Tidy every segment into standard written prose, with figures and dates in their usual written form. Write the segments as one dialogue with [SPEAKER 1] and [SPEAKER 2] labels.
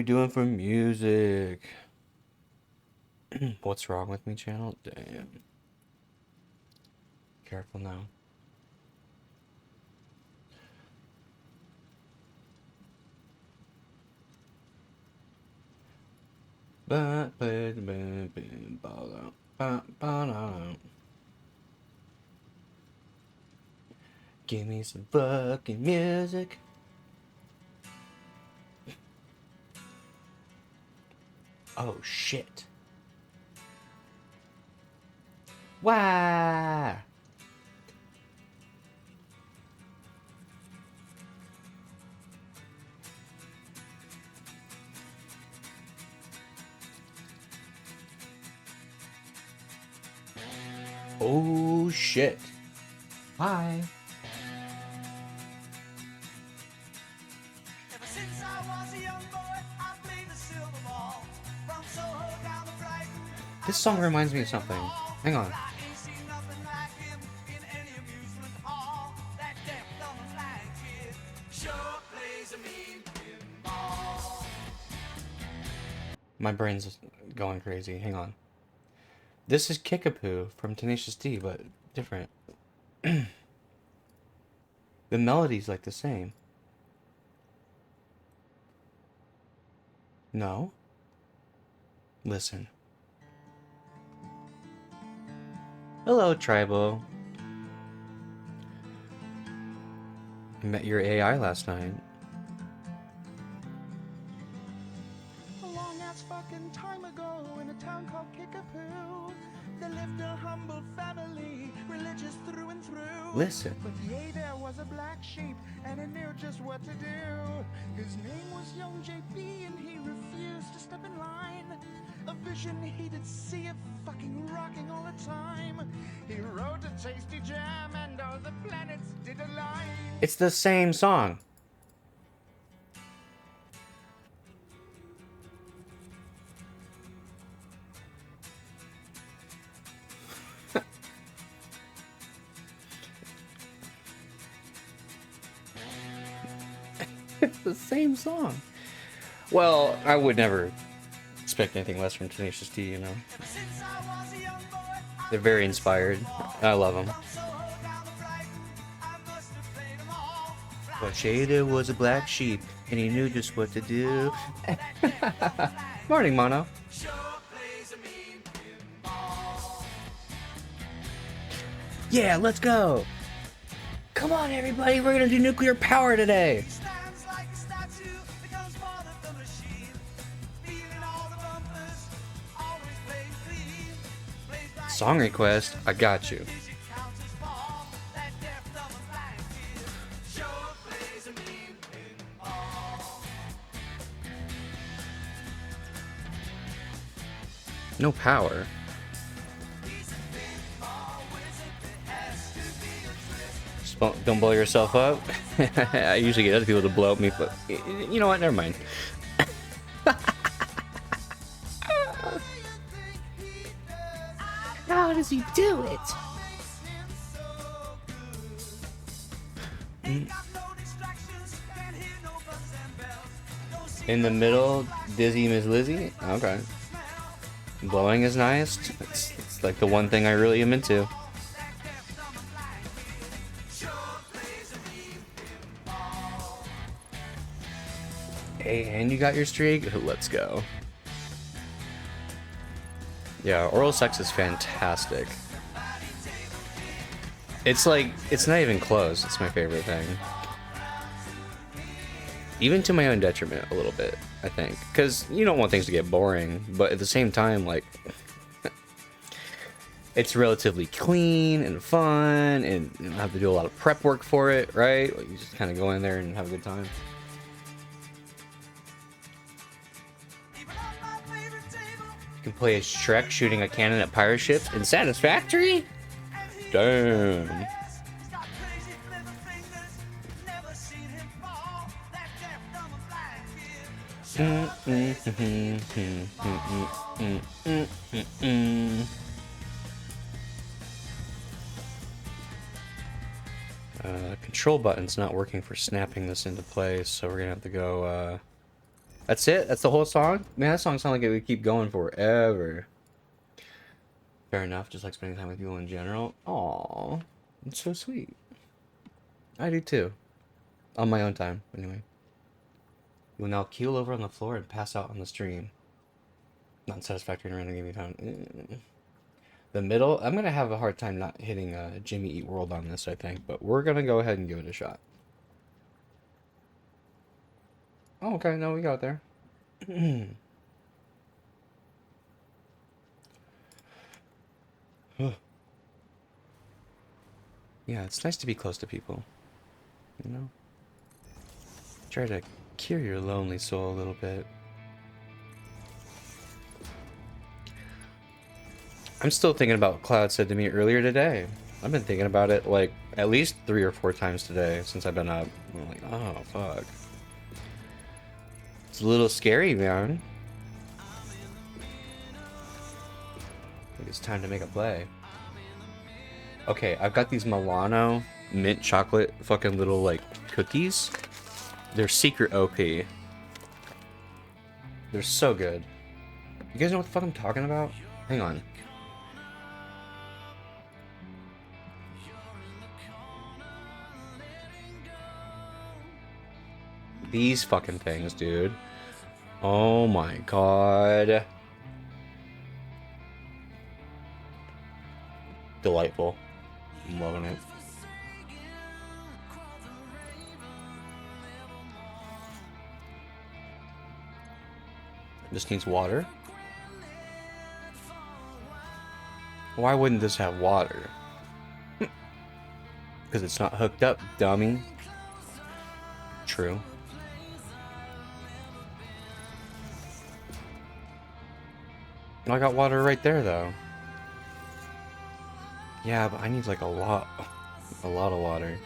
[SPEAKER 1] doing for music? What's wrong with me, channel? Damn. Careful now. Give me some fucking music. Oh shit. Why? Oh shit. Hi. This song reminds me of something. Hang on. My brain's going crazy. Hang on. This is Kickapoo from Tenacious D, but different. The melody's like the same. No? Listen. Hello, Tribo. I met your AI last night.
[SPEAKER 2] A long-ass fucking time ago in a town called Kickapoo, there lived a humble family, religious through and through.
[SPEAKER 1] Listen.
[SPEAKER 2] But yea, there was a black sheep, and he knew just what to do. His name was young JP, and he refused to step in line. A vision he did see of fucking rocking all the time. He wrote a tasty jam, and all the planets did align.
[SPEAKER 1] It's the same song. It's the same song. Well, I would never expect anything less from Tenacious D, you know. They're very inspired. I love them. But Shada was a black sheep, and he knew just what to do. Morning, Mono. Yeah, let's go. Come on, everybody. We're gonna do nuclear power today. Song request, I got you. No power. Just don't blow yourself up. I usually get other people to blow up me, but you know what? Never mind. How does he do it? In the middle, Dizzy Miss Lizzie? Okay. Blowing is nice. It's like the one thing I really am into. Hey, and you got your streak? Let's go. Yeah, oral sex is fantastic. It's like, it's not even close. It's my favorite thing. Even to my own detriment a little bit, I think. Because you don't want things to get boring, but at the same time, like, it's relatively clean and fun, and you don't have to do a lot of prep work for it, right? Like, you just kind of go in there and have a good time. You can play as Shrek shooting a cannon at pirate ships in Satisfactory? Damn. Control button's not working for snapping this into place, so we're gonna have to go That's it? That's the whole song? Man, that song sounds like it would keep going forever. Fair enough, just like spending time with people in general. Aww, it's so sweet. I do too. On my own time, anyway. You will now keel over on the floor and pass out on the stream. Not satisfactory in a random gaming time. The middle, I'm gonna have a hard time not hitting Jimmy Eat World on this, I think, but we're gonna go ahead and give it a shot. Oh, okay, no, we got there. Yeah, it's nice to be close to people, you know? Try to cure your lonely soul a little bit. I'm still thinking about what Cloud said to me earlier today. I've been thinking about it like at least 3 or 4 times today since I've been up. I'm like, oh fuck. It's a little scary, man. I think it's time to make a play. Okay, I've got these Milano mint chocolate fucking little like cookies. They're secret OP. They're so good. You guys know what the fuck I'm talking about? Hang on. These fucking things, dude. Oh my god. Delightful. I'm loving it. This needs water. Why wouldn't this have water? Because it's not hooked up, dummy. True. I got water right there, though. Yeah, but I need like a lot of water.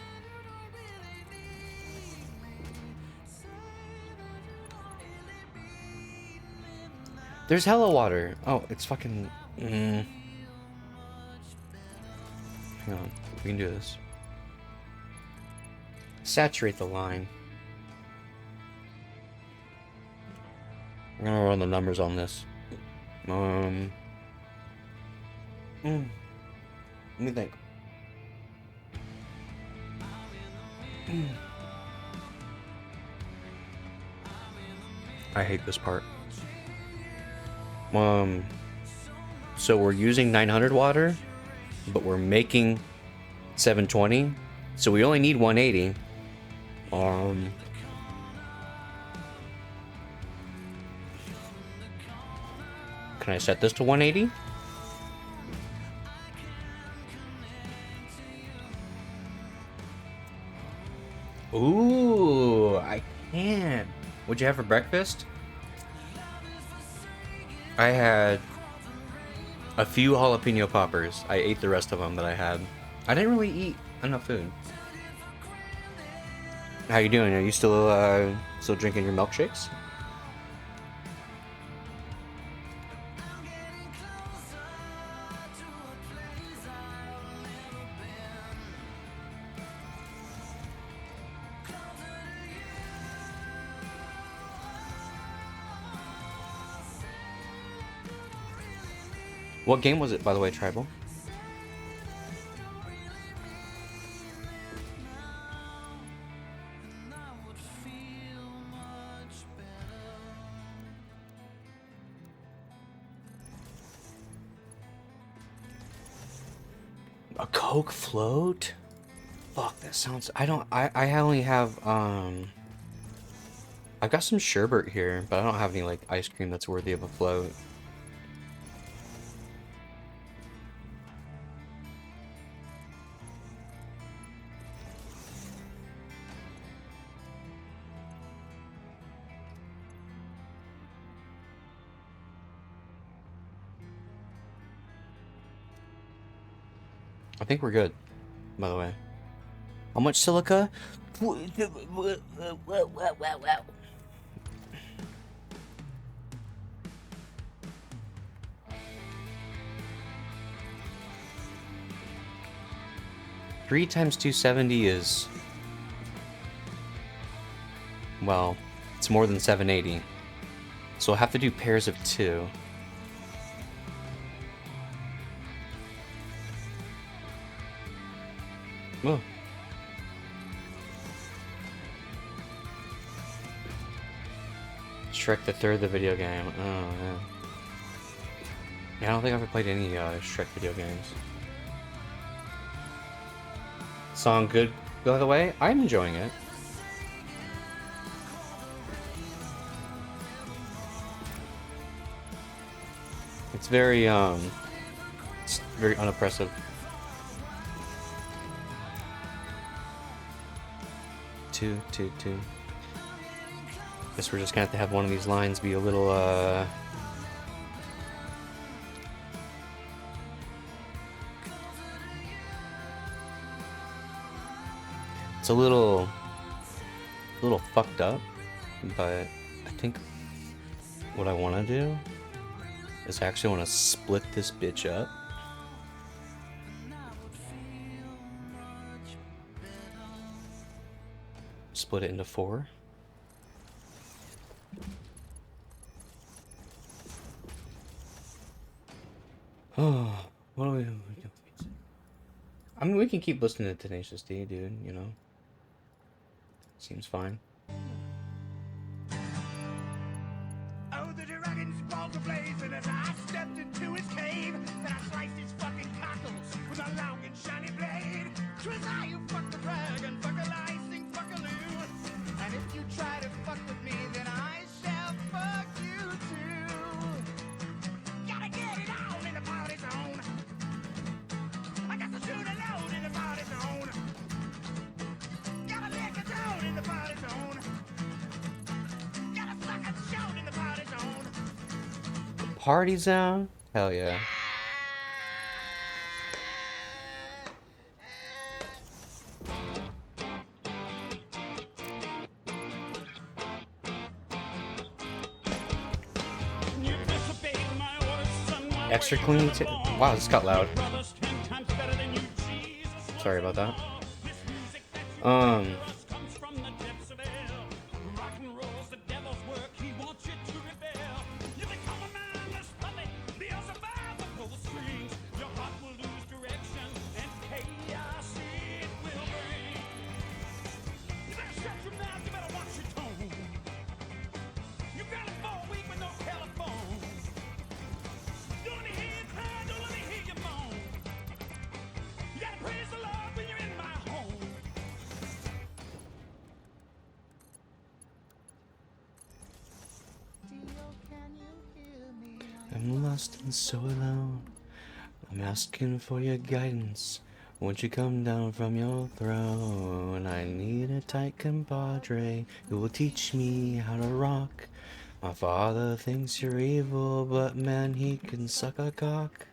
[SPEAKER 1] There's hella water. Oh, it's fucking... Hang on, we can do this. Saturate the line. I'm gonna run the numbers on this. Let me think. I hate this part. So we're using 900 water, but we're making 720, so we only need 180. Can I set this to 180? Ooh, I can. What'd you have for breakfast? I had a few jalapeno poppers. I ate the rest of them that I had. I didn't really eat enough food. How you doing? Are you still drinking your milkshakes? What game was it, by the way, Tribal? A Coke float? Fuck, that sounds... I only have, I've got some sherbet here, but I don't have any, like, ice cream that's worthy of a float. I think we're good, by the way. How much silica? 3 times 270 is... well, it's more than 780. So I'll have to do pairs of 2. Oh. Shrek the Third, the video game. Oh, man. Yeah, I don't think I've ever played any Shrek video games. Song good, by the way? I'm enjoying it. It's very unoppressive. Two. Guess we're just gonna have to have one of these lines be a little, it's a little fucked up, but I think what I want to do is I actually want to split this bitch up. Split it into 4. Oh, what do we do? I mean, we can keep listening to Tenacious D, dude, you know? Seems fine.
[SPEAKER 2] Oh, the dragon's balls ablaze, and as I stepped into his cave, then I sliced his fucking cockles with a long and shiny blade. 'Twas I who fucked the dragon, fuck a licing, fuck a loo. And if you try to fuck with me, then I shall fuck you too. Gotta get it on in the party zone. I got to shoot a load in the party zone. Gotta lick it down in the party zone. Gotta fuck a shout in the party zone.
[SPEAKER 1] Party zone? Hell yeah. Extra clean. Wow, this got loud. Sorry about that. I'm lost and so alone. I'm asking for your guidance. Won't you come down from your throne? I need a tight compadre who will teach me how to rock. My father thinks you're evil, but man, he can suck a cock.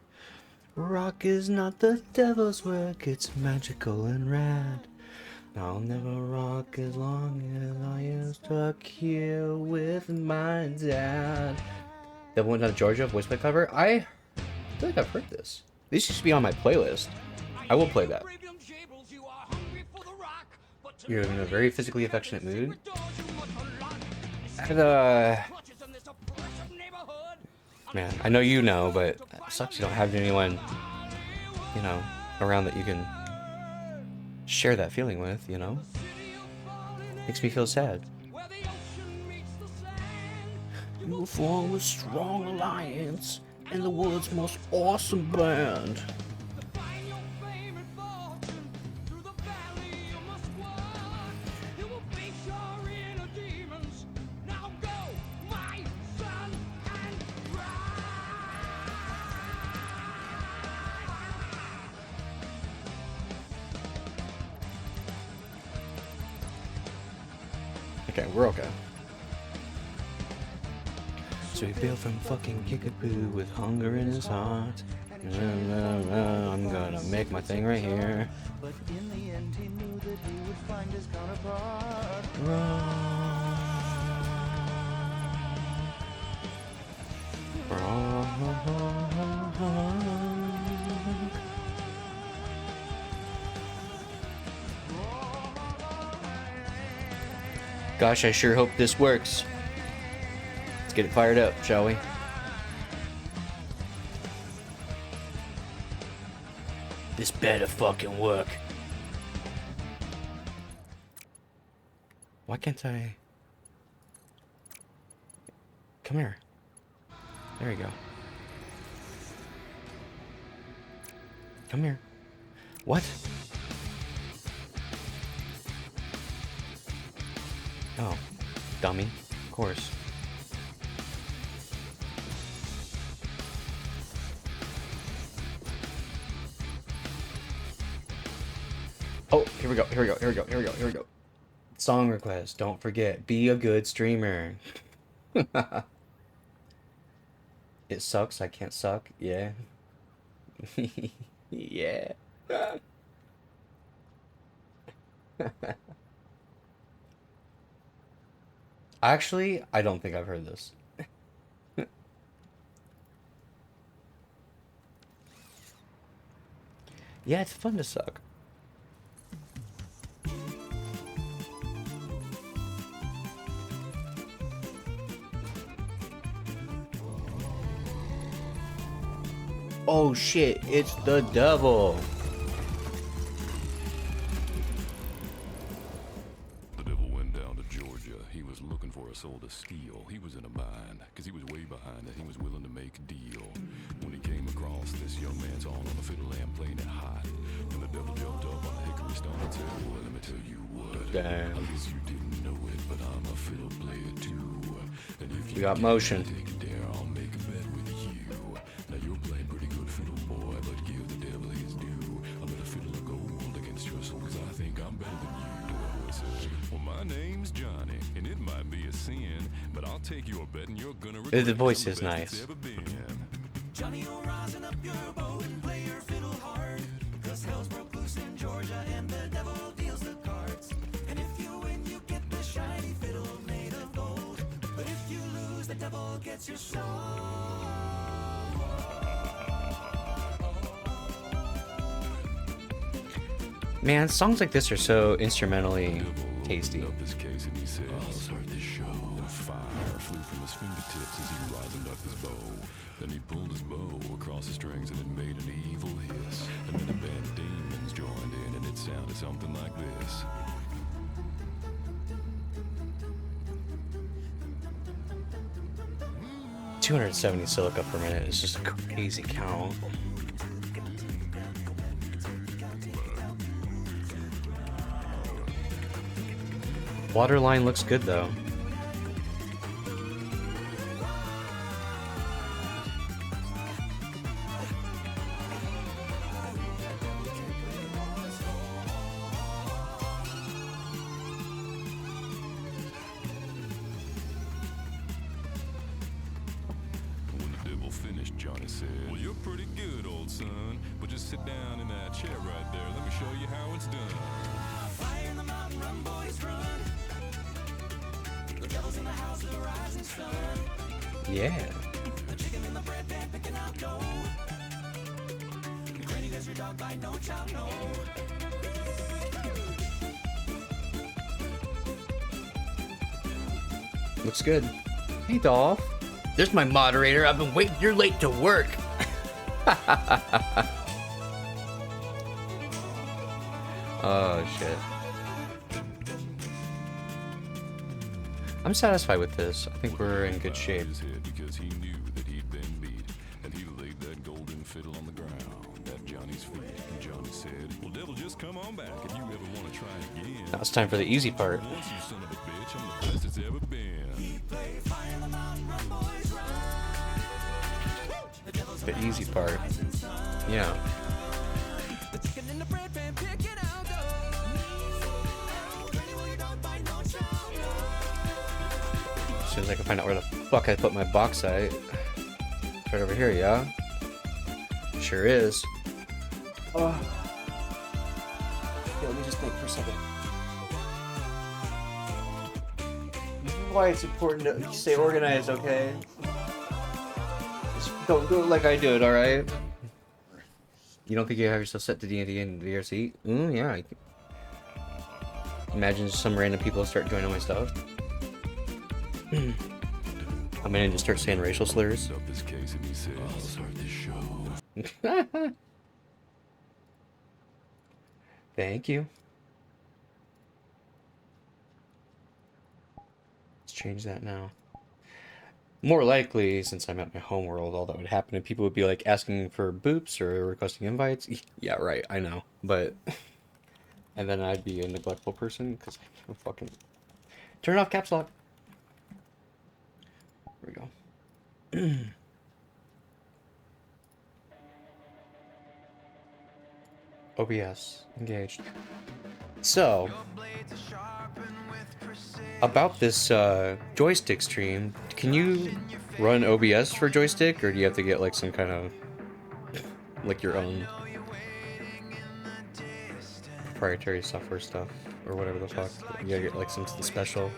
[SPEAKER 1] Rock is not the devil's work, it's magical and rad. I'll never rock as long as I am stuck here with my dad. Devil Went Down to Georgia, voice play cover. I feel like I've heard this. This used to be on my playlist. I will play that. You're in a very physically affectionate mood. And, man, I know you know, but it sucks you don't have anyone, you know, around that you can share that feeling with, you know? Makes me feel sad. You'll form a strong alliance in the world's most awesome band. Okay, we're okay. So he bailed from fucking Kickapoo with hunger in his heart. I'm gonna make my thing right here.
[SPEAKER 2] But in the end, he knew that he would find his counterpart.
[SPEAKER 1] Gosh, I sure hope this works. Let's get it fired up, shall we? This better fucking work. Why can't I... Come here. There you go. Come here. What? Oh. Dummy. Of course. Oh, here we go, here we go, here we go, here we go, here we go. Song request. Don't forget, be a good streamer. It sucks, I can't suck. Yeah. Yeah. Actually, I don't think I've heard this. Yeah, it's fun to suck. Oh shit, it's the devil.
[SPEAKER 3] The devil went down to Georgia. He was looking for a soul to steal. He was in a bind, because he was way behind and he was willing to make a deal. When he came across this young man's on a fiddle and playing it hot, and the devil jumped up on a hickory stone and said, well, let me tell you what.
[SPEAKER 1] Damn.
[SPEAKER 3] I guess you didn't know it, but I'm a fiddle player too. And if
[SPEAKER 1] We got motion.
[SPEAKER 3] take it there, I'll make a bet with you. Now you're playing pretty good fiddle, boy, but give the devil his due. I'm gonna fiddle a gold against your soul, cause I think I'm better than you. The boy said, well, my name's Johnny, and it might be a sin, but I'll take your bet and you're gonna regret
[SPEAKER 1] The voice
[SPEAKER 3] it.
[SPEAKER 1] is
[SPEAKER 3] I'm the best
[SPEAKER 1] nice.
[SPEAKER 3] it's ever been.
[SPEAKER 4] Johnny, you're rising up your boat and play your fiddle hard. Cause hell's broke loose in Georgia and the devil deals the cards. And if you win, you get the shiny fiddle made of gold. But if you lose, the devil gets your soul.
[SPEAKER 1] Man, songs like this are so instrumentally tasty.
[SPEAKER 3] Opened up his case and he said, I'll start this show. And fire flew from his fingertips as he risened up his bow. Then he pulled his bow across the strings and it made an evil hiss. And then a band of demons joined in and it sounded something like this.
[SPEAKER 1] $270 silica per minute is just a crazy count. Waterline looks good though.
[SPEAKER 3] When the devil finished, Johnny said, well, you're pretty good, old son. But just sit down in that chair right there. Let me show you how it's done.
[SPEAKER 4] Fire in the mountain, run, boys, run. The devil's in the house, the rising sun.
[SPEAKER 1] Yeah.
[SPEAKER 4] The chicken in the bread pan picking out dough. Granny does your dog by no child, no.
[SPEAKER 1] Looks good. Hey, Dolph. There's my moderator. I've been waiting. You're late to work. Oh, shit. I'm satisfied with this. I think we're in good shape.
[SPEAKER 3] His head because he knew that he'd been beat, and he laid that golden fiddle on the ground at Johnny's feet. And Johnny said, well, devil, just come on back if you ever want to try again.
[SPEAKER 1] Now it's time for the easy part.
[SPEAKER 3] Once, you son of a bitch, I'm the best it's ever been.
[SPEAKER 4] Play fire in the mountain, run, boys, run. The devil's
[SPEAKER 1] The easy part. Yeah.
[SPEAKER 4] the chicken in the bread pan picking out dough. Granny, will your dog by no child, no.
[SPEAKER 1] As soon as I can find out where the fuck I put my bauxite. It's right over here, yeah? Sure is. Oh. Yeah, let me just think for a second. This is why it's important to stay organized, okay? Just don't do it like I do it, alright? You don't think you have yourself set to D&D and VRC? Yeah. Imagine some random people start joining my stuff. I'm gonna just start saying racial slurs.
[SPEAKER 3] Up this case and he said, I'll start this show.
[SPEAKER 1] Thank you. Let's change that now. More likely, since I'm at my home world, all that would happen, and people would be like asking for boops or requesting invites. Yeah, right. I know, but and then I'd be a neglectful person because I'm fucking turn off caps lock. There we go. OBS engaged. So, about this joystick stream, can you run OBS for joystick, or do you have to get like some kind of like your own proprietary software stuff or whatever the fuck? You gotta get like something special.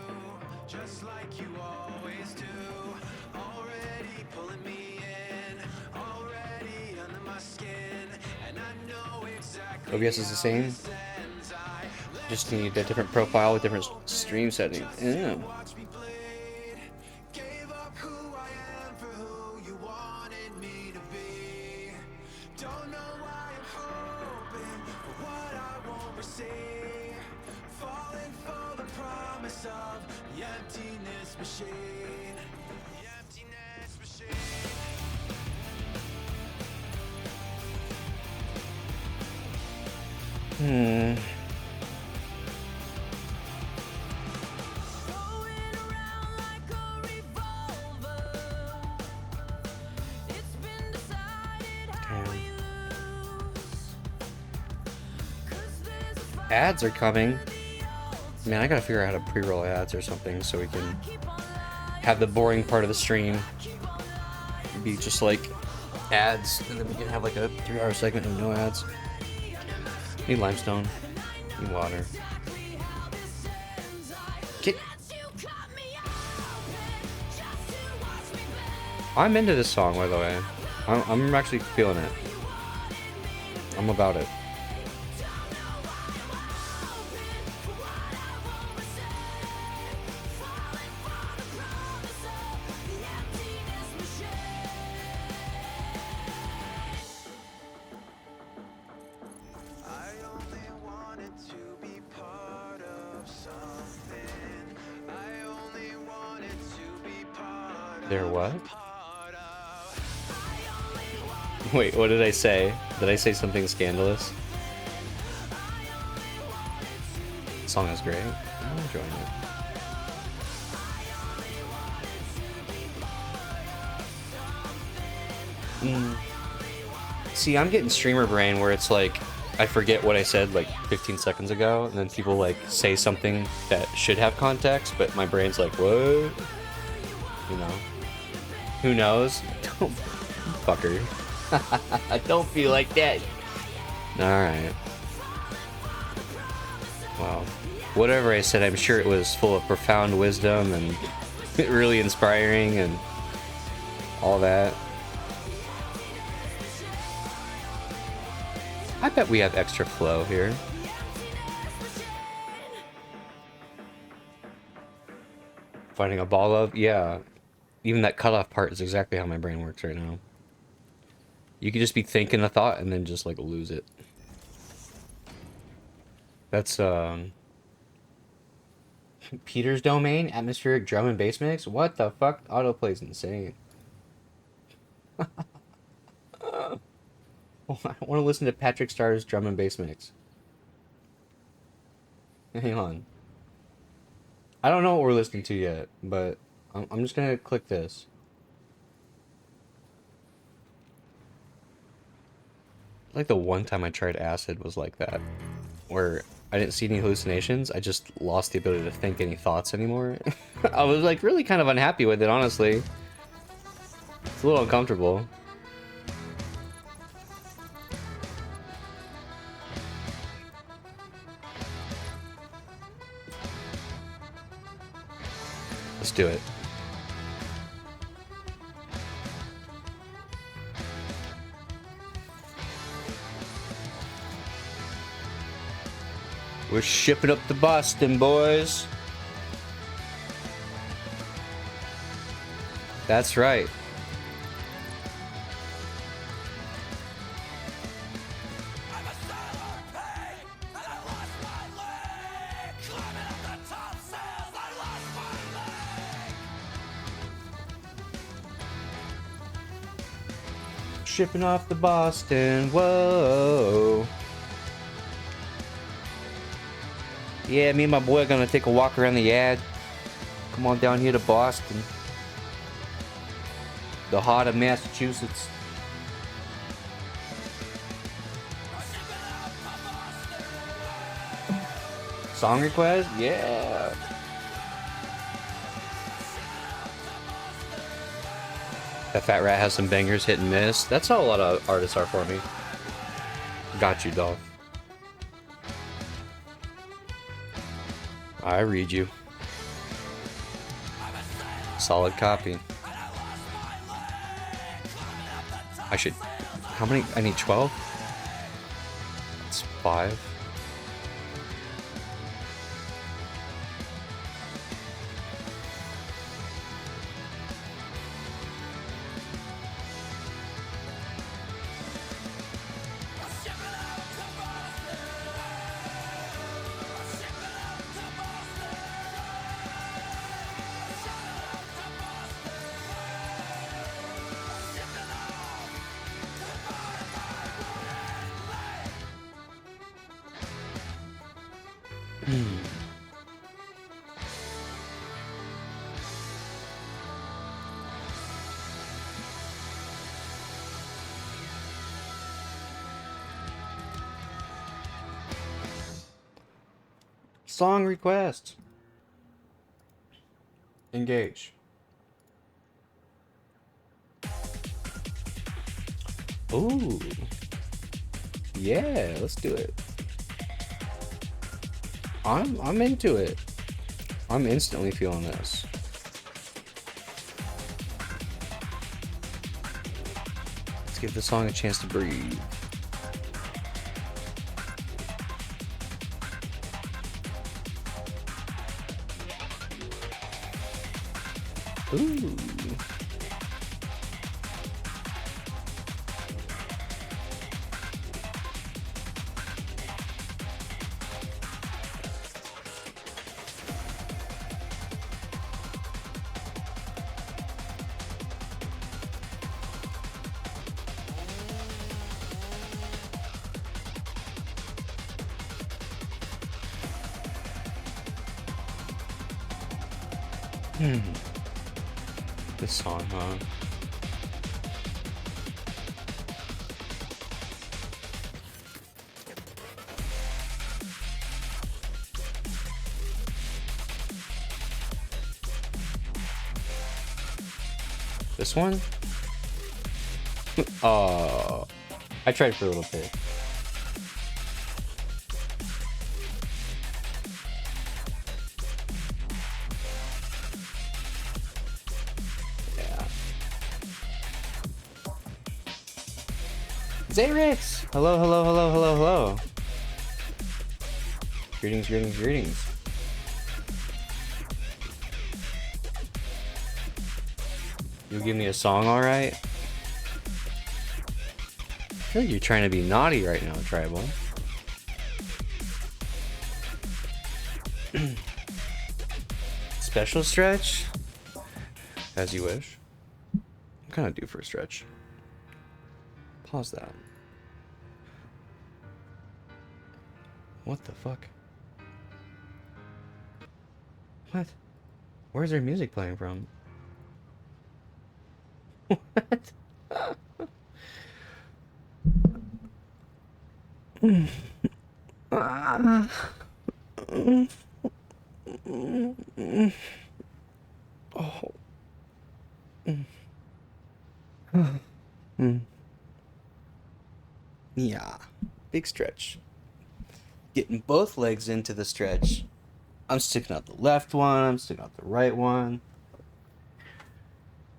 [SPEAKER 1] OBS is the same. Just need a different profile with different stream settings. Yeah. Ads are coming. Man, I gotta figure out how to pre-roll ads or something so we can have the boring part of the stream be just like ads, and then we can have like a 3-hour segment of no ads. Need limestone. Need water. Get. I'm into this song, by the way. I'm actually feeling it. I'm about it. There what? Wait, what did I say? Did I say something scandalous? The song is great. I'm enjoying it. See, I'm getting streamer brain where it's like I forget what I said like 15 seconds ago, and then people like say something that should have context, but my brain's like, what? You know? Who knows? Don't, fucker. Don't feel like that. Alright. Well, whatever I said, I'm sure it was full of profound wisdom and really inspiring and all that. I bet we have extra flow here. Finding a ball of? Yeah. Even that cutoff part is exactly how my brain works right now. You could just be thinking a thought and then just like lose it. That's Peter's domain, atmospheric drum and bass mix. What the fuck? Autoplay's insane. I want to listen to Patrick Starr's drum and bass mix. Hang on. I don't know what we're listening to yet, but I'm just gonna click this. Like the one time I tried acid was like that, where I didn't see any hallucinations. I just lost the ability to think any thoughts anymore. I was like really kind of unhappy with it, honestly. It's a little uncomfortable. Let's do it. We're shipping up to Boston, boys. That's right.
[SPEAKER 4] I'm a sailor pig, and I lost my leg. Climbing up the top sails, I lost my leg.
[SPEAKER 1] Shipping off to Boston. Whoa. Yeah, me and my boy are gonna take a walk around the yard. Come on down here to Boston. The heart of Massachusetts. Song request? Yeah. That Fat Rat has some bangers, hit and miss. That's how a lot of artists are for me. Got you, doll. I read you. Solid copy. I should... How many? I need 12? That's 5. Song request. Engage. Ooh. Yeah, let's do it. I'm into it. I'm instantly feeling this. Let's give the song a chance to breathe. Ooh. This song, huh? This one? I tried for a little bit. Zayrix! Hello, hello, hello, hello, hello. Greetings, greetings, greetings. You'll give me a song, alright? I feel like you're trying to be naughty right now, Tribal. Special stretch? As you wish. I'm kind of due for a stretch. Pause that. What the fuck? What? Where's their music playing from? What? Yeah, big stretch. Getting both legs into the stretch. I'm sticking out the left one, I'm sticking out the right one.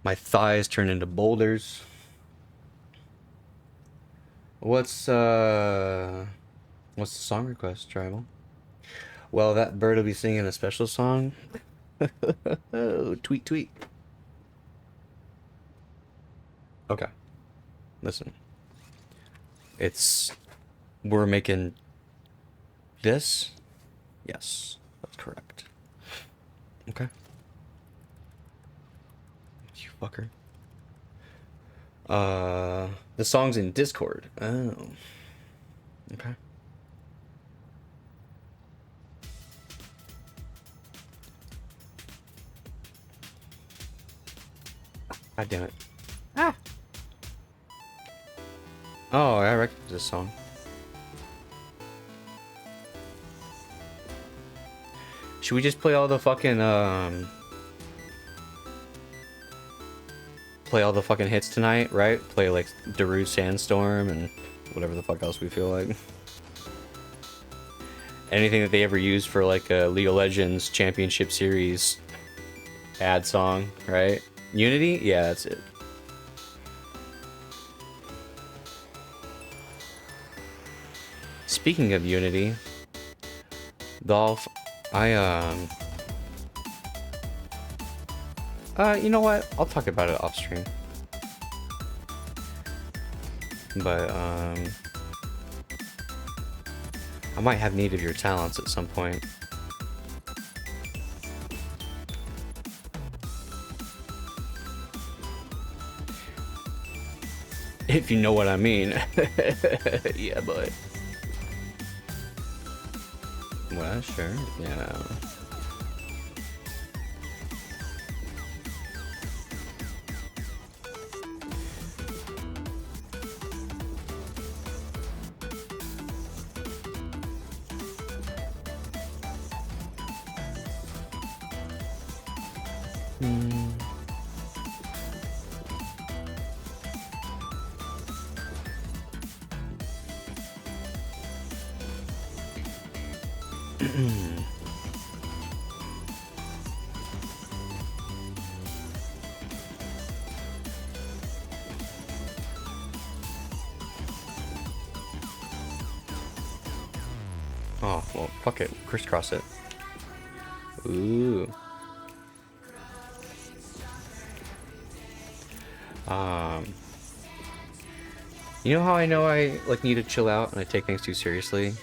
[SPEAKER 1] My thighs turn into boulders. What's the song request, Tribal? Well, that bird will be singing a special song. Oh, tweet, tweet. Okay. Listen. We're making this? Yes, that's correct. Okay. You fucker. The song's in Discord. Oh. Okay. God damn it. Ah! Oh, I recognize this song. Should we just play all the fucking, play all the fucking hits tonight, right? Play, like, Darude Sandstorm and whatever the fuck else we feel like. Anything that they ever used for, like, a League of Legends Championship Series ad song, right? Unity? Yeah, that's it. Speaking of Unity, Dolph, you know what? I'll talk about it off stream. But, I might have need of your talents at some point. If you know what I mean. Yeah, but. Well, sure, yeah. Oh, well, fuck it. Crisscross it. Ooh. You know how I know I, like, need to chill out and I take things too seriously?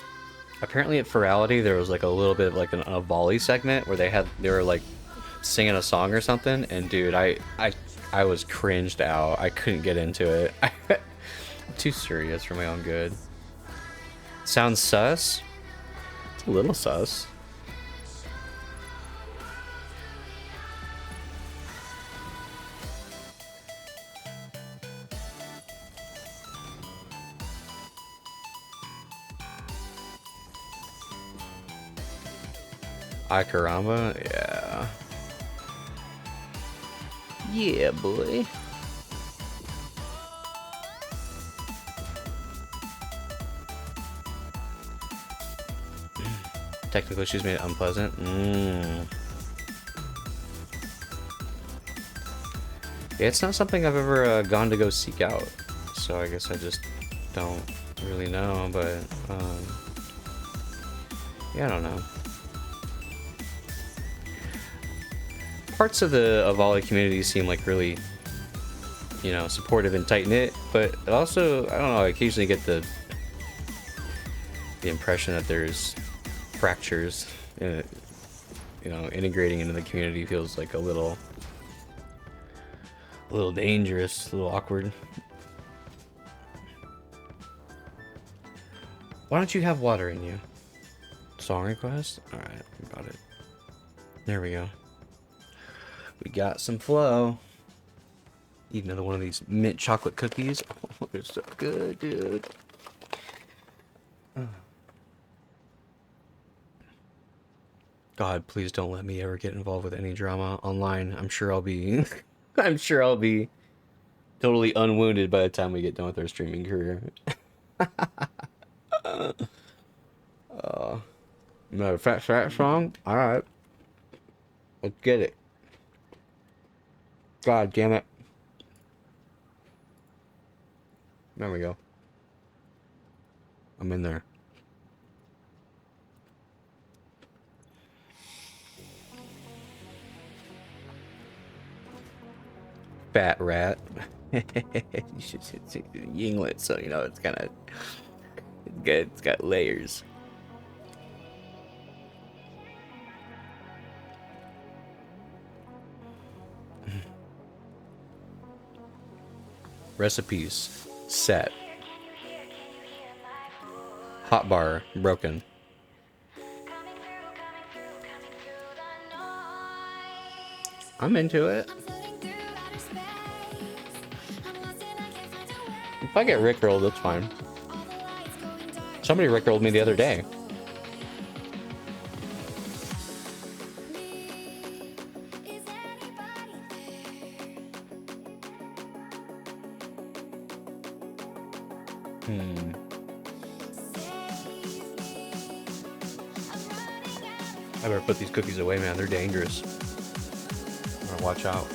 [SPEAKER 1] Apparently at Ferality there was, like, a little bit of, like, a volley segment where they were, like, singing a song or something, and dude, I was cringed out. I couldn't get into it. I'm too serious for my own good. Sounds sus? It's a little sus. Ay caramba? Yeah. Yeah, boy. Technical issues made it unpleasant. Yeah, it's not something I've ever gone to go seek out, so I guess I just don't really know, but, yeah, I don't know. Parts of the volley community seem like really, you know, supportive and tight-knit, but also, I don't know, I occasionally get the impression that there's fractures in it. You know, integrating into the community feels like a little dangerous, a little awkward. Why don't you have water in you? Song request? Alright, we got it. There we go. We got some flow. Eat another one of these mint chocolate cookies. Oh, they're so good, dude. God, please don't let me ever get involved with any drama online. I'm sure I'll be I'm sure I'll be totally unwounded by the time we get done with our streaming career. No, fat song? Alright. Let's get it. God damn it. There we go. I'm in there. Fat rat. It's Yinglet, so you know it's kind of good. It's got layers. Recipes set. Hotbar broken. I'm into it. If I get rickrolled, that's fine. Somebody rickrolled me the other day. I better put these cookies away, man. They're dangerous. I'm gonna watch out.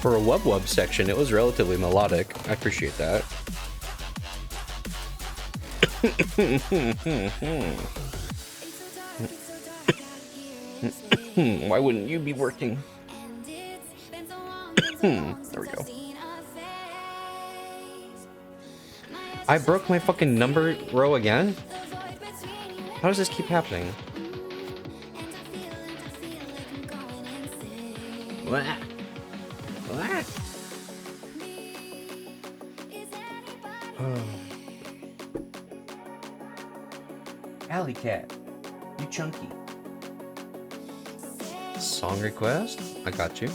[SPEAKER 1] For a wub section, it was relatively melodic. I appreciate that. Why wouldn't you be working? There we go. I broke my fucking number row again? How does this keep happening? What? What? Alley cat, you chunky. Song request? I got you.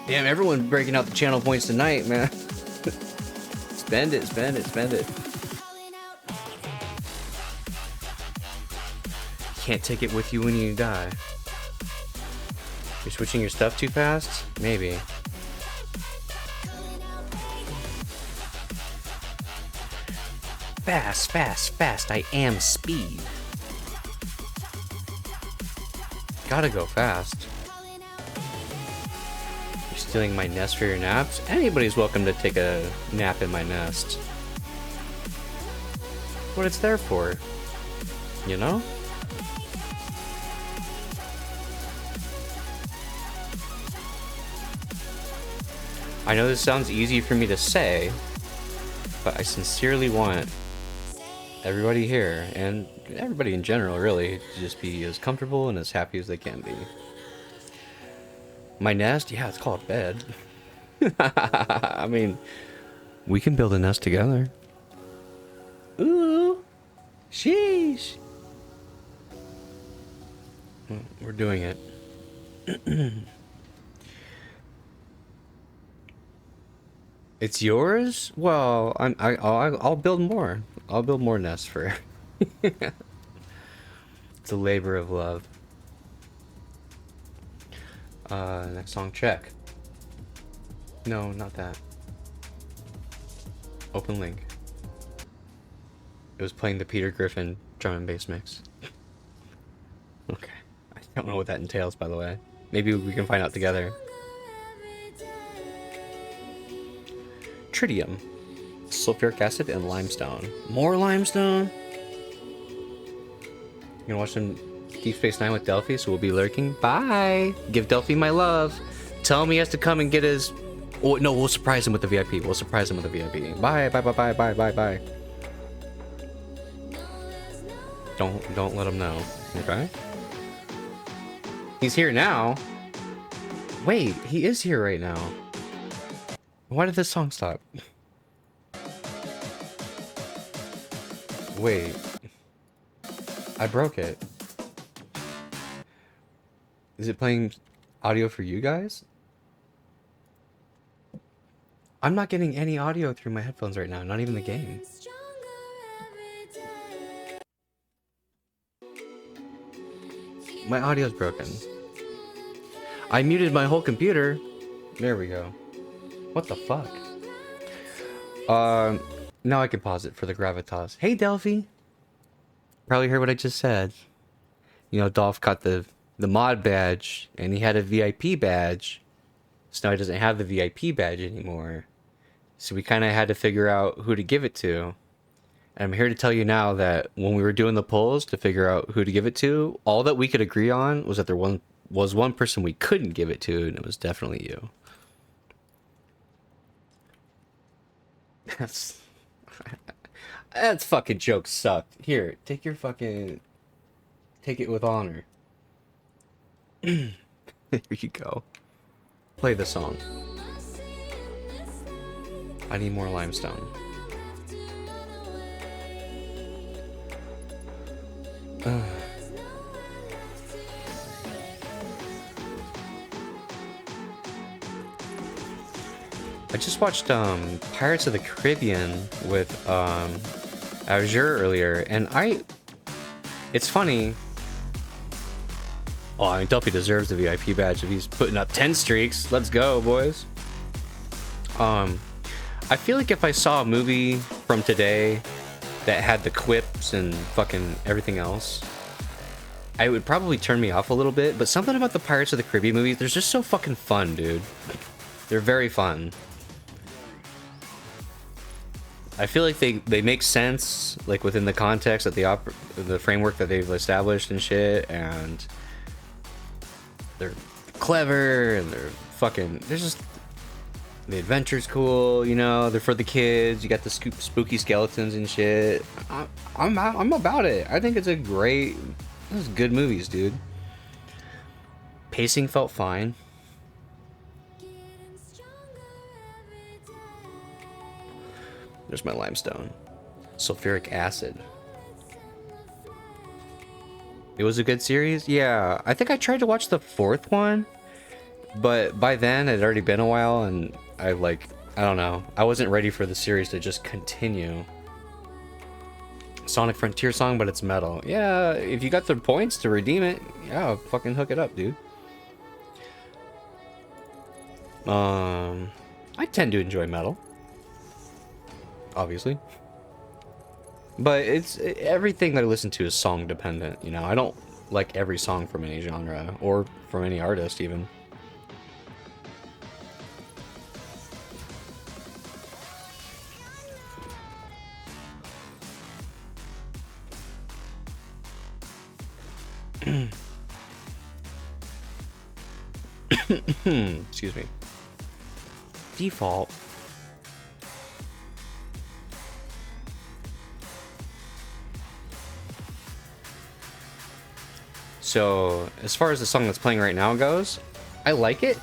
[SPEAKER 1] Damn, everyone breaking out the channel points tonight, man. Spend it, spend it, spend it. Can't take it with you when you die. You're switching your stuff too fast? Maybe. Fast, fast, fast. I am speed. Gotta go fast. You're stealing my nest for your naps? Anybody's welcome to take a nap in my nest. What it's there for. You know? I know this sounds easy for me to say, but I sincerely want everybody here, and everybody in general really, to just be as comfortable and as happy as they can be. My nest? Yeah, it's called bed. I mean, we can build a nest together. Ooh, sheesh. We're doing it. It's yours? Well, I'll build more. I'll build more nests for. It's a labor of love. Next song, check. No, not that. Open link. It was playing the Peter Griffin drum and bass mix. Okay. I don't know what that entails, by the way. Maybe we can find out together. Tritium, sulfuric acid, and limestone. More limestone? You gonna watch some Deep Space Nine with Delphi, so we'll be lurking. Bye! Give Delphi my love. Tell him he has to come and get his... Oh, no, we'll surprise him with the VIP. We'll surprise him with the VIP. Bye, bye, bye, bye, bye, bye, bye. Don't let him know, okay? He's here now. Wait, he is here right now. Why did this song stop? Wait. I broke it. Is it playing audio for you guys? I'm not getting any audio through my headphones right now, not even the game. My audio's broken. I muted my whole computer. There we go. What the fuck? Now I can pause it for the gravitas. Hey, Delphi. Probably heard what I just said. You know, Dolph got the mod badge, and he had a VIP badge. So now he doesn't have the VIP badge anymore. So we kind of had to figure out who to give it to. And I'm here to tell you now that when we were doing the polls to figure out who to give it to, all that we could agree on was that there was one person we couldn't give it to, and it was definitely you. That's fucking joke sucked. Here, take it with honor. Here you go. Play the song. I need more limestone. I just watched Pirates of the Caribbean with Azure earlier, and it's funny. Oh, I mean, Duffy deserves the VIP badge if he's putting up 10 streaks. Let's go, boys. I feel like if I saw a movie from today that had the quips and fucking everything else, it would probably turn me off a little bit. But something about the Pirates of the Caribbean movies, they're just so fucking fun, dude. They're very fun. I feel like they make sense, like within the context of the framework that they've established and shit, and they're clever and they're fucking. There's just the adventure's cool, you know. They're for the kids. You got the spooky skeletons and shit. I'm about it. I think it's those good movies, dude. Pacing felt fine. There's my limestone. Sulfuric acid. It was a good series? Yeah. I think I tried to watch the 4th one, but by then it had already been a while, and I don't know. I wasn't ready for the series to just continue. Sonic Frontier song, but it's metal. Yeah, if you got the points to redeem it, yeah, fucking hook it up, dude. I tend to enjoy metal. Obviously, but everything that I listen to is song dependent, you know. I don't like every song from any genre or from any artist even. Excuse me. Default. So, as far as the song that's playing right now goes, I like it,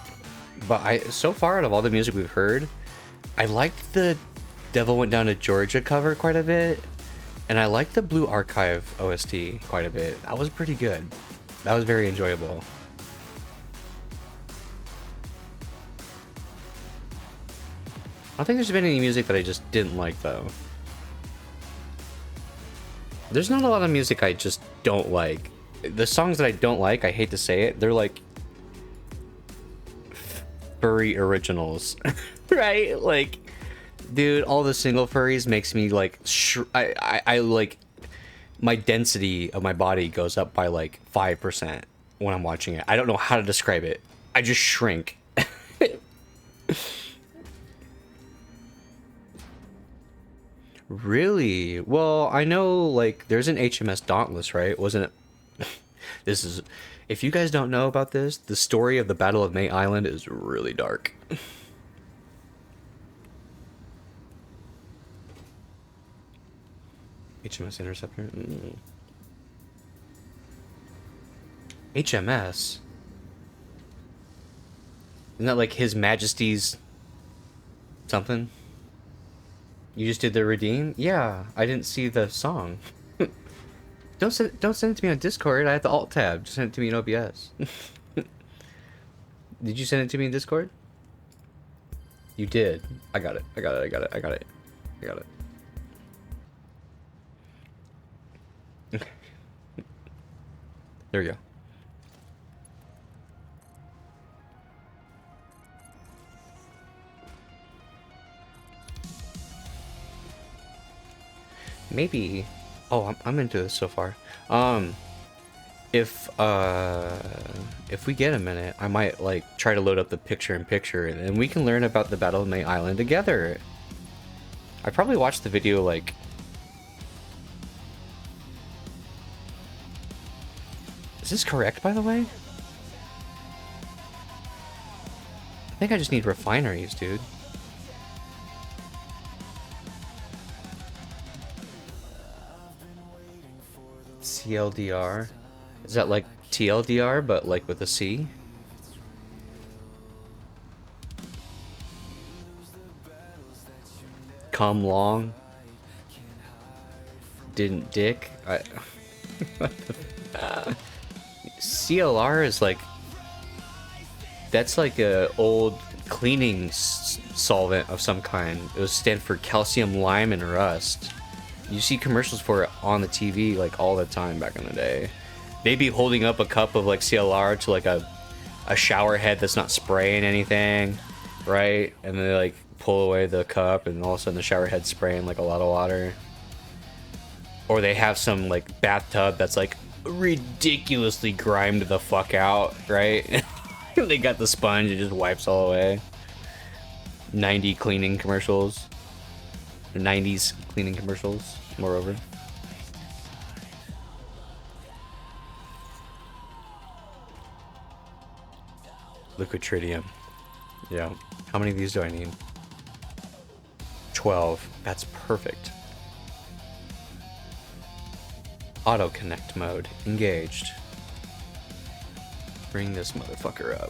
[SPEAKER 1] but so far out of all the music we've heard, I liked the Devil Went Down to Georgia cover quite a bit, and I liked the Blue Archive OST quite a bit. That was pretty good. That was very enjoyable. I don't think there's been any music that I just didn't like, though. There's not a lot of music I just don't like. The songs that I don't like, I hate to say it, they're like furry originals, right? Like, dude, all the single furries makes me like I like my density of my body goes up by like 5% when I'm watching it. I don't know how to describe it. I just shrink. Really? Well, I know like there's an HMS Dauntless, right? Wasn't it? This is, if you guys don't know about this, the story of the Battle of May Island is really dark. HMS Interceptor? HMS? Isn't that like His Majesty's something? You just did the redeem? Yeah, I didn't see the song. Don't send it to me on Discord. I have the alt tab. Just send it to me in OBS. Did you send it to me in Discord? You did. I got it. I got it. There we go. Maybe. Oh, I'm into this so far. if we get a minute, I might like try to load up the picture-in-picture, and we can learn about the Battle of May Island together. I probably watched the video like... Is this correct, by the way? I think I just need refineries, dude. CLDR? Is that like TLDR, but like with a C? Come long? Didn't dick? CLR is like... That's like a old cleaning solvent of some kind. It was stand for calcium, lime, and rust. You see commercials for it on the TV like all the time back in the day. They'd be holding up a cup of like CLR to like a shower head that's not spraying anything, right? And they like pull away the cup, and all of a sudden the shower head's spraying like a lot of water. Or they have some like bathtub that's like ridiculously grimed the fuck out, right? They got the sponge, it just wipes all away. 90 cleaning commercials. 90s cleaning commercials, moreover. Liquid tritium. Yeah. How many of these do I need? 12. That's perfect. Auto connect mode engaged. Bring this motherfucker up.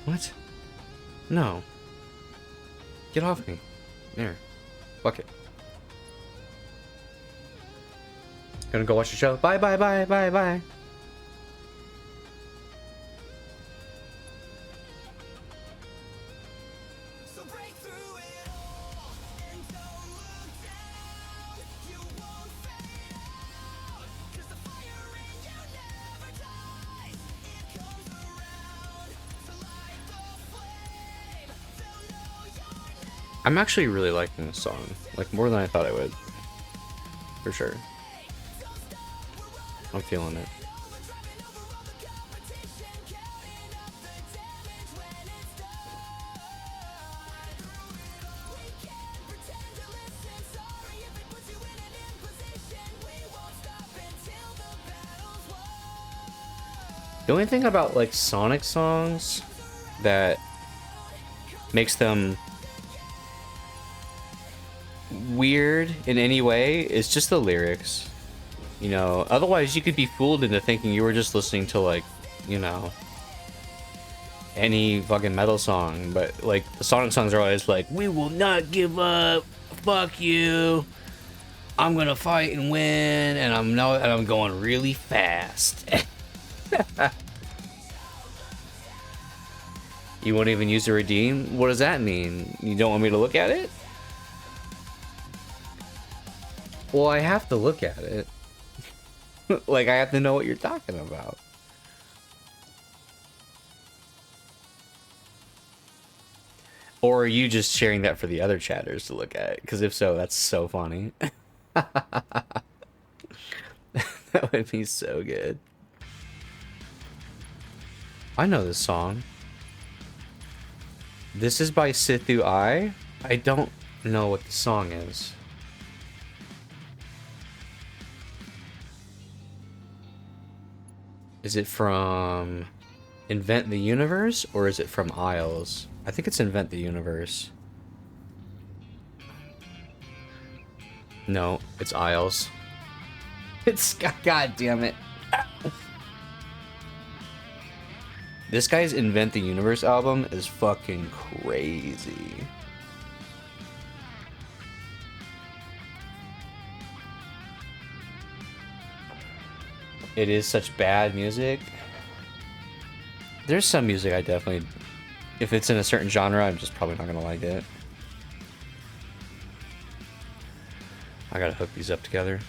[SPEAKER 1] What? No. Get off me. There. Fuck it. Gonna go watch the show. Bye, bye, bye, bye, bye. I'm actually really liking this song, like more than I thought I would, for sure. I'm feeling it. The only thing about like Sonic songs that makes them weird in any way is just the lyrics, you know. Otherwise you could be fooled into thinking you were just listening to like, you know, any fucking metal song. But like the Sonic songs are always like, we will not give up, fuck you, I'm gonna fight and win, and I'm going really fast. You won't even use the redeem? What does that mean? You don't want me to look at it? Well, I have to look at it. Like, I have to know what you're talking about. Or are you just sharing that for the other chatters to look at? Because if so, that's so funny. That would be so good. I know this song. This is by Sithu I. I don't know what the song is. Is it from Invent the Universe, or is it from Isles? I think it's Invent the Universe. No, it's Isles. It's... God damn it. This guy's Invent the Universe album is fucking crazy. It is such bad music. There's some music I definitely... If it's in a certain genre, I'm just probably not gonna like it. I gotta hook these up together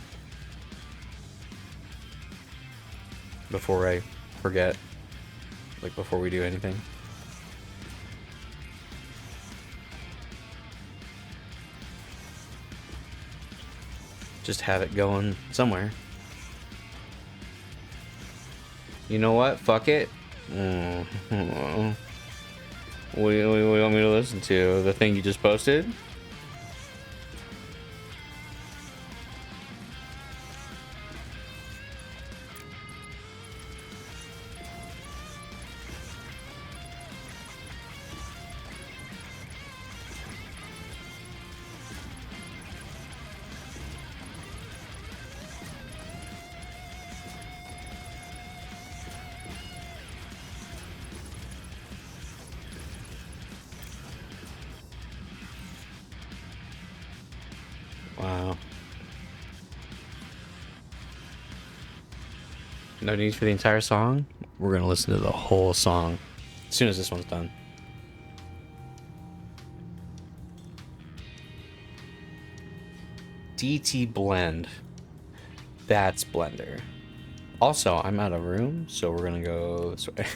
[SPEAKER 1] before I forget. Like, before we do anything. Just have it going somewhere. You know what? Fuck it. What do you want me to listen to? The thing you just posted? Wow. No need for the entire song? We're gonna listen to the whole song as soon as this one's done. DT Blend. That's Blender. Also, I'm out of room, so we're gonna go this way.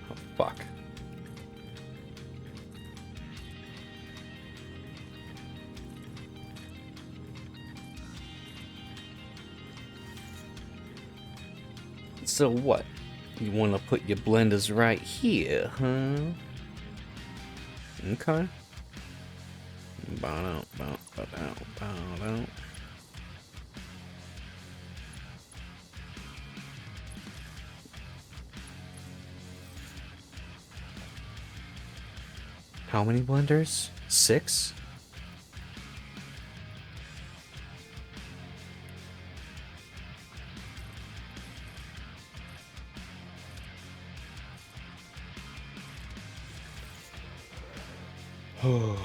[SPEAKER 1] Oh, fuck. So what? You want to put your blenders right here, huh? Okay. Bow, bow, bow, bow, bow. How many blenders? 6? Oh.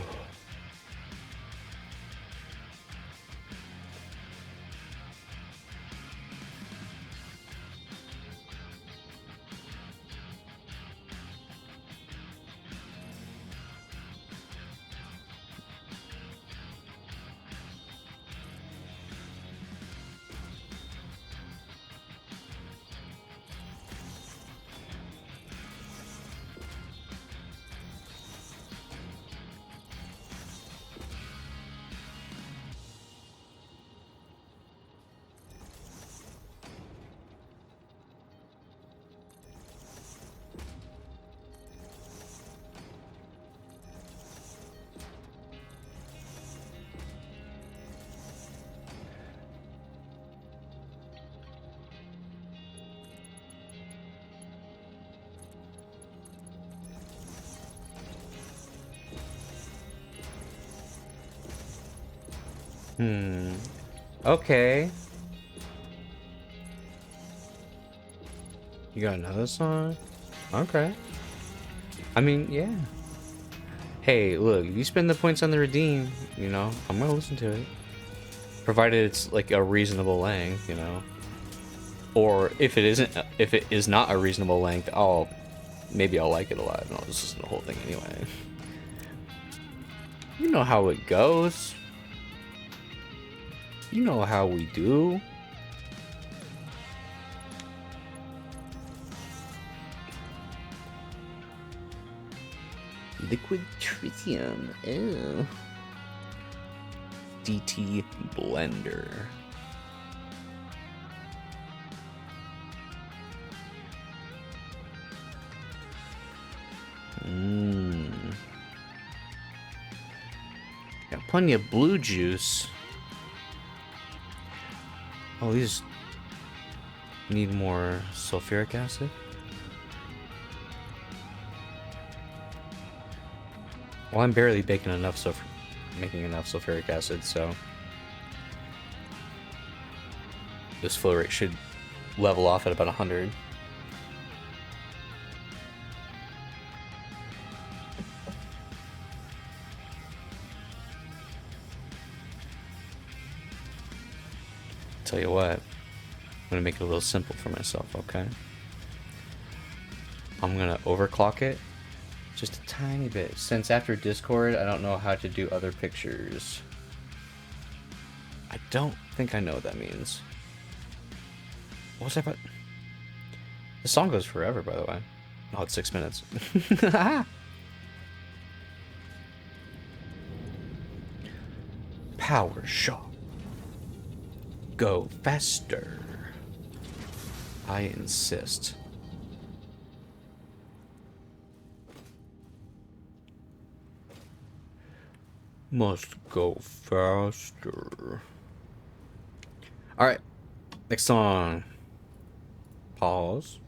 [SPEAKER 1] Okay. You got another song? Okay. I mean, yeah. Hey, look, if you spend the points on the redeem, you know, I'm gonna listen to it. Provided it's like a reasonable length, you know. Or if it is not a reasonable length, maybe I'll like it a lot and I'll just listen to the whole thing anyway. You know how it goes. You know how we do. Liquid tritium. Ew. DT Blender. Got plenty of blue juice. Oh, these need more sulfuric acid. Well, I'm barely making enough sulfuric acid, so this flow rate should level off at about 100. Tell you what, I'm gonna make it a little simple for myself, okay? I'm gonna overclock it just a tiny bit, since after Discord I don't know how to do other pictures. I don't think I know what that means. What's that about? The song goes forever, by the way. Oh, it's 6 minutes. power shot. Go faster. I insist. Must go faster. Alright. Next song. Pause.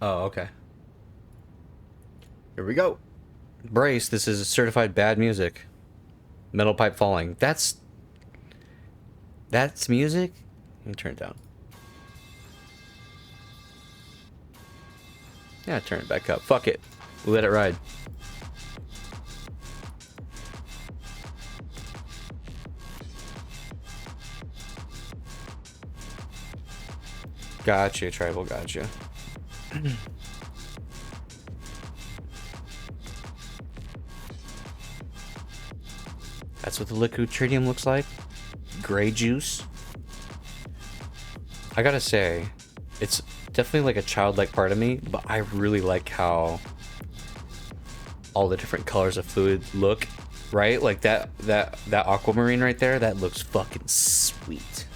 [SPEAKER 1] Oh, okay. Here we go. Brace, this is certified bad music. Metal pipe falling. That's music? Let me turn it down. Yeah, turn it back up. Fuck it. We'll let it ride. Gotcha, tribal, gotcha. That's what the liquid tritium looks like. Gray juice. I gotta say, it's definitely like a childlike part of me, but I really like how all the different colors of fluid look, right? Like that aquamarine right there, that looks fucking sweet.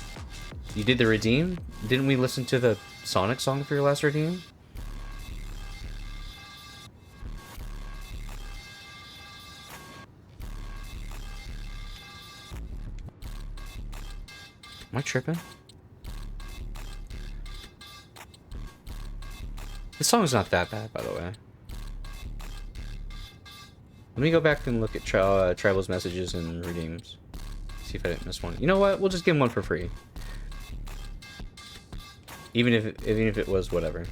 [SPEAKER 1] You did the redeem? Didn't we listen to the Sonic song for your last redeem? Am I tripping? This song's not that bad, by the way. Let me go back and look at Tribal's messages and redeems. See if I didn't miss one. You know what? We'll just give him one for free. Even if it was whatever.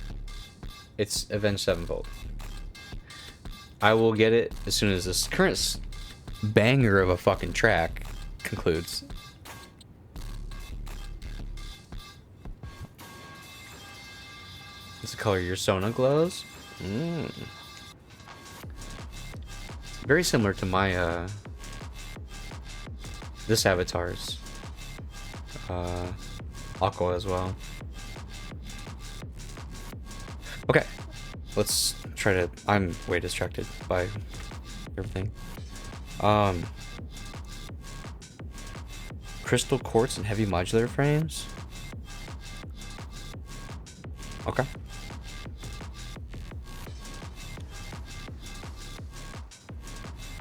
[SPEAKER 1] It's Avenged Sevenfold. I will get it as soon as this current banger of a fucking track concludes. It's the color your Sona glows. Very similar to my this avatar's aqua as well. Okay, let's try to. I'm way distracted by everything. Crystal quartz and heavy modular frames. Okay.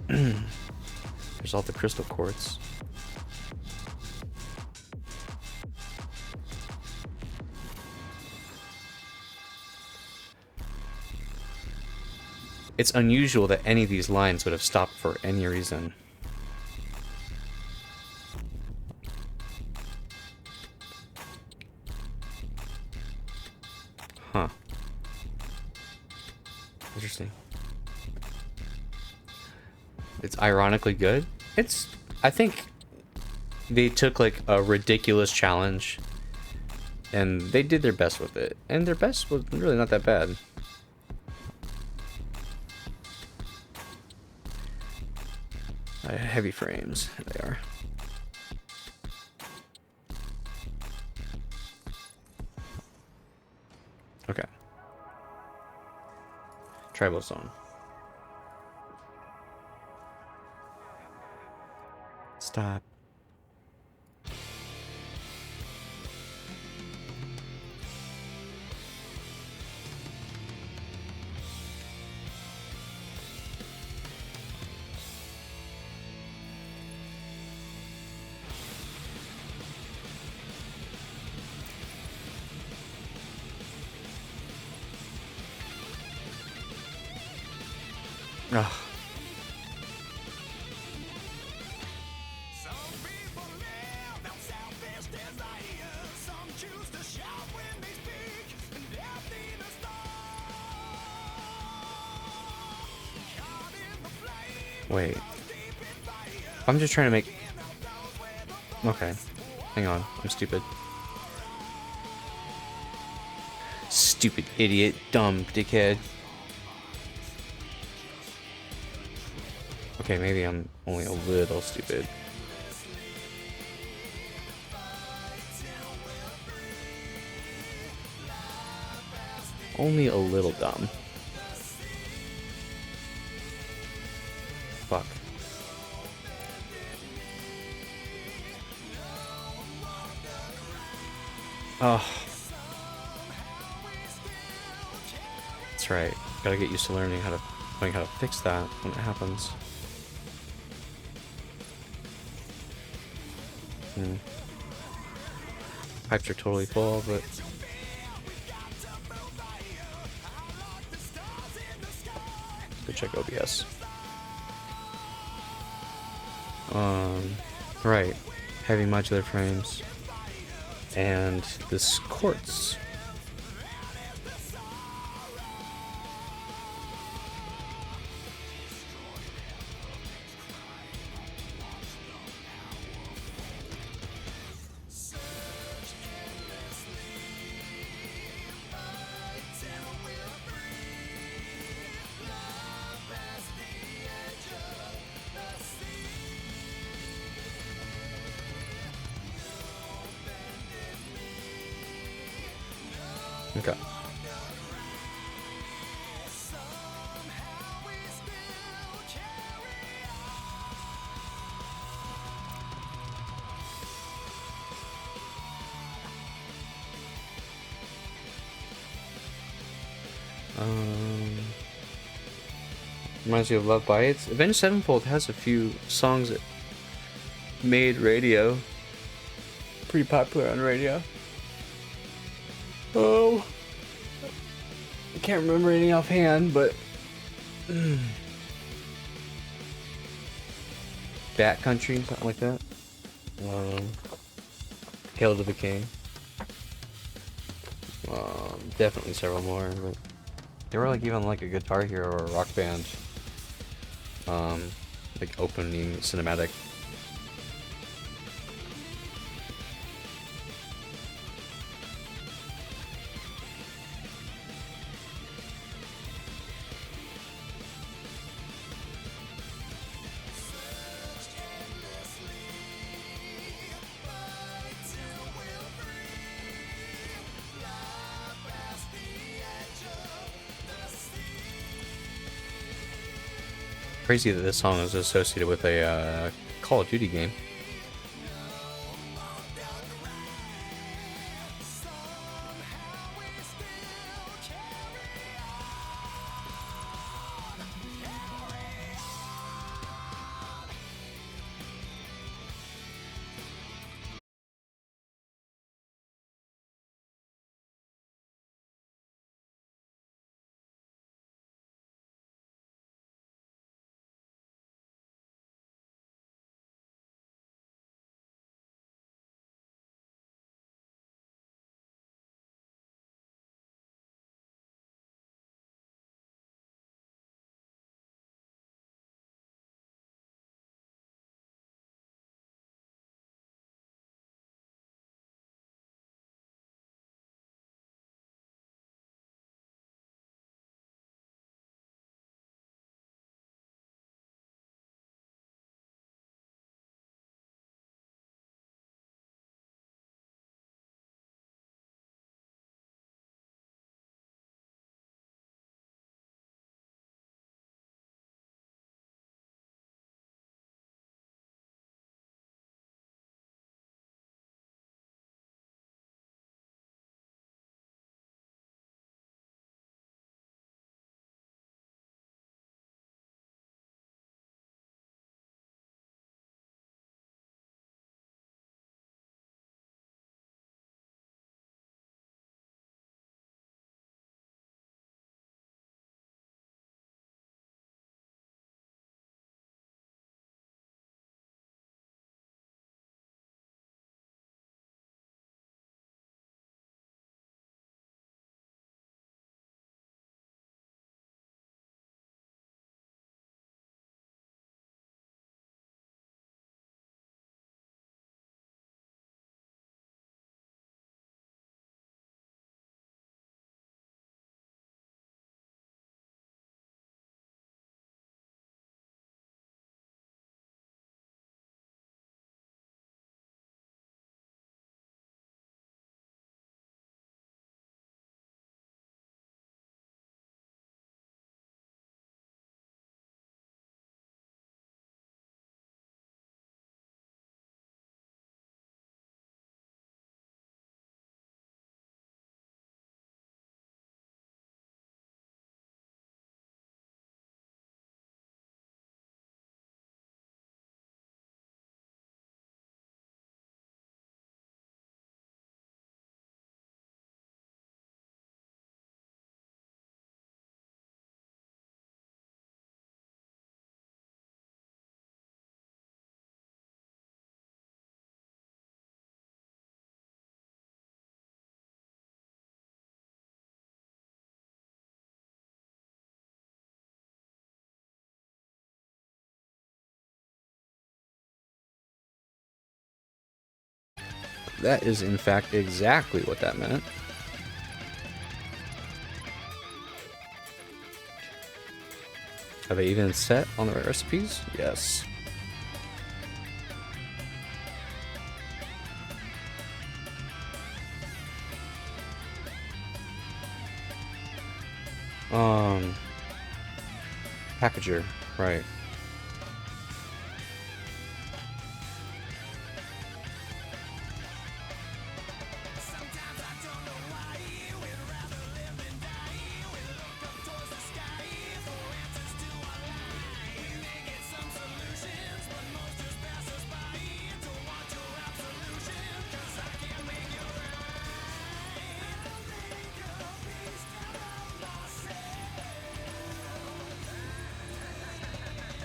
[SPEAKER 1] There's all the crystal quartz. It's unusual that any of these lines would have stopped for any reason. Huh. Interesting. It's ironically good. I think they took like a ridiculous challenge and they did their best with it. And their best was really not that bad. Heavy frames, they are. Okay. Tribal song. Stop. Ugh. Wait. I'm just trying to make... Okay. Hang on. I'm stupid. Stupid idiot. Dumb dickhead. Okay, maybe I'm only a little stupid. Only a little dumb. fuck. Oh. That's right. Gotta get used to learning how to fix that when it happens. Pipes are totally full, but go check OBS. Right. Heavy modular frames. And this quartz. Okay. Reminds me of Love Bites. Avenged Sevenfold has a few songs that made radio. Pretty popular on radio. Oh, I can't remember any offhand, but Bat Country, something like that. Hail to the King. Definitely several more, but they were like even like a Guitar Hero or a Rock Band. Like opening cinematic. Crazy that this song is associated with a Call of Duty game. That is, in fact, exactly what that meant. Have I even set on the right recipes? Yes. Packager, right.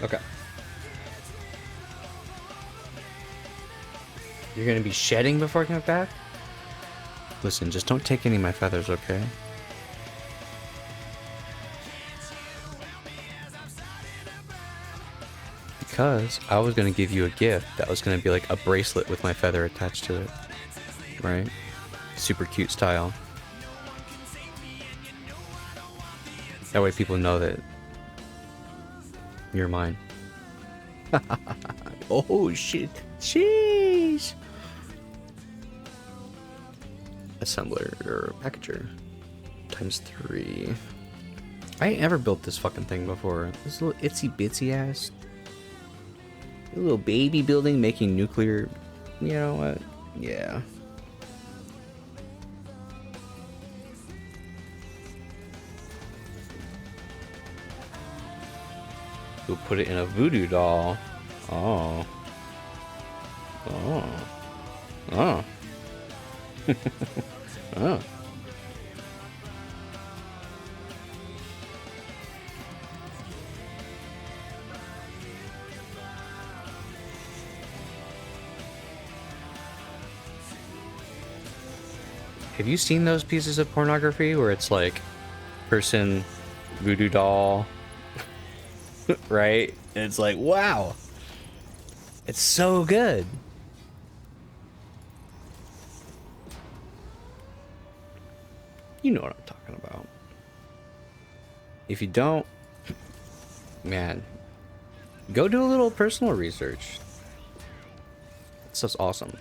[SPEAKER 1] Okay. You're gonna be shedding before I come back? Listen, just don't take any of my feathers, okay? Because I was gonna give you a gift that was gonna be like a bracelet with my feather attached to it. Right? Super cute style. That way people know that you're mine. Oh shit. Sheesh. Assembler or packager. ×3. I ain't ever built this fucking thing before. This little itsy bitsy ass. A little baby building making nuclear. You know what? Yeah. We'll put it in a voodoo doll. Oh. Oh. Oh. Oh. Have you seen those pieces of pornography where it's like person, voodoo doll, right? And it's like, wow. It's so good. You know what I'm talking about. If you don't, man, go do a little personal research. This stuff's awesome.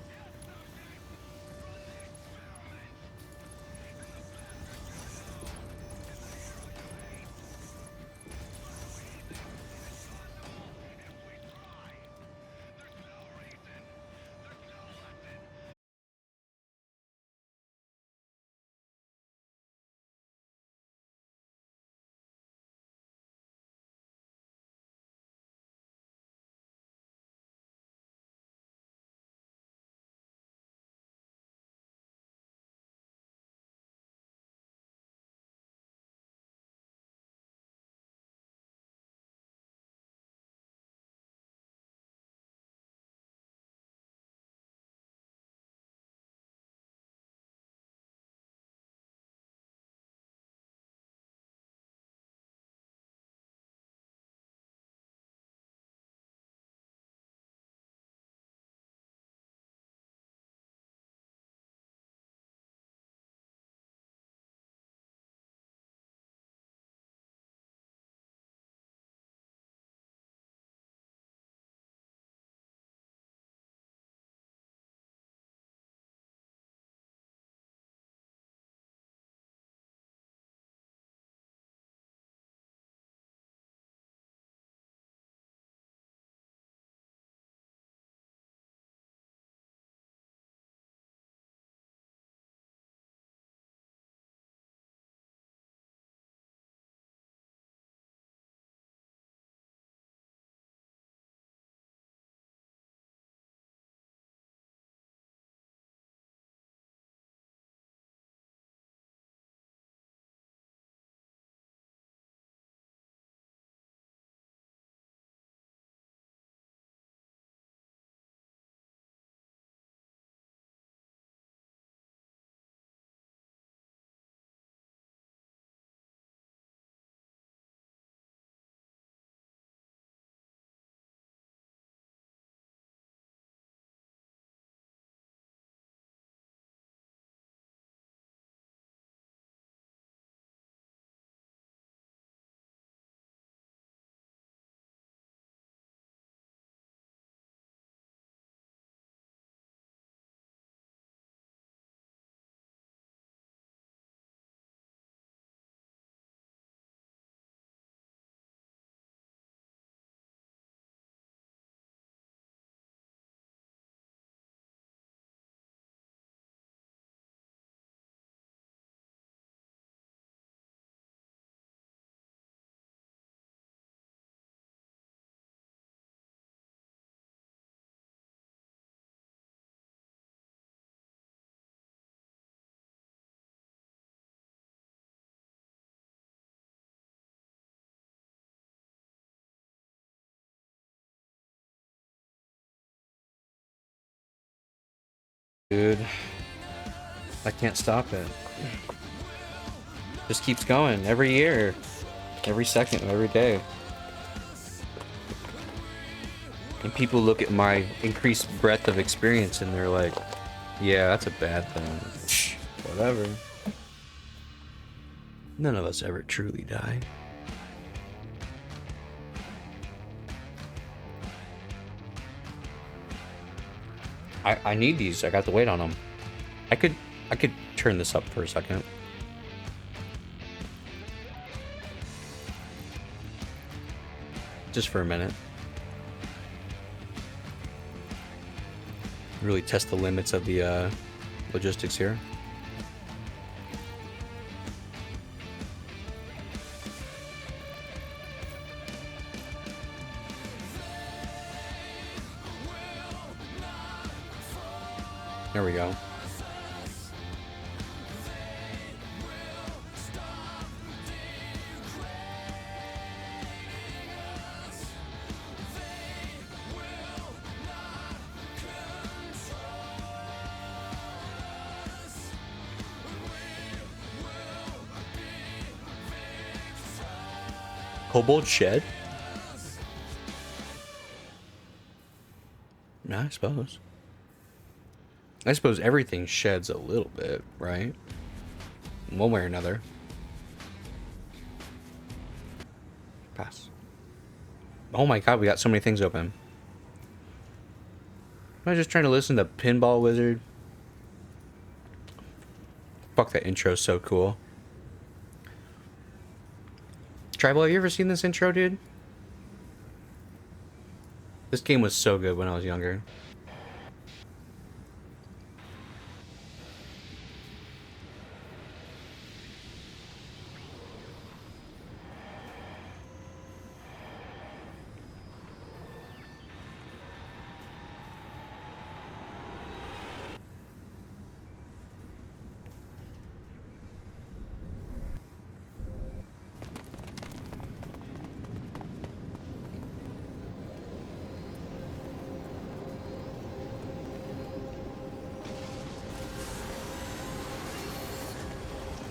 [SPEAKER 1] Dude, I can't stop it. Just keeps going every year, every second, every day. And people look at my increased breadth of experience and they're like, yeah, that's a bad thing. Whatever. None of us ever truly die. I need these. I got to wait on them. I could turn this up for a second. Just for a minute. Really test the limits of the logistics here. There we go. Kobold shed? Yeah, I suppose. I suppose everything sheds a little bit, right? One way or another. Pass. Oh my god, we got so many things open. Am I just trying to listen to Pinball Wizard? Fuck, that intro's so cool. Tribal, have you ever seen this intro, dude? This game was so good when I was younger.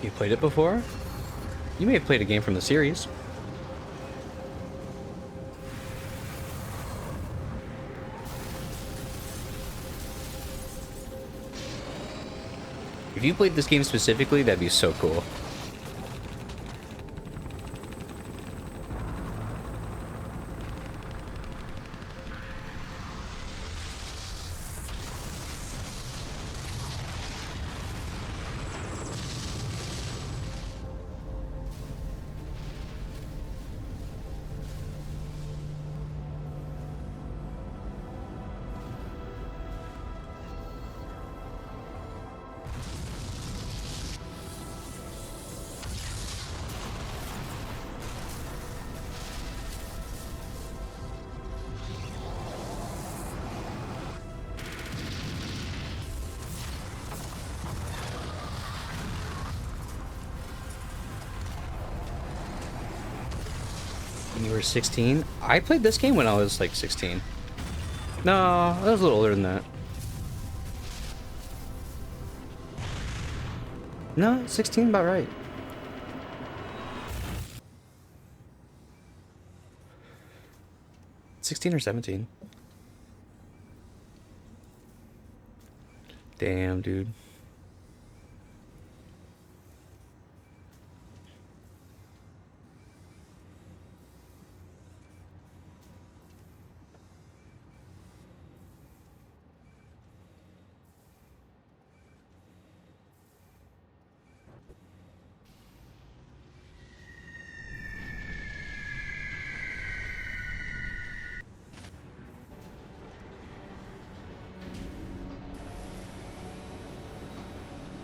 [SPEAKER 1] You played it before? You may have played a game from the series. If you played this game specifically, that'd be so cool. You were 16? I played this game when I was like 16. No, I was a little older than that. No, 16 about right. $16 or 17. Damn, dude.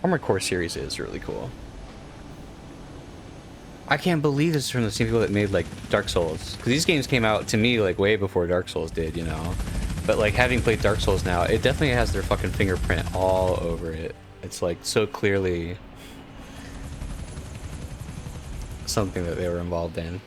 [SPEAKER 1] Armored Core series is really cool. I can't believe this is from the same people that made like Dark Souls, because these games came out to me like way before Dark Souls did, you know. But like having played Dark Souls now, it definitely has their fucking fingerprint all over it. It's like so clearly something that they were involved in.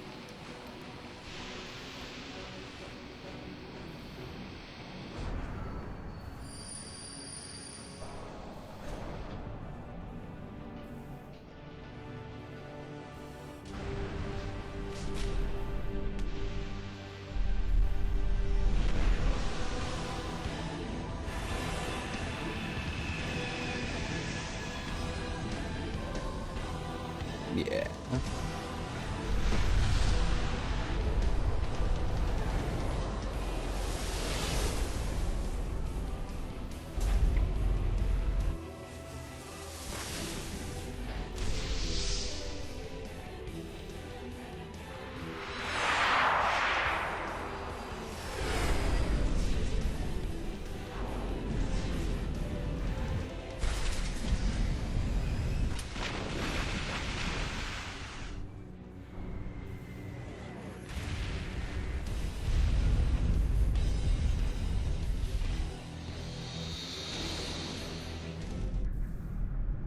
[SPEAKER 1] Yeah.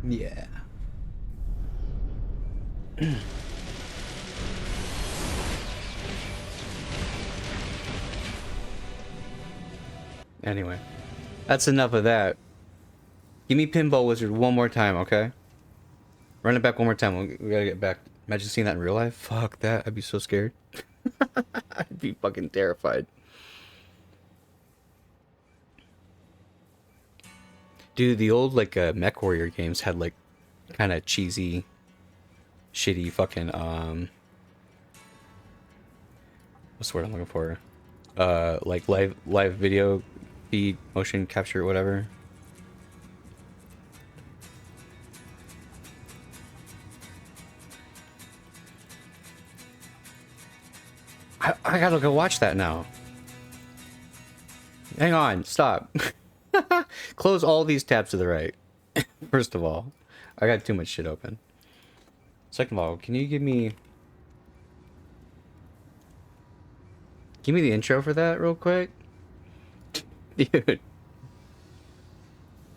[SPEAKER 1] Yeah. Anyway, that's enough of that. Give me Pinball Wizard one more time, okay? Run it back one more time. We gotta get back. Imagine seeing that in real life. Fuck that. I'd be so scared. I'd be fucking terrified. Dude, the old like Mech Warrior games had like kind of cheesy, shitty fucking what's the word I'm looking for? Like live video feed, motion capture, whatever. I gotta go watch that now. Hang on, stop. Close all these tabs to the right. First of all, I got too much shit open. Second of all, can you give me the intro for that real quick? Dude.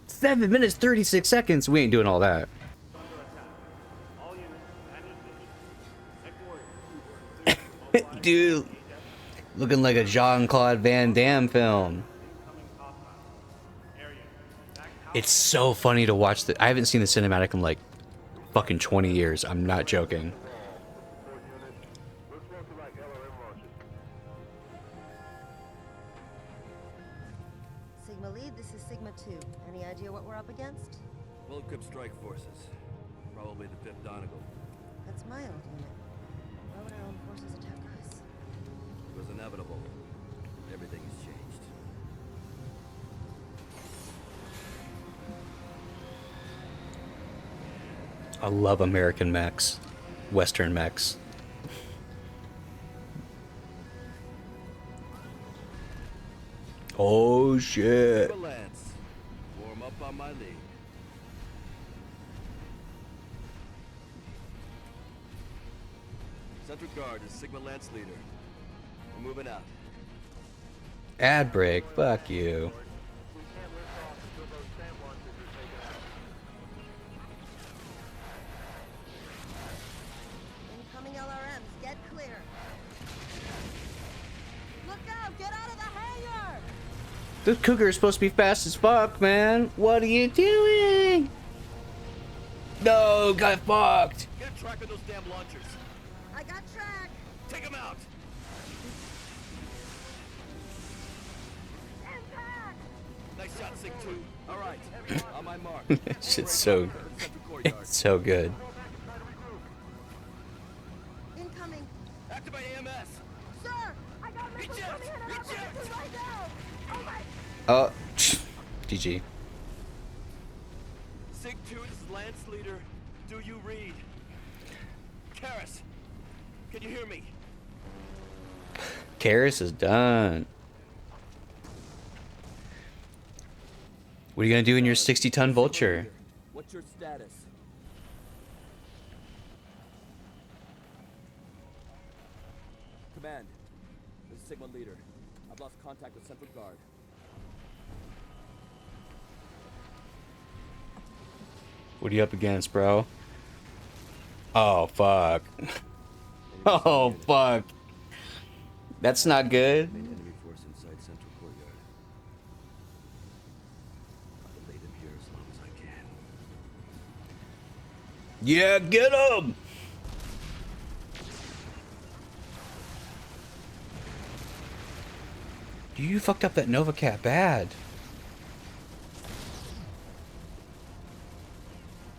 [SPEAKER 1] 7 minutes 36 seconds. We ain't doing all that. Dude, looking like a Jean-Claude Van Damme film. It's so funny to watch I haven't seen the cinematic in like fucking 20 years. I'm not joking.
[SPEAKER 5] Sigma Lead, this is Sigma 2. Any idea what we're up against?
[SPEAKER 6] Well-equipped strike forces. Probably the 5th Donegal.
[SPEAKER 5] That's my old unit. Why would our own forces attack us?
[SPEAKER 6] It was inevitable. Everything has changed.
[SPEAKER 1] I love American mechs. Western mechs. Oh shit.
[SPEAKER 6] Lance, warm up on my lead. Central Guard is Sigma Lance leader. We're moving out.
[SPEAKER 1] Ad break. Fuck you.
[SPEAKER 5] Incoming LRMs, get clear. Look out! Get out of the hangar!
[SPEAKER 1] The Cougar is supposed to be fast as fuck, man. What are you doing? No, got fucked.
[SPEAKER 6] Get a track of those damn launchers.
[SPEAKER 5] I got track!
[SPEAKER 6] Take them out.
[SPEAKER 5] Impact!
[SPEAKER 6] Nice shot, Sig 2. All right, on my mark.
[SPEAKER 1] Shit's so,
[SPEAKER 6] Central Courtyard.
[SPEAKER 1] it's so good.
[SPEAKER 5] Incoming!
[SPEAKER 6] Activate AMS.
[SPEAKER 5] Sir! I got missiles
[SPEAKER 6] Eject!
[SPEAKER 5] coming in and out
[SPEAKER 6] Eject!
[SPEAKER 5] position right now! Oh my...
[SPEAKER 1] Oh, GG.
[SPEAKER 6] Sig 2 is Lance leader. Do you read? Karis, can you hear me?
[SPEAKER 1] Karis is done. What are you gonna do in your 60-ton vulture?
[SPEAKER 6] What's your status? Command, this is Sigma leader. I've lost contact with Central Guard.
[SPEAKER 1] What are you up against, bro? Oh, fuck. Oh, fuck. That's not good.
[SPEAKER 6] Enemy force inside Central Courtyard. I'll delay them here as long as I can.
[SPEAKER 1] Yeah, get him! You fucked up that Nova Cat bad.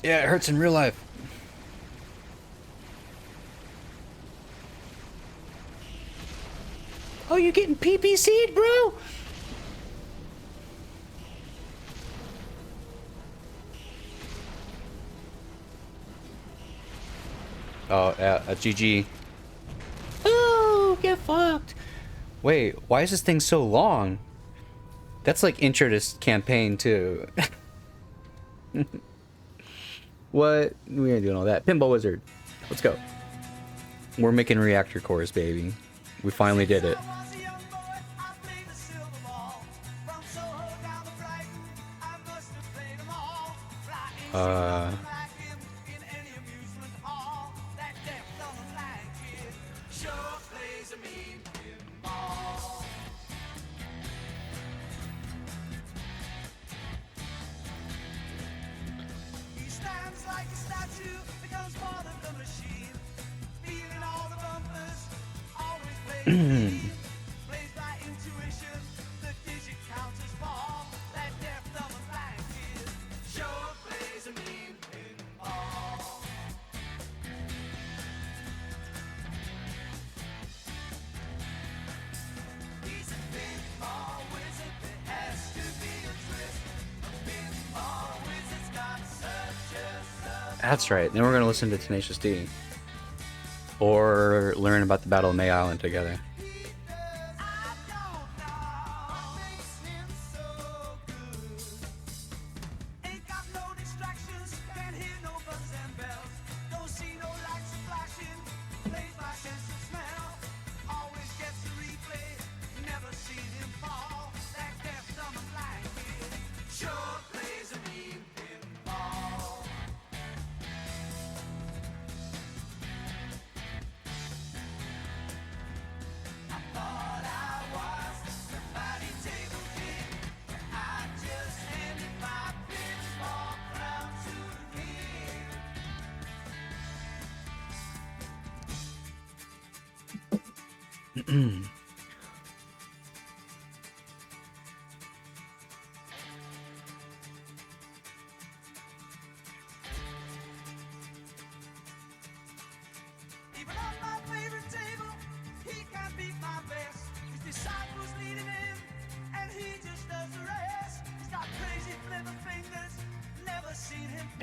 [SPEAKER 1] Yeah, it hurts in real life. Oh, you getting PPC'd, bro? Oh, GG. Oh, get fucked. Wait, why is this thing so long? That's like intro to campaign too. What? We ain't doing all that. Pinball Wizard. Let's go. We're making reactor cores, baby. We finally did it. That's right. Then we're gonna listen to Tenacious D. Or learn about the Battle of May Island together.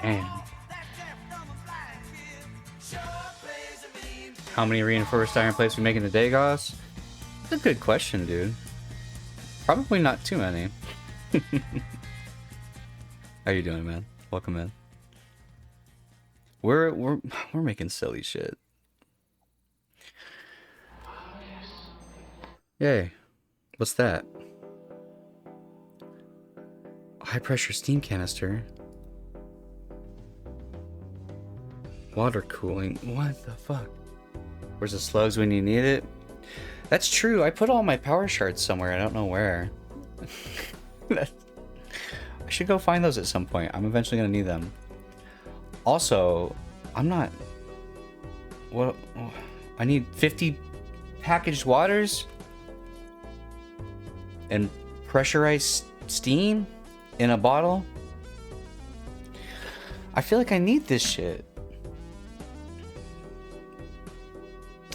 [SPEAKER 1] Damn. How many reinforced iron plates we making today, Goss? That's a good question, dude. Probably not too many. How you doing, man? Welcome in. We're making silly shit. Yay. What's that? High pressure steam canister. Water cooling. What the fuck? Where's the slugs when you need it? That's true. I put all my power shards somewhere. I don't know where. I should go find those at some point. I'm eventually gonna need them. Also, I'm not... What? I need 50 packaged waters? And pressurized steam? In a bottle? I feel like I need this shit.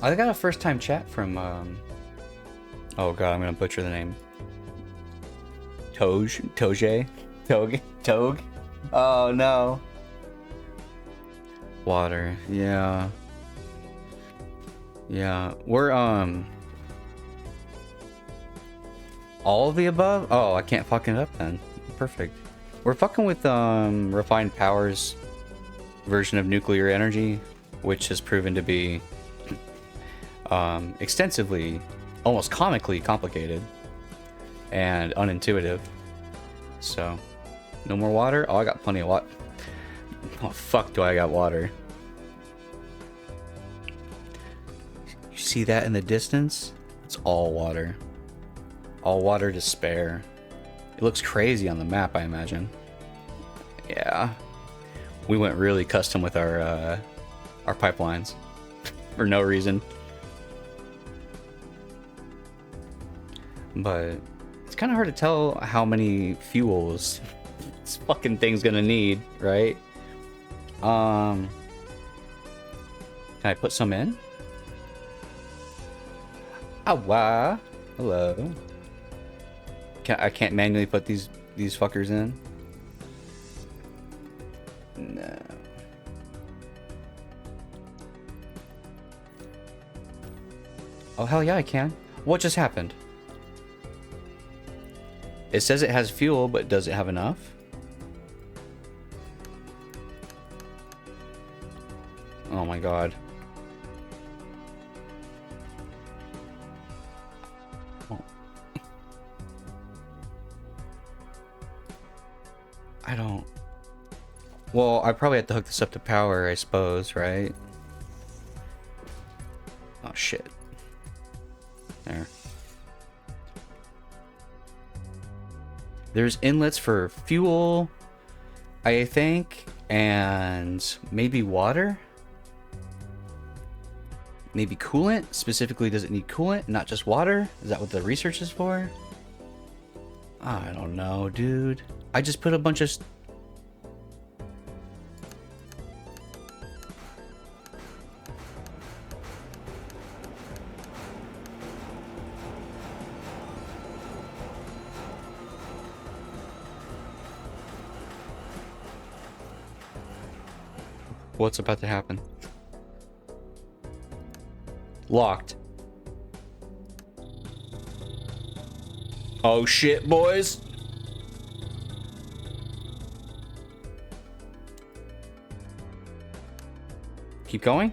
[SPEAKER 1] I got a first time chat from, oh god, I'm gonna butcher the name. Toge? Toge? Oh no. Water, yeah. Yeah, we're, all of the above? Oh, I can't fucking it up then. Perfect. We're fucking with, Refined Power's version of nuclear energy, which has proven to be extensively, almost comically complicated and unintuitive. So, no more water? Oh, I got plenty of water. Oh, fuck do I got water. You see that in the distance? It's all water. All water to spare. It looks crazy on the map, I imagine. Yeah. We went really custom with our pipelines. For no reason. But it's kind of hard to tell how many fuels this fucking thing's gonna need, right? Can I put some in? Ah, wah. Hello. I can't manually put these fuckers in? No. Oh, hell yeah, I can. What just happened? It says it has fuel, but does it have enough? Oh my god. Oh. I don't... Well, I probably have to hook this up to power, I suppose, right? Oh, shit. There. There's inlets for fuel, I think, and maybe water? Maybe coolant? Specifically, does it need coolant, not just water? Is that what the research is for? I don't know, dude. I just put a bunch of... What's about to happen? Locked. Oh shit, boys. Keep going.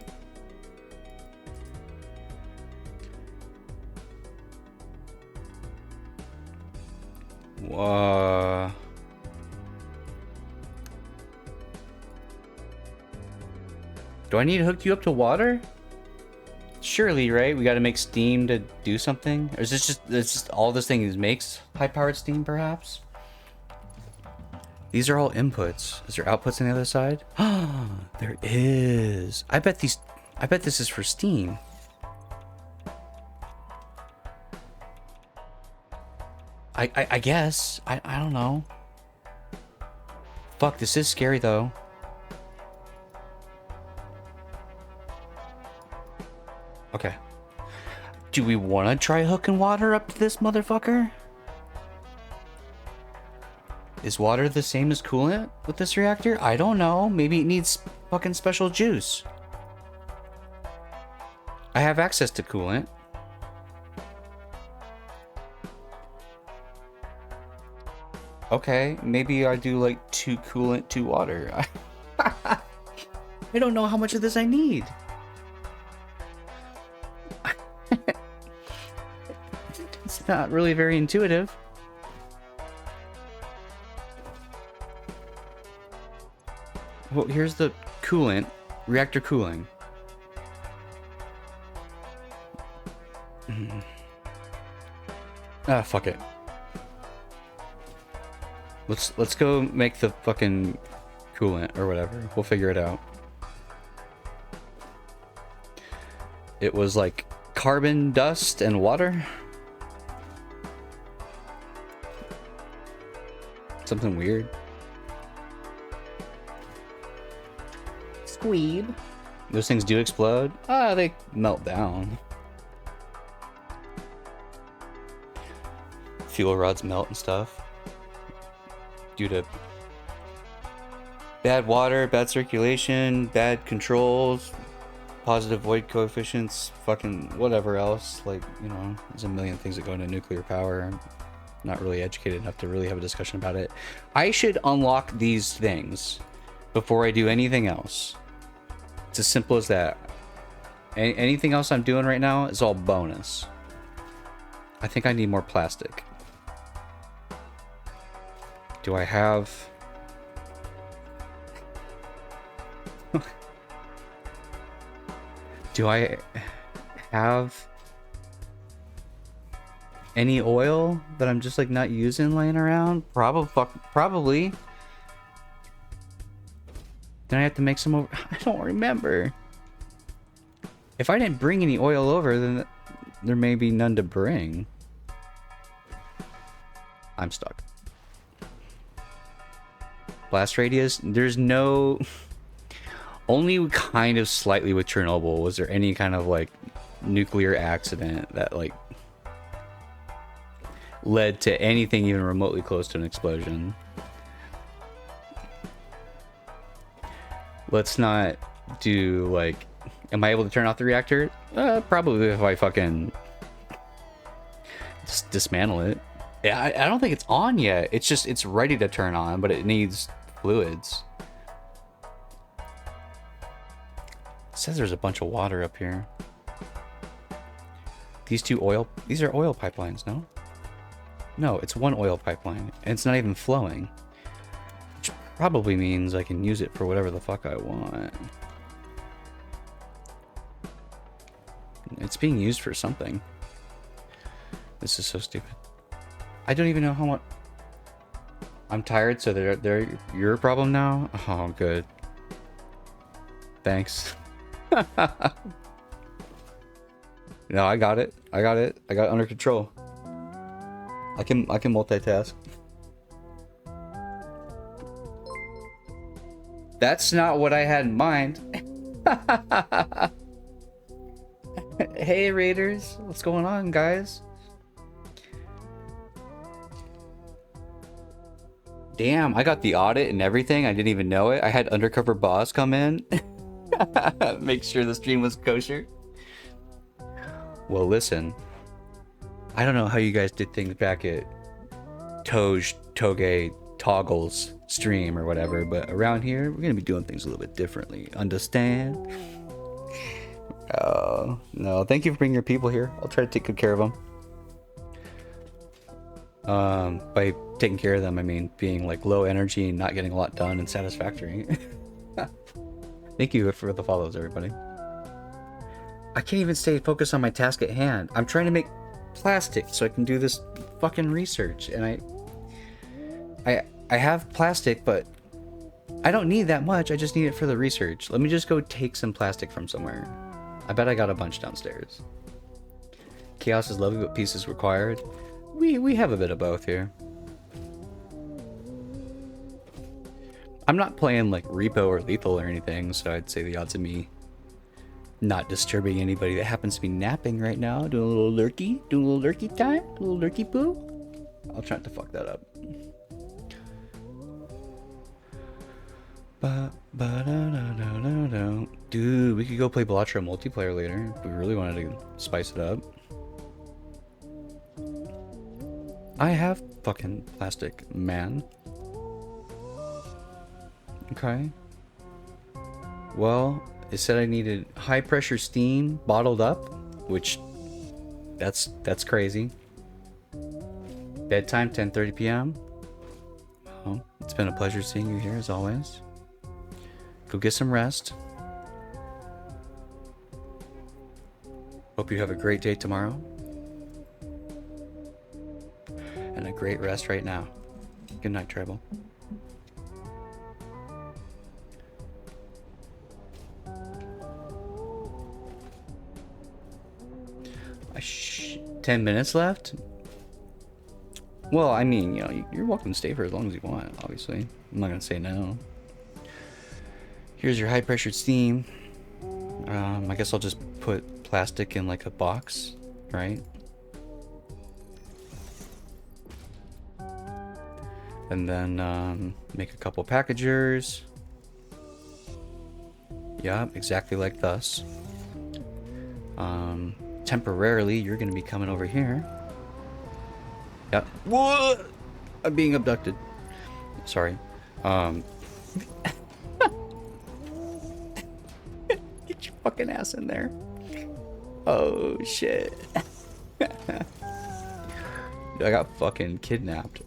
[SPEAKER 1] Do I need to hook you up to water? Surely, right? We got to make steam to do something? Or is this just, it's just all this thing makes high-powered steam, perhaps? These are all inputs. Is there outputs on the other side? There is. I bet this is for steam. I guess. I don't know. Fuck, this is scary though. Okay. Do we want to try hooking water up to this motherfucker? Is water the same as coolant with this reactor? I don't know. Maybe it needs fucking special juice. I have access to coolant. Okay, maybe I do like 2 coolant, 2 water. I don't know how much of this I need. It's not really very intuitive. Well, here's the coolant, reactor cooling. Ah, fuck it. Let's go make the fucking coolant or whatever. We'll figure it out. It was like carbon dust and water. Something weird. Squeeb. Those things do explode? Ah, they melt down. Fuel rods melt and stuff. Due to bad water, bad circulation, bad controls, positive void coefficients, fucking whatever else. Like, you know, there's a million things that go into nuclear power. I'm not really educated enough to really have a discussion about it. I should unlock these things before I do anything else. It's as simple as that. Anything else I'm doing right now is all bonus. I think I need more plastic. Do I have... Do I have any oil that I'm just like not using laying around? Probably. Then I have to make some over... I don't remember. If I didn't bring any oil over, then there may be none to bring. I'm stuck. Blast radius? There's no... Only kind of slightly with Chernobyl was there any kind of like nuclear accident that like led to anything even remotely close to an explosion. Let's not do like, am I able to turn off the reactor? Probably if I fucking just dismantle it. Yeah, I don't think it's on yet. It's just, it's ready to turn on, but it needs fluids. It says there's a bunch of water up here. These are oil pipelines, no? No, it's one oil pipeline, and it's not even flowing. Which probably means I can use it for whatever the fuck I want. It's being used for something. This is so stupid. I don't even know how much... I'm tired, so they're your problem now? Oh, good. Thanks. No, I got it. I got it under control. I can multitask. That's not what I had in mind. Hey Raiders, what's going on, guys? Damn, I got the audit and everything. I didn't even know it. I had undercover boss come in. Make sure the stream was kosher. Well, listen. I don't know how you guys did things back at Toge Toggle's stream or whatever, but around here, we're gonna be doing things a little bit differently. Understand? Oh, no. Thank you for bringing your people here. I'll try to take good care of them. By taking care of them, I mean being like low energy and not getting a lot done and satisfactory. Thank you for the follows, everybody. I can't even stay focused on my task at hand. I'm trying to make plastic so I can do this fucking research, and I have plastic, but I don't need that much. I just need it for the research. Let me just go take some plastic from somewhere. I bet I got a bunch downstairs. Chaos is lovely, but peace is required. We have a bit of both here. I'm not playing like Repo or Lethal or anything, so I'd say the odds of me not disturbing anybody that happens to be napping right now, doing a little lurky time, a little lurky poo. I'll try not to fuck that up. Dude, we could go play Bellatra multiplayer later if we really wanted to spice it up. I have fucking plastic, man. Okay. Well, it said I needed high pressure steam bottled up, which that's crazy. Bedtime 10:30 p.m. Well, it's been a pleasure seeing you here as always. Go get some rest. Hope you have a great day tomorrow. And a great rest right now. Good night, Tribal. 10 minutes left? Well, I mean, you know, you're welcome to stay for as long as you want, obviously. I'm not gonna say no. Here's your high pressured steam. I guess I'll just put plastic in like a box, right? And then make a couple packagers. Yeah, exactly like thus. Temporarily, you're gonna be coming over here. Yep. What? I'm being abducted. Sorry. Get your fucking ass in there. Oh shit. I got fucking kidnapped.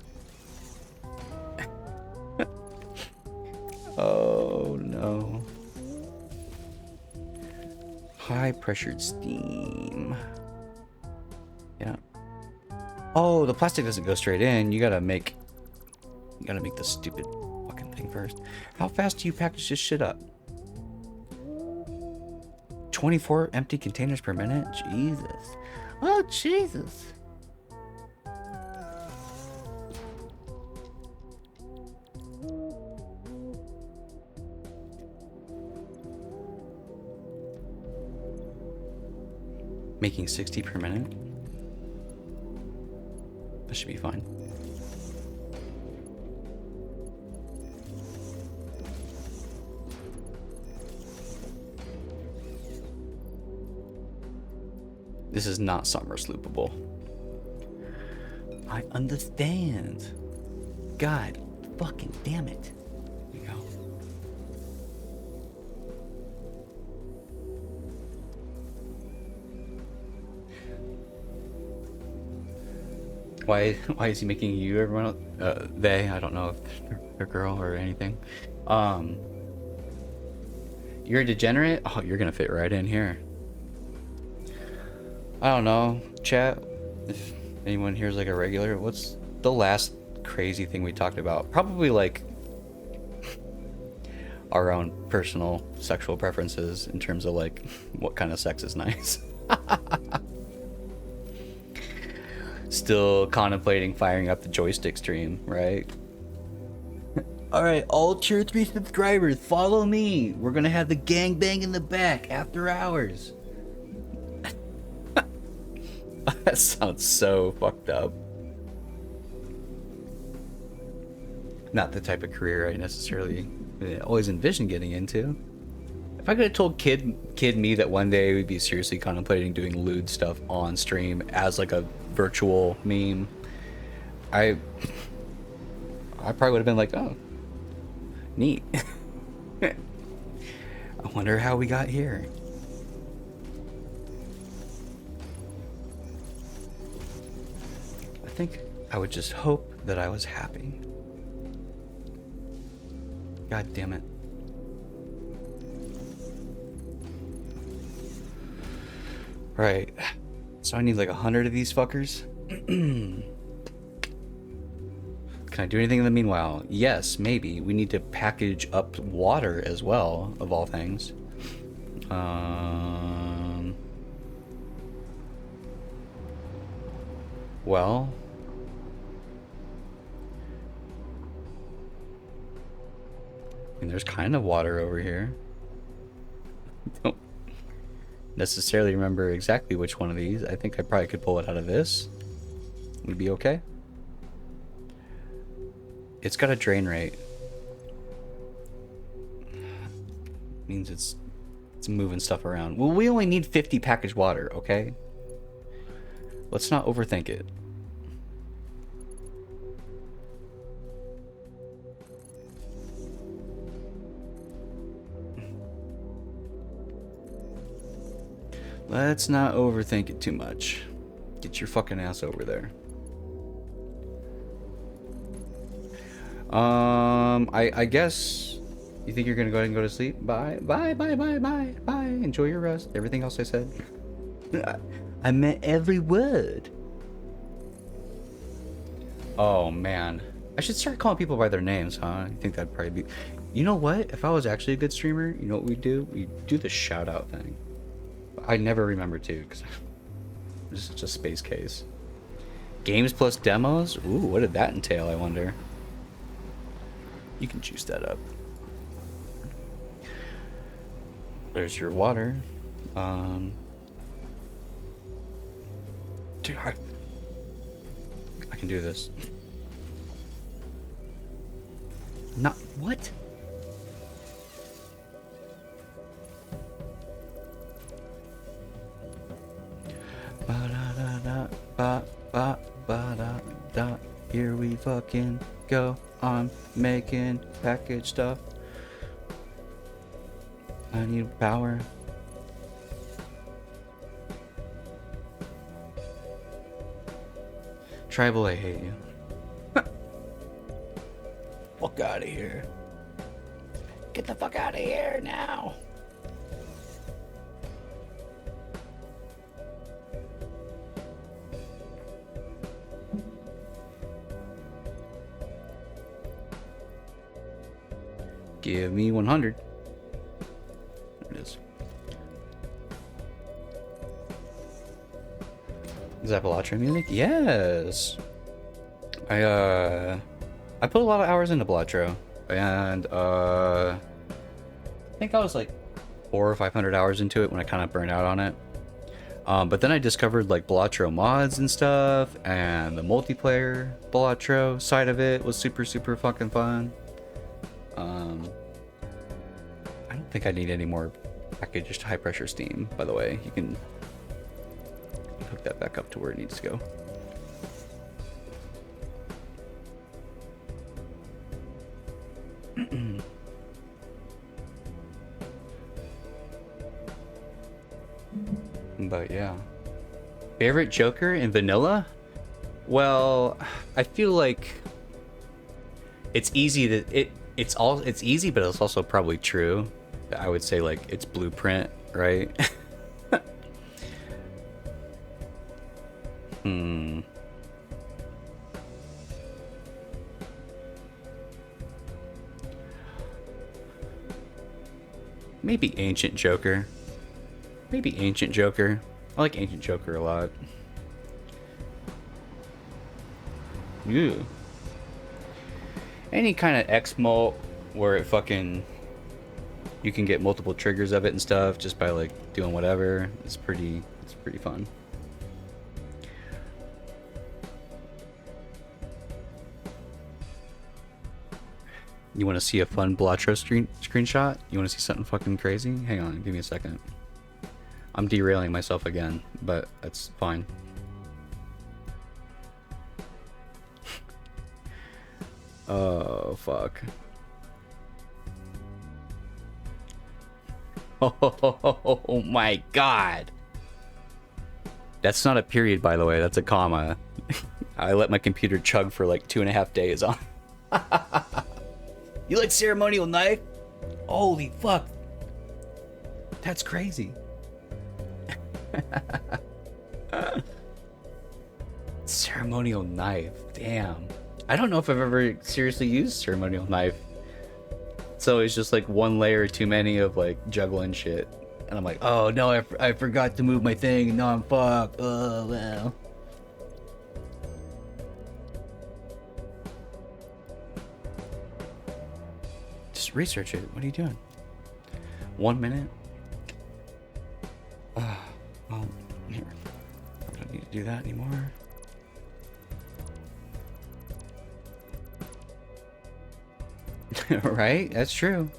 [SPEAKER 1] Oh no. High pressured steam. Yeah. Oh, the plastic doesn't go straight in. You gotta make the stupid fucking thing first. How fast do you package this shit up? 24 empty containers per minute? Jesus. Oh, Jesus. Making 60 per minute? That should be fine. This is not summer sloopable. I understand. God fucking damn it. There you go. Why is he making you everyone else? They, I don't know if they're a girl or anything. You're a degenerate? Oh, you're gonna fit right in here. I don't know, chat, if anyone here's like a regular, what's the last crazy thing we talked about? Probably like our own personal sexual preferences in terms of like what kind of sex is nice. Still contemplating firing up the joystick stream, right? Alright, all tier 3 subscribers, follow me. We're gonna have the gangbang in the back after hours. That sounds so fucked up. Not the type of career I necessarily always envisioned getting into. If I could have told kid me that one day we'd be seriously contemplating doing lewd stuff on stream as like a virtual meme, I probably would have been like, oh, neat. I wonder how we got here. I think I would just hope that I was happy. God damn it. Right. So I need like 100 of these fuckers. Can I do anything in the meanwhile? Yes, maybe. We need to package up water as well, of all things. Well, I mean, there's kind of water over here. Don't necessarily remember exactly which one of these. I think I probably could pull it out of this. We'd be okay. It's got a drain rate. Means it's moving stuff around. Well, we only need 50 packaged water, okay? Let's not overthink it. Let's not overthink it too much. Get your fucking ass over there. I guess you think you're gonna go ahead and go to sleep? Bye. Enjoy your rest. Everything else I said. I meant every word. Oh man. I should start calling people by their names, huh? I think that'd probably be... You know what? If I was actually a good streamer, you know what we'd do? We'd do the shout out thing. I never remember to, because I'm just such a space case. Games plus demos? Ooh, what did that entail, I wonder? You can juice that up. There's your water. Dude, I can do this. Not what? Ba da da da ba ba ba da da. Here we fucking go on making package stuff. I need power. Tribal, I hate you. Fuck out of here. Get the fuck out of here now. Give me 100. There it is. Is that Balatro music? Yes. I put a lot of hours into Balatro, and I think I was like 400 or 500 hours into it when I kind of burned out on it. But then I discovered like Balatro mods and stuff, and the multiplayer Balatro side of it was super fucking fun. I don't think I need any more packaged high pressure steam, by the way. You can hook that back up to where it needs to go. But yeah. Favorite Joker in vanilla? Well, I feel like it's easy to it's easy, but it's also probably true. I would say like it's Blueprint, right? Maybe Ancient Joker. Maybe Ancient Joker. I like Ancient Joker a lot. Ew. Any kind of X-Mult where it fucking... you can get multiple triggers of it and stuff just by like doing whatever. It's pretty fun. You want to see a fun Balatro screenshot? You want to see something fucking crazy? Hang on, give me a second. I'm derailing myself again, but that's fine. Oh, fuck. Oh my god. That's not a period, by the way. That's a comma. I let my computer chug for like 2.5 days on. You like ceremonial knife? Holy fuck. That's crazy. Ceremonial knife. Damn. I don't know if I've ever seriously used ceremonial knife. So it's just like one layer too many of like juggling shit. And I'm like, oh no, I forgot to move my thing. No, I'm fucked. Oh, well. Just research it. What are you doing? 1 minute? Well, here. I don't need to do that anymore. Right? That's true.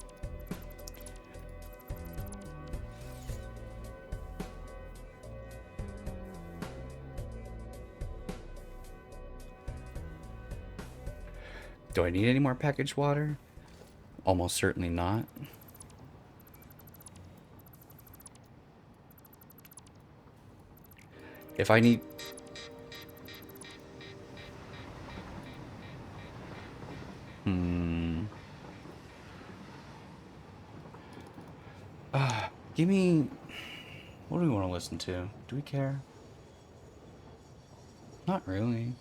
[SPEAKER 1] Do I need any more packaged water? Almost certainly not. If I need... Give me... What do we want to listen to? Do we care? Not really.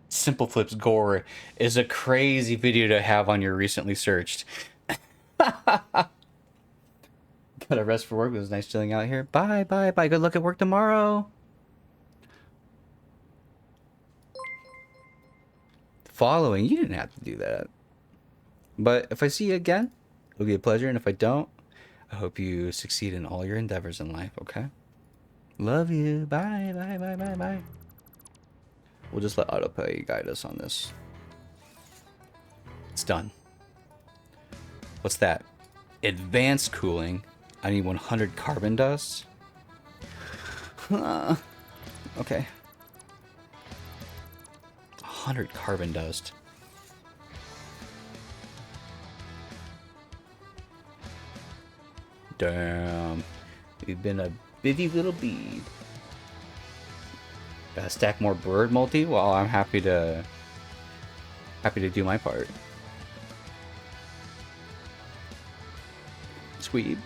[SPEAKER 1] Simple Flips Gore is a crazy video to have on your recently searched. Gotta rest for work. It was nice chilling out here. Bye, bye, bye. Good luck at work tomorrow. Following. You didn't have to do that. But if I see you again, it'll be a pleasure. And if I don't, I hope you succeed in all your endeavors in life, okay? Love you. Bye, bye, bye, bye, bye. We'll just let autopay guide us on this. It's done. What's that? Advanced cooling. I need 100 carbon dust. Okay. 100 carbon dust. Damn. You've been a busy little bee. Gotta stack more bird multi? Well, I'm happy to do my part. Sweet.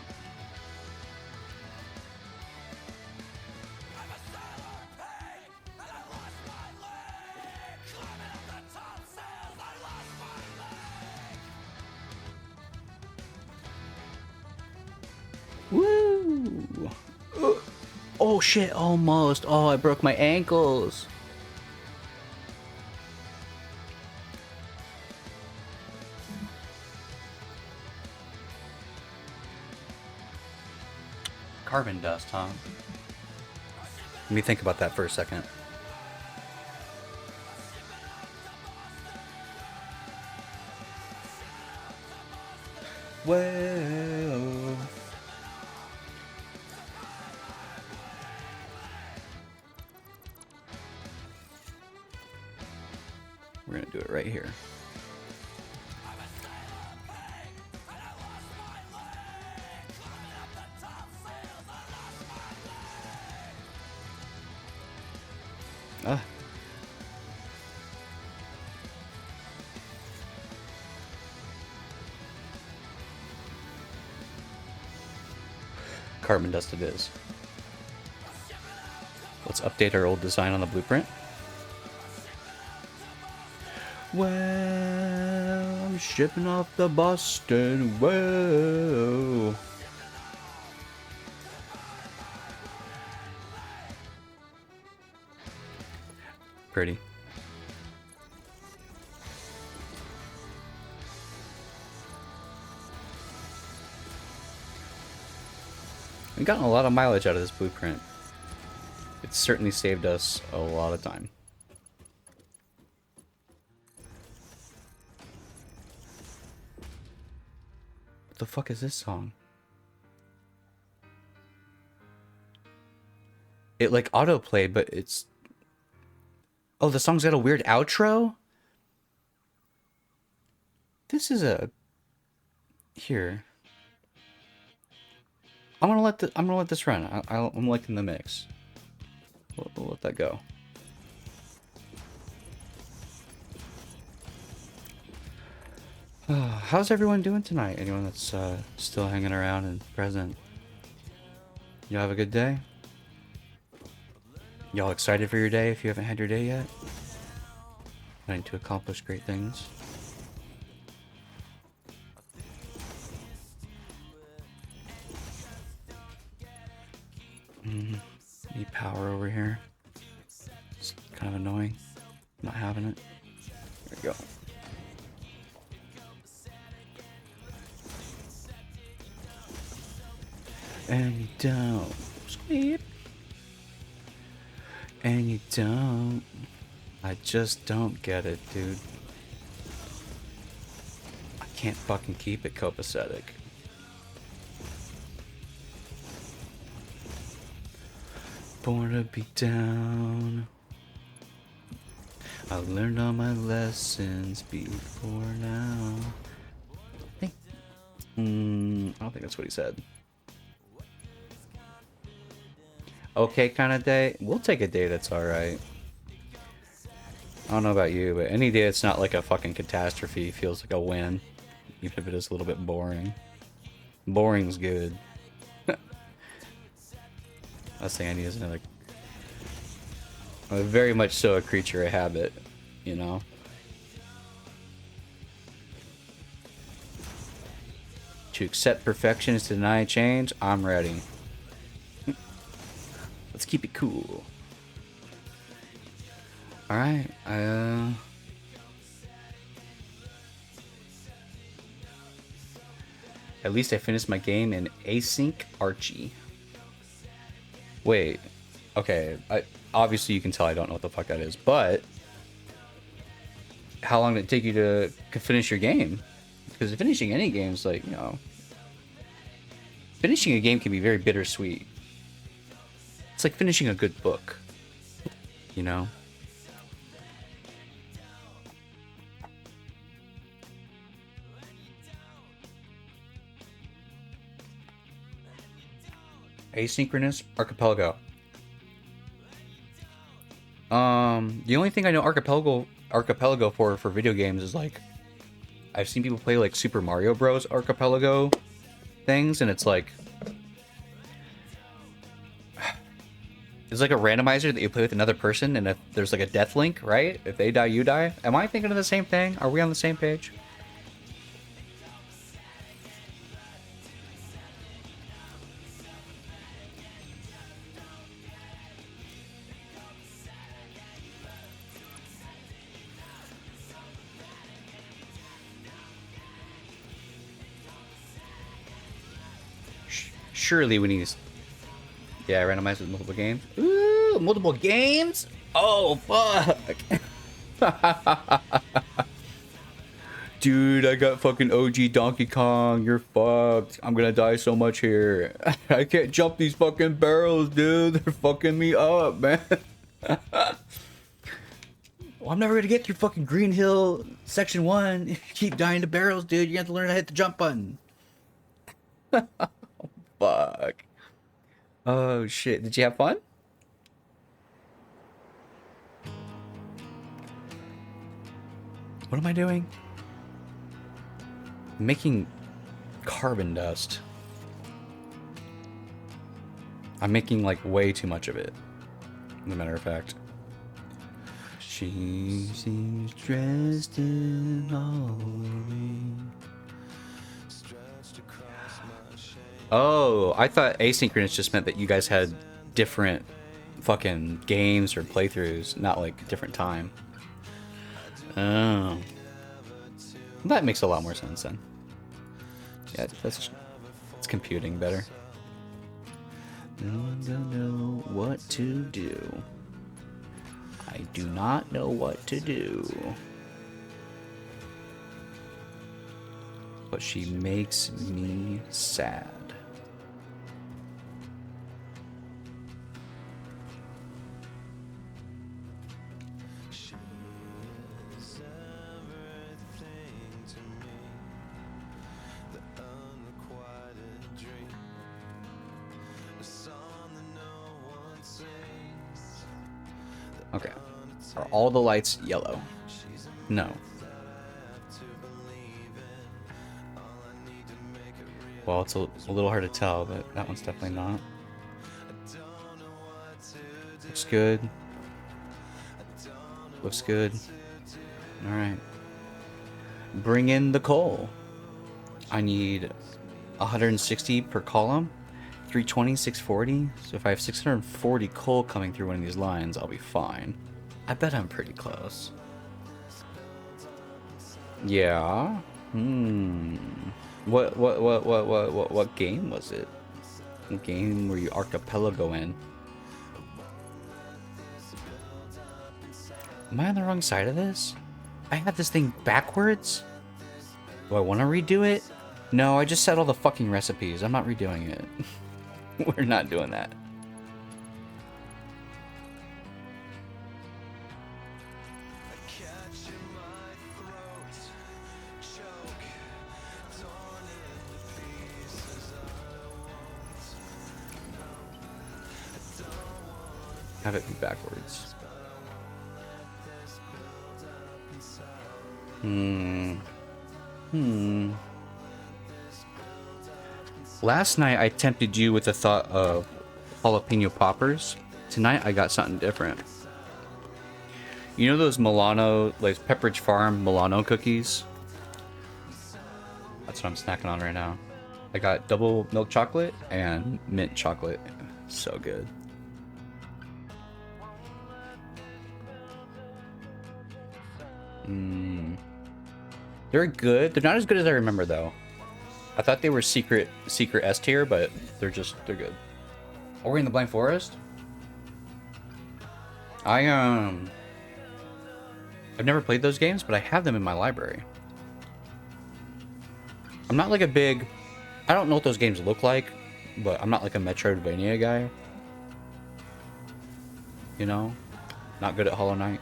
[SPEAKER 1] Woo! Oh shit, almost. Oh, I broke my ankles. Carbon dust, huh? Let me think about that for a second. Well, we're gonna do it right here. Ah. Carbon dust it is. Let's update our old design on the blueprint. Well, I'm shipping off to Boston. Whoa. Pretty. We've gotten a lot of mileage out of this blueprint. It's certainly saved us a lot of time. What the fuck is this song? It like autoplayed, but it's... Oh, the song's got a weird outro? This is a... Here. I'm gonna let this run. I'm liking the mix. We'll let that go. How's everyone doing tonight? Anyone that's still hanging around and present? You have a good day? Y'all excited for your day if you haven't had your day yet? Planning to accomplish great things? Need power over here. It's kind of annoying. Not having it. There we go. And you don't. Squeak. And you don't. I just don't get it, dude. I can't fucking keep it copacetic. Born to be down. I learned all my lessons before now. I don't think that's what he said. Okay kind of day? We'll take a day that's alright. I don't know about you, but any day that's not like a fucking catastrophe feels like a win. Even if it is a little bit boring. Boring's good. Last thing I need is another... I'm very much so a creature of habit, you know? To accept perfection is to deny change, I'm ready. Let's keep it cool. Alright, at least I finished my game in Async Archie. Wait, okay, obviously you can tell I don't know what the fuck that is, but how long did it take you to finish your game? Because finishing any game is like, you know, finishing a game can be very bittersweet. It's like finishing a good book, you know? Asynchronous archipelago. The only thing I know archipelago for video games is like I've seen people play like Super Mario Bros. Archipelago things, and it's like it's like a randomizer that you play with another person, and if there's like a death link, right? If they die, you die. Am I thinking of the same thing? Are we on the same page? Surely we need to... Yeah, randomized with multiple games. Ooh, multiple games? Oh, fuck. Dude, I got fucking OG Donkey Kong. You're fucked. I'm gonna die so much here. I can't jump these fucking barrels, dude. They're fucking me up, man. Well, I'm never gonna get through fucking Green Hill Section 1. You keep dying to barrels, dude. You have to learn how to hit the jump button. Fuck. Oh, shit. Did you have fun? What am I doing? I'm making carbon dust. I'm making, like, way too much of it. As a matter of fact. She seems dressed in holly. Oh, I thought asynchronous just meant that you guys had different fucking games or playthroughs, not like different time. Oh. That makes a lot more sense then. Yeah, it's computing better. Don't know what to do. I do not know what to do. But she makes me sad. Okay. Are all the lights yellow? No. Well, it's a little hard to tell, but that one's definitely not. Looks good. Looks good. Alright. Bring in the coal. I need 160 per column. 320, 640. So if I have 640 coal coming through one of these lines, I'll be fine. I bet I'm pretty close. Yeah. What game was it? What game were you archipelago in? Am I on the wrong side of this? I have this thing backwards? Do I want to redo it? No, I just set all the fucking recipes. I'm not redoing it. We're not doing that. Have it be backwards. Last night I tempted you with the thought of jalapeno poppers. Tonight I got something different. You know those Milano, like Pepperidge Farm Milano cookies? That's what I'm snacking on right now. I got double milk chocolate and mint chocolate. So good. They're good. They're not as good as I remember though. I thought they were secret S tier, but they're good. Ori and the Blind Forest? I've never played those games, but I have them in my library. I'm not like a big... I don't know what those games look like, but I'm not like a Metroidvania guy. You know? Not good at Hollow Knight.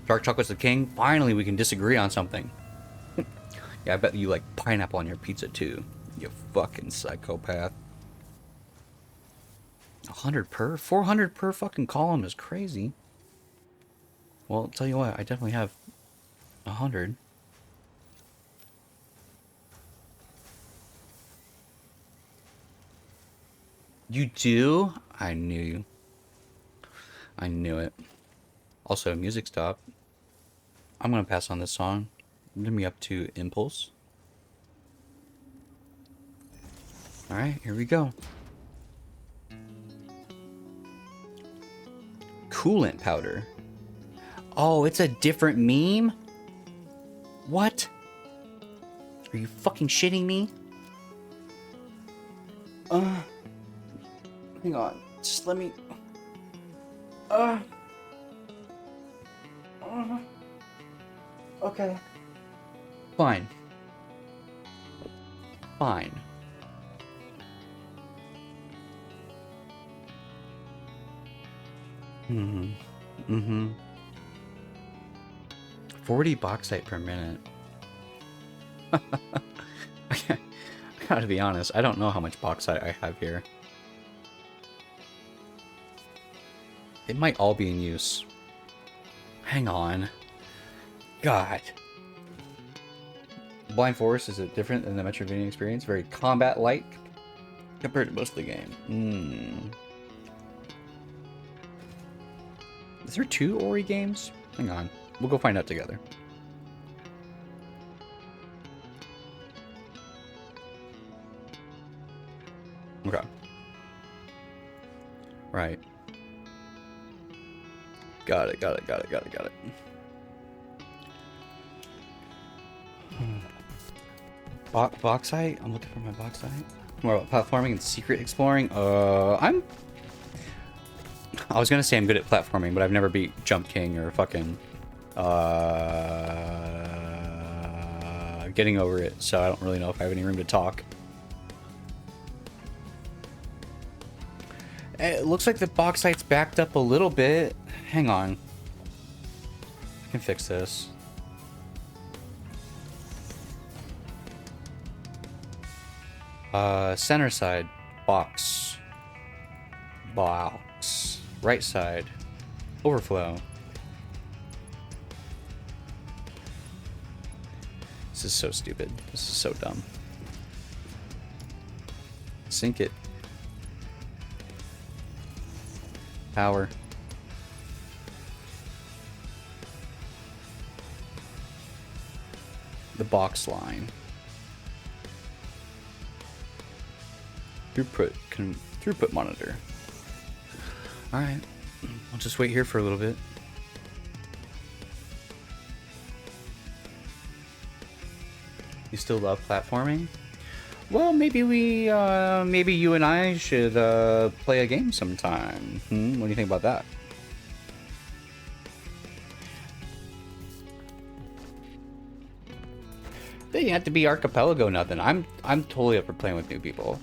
[SPEAKER 1] Dark chocolate's the king. Finally, we can disagree on something. Yeah, I bet you like pineapple on your pizza too. You fucking psychopath. 100 per? 400 per fucking column is crazy. Well, I'll tell you what, I definitely have 100. You do? I knew you. I knew it. Also, music stop. I'm gonna pass on this song. Let me up to Impulse. Alright, here we go. Coolant powder. Oh, it's a different meme? What? Are Are you fucking shitting me? Hang on. Just let me... Okay. Fine. Fine. Mm-hmm. Mm-hmm. 40 bauxite per minute. I gotta be honest, I don't know how much bauxite I have here. It might all be in use. Hang on. God. Blind Forest, is it different than the Metroidvania experience? Very combat-like compared to most of the game. Is there 2 Ori games? Hang on. We'll go find out together. Okay. Right. Got it. Bauxite? I'm looking for my bauxite. More about platforming and secret exploring. I was gonna say I'm good at platforming, but I've never beat Jump King or fucking getting over it, so I don't really know if I have any room to talk. It looks like the bauxite's backed up a little bit. Hang on. I can fix this. Center side. Box. Right side. Overflow. This is so stupid. This is so dumb. Sink it. Power. The box line. Throughput monitor. Alright. I'll just wait here for a little bit. You still love platforming? Well, maybe maybe you and I should play a game sometime. What do you think about that? It doesn't have to be Archipelago, nothing. I'm totally up for playing with new people.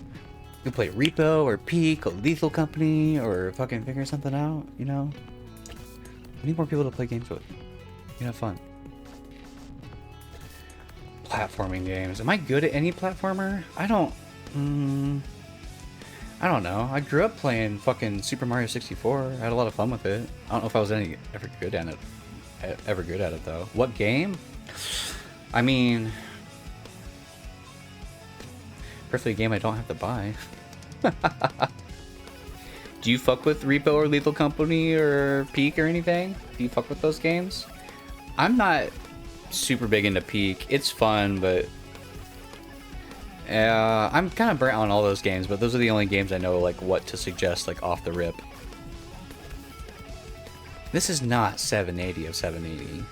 [SPEAKER 1] You can play Repo or Peak or Lethal Company or fucking figure something out, you know? We need more people to play games with. You can have fun. Platforming games. Am I good at any platformer? I don't know. I grew up playing fucking Super Mario 64. I had a lot of fun with it. I don't know if I was ever good at it though. What game? I mean, preferably a game I don't have to buy. Do you fuck with Repo or Lethal Company or Peak or anything? Do you fuck with those games? I'm not super big into Peak. It's fun, but I'm kind of burnt on all those games, but those are the only games I know like what to suggest like off the rip. This is not 780 of 780.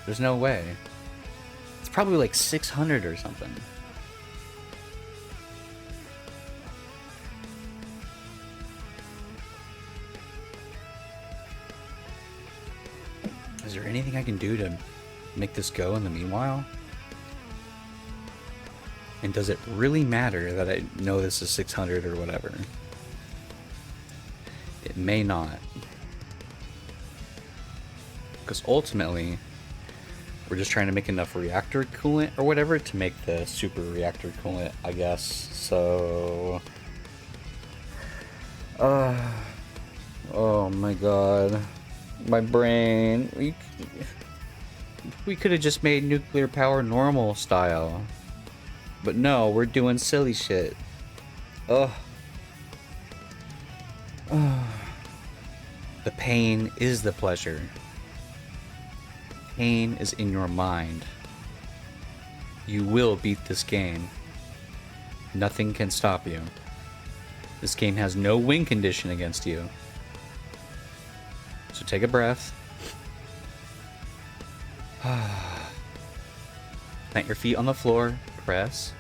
[SPEAKER 1] There's no way. It's probably like 600 or something. Is there anything I can do to make this go in the meanwhile? And does it really matter that I know this is 600 or whatever? It may not. Because ultimately, we're just trying to make enough reactor coolant or whatever to make the super reactor coolant, I guess. So... oh my god. My brain. We could have just made nuclear power normal style. But no, we're doing silly shit. Ugh. The pain is the pleasure. Pain is in your mind. You will beat this game. Nothing can stop you. This game has no win condition against you. So take a breath. Plant your feet on the floor.
[SPEAKER 7] press.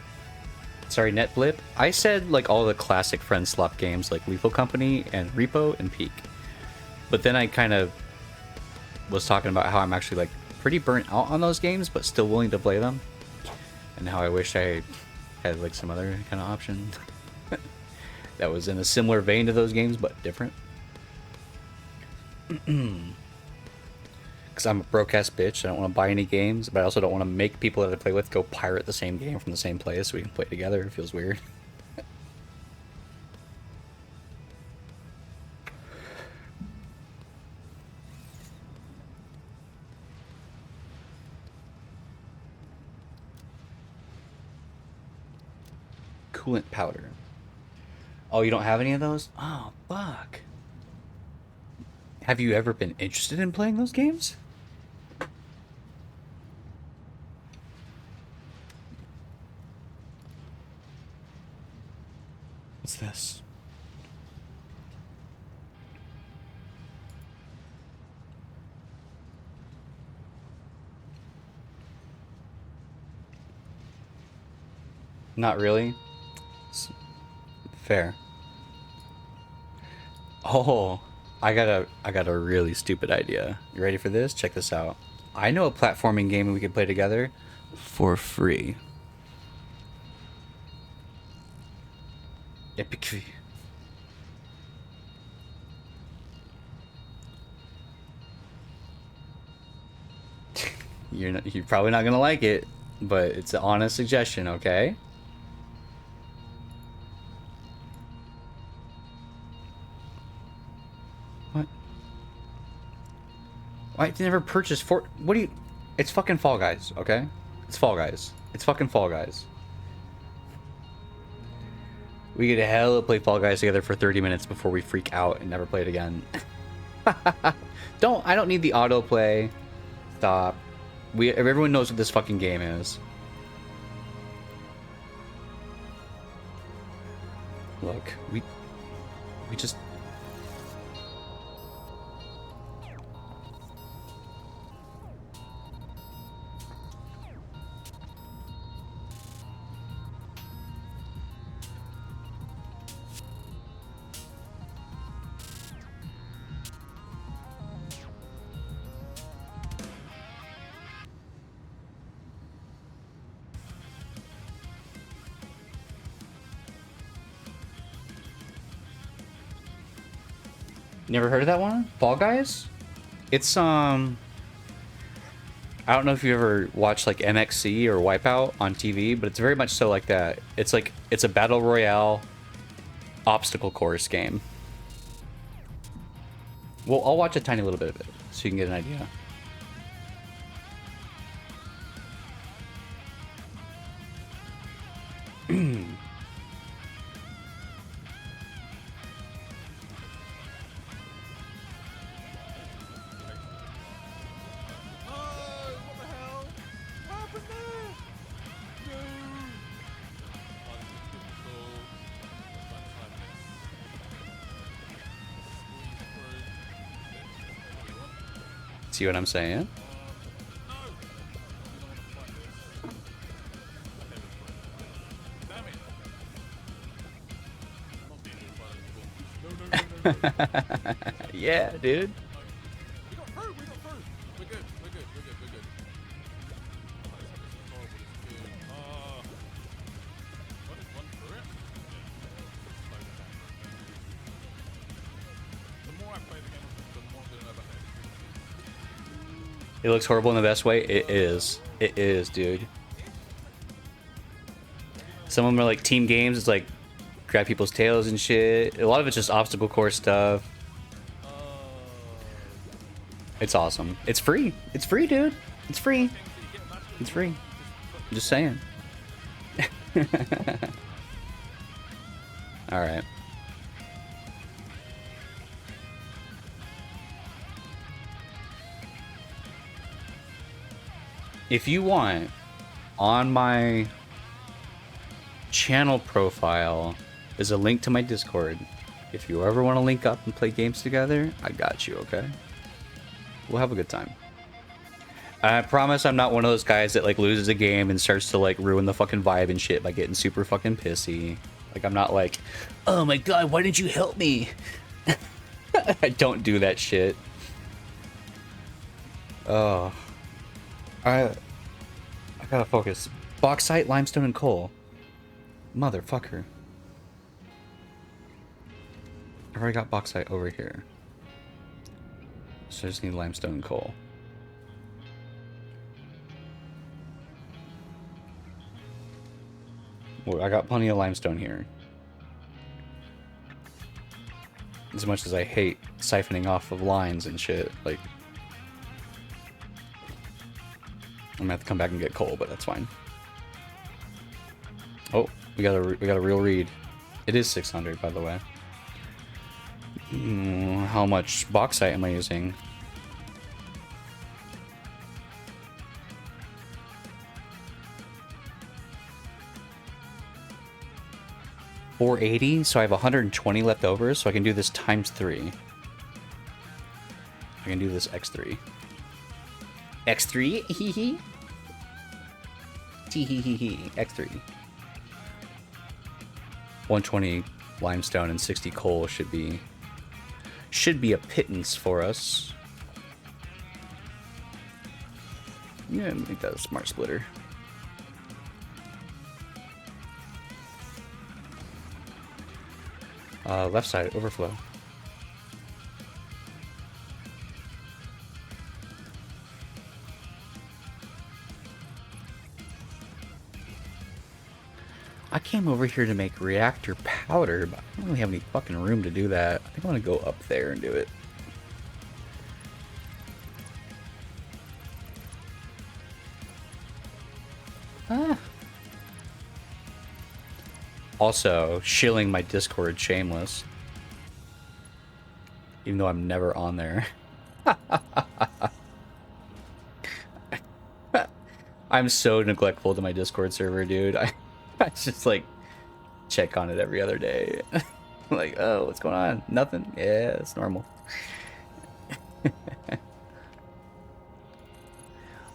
[SPEAKER 7] Sorry, NetBlip. I said like all the classic friend swap games like Lethal Company and Repo and Peak. But then I kind of was talking about how I'm actually like pretty burnt out on those games, but still willing to play them. And how I wish I had like some other kind of option that was in a similar vein to those games, but different. Because I'm a broke-ass bitch. I don't want to buy any games, but I also don't want to make people that I play with go pirate the same game from the same place so we can play together. It feels weird. Coolant powder. Oh, you don't have any of those? Oh, fuck. Have you ever been interested in playing those games? What's this? Not really. Fair. Oh, I got a really stupid idea. You ready for this? Check this out. I know a platforming game we could play together for free. Epic. You're probably not gonna like it, but it's an honest suggestion, okay? What? Why did you never purchase for? What do you? It's fucking Fall Guys, okay? It's Fall Guys. It's fucking Fall Guys. We get to hell play Fall Guys together for 30 minutes before we freak out and never play it again. I don't need the autoplay. Stop. Everyone knows what this fucking game is. Look, we just... Never heard of that one? Fall Guys? It's I don't know if you ever watched like MXC or Wipeout on TV, but it's very much so like that. It's a battle royale obstacle course game. Well, I'll watch a tiny little bit of it so you can get an idea. See what I'm saying? Yeah, dude. It looks horrible in the best way. It is. It is, dude. Some of them are like team games. It's like grab people's tails and shit. A lot of it's just obstacle course stuff. It's awesome. It's free. It's free, dude. It's free. It's free. I'm just saying. All right. If you want, on my channel profile is a link to my Discord. If you ever want to link up and play games together, I got you, okay? We'll have a good time. I promise I'm not one of those guys that like loses a game and starts to like ruin the fucking vibe and shit by getting super fucking pissy. Like I'm not like, oh my god, why didn't you help me? I don't do that shit. Oh, I gotta focus. Bauxite, limestone, and coal. Motherfucker. I've already got bauxite over here. So I just need limestone and coal. Well, I got plenty of limestone here. As much as I hate siphoning off of lines and shit, like... I'm gonna have to come back and get coal, but that's fine. Oh, we got a real read. It is 600, by the way. How much bauxite am I using? $480, so I have 120 left over, so I can do this times 3. I can do this x3. X3? Hee hee. Tee hee hee hee. X3. 120 limestone and 60 coal should be a pittance for us. Yeah, make that a smart splitter. Left side, overflow. I came over here to make reactor powder, but I don't really have any fucking room to do that. I think I'm gonna go up there and do it. Ah. Also, shilling my Discord shameless. Even though I'm never on there. I'm so neglectful to my Discord server, dude. I just like check on it every other day. Like, oh, what's going on? Nothing? Yeah, it's normal.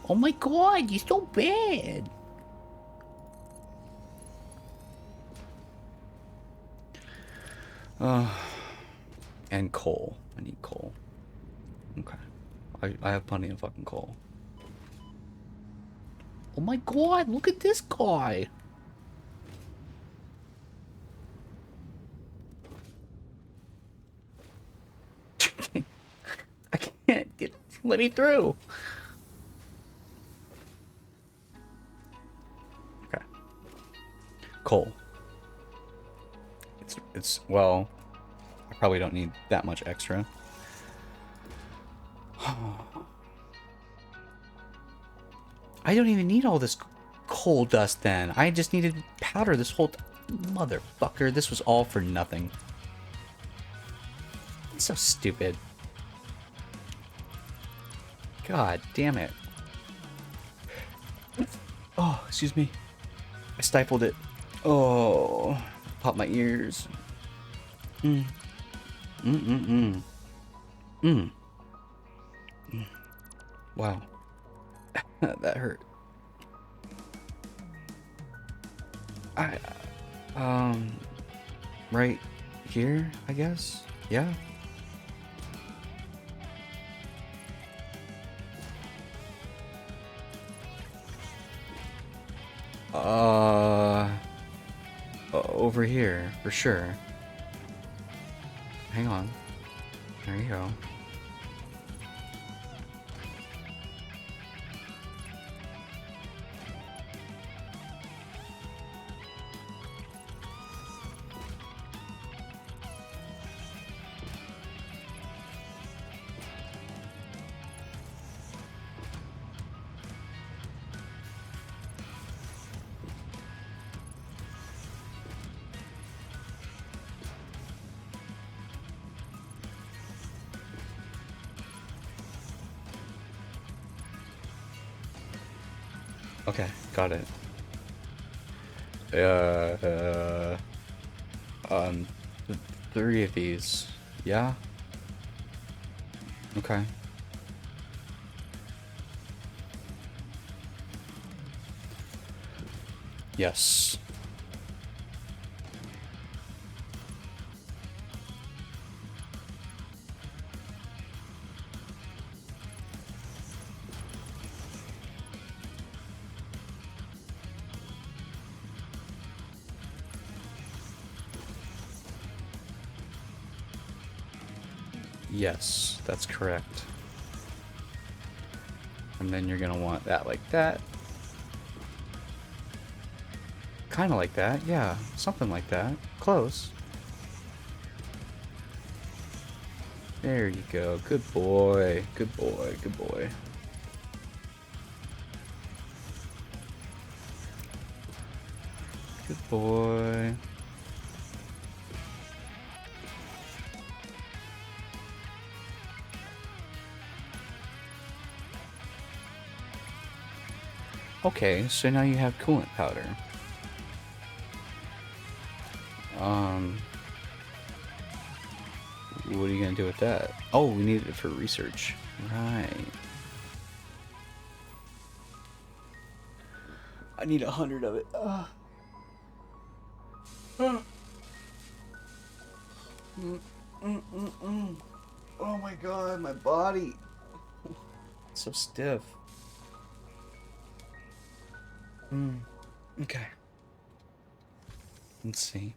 [SPEAKER 7] Oh my god, you're so bad. And coal. I need coal. Okay. I have plenty of fucking coal. Oh my god, look at this guy. I can't get... Let me through. Okay. Coal. It's well, I probably don't need that much extra. I don't even need all this coal dust then. I just needed powder this whole motherfucker. This was all for nothing. It's so stupid. God damn it. Oh, excuse me. I stifled it. Oh, pop my ears. Wow. That hurt. Right here, I guess? Yeah. Over here, for sure. Hang on. There you go. Okay, got it. Three of these. Yeah? Okay. Yes. Yes, that's correct. And then you're gonna want that like that. Kind of like that, yeah. Something like that. Close. There you go. Good boy. Good boy. Good boy. Good boy. Okay, so now you have coolant powder. What are you gonna do with that? Oh, we need it for research. Right. I need 100 of it. Oh my god, my body. It's so stiff. Okay. Let's see.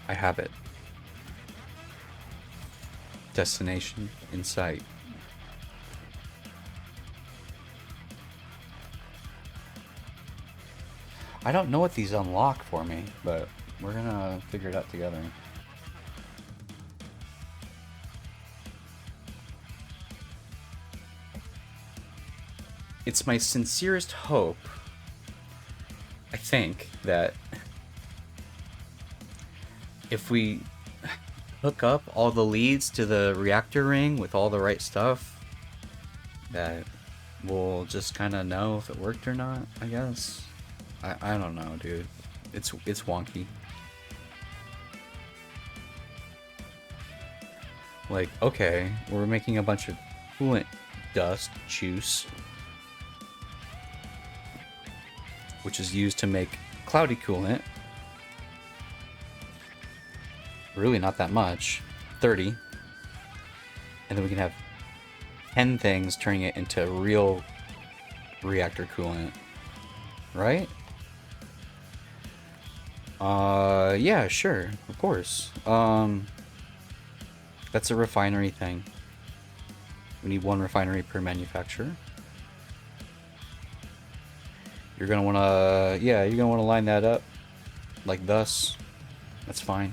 [SPEAKER 7] I have it. Destination in sight. I don't know what these unlock for me, but we're gonna figure it out together. It's my sincerest hope, I think, that if we hook up all the leads to the reactor ring with all the right stuff, that we'll just kind of know if it worked or not, I guess. I don't know, dude. It's wonky. Like, okay, we're making a bunch of coolant dust juice, which is used to make cloudy coolant. Really not that much. 30. And then we can have 10 things turning it into real reactor coolant. Right? Yeah, sure. Of course. That's a refinery thing. We need one refinery per manufacturer. You're gonna wanna, yeah, you're gonna wanna line that up like thus. That's fine.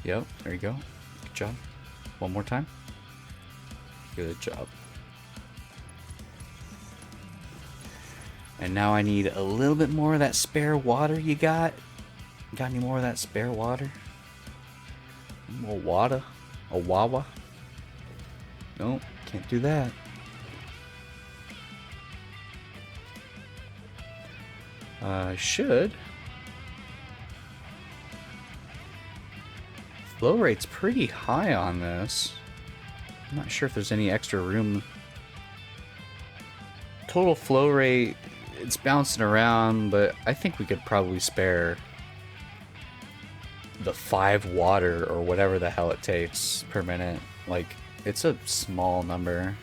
[SPEAKER 7] Yep, there you go. Good job. One more time. Good job. And now I need a little bit more of that spare water you got. Got any more of that spare water? More water? A wawa? Nope, can't do that. Should. Flow rate's pretty high on this. I'm not sure if there's any extra room. Total flow rate, it's bouncing around, but I think we could probably spare the 5 water or whatever the hell it takes per minute. Like, it's a small number.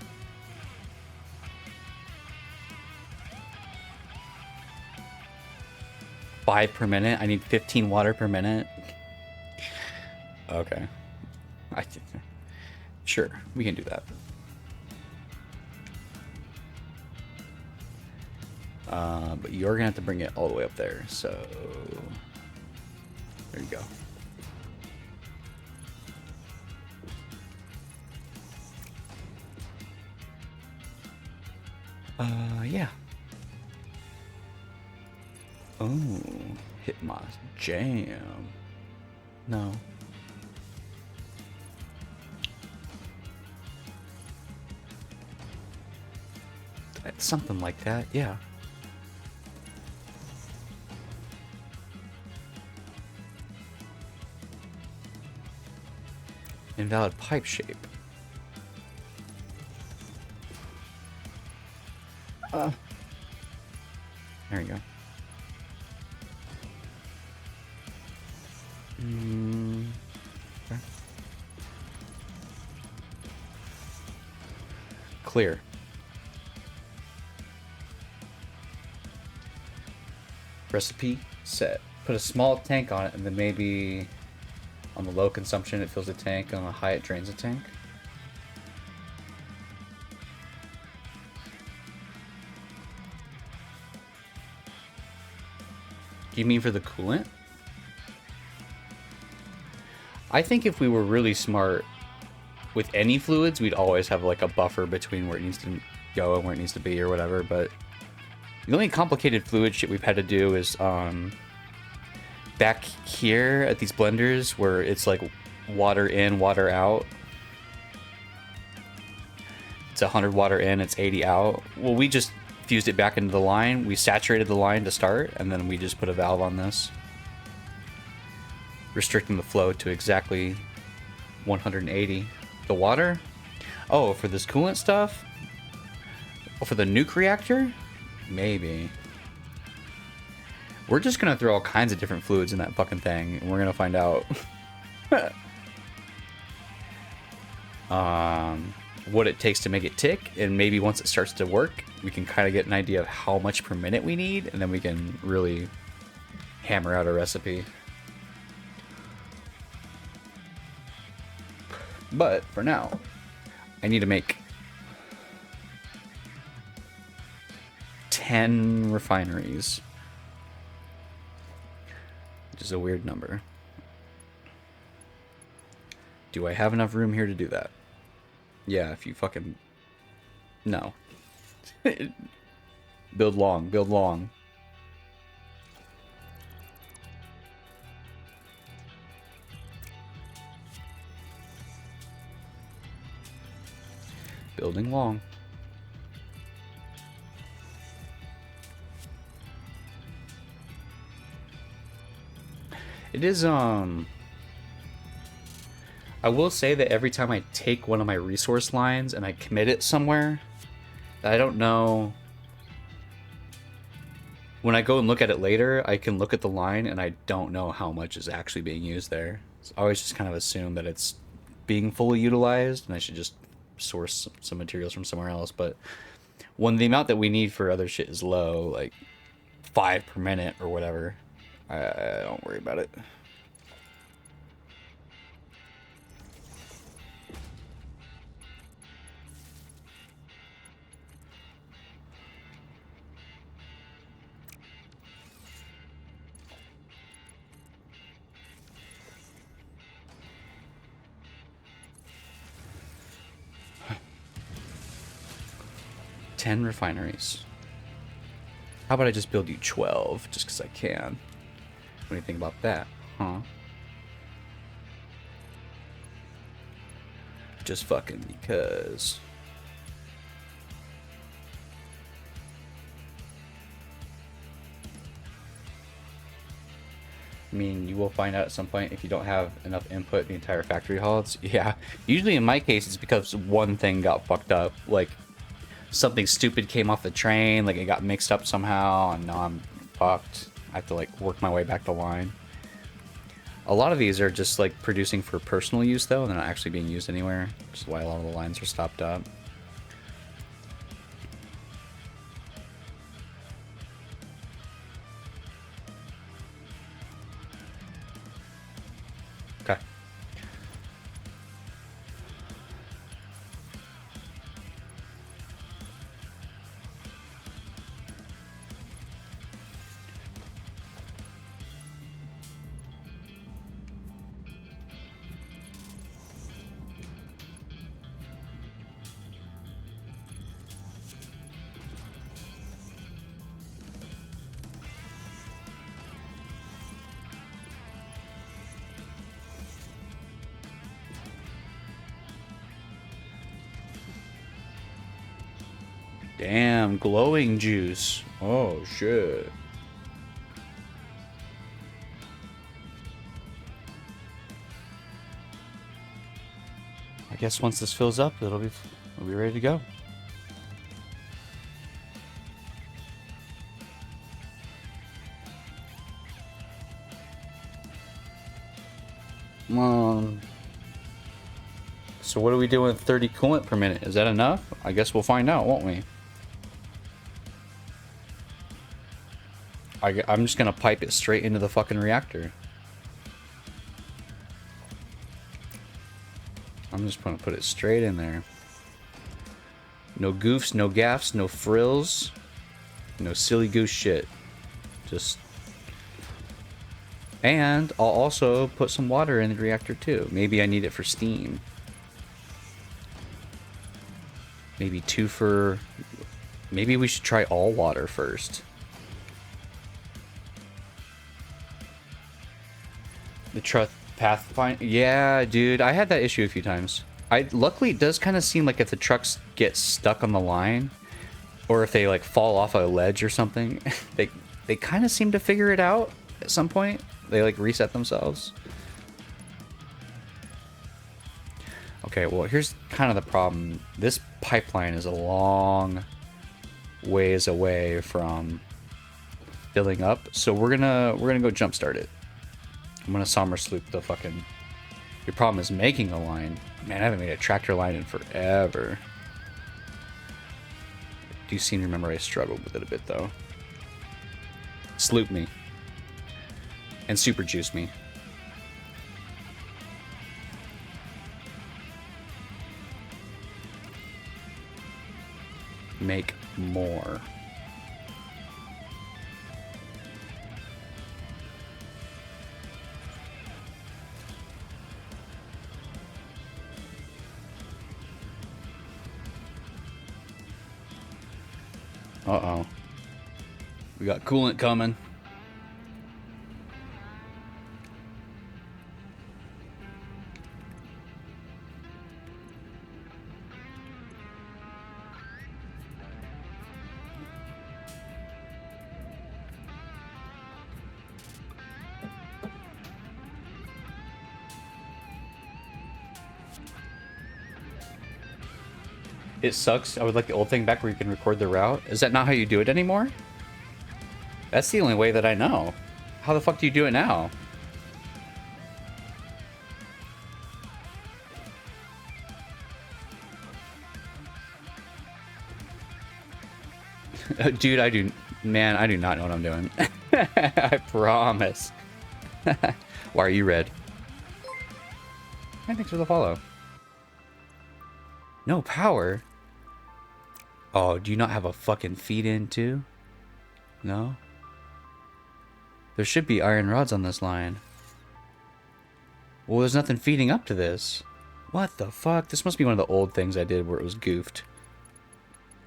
[SPEAKER 7] Five per minute? I need 15 water per minute? Okay. Sure, we can do that. But you're gonna have to bring it all the way up there, so there you go. Yeah. Oh, hit my jam. No. Something like that, yeah. Invalid pipe shape. There you go. Okay. Clear. Recipe set. Put a small tank on it, and then maybe on the low consumption it fills the tank, and on the high it drains the tank. Do you mean for the coolant? I think if we were really smart with any fluids, we'd always have like a buffer between where it needs to go and where it needs to be or whatever, but the only complicated fluid shit we've had to do is back here at these blenders where it's like water in, water out. It's 100 water in, it's 80 out. Well, we just fused it back into the line. We saturated the line to start, and then we just put a valve on this, restricting the flow to exactly 180. The water? Oh, for this coolant stuff? Oh, for the nuke reactor? Maybe. We're just gonna throw all kinds of different fluids in that fucking thing, and we're gonna find out what it takes to make it tick, and maybe once it starts to work, we can kind of get an idea of how much per minute we need, and then we can really hammer out a recipe. But for now, I need to make 10 refineries, which is a weird number. Do I have enough room here to do that? Yeah, if you fucking... No. Build long, build long. Building long. It is, I will say that every time I take one of my resource lines and I commit it somewhere, I don't know... When I go and look at it later, I can look at the line and I don't know how much is actually being used there. So I always just kind of assume that it's being fully utilized and I should just source some materials from somewhere else. But when the amount that we need for other shit is low, like 5 per minute or whatever, I don't worry about it. Ten refineries. How about I just build you 12, just because I can? What do you think about that, huh? Just fucking because. I mean, you will find out at some point if you don't have enough input, the entire factory halts. Yeah, usually in my case, it's because one thing got fucked up. Like, something stupid came off the train, like it got mixed up somehow, and now I'm fucked. I have to like work my way back the line. A lot of these are just like producing for personal use though, and they're not actually being used anywhere, which is why a lot of the lines are stopped up. Okay. Damn, glowing juice. Oh, shit. I guess once this fills up, we'll be ready to go. So what are we doing with 30 coolant per minute? Is that enough? I guess we'll find out, won't we? I'm just gonna pipe it straight into the fucking reactor. I'm just gonna put it straight in there. No goofs, no gaffs, no frills, no silly goose shit. Just... And I'll also put some water in the reactor too. Maybe I need it for steam. Maybe 2 for... Maybe we should try all water first. The truth Pathfinder... Yeah, dude. I had that issue a few times. Luckily, it does kind of seem like if the trucks get stuck on the line, or if they, like, fall off a ledge or something, they kind of seem to figure it out at some point. They, like, reset themselves. Okay, well, here's kind of the problem. This pipeline is a long ways away from filling up, so we're gonna go jumpstart it. I'm gonna Sommersloop the fucking... Your problem is making a line. Man, I haven't made a tractor line in forever. I do seem to remember I struggled with it a bit, though. Sloop me. And super juice me. Make more. Uh-oh. We got coolant coming. It sucks. I would like the old thing back where you can record the route. Is that not how you do it anymore? That's the only way that I know. How the fuck do you do it now? Dude, I do not know what I'm doing. I promise. Why are you red? Hey, thanks for the follow. No power? Oh, do you not have a fucking feed in too? No? There should be iron rods on this line. Well, there's nothing feeding up to this. What the fuck? This must be one of the old things I did where it was goofed.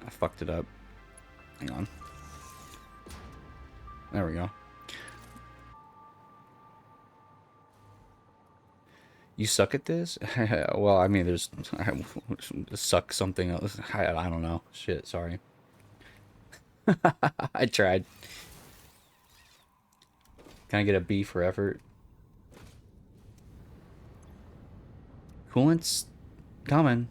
[SPEAKER 7] I fucked it up. Hang on. There we go. You suck at this? Well, I mean, there's... suck something else. I don't know. Shit, sorry. I tried. Can I get a B for effort? Coolant's coming.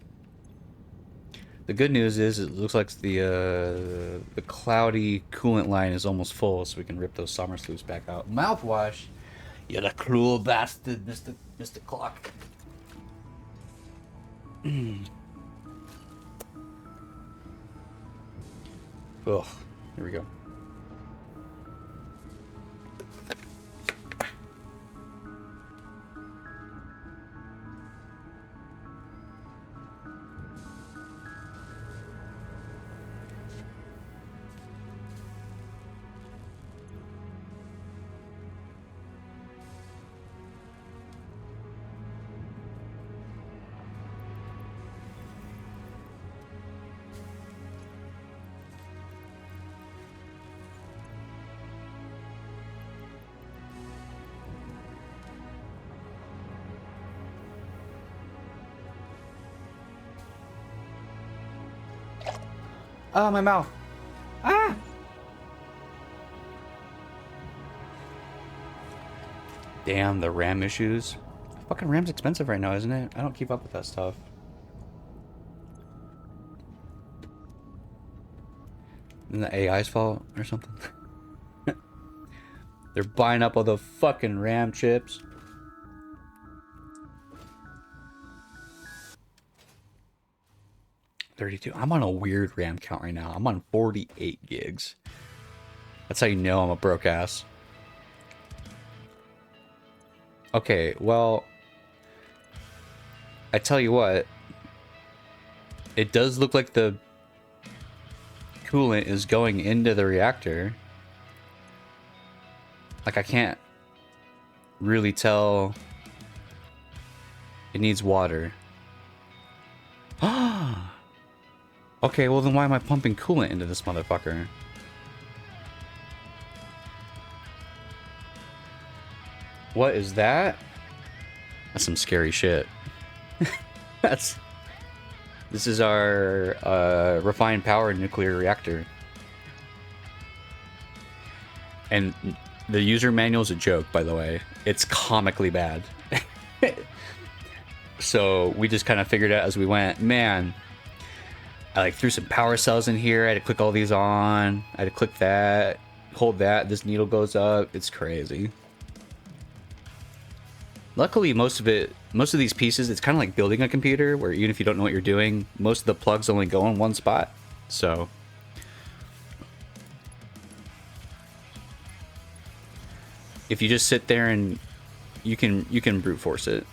[SPEAKER 7] The good news is it looks like the cloudy coolant line is almost full, so we can rip those summer sloops back out. Mouthwash! You're the cruel bastard, Mr. Clock. Ugh, here we go. Oh, my mouth. Ah! Damn, the RAM issues. Fucking RAM's expensive right now, isn't it? I don't keep up with that stuff. Isn't the AI's fault or something? They're buying up all the fucking RAM chips. $32. I'm on a weird RAM count right now. I'm on 48 gigs. That's how you know I'm a broke ass. Okay, well, I tell you what, it does look like the coolant is going into the reactor. Like, I can't really tell. It needs water. Okay, well then why am I pumping coolant into this motherfucker? What is that? That's some scary shit. This is our refined power nuclear reactor. And the user manual is a joke, by the way. It's comically bad. So we just kind of figured out as we went, man, I like threw some power cells in here. I had to click all these on. I had to click that, hold that. This needle goes up. It's crazy. Luckily, most of these pieces, it's kind of like building a computer where even if you don't know what you're doing, most of the plugs only go in one spot. So if you just sit there and you can brute force it.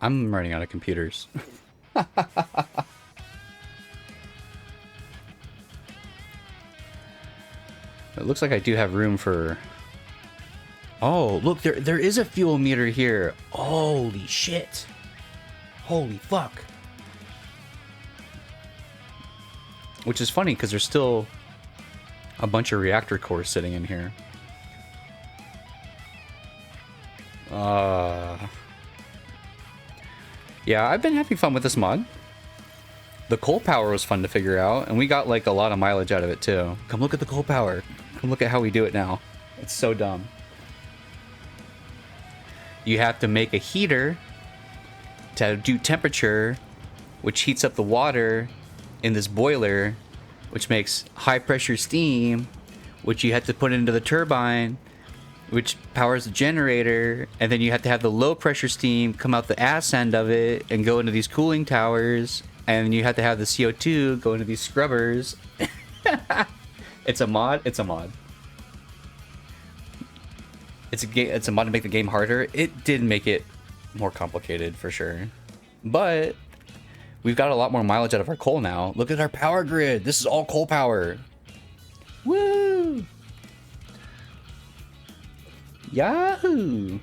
[SPEAKER 7] I'm running out of computers. It looks like I do have room for... Oh, look, there is a fuel meter here. Holy shit. Holy fuck. Which is funny, because there's still a bunch of reactor cores sitting in here. Yeah, I've been having fun with this mod. The coal power was fun to figure out, and we got like a lot of mileage out of it too. Come look at the coal power. Come look at how we do it now. It's so dumb. You have to make a heater to do temperature, which heats up the water in this boiler, which makes high pressure steam, which you have to put into the turbine, which powers the generator, and then you have to have the low pressure steam come out the ass end of it and go into these cooling towers, and you have to have the CO2 go into these scrubbers. It's a mod. It's a mod. It's a mod to make the game harder. It did make it more complicated for sure, but we've got a lot more mileage out of our coal now. Look at our power grid. This is all coal power. Woo! Yahoo!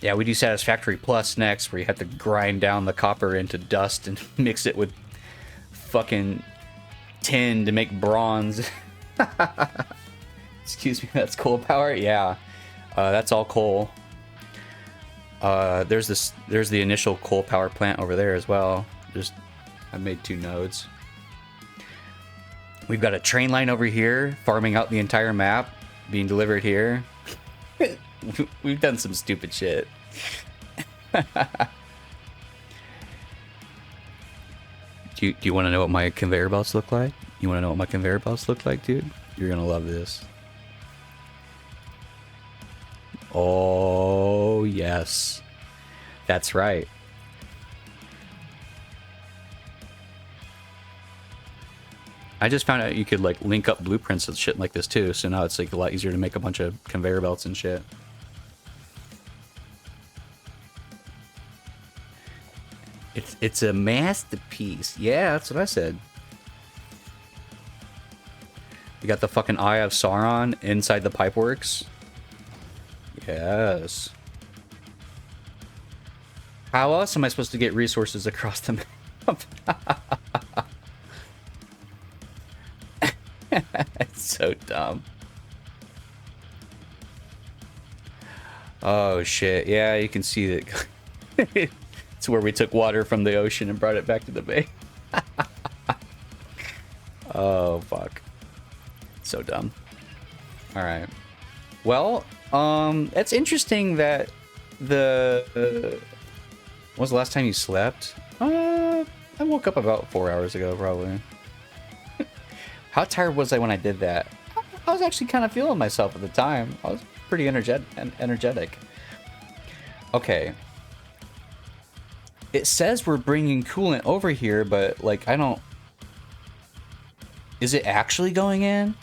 [SPEAKER 7] Yeah, we do Satisfactory Plus next, where you have to grind down the copper into dust and mix it with fucking tin to make bronze. Excuse me, that's coal power? Yeah. That's all coal. There's the initial coal power plant over there as well. I made 2 nodes. We've got a train line over here, farming out the entire map, being delivered here. We've done some stupid shit. Do you want to know what my conveyor belts look like? You want to know what my conveyor belts look like, dude? You're gonna love this. Oh, yes. That's right. I just found out you could like link up blueprints and shit like this too, so now it's like a lot easier to make a bunch of conveyor belts and shit. It's a masterpiece. Yeah, that's what I said. You got the fucking Eye of Sauron inside the pipeworks. Yes. How else am I supposed to get resources across the map? It's so dumb. Oh shit, yeah, you can see that. It's where we took water from the ocean and brought it back to the bay. Oh fuck. So dumb. Alright. Well, it's interesting that when was the last time you slept? I woke up about 4 hours ago, probably. How tired was I when I did that? I was actually kind of feeling myself at the time. I was pretty energetic. Okay. It says we're bringing coolant over here, but, like, I don't... Is it actually going in?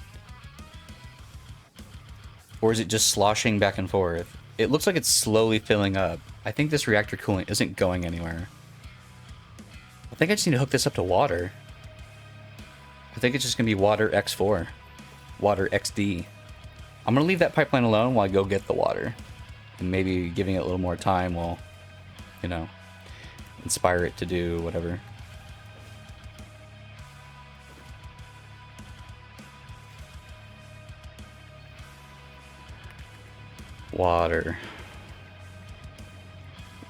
[SPEAKER 7] Or is it just sloshing back and forth? It looks like it's slowly filling up. I think this reactor coolant isn't going anywhere. I think I just need to hook this up to water. I think it's just going to be water X4. Water XD. I'm going to leave that pipeline alone while I go get the water. And maybe giving it a little more time will, you know, inspire it to do whatever. Water.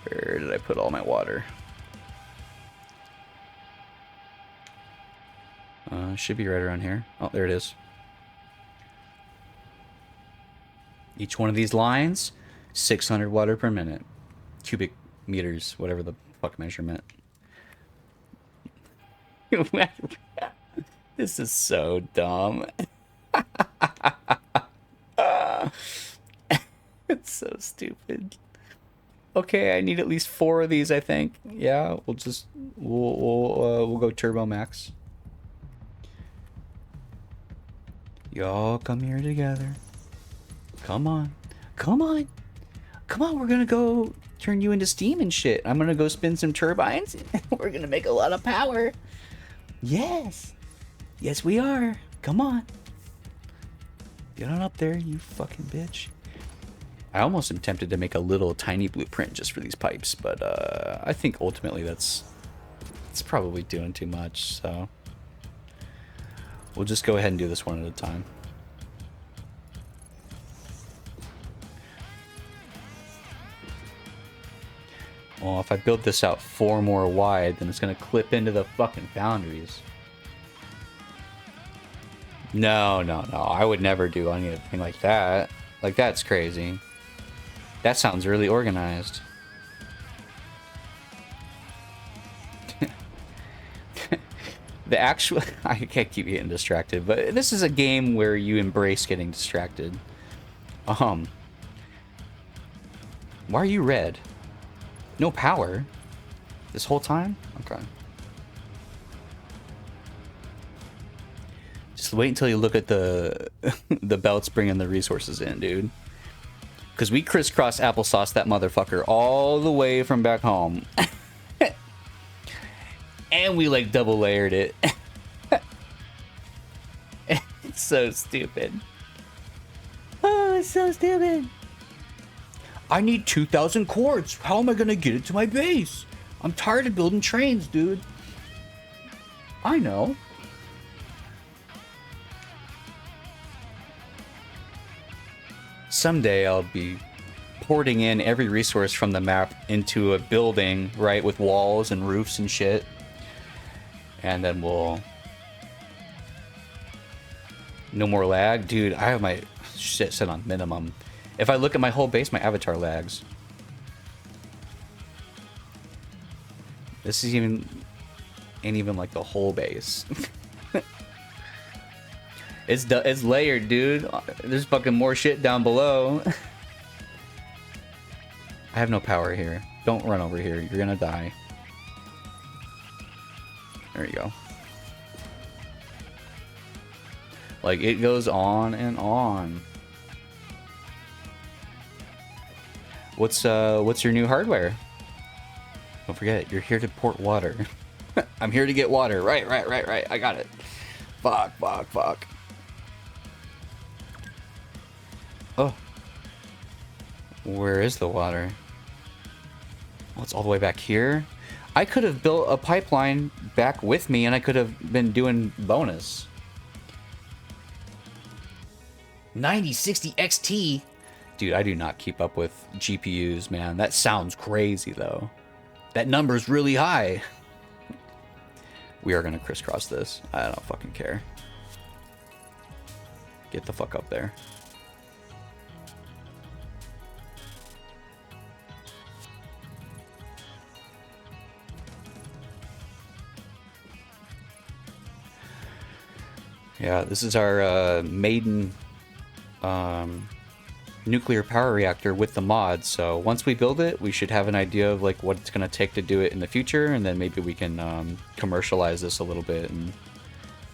[SPEAKER 7] Where did I put all my water? Should be right around here. Oh, there it is. Each one of these lines, 600 water per minute. Cubic meters, whatever the fuck measurement. This is so dumb. It's so stupid. Okay, I need at least 4 of these, I think. Yeah, we'll go turbo max. Y'all come here together. Come on. Come on. Come on, we're gonna go turn you into steam and shit. I'm gonna go spin some turbines. We're gonna make a lot of power. Yes. Yes, we are. Come on. Get on up there, you fucking bitch. I almost am tempted to make a little tiny blueprint just for these pipes, but I think ultimately it's probably doing too much, so we'll just go ahead and do this one at a time. Well, if I build this out 4 more wide, then it's gonna clip into the fucking boundaries. No, I would never do anything like that. Like, that's crazy. That sounds really organized. The actual... I can't keep getting distracted, but this is a game where you embrace getting distracted. Why are you red? No power? This whole time? Okay. Just wait until you look at the the belts bringing the resources in, dude. Because we crisscross applesauce that motherfucker all the way from back home. And we, like, double layered it. It's so stupid. Oh, it's so stupid. I need 2,000 quartz. How am I going to get it to my base? I'm tired of building trains, dude. I know. Someday I'll be porting in every resource from the map into a building, right, with walls and roofs and shit. And then we'll... No more lag? Dude, I have my shit set on minimum. If I look at my whole base, my avatar lags. This is ain't even like the whole base. It's layered, dude. There's fucking more shit down below. I have no power here. Don't run over here. You're gonna die. There you go. Like, it goes on and on. What's your new hardware? Don't forget, you're here to port water. I'm here to get water. Right. I got it. Fuck. Oh. Where is the water? Well, it's all the way back here. I could have built a pipeline back with me, and I could have been doing bonus. 9060 XT? Dude, I do not keep up with GPUs, man. That sounds crazy, though. That number's really high. We are going to crisscross this. I don't fucking care. Get the fuck up there. Yeah, this is our maiden nuclear power reactor with the mod. So once we build it, we should have an idea of like what it's going to take to do it in the future, and then maybe we can commercialize this a little bit and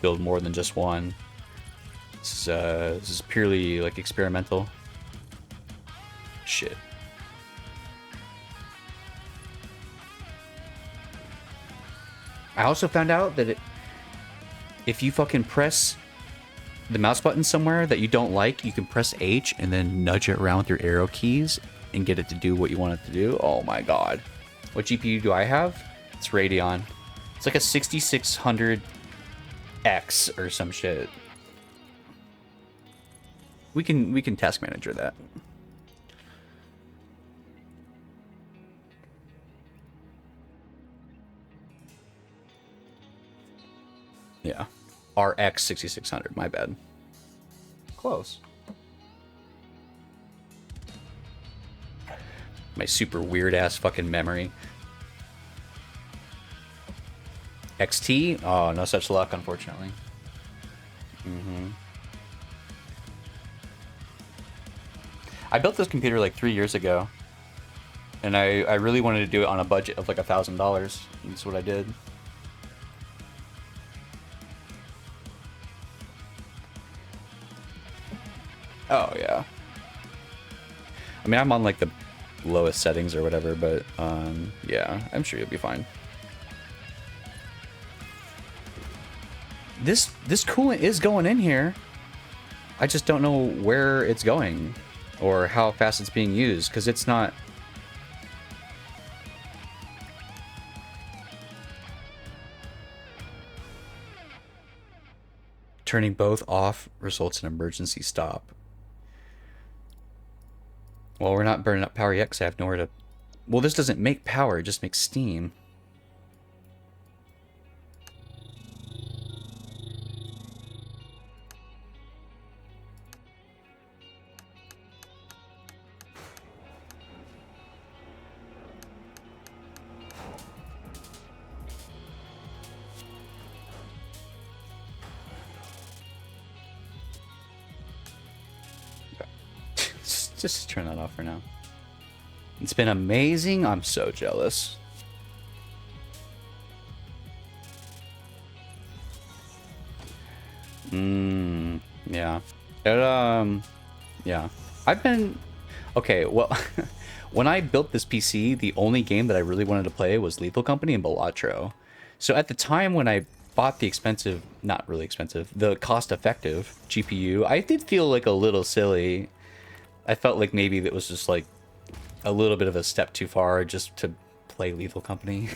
[SPEAKER 7] build more than just one. This is purely like experimental. Shit. I also found out that if you fucking press the mouse button somewhere that you don't like, you can press H and then nudge it around with your arrow keys and get it to do what you want it to do. Oh my god. What GPU do I have? It's Radeon. It's like a 6600X or some shit. We can task manager that. Yeah. RX 6600, my bad. Close. My super weird ass fucking memory. XT? Oh, no such luck, unfortunately. I built this computer like 3 years ago. And I really wanted to do it on a budget of like $1,000. That's what I did. Oh, yeah. I mean, I'm on, like, the lowest settings or whatever, but, yeah, I'm sure you'll be fine. This coolant is going in here. I just don't know where it's going or how fast it's being used, because it's not... Turning both off results in emergency stop. Well, we're not burning up power yet because I have nowhere to... Well, this doesn't make power, it just makes steam. Just turn that off for now. It's been amazing. I'm so jealous. Yeah. Yeah. I've been... Okay, well... When I built this PC, the only game that I really wanted to play was Lethal Company and Balatro. So at the time when I bought the expensive... Not really expensive. The cost-effective GPU, I did feel like a little silly. I felt like maybe it was just like a little bit of a step too far just to play Lethal Company.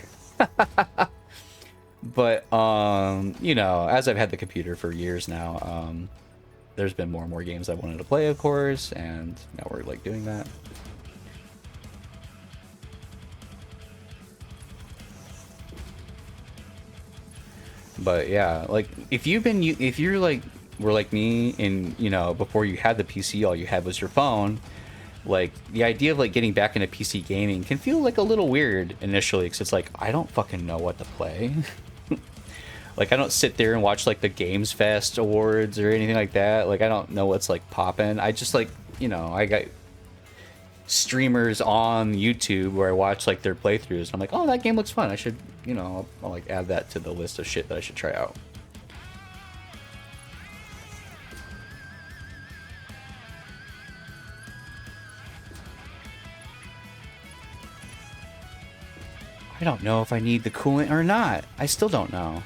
[SPEAKER 7] But, you know, as I've had the computer for years now, there's been more and more games I wanted to play, of course, and now we're like doing that. But yeah, like if you're like were like me and, you know, before you had the PC, all you had was your phone, like the idea of like getting back into PC gaming can feel like a little weird initially, because it's like, I don't fucking know what to play. Like, I don't sit there and watch like the Games Fest awards or anything like that. Like, I don't know what's like popping. I just like, you know, I got streamers on YouTube where I watch like their playthroughs. I'm like, oh, that game looks fun. I should, you know, I'll like add that to the list of shit that I should try out. I don't know if I need the coolant or not. I still don't know.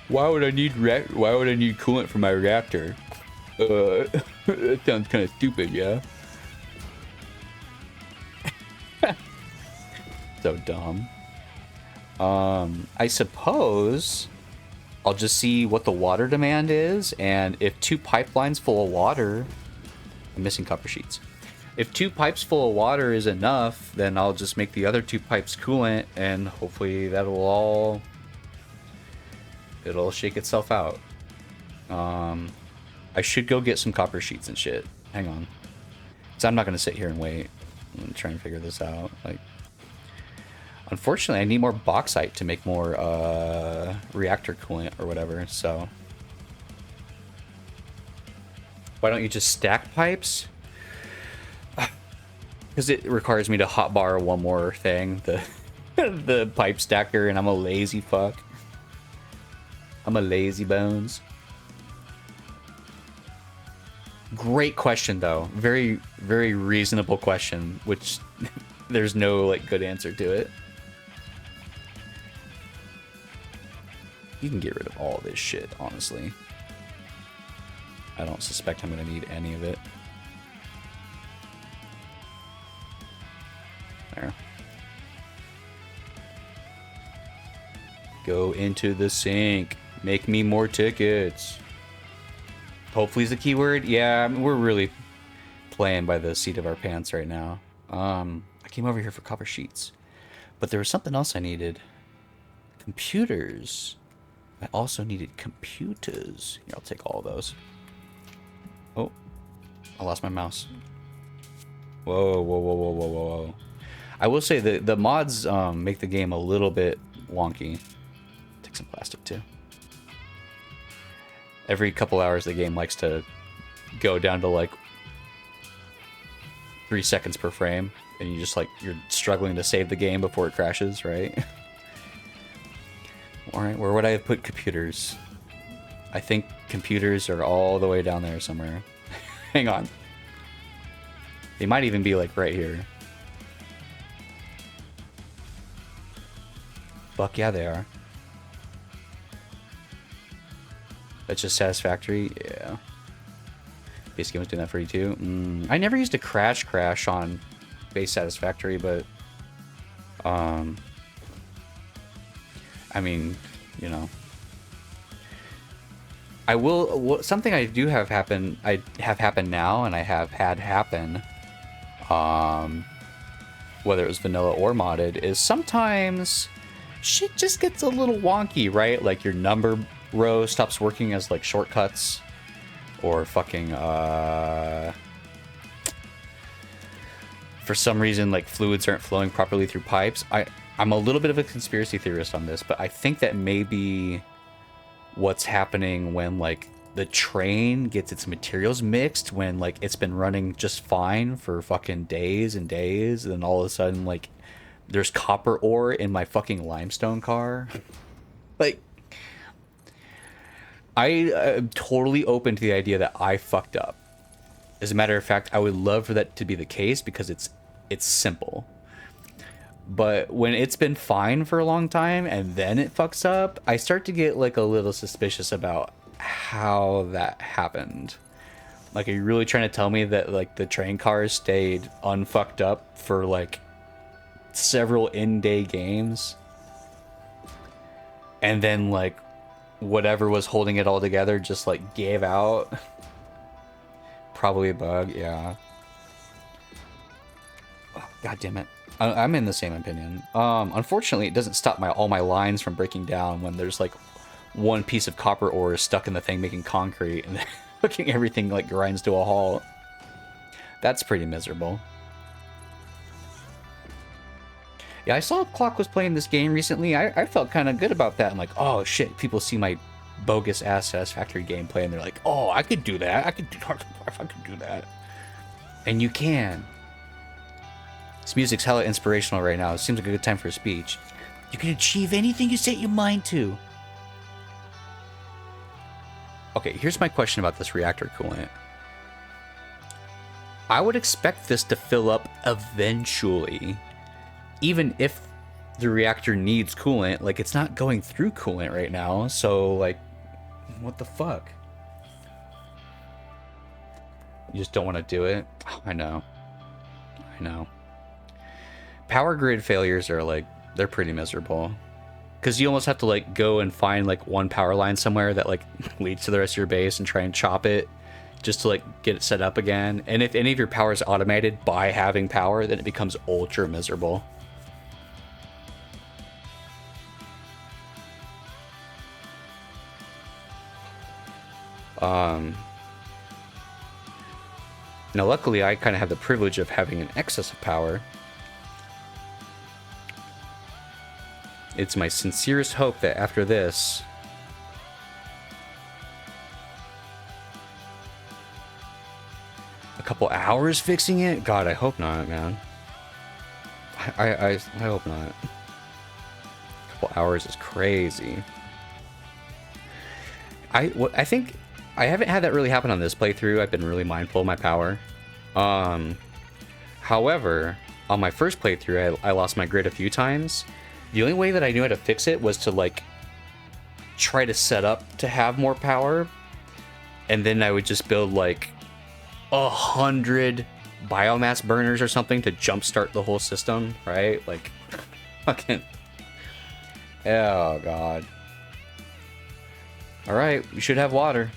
[SPEAKER 7] Why would I need coolant for my reactor? That sounds kind of stupid, yeah. So dumb. I suppose I'll just see what the water demand is, and if 2 pipelines full of water... I'm missing copper sheets. If 2 pipes full of water is enough, then I'll just make the other 2 pipes coolant, and hopefully it'll shake itself out. I should go get some copper sheets and shit. Hang on. So I'm not going to sit here and wait. I'm going to try and figure this out. Like, unfortunately, I need more bauxite to make more reactor coolant or whatever, so... Why don't you just stack pipes? Because it requires me to hotbar one more thing, the pipe stacker, and I'm a lazy fuck. I'm a lazy bones. Great question, though. Very, very reasonable question, which there's no, like, good answer to it. You can get rid of all this shit, honestly. I don't suspect I'm going to need any of it. There. Go into the sink. Make me more tickets. Hopefully is the keyword. Yeah, I mean, we're really playing by the seat of our pants right now. I came over here for copper sheets. But there was something else I needed. Computers. I also needed computers. Here, I'll take all of those. Oh, I lost my mouse. Whoa, whoa, whoa, whoa, whoa, whoa. I will say that the mods make the game a little bit wonky. Take some plastic too. Every couple hours the game likes to go down to like 3 seconds per frame, and you just like, you're struggling to save the game before it crashes, right? Alright, where would I have put computers? I think computers are all the way down there somewhere. Hang on. They might even be like right here. Fuck yeah, they are. That's just Satisfactory? Yeah. Base game was doing that for you too. I never used to crash on base Satisfactory, but... I mean, you know... I will... Something I do have happen... I have happened now, and I have had happen... whether it was vanilla or modded, is sometimes... shit just gets a little wonky, right? Like your number row stops working as like shortcuts, or fucking for some reason like fluids aren't flowing properly through pipes. I'm a little bit of a conspiracy theorist on this, but I think that maybe what's happening when like the train gets its materials mixed, when like it's been running just fine for fucking days and days, and then all of a sudden like there's copper ore in my fucking limestone car. Like, I am totally open to the idea that I fucked up. As a matter of fact, I would love for that to be the case because it's simple. But when it's been fine for a long time and then it fucks up, I start to get like a little suspicious about how that happened. Like, are you really trying to tell me that like the train cars stayed unfucked up for like several in-day games, and then like whatever was holding it all together just like gave out? Probably a bug, yeah. Oh, God damn it. I'm in the same opinion. Unfortunately, it doesn't stop all my lines from breaking down when there's like one piece of copper ore stuck in the thing making concrete, and looking everything like grinds to a halt. That's pretty miserable. Yeah, I saw Clock was playing this game recently. I felt kind of good about that. I'm like, oh shit, people see my bogus ass Satisfactory gameplay and they're like, oh, I could do that. I could do that. And you can. This music's hella inspirational right now. It seems like a good time for a speech. You can achieve anything you set your mind to. Okay, here's my question about this reactor coolant. I would expect this to fill up eventually. Even if the reactor needs coolant, like, it's not going through coolant right now, so, like, what the fuck? You just don't want to do it? Oh, I know. power grid failures are like, they're pretty miserable. Because you almost have to like go and find like one power line somewhere that like leads to the rest of your base and try and chop it just to like get it set up again. And if any of your power is automated by having power, then it becomes ultra miserable. Now luckily I kind of have the privilege of having an excess of power. It's my sincerest hope that after this, a couple hours fixing it? God, I hope not, man. I hope not. A couple hours is crazy. I think I haven't had that really happen on this playthrough. I've been really mindful of my power. However, on my first playthrough, I lost my grid a few times. The only way that I knew how to fix it was to like try to set up to have more power, and then I would just build like 100 biomass burners or something to jumpstart the whole system, right? Like, fucking, oh god. All right, we should have water.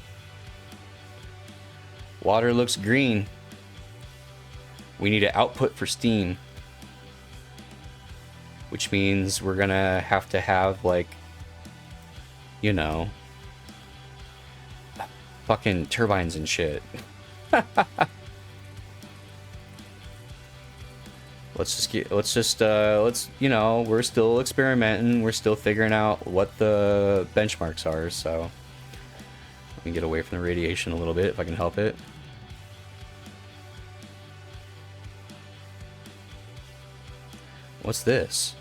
[SPEAKER 7] Water looks green. We need an output for steam, which means we're gonna have to have like, you know, fucking turbines and shit. Let's, you know, we're still experimenting. We're still figuring out what the benchmarks are, so let me get away from the radiation a little bit if I can help it. What's this?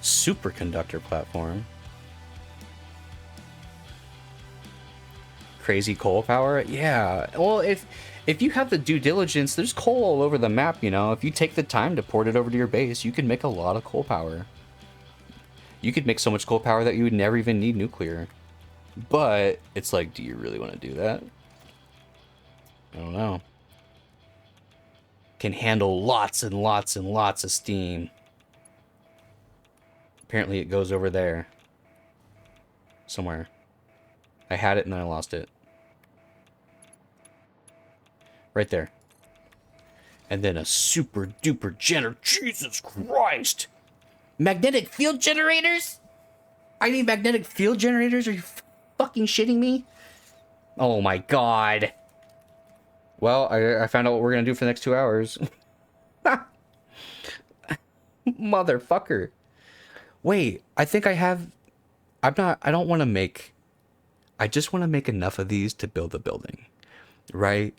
[SPEAKER 7] Superconductor platform. Crazy coal power? Yeah. Well, if you have the due diligence, there's coal all over the map, you know. If you take the time to port it over to your base, you can make a lot of coal power. You could make so much coal power that you would never even need nuclear. But it's like, do you really want to do that? I don't know. Can handle lots and lots and lots of steam. Apparently it goes over there. Somewhere. I had it and then I lost it. Right there. And then a super duper generator. Jesus Christ! Magnetic field generators? I need magnetic field generators? Are you fucking shitting me? Oh my god. Well, I found out what we're gonna do for the next 2 hours. Motherfucker. Wait, I think I have... I don't want to make... I just want to make enough of these to build a building. Right?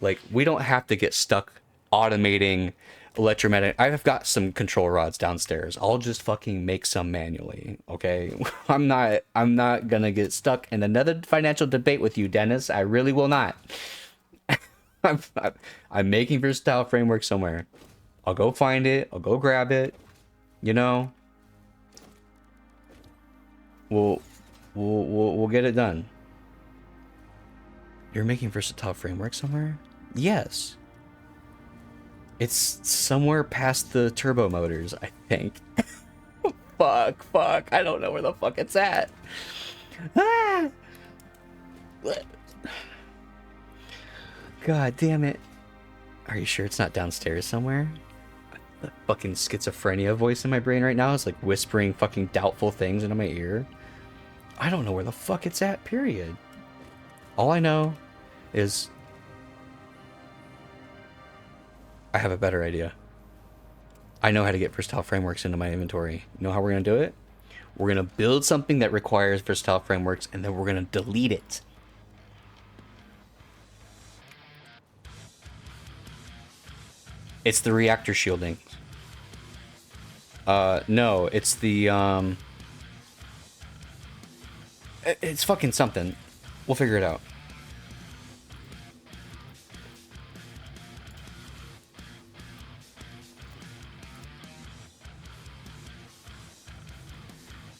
[SPEAKER 7] Like, we don't have to get stuck automating electromagnetic... I've got some control rods downstairs. I'll just fucking make some manually, okay? I'm not gonna get stuck in another financial debate with you, Dennis. I really will not. I'm making versatile framework somewhere. I'll go find it. I'll go grab it. You know? We'll get it done. You're making versatile framework somewhere? Yes. It's somewhere past the turbo motors, I think. Fuck. I don't know where the fuck it's at. Ah! God damn it. Are you sure it's not downstairs somewhere? The fucking schizophrenia voice in my brain right now is like whispering fucking doubtful things into my ear. I don't know where the fuck it's at, period. All I know is I have a better idea. I know how to get versatile frameworks into my inventory. You know how we're going to do it? We're going to build something that requires versatile frameworks, and then we're going to delete it. It's the reactor shielding. No, it's the, it's fucking something. We'll figure it out.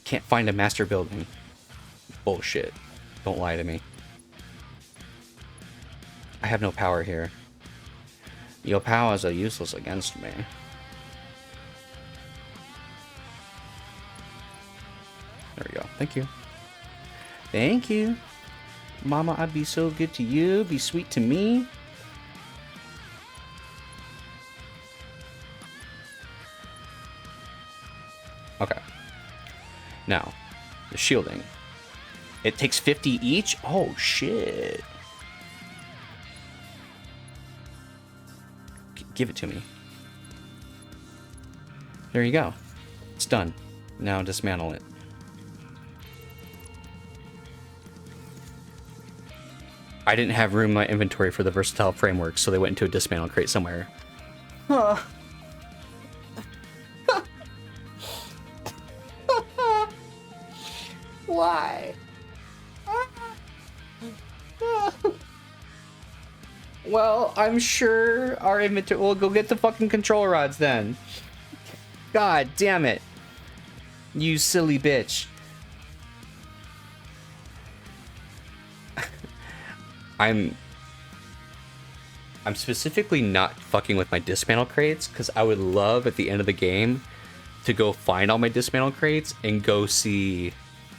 [SPEAKER 7] Can't find a master building. Bullshit. Don't lie to me. I have no power here. Your powers are useless against me. There we go. Thank you. Thank you. Mama, I'd be so good to you. Be sweet to me. Okay. Now, the shielding. It takes 50 each? Oh, shit. Give it to me. There you go. It's done. Now dismantle it. I didn't have room in my inventory for the versatile framework, so they went into a dismantle crate somewhere. Huh. Why? Well, I'm sure our inventory... We'll go get the fucking control rods then. God damn it. You silly bitch. I'm specifically not fucking with my dismantle crates because I would love at the end of the game to go find all my dismantle crates and go see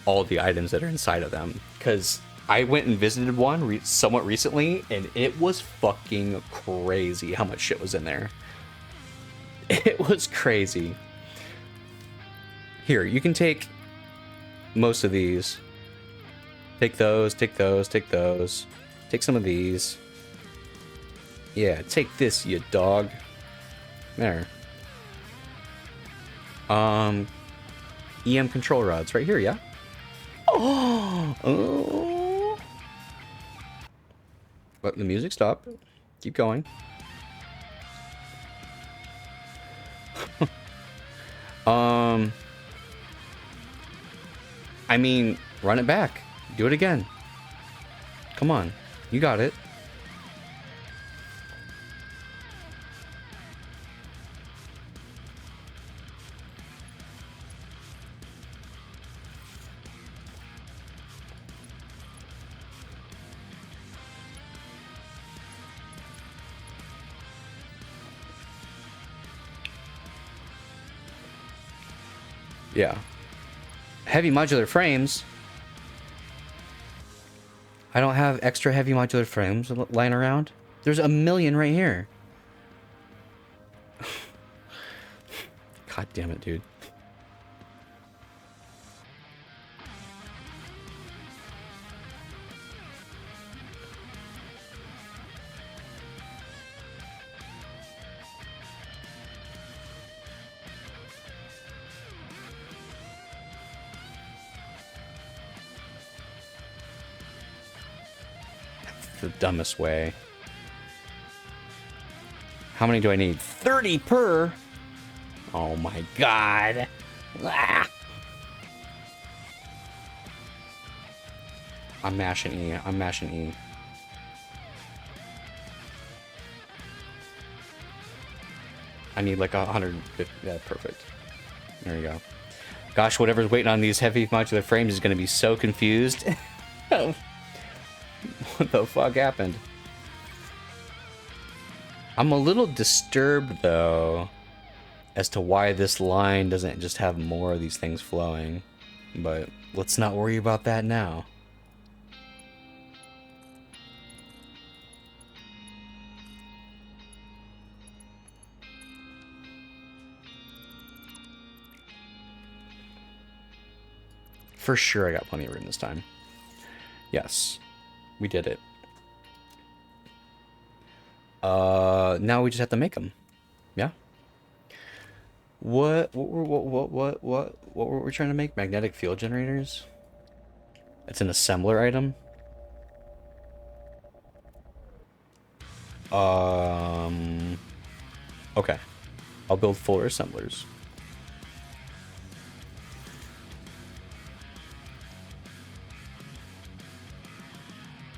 [SPEAKER 7] all the items that are inside of them. Because I went and visited one somewhat recently and it was fucking crazy how much shit was in there. It was crazy. Here, you can take most of these. Take those, take those, take those. Take some of these. Yeah, take this, you dog. There. EM control rods right here, yeah? Oh. Let the music stop. Keep going. I mean, run it back. Do it again. Come on. You got it. Yeah. Heavy modular frames. I don't have extra heavy modular frames lying around. There's a million right here. God damn it, dude. The dumbest way. How many do I need? 30 per? Oh my god. Ah. I'm mashing E. I'm mashing E. I need like 150. Yeah, perfect. There you go. Gosh, whatever's waiting on these heavy modular frames is going to be so confused. What the fuck happened? I'm a little disturbed, though, as to why this line doesn't just have more of these things flowing. But let's not worry about that now. For sure I got plenty of room this time. Yes. We did it. Now we just have to make them. Yeah. What were we trying to make? Magnetic field generators? It's an assembler item. Okay. I'll build 4 assemblers.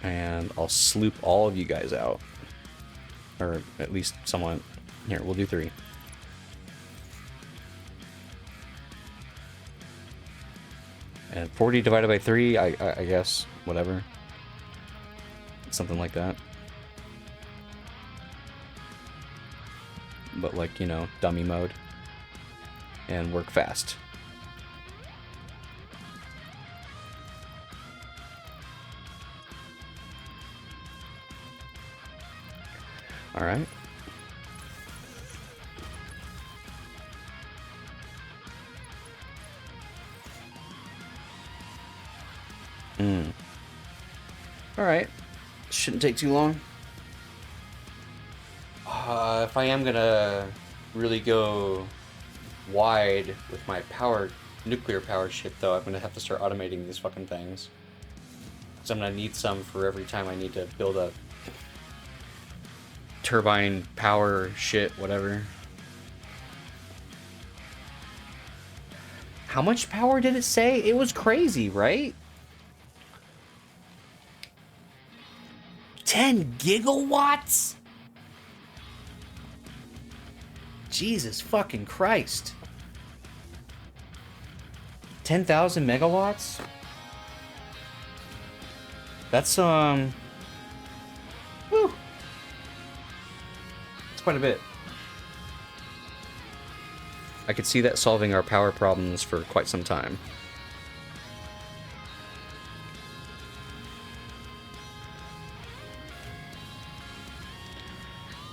[SPEAKER 7] And I'll sloop all of you guys out. Or at least someone. Here, we'll do 3. And 40 divided by 3, I guess. Whatever. Something like that. but like, you know, dummy mode. And work fast. Alright. Alright. Shouldn't take too long. If I am gonna really go wide with my nuclear powered shit though, I'm gonna have to start automating these fucking things. Because I'm gonna need some for every time I need to build a turbine power shit, whatever. How much power did it say? It was crazy, right? 10 gigawatts? Jesus fucking Christ. 10,000 megawatts? That's, whew. That's quite a bit. I could see that solving our power problems for quite some time.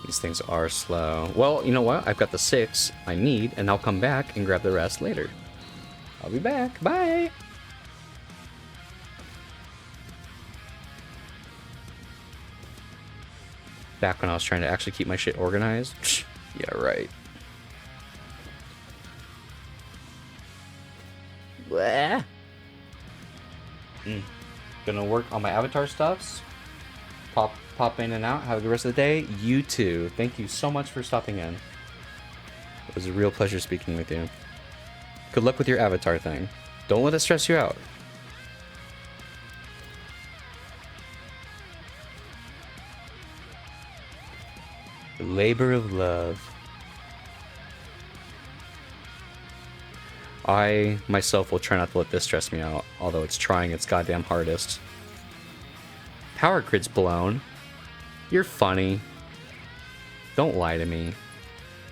[SPEAKER 7] These things are slow. Well, you know what? I've got the 6 I need, and I'll come back and grab the rest later. I'll be back. Bye! Back when I was trying to actually keep my shit organized. Yeah, right. Blah. Gonna work on my avatar stuffs. Pop in and out. Have a good rest of the day. You too. Thank you so much for stopping in. It was a real pleasure speaking with you. Good luck with your avatar thing. Don't let it stress you out. The labor of love. I, myself, will try not to let this stress me out, although it's trying its goddamn hardest. Power grid's blown. You're funny. Don't lie to me.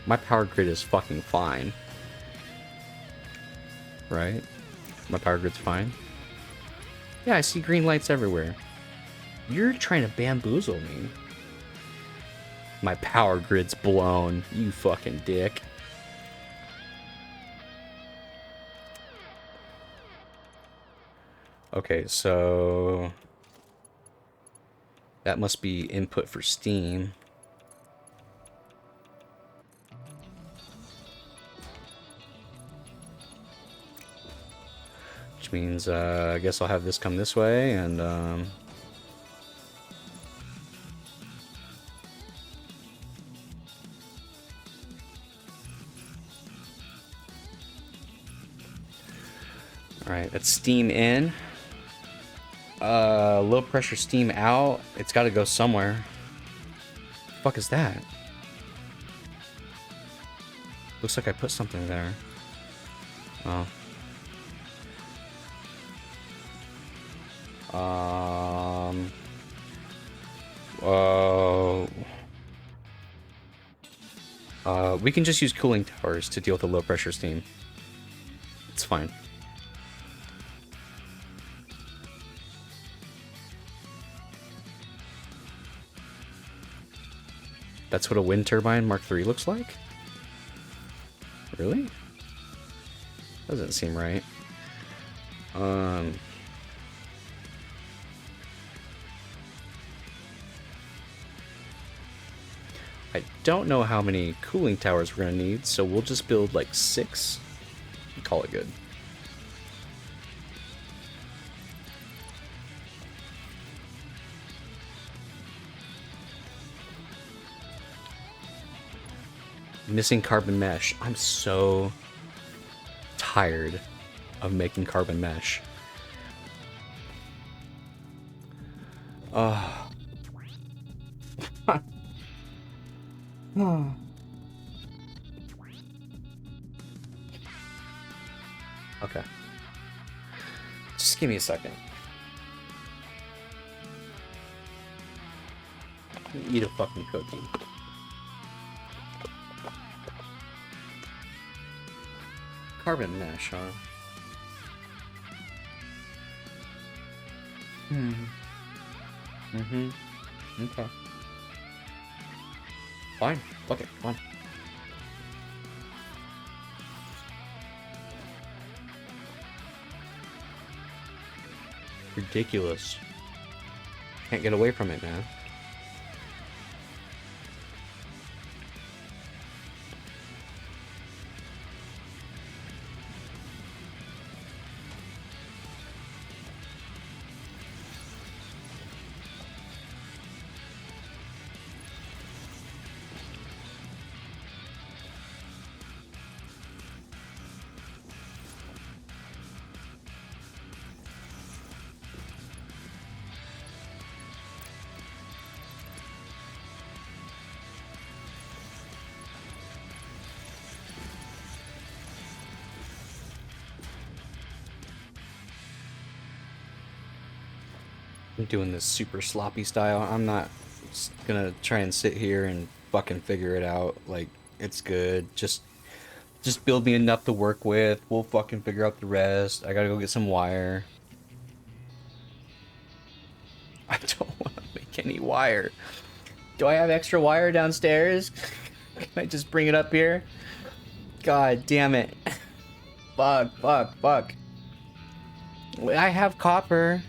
[SPEAKER 7] My power grid is fucking fine. Right? My power grid's fine? Yeah, I see green lights everywhere. You're trying to bamboozle me. My power grid's blown. You fucking dick. Okay, so... that must be input for Steam. Which means, I guess I'll have this come this way, and, Alright, that's Steam in. Low pressure Steam out. It's gotta go somewhere. The fuck is that? Looks like I put something there. Oh. We can just use cooling towers to deal with the low pressure steam. It's fine. That's what a wind turbine Mark III looks like? Really? Doesn't seem right. I don't know how many cooling towers we're gonna need, so we'll just build like 6 and call it good. Missing carbon mesh. I'm so tired of making carbon mesh. Okay. Just give me a second. Eat a fucking cookie.
[SPEAKER 1] Carbon mesh, huh? Okay. Fine. Fuck it. Fine. Ridiculous. Can't get away from it, man. I'm doing this super sloppy style. I'm not gonna try and sit here and fucking figure it out. Like, it's good. Just build me enough to work with. We'll fucking figure out the rest. I gotta go get some wire. I don't want to make any wire. Do I have extra wire downstairs? Can I just bring it up here? God damn it. Fuck. I have copper.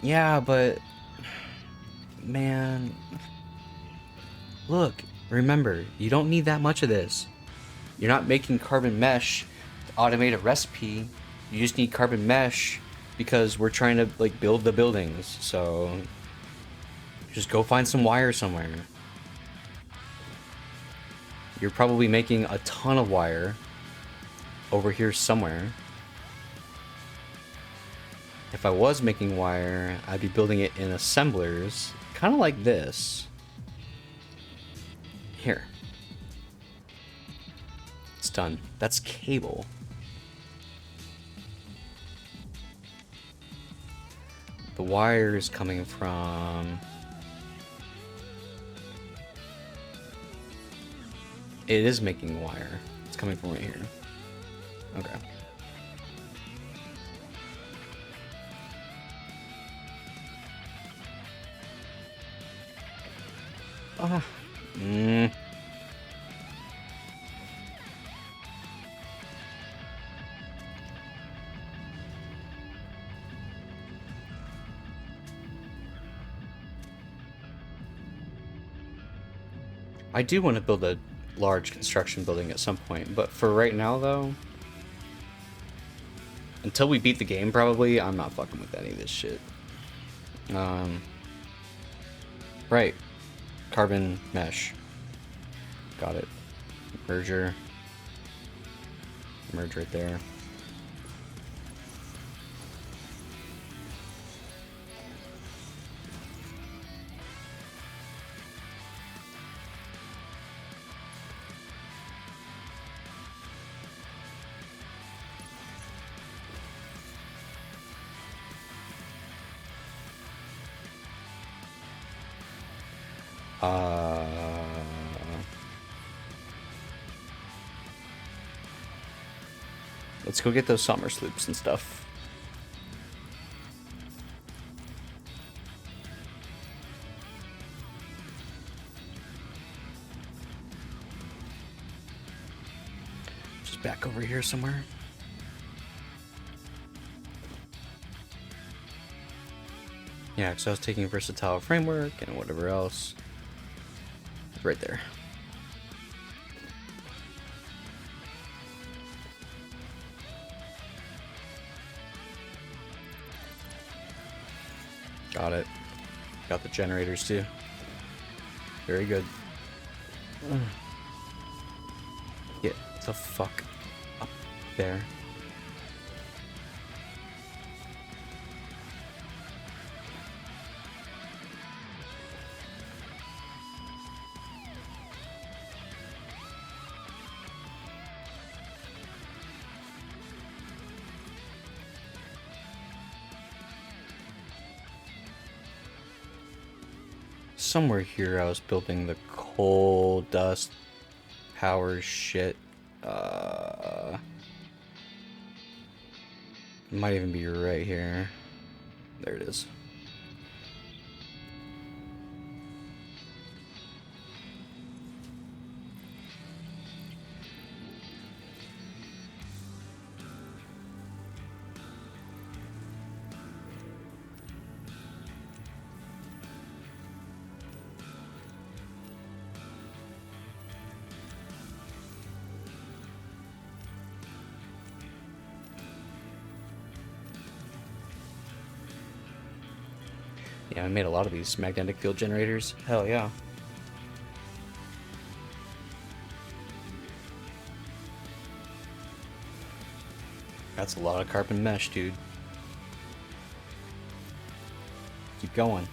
[SPEAKER 1] Yeah, but... Man... Look, remember, you don't need that much of this. You're not making carbon mesh to automate a recipe. You just need carbon mesh because we're trying to, like, build the buildings. So... Just go find some wire somewhere. You're probably making a ton of wire over here somewhere. If I was making wire, I'd be building it in assemblers, kind of like this. Here. It's done. That's cable. The wire is coming from... It is making wire. It's coming from right here. Okay. I do want to build a large construction building at some point, but for right now, though, until we beat the game, probably, I'm not fucking with any of this shit. Right. Carbon mesh. Got it. Merge right there. Let's go get those summer sloops and stuff. Just back over here somewhere. Yeah, because I was taking versatile framework and whatever else. It's right there. Got it. Got the generators too. Very good. Get the fuck up there. Somewhere here I was building the coal dust power shit.
[SPEAKER 7] Might even be right here. There it is. Yeah, I made a lot of these magnetic field generators. Hell yeah. That's a lot of carbon mesh, dude. Keep going.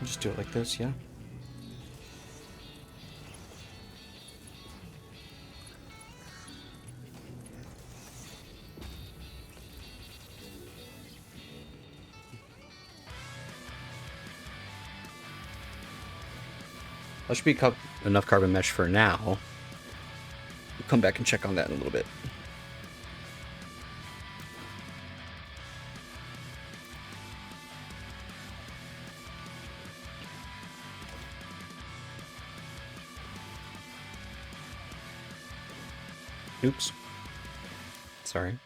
[SPEAKER 7] Just do it like this, yeah. That should be enough carbon mesh for now. We'll come back and check on that in a little bit. Oops. Sorry.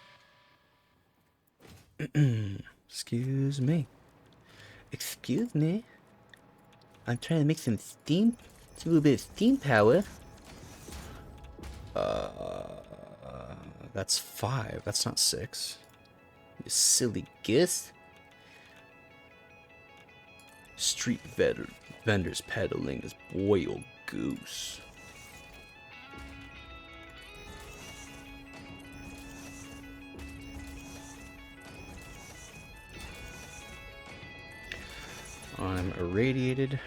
[SPEAKER 7] Excuse me. Excuse me. I'm trying to make some steam. It's a little bit of steam power. That's 5. That's not 6. You silly goose. Street vendors peddling his boiled goose. I'm irradiated.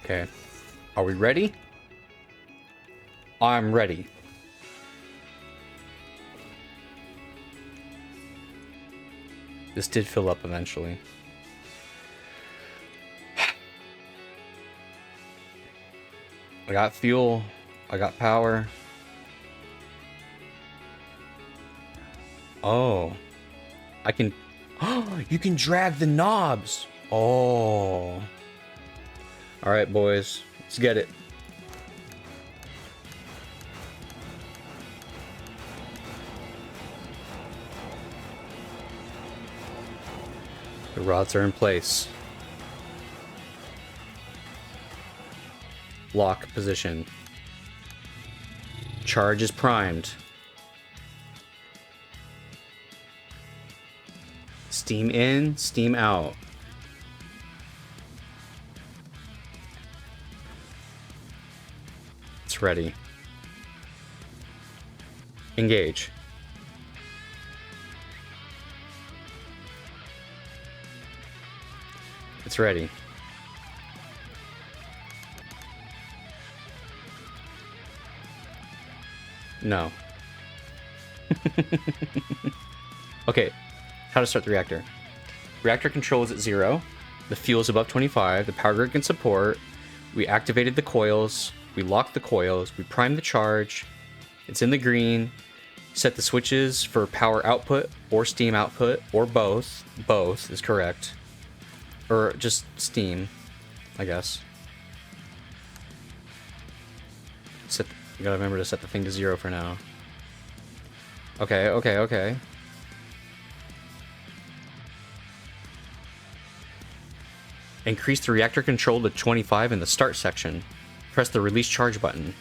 [SPEAKER 7] Okay. Are we ready? I'm ready. This did fill up eventually. I got fuel. I got power. Oh. I can... Oh, you can drag the knobs. Oh. Alright, boys. Let's get it. The rods are in place. Lock position. Charge is primed. Steam in, steam out. It's ready. Engage. It's ready. No. Okay, how to start the reactor. Reactor control is at 0. The fuel is above 25. The power grid can support. We activated the coils. We locked the coils. We primed the charge. It's in the green. Set the switches for power output or steam output or both. Both is correct. Or just steam, I guess. You gotta remember to set the thing to 0 for now. Okay, okay, okay. Increase the reactor control to 25 in the start section. Press the release charge button.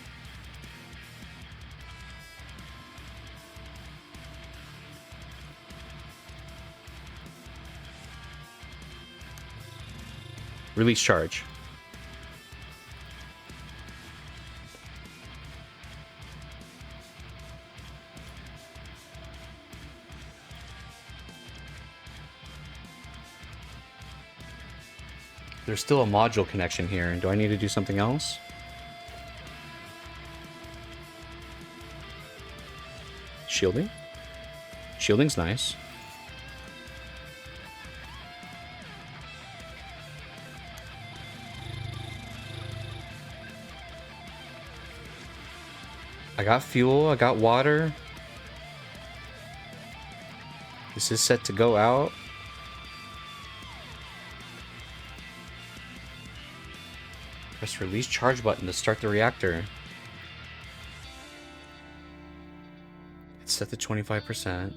[SPEAKER 7] Release charge. There's still a module connection here. Do I need to do something else? Shielding? Shielding's nice. I got fuel, I got water. This is set to go out. Press release charge button to start the reactor. It's set to 25%.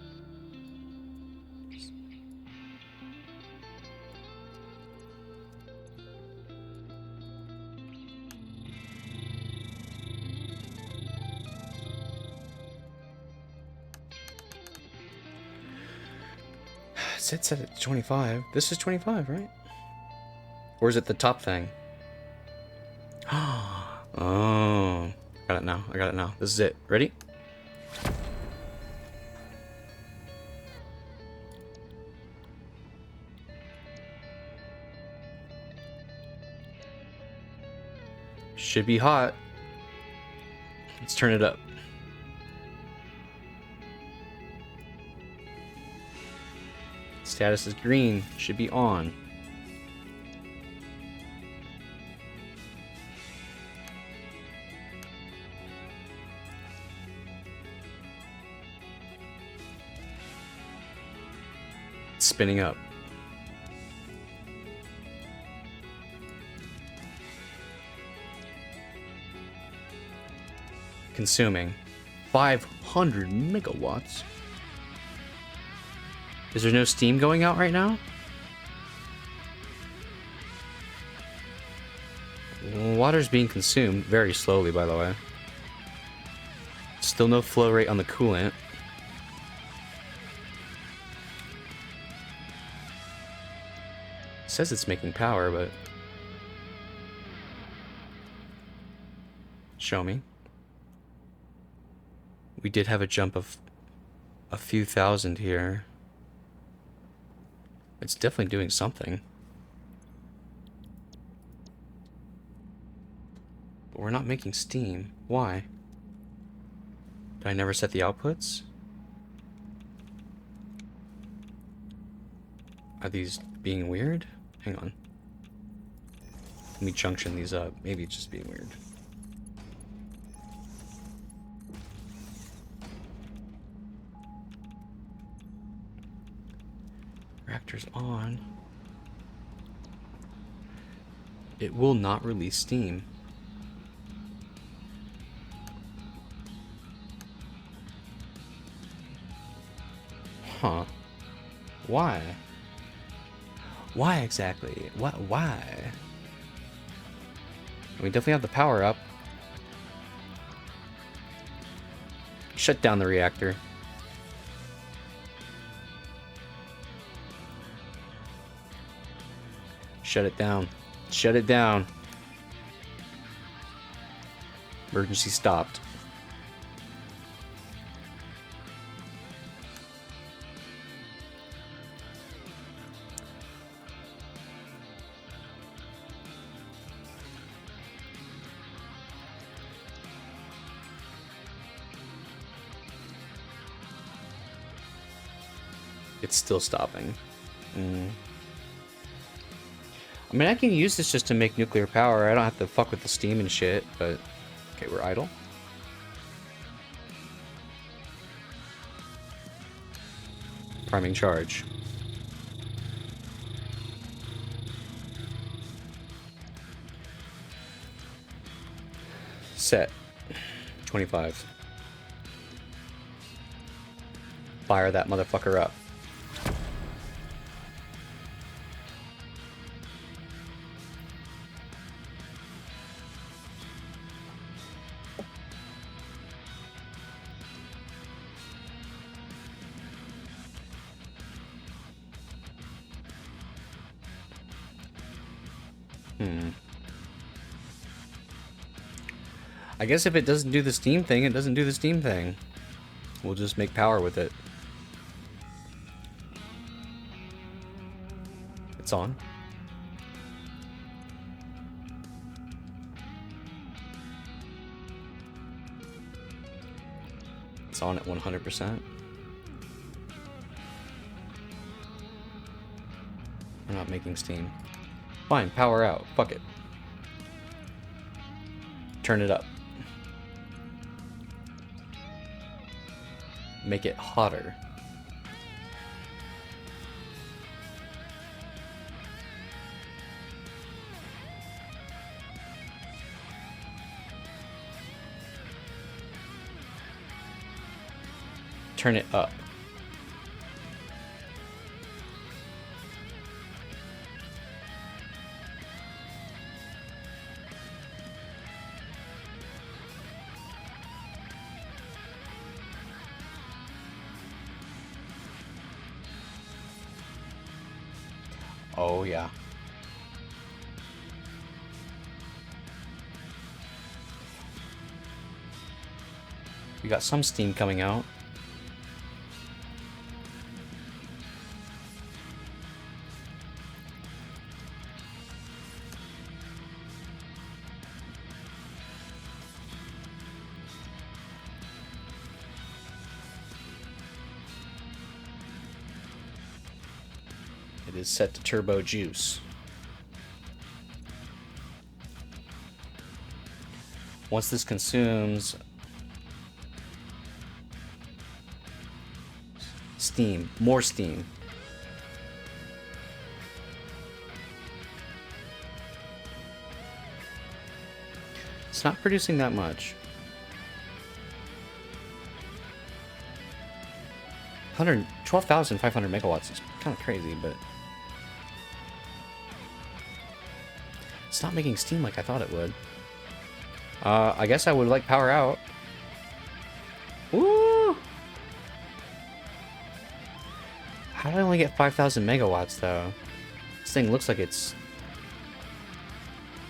[SPEAKER 7] It's set at 25. This is 25, right? Or is it the top thing? Oh, got it now. I got it now. This is it. Ready? Should be hot. Let's turn it up. Status is green. Should be on. It's spinning up. Consuming 500 megawatts. Is there no steam going out right now? Water's being consumed very slowly, by the way. Still no flow rate on the coolant. It says it's making power, but... Show me. We did have a jump of a few thousand here. It's definitely doing something. But we're not making steam. Why? Did I never set the outputs? Are these being weird? Hang on. Let me junction these up. Maybe it's just being weird. Reactor's on. It will not release steam. Huh. Why? Why exactly? What? Why? We definitely have the power up. Shut down the reactor. Shut it down. Shut it down. Emergency stopped. It's still stopping. I mean, I can use this just to make nuclear power. I don't have to fuck with the steam and shit, but... Okay, we're idle. Priming charge. Set. 25. Fire that motherfucker up. I guess if it doesn't do the steam thing, it doesn't do the steam thing. We'll just make power with it. It's on.
[SPEAKER 1] on at 100%. We're not making steam. Fine, power out. Fuck it. Turn it up. Make it hotter. Turn it up. Oh, yeah. We got some steam coming out. It is set to turbo juice. Once this consumes steam, more steam. It's not producing that much. 12,500 megawatts is kind of crazy, but it's not making steam like I thought it would. I guess I would like power out. Woo! How did I only get 5,000 megawatts though? This thing looks like it's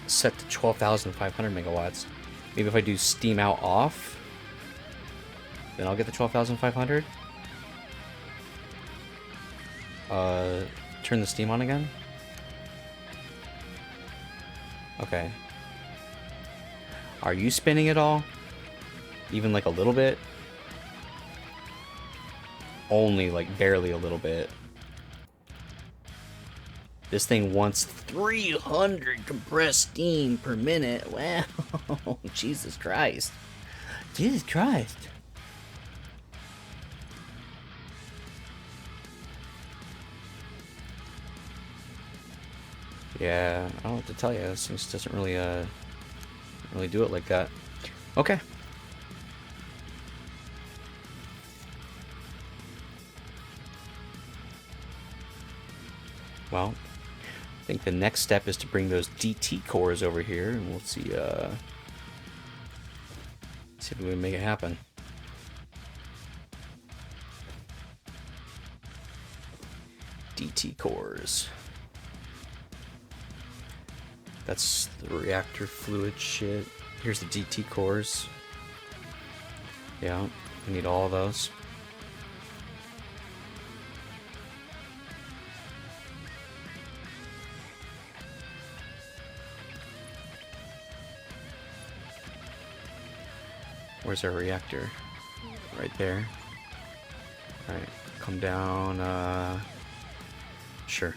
[SPEAKER 1] set to 12,500 megawatts. Maybe if I do steam out off, then I'll get the 12,500. Turn the steam on again. Okay. Are you spinning it all? Even like a little bit? Only like barely a little bit. This thing wants 300 compressed steam per minute. Wow. Jesus Christ. Jesus Christ. Yeah, I don't know what to tell you. This thing just doesn't really do it like that. Okay. Well, I think the next step is to bring those DT cores over here, and we'll see if we can make it happen. DT cores. That's the reactor fluid shit. Here's the DT cores. Yeah, we need all of those. Where's our reactor? Right there. Alright, come down, sure.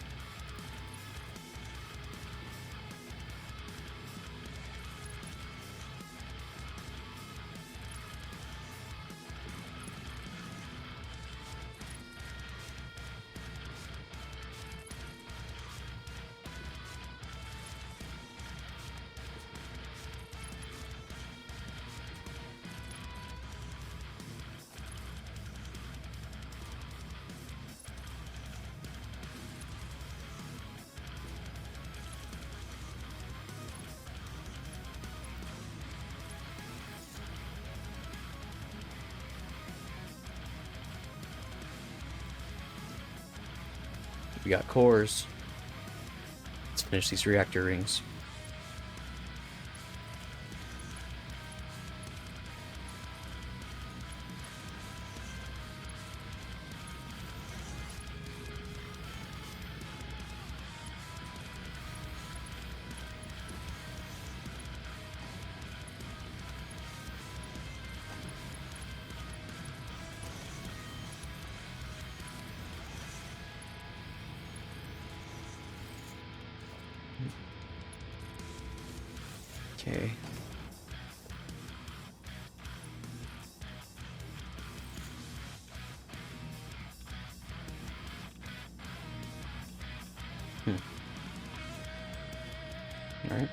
[SPEAKER 1] We got cores. Let's finish these reactor rings.
[SPEAKER 7] Okay. All right.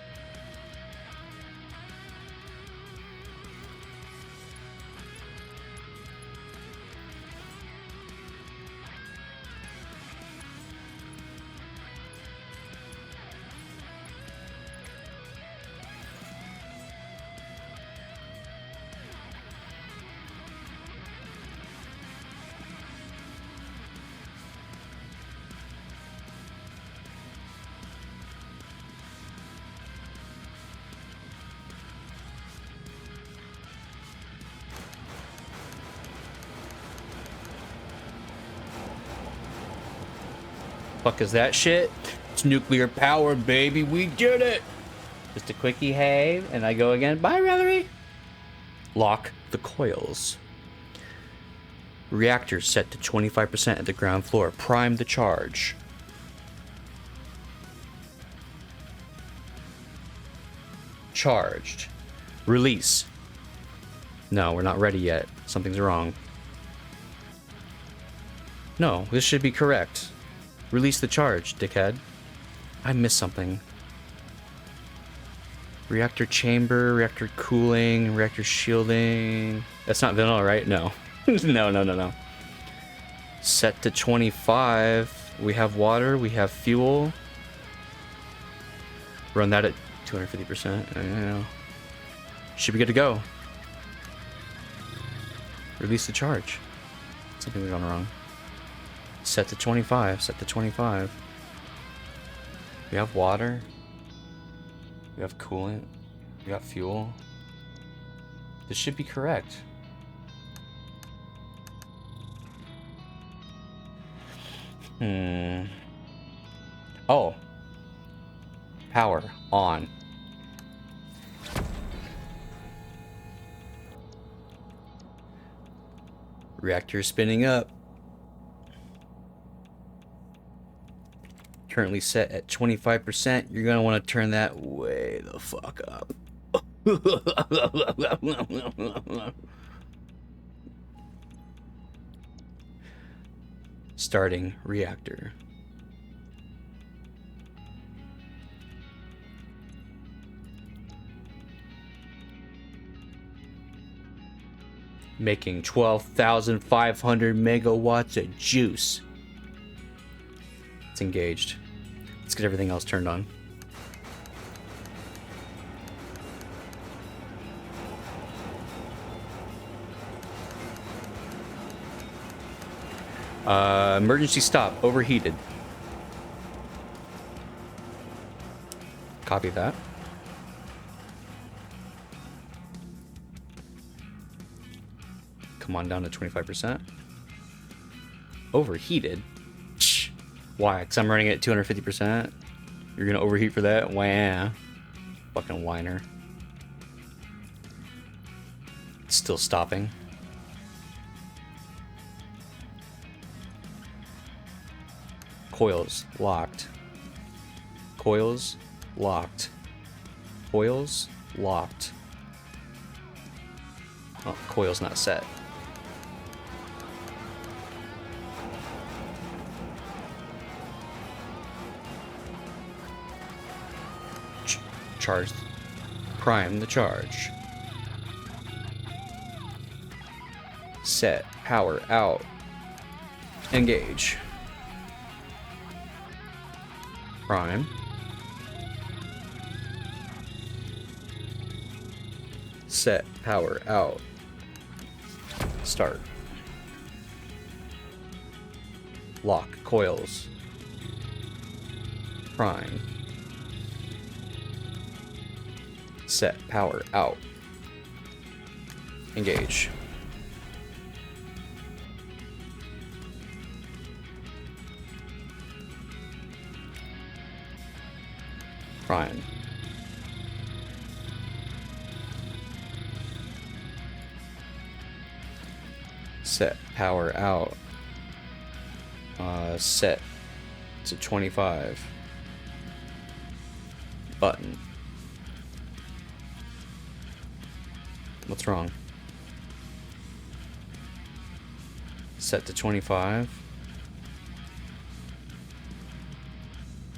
[SPEAKER 7] Fuck is that shit? It's nuclear power, baby. We did it. Just a quickie, hey, and I go again. Bye, Reverie. Lock the coils. Reactor set to 25% at the ground floor. Prime the charge. Charged. Release. No, we're not ready yet. Something's wrong. No, this should be correct. Release the charge, dickhead. I missed something. Reactor chamber, reactor cooling, reactor shielding. That's not vanilla, right? No. No. Set to 25. We have water, we have fuel. Run that at 250%. I don't know. Should be good to go. Release the charge. Something's gone wrong. Set to 25. Set to 25. We have water. We have coolant. We got fuel. This should be correct. Oh. Power on. Reactor spinning up. Currently set at 25%. You're going to want to turn that way the fuck up. Starting reactor. Making 12,500 megawatts of juice. It's engaged. Let's get everything else turned on. Emergency stop. Overheated. Copy that. Come on down to 25%. Overheated? Why? Because I'm running it at 250%? You're going to overheat for that? Wah. Fucking whiner. It's still stopping. Coils locked. Coils locked. Coils locked. Oh, coil's not set. Charge. Prime the charge. Set. Power out. Engage. Prime. Set. Power out. Start. Lock coils. Prime. Set power out. Engage. Prime. Set power out. Set to 25. Button.
[SPEAKER 1] What's wrong? Set to 25.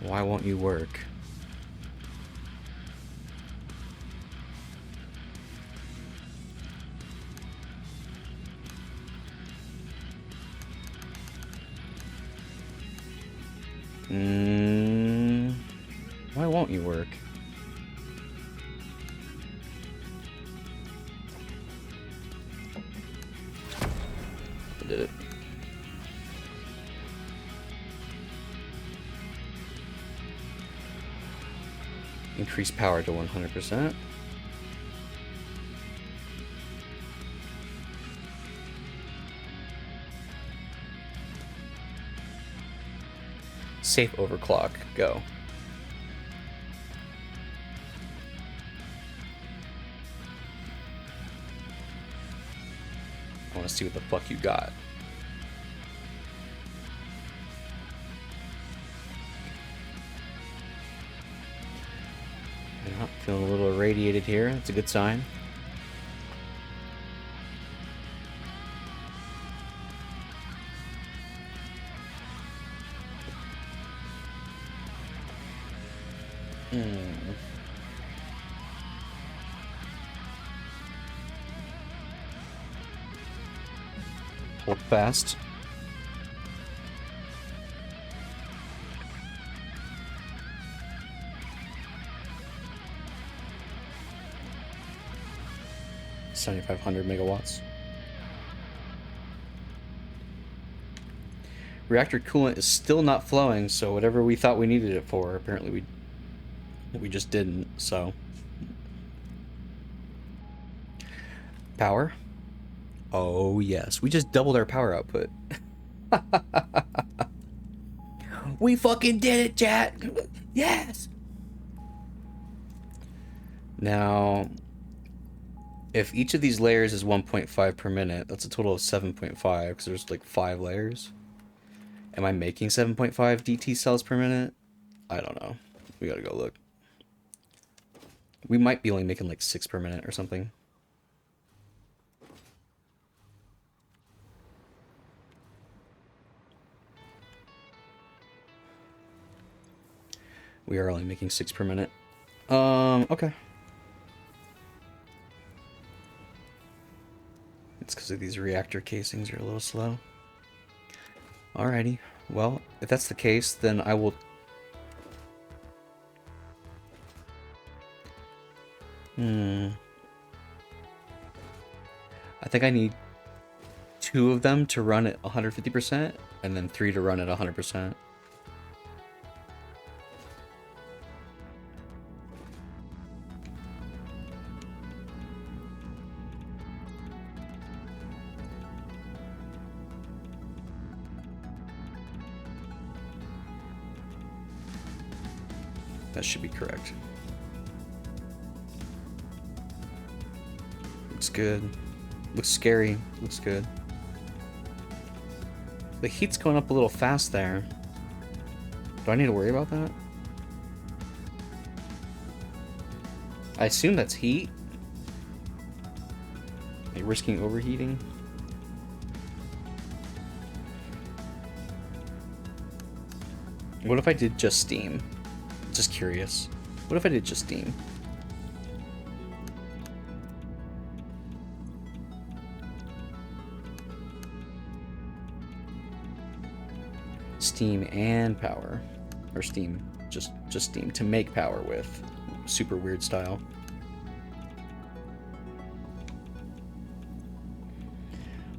[SPEAKER 1] Why won't you work? Why won't you work? I did it. Increase power to 100%. Safe overclock. Go. I want to see what the fuck you got. Yeah, feeling a little irradiated here. That's a good sign. Hold fast. $7,500 megawatts. Reactor coolant is still not flowing, so whatever we thought we needed it for, apparently we just didn't, so. Power? Oh yes, we just doubled our power output. We fucking did it, chat! Yes! Now, if each of these layers is 1.5 per minute, that's a total of 7.5, because there's like 5 layers. Am I making 7.5 DT cells per minute? I don't know. We gotta go look. We might be only making like 6 per minute or something. We are only making 6 per minute. Okay. It's because of these reactor casings are a little slow. Alrighty. Well, if that's the case, then I will... I think I need 2 of them to run at 150%, and then 3 to run at 100%. That should be correct. Looks good. Looks scary. Looks good. The heat's going up a little fast there. Do I need to worry about that? I assume that's heat. Are you risking overheating? What if I did just steam? Just curious. What if I did just steam? Steam and power. Or steam. Just steam to make power with. Super weird style.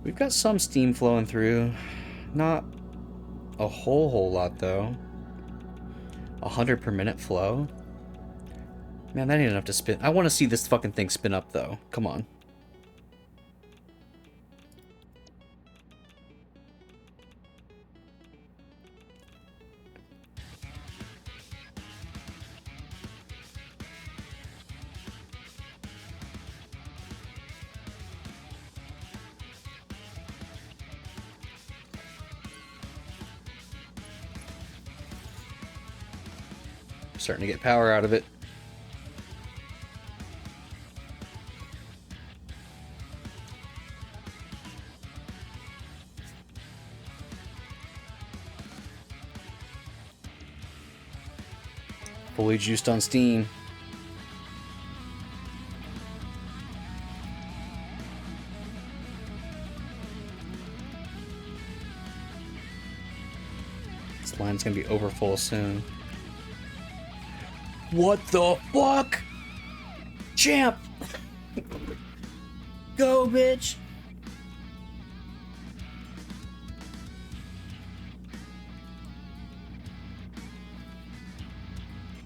[SPEAKER 1] We've got some steam flowing through. Not a whole lot though. 100 per minute flow? Man, that ain't enough to spin. I want to see this fucking thing spin up, though. Come on. Starting to get power out of it.
[SPEAKER 7] Fully juiced on Steam. This line's gonna be over full soon. What the fuck? Champ! Go, bitch!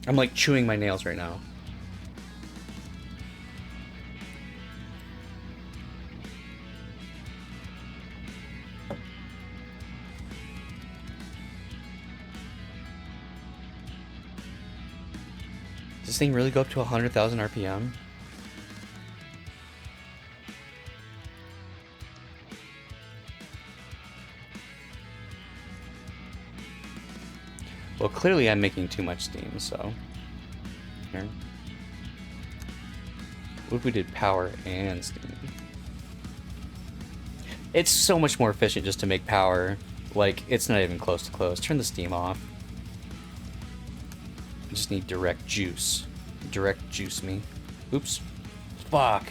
[SPEAKER 7] I'm like chewing my nails right now. Does this thing really go up to 100,000 RPM? Well, clearly I'm making too much steam, so... Here. What if we did power and steam? It's so much more efficient just to make power. Like, it's not even close to close. Turn the steam off. I just need direct juice. Direct juice me. Oops. Fuck.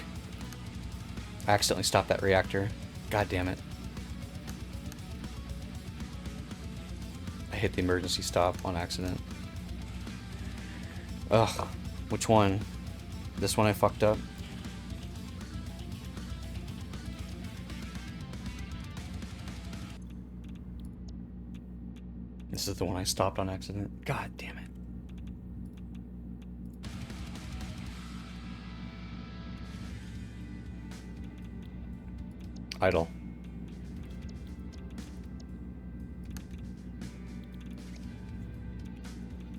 [SPEAKER 7] I accidentally stopped that reactor. God damn it. I hit the emergency stop on accident. Ugh. Which one? This one I fucked up? This is the one I stopped on accident. God damn it. Idle.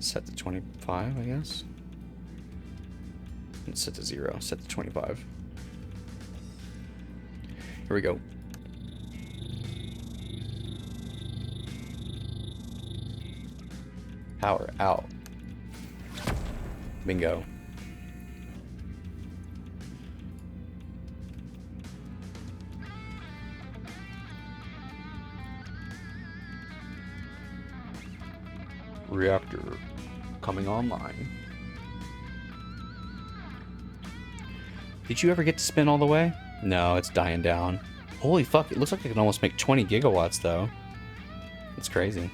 [SPEAKER 7] Set to 25, I guess. And set to 0. Set to 25. Here we go. Power out. Bingo. Reactor coming online. Did you ever get to spin all the way? No, it's dying down. Holy fuck, it looks like I can almost make 20 gigawatts though. That's crazy.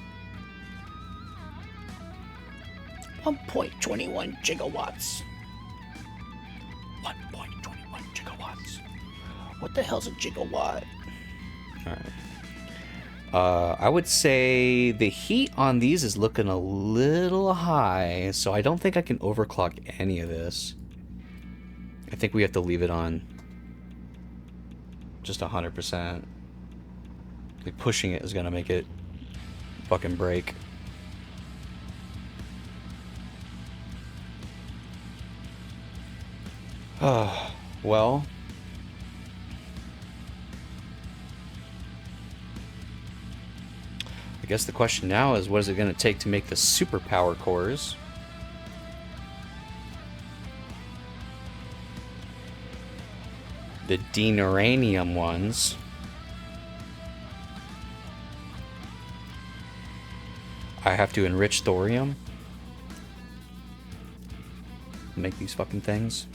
[SPEAKER 7] 1.21 gigawatts. 1.21 gigawatts. What the hell's a gigawatt? Alright. I would say the heat on these is looking a little high, so I don't think I can overclock any of this. I think we have to leave it on just 100%. Like pushing it is gonna make it fucking break. Well, I guess the question now is, what is it going to take to make the superpower cores? The denuranium ones. I have to enrich thorium. Make these fucking things.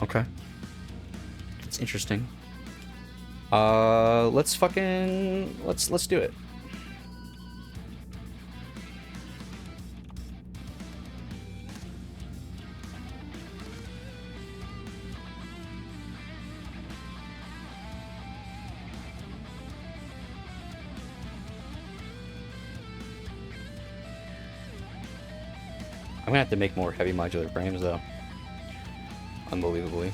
[SPEAKER 7] Okay. It's interesting. Let's do it. I'm gonna have to make more heavy modular frames though. Unbelievably.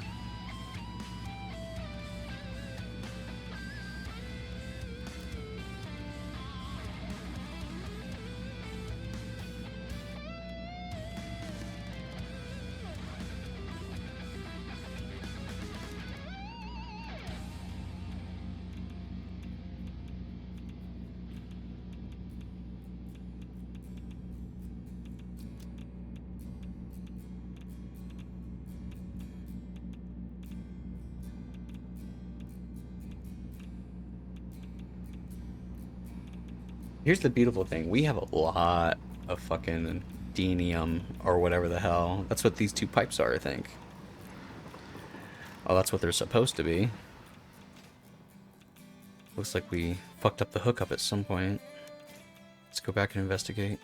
[SPEAKER 7] Here's the beautiful thing. We have a lot of fucking denium or whatever the hell. That's what these two pipes are, I think. Oh, that's what they're supposed to be. Looks like we fucked up the hookup at some point. Let's go back and investigate.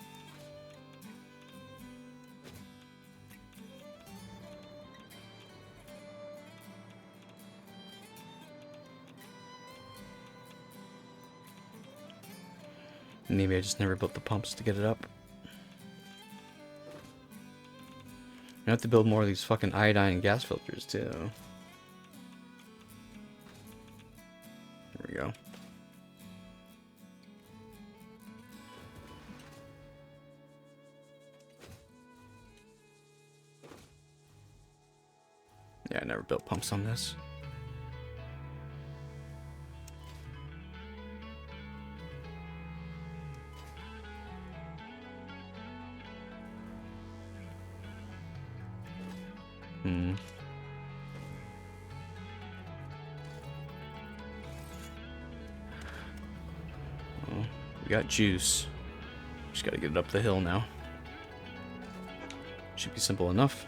[SPEAKER 7] Maybe I just never built the pumps to get it up. I have to build more of these fucking iodine and gas filters too. There we go. Yeah, I never built pumps on this. Well, we got juice. Just gotta get it up the hill now. Should be simple enough.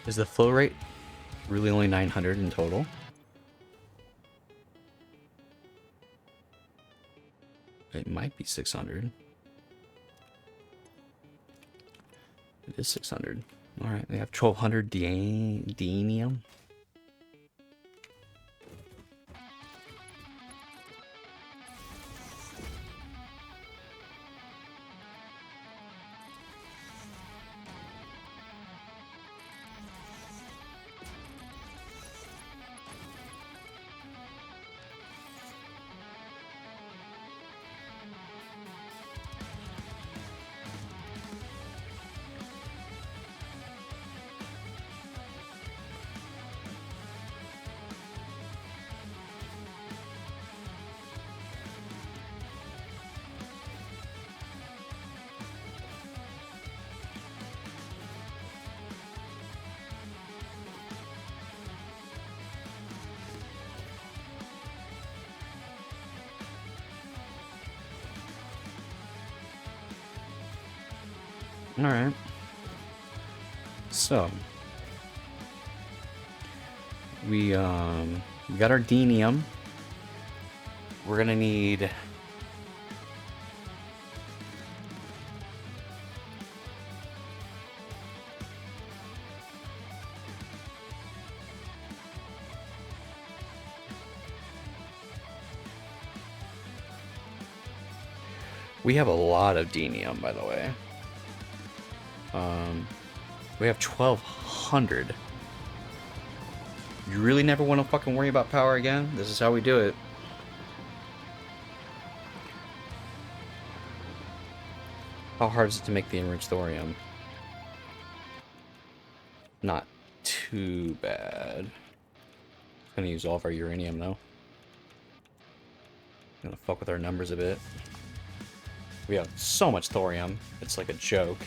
[SPEAKER 7] Is the flow rate really only 900 in total? It might be 600. It is 600. Alright, they have 1200 denium. Alright. So we got our denium. We're gonna need we have a lot of denium, by the way. We have 1200. You really never want to fucking worry about power again? This is how we do it. How hard is it to make the enriched thorium? Not too bad. Gonna use all of our uranium though. Gonna fuck with our numbers a bit. We have so much thorium, it's like a joke.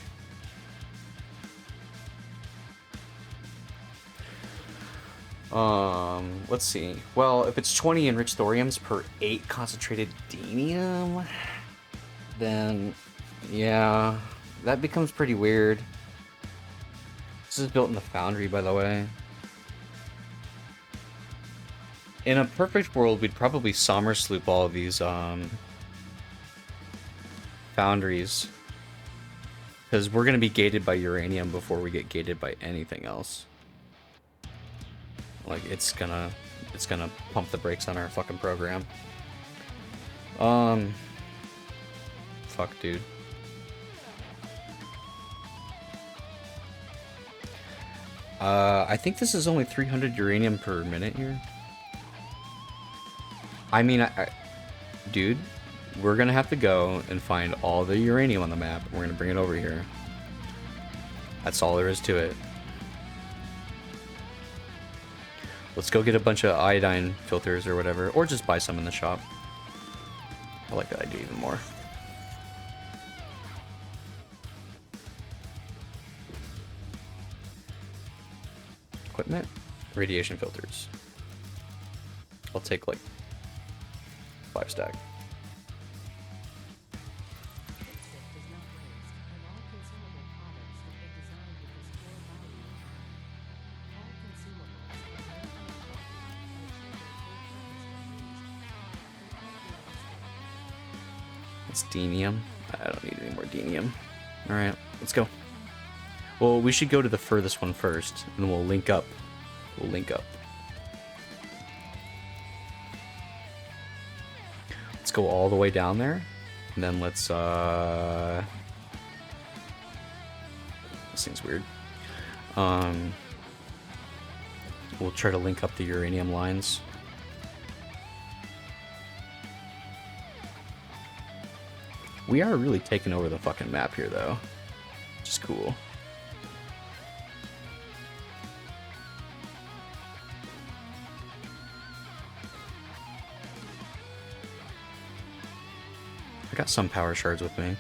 [SPEAKER 1] Let's see. Well, if it's 20 enriched thoriums per 8 concentrated denium, then yeah, that becomes pretty weird. This is built in the foundry, by the way. In a perfect world, we'd probably Sommersloop all of these foundries, because we're gonna be gated by uranium before we get gated by anything else. Like it's gonna pump the brakes on our fucking program. Fuck, dude. I think this is only 300 uranium per minute here. I mean, dude, we're gonna have to go and find all the uranium on the map. We're gonna bring it over here. That's all there is to it. Let's go get a bunch of iodine filters or whatever, or just buy some in the shop. I like that idea even more. Equipment, radiation filters. I'll take like 5 stack. It's denium. I don't need any more denium. Alright, let's go. Well, we should go to the furthest one first, and we'll link up. We'll link up. Let's go all the way down there, and then let's, this thing's weird. We'll try to link up the uranium lines. We are really taking over the fucking map here, though. Which is cool. I got some power shards with me.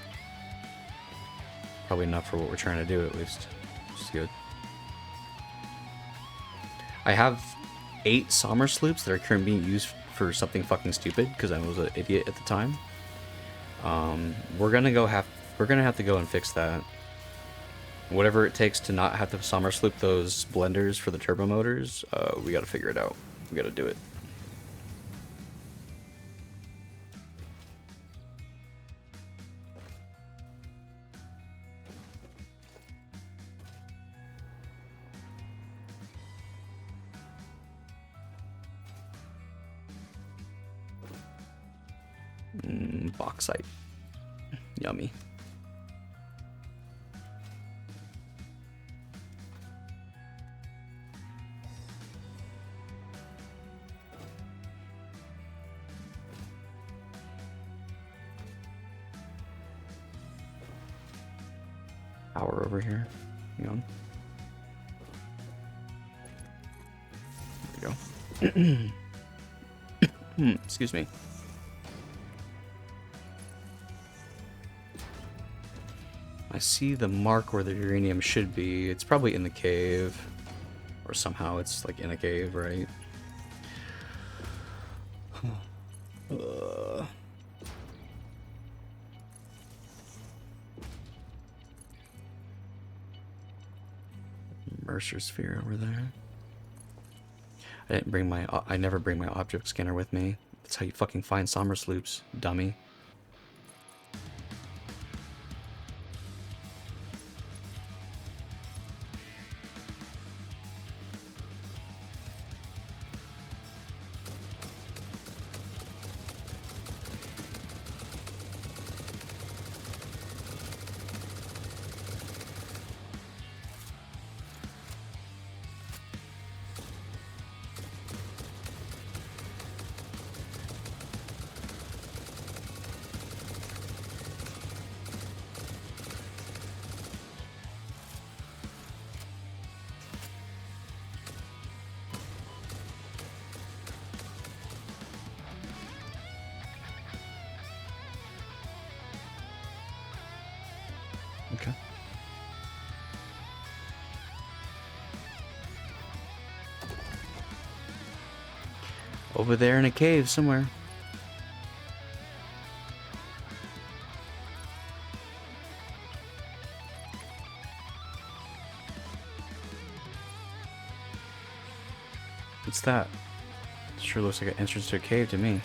[SPEAKER 1] Probably enough for what we're trying to do, at least. Which is good. I have 8 Sommersloops that are currently being used for something fucking stupid, because I was an idiot at the time. We're gonna have to go and fix that. Whatever it takes to not have to Sommersloop those blenders for the turbo motors, we gotta figure it out. We gotta do it. Bauxite. Yummy. Power over here. Hang on. There we go. Excuse me. I see the mark where the uranium should be. It's probably in the cave. Or somehow it's like in a cave, right? Mercer sphere over there. I never bring my object scanner with me. That's how you fucking find Sommersloops, dummy. Okay.
[SPEAKER 7] Over there in a cave somewhere. What's that? Sure looks like an entrance to a cave to me.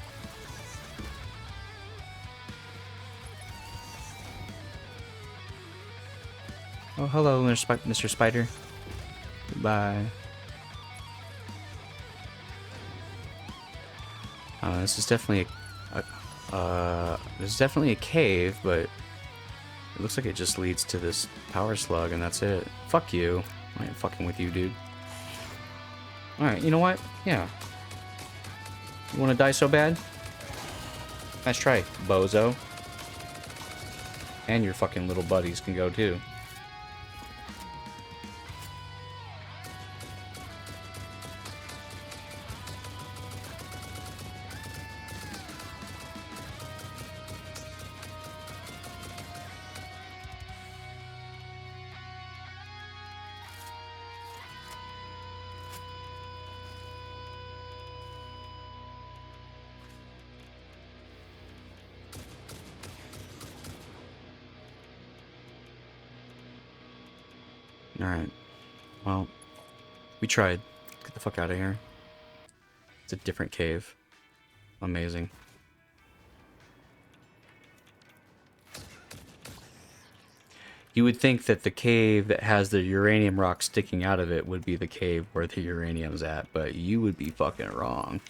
[SPEAKER 7] Oh, hello, Mr. Spider. Goodbye. This is definitely this is definitely a cave, but it looks like it just leads to this power slug, and that's it. Fuck you. I ain't fucking with you, dude. Alright, you know what? Yeah. You wanna die so bad? Nice try, bozo. And your fucking little buddies can go too. Alright. Well, we tried. Get the fuck out of here. It's a different cave. Amazing. You would think that the cave that has the uranium rock sticking out of it would be the cave where the uranium's at, but you would be fucking wrong.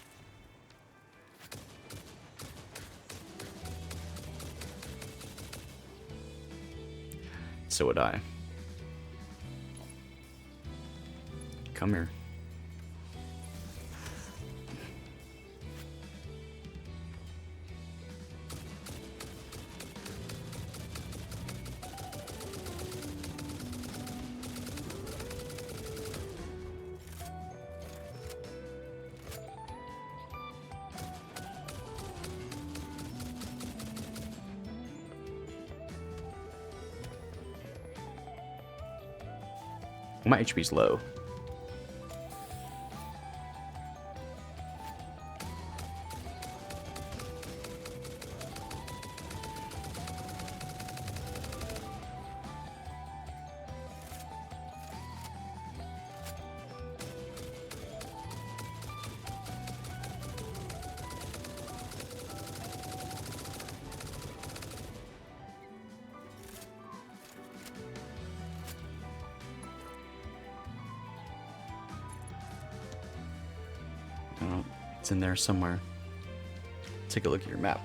[SPEAKER 7] So would I. Come here. My HP's low. Oh, it's in there somewhere. Take a look at your map.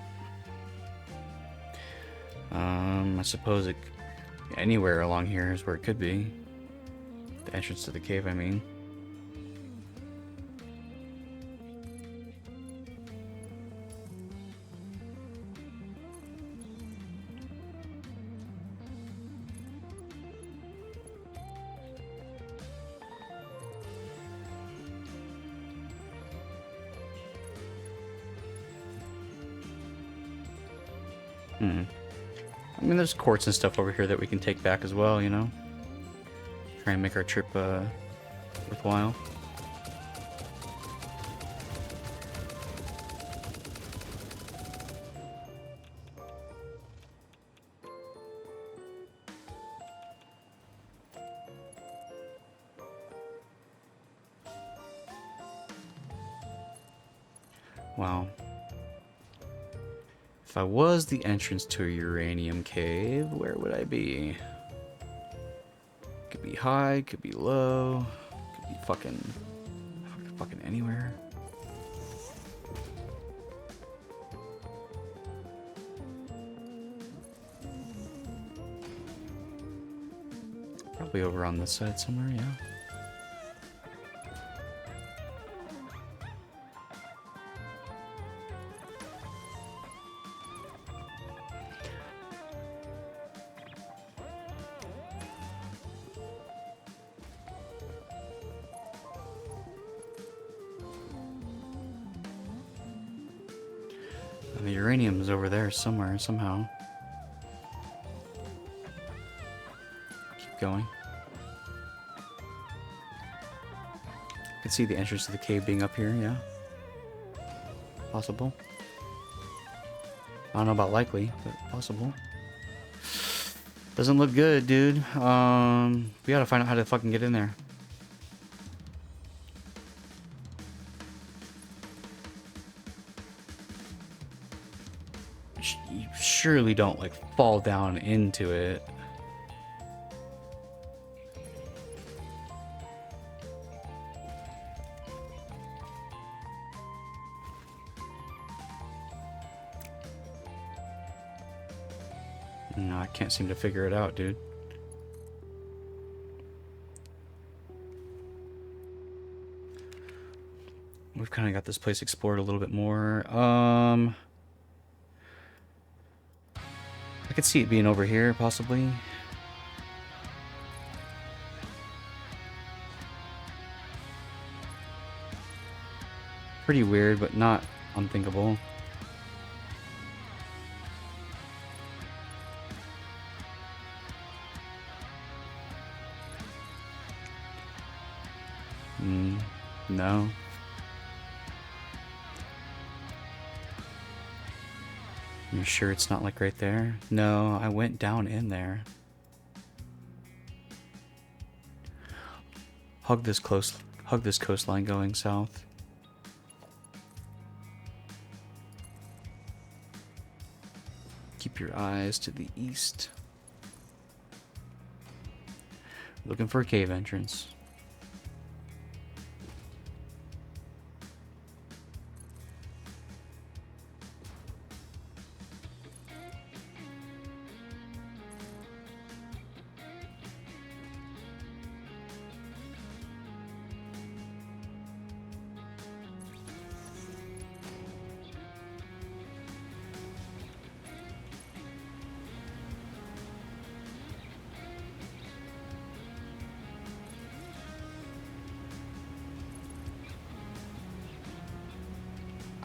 [SPEAKER 7] I suppose anywhere along here is where it could be. The entrance to the cave, I mean. I mean, there's quartz and stuff over here that we can take back as well, you know? Try and make our trip worthwhile. Wow. If I was the entrance to a uranium cave, where would I be? Could be high, could be low, could be fucking anywhere. Probably over on this side somewhere, yeah. And the uranium is over there somewhere, somehow. Keep going. I can see the entrance to the cave being up here, yeah. Possible. I don't know about likely, but possible. Doesn't look good, dude. We gotta find out how to fucking get in there. You surely don't like fall down into it. No, I can't seem to figure it out, dude. We've kind of got this place explored a little bit more. I could see it being over here, possibly. Pretty weird, but not unthinkable. No. You sure it's not like right there? No, I went down in there. Hug this coastline going south. Keep your eyes to the east. Looking for a cave entrance.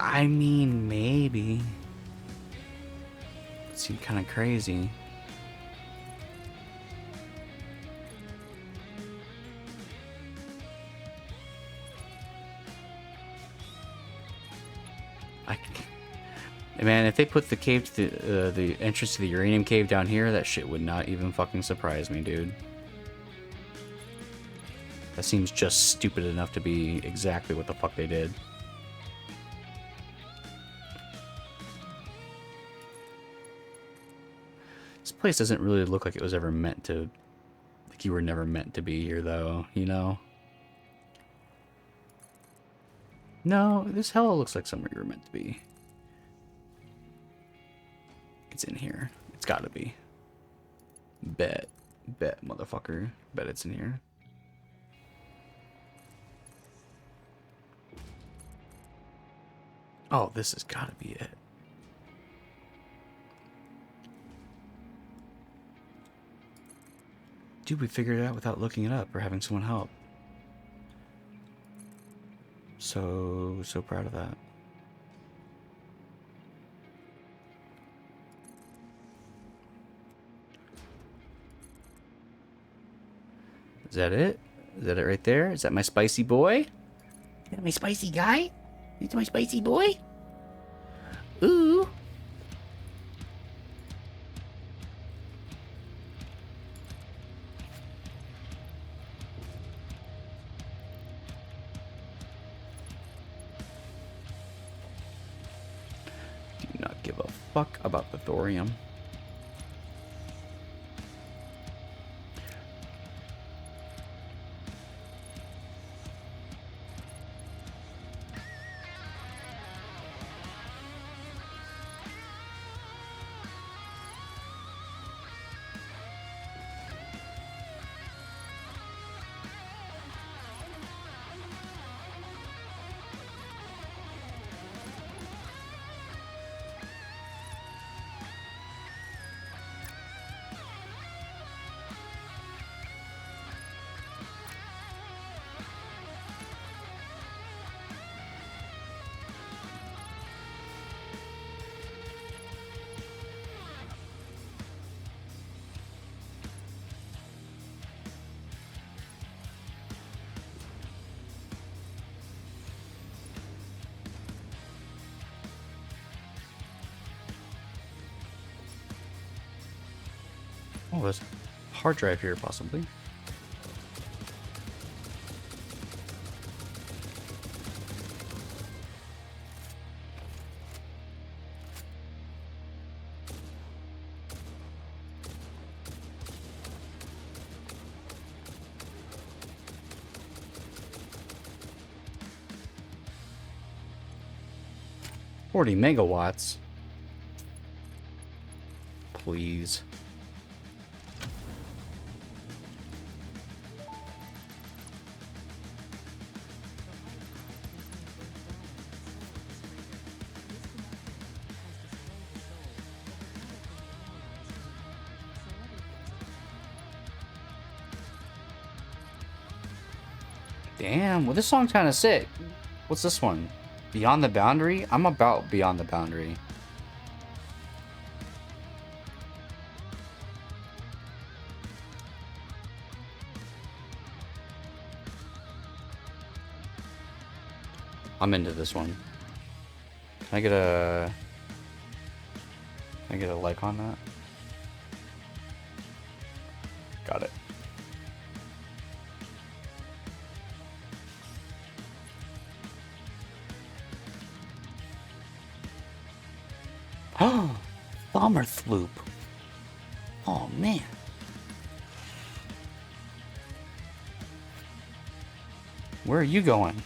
[SPEAKER 7] I mean, maybe. It seemed kind of crazy. Man, if they put the cave to the entrance to the uranium cave down here, that shit would not even fucking surprise me, dude. That seems just stupid enough to be exactly what the fuck they did. This place doesn't really look like it was ever meant to... Like you were never meant to be here, though, you know? No, this hell looks like somewhere you were meant to be. It's in here. It's gotta be. Bet, motherfucker. Bet it's in here. Oh, this has gotta be it. Dude, we figured it out without looking it up or having someone help. So proud of that. Is that it? Is that it right there? Is that my spicy boy? Is that my spicy guy? Is that my spicy boy? Ooh. Do not give a fuck about the thorium. Oh, there's a hard drive here, possibly. $40 megawatts. Please. Damn, well, this song's kind of sick. What's this one? Beyond the Boundary? I'm about Beyond the Boundary. I'm into this one. Can I get a... Can I get a like on that? Got it. Oh, bomber sloop. Oh man. Where are you going?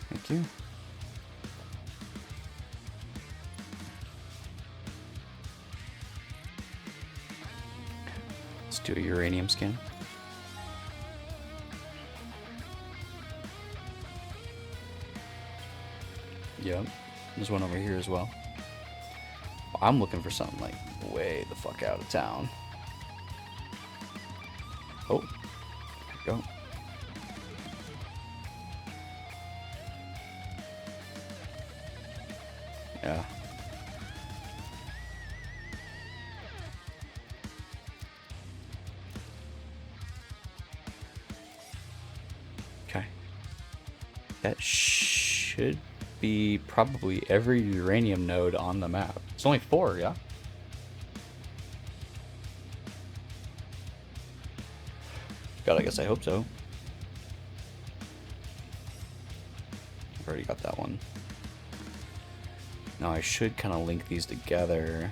[SPEAKER 7] Thank you. Let's do a uranium scan. Yep, there's one over here as well. I'm looking for something like way the fuck out of town. Oh, there we go. Yeah. Okay. That should be probably every uranium node on the map. It's only 4, yeah? God, I guess I hope so. I've already got that one. Now I should kind of link these together.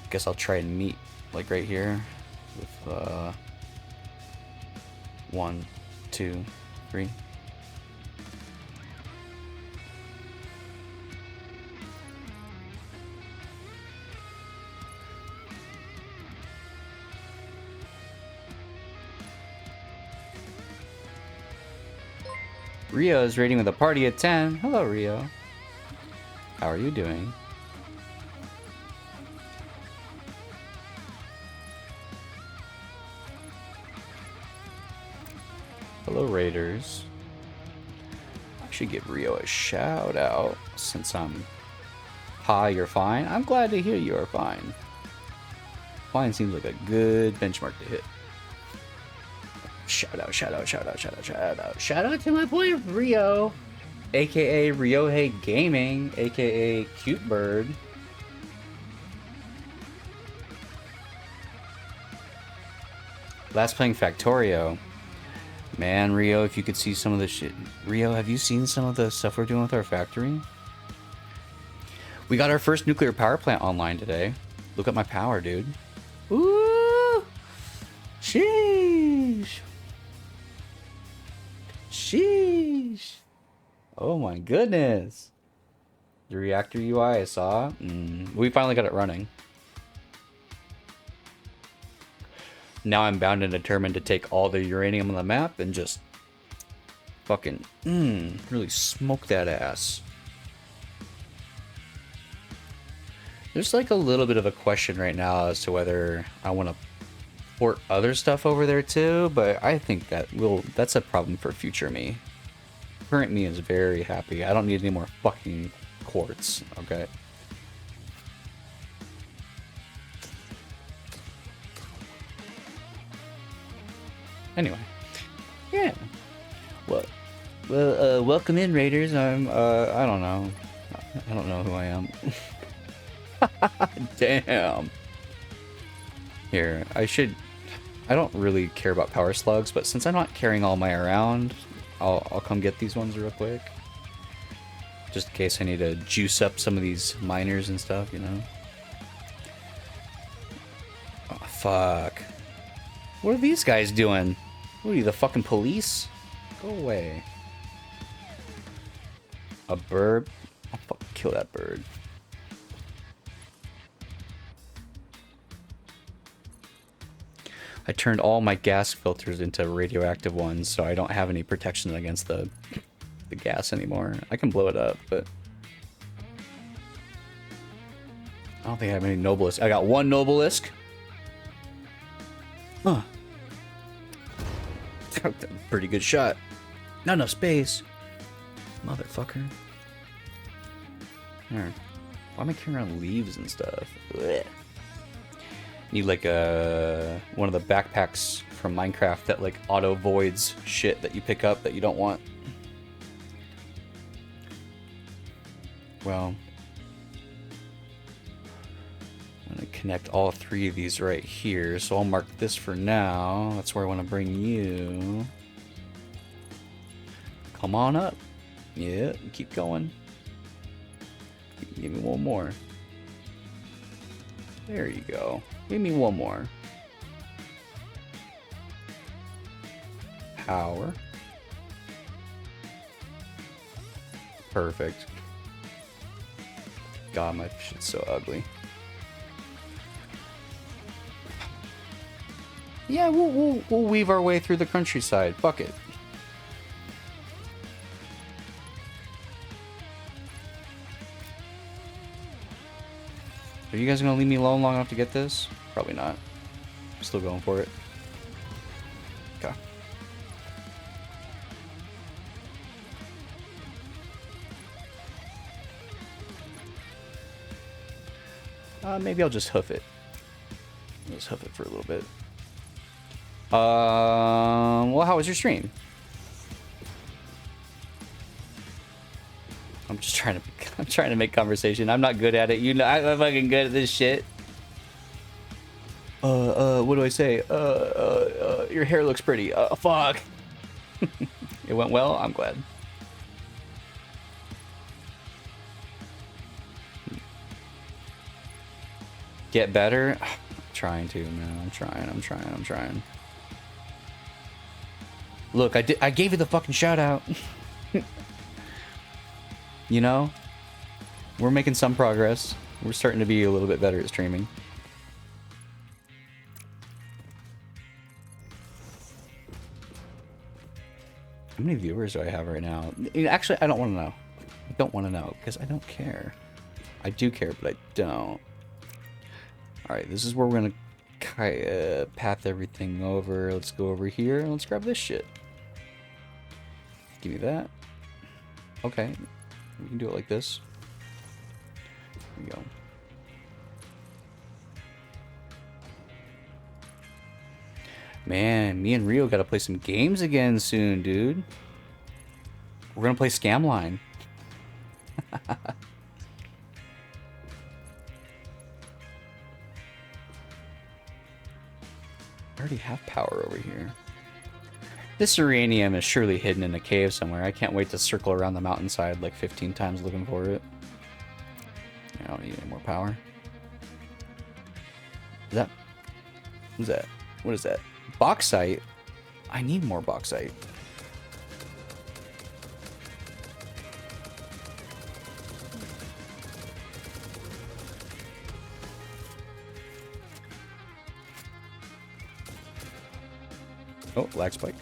[SPEAKER 7] Guess I'll try and meet like right here with 1, 2, 3. Rio is rating with a party at 10. Hello, Rio. How are you doing? Hello, Raiders. I should give Rio a shout out since I'm... Hi, you're fine. I'm glad to hear you are fine. Fine seems like a good benchmark to hit. Shout out, shout out, shout out, shout out, shout out. Shout out to my boy Rio, aka Ryohei Gaming, aka Cute Bird. Last playing Factorio. Man, Rio, if you could see some of the shit. Rio, have you seen some of the stuff we're doing with our factory? We got our first nuclear power plant online today. Look at my power, dude. Ooh! Sheesh! Sheesh! Oh my goodness! The reactor UI I saw. We finally got it running. Now I'm bound and determined to take all the uranium on the map and just fucking really smoke that ass. There's like a little bit of a question right now as to whether I want to port other stuff over there too, but I think that that's a problem for future me. Current me is very happy. I don't need any more fucking quartz, okay? Anyway, yeah. What? Well, welcome in, Raiders. I don't know. I don't know who I am. Damn. Here, I don't really care about power slugs, but since I'm not carrying all my around, I'll come get these ones real quick. Just in case I need to juice up some of these miners and stuff, you know? Oh, fuck. What are these guys doing? What are you, the fucking police? Go away. A bird? I'll fucking kill that bird. I turned all my gas filters into radioactive ones, so I don't have any protection against the gas anymore. I can blow it up, but I don't think I have any Noblisk. I got one Noblisk. Huh. Pretty good shot. Not enough space. Motherfucker. There. Why am I carrying around leaves and stuff? Blech. Need like one of the backpacks from Minecraft that like auto voids shit that you pick up that you don't want. Well, I'm gonna connect all three of these right here, so I'll mark this for now. That's where I want to bring you. Come on up. Yeah, keep going. Give me one more. There you go. Give me one more. Power. Perfect. God, my shit's so ugly. Yeah, we'll weave our way through the countryside. Fuck it. Are you guys gonna leave me alone long enough to get this? Probably not. I'm still going for it. Okay. Maybe I'll just hoof it. I'll just hoof it for a little bit. Well, how was your stream? I'm just trying to make conversation. I'm not good at it. You know, I'm fucking good at this shit. What do I say? Your hair looks pretty. Fuck. It went well? I'm glad. Get better? I'm trying to, man. I'm trying. Look, I gave you the fucking shout out. You know? We're making some progress. We're starting to be a little bit better at streaming. How many viewers do I have right now? Actually, I don't want to know. I don't want to know because I don't care. I do care, but I don't. Alright, this is where we're going to path everything over. Let's go over here and let's grab this shit. Give me that. Okay. We can do it like this. There we go. Man, me and Rio gotta play some games again soon, dude. We're gonna play Scamline. I already have power over here. This uranium is surely hidden in a cave somewhere. I can't wait to circle around the mountainside like 15 times looking for it. I don't need any more power. What is that? What is that? Bauxite? I need more bauxite. Oh, lag spike.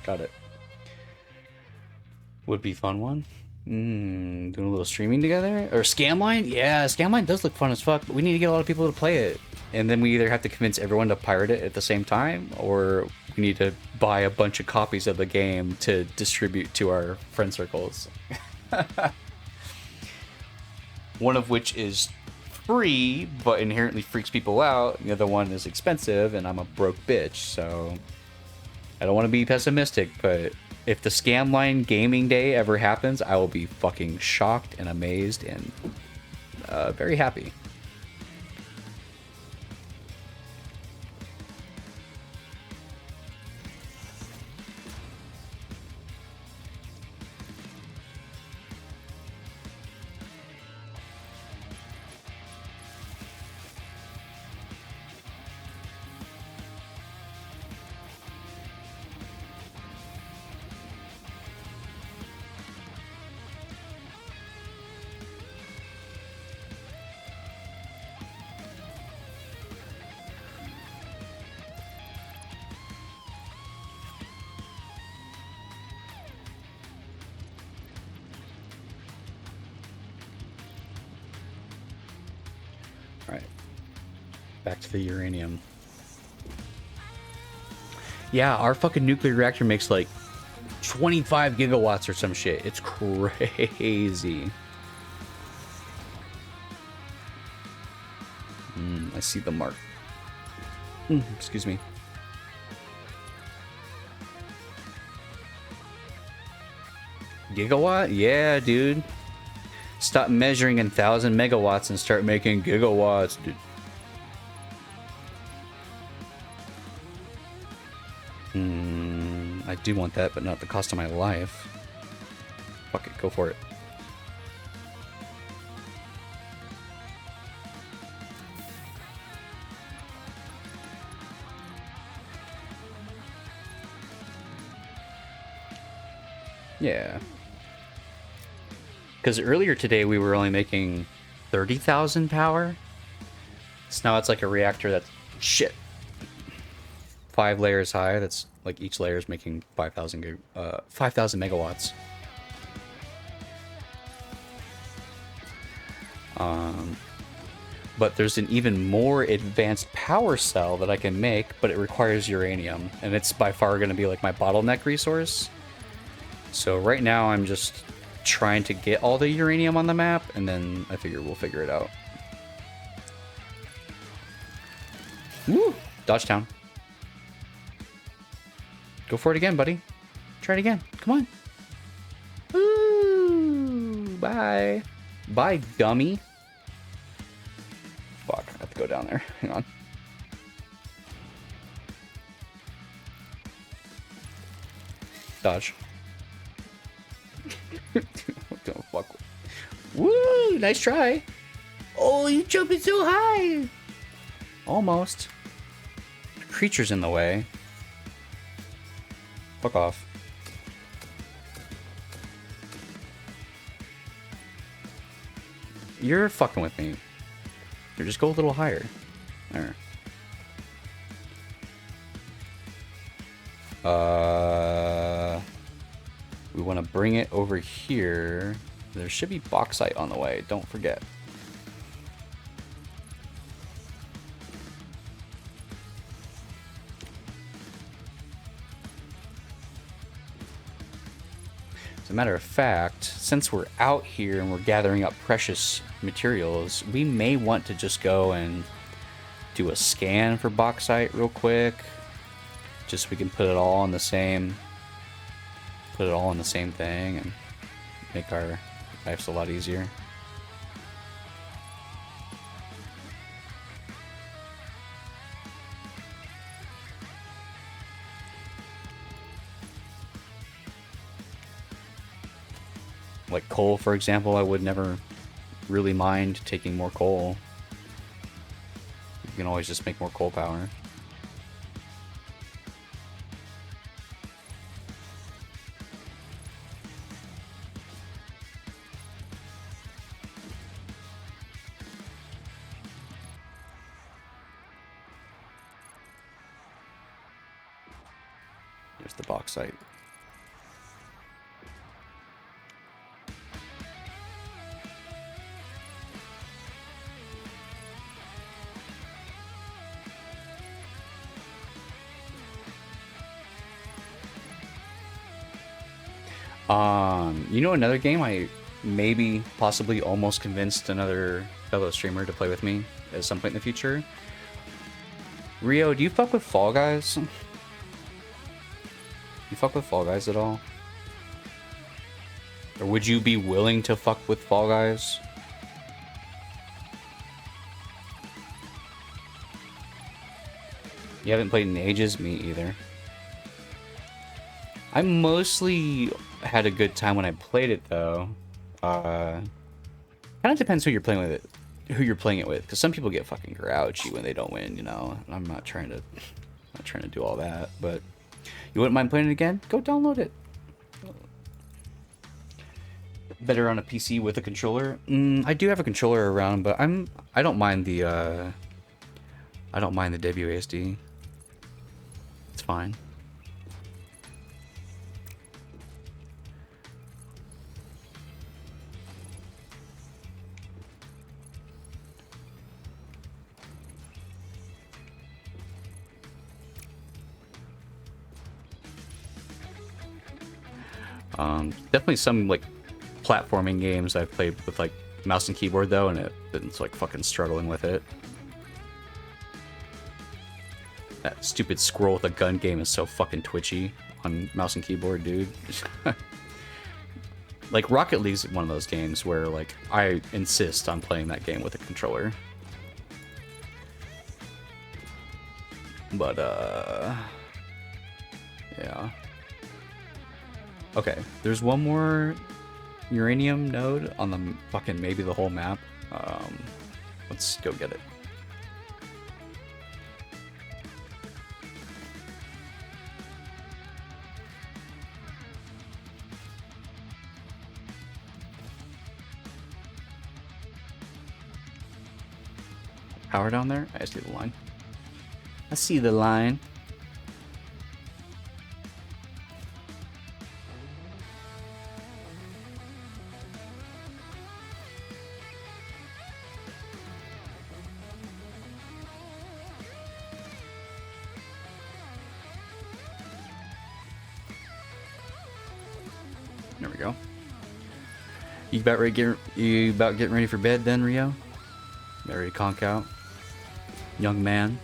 [SPEAKER 7] Got it. Would be fun one. Doing a little streaming together? Or Scamline? Yeah, Scamline does look fun as fuck, but we need to get a lot of people to play it. And then we either have to convince everyone to pirate it at the same time, or we need to buy a bunch of copies of the game to distribute to our friend circles. One of which is free, but inherently freaks people out. The other one is expensive, and I'm a broke bitch, so I don't want to be pessimistic, but if the Scamline Gaming Day ever happens, I will be fucking shocked and amazed and very happy. Back to the uranium. Yeah, our fucking nuclear reactor makes like 25 gigawatts or some shit. It's crazy. I see the mark. Excuse me. Gigawatt? Yeah, dude. Stop measuring in 1,000 megawatts and start making gigawatts, dude. I do want that, but not at the cost of my life. Fuck it, go for it. Yeah. Because earlier today we were only making 30,000 power. So now it's like a reactor that's shit. 5 layers high. That's like each layer is making 5,000 megawatts. But there's an even more advanced power cell that I can make, but it requires uranium, and it's by far going to be like my bottleneck resource. So right now I'm just trying to get all the uranium on the map, and then I figure we'll figure it out. Woo! Dodgetown. Go for it again, buddy. Try it again. Come on. Ooh, bye. Bye, dummy. Fuck, I have to go down there. Hang on. Dodge. What the fuck? Woo! Nice try. Oh, you jumping so high. Almost. Creature's in the way. Fuck off. You're fucking with me. Here, just go a little higher. There. We want to bring it over here. There should be bauxite on the way. Don't forget. As a matter of fact, since we're out here and we're gathering up precious materials, we may want to just go and do a scan for bauxite real quick. Just so we can put it all on the same thing and make our lives a lot easier. Like coal, for example, I would never really mind taking more coal. You can always just make more coal power. There's the bauxite. You know another game I maybe possibly almost convinced another fellow streamer to play with me at some point in the future. Rio, do you fuck with Fall Guys? You fuck with Fall Guys at all? Or would you be willing to fuck with Fall Guys? You haven't played in ages? Me either. I mostly had a good time when I played it though. Kind of depends who you're playing with it, because some people get fucking grouchy when they don't win, you know. And I'm not trying to do all that, but you wouldn't mind playing it again? Go download it. Better on a PC with a controller. I do have a controller around, but I don't mind the WASD. It's fine. Definitely some like platforming games I've played with like mouse and keyboard though, and it's like fucking struggling with it. That stupid squirrel with a gun game is so fucking twitchy on mouse and keyboard, dude. Like Rocket League's one of those games where like I insist on playing that game with a controller. But yeah. Okay, there's one more uranium node on the fucking maybe the whole map. Let's go get it. Power down there? I see the line. I see the line. There we go. You about getting ready for bed then, Rio? About ready to conk out? Young man.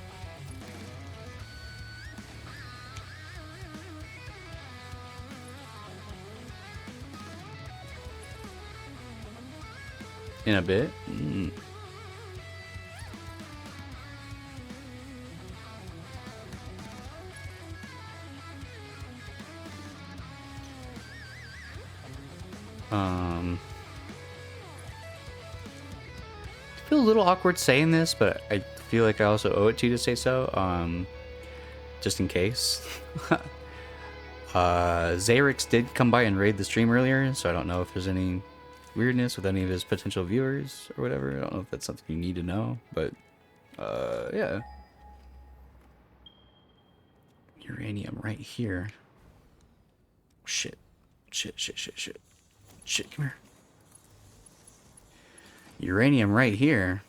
[SPEAKER 7] In a bit? I feel a little awkward saying this, but I feel like I also owe it to you to say so, just in case. Zayrix did come by and raid the stream earlier, so I don't know if there's any weirdness with any of his potential viewers or whatever. I don't know if that's something you need to know, but yeah. Uranium right here. Shit. Shit, come here. Uranium right here.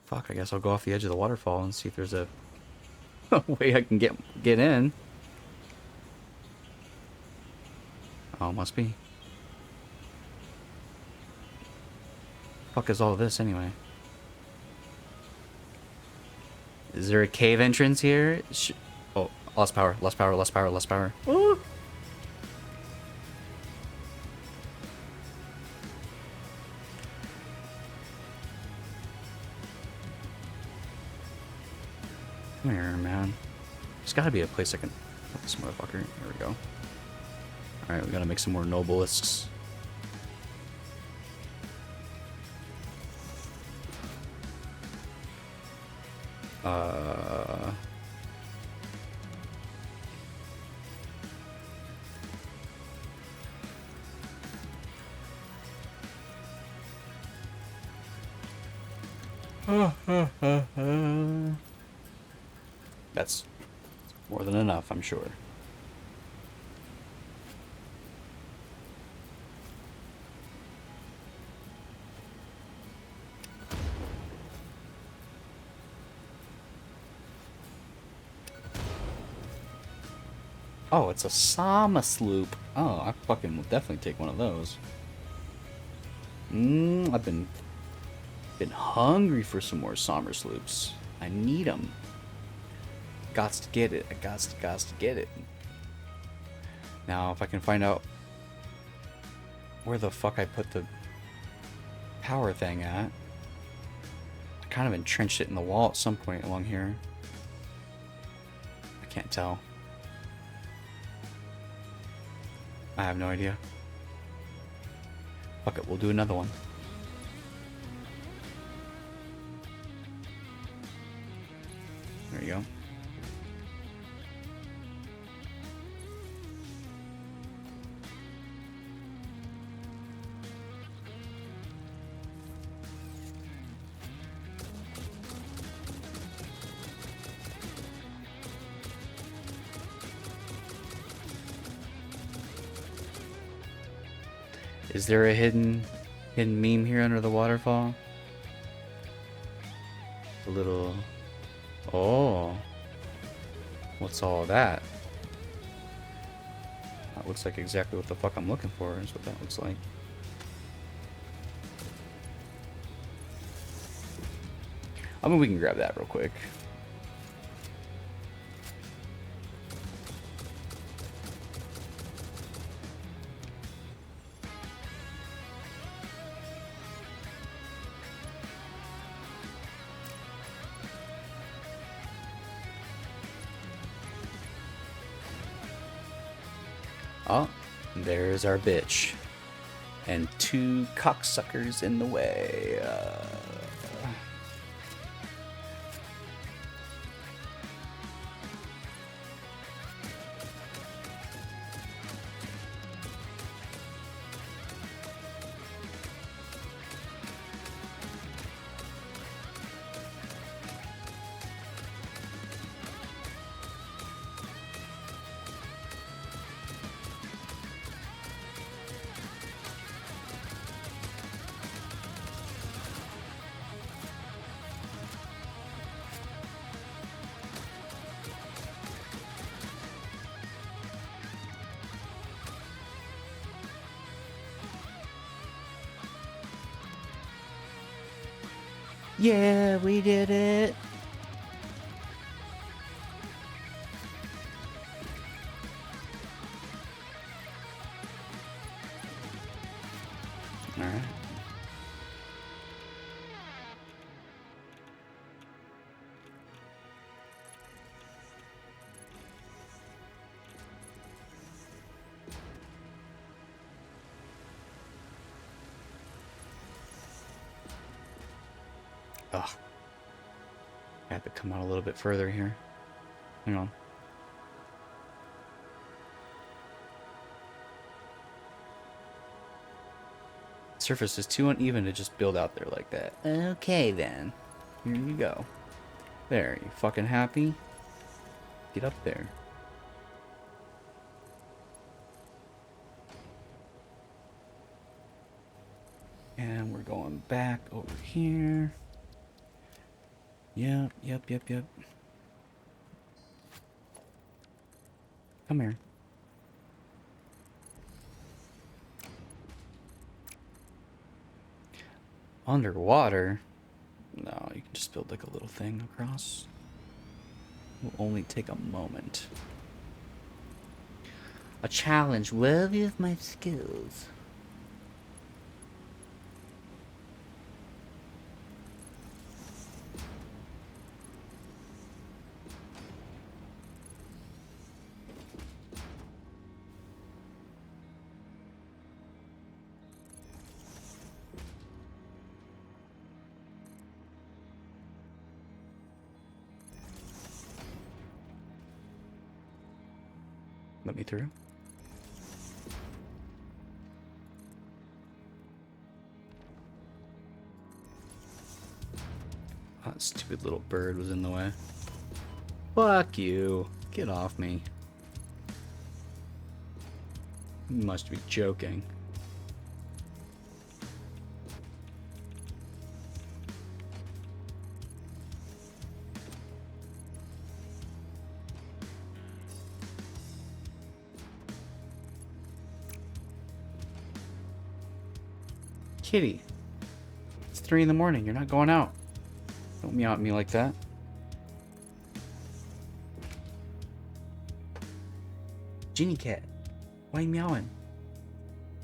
[SPEAKER 7] Fuck, I guess I'll go off the edge of the waterfall and see if there's a way I can get in. Oh, must be. Fuck is all this anyway? Is there a cave entrance here? Oh, lost power. Ooh. Come here, man. There's gotta be a place I can... Oh, this motherfucker. Here we go. Alright, we gotta make some more nobelisks. That's more than enough, I'm sure. Oh, it's a Sama sloop. Oh, I fucking will definitely take one of those. I've been hungry for some more Sommer sloops. I need them. Gots to get it. I gots to get it. Now, if I can find out where the fuck I put the power thing at. I kind of entrenched it in the wall at some point along here. I can't tell. I have no idea. Fuck it, we'll do another one. There you go. Is there a hidden meme here under the waterfall? A little... Oh. What's all that? That looks like exactly what the fuck I'm looking for, is what that looks like. I mean, we can grab that real quick. Oh, there's our bitch. And two cocksuckers in the way. Yeah, we did it. All right. Ugh. I have to come out a little bit further here. Hang on. Surface is too uneven to just build out there like that. Okay then. Here you go. There, you fucking happy? Get up there. And we're going back over here. Yep. Come here. Underwater? No, you can just build like a little thing across. Will only take a moment. A challenge worthy of my skills. Let me through. Oh, that stupid little bird was in the way. Fuck you. Get off me. You must be joking. kitty. It's 3 in the morning. You're not going out. Don't meow at me like that. Ginny cat. Why are you meowing?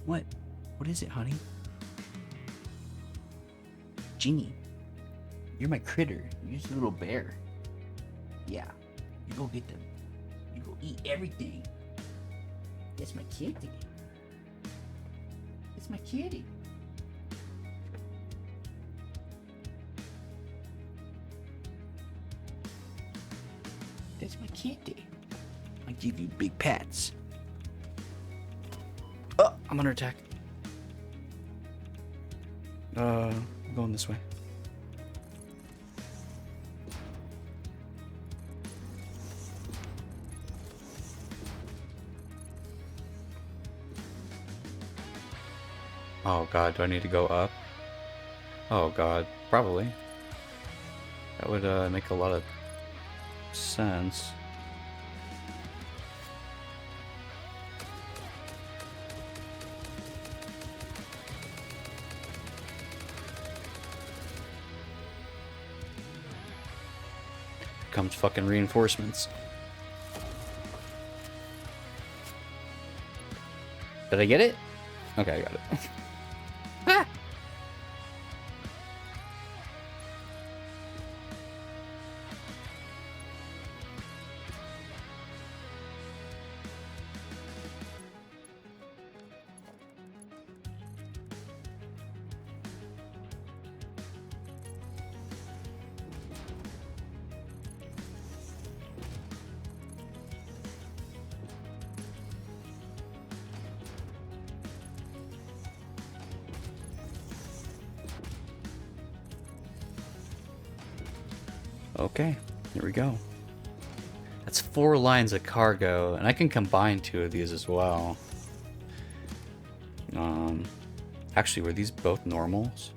[SPEAKER 7] What? What is it, honey? Ginny. You're my critter. You're just a little bear. Yeah. You go get them. You go eat everything. That's my kitty. It's my kitty. That's my kitty. I give you big pats. Oh, I'm under attack. I'm going this way. Oh god, do I need to go up? Oh god, probably. That would make a lot of sense. Comes fucking reinforcements. Did I get it? Okay, I got it. Ah! Okay, here we go. That's 4 lines of cargo, and I can combine 2 of these as well. Actually, were these both normals?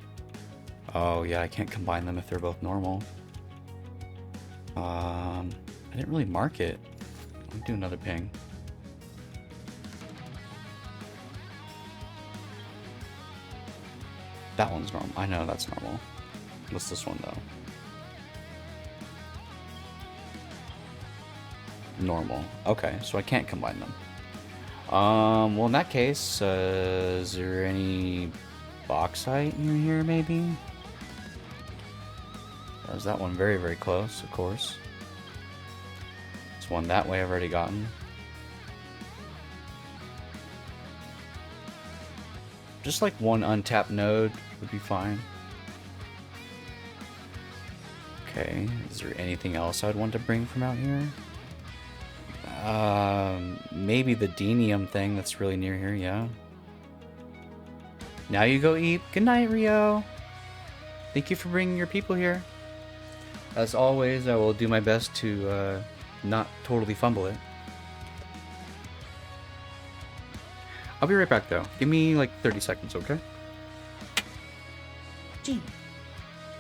[SPEAKER 7] Oh yeah, I can't combine them if they're both normal. I didn't really mark it. Let me do another ping. That one's normal. I know that's normal. What's this one though? Normal. Okay, so I can't combine them. Well, in that case, is there any bauxite near here, maybe? Or is that one very, very close, of course? This one that way I've already gotten. Just like one untapped node would be fine. Okay, is there anything else I'd want to bring from out here? Maybe the Denium thing that's really near here, yeah. Now you go eat. Good night, Rio. Thank you for bringing your people here. As always, I will do my best to not totally fumble it. I'll be right back, though. Give me like 30 seconds, okay?
[SPEAKER 8] Gee,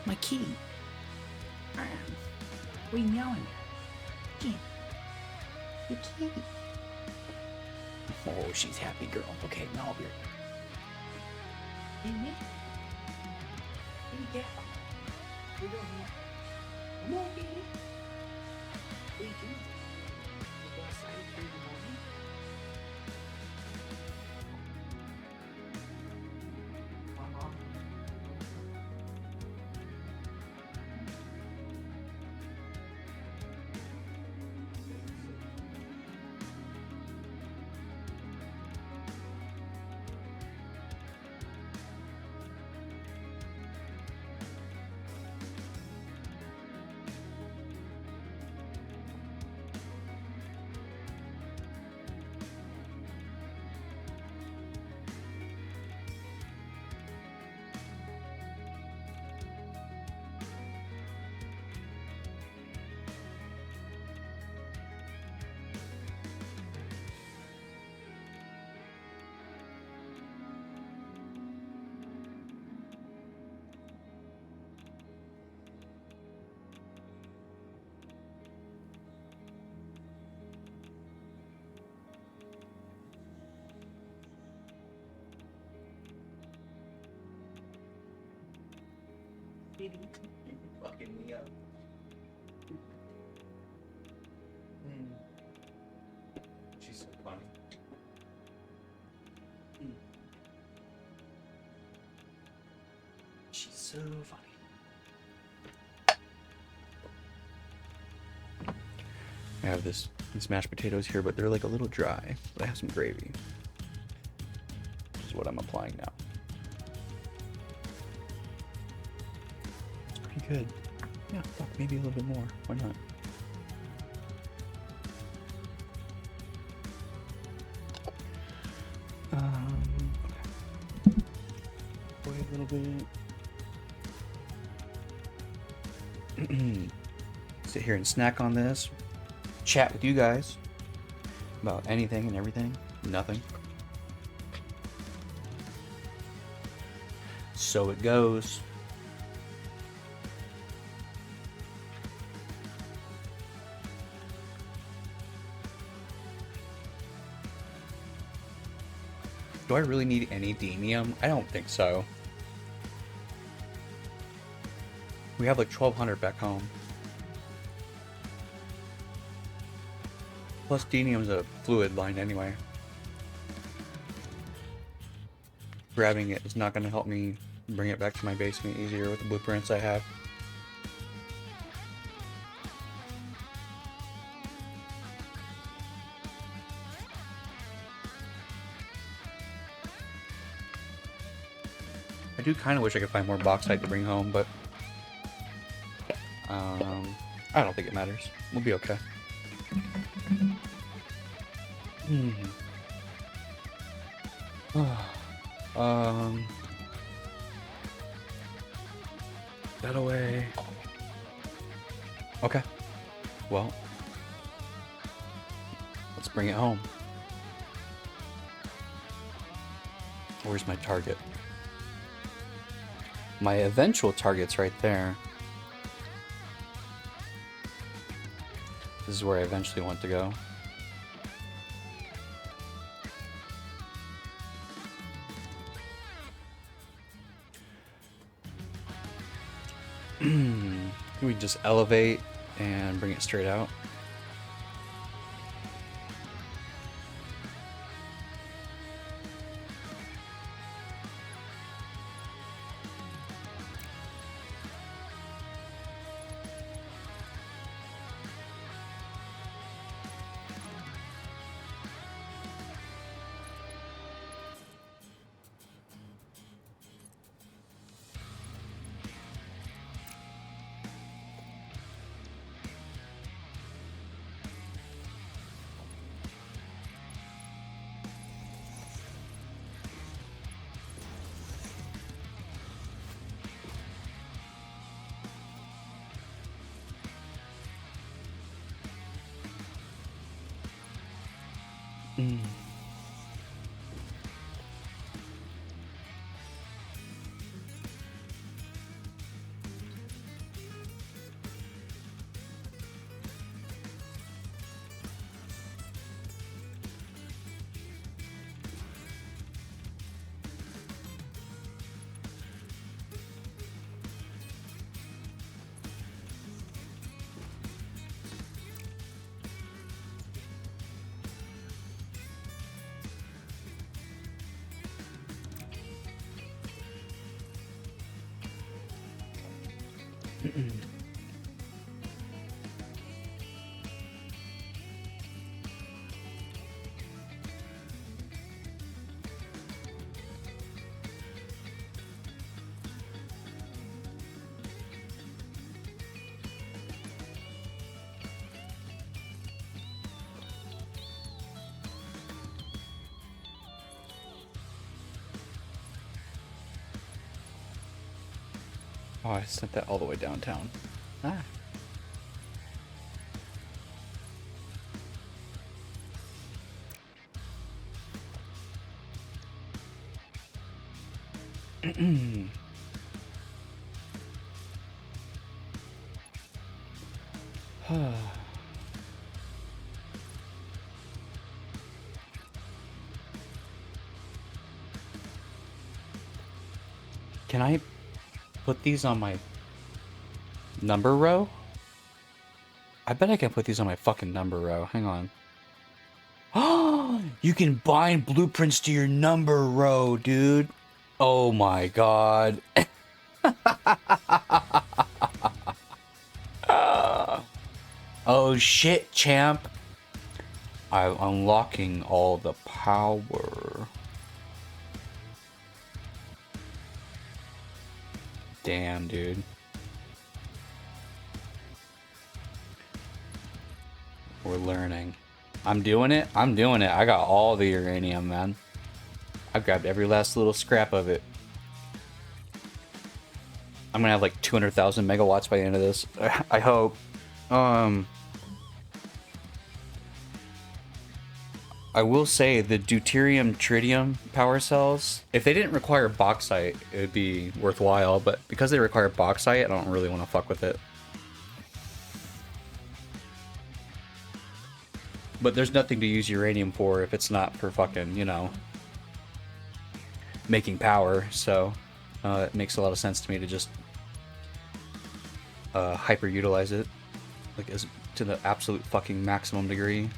[SPEAKER 8] my kitty. What are you meowing? Gee, your kitty. Oh, she's happy, girl. Okay, now I'll be right back. Hey, Nick. Hey, Dad. What are you doing here? Come on, baby. What are you doing? You go outside at 3 in the morning? Mom.
[SPEAKER 7] Fucking me up. She's so funny. She's so funny. I have these mashed potatoes here, but they're like a little dry. But I have some gravy. Which is what I'm applying now. It's pretty good. Yeah, fuck, maybe a little bit more. Why not? Okay. Wait a little bit. Sit here and snack on this. Chat with you guys about anything and everything. Nothing. So it goes. Do I really need any denium? I don't think so. We have like 1,200 back home. Plus denium's a fluid line anyway. Grabbing it is not going to help me bring it back to my basement easier with the blueprints I have. I do kind of wish I could find more bauxite to bring home, but I don't think it matters. We'll be okay. That away. Okay. Well, let's bring it home. Where's my target? My eventual target's right there. This is where I eventually want to go. We just elevate and bring it straight out. Oh, I sent that all the way downtown. Ah. Can I put these on my Number row? I bet I can put these on my fucking number row. Hang on. Oh, you can bind blueprints to your number row, dude. Oh my god. Oh shit, champ. I'm unlocking all the power. Damn, dude. We're learning. I'm doing it. I'm doing it. I got all the uranium, man. I grabbed every last little scrap of it. I'm gonna have like 200,000 megawatts by the end of this. I hope. I will say the deuterium tritium power cells, if they didn't require bauxite, it would be worthwhile, but because they require bauxite, I don't really want to fuck with it. But there's nothing to use uranium for if it's not for fucking, you know, making power, so it makes a lot of sense to me to just hyper utilize it, like, as to the absolute fucking maximum degree.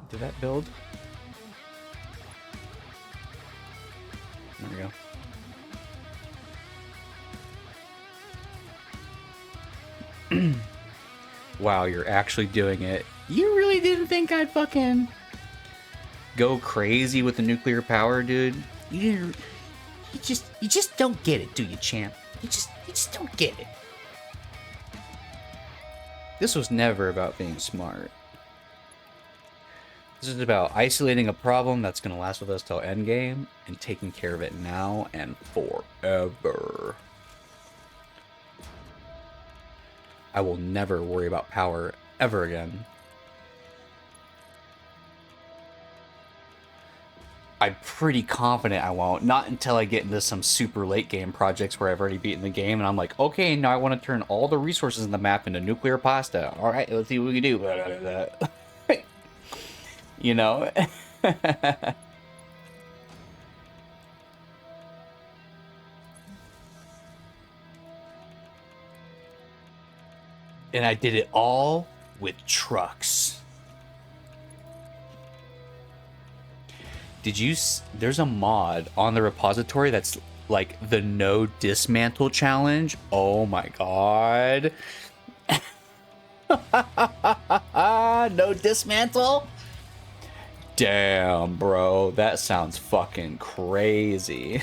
[SPEAKER 7] Did that build? There we go. Wow, you're actually doing it. You really didn't think I'd fucking go crazy with the nuclear power, dude? You just don't get it, do you, champ? You just don't get it. This was never about being smart. This is about isolating a problem that's going to last with us till endgame and taking care of it now and forever. I will never worry about power ever again. I'm pretty confident I won't. Not until I get into some super late game projects where I've already beaten the game and I'm like, okay, now I want to turn all the resources in the map into nuclear pasta. All right, let's see what we can do. You know? And I did it all with trucks. Did you... There's a mod on the repository that's like the no dismantle challenge. Oh my god. No dismantle? Damn, bro. That sounds fucking crazy.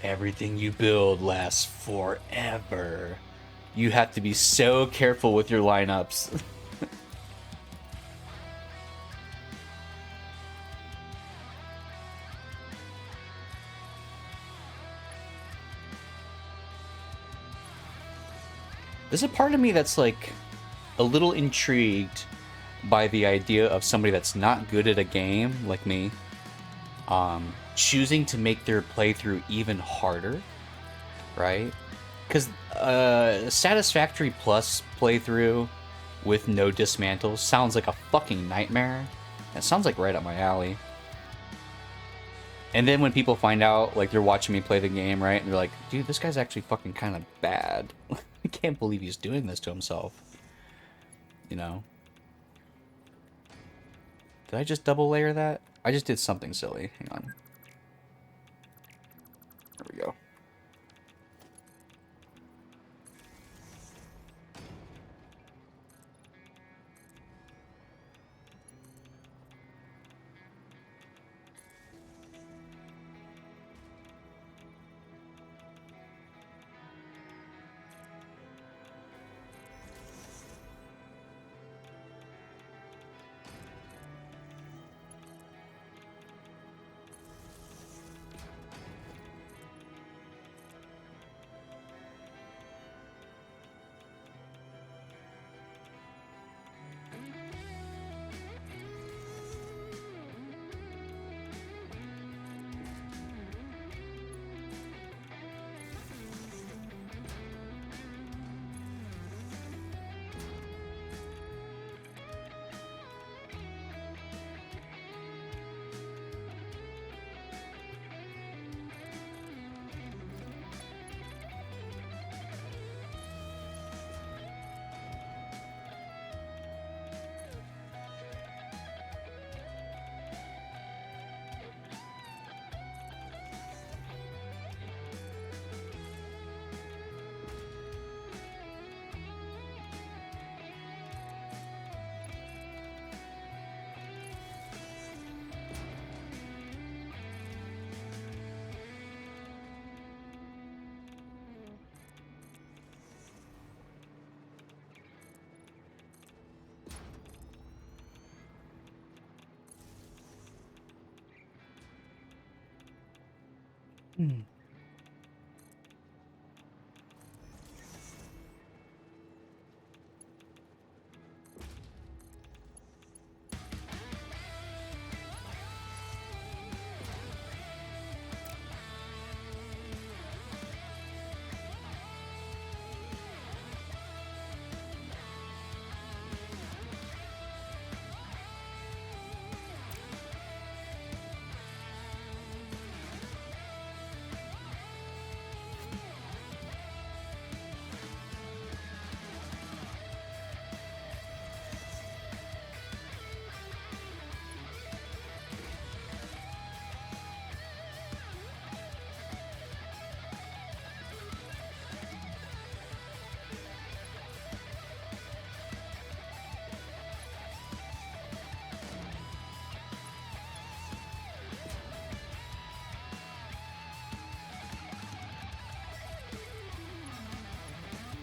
[SPEAKER 7] Everything you build lasts forever. You have to be so careful with your lineups. There's a part of me that's like a little intrigued by the idea of somebody that's not good at a game, like me, choosing to make their playthrough even harder, right? Because Satisfactory Plus playthrough with no dismantles sounds like a fucking nightmare. That sounds like right up my alley. And then when people find out, like, they're watching me play the game, right? And they're like, dude, this guy's actually fucking kind of bad. I can't believe he's doing this to himself. You know? Did I just double layer that? I just did something silly. Hang on. There we go.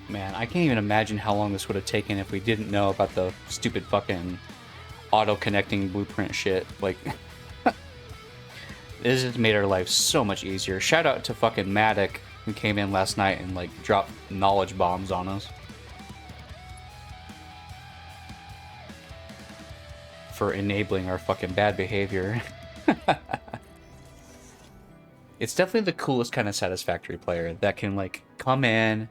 [SPEAKER 7] Man, I can't even imagine how long this would have taken if we didn't know about the stupid fucking auto-connecting blueprint shit. Like, this has made our life so much easier. Shout out to fucking Matic, who came in last night and, like, dropped knowledge bombs on us. For enabling our fucking bad behavior. It's definitely the coolest kind of Satisfactory player that can, like, come in,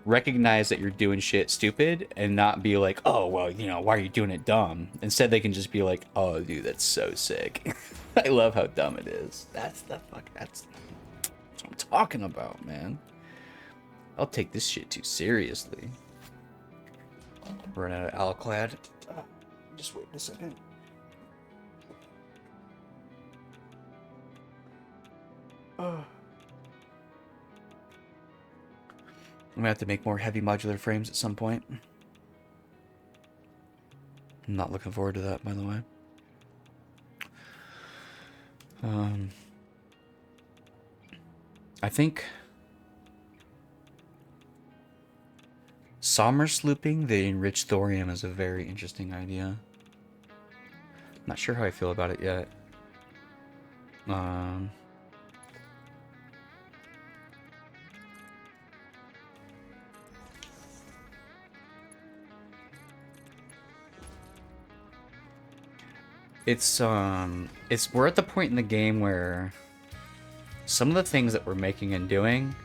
[SPEAKER 7] recognize that you're doing shit stupid, and not be like, oh, well, you know, why are you doing it dumb? Instead, they can just be like, oh, dude, that's so sick. I love how dumb it is. That's what I'm talking about, man. I'll take this shit too seriously. Run out of Alclad. Just wait a second. I'm gonna have to make more heavy modular frames at some point. I'm not looking forward to that, by the way. I think Sommer slooping the enriched thorium is a very interesting idea. Not sure how I feel about it yet. We're at the point in the game where some of the things that we're making and doing,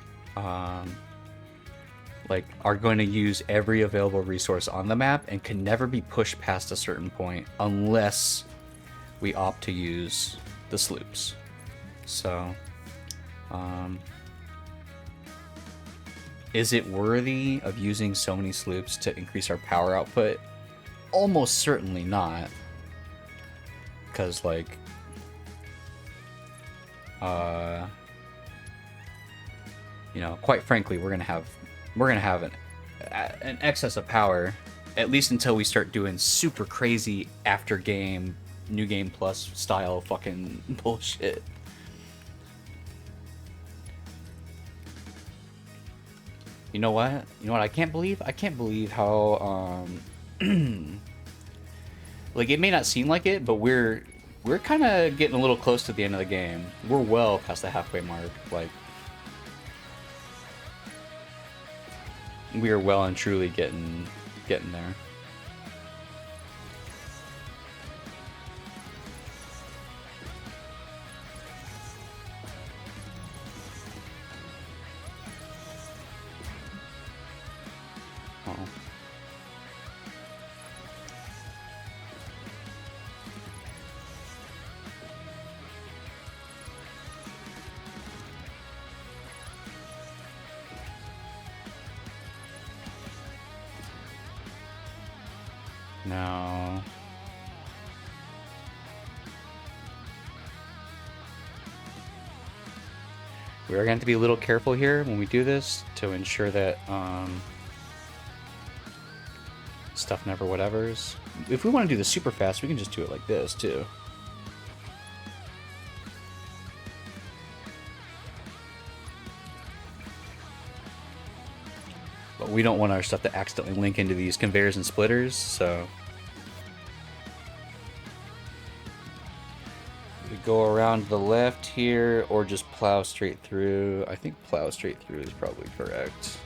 [SPEAKER 7] like, are going to use every available resource on the map and can never be pushed past a certain point unless we opt to use the sloops. So, is it worthy of using so many sloops to increase our power output? Almost certainly not. Because, like, you know, quite frankly, we're gonna have an excess of power, at least until we start doing super crazy after game, new game plus style fucking bullshit. You know what? I can't believe how like, it may not seem like it, but we're kind of getting a little close to the end of the game. We're well past the halfway mark. Like, we are well and truly getting there. Uh-oh. No. We are going to have to be a little careful here when we do this to ensure that stuff never whatevers. If we want to do this super fast, we can just do it like this too. But we don't want our stuff to accidentally link into these conveyors and splitters, so go around the left here or just plow straight through. I think plow straight through is probably correct.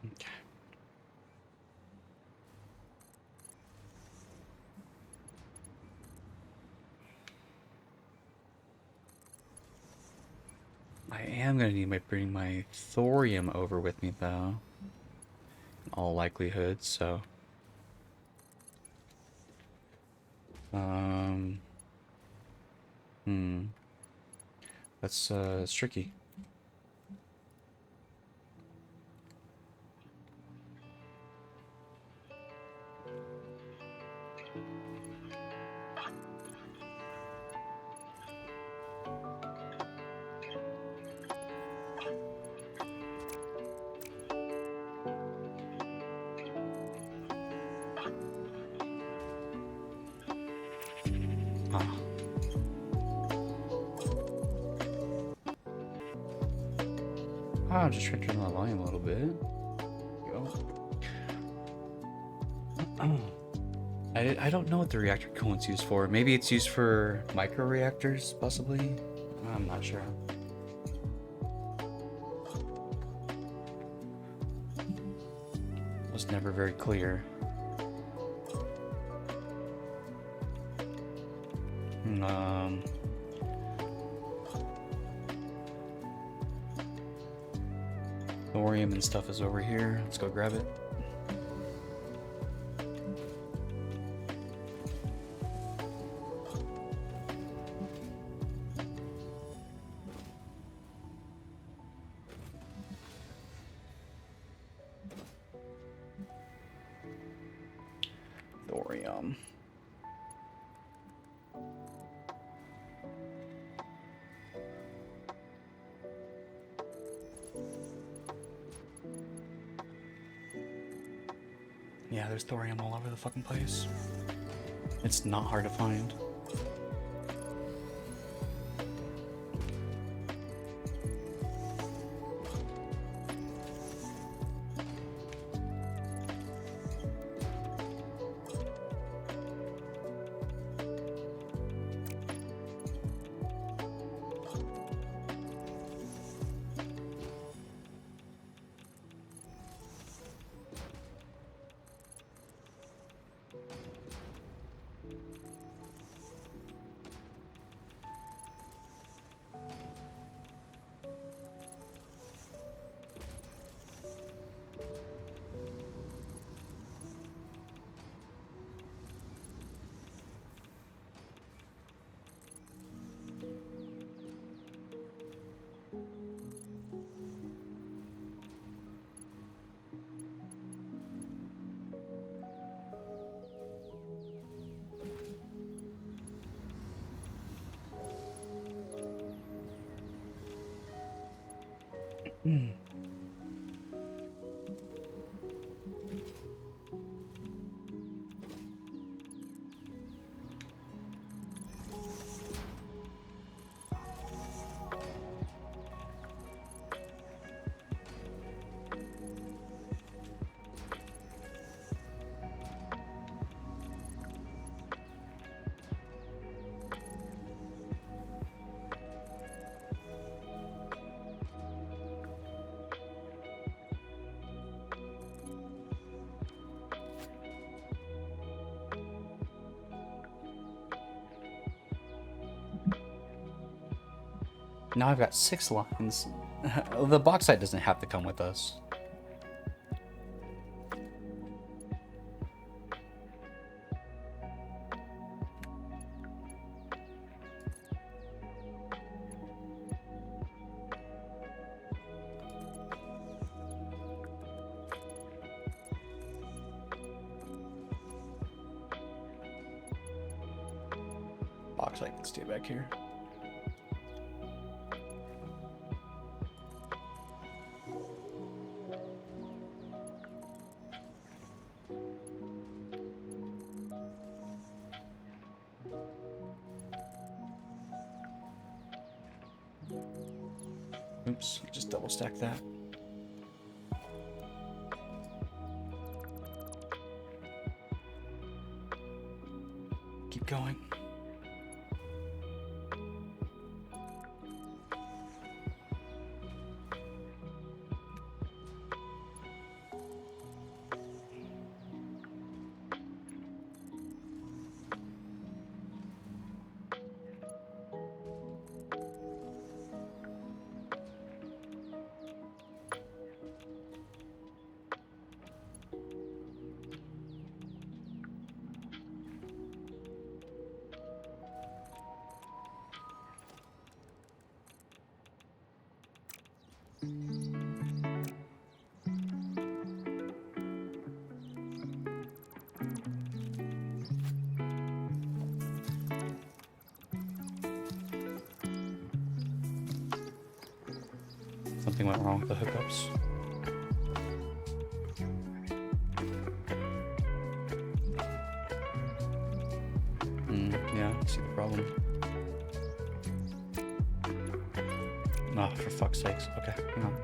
[SPEAKER 7] Okay. I am gonna need to bring my thorium over with me though. In all likelihood, so. Hmm. That's it's tricky. Ah. I'm just trying to turn the volume a little bit. Go. I don't know what the reactor coolant's used for. Maybe it's used for microreactors, possibly? I'm not sure. It was never very clear. Thorium and stuff is over here. Let's go grab it. Thorium. Yeah, there's thorium all over the fucking place. It's not hard to find. Now I've got 6 lines. The bauxite doesn't have to come with us. Bauxite can stay back here. Oops, just double stack that. Keep going. Something went wrong with the hookups. Yeah, I see the problem. Oh, for fuck's sakes. Okay, hang on.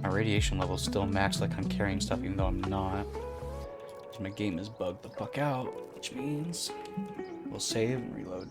[SPEAKER 7] My radiation level's still max, like I'm carrying stuff even though I'm not. So my game is bugged the fuck out, which means we'll save and reload.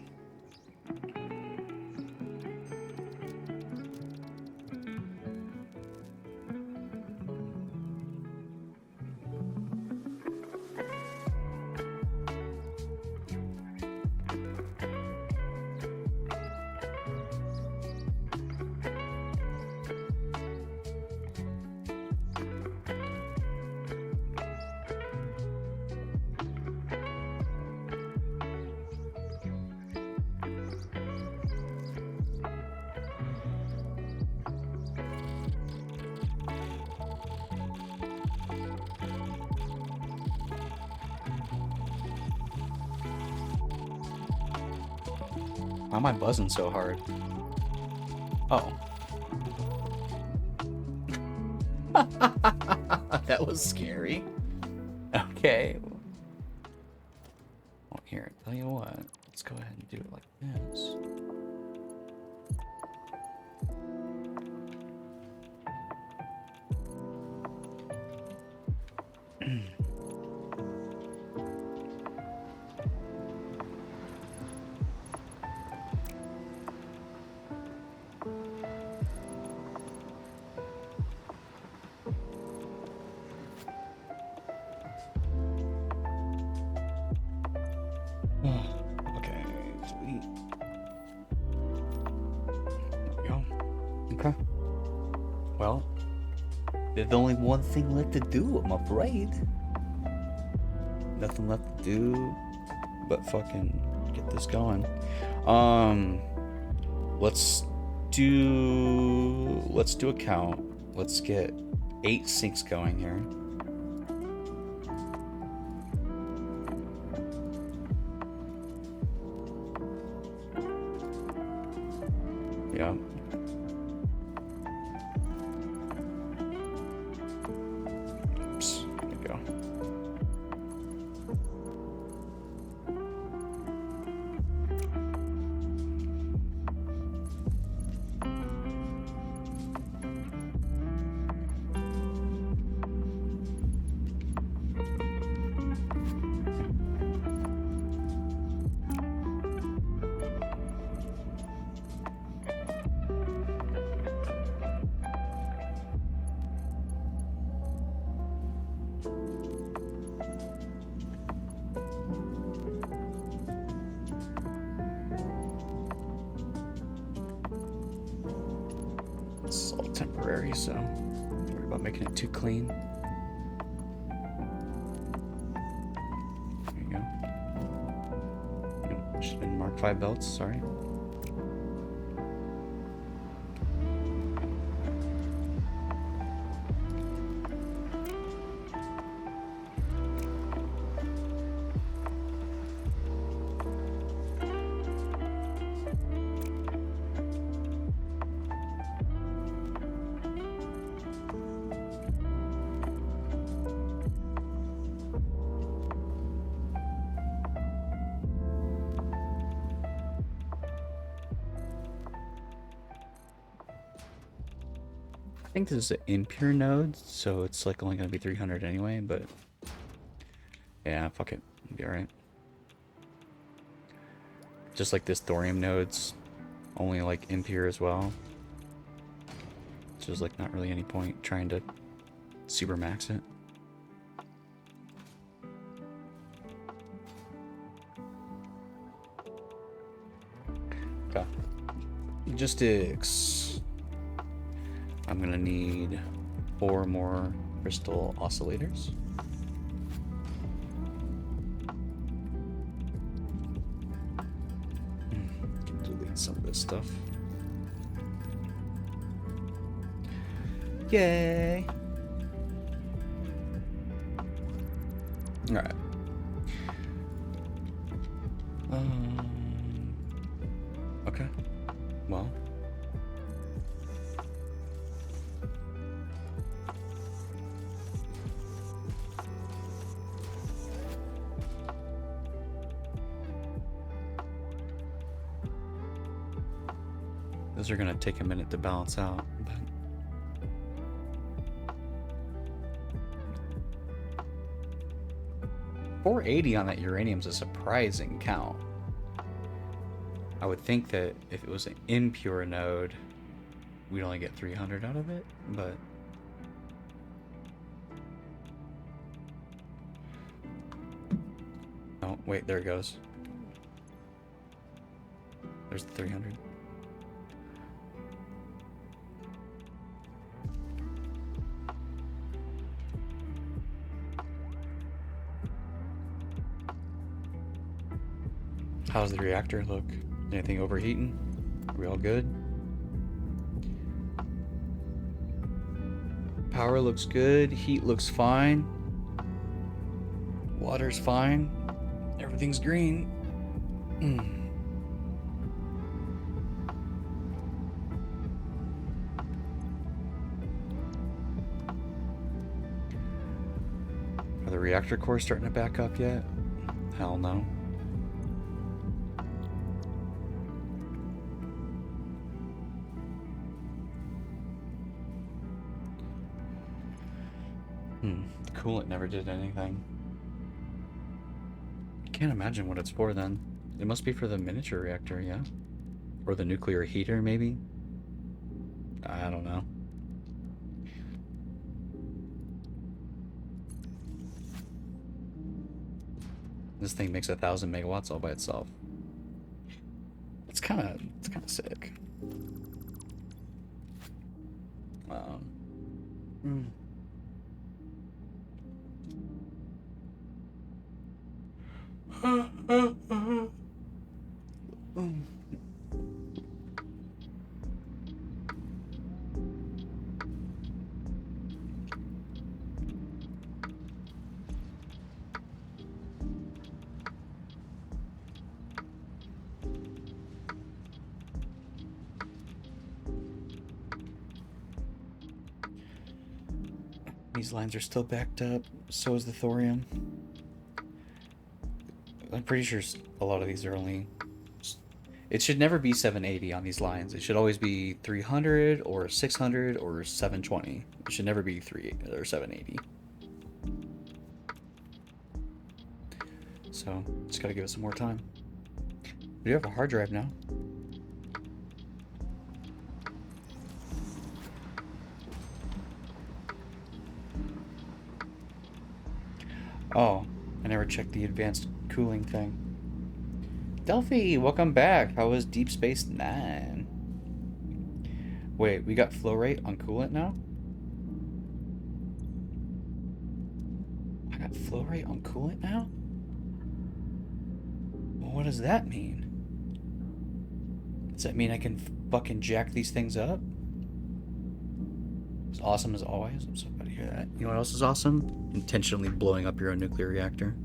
[SPEAKER 7] Why am I buzzing so hard? Oh. That was scary. Okay. Well, here, tell you what. Let's go ahead and do it like this. Okay, sweet. There we go. Okay. Well, there's only one thing left to do, I'm afraid. Nothing left to do but fucking get this going. Let's do a count. Let's get 8 syncs going here. Yeah. Oops, there we go. temporary, so don't worry about making it too clean. There you go. Should have been Mark 5 belts, sorry. I think this is an impure node, so it's like only gonna be 300 anyway, but yeah, fuck it. It'll be alright. Just like this thorium node's only like impure as well. So there's like not really any point trying to super max it. Okay. Logistics. I'm gonna need 4 more crystal oscillators. Delete some of this stuff. Yay! Alright. Okay. Well. Those are gonna take a minute to balance out, but 480 on that uranium's a surprising count. I would think that if it was an impure node, we'd only get 300 out of it, but oh, wait, there it goes. There's the 300. How's the reactor look? Anything overheating? Are we all good? Power looks good. Heat looks fine. Water's fine. Everything's green. Are the reactor cores starting to back up yet? Hell no. The coolant never did anything. Can't imagine what it's for then. It must be for the miniature reactor, yeah? Or the nuclear heater, maybe? I don't know. This thing makes 1,000 megawatts all by itself. It's kind of sick. These lines are still backed up, so is the thorium. I'm pretty sure a lot of these are only... It should never be 780 on these lines. It should always be 300 or 600 or 720. It should never be 380 or 780. So, just gotta give it some more time. We do have a hard drive now. Oh, I never checked the advanced cooling thing. Delphi, welcome back. How was Deep Space Nine? Wait, we got flow rate on coolant now? I got flow rate on coolant now? Well, what does that mean? Does that mean I can fucking jack these things up? As awesome as always. I'm so glad to hear that. You know what else is awesome? Intentionally blowing up your own nuclear reactor.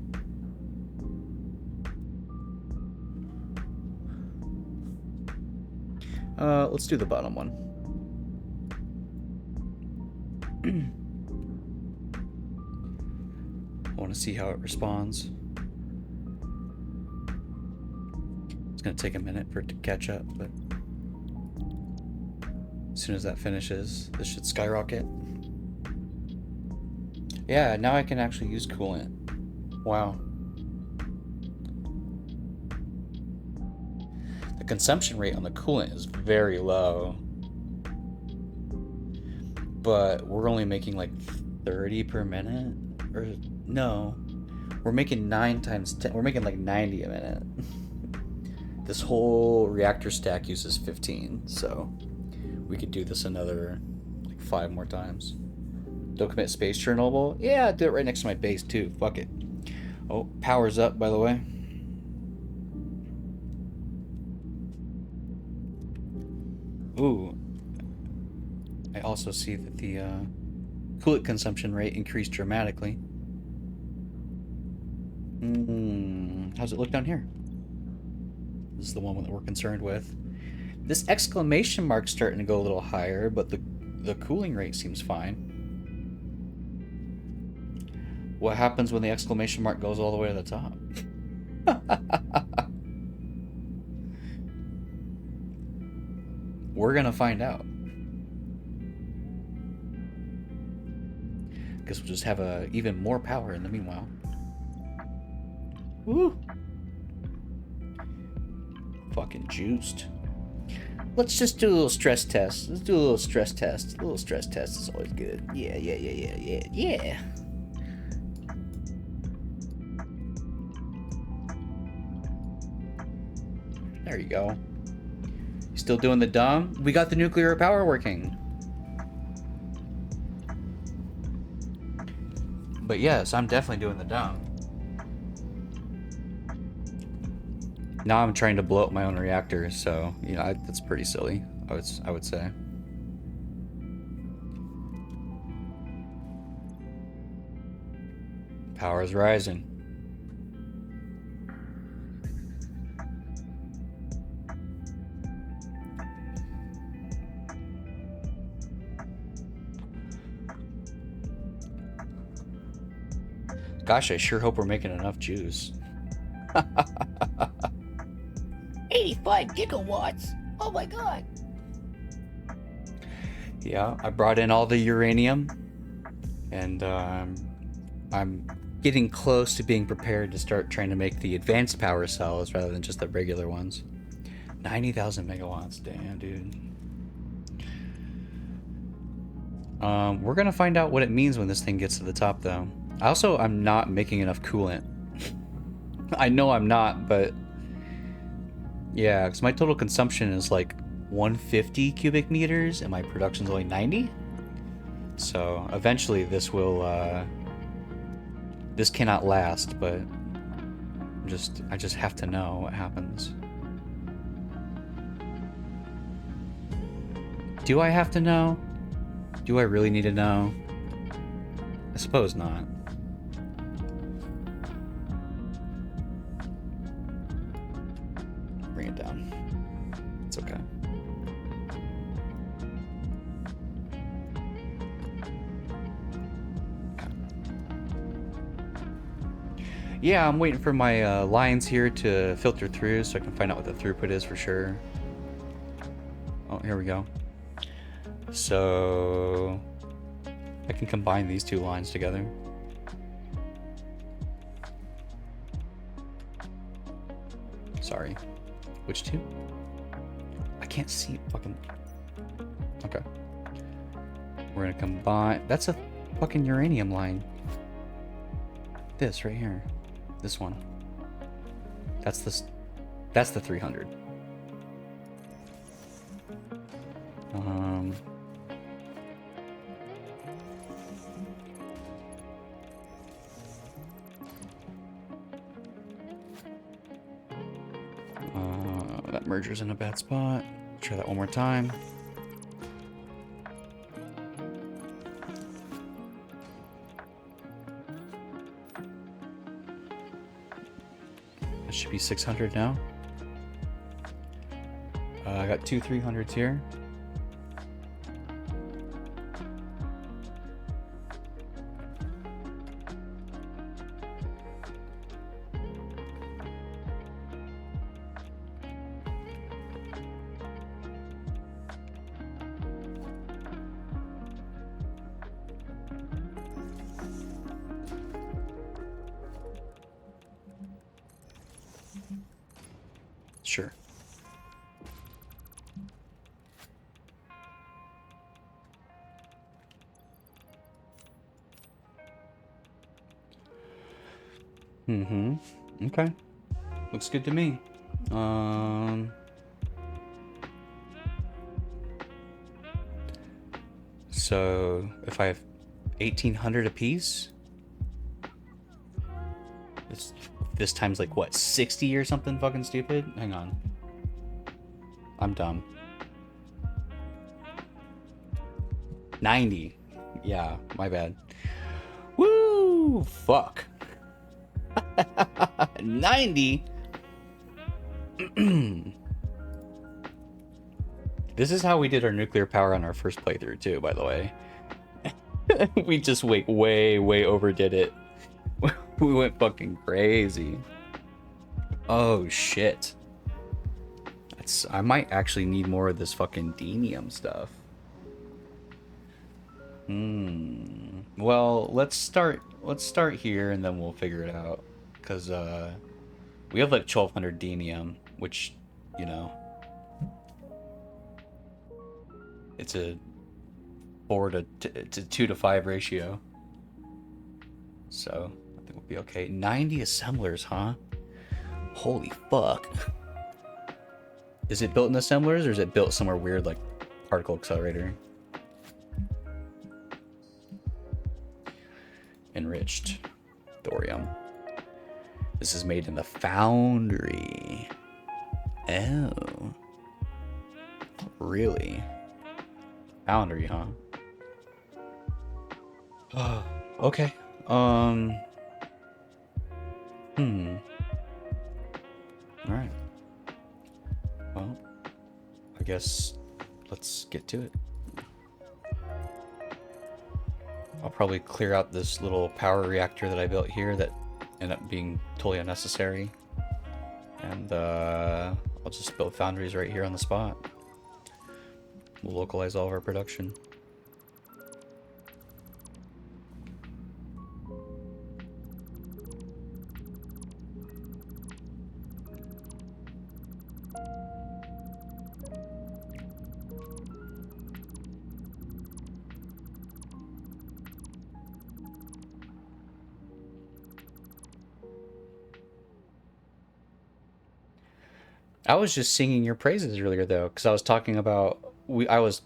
[SPEAKER 7] Let's do the bottom one. I want to see how it responds. It's going to take a minute for it to catch up, but as soon as that finishes, this should skyrocket. Yeah, now I can actually use coolant. Wow. The consumption rate on the coolant is very low. But we're only making like 30 per minute? Or no. We're making 9 times 10. We're making like 90 a minute. This whole reactor stack uses 15, so we could do this another like 5 more times. Don't commit space Chernobyl? Yeah, do it right next to my base too. Fuck it. Oh, power's up, by the way. Ooh. I also see that the coolant consumption rate increased dramatically. How's it look down here? This is the one that we're concerned with. This exclamation mark's starting to go a little higher, but the cooling rate seems fine. What happens when the exclamation mark goes all the way to the top? We're gonna find out. Guess we'll just have even more power in the meanwhile. Woo! Fucking juiced. Let's just do a little stress test. Let's do a little stress test. A little stress test is always good. Yeah. There you go. You still doing the dumb? We got the nuclear power working. But yes, I'm definitely doing the dumb. Now I'm trying to blow up my own reactor, so you know that's pretty silly. I would say. Power is rising. Gosh, I sure hope we're making enough juice.
[SPEAKER 8] 85 gigawatts? Oh my god.
[SPEAKER 7] Yeah, I brought in all the uranium, and I'm getting close to being prepared to start trying to make the advanced power cells rather than just the regular ones. 90,000 megawatts, damn, dude. We're gonna find out what it means when this thing gets to the top, though. I'm not making enough coolant. I know I'm not, but yeah, because my total consumption is like 150 cubic meters and my production's only 90. So eventually this will this cannot last, but I just have to know what happens. Do I have to know? Do I really need to know? I suppose not. Bring it down. It's okay. Yeah, I'm waiting for my lines here to filter through so I can find out what the throughput is for sure. Oh, here we go. So I can combine these two lines together. Sorry. Which two? I can't see fucking... Okay. We're gonna combine... That's a fucking uranium line. This right here. This one. That's the 300. Um, that merger's in a bad spot. Try that one more time. That should be 600 now. I got two 300s here. Sure. Mm-hmm. Okay. Looks good to me. So if I have 1,800 apiece, this time's like what, 60 or something fucking stupid? Hang on. I'm dumb. 90. Yeah, my bad. Woo! Fuck. 90? This is how we did our nuclear power on our first playthrough too, by the way. We just way overdid it. We went fucking crazy. Oh shit. I might actually need more of this fucking Denium stuff. Well, let's start here and then we'll figure it out. Cause we have like 1,200 Denium, which, you know, it's a 2 to 5 ratio. So I think we'll be okay. 90 assemblers, huh? Holy fuck. Is it built in assemblers or is it built somewhere weird like particle accelerator? Enriched thorium. This is made in the foundry. Oh. Really? Foundry, huh? Okay. Alright. Well, I guess let's get to it. I'll probably clear out this little power reactor that I built here that ended up being totally unnecessary. And I'll just build foundries right here on the spot. We'll localize all of our production. I was just singing your praises earlier though, because I was talking about I was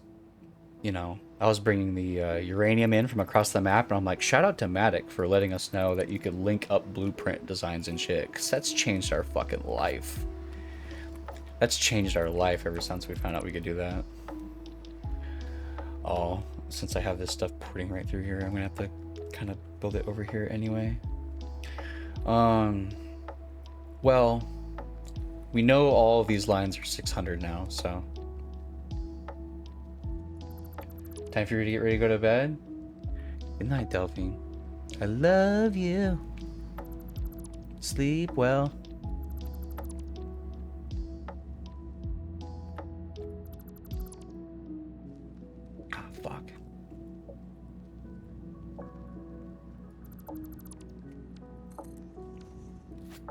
[SPEAKER 7] bringing the uranium in from across the map, and I'm like, shout out to Matic for letting us know that you could link up blueprint designs and shit, because that's changed our fucking life. That's changed our life ever since we found out we could do that. Oh, since I have this stuff porting right through here, I'm gonna have to kind of build it over here anyway. Well, we know all of these lines are 600 now, so time for you to get ready to go to bed. Good night, Delphine. I love you. Sleep well. Ah, fuck.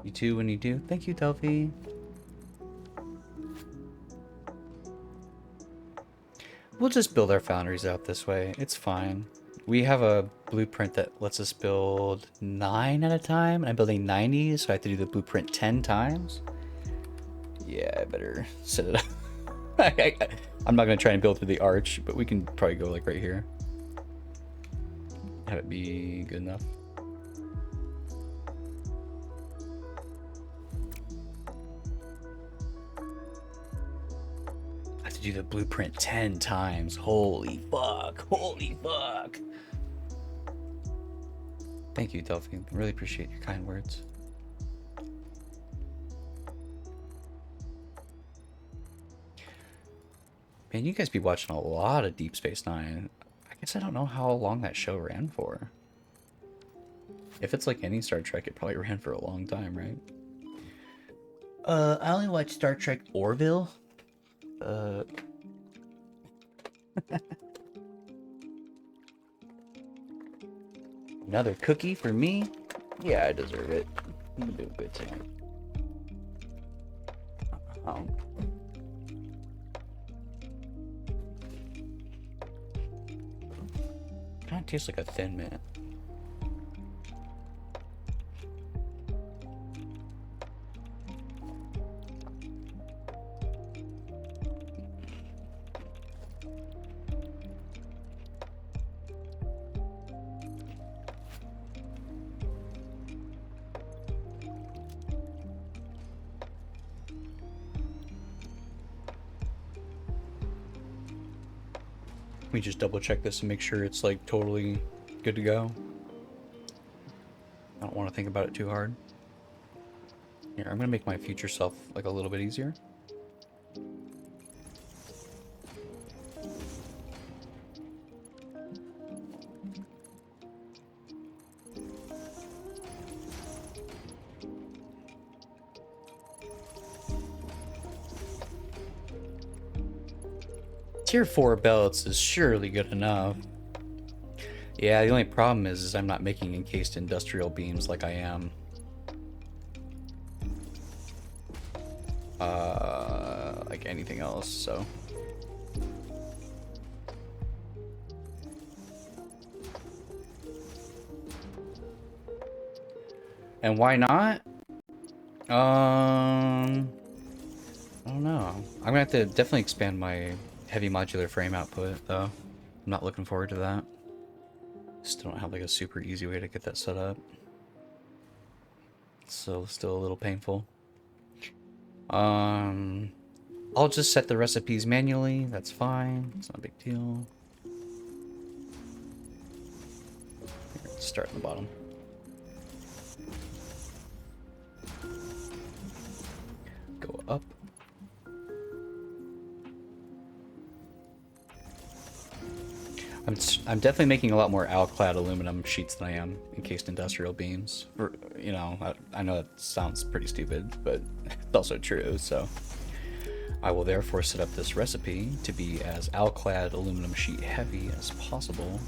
[SPEAKER 7] You too when you do. Thank you, Delphi. We'll just build our foundries out this way. It's fine. We have a blueprint that lets us build 9 at a time, and I'm building 90, so I have to do the blueprint 10 times. Yeah, I better set it up. I'm not gonna try and build through the arch, but we can probably go like right here. Have it be good enough. I have to do the blueprint 10 times. Holy fuck. Holy fuck. Thank you, Delphine. Really appreciate your kind words. Man, you guys be watching a lot of Deep Space Nine. I guess I don't know how long that show ran for. If it's like any Star Trek, it probably ran for a long time, right? I only watched Star Trek Orville. Another cookie for me? Yeah, I deserve it. I'm doing good tonight. Kind of tastes like a Thin Mint. Let me just double check this and make sure it's like totally good to go. I don't want to think about it too hard. Here, I'm gonna make my future self like a little bit easier. Tier 4 belts is surely good enough. Yeah, the only problem is I'm not making encased industrial beams like I am. Like anything else, so. And why not? I don't know. I'm gonna have to definitely expand my heavy modular frame output, though. I'm not looking forward to that. Still don't have like a super easy way to get that set up. So still a little painful. I'll just set the recipes manually. That's fine. It's not a big deal. Here, let's start at the bottom. Go up. I'm definitely making a lot more alclad aluminum sheets than I am encased industrial beams. For, you know, I know that sounds pretty stupid, but it's also true, so. I will therefore set up this recipe to be as alclad aluminum sheet heavy as possible.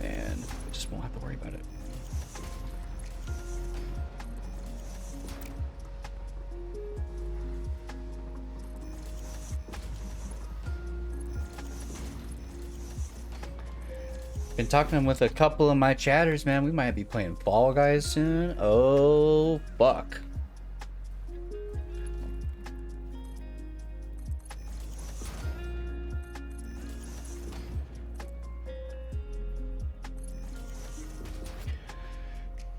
[SPEAKER 7] And I just won't have to worry about it. Been talking with a couple of my chatters, man. We might be playing Fall Guys soon. Oh, fuck.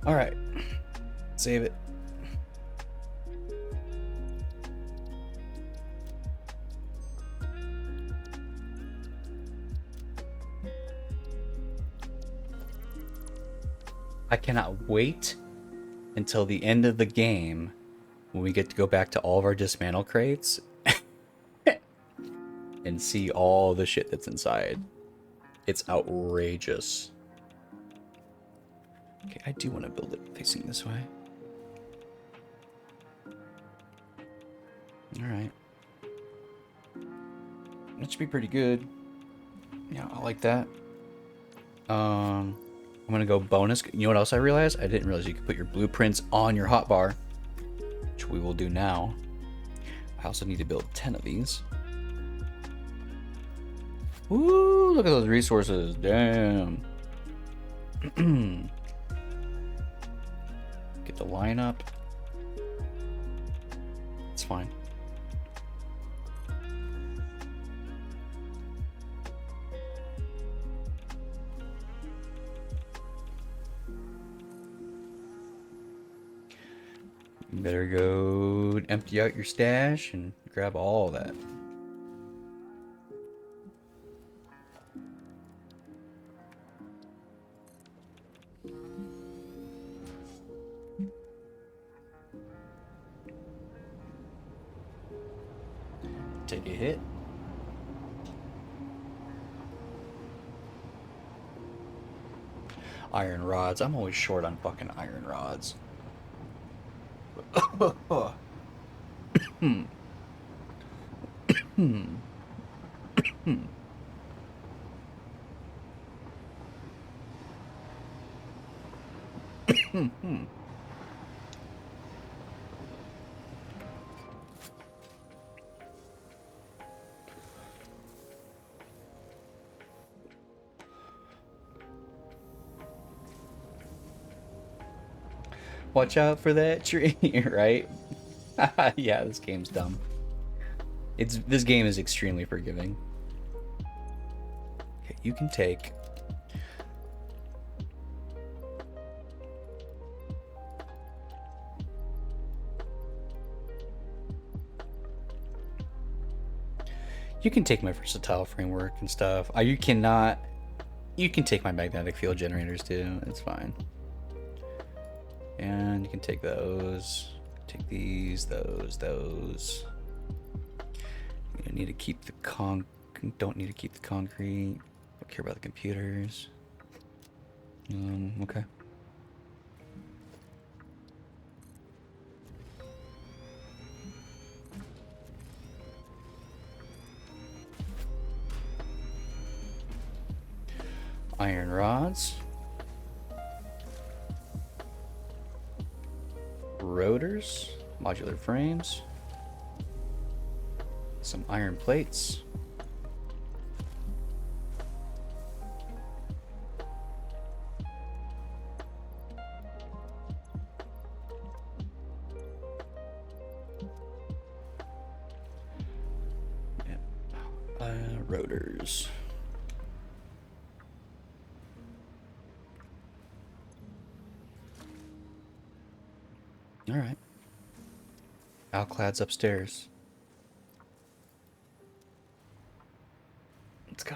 [SPEAKER 7] All right. Save it. I cannot wait until the end of the game when we get to go back to all of our dismantle crates and see all the shit that's inside. It's outrageous. Okay, I do want to build it facing this way. Alright. That should be pretty good. Yeah, I like that. I'm gonna go bonus. You know what else I realized? I didn't realize you could put your blueprints on your hotbar, which we will do now. I also need to build 10 of these. Woo! Look at those resources. Damn. Get the line up. It's fine. You better go empty out your stash and grab all that. Take a hit. Iron rods. I'm always short on fucking iron rods. Hmm. Hmm. Hmm. Hmm. Watch out for that tree, right? Yeah, this game's dumb. This game is extremely forgiving. Okay, you can take my versatile framework and stuff. You cannot. You can take my magnetic field generators too. It's fine. And you can take those. Take these, those. You don't need to keep the don't need to keep the concrete. Don't care about the computers. Okay. Iron rods. Rotors. Modular frames. Some iron plates. Yep. Rotors. All right. Alclad's upstairs. Let's go.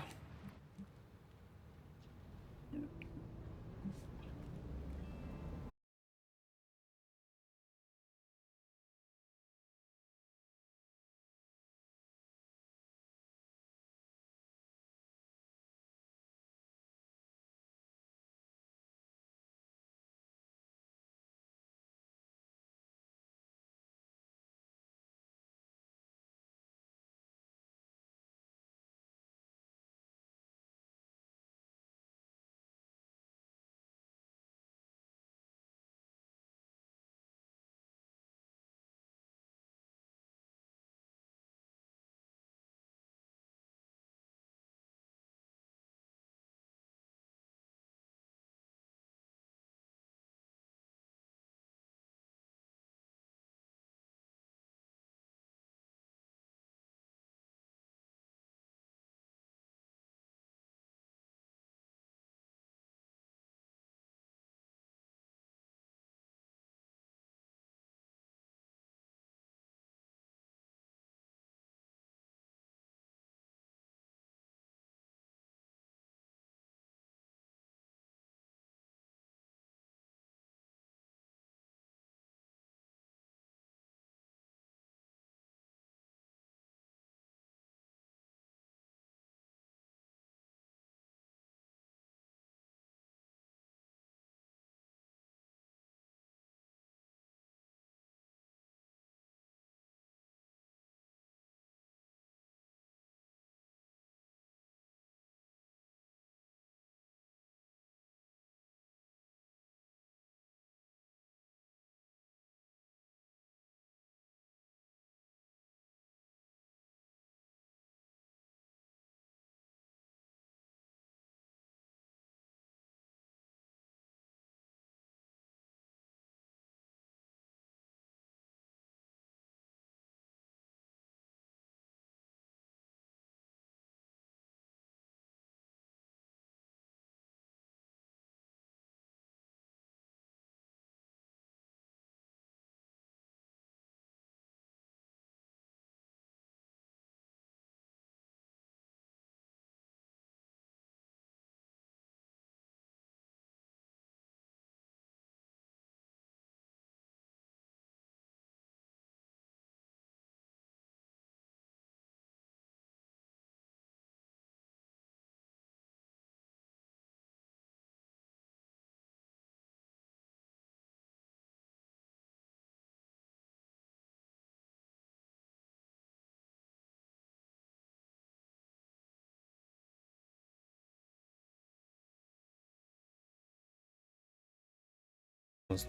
[SPEAKER 7] was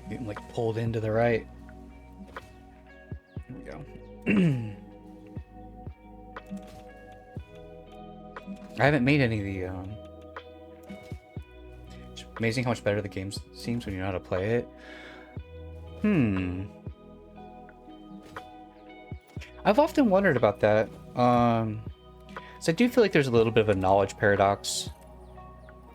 [SPEAKER 7] getting like pulled into the right. Here we go. I haven't made any of the. It's amazing how much better the game seems when you know how to play it. I've often wondered about that. So I do feel like there's a little bit of a knowledge paradox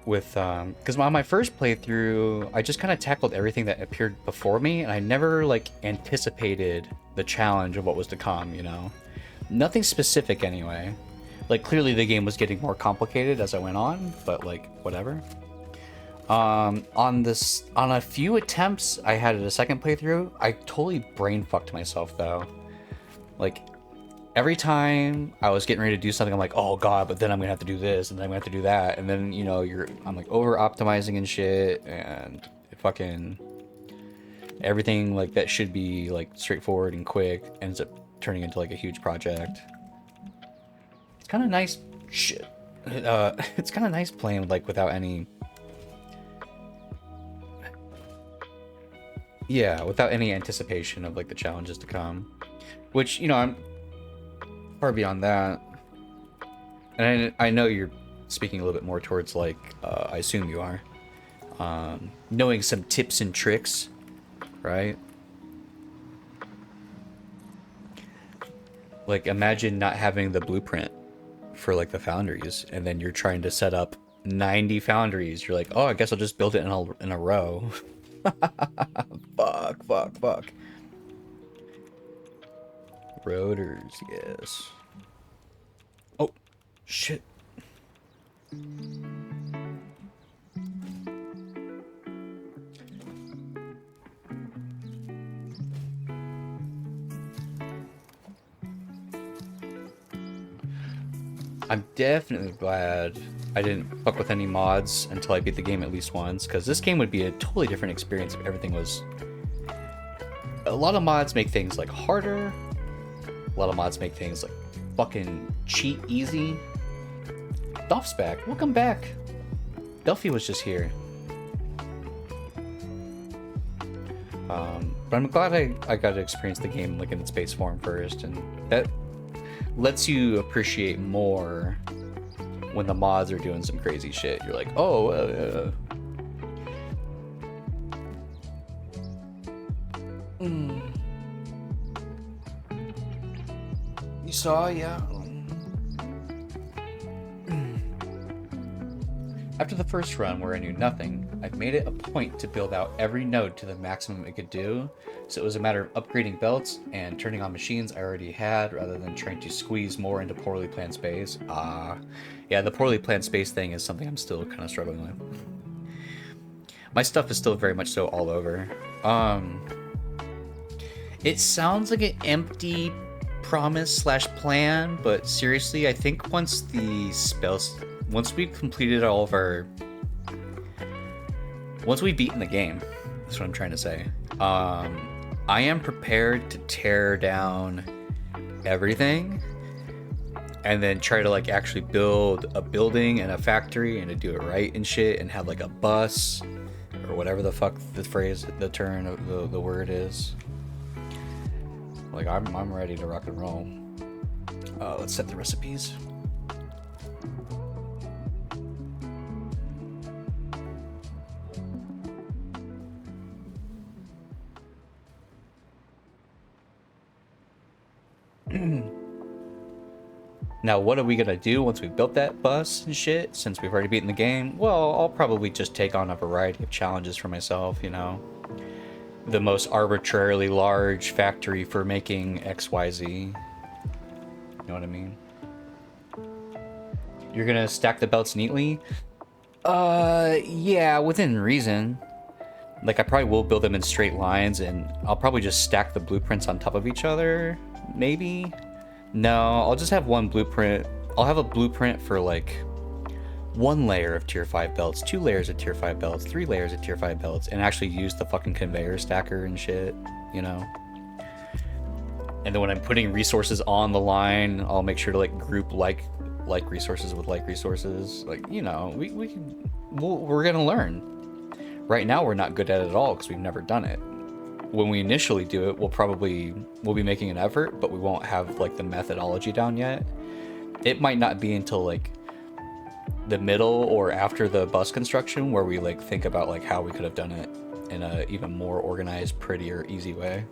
[SPEAKER 7] with because on my first playthrough I just kind of tackled everything that appeared before me, and I never like anticipated the challenge of what was to come, you know. Nothing specific anyway. Like clearly the game was getting more complicated as I went on, but like whatever. On a few attempts I had at a second playthrough, I totally brain fucked myself though. Like every time I was getting ready to do something, I'm like, oh god, but then I'm gonna have to do this, and then I'm gonna have to do that, and then you know I'm like over optimizing and shit, and fucking everything like that should be like straightforward and quick ends up turning into like a huge project. It's kind of nice shit. It's kind of nice playing like without any. Yeah, without any anticipation of like the challenges to come, which you know I'm far beyond that, and I know you're speaking a little bit more towards like I assume you are knowing some tips and tricks, right? Like imagine not having the blueprint for like the foundries, and then you're trying to set up 90 foundries. You're like, oh, I guess I'll just build it in a row. Fuck. Rotors, yes. Oh, shit. I'm definitely glad I didn't fuck with any mods until I beat the game at least once, because this game would be a totally different experience if everything was... A lot of mods make things like harder. A lot of mods make things like fucking cheat easy. Dolph's back. Welcome back. Delphi was just here. But I'm glad I got to experience the game like in its base form first, and that lets you appreciate more when the mods are doing some crazy shit. You're like, oh, You saw, yeah. After the first run where I knew nothing, I've made it a point to build out every node to the maximum it could do, so it was a matter of upgrading belts and turning on machines I already had rather than trying to squeeze more into poorly planned space. Yeah, the poorly planned space thing is something I'm still kind of struggling with. My stuff is still very much so all over. It sounds like an empty promise / plan, but seriously, I think once we've completed all of our... Once we've beaten the game, that's what I'm trying to say. I am prepared to tear down everything and then try to like actually build a building and a factory and to do it right and shit, and have like a bus or whatever the fuck the phrase, the turn of the word is. Like I'm ready to rock and roll. Let's set the recipes. Now, what are we gonna do once we've built that bus and shit, since we've already beaten the game? Well, I'll probably just take on a variety of challenges for myself, you know. The most arbitrarily large factory for making XYZ. You know what I mean? You're gonna stack the belts neatly? Yeah, within reason. Like, I probably will build them in straight lines, and I'll probably just stack the blueprints on top of each other, maybe? No, I'll just have one blueprint. I'll have a blueprint for, like, 1 layer of tier 5 belts, 2 layers of tier 5 belts, 3 layers of tier 5 belts, and actually use the fucking conveyor stacker and shit, you know? And then when I'm putting resources on the line, I'll make sure to, like, group like resources with like resources. Like, you know, we're gonna learn. Right now we're not good at it at all because we've never done it. When we initially do it, we'll be making an effort, but we won't have like the methodology down yet. It might not be until like the middle or after the bus construction where we like think about like how we could have done it in a even more organized, prettier, easy way.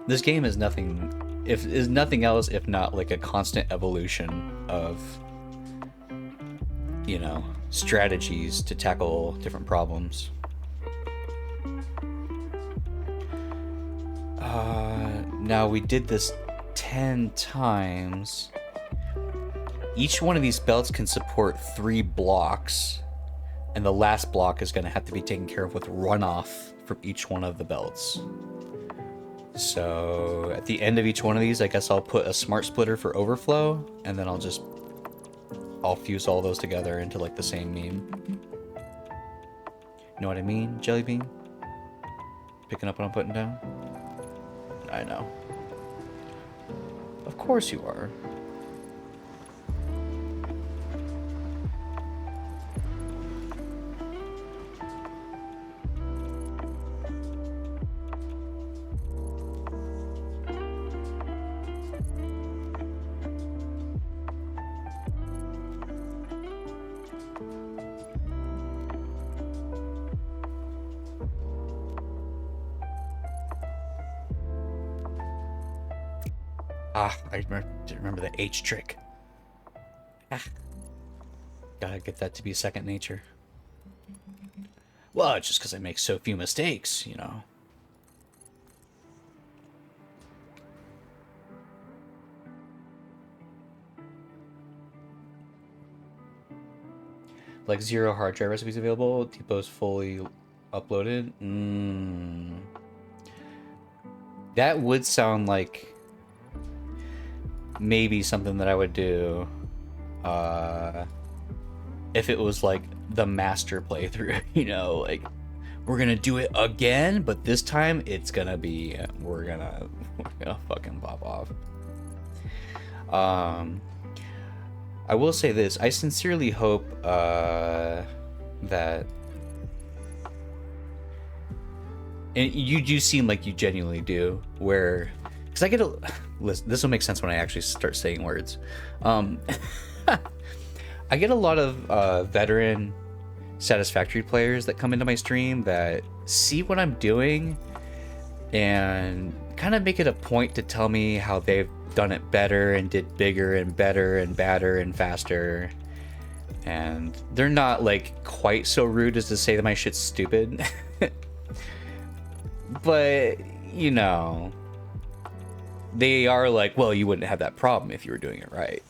[SPEAKER 7] This game is nothing else if not like a constant evolution of, you know, strategies to tackle different problems. Now we did this 10 times. Each one of these belts can support 3 blocks, and the last block is going to have to be taken care of with runoff from each one of the belts. So at the end of each one of these, I guess I'll put a smart splitter for overflow, and then I'll fuse all those together into like the same meme. You know what I mean, Jelly Bean? Picking up what I'm putting down? I know. Of course you are. I remember the H trick. Gotta get that to be second nature. Well, it's just because I make so few mistakes, you know. Like 0 hard drive recipes available. Depot's fully uploaded. That would sound like maybe something that I would do if it was like the master playthrough, you know, like we're gonna do it again, but this time it's gonna be we're gonna fucking pop off. I will say this, I sincerely hope that, and you do seem like you genuinely do, where, because I get a, this will make sense when I actually start saying words. I get a lot of veteran Satisfactory players that come into my stream that see what I'm doing and kind of make it a point to tell me how they've done it better and did bigger and better and badder and faster. And they're not like quite so rude as to say that my shit's stupid. But, you know, they are like, well, you wouldn't have that problem if you were doing it right.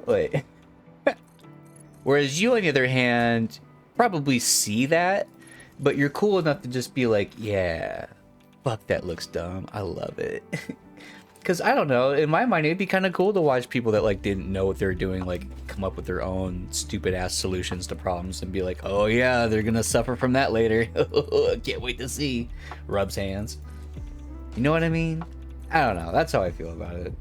[SPEAKER 7] Wait. Whereas you, on the other hand, probably see that, but you're cool enough to just be like, yeah, fuck, that looks dumb. I love it. Because, I don't know, in my mind, it'd be kind of cool to watch people that, like, didn't know what they were doing, like, come up with their own stupid-ass solutions to problems and be like, oh, yeah, they're gonna suffer from that later. Can't wait to see. Rubs hands. You know what I mean? I don't know. That's how I feel about it.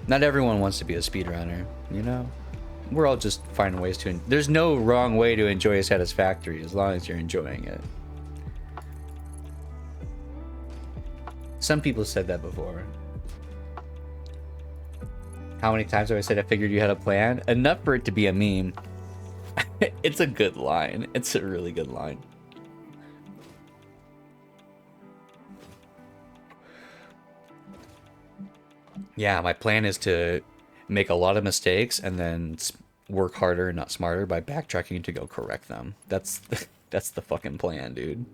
[SPEAKER 7] Not everyone wants to be a speedrunner, you know? We're all just finding ways to... There's no wrong way to enjoy a Satisfactory as long as you're enjoying it. Some people said that before. How many times have I said I figured you had a plan? Enough for it to be a meme. It's a good line. It's a really good line. Yeah, my plan is to make a lot of mistakes and then work harder and not smarter by backtracking to go correct them. That's the fucking plan, dude.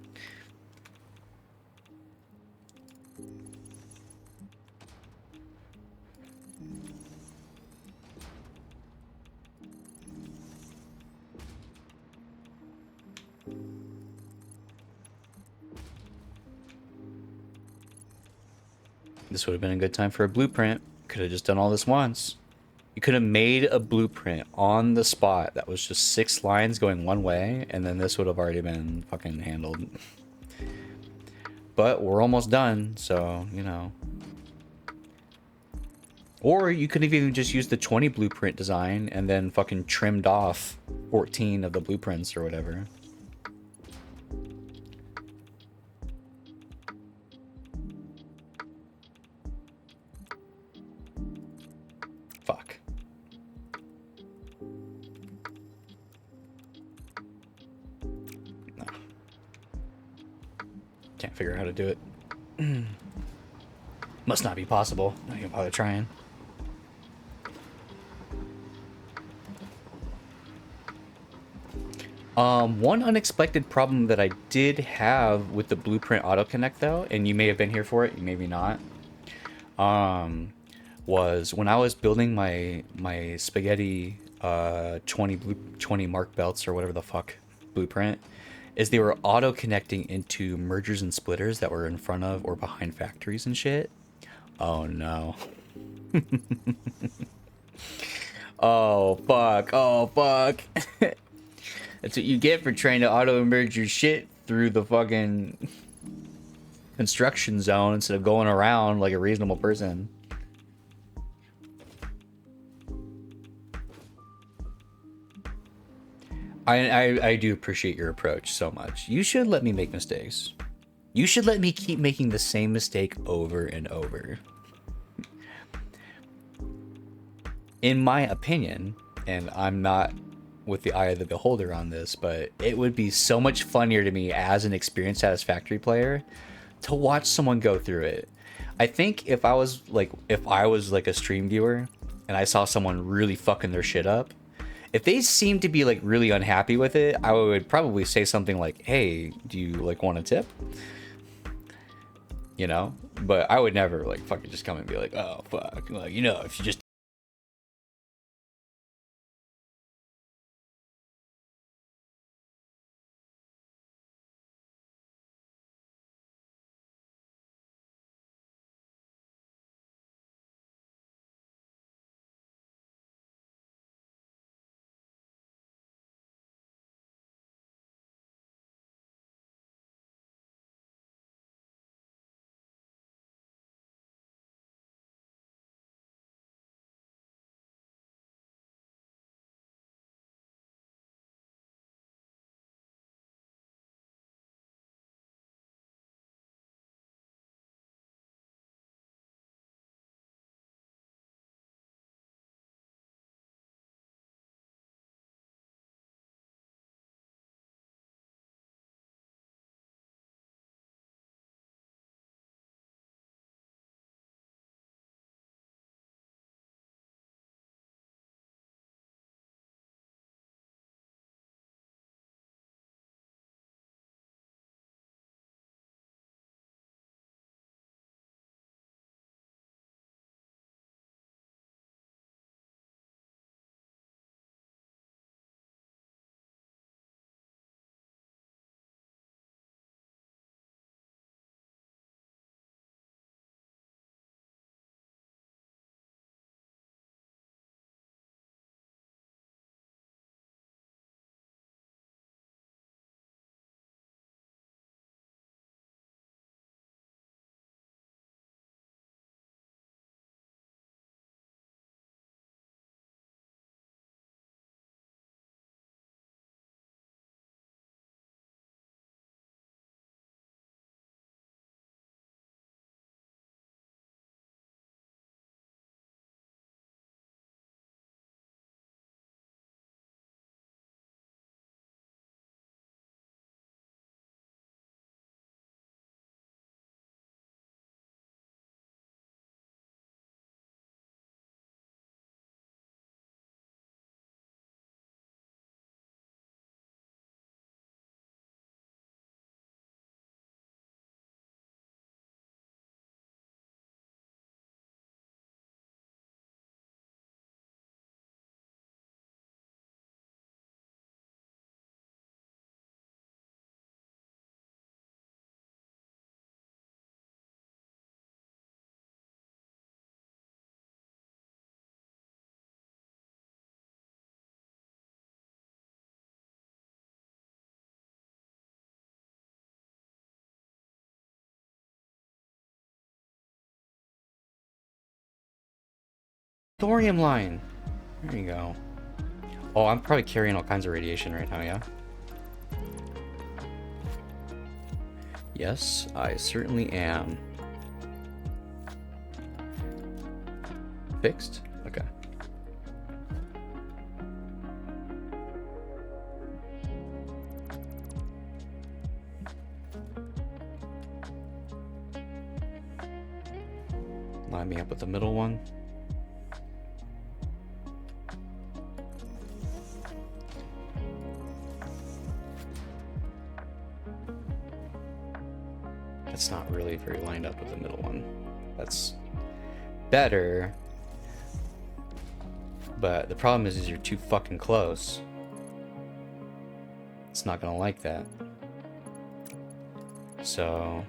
[SPEAKER 7] This would have been a good time for a blueprint. Could have just done all this once. You could have made a blueprint on the spot that was just 6 lines going one way, and then this would have already been fucking handled. But we're almost done, so, you know. Or you could have even just used the 20 blueprint design and then fucking trimmed off 14 of the blueprints or whatever. Fuck. No. Can't figure out how to do it. Must not be possible. Not even bother trying. One unexpected problem that I did have with the blueprint autoconnect though, and you may have been here for it, you maybe not, was when I was building my spaghetti 20 mark belts or whatever the fuck blueprint, is they were auto connecting into mergers and splitters that were in front of or behind factories and shit. Oh no. Oh fuck. Oh fuck. That's what you get for trying to auto merge your shit through the fucking construction zone instead of going around like a reasonable person. I do appreciate your approach so much. You should let me make mistakes. You should let me keep making the same mistake over and over. In my opinion, and I'm not with the eye of the beholder on this, but it would be so much funnier to me as an experienced Satisfactory player to watch someone go through it. I think if I was like a stream viewer and I saw someone really fucking their shit up, if they seemed to be like really unhappy with it, I would probably say something like, "Hey, do you like want a tip?" You know? But I would never like fucking just come and be like, "Oh fuck, well, you know, if you just thorium line. There you go. Oh, I'm probably carrying all kinds of radiation right now, yeah? Yes, I certainly am. Fixed? Okay. Line me up with the middle one. That's not really very lined up with the middle one. That's better. But the problem is you're too fucking close. It's not gonna like that. So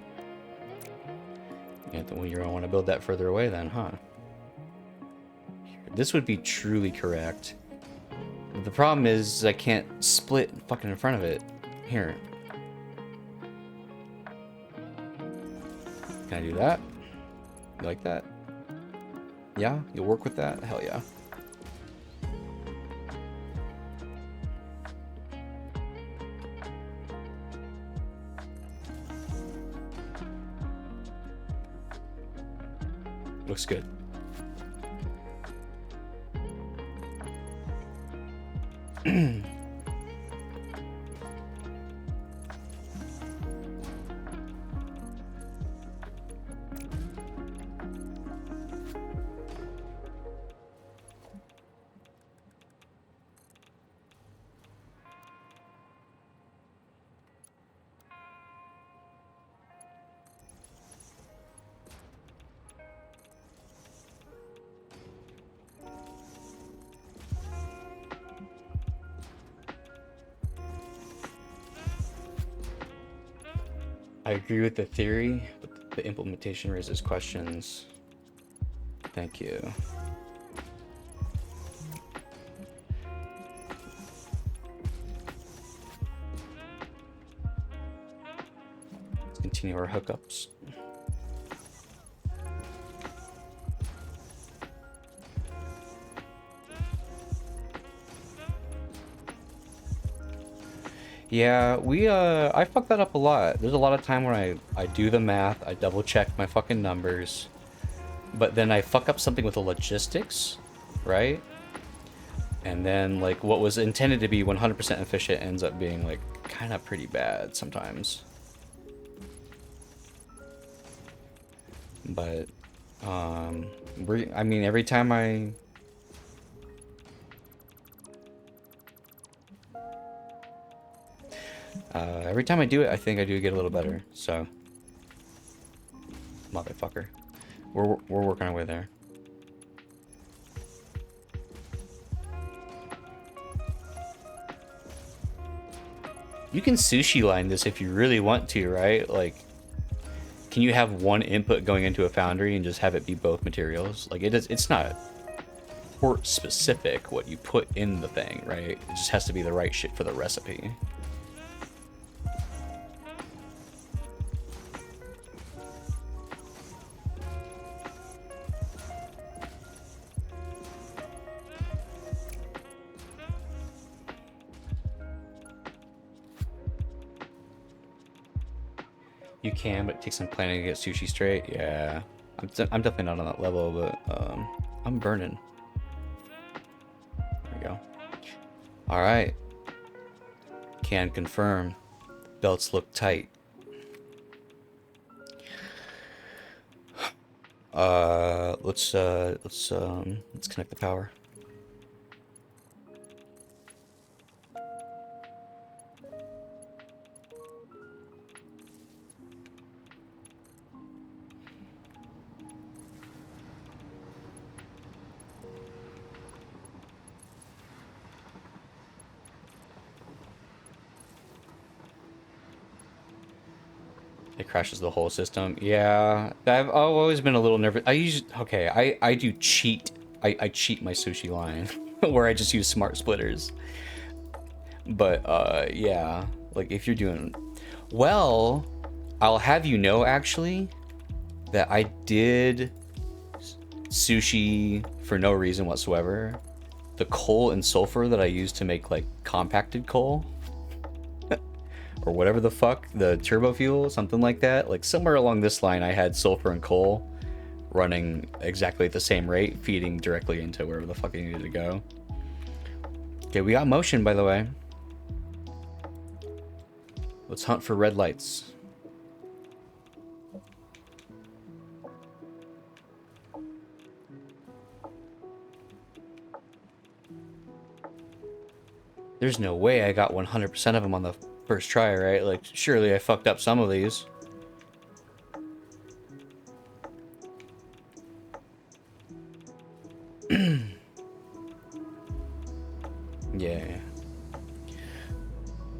[SPEAKER 7] you're gonna want to build that further away then, huh? This would be truly correct. The problem is I can't split fucking in front of it. Here. Can I do that? You like that? Yeah? You'll work with that? Hell yeah. Looks good. I agree with the theory, but the implementation raises questions. Thank you. Let's continue our hookups. Yeah, I fuck that up a lot. There's a lot of time when I do the math, I double check my fucking numbers, but then I fuck up something with the logistics, right? And then like what was intended to be 100% efficient ends up being like kind of pretty bad sometimes. But I mean every time I do it, I think I do get a little better. So, motherfucker, we're working our way there. You can sushi line this if you really want to, right? Like, can you have one input going into a foundry and just have it be both materials? Like, it's not port specific what you put in the thing, right? It just has to be the right shit for the recipe. You can, but it takes some planning to get sushi straight. Yeah, I'm definitely not on that level, but I'm burning. There we go. All right. Can confirm. Belts look tight. Let's connect the power. It crashes the whole system. Yeah, I've always been a little nervous. I do cheat. I cheat my sushi line where I just use smart splitters. But yeah, like if you're doing well, I'll have you know actually that I did sushi for no reason whatsoever. The coal and sulfur that I use to make like compacted coal or whatever the fuck, the turbo fuel, something like that. Like somewhere along this line, I had sulfur and coal running exactly at the same rate, feeding directly into wherever the fuck I needed to go. Okay, we got motion, by the way. Let's hunt for red lights. There's no way I got 100% of them on the first try, right? Like, surely I fucked up some of these. Yeah.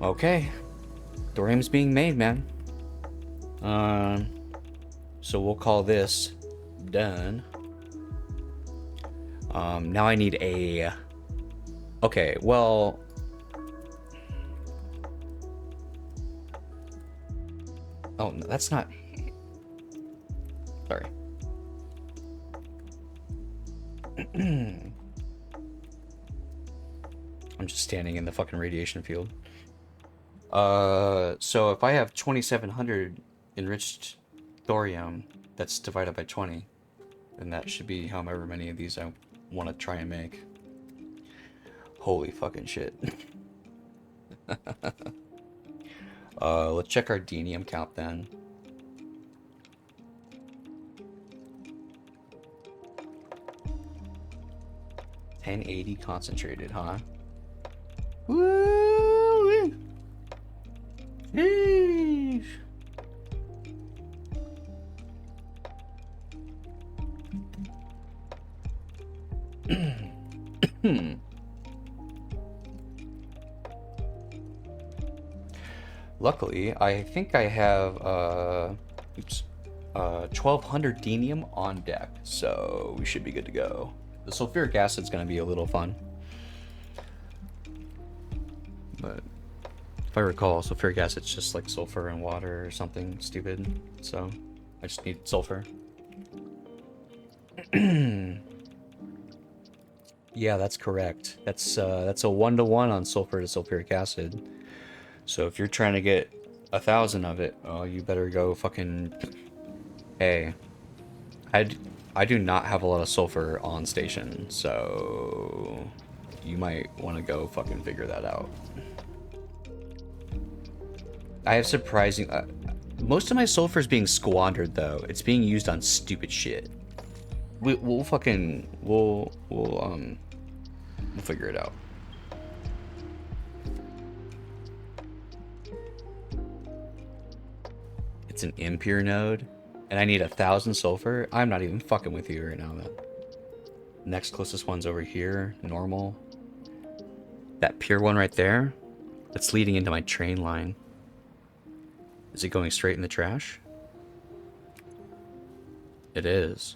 [SPEAKER 7] Okay. Thorium's being made, man. So we'll call this done. Now I need a... Okay, well... Oh, no, that's not... Sorry. I'm just standing in the fucking radiation field. So if I have 2,700 enriched thorium, that's divided by 20. And that should be however many of these I want to try and make. Holy fucking shit. Let's check our denium count then. $1080 concentrated, huh? Woo! Sheesh. Luckily, I think I have 1200 denium on deck, so we should be good to go. The sulfuric acid's gonna be a little fun. But if I recall, sulfuric acid's just like sulfur and water or something stupid. So I just need sulfur. Yeah, that's correct. That's a 1-to-1 on sulfur to sulfuric acid. So if you're trying to get 1,000 of it, oh, you better go fucking... Hey, I do not have a lot of sulfur on station, so you might want to go fucking figure that out. I have surprising... most of my sulfur is being squandered, though. It's being used on stupid shit. We'll fucking... We'll figure it out. It's an impure node, and I need 1,000 sulfur. I'm not even fucking with you right now, man. Next closest one's over here, normal. That pure one right there, that's leading into my train line. Is it going straight in the trash? It is.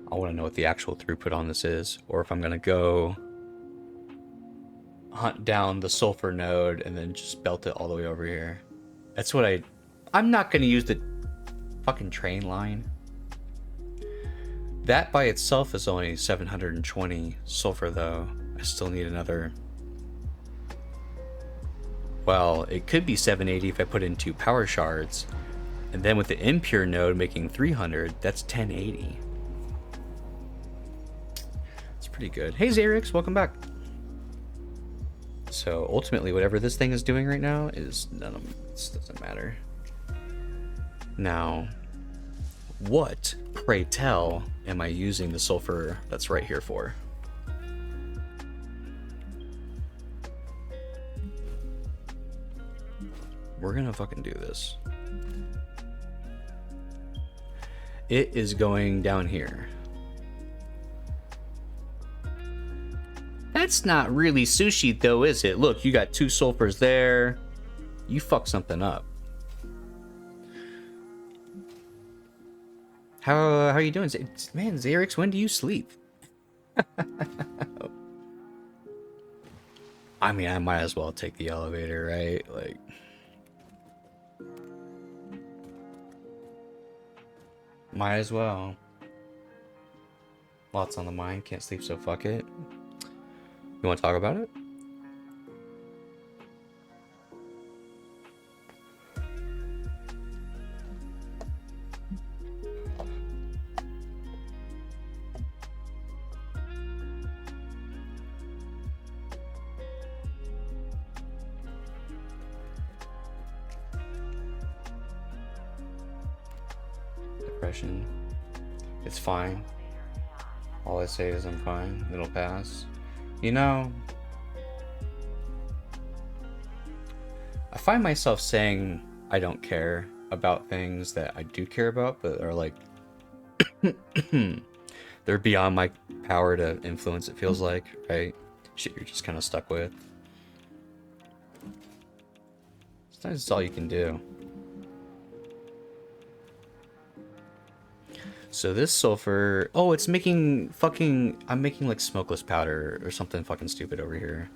[SPEAKER 7] I want to know what the actual throughput on this is, or if I'm going to go hunt down the sulfur node and then just belt it all the way over here. That's what I'm not going to use the fucking train line. That by itself is only 720 sulfur, though. I still need another... Well, it could be 780 if I put in 2 power shards. And then with the impure node making 300, that's 1080. Pretty good. Hey Xerix, welcome back. So ultimately, whatever this thing is doing right now is none of this doesn't matter. Now, what, pray tell, am I using the sulfur that's right here for? We're gonna fucking do this. It is going down here. That's not really sushi though, is it? Look, you got 2 sulfurs there. you fuck something up. How are you doing? Man, Xerix, when do you sleep? I mean, I might as well take the elevator, right? Like, might as well. Lots on the mind, can't sleep, so fuck it. You want to talk about it? Depression. It's fine. All I say is I'm fine. It'll pass. You know, I find myself saying I don't care about things that I do care about, but are like, they're beyond my power to influence, it feels like, right? Shit you're just kind of stuck with. Sometimes it's all you can do. So this sulfur... Oh, it's making fucking... I'm making like smokeless powder or something fucking stupid over here.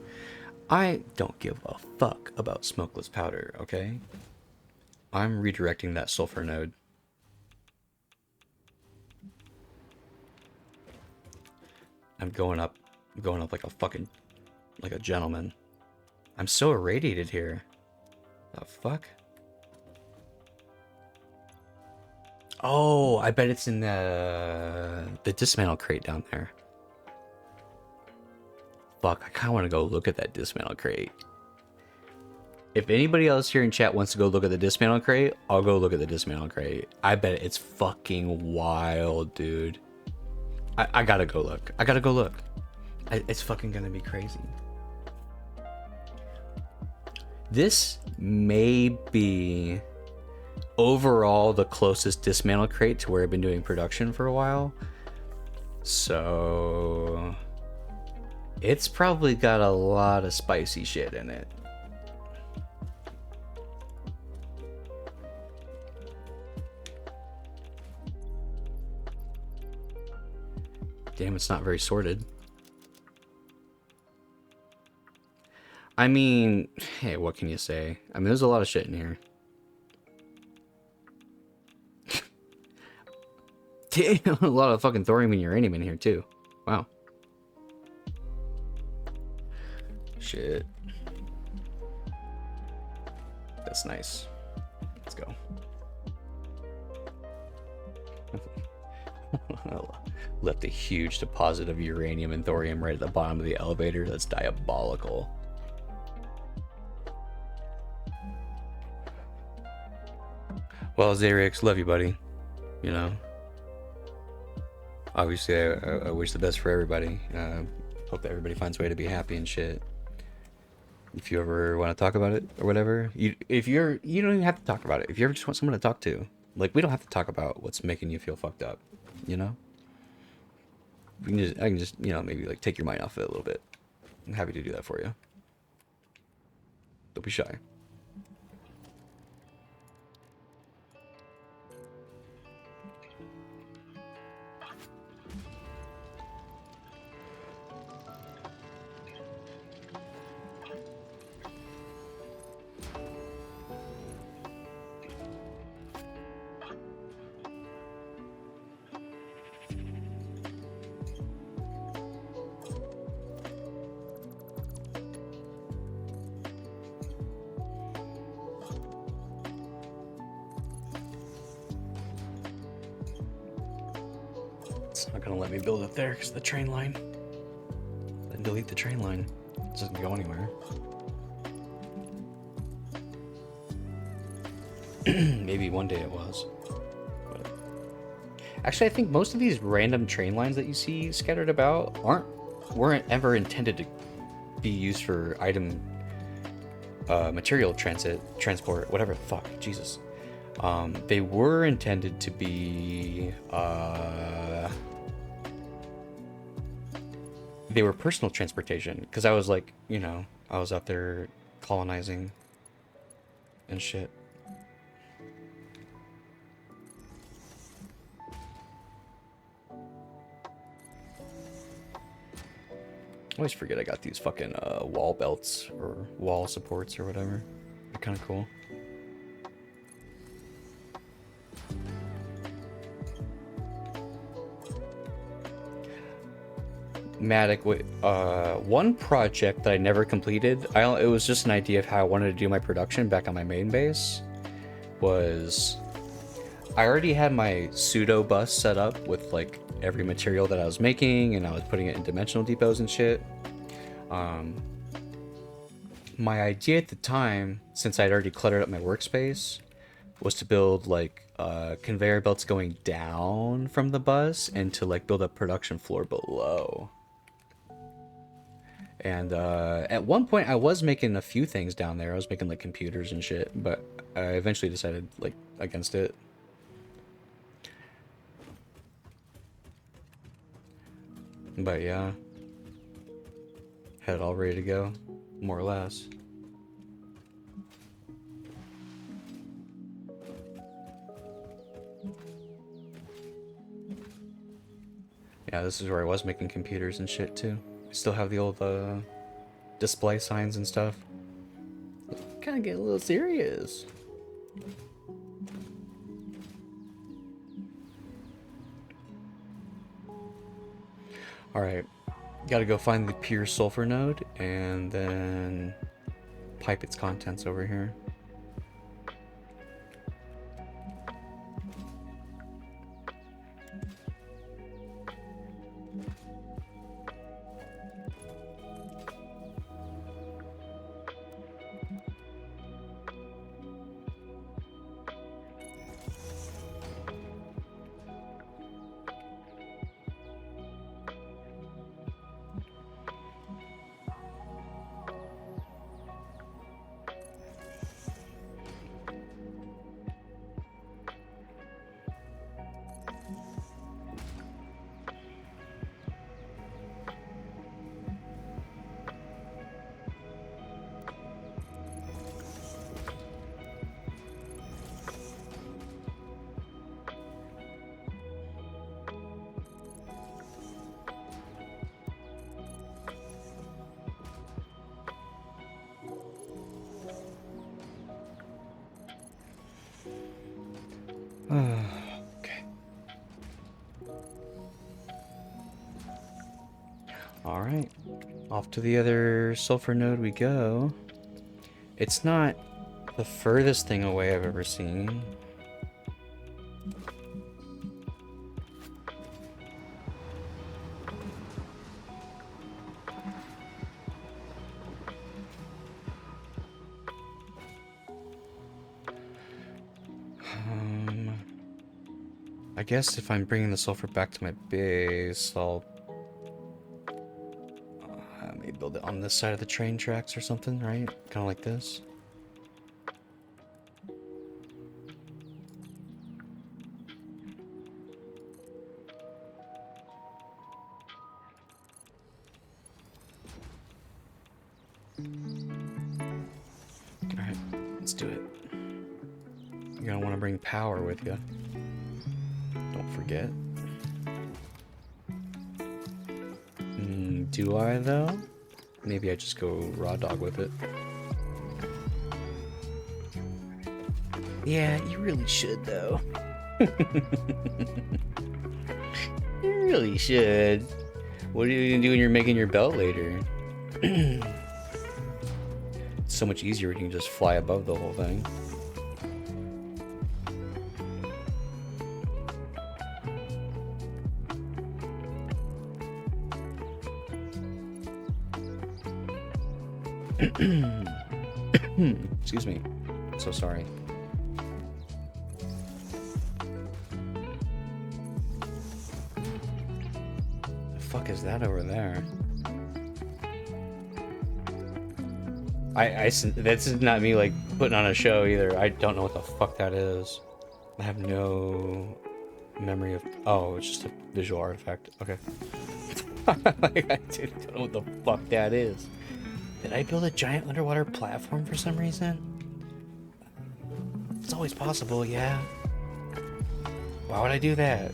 [SPEAKER 7] I don't give a fuck about smokeless powder, okay? I'm redirecting that sulfur node. I'm going up like a fucking... like a gentleman. I'm so irradiated here. The fuck? Oh, I bet it's in the dismantle crate down there. Fuck, I kind of want to go look at that dismantle crate. If anybody else here in chat wants to go look at the dismantle crate, I'll go look at the dismantle crate. I bet it's fucking wild, dude. I gotta go look. I gotta go look. It's fucking gonna be crazy. This may be overall the closest dismantle crate to where I've been doing production for a while. So it's probably got a lot of spicy shit in it. Damn, it's not very sorted. I mean, hey, what can you say? I mean, there's a lot of shit in here. Damn, a lot of fucking thorium and uranium in here too. Wow. Shit. That's nice. Let's go. Left a huge deposit of uranium and thorium right at the bottom of the elevator. That's diabolical. Well, Xerix, love you, buddy. You know. Obviously, I wish the best for everybody. Hope that everybody finds a way to be happy and shit. If you ever want to talk about it or whatever, you don't even have to talk about it. If you ever just want someone to talk to, like, we don't have to talk about what's making you feel fucked up, you know? I can just, you know, maybe like take your mind off it a little bit. I'm happy to do that for you. Don't be shy. It's not gonna let me build it there because the train line. Then delete the train line. It doesn't go anywhere. Maybe one day it was. But actually, I think most of these random train lines that you see scattered about weren't ever intended to be used for item material transport, whatever the fuck. Jesus. They were intended to be they were personal transportation, because I was like, you know, I was out there colonizing
[SPEAKER 1] and shit. I always forget I got these fucking wall belts or wall supports or whatever. They're kind of cool. Matic, one project that I never completed, it was just an idea of how I wanted to do my production back on my main base, was I already had my pseudo bus set up with like every material that I was making, and I was putting it in dimensional depots and shit. My idea at the time, since I'd already cluttered up my workspace, was to build like conveyor belts going down from the bus and to like build a production floor below. And at one point I was making a few things down there. I was making like computers and shit, but I eventually decided like against it. But yeah, had it all ready to go, more or less. Yeah, this is where I was making computers and shit too. I still have the old display signs and stuff. Kind of get a little serious. Alright, gotta go find the pure sulfur node and then pipe its contents over here. Okay. Alright. Off to the other sulfur node we go. It's not the furthest thing away I've ever seen. I guess if I'm bringing the sulfur back to my base, I'll maybe build it on this side of the train tracks or something, right? Kind of like this. Alright, let's do it. You're gonna want to bring power with you. Don't forget. Do I, though? Maybe I just go raw dog with it. Yeah, you really should, though. You really should. What are you gonna do when you're making your belt later? It's so much easier when you can just fly above the whole thing. Excuse me. So sorry. The fuck is that over there? That's not me like putting on a show either. I don't know what the fuck that is. I have no memory of. Oh, it's just a visual artifact. Okay. Like, I don't know what the fuck that is. Did I build a giant underwater platform for some reason? It's always possible, yeah. Why would I do that?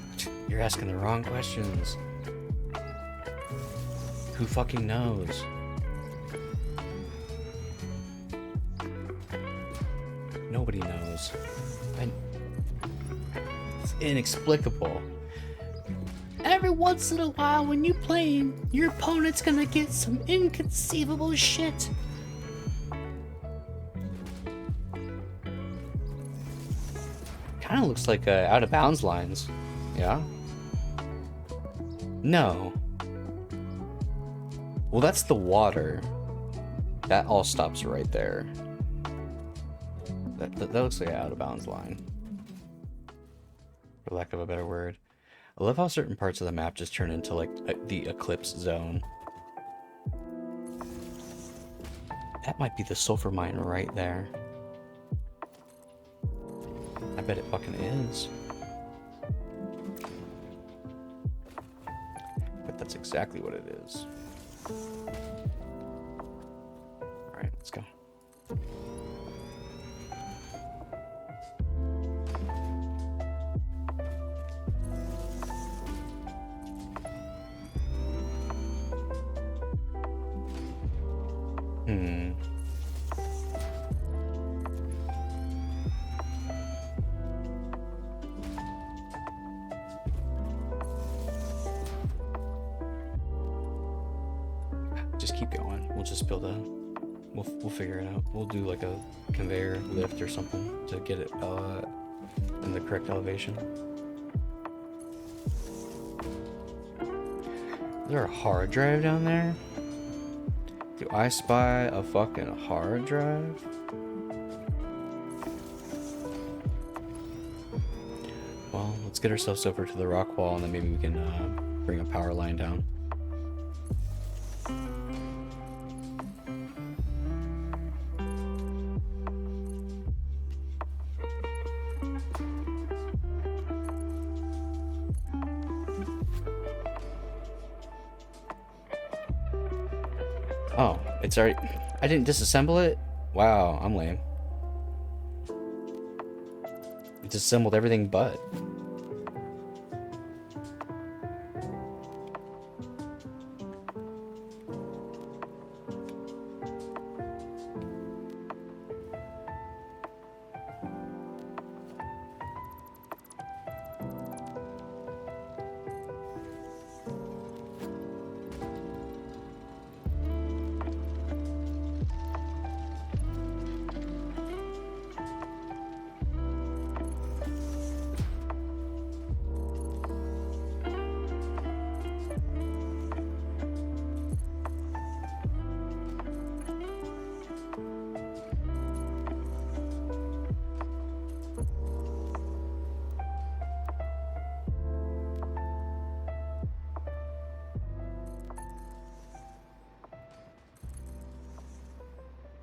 [SPEAKER 1] You're asking the wrong questions. Who fucking knows? Nobody knows. It's inexplicable. Every once in a while when you're playing, your opponent's gonna get some inconceivable shit. Kind of looks like out of bounds lines. Yeah? No. Well, that's the water. That all stops right there. That looks like an out of bounds line. For lack of a better word. I love how certain parts of the map just turn into like the eclipse zone. That might be the sulfur mine right there. I bet it fucking is. But that's exactly what it is. Alright, let's go. Just keep going. We'll just build a... We'll figure it out. We'll do like a conveyor lift or something to get it in the correct elevation. Is there a hard drive down there? Do I spy a fucking hard drive? Well, let's get ourselves over to the rock wall and then maybe we can bring a power line down. Oh, it's already... I didn't disassemble it? Wow, I'm lame. It disassembled everything but.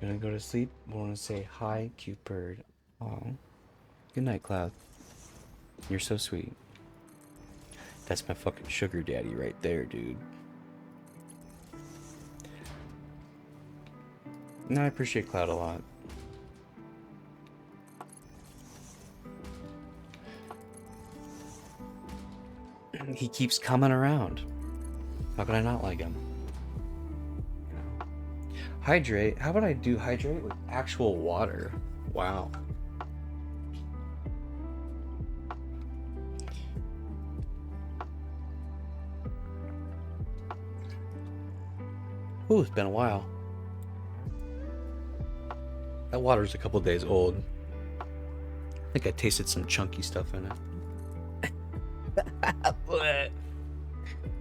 [SPEAKER 1] Gonna go to sleep. Want to say hi, cute bird. Aw. Good night, Cloud. You're so sweet. That's my fucking sugar daddy right there, dude. No, I appreciate Cloud a lot. He keeps coming around. How could I not like him? Hydrate? How about I do hydrate with actual water? Wow. Ooh, it's been a while. That water's a couple days old. I think I tasted some chunky stuff in it.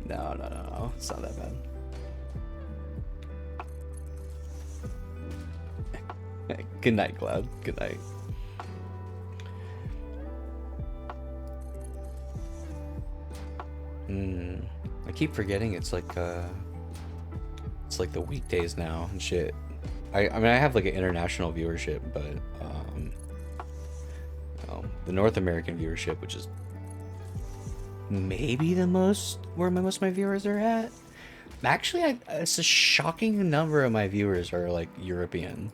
[SPEAKER 1] No. It's not that bad. Good night, Cloud. Good night. I keep forgetting it's like the weekdays now and shit. I mean I have like an international viewership, but the North American viewership, which is maybe the most where most of my viewers are at. Actually, it's a shocking number of my viewers are like European.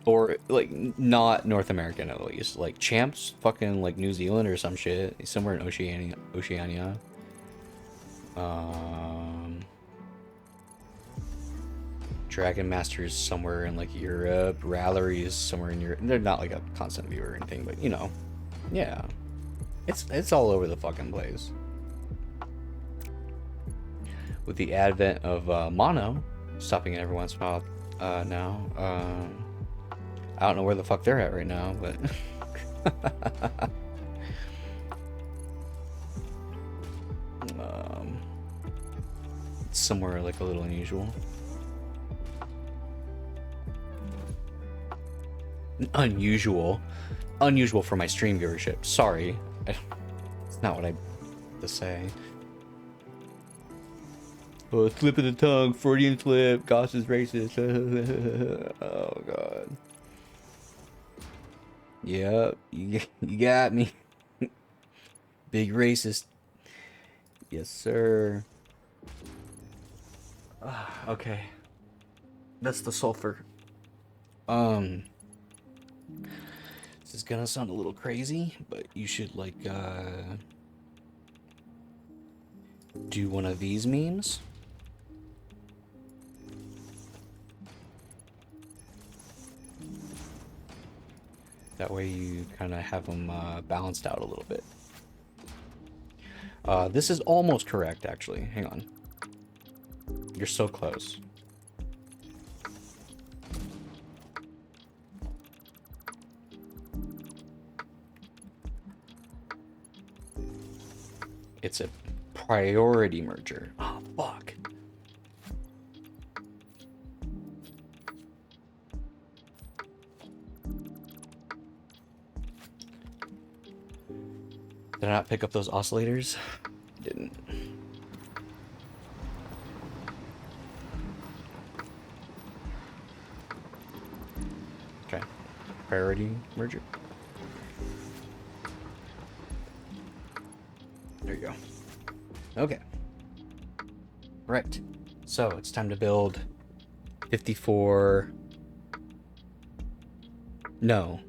[SPEAKER 7] Or like not North American at least. Like Champs, fucking like New Zealand or some shit. Somewhere in Oceania. Dragon Masters somewhere in like Europe. Rallery is somewhere in Europe. They're not like a constant viewer or anything, but you know, yeah, it's all over the fucking place. With the advent of mono, stopping it every once in a while now. I don't know where the fuck they're at right now, but it's somewhere like a little unusual. Unusual for my stream viewership. Sorry, it's not what I meant to say. Oh, slip of the tongue, Freudian slip. Goss is racist. Oh god. Yep, you got me. Big racist. Yes, sir. Okay. That's the sulfur. This is gonna sound a little crazy, but you should like do one of these memes. That way you kind of have them balanced out a little bit. This is almost correct, actually. Hang on. You're so close. It's a priority merger. Oh, fuck. Did I not pick up those oscillators? Didn't. Okay. Priority merger. There you go. Okay. Right. So it's time to build 54. No.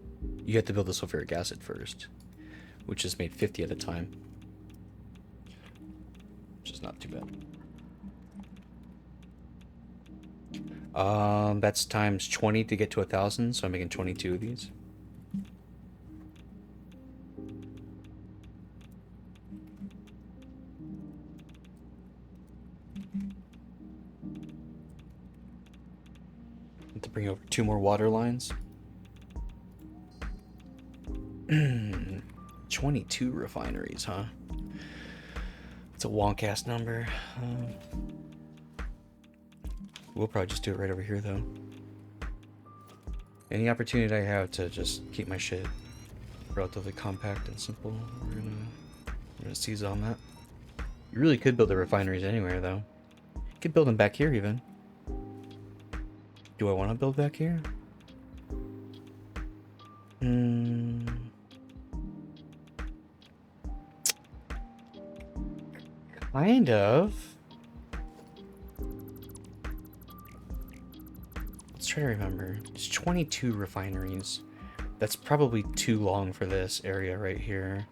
[SPEAKER 7] You have to build the sulfuric acid first, which is made 50 at a time, which is not too bad. That's times 20 to get to 1,000, so I'm making 22 of these. Have to bring over 2 more water lines. 22 refineries, huh? It's a wonk-ass number. We'll probably just do it right over here, though. Any opportunity I have to just keep my shit relatively compact and simple, we're gonna seize on that. You really could build the refineries anywhere, though. You could build them back here, even. Do I want to build back here? Kind of. Let's try to remember. It's 22 refineries. That's probably too long for this area right here.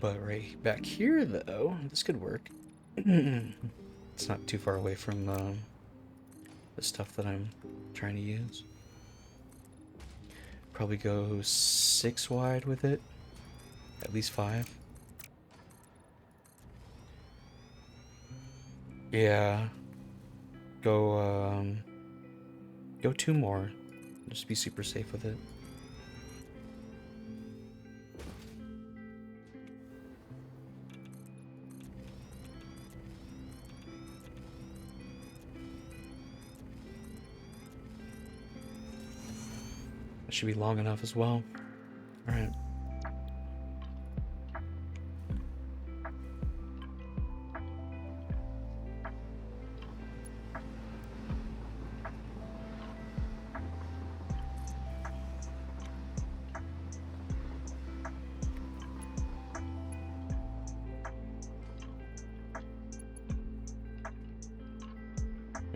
[SPEAKER 7] But right back here, though, this could work. It's not too far away from the stuff that I'm trying to use. Probably go 6 wide with it. At least 5. Yeah. Go 2 more. Just be super safe with it. Should be long enough as well. All right.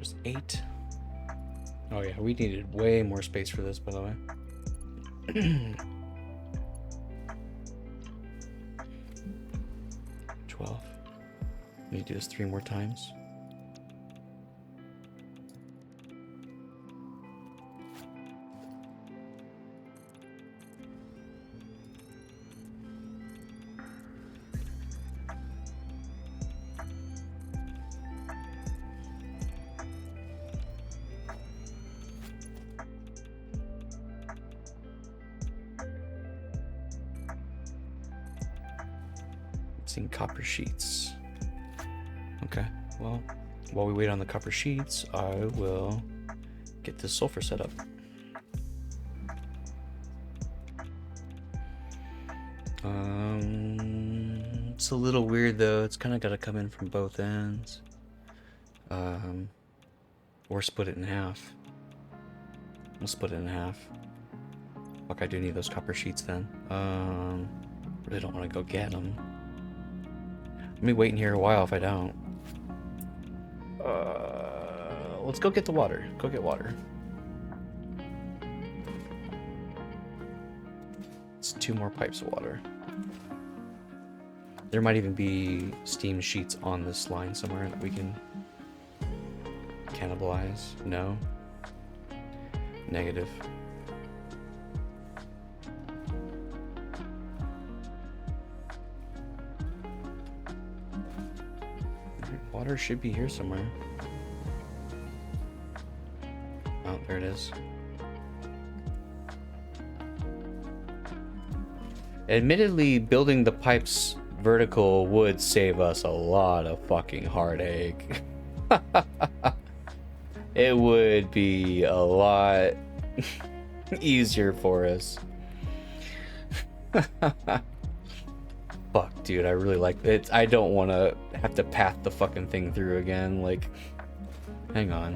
[SPEAKER 1] There's 8. Oh yeah, we needed way more space for this, by the way. 12. Need to do this 3 more times. Seeing copper sheets. Okay, well, while we wait on the copper sheets, I will get this sulfur set up. It's a little weird though. It's kind of got to come in from both ends. Or split it in half. We'll split it in half. Fuck, I do need those copper sheets then. Really don't want to go get them. Let me wait in here a while if I don't. Let's go get the water. Go get water. It's 2 more pipes of water. There might even be steam sheets on this line somewhere that we can cannibalize. No. Negative. Water should be here somewhere. Oh, there it is. Admittedly, building the pipes vertical would save us a lot of fucking heartache. It would be a lot easier for us. Fuck, dude, I really like it. I don't want to have to path the fucking thing through again. Like, hang on.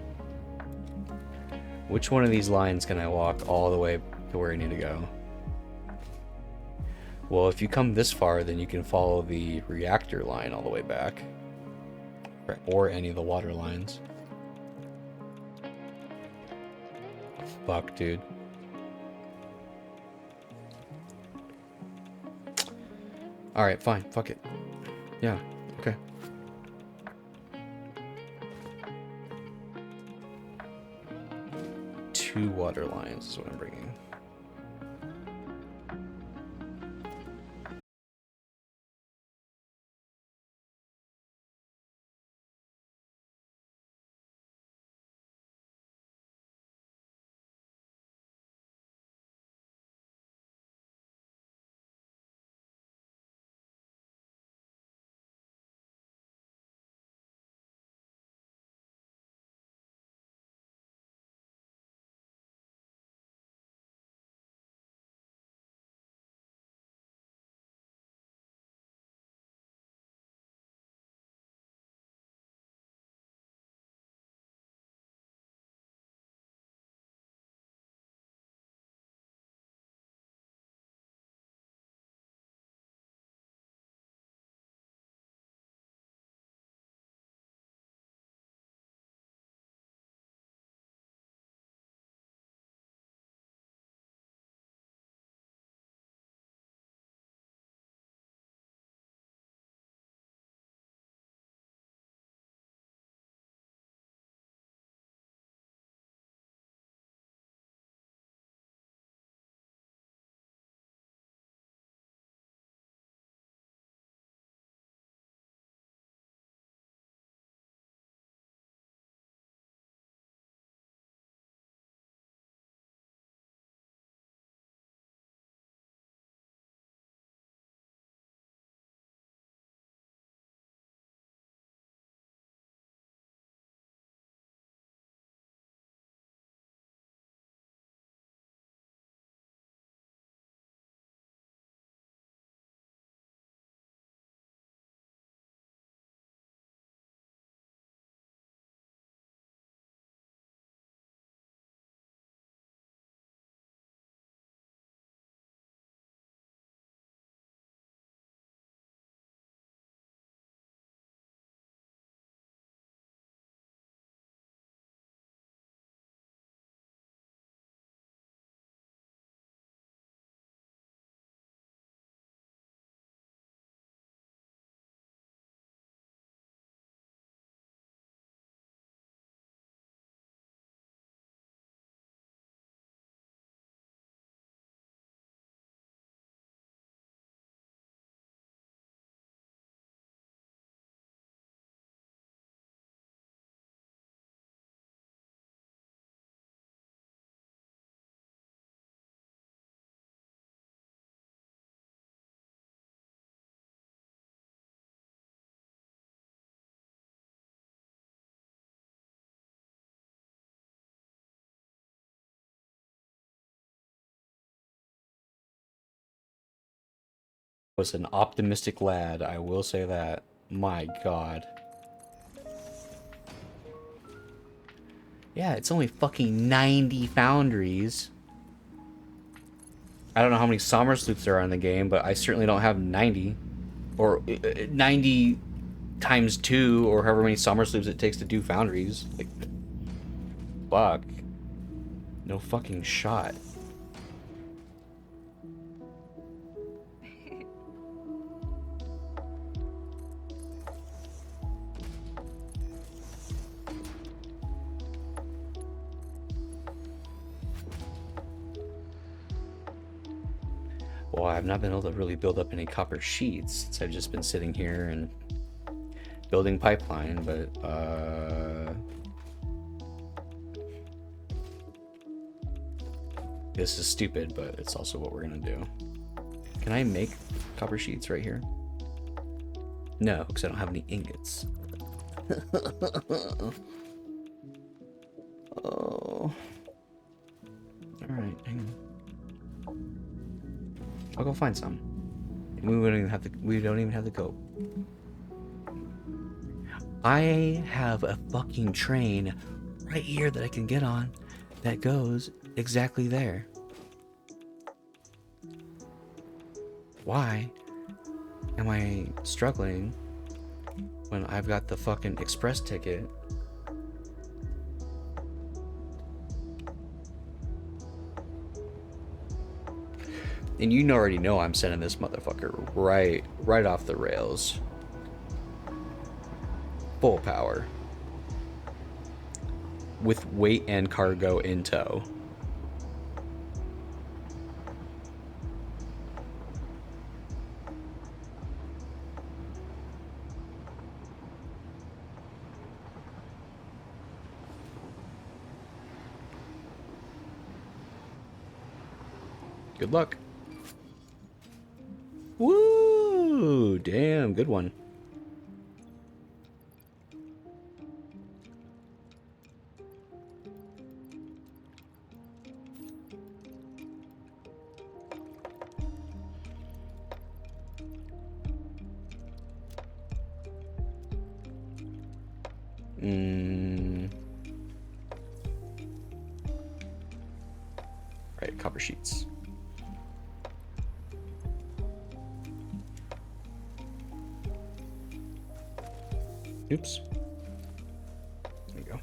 [SPEAKER 1] Which one of these lines can I walk all the way to where I need to go? Well, if you come this far, then you can follow the reactor line all the way back. Or any of the water lines. Fuck, dude. Alright, fine. Fuck it. Yeah, okay. Two water lines is what I'm bringing.
[SPEAKER 7] Was an optimistic lad, I will say that. My god. Yeah, it's only fucking 90 foundries. I don't know how many summer sloops there are in the game, but I certainly don't have 90. Or 90 times 2, or however many summer sloops it takes to do foundries. Like, fuck. No fucking shot. Well, I've not been able to really build up any copper sheets since I've just been sitting here and building pipeline, but this is stupid, but it's also what we're gonna do. Can I make copper sheets right here? No, because I don't have any ingots. Oh. Alright, hang on. I'll go find some. We don't even have to go. I have a fucking train right here that I can get on that goes exactly there. Why am I struggling when I've got the fucking express ticket? And you already know I'm sending this motherfucker right off the rails. Full power. With weight and cargo in tow. Good luck. Woo! Damn, good one. Right, copper sheets. Oops. There you go.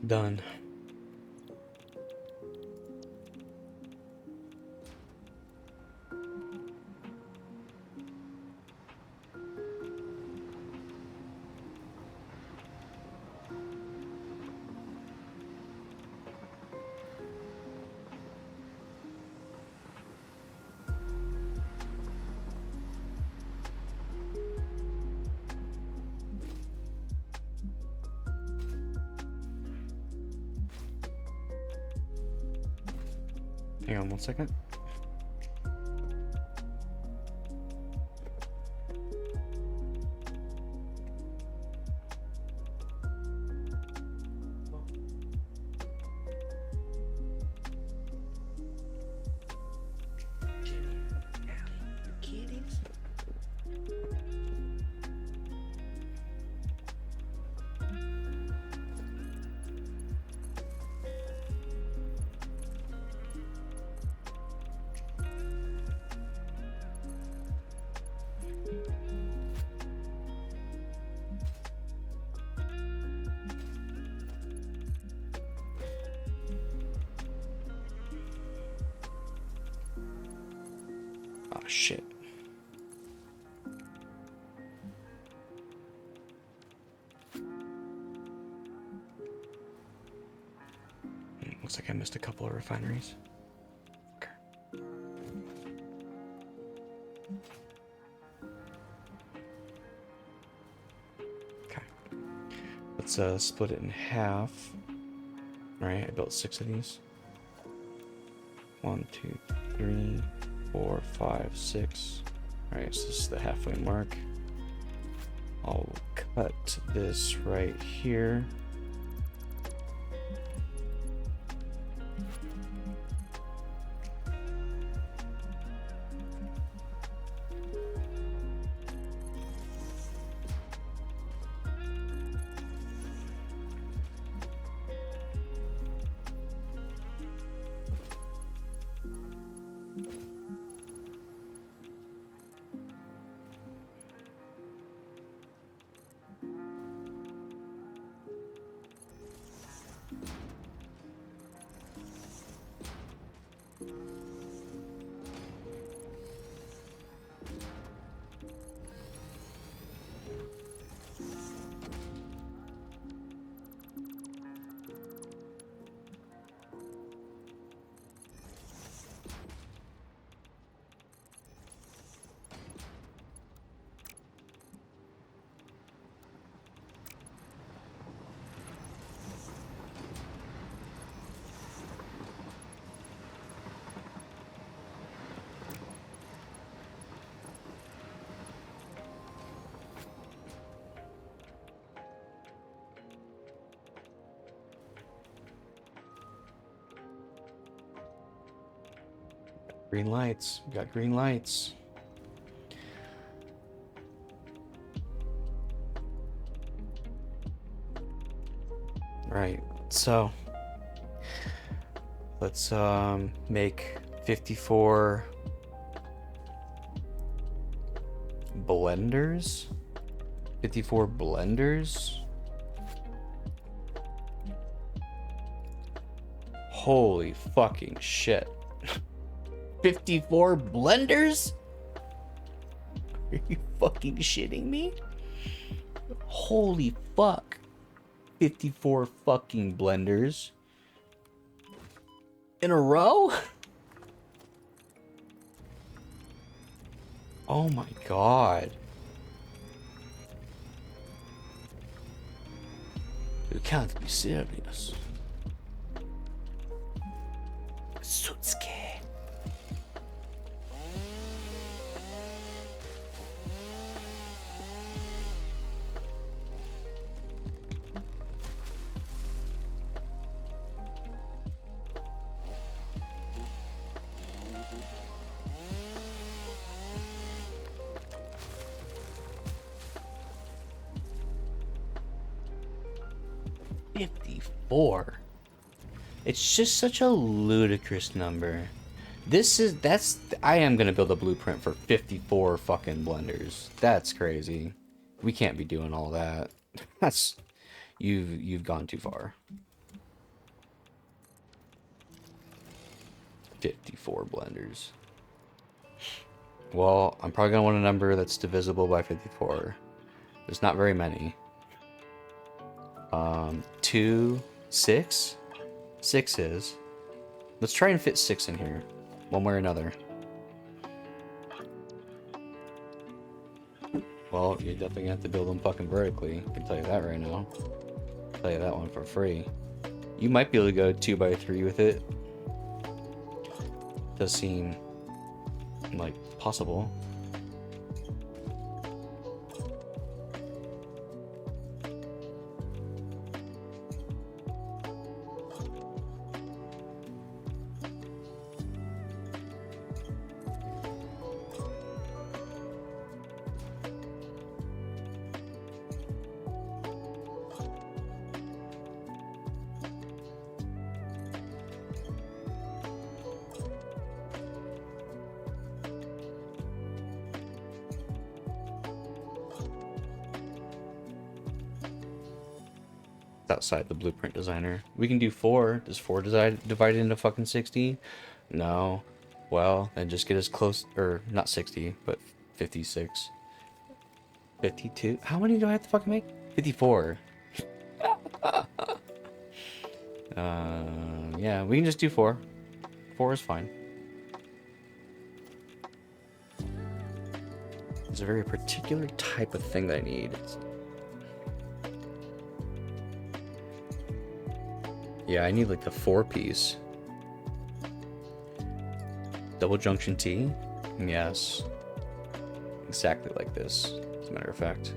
[SPEAKER 7] Done. Hang on 1 second.
[SPEAKER 1] Oh shit. Looks like I missed a couple of refineries. Okay. Okay. Let's split it in half. Alright, I built 6 of these. 1, 2, 3, 4, 5, 6. Alright, so this is the halfway mark. I'll cut this right here. Green lights. We got green lights. Right. So let's make 54 blenders. 54 blenders. Holy fucking shit. 54 blenders? Are you fucking shitting me? Holy fuck. 54 fucking blenders. In a row? Oh my god. You can't be serious. Sutsuke. It's just such a ludicrous number. I am gonna build a blueprint for 54 fucking blenders. That's crazy. We can't be doing all that. That's you've gone too far. 54 blenders. Well, I'm probably gonna want a number that's divisible by 54. There's not very many. 2, 6. 6 is. Let's try and fit 6 in here, one way or another. Well, you're definitely gonna have to build them fucking vertically. I can tell you that right now. I'll tell you that one for free. You might be able to go 2 by 3 with it. Does seem like possible. Outside the blueprint designer. We can do 4. Does 4 divide into fucking 60? No.
[SPEAKER 7] Well, then just get as close, or not 60, but 56. 52? How many do I have to fucking make? 54. Yeah, we can just do 4. 4 is fine. It's a very particular type of thing that I need. Yeah, I need like the 4-piece. Double junction T? Yes. Exactly like this, as a matter of fact.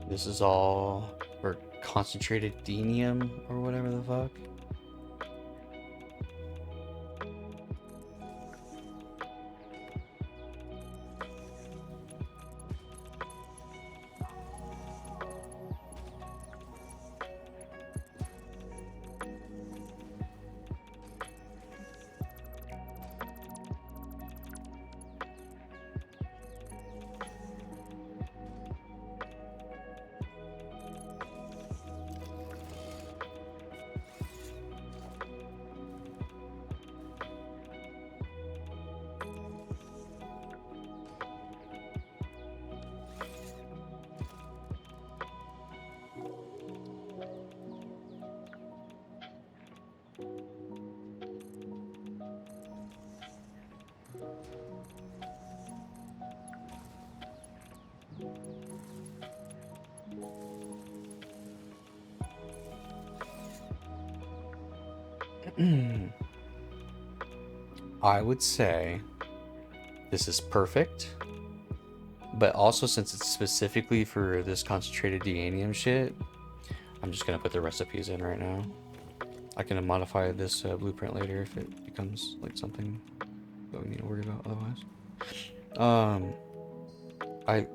[SPEAKER 7] This is all for concentrated denium or whatever the fuck. I would say this is perfect, but also since it's specifically for this concentrated deanium shit, I'm just gonna put the recipes in right now. I can modify this blueprint later if it becomes like something that we need to worry about otherwise. I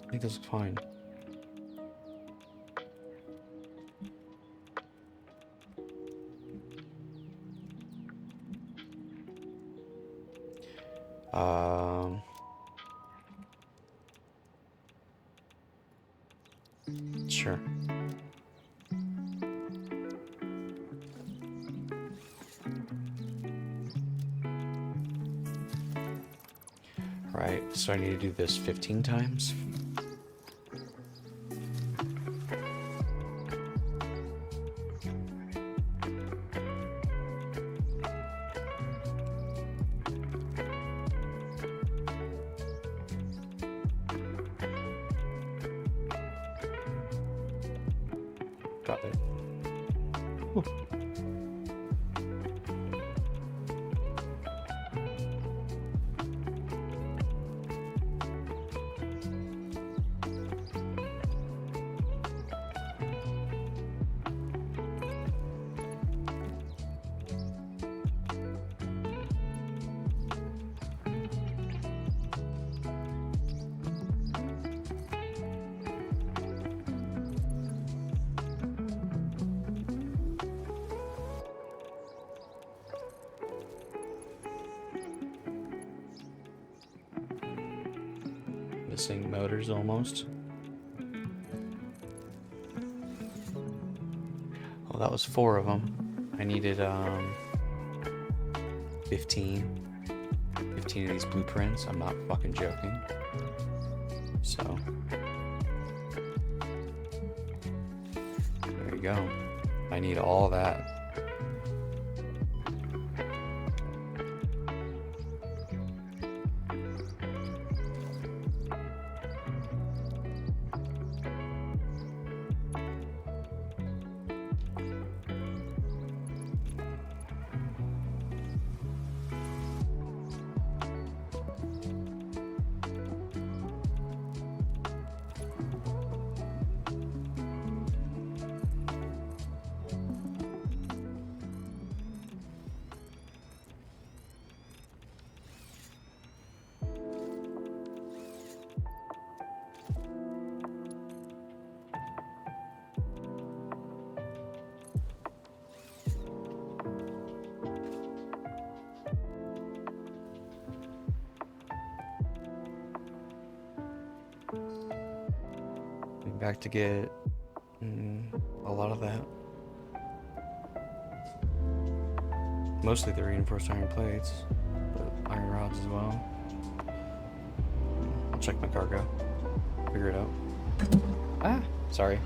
[SPEAKER 7] think this looks fine. Sure. Right, so I need to do this 15 times. Got it. Whew. Missing motors almost. Oh, that was 4 of them. I needed 15 of these blueprints. I'm not fucking joking. So there you go. I need all that. Back to get a lot of that. Mostly the reinforced iron plates, but iron rods as well. I'll check my cargo. Figure it out. Ah, sorry.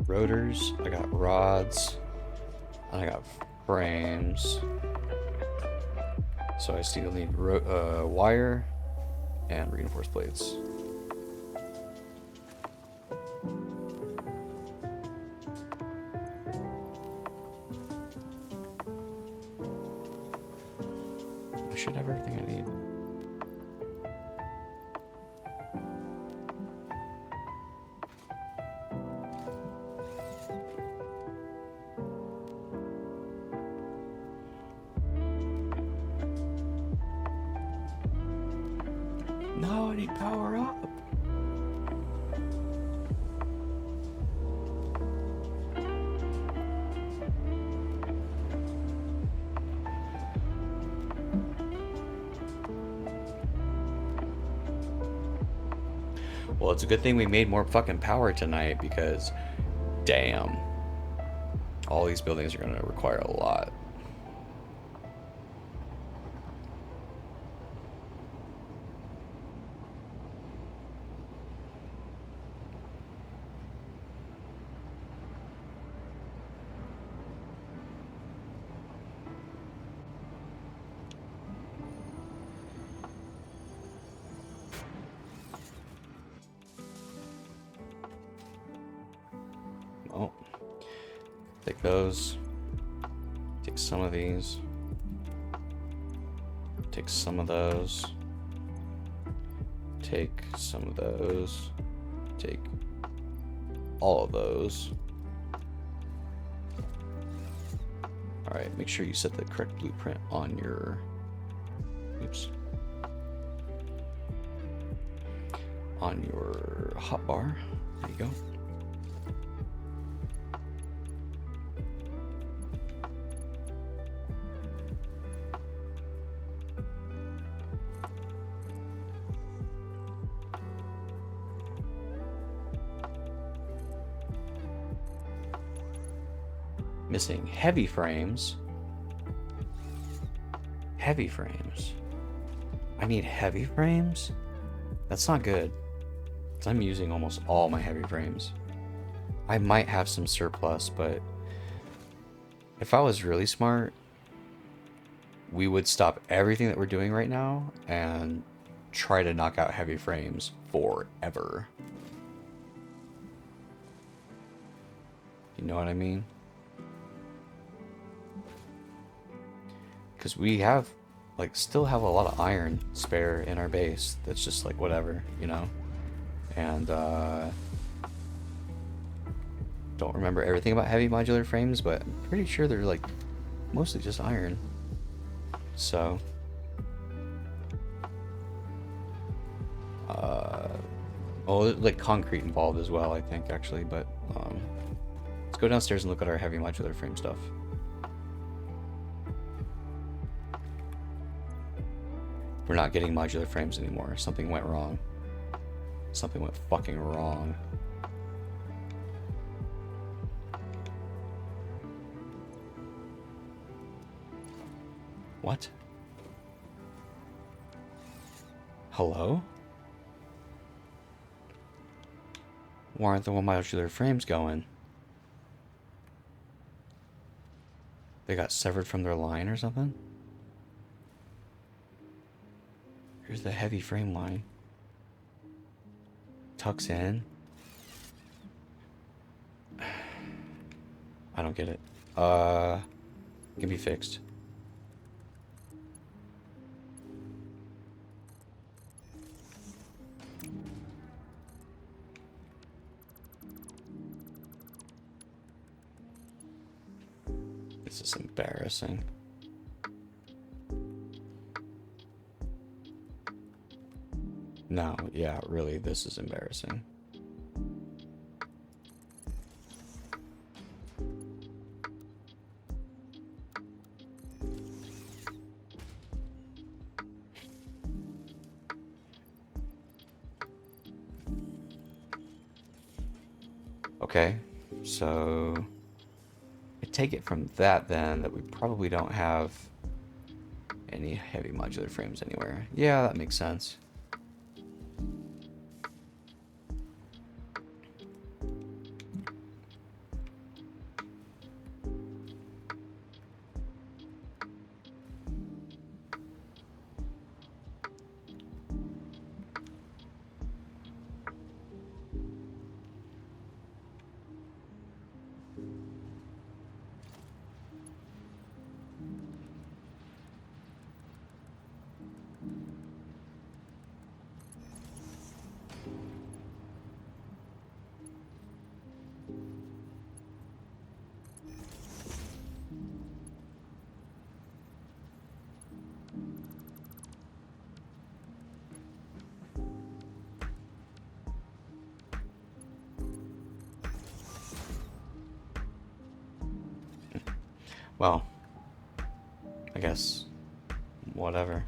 [SPEAKER 7] Rotors, I got rods, and I got frames. So I still need wire and reinforced plates. I should have everything I need. No, I need power up. Well, it's a good thing we made more fucking power tonight because, damn, all these buildings are going to require a lot. Oh, take those. Take some of these. Take some of those. Take some of those. Take all of those. Alright, make sure you set the correct blueprint on your... Oops. On your hotbar. There you go. Missing heavy frames. Heavy frames. I need heavy frames? That's not good. 'Cause I'm using almost all my heavy frames. I might have some surplus, but if I was really smart, we would stop everything that we're doing right now and try to knock out heavy frames forever. You know what I mean? Because we have, like, still have a lot of iron spare in our base. That's just like whatever, you know? And, don't remember everything about heavy modular frames, but I'm pretty sure they're, like, mostly just iron. So, oh, like concrete involved as well, I think, actually, but, let's go downstairs and look at our heavy modular frame stuff. We're not getting modular frames anymore. Something went wrong. Something went fucking wrong. What? Hello? Why aren't the modular frames going? They got severed from their line or something? Here's the heavy frame line. Tucks in. I don't get it. Can be fixed. This is embarrassing. No, yeah, really, this is embarrassing. Okay, so I take it from that then that we probably don't have any heavy modular frames anywhere. Yeah, that makes sense. Well, I guess whatever.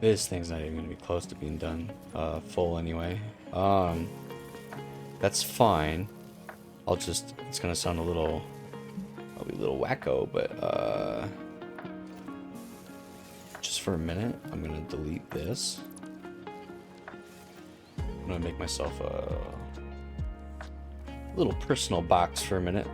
[SPEAKER 1] This thing's not even gonna be close to being done full anyway. That's fine. It's gonna sound a little wacko, but just for a minute, I'm gonna delete this. I'm gonna make myself a little personal box for a minute.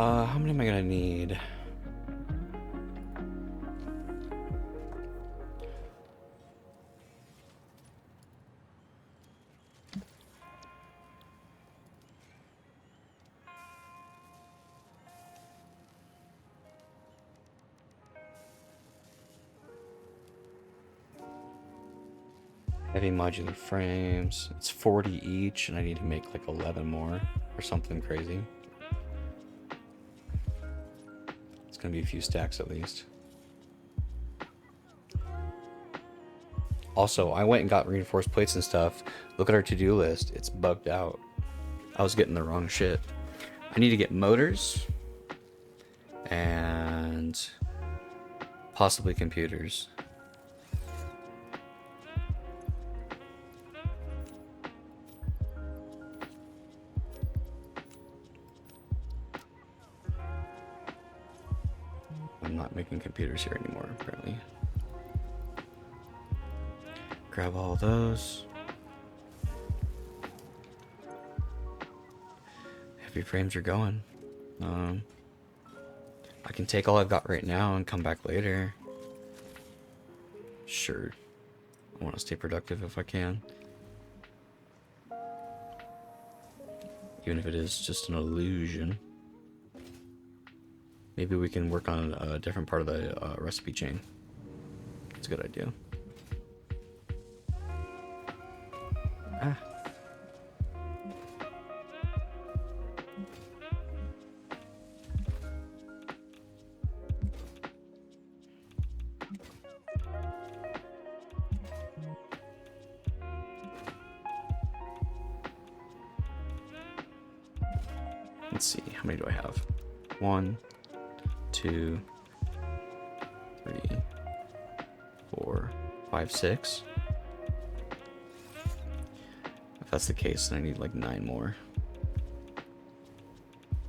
[SPEAKER 1] How many am I gonna need? Heavy modular frames. It's 40 each, and I need to make like 11 more or something crazy. It's gonna be a few stacks at least. Also, I went and got reinforced plates and stuff. Look at our to-do list. It's bugged out. I was getting the wrong shit. I need to get motors and possibly computers. I'm not making computers here anymore, apparently. Grab all those. Heavy frames are going. I can take all I've got right now and come back later. Sure. I want to stay productive if I can. Even if it is just an illusion. Maybe we can work on a different part of the recipe chain. That's a good idea. Ah. Let's see, how many do I have? 1, 2, 3, 4, 5, 6. If that's the case, then I need like 9 more.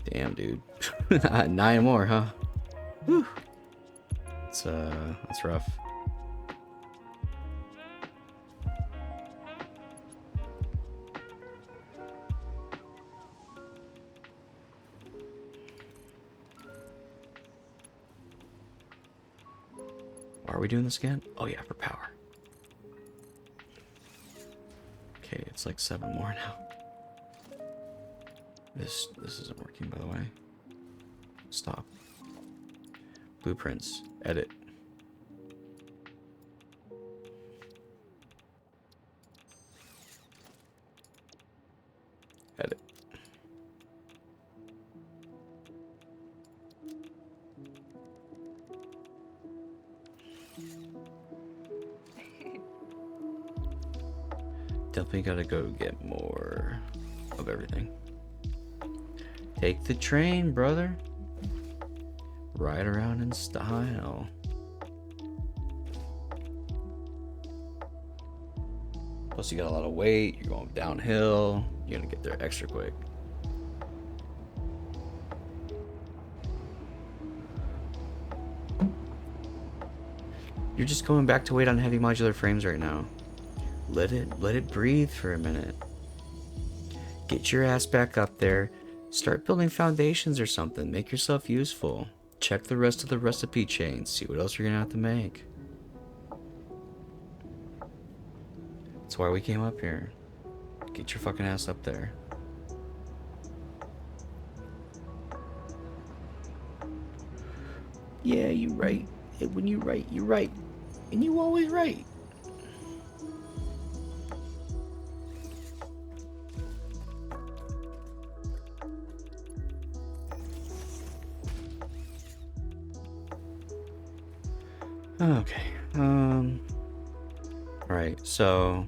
[SPEAKER 1] Damn, dude. 9 more, huh? Whew. That's rough. Why are we doing this again? Oh yeah, for power. Okay, it's like 7 more now. This isn't working, by the way. Stop. Blueprints. Edit. Edit. Definitely gotta go get more of everything. Take the train, brother. Ride around in style. Plus you got a lot of weight, you're going downhill, you're gonna get there extra quick. You're just going back to weight on heavy modular frames right now. Let it breathe for a minute. Get your ass back up there. Start building foundations or something. Make yourself useful. Check the rest of the recipe chain. See what else you're gonna have to make. That's why we came up here. Get your fucking ass up there. Yeah, you right. When you right, you're right. And you always right.
[SPEAKER 7] Okay. Right. So,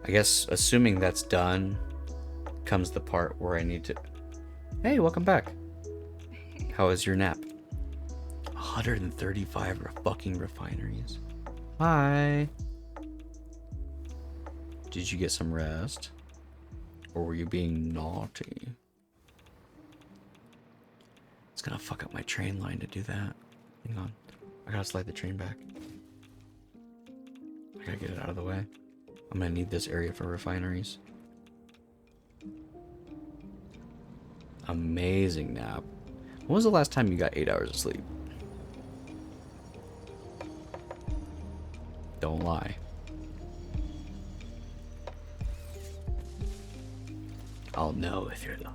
[SPEAKER 7] I guess assuming that's done, comes the part where I need to. Hey, welcome back. How was your nap? 135 fucking refineries. Hi. Did you get some rest? Or were you being naughty? It's gonna fuck up my train line to do that. Hang on. I gotta slide the train back. I gotta get it out of the way. I'm gonna need this area for refineries. Amazing nap. When was the last time you got 8 hours of sleep? Don't lie. I'll know if you're the...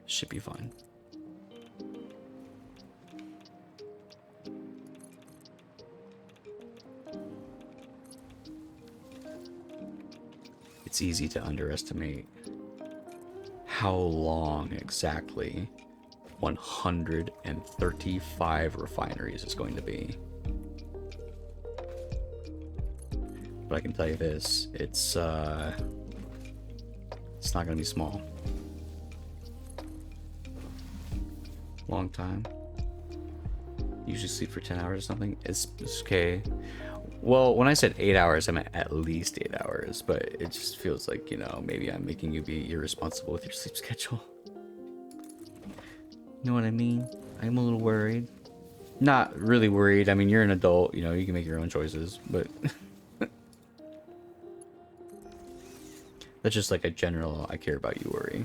[SPEAKER 7] Should be fine. It's easy to underestimate how long exactly 135 refineries is going to be. But I can tell you this, it's not gonna be small. Long time. Usually sleep for 10 hours or something. It's okay. Well, when I said 8 hours, I meant at least 8 hours, but it just feels like, you know, maybe I'm making you be irresponsible with your sleep schedule. You know what I mean? I'm a little worried. Not really worried. I mean, you're an adult, you know, you can make your own choices, but that's just like a general I care about you worry.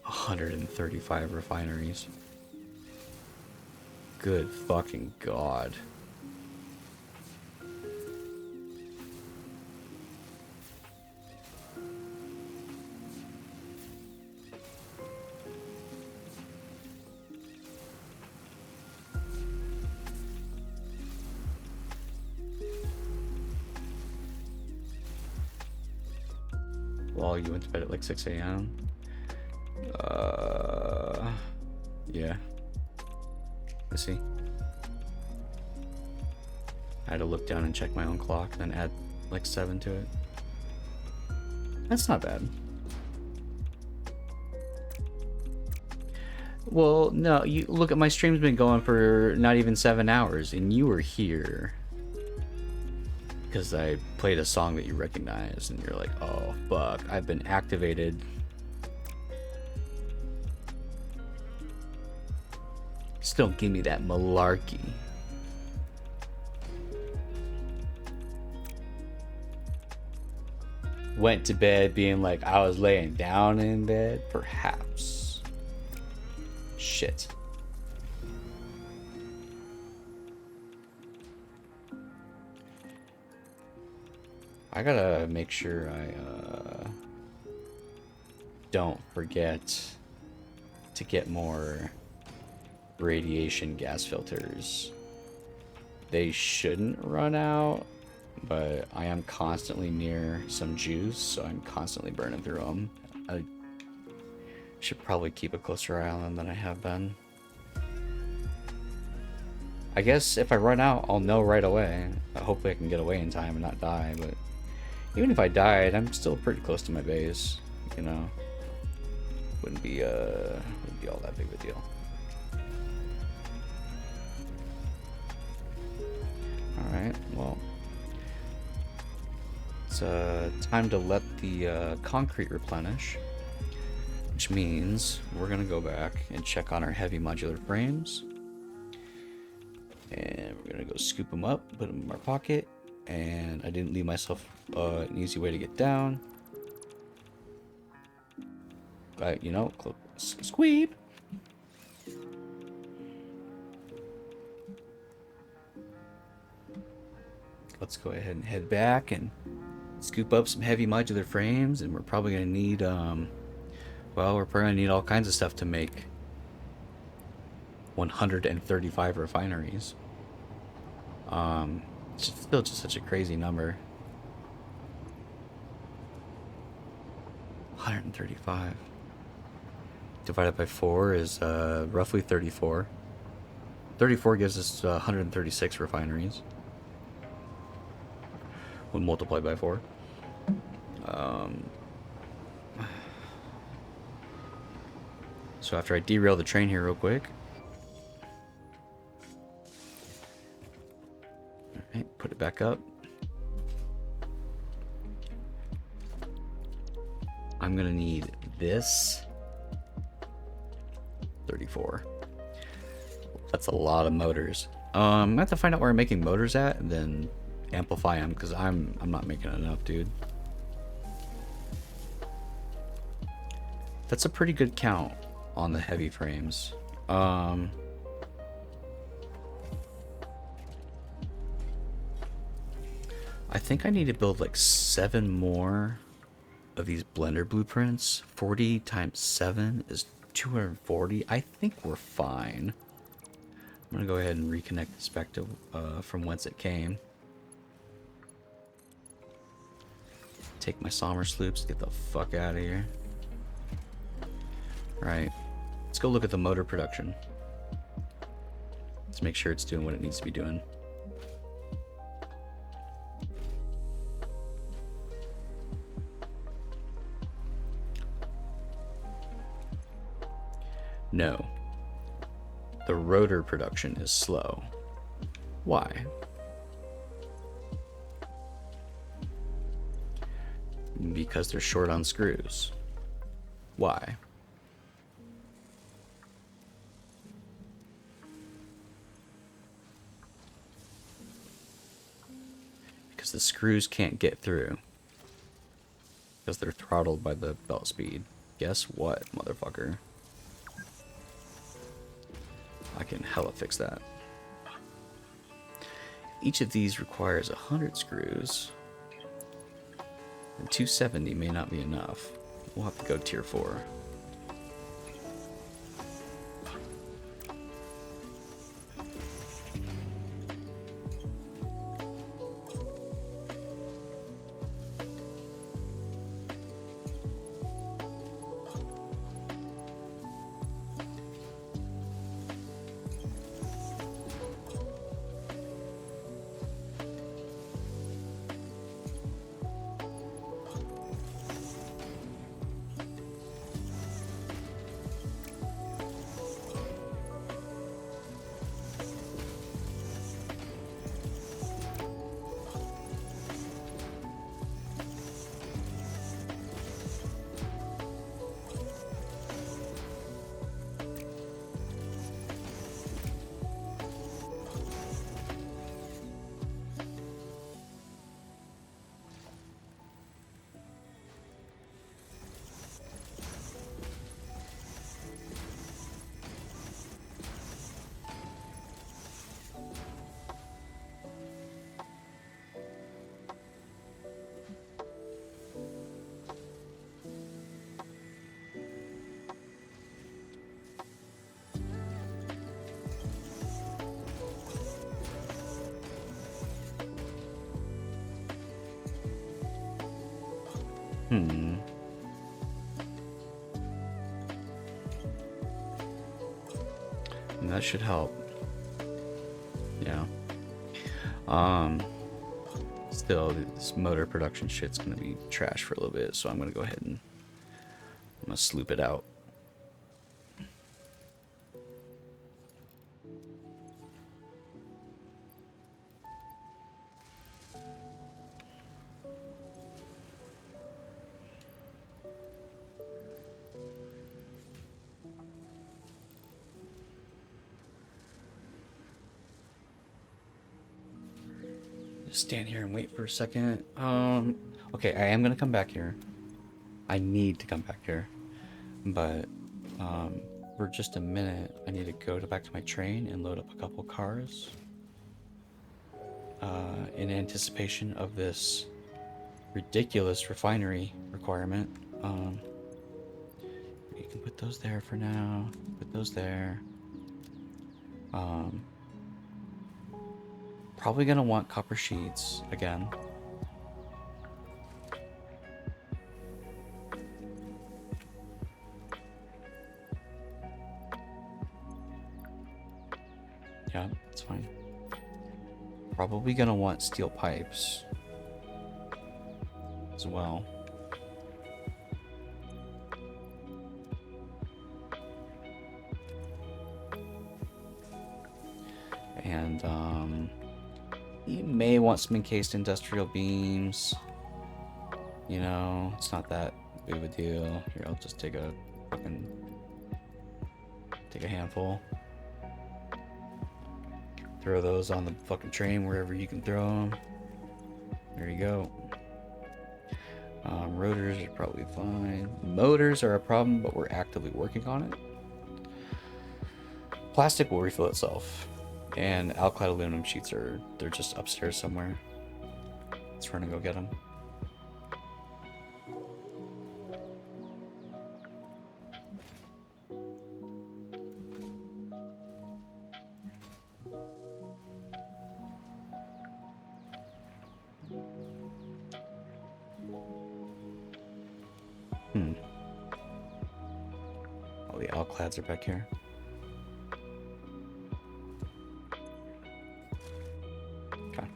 [SPEAKER 7] $135 refineries. Good fucking God. Well, you went to bed at like 6 a.m. Yeah. I see. I had to look down and check my own clock, then add like 7 to it. That's not bad. Well, no, you look at my stream's been going for not even 7 hours, and you were here because I played a song that you recognize, and you're like, oh fuck, I've been activated. Just don't give me that malarkey. Went to bed being like I was laying down in bed, perhaps. Shit. I gotta make sure I don't forget to get more radiation gas filters. They shouldn't run out, but I am constantly near some juice, so I'm constantly burning through them. I should probably keep a closer eye on them than I have been. I guess if I run out, I'll know right away. Hopefully I can get away in time and not die, but even if I died, I'm still pretty close to my base, you know. Wouldn't be all that big of a deal. Alright, well, it's time to let the concrete replenish. which means we're gonna go back and check on our heavy modular frames. And we're gonna go scoop them up, put them in our pocket, and I didn't leave myself an easy way to get down. You know, squeeb. Let's go ahead and head back and scoop up some heavy modular frames, and we're probably gonna need, well, we're probably gonna need all kinds of stuff to make 135 refineries. It's still just such a crazy number. 135 divided by 4 is roughly 34. 34 gives us 136 refineries when multiplied by 4. So after I derail the train here real quick. Alright, put it back up. I'm gonna need this 34. That's a lot of motors. I have to find out where I'm making motors at and then amplify them, because I'm not making enough, dude. That's a pretty good count on the heavy frames. I think I need to build like 7 more of these blender blueprints. 40 times 7 is 240. I think we're fine. I'm gonna go ahead and reconnect this back to from whence it came. Take my Sommer sloops, get the fuck out of here. Right, let's go look at the motor production. Let's make sure it's doing what it needs to be doing. No. The rotor production is slow. Why? Because they're short on screws. Why? Because the screws can't get through. Because they're throttled by the belt speed. Guess what, motherfucker? I can hella fix that. Each of these requires 100 screws. And 270 may not be enough. We'll have to go tier 4. And that should help. Yeah. Still, this motor production shit's gonna be trash for a little bit, so I'm gonna go ahead and I'm gonna sloop it out. stand here and wait for a second. Okay, I am gonna come back here. I need to come back here, but for just a minute, I need to go back to my train and load up a couple cars. In anticipation of this ridiculous refinery requirement. You can put those there for now. Put those there. Probably gonna want copper sheets again. Yeah, it's fine. Probably gonna want steel pipes as well. And you may want some encased industrial beams. You know, it's not that big of a deal. Here, I'll just take a handful. Throw those on the fucking train wherever you can throw them. There you go. Rotors are probably fine. Motors are a problem, but we're actively working on it. Plastic will refill itself. And alkyd aluminum sheets they're just upstairs somewhere. Let's run and go get them. All the alkyds are back here. Okay.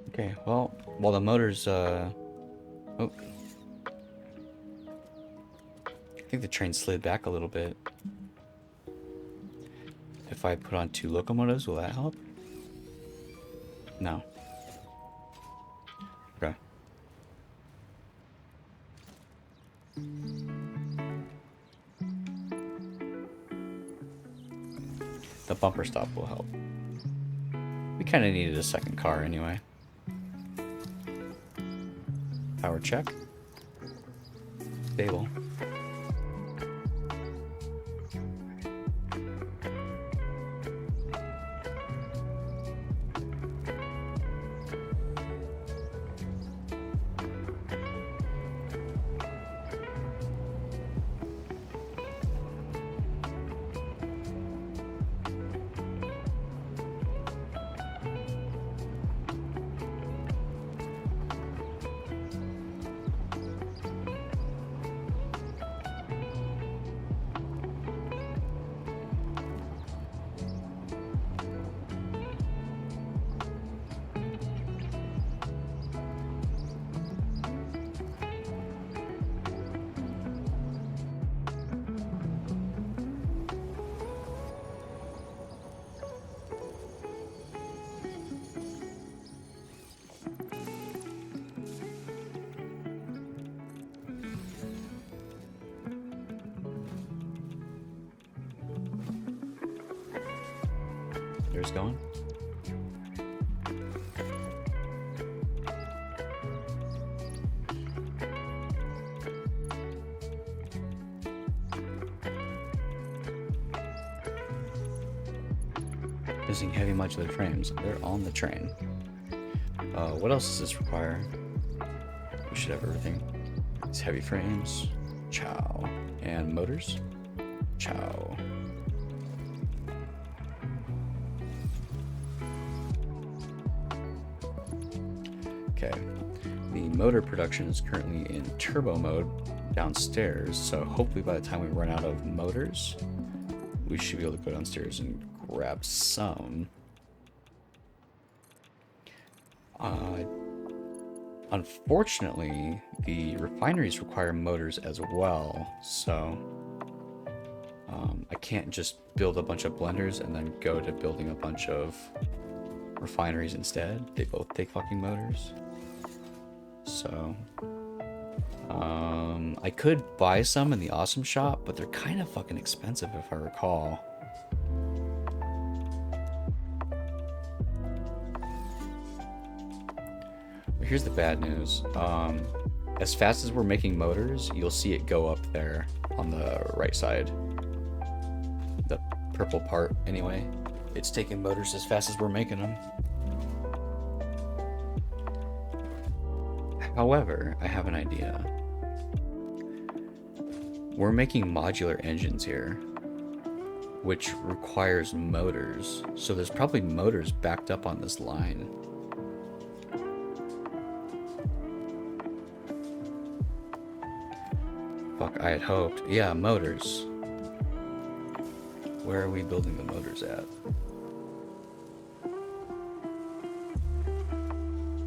[SPEAKER 7] Okay, well, while the motors, oh. I think the train slid back a little bit. If I put on 2 locomotives, will that help? No. Okay. The bumper stop will help. We kind of needed a second car anyway. Power check. Stable. There's going. Missing heavy modular frames. They're on the train. What else does this require? We should have everything. These heavy frames. Chow. And motors. Chow. Okay. The motor production is currently in turbo mode downstairs, so hopefully by the time we run out of motors, we should be able to go downstairs and grab some. Unfortunately, the refineries require motors as well, so I can't just build a bunch of blenders and then go to building a bunch of refineries instead. They both take fucking motors. So, I could buy some in the Awesome Shop, but they're kind of fucking expensive if I recall. But here's the bad news. As fast as we're making motors, you'll see it go up there on the right side. The purple part, anyway. It's taking motors as fast as we're making them. However, I have an idea. We're making modular engines here, which requires motors. So there's probably motors backed up on this line. Fuck, I had hoped. Yeah, motors. Where are we building the motors at?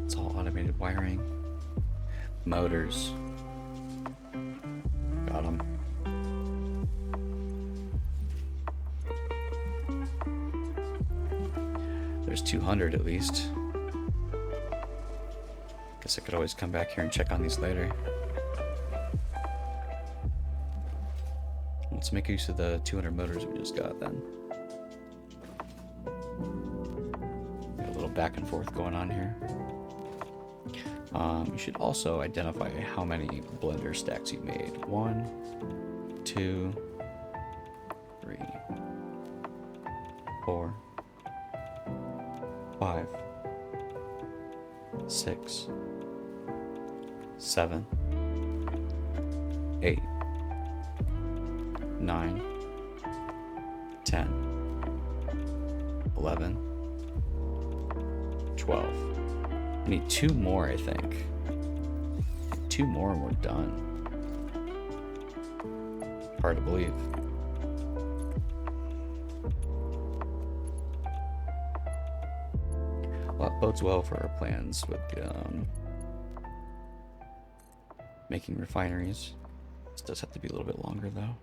[SPEAKER 7] It's all automated wiring. Motors. Got them. There's 200 at least. Guess I could always come back here and check on these later. Let's make use of the 200 motors we just got then. Got a little back and forth going on here. You should also identify how many blender stacks you've made. 1, 2, 3, 4, 5, 6, 7, 8, 9, 10, 11, 12. I need 2 more, I think. 2 more and we're done. Hard to believe. Well, that bodes well for our plans with making refineries. This does have to be a little bit longer, though.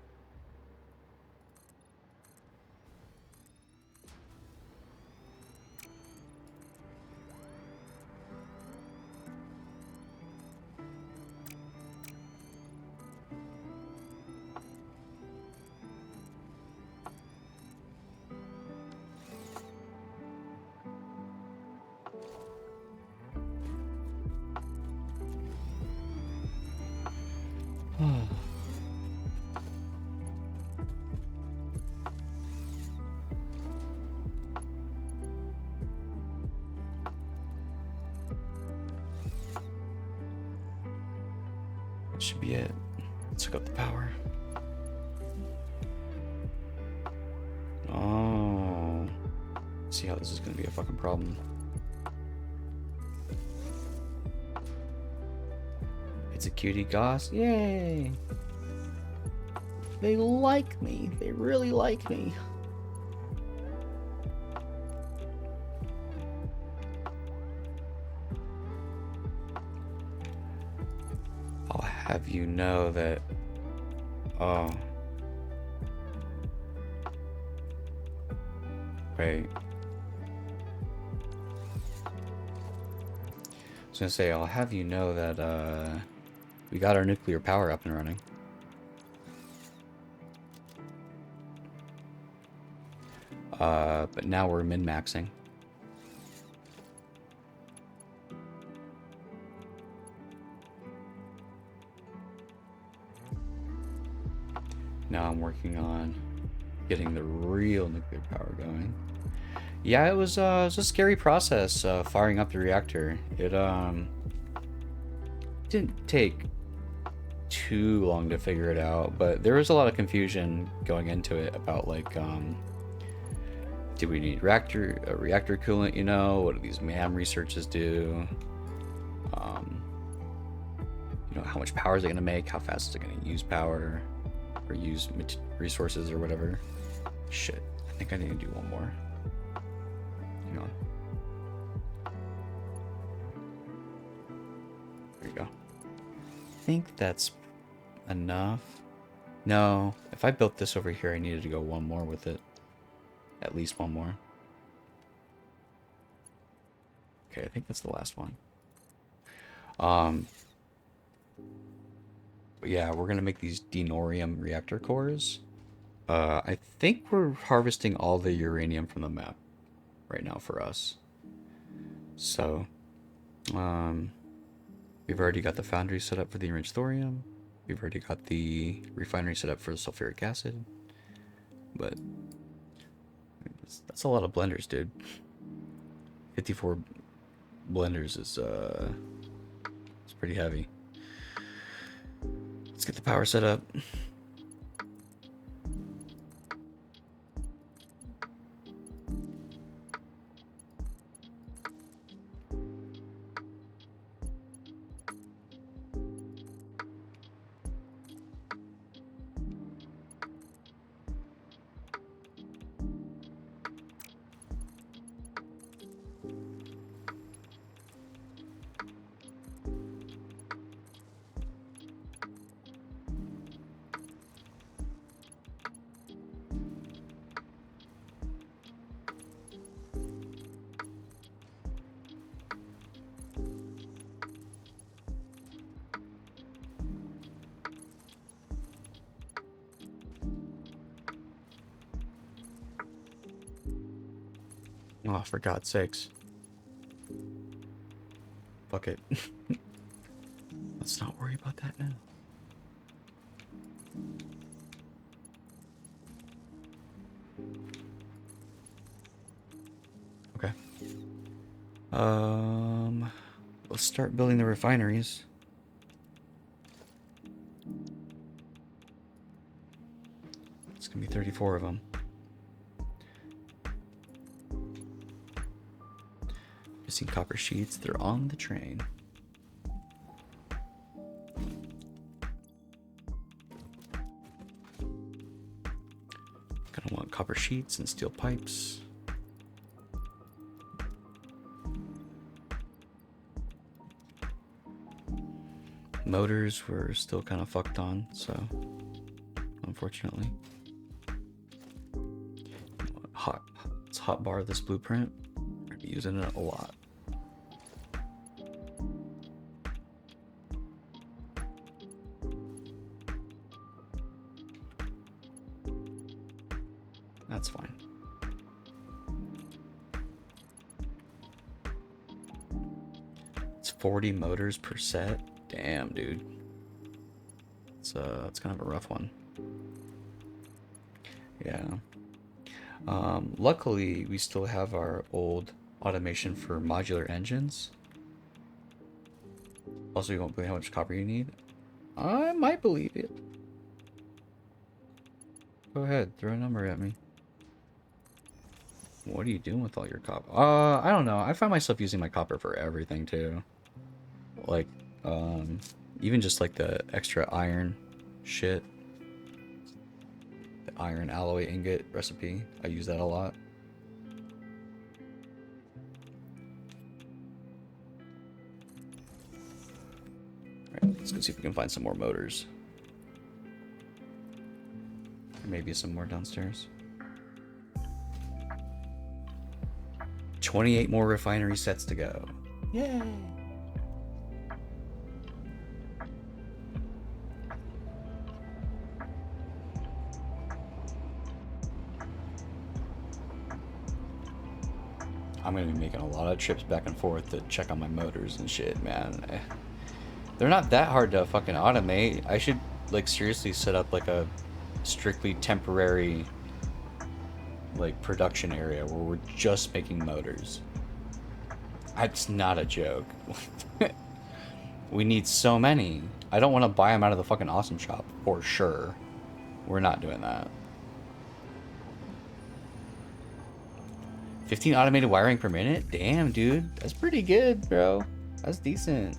[SPEAKER 7] Should be it. Let's hook up the power. Oh. See how this is gonna be a fucking problem. It's a cutie goss. Yay! They like me. They really like me. I'll have you know that. Oh. Wait. I was gonna say, I'll have you know that, we got our nuclear power up and running. But now we're min-maxing. Now I'm working on getting the real nuclear power going. Yeah, it was a scary process, firing up the reactor. It didn't take too long to figure it out, but there was a lot of confusion going into it about, like, do we need reactor coolant, you know? What do these MAM researches do? You know, how much power is it going to make? How fast is it going to use power? Or use resources or whatever. Shit, I think I need to do one more. Hang on. There you go. I think that's enough. No, if I built this over here, I needed to go one more with it. At least one more. Okay, I think that's the last one. But yeah, we're gonna make these denorium reactor cores. I think we're harvesting all the uranium from the map right now for us. So, we've already got the foundry set up for the enriched thorium. We've already got the refinery set up for the sulfuric acid. But that's a lot of blenders, dude. 54 blenders is it's pretty heavy. Let's get the power set up. Oh, for God's sakes. Fuck it. Let's not worry about that now. Okay. Let's start building the refineries. It's gonna be 34 of them. Missing copper sheets, they're on the train. Gonna want copper sheets and steel pipes. Motors we're still kind of fucked on, so unfortunately. Let's hotbar this blueprint. We're gonna be using it a lot. That's fine. It's 40 motors per set. Damn, dude. It's kind of a rough one. Yeah. Luckily, we still have our old automation for modular engines. Also, you won't believe how much copper you need. I might believe it. Go ahead, throw a number at me. What are you doing with all your copper? I don't know. I find myself using my copper for everything too. Like, even just like the extra iron shit. The iron alloy ingot recipe. I use that a lot. Alright, let's go see if we can find some more motors. Or maybe some more downstairs. 28 more refinery sets to go. Yay! I'm gonna be making a lot of trips back and forth to check on my motors and shit, man. They're not that hard to fucking automate. I should, like, seriously set up, like, a strictly temporary, like, production area where we're just making motors. It's not a joke. We need so many. I don't want to buy them out of the fucking awesome shop, for sure. We're not doing that. 15 automated wiring per minute? Damn, dude. That's pretty good, bro. That's decent.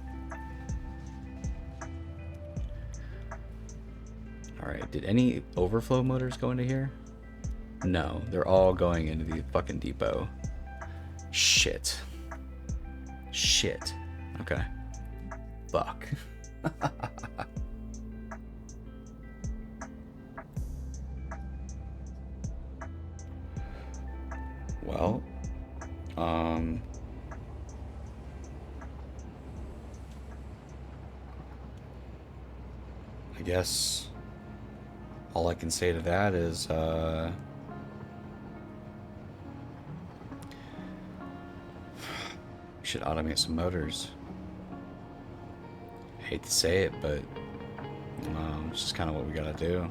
[SPEAKER 7] Alright, did any overflow motors go into here? No, they're all going into the fucking depot. Shit. Shit. Okay. Fuck. Well, I guess all I can say to that is, we should automate some motors. Hate to say it, but it's just kind of what we gotta do.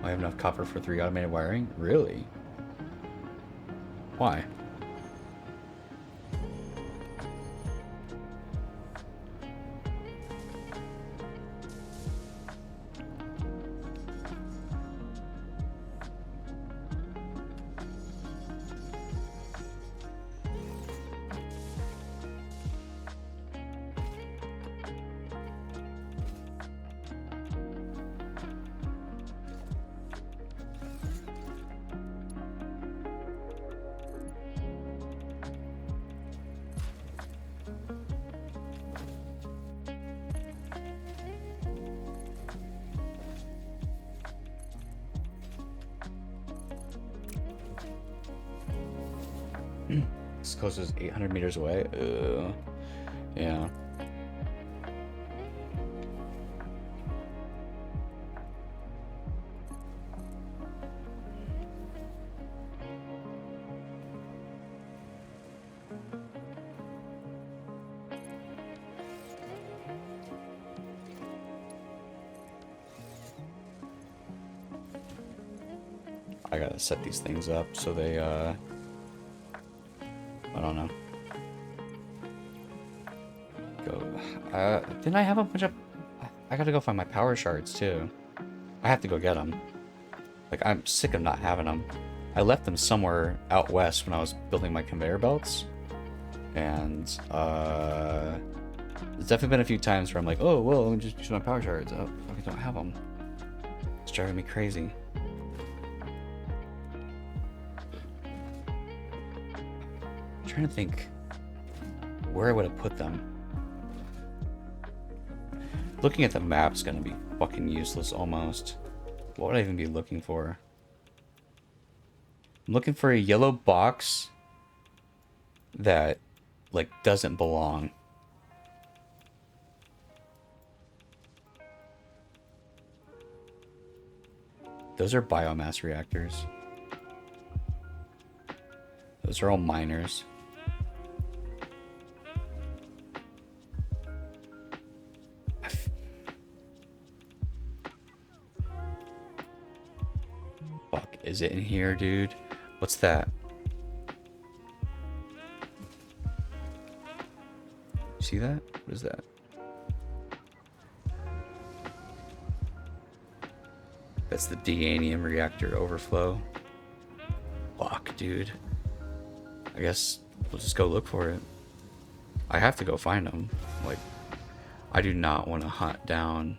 [SPEAKER 7] I have enough copper for 3 automated wiring? Really? Why? This coast is 800 meters away. Yeah. I gotta set these things up so they, I don't know. Go. Didn't I have a bunch of... I gotta go find my power shards, too. I have to go get them. Like, I'm sick of not having them. I left them somewhere out west when I was building my conveyor belts. And, there's definitely been a few times where I'm like, oh, well, let me just use my power shards. Oh, I don't have them. It's driving me crazy. I'm trying to think where I would have put them. Looking at the map's gonna be fucking useless almost. What would I even be looking for? I'm looking for a yellow box that, like, doesn't belong. Those are biomass reactors. Those are all miners. Fuck, is it in here, dude? What's that? See that? What is that? That's the deanium reactor overflow. Fuck, dude. I guess we'll just go look for it. I have to go find them. Like, I do not want to hunt down...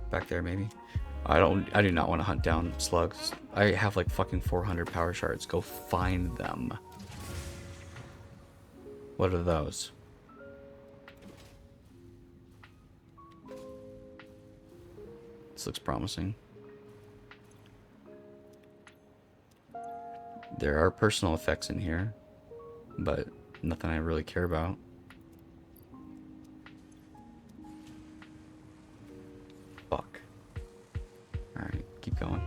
[SPEAKER 7] Back there, maybe? I do not want to hunt down slugs. I have like fucking 400 power shards. Go find them. What are those? This looks promising. There are personal effects in here, but nothing I really care about. Fuck. Alright, keep going.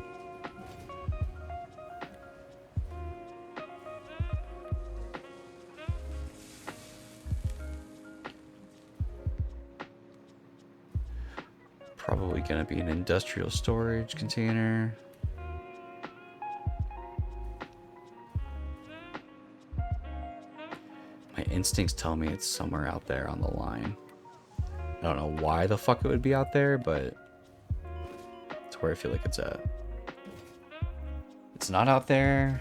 [SPEAKER 7] Probably gonna be an industrial storage container. My instincts tell me it's somewhere out there on the line. I don't know why the fuck it would be out there, but it's where I feel like it's at. It's not out there.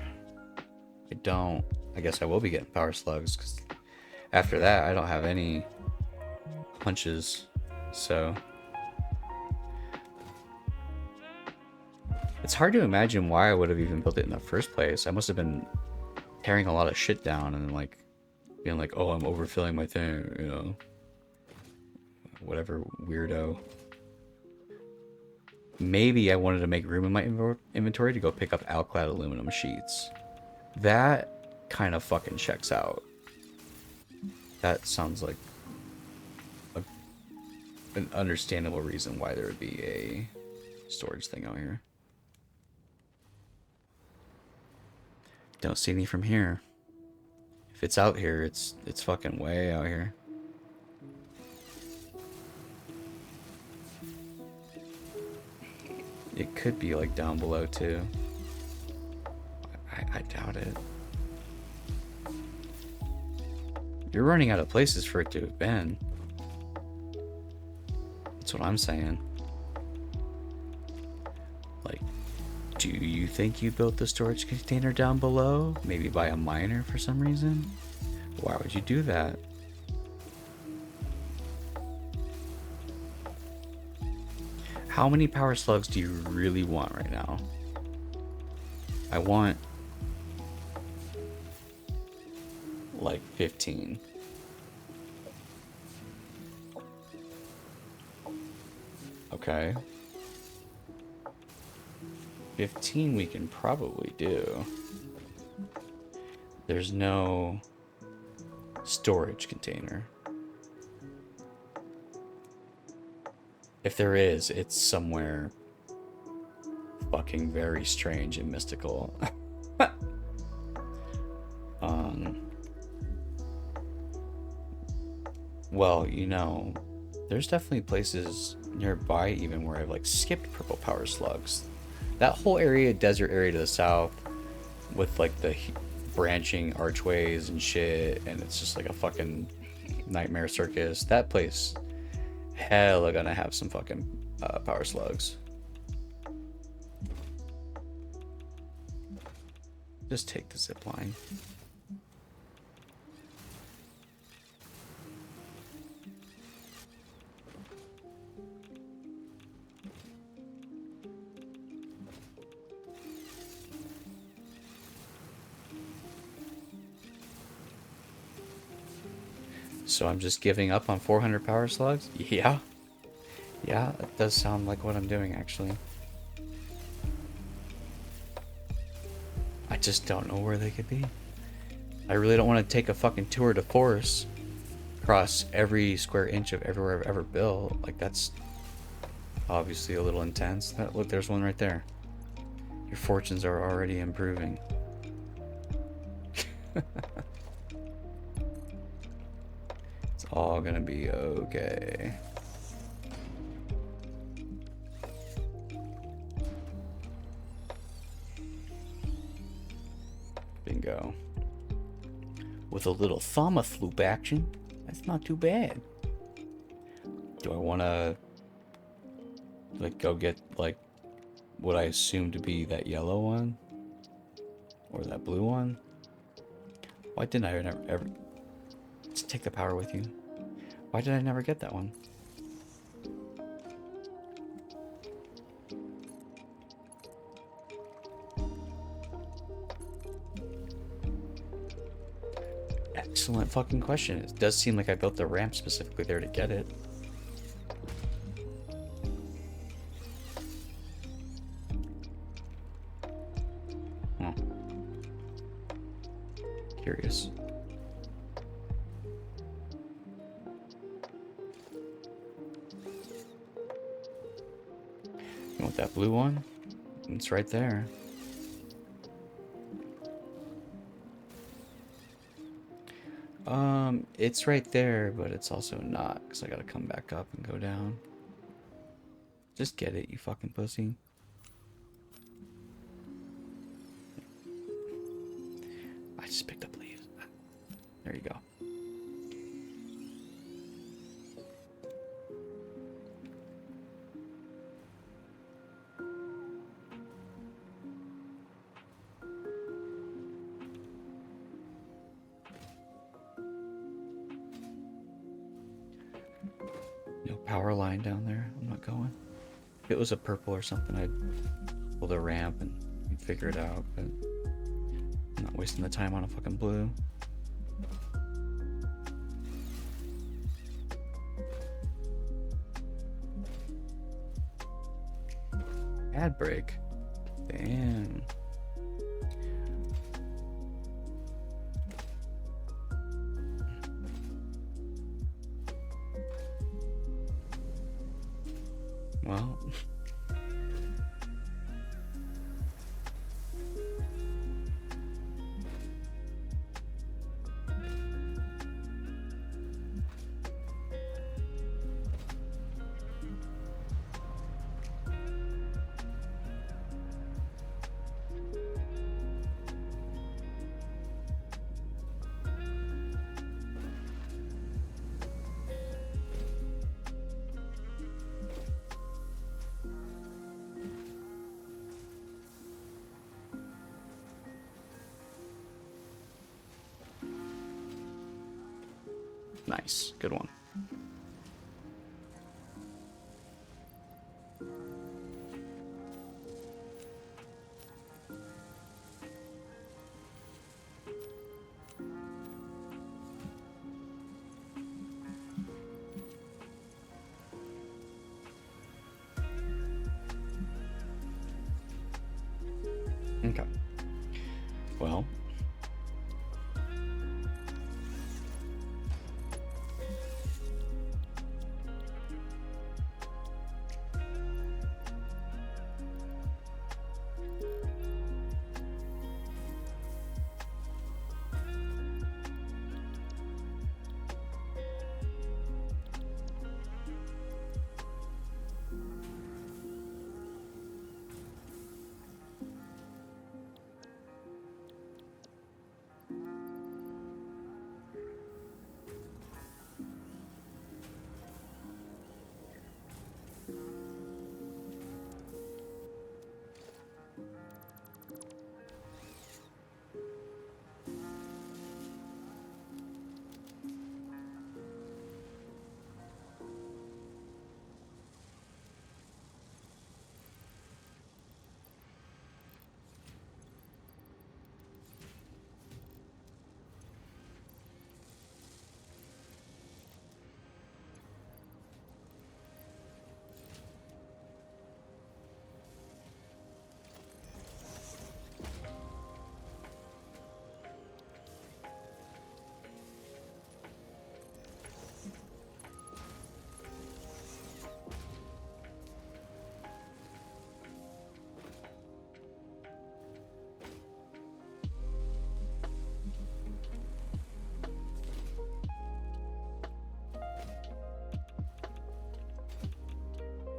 [SPEAKER 7] I guess I will be getting power slugs, because after that I don't have any hunches, so it's hard to imagine why I would have even built it in the first place. I must have been tearing a lot of shit down and then like being like, oh, I'm overfilling my thing, you know, whatever weirdo. Maybe I wanted to make room in my inventory to go pick up alclad aluminum sheets. That kind of fucking checks out. That sounds like an understandable reason why there would be a storage thing out here. Don't see any from here. If it's out here, it's fucking way out here. It could be like down below too. I doubt it. You're running out of places for it to have been. That's what I'm saying. Like, do you think you built the storage container down below? Maybe by a miner for some reason? Why would you do that? How many power slugs do you really want right now? I want like 15. Okay. 15 we can probably do. There's no storage container. If there is, it's somewhere fucking very strange and mystical. Well, you know, there's definitely places nearby even where I've like skipped purple power slugs. That whole area, desert area to the south, with like the branching archways and shit, and it's just like a fucking nightmare circus. That place, hella gonna have some fucking power slugs. Just take the zip line. So I'm just giving up on 400 power slugs? Yeah. Yeah, that does sound like what I'm doing, actually. I just don't know where they could be. I really don't want to take a fucking tour de force across every square inch of everywhere I've ever built. Like, that's obviously a little intense. Look, there's one right there. Your fortunes are already improving. It's all gonna be okay. Bingo. With a little thumb loop action, that's not too bad. Do I want to like go get like what I assume to be that yellow one or that blue one? Why didn't I ever just take the power with you? Why did I never get that one? Excellent fucking question. It does seem like I built the ramp specifically there to get it. Huh. Curious. You want that blue one? It's right there. It's right there, but it's also not, because I gotta come back up and go down. Just get it, you fucking pussy. I just picked up leaves. There you go. No power line down there. I'm not going. If it was a purple or something, I'd build a ramp and we'd figure it out, but I'm not wasting the time on a fucking blue. Ad break. Damn. Well. Nice. Good one. Okay. Well.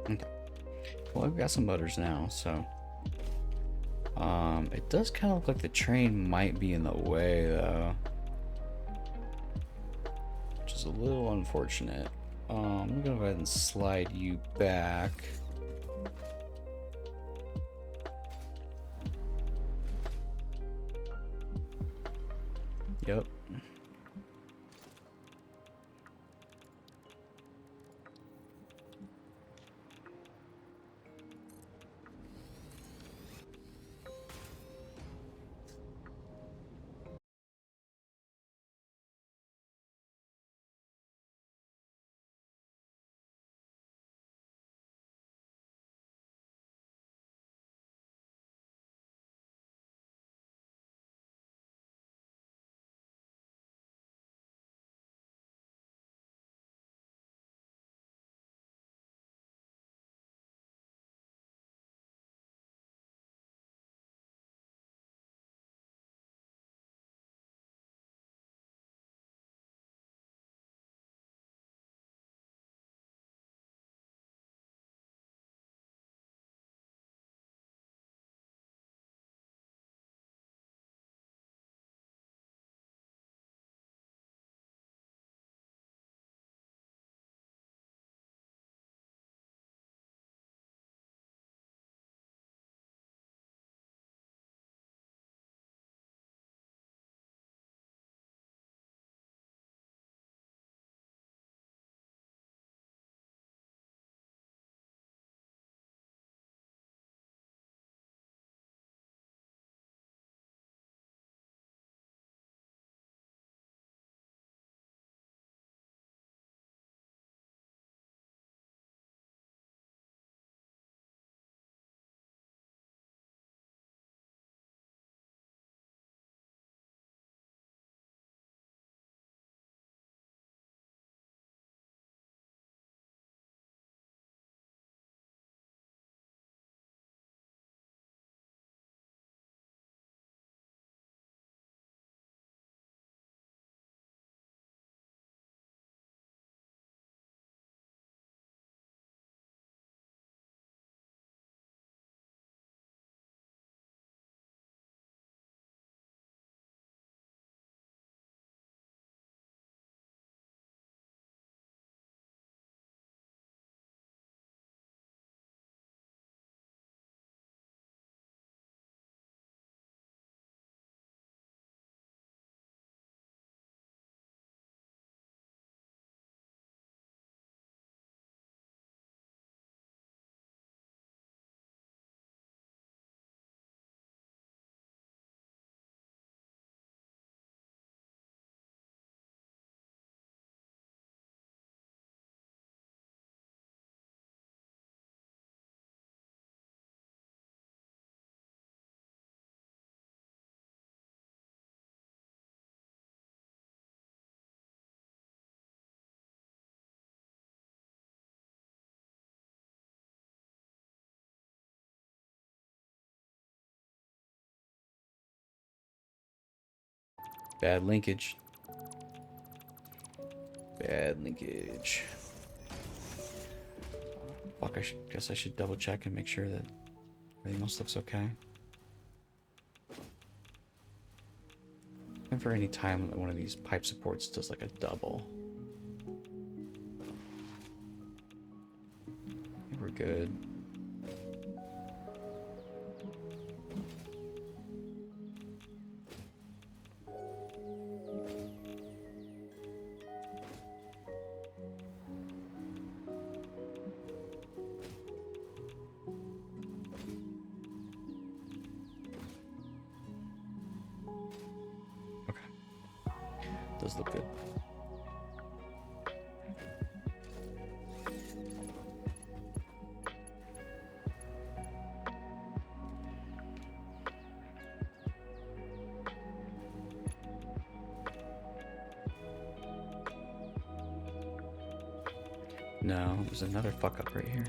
[SPEAKER 7] Okay. Well, I've got some motors now, so it does kind of look like the train might be in the way though, which is a little unfortunate. I'm gonna go ahead and slide you back. Yep. Bad linkage. Bad linkage. Fuck, guess I should double check and make sure that everything else looks okay. And for any time that one of these pipe supports does like a double. I think we're good. Does look good. No, there's another fuck up right here.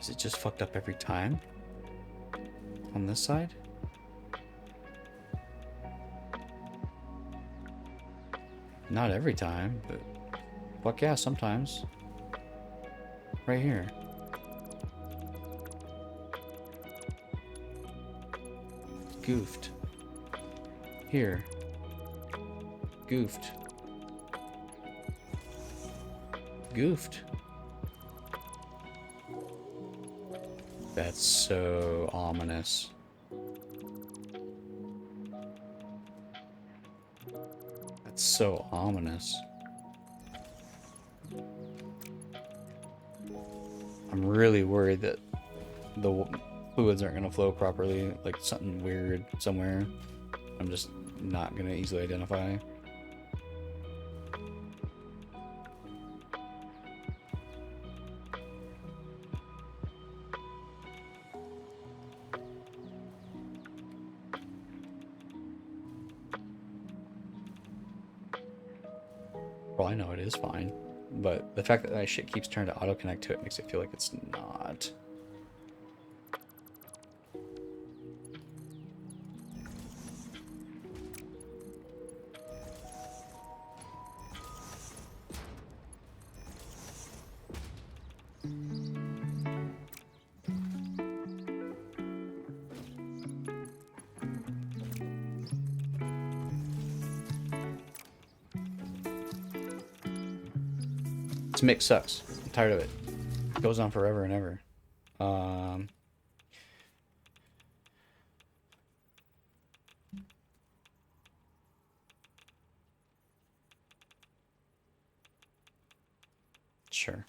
[SPEAKER 7] Is it just fucked up every time? On this side? Not every time, but fuck yeah, sometimes. Right here. Goofed. Here. Goofed. Goofed. That's so ominous. That's so ominous. I'm really worried that the fluids aren't going to flow properly, like something weird somewhere. I'm just not going to easily identify. Well, I know it is fine, but the fact that that shit keeps turning to auto-connect to it makes it feel like it's not. This mix sucks. I'm tired of it. It goes on forever and ever. Sure.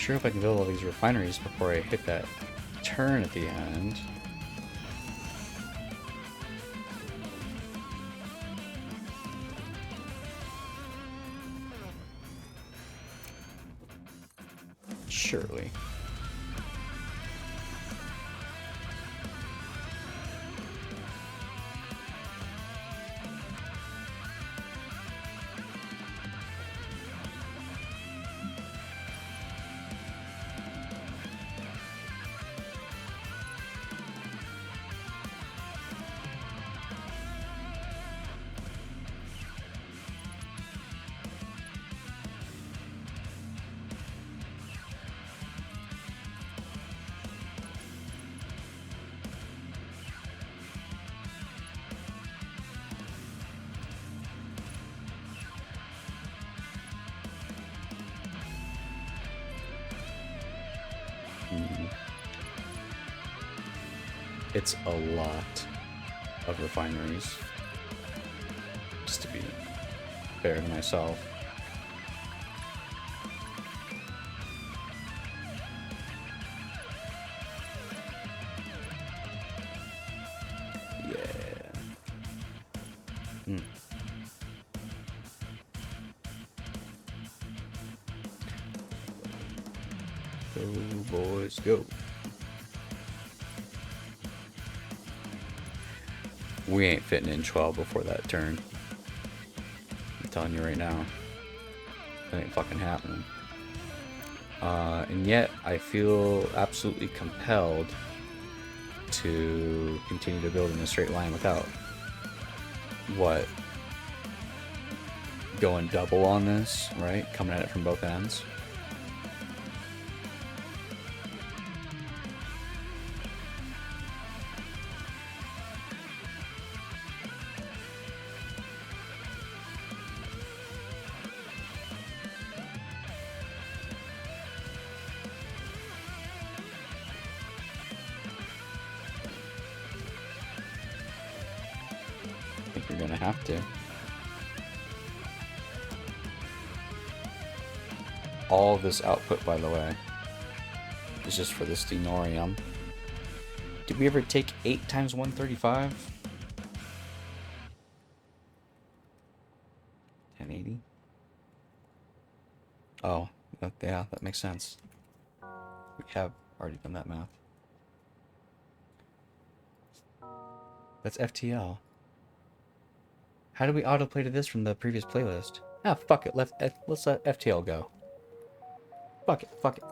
[SPEAKER 7] sure if I can build all these refineries before I hit that turn at the end. Surely. It's a lot of refineries, just to be fair to myself. Yeah. Go, boys, go. We ain't fitting in 12 before that turn. I'm telling you right now. That ain't fucking happening. And yet, I feel absolutely compelled to continue to build in a straight line without, what, going double on this, right? Coming at it from both ends. I think you're gonna have to. All of this output, by the way, is just for this Denorium. Did we ever take 8 times 135? 1080? Oh, yeah, that makes sense. We have already done that math. That's FTL. How do we autoplay to this from the previous playlist? Ah, fuck it. Let's let FTL go. Fuck it. Fuck it.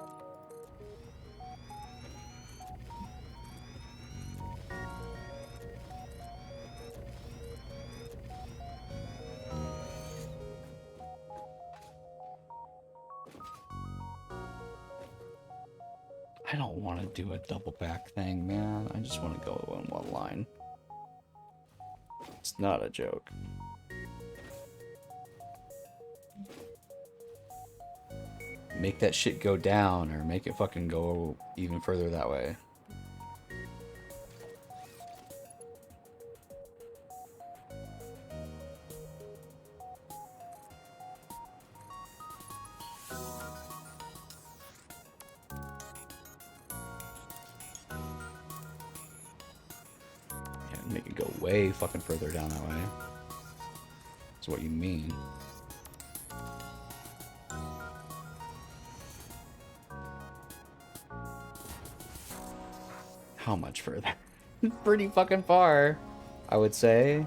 [SPEAKER 7] I don't want to do a double back thing, man. I just want to go in one line. It's not a joke. Make that shit go down, or make it fucking go even further that way. Yeah, make it go way fucking further down that way. That's what you mean. How much further? Pretty fucking far, I would say.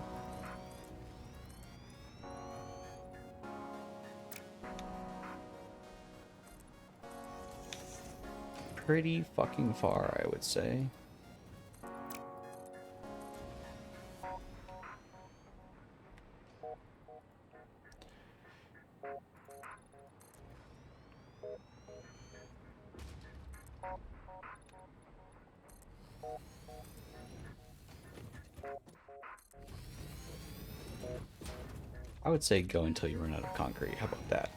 [SPEAKER 7] Pretty fucking far, I would say. I would say go until you run out of concrete. How about that?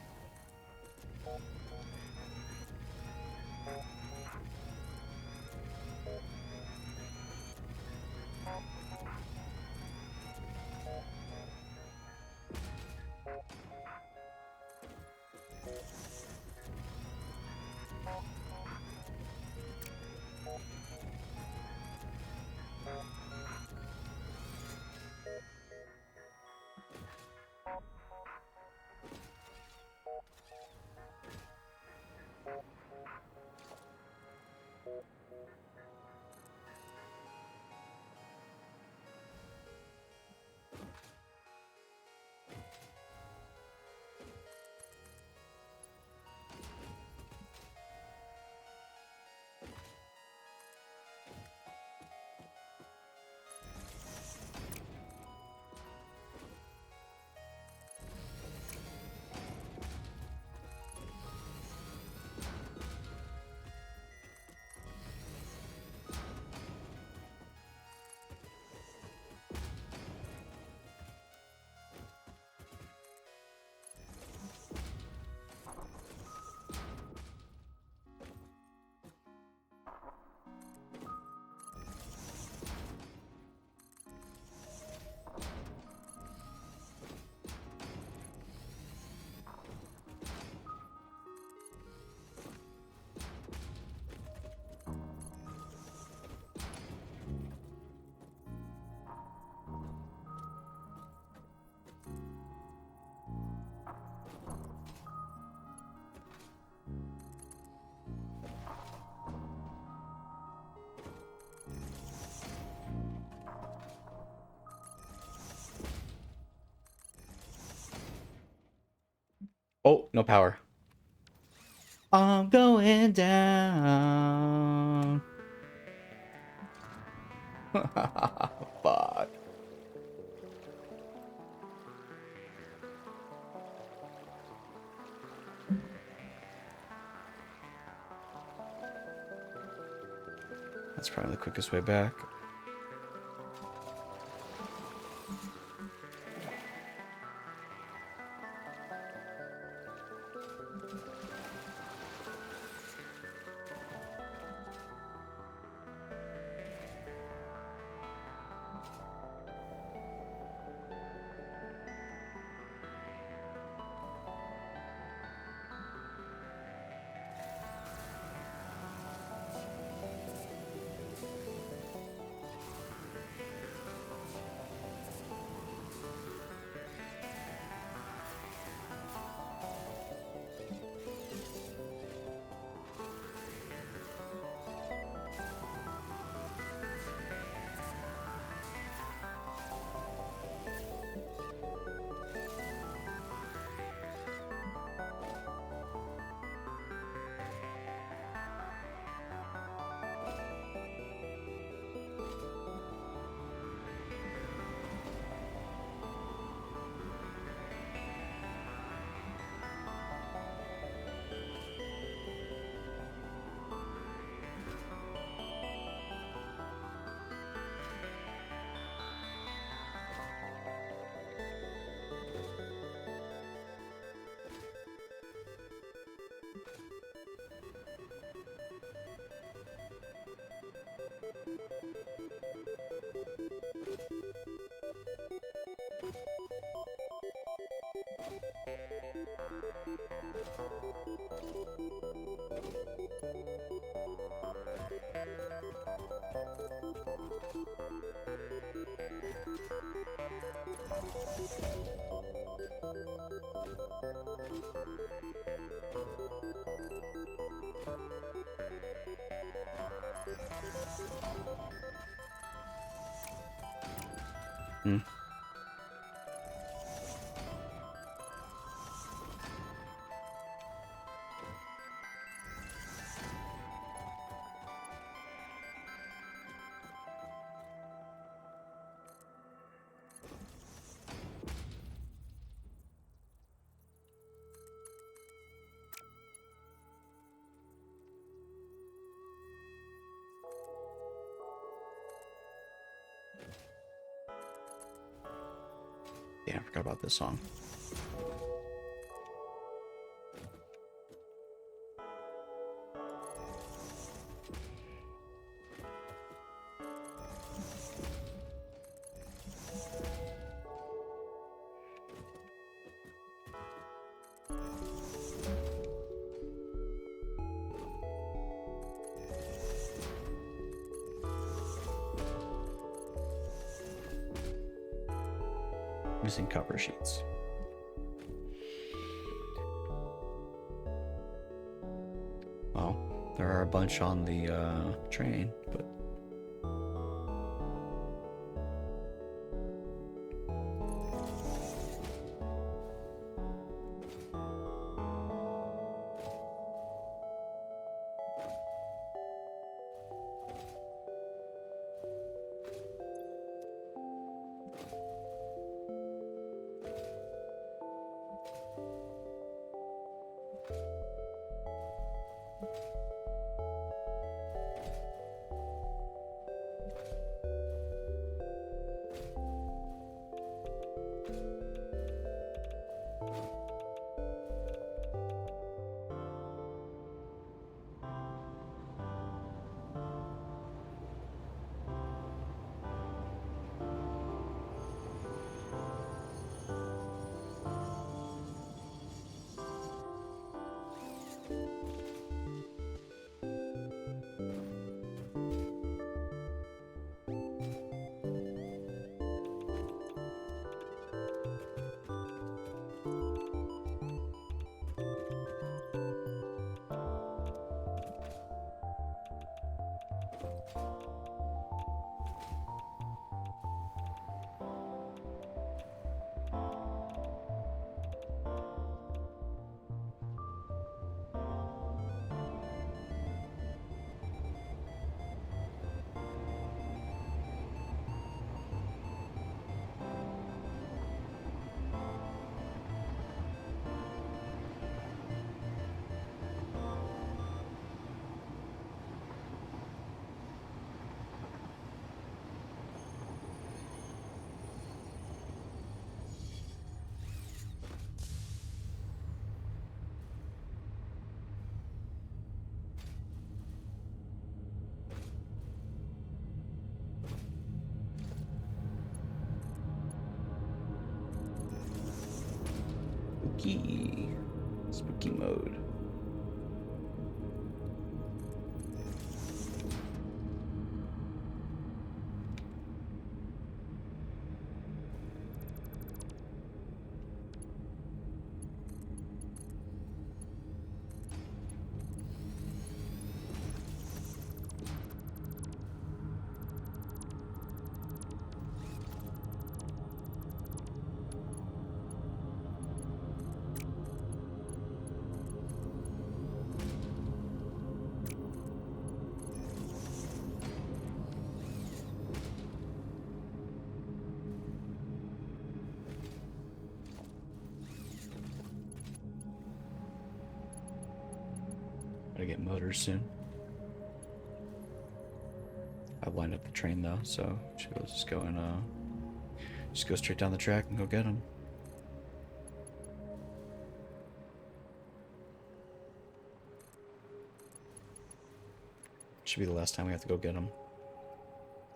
[SPEAKER 7] Oh, no power. I'm going down. Fuck. That's probably the quickest way back. Hmm. Yeah, I forgot about this song. Missing cover sheets. Well, there are a bunch on the train, but Spooky. Spooky mode. Gotta get motors soon. I've lined up the train though, so should be able to just go straight down the track and go get them. Should be the last time we have to go get them.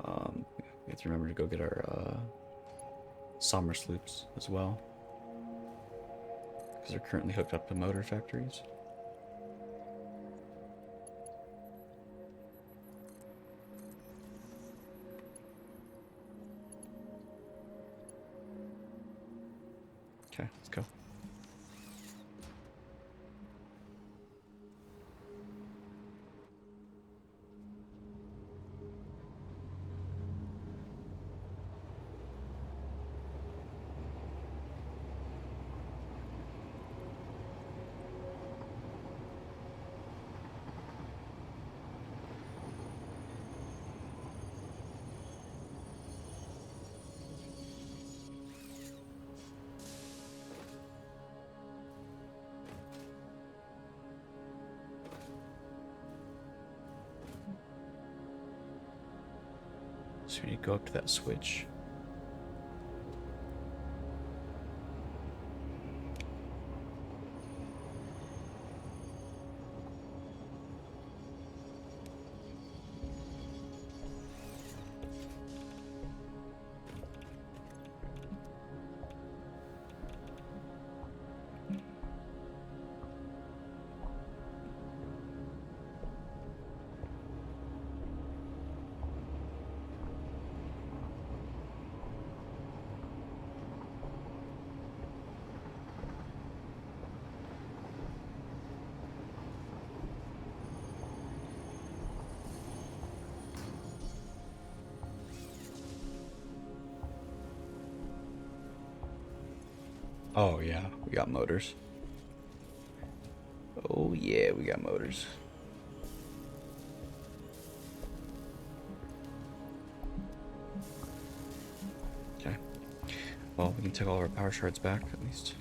[SPEAKER 7] We have to remember to go get our summer sloops as well, because they're currently hooked up to motor factories. Okay, let's go. So we need to go up to that switch. Oh yeah, we got motors. Oh yeah, we got motors. Okay. Well, we can take all of our power shards back at least.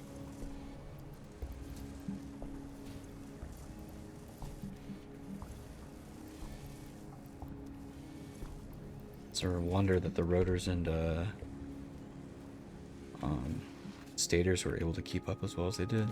[SPEAKER 7] It's a wonder that the rotors and stators were able to keep up as well as they did.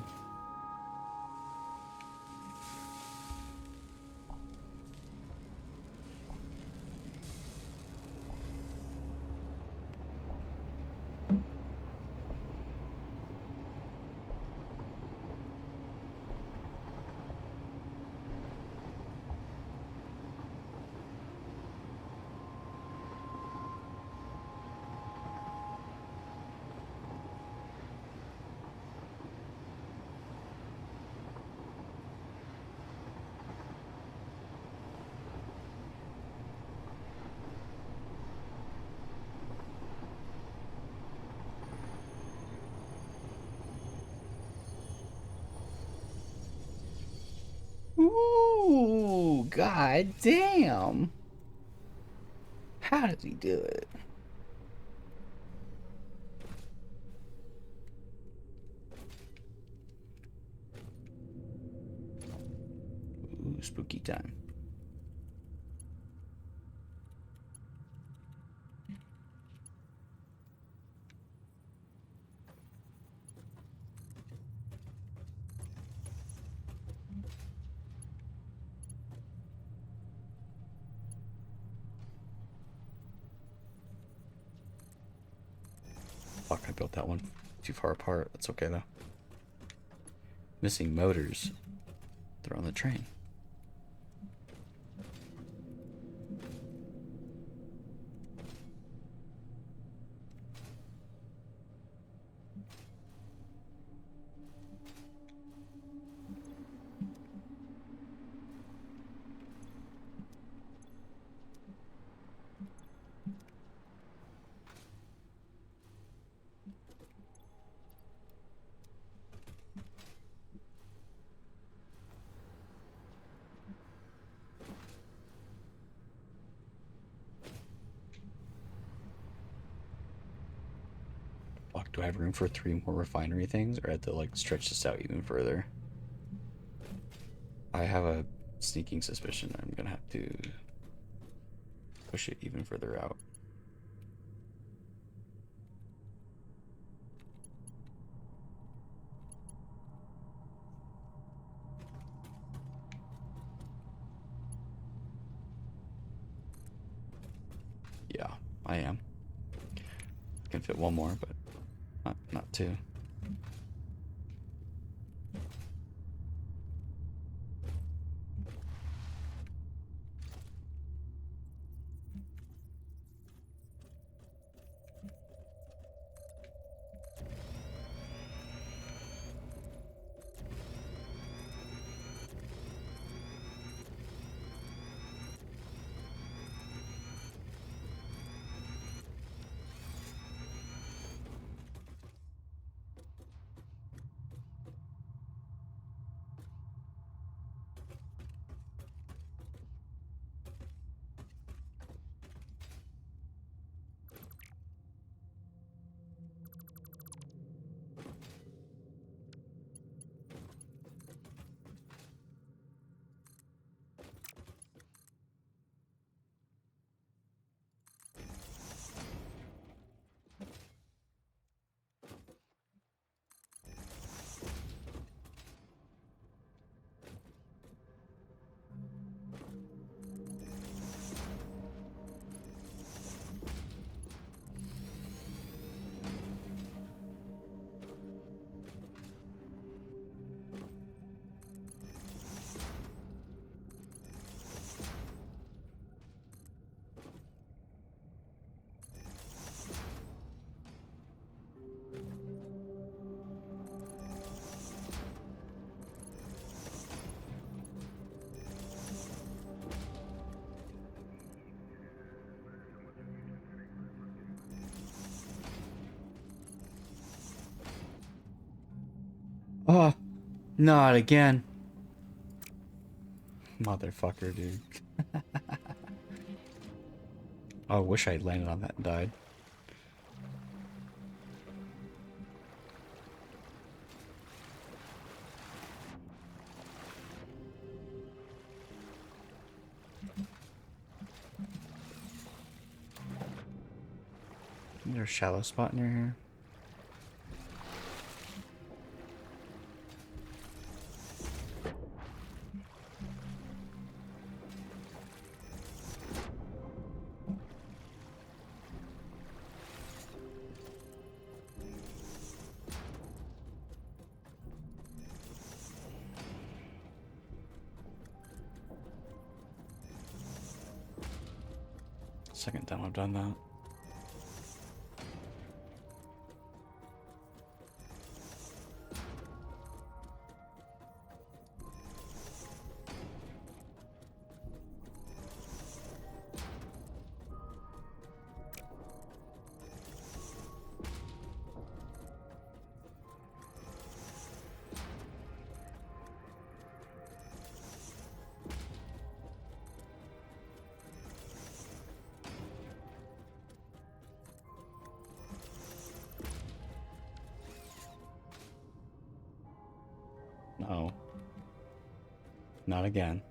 [SPEAKER 7] Ooh, god damn. How does he do it? Ooh, spooky time. Fuck, I built that one too far apart. That's okay though. Missing motors. They're on the train. Fuck, do I have room for 3 more refinery things, or I have to like stretch this out even further? I have a sneaking suspicion I'm gonna have to push it even further out. Yeah, I am. Can fit 1 more, but not 2. Oh, not again. Motherfucker, dude. Oh, I wish I had landed on that and died. Is there a shallow spot near here? Second time I've done that. No. Not again.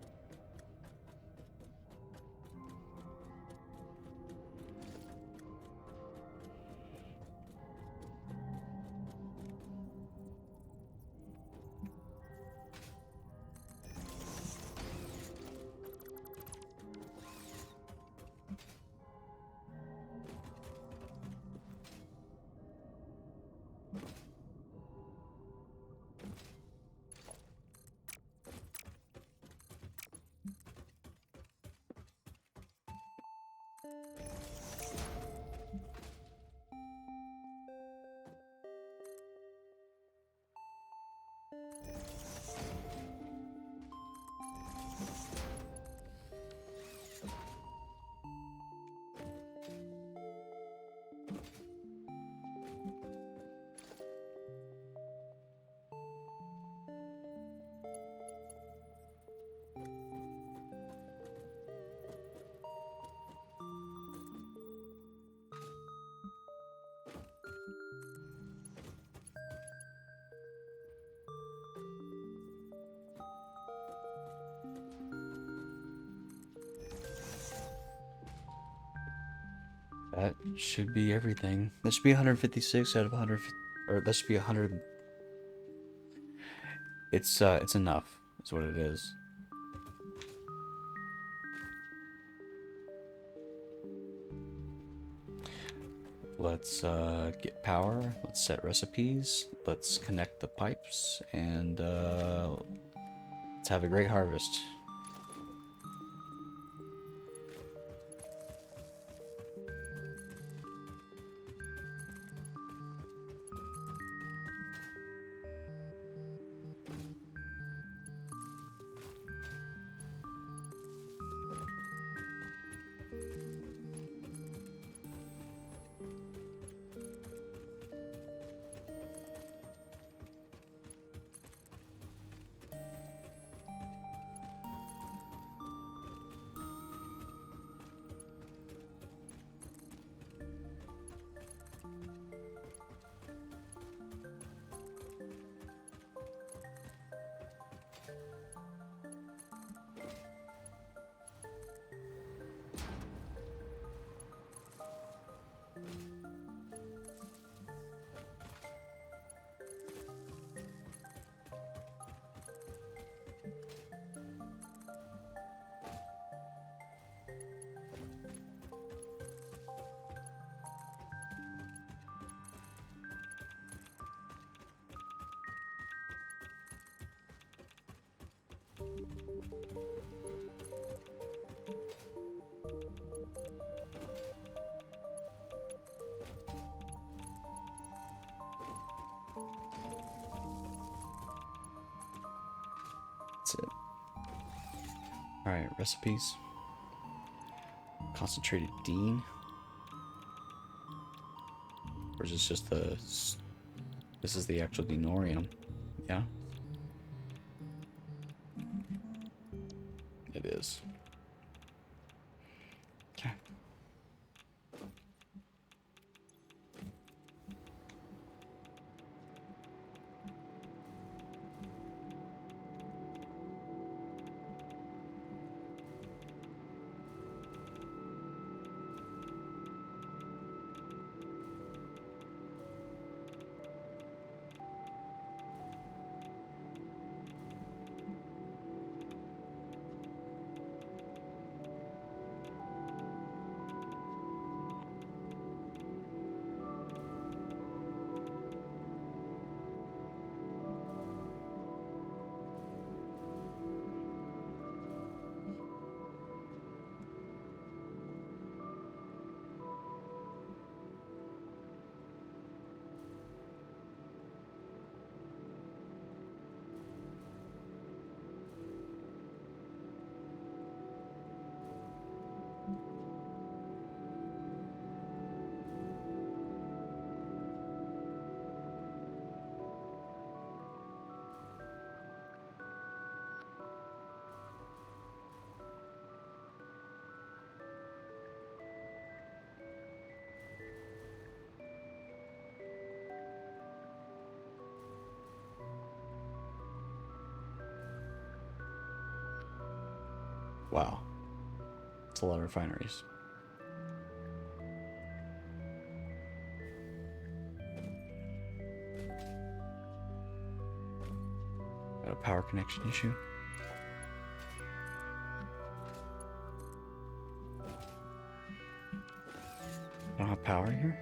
[SPEAKER 7] That should be everything. That should be 156 out of 150, or that should be 100. It's enough. That's what it is. Let's get power. Let's set recipes. Let's connect the pipes, and let's have a great harvest. That's it. Alright, recipes. Concentrated Dean. Or is this just the... This is the actual Denorium. Yeah? It is. Okay. Wow. It's a lot of refineries. Got a power connection issue. I don't have power here?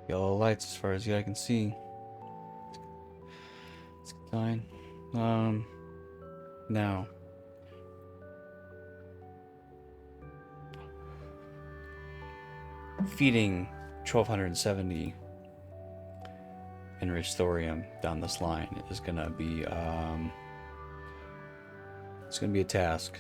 [SPEAKER 7] Yellow lights as far as the eye can see. It's fine. Now. Feeding 1270 enriched thorium down this line is gonna be it's gonna be a task.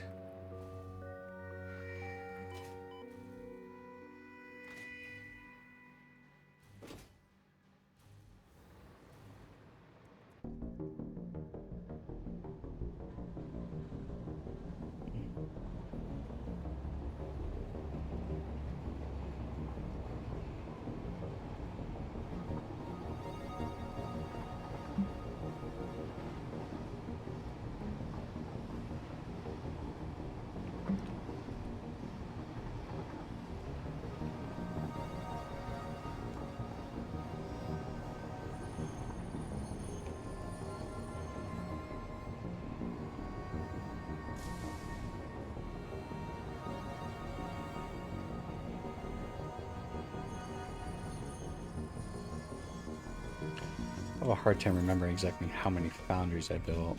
[SPEAKER 7] have a hard time remembering exactly how many foundries I built.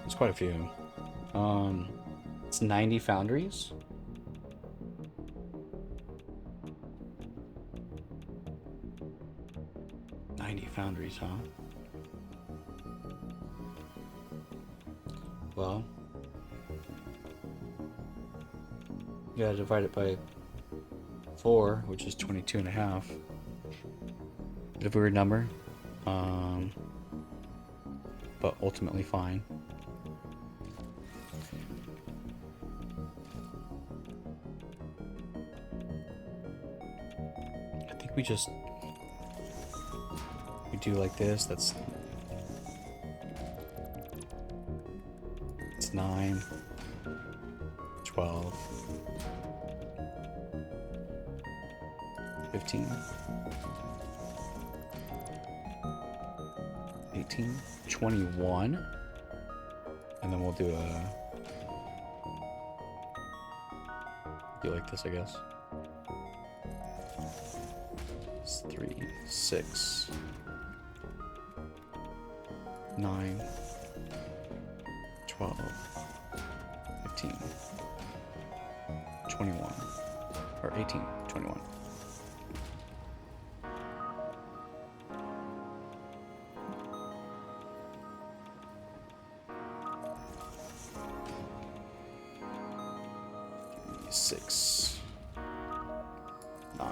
[SPEAKER 7] It's quite a few. It's 90 foundries. Foundries, huh? Well, you gotta divide it by 4, which is 22 and a half. Bit of a weird number, but ultimately fine. I think we do like this. That's 9, 12, 15, 18, 21, and then we'll do like this, I guess. It's 3, 6, 9, 12, 15, 21, or 18, 21. Six, 9,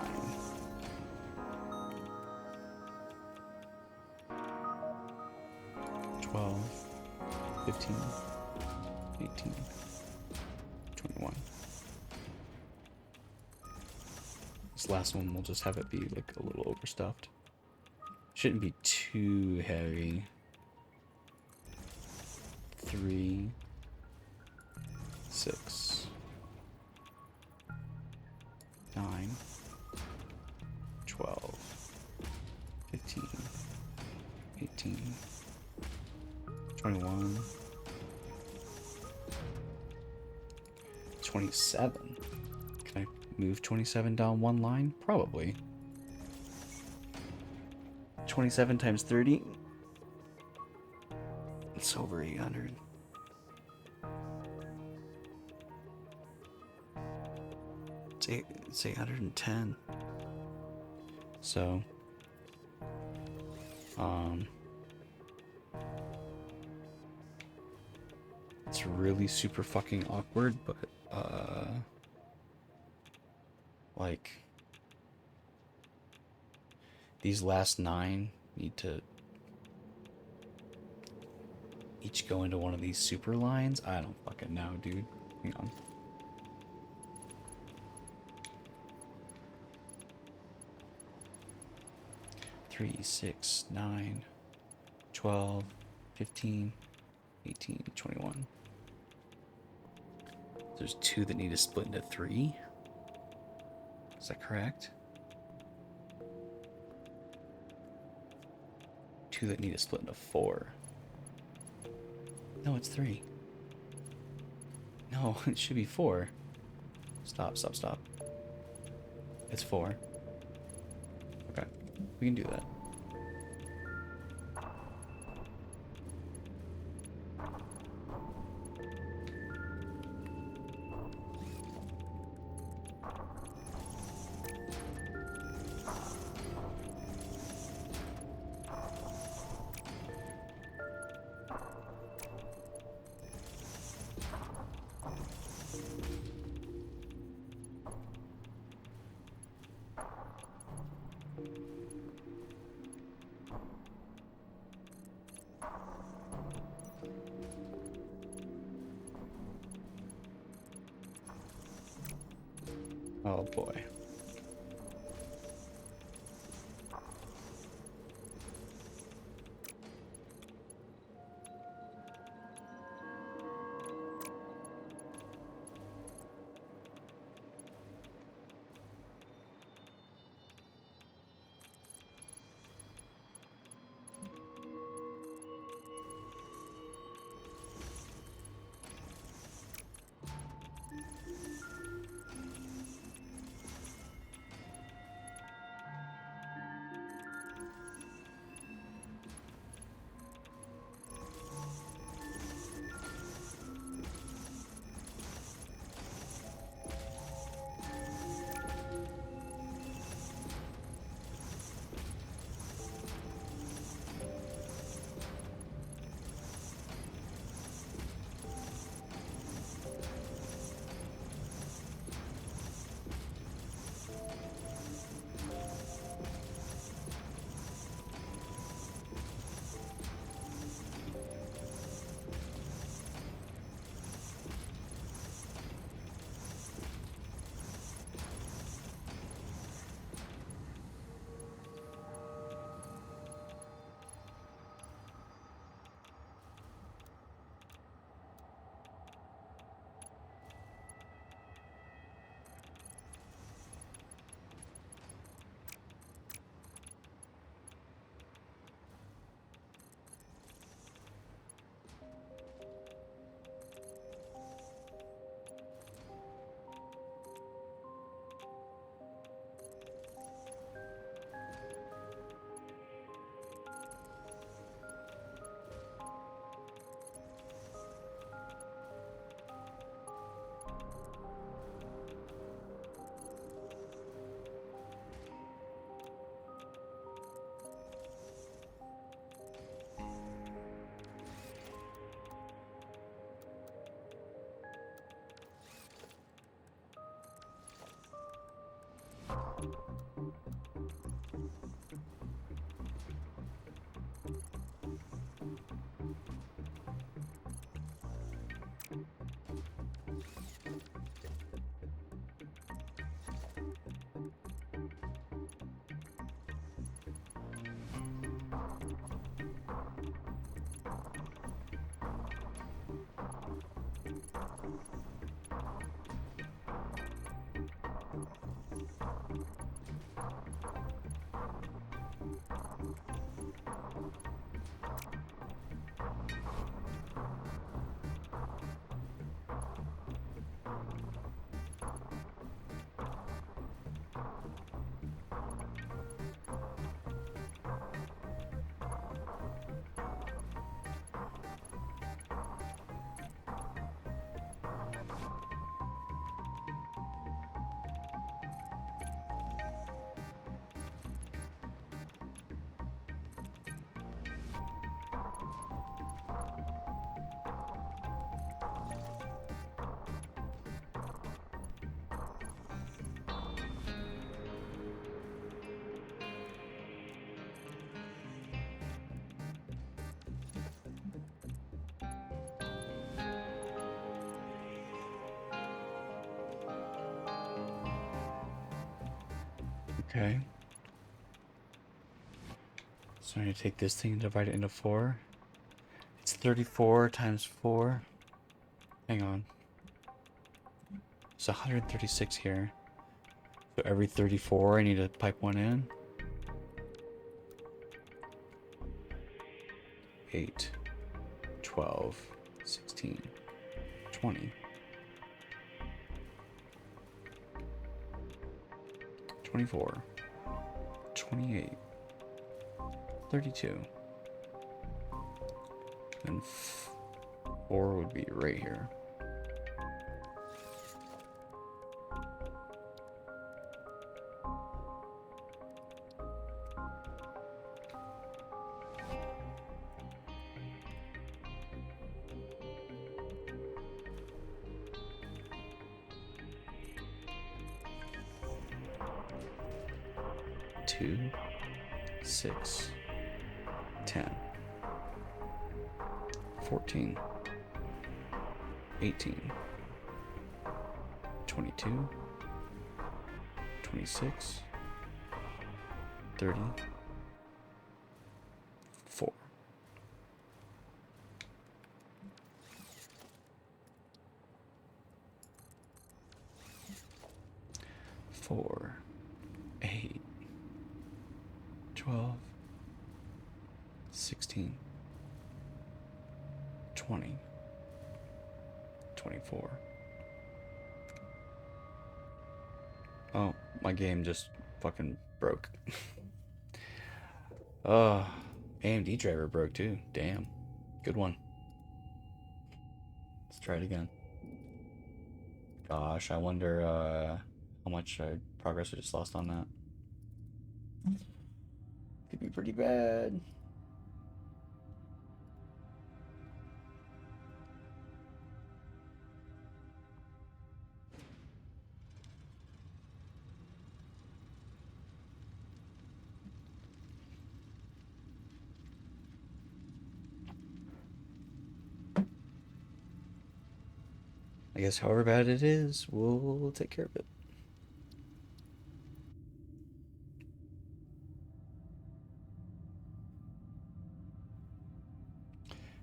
[SPEAKER 7] 12, 15, 18, 21. This last one, we'll just have it be like a little overstuffed. Shouldn't be too heavy. 3, 6, 9, 12, 15, 18, 21, 27. Can I move 27 down one line? Probably. 27 times 30. It's over 800. It's 810. So, it's really super fucking awkward, but, like, these last 9 need to each go into one of these super lines. I don't fucking know, dude. Hang on. Three, 6, 9, 12, 15, 18, 21. There's 2 that need to split into 3. Is that correct? 2 that need to split into 4. No, it's 3. No, it should be 4. Stop. It's 4. Okay, we can do that. Oh boy. Okay. So I need to take this thing and divide it into 4. It's 34 times 4. Hang on. It's 136 here. So every 34 I need to pipe one in. 8, 12, 16, 20, 24, 28, 32. And 4 would be right here. Two, 6, 10, 14, 18, 22, 26, 34. Four, 8, 12, 16, 20, 24. Oh, my game just fucking broke. AMD driver broke too. Damn. Good one. Let's try it again. Gosh, I wonder how much progress I just lost on that. Could be pretty bad. I guess however bad it is, we'll take care of it.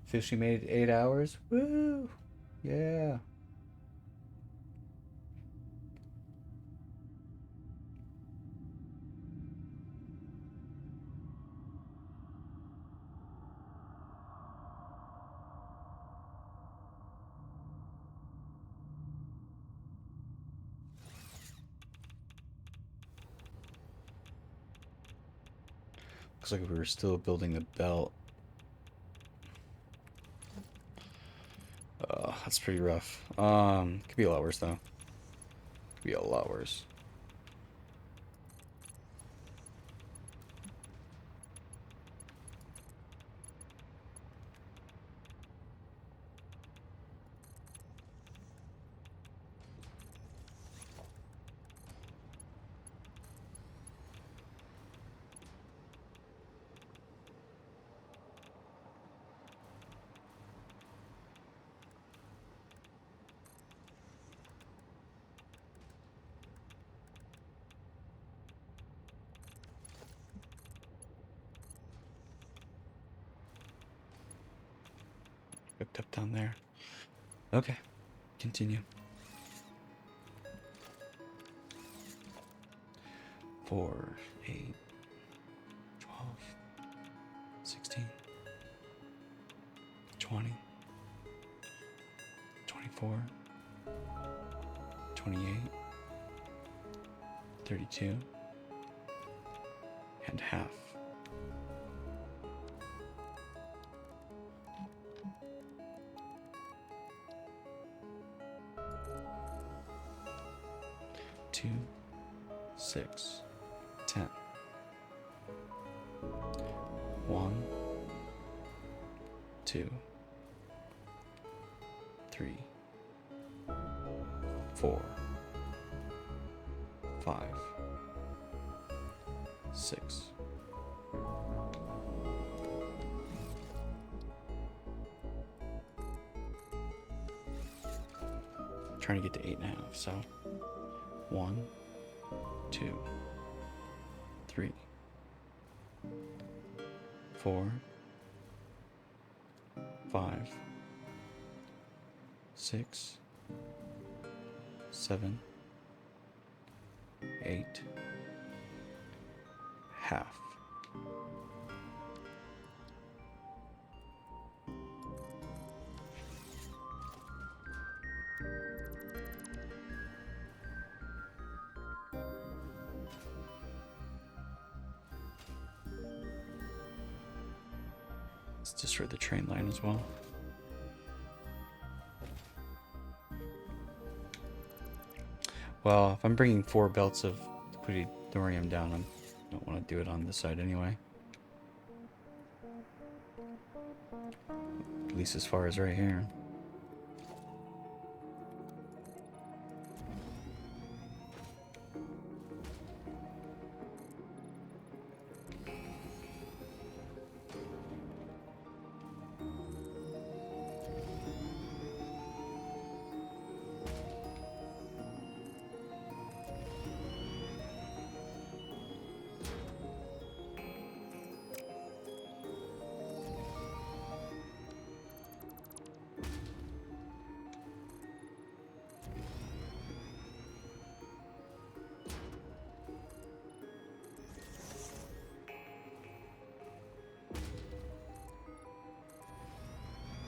[SPEAKER 7] Fishy made 8 hours. Woo! Yeah. Looks like we were still building the belt. That's pretty rough. Could be a lot worse though. Could be a lot worse. Hooked up down there. Okay, continue. 4, 8, 12, 16, 20, 24, 28, 32, and half. Two, 6, 10. 1, 2, 3, 4, 5, 6. Trying to get to 8.5, so 1, 2, 3, 4, 5, 6, 7, 8, half. Let's destroy the train line as well. Well, if I'm bringing 4 belts of depleted thorium down, I don't want to do it on this side anyway. At least as far as right here.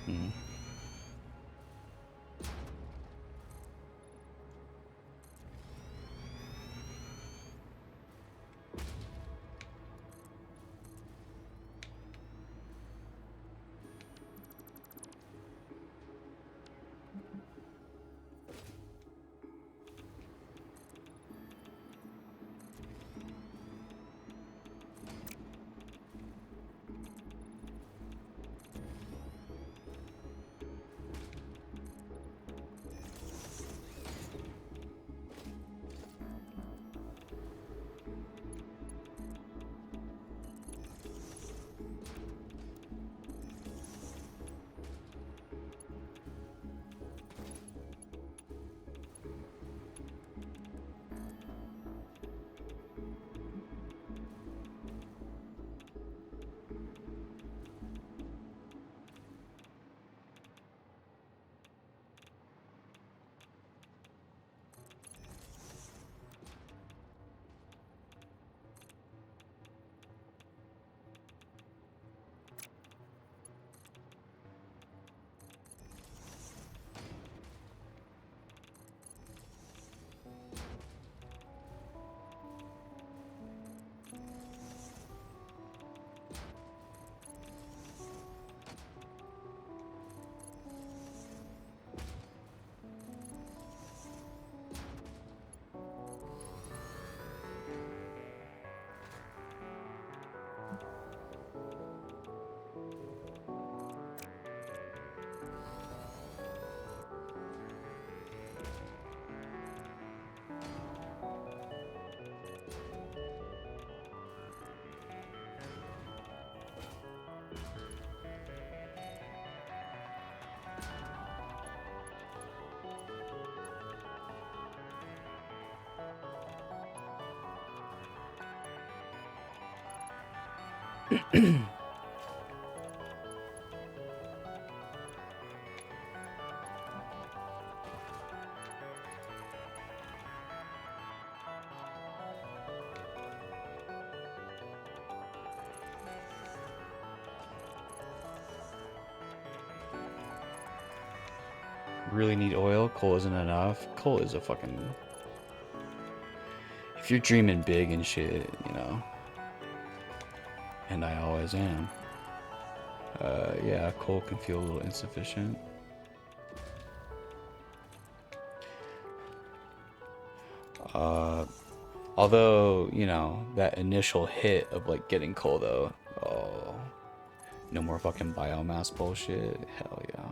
[SPEAKER 7] Hmm. Really need oil. Coal isn't enough. Coal is a fucking... If you're dreaming big and shit, you know. And I always am. Yeah, coal can feel a little insufficient. Although, you know, that initial hit of like getting coal though. Oh, no more fucking biomass bullshit. Hell yeah.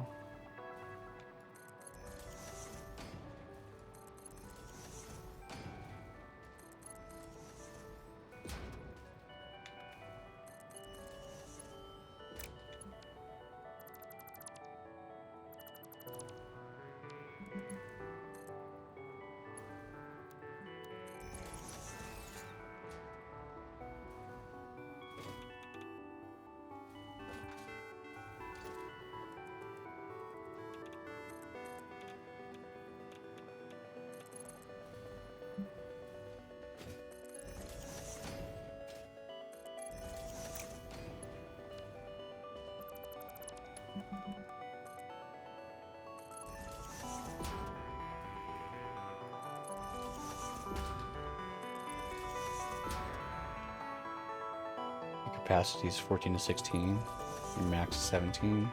[SPEAKER 7] capacity is 14 to 16. Your max is 17.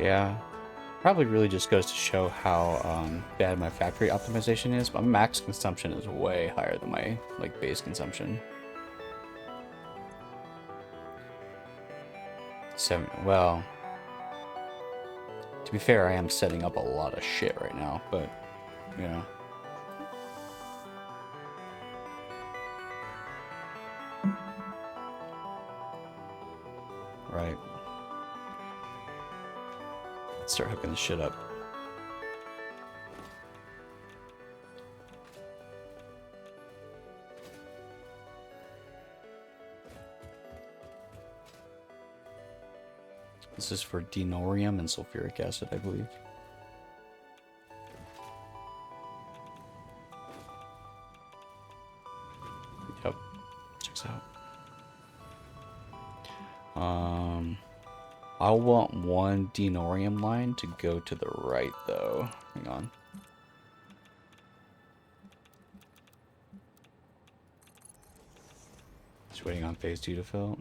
[SPEAKER 7] Yeah. Probably really just goes to show how bad my factory optimization is. My max consumption is way higher than my like base consumption. Well, to be fair, I am setting up a lot of shit right now, but yeah. Right. Let's start hooking this shit up. This is for denorium and sulfuric acid, I believe. Yep. Checks out. I want one denorium line to go to the right, though. Hang on. Just waiting on phase 2 to fill.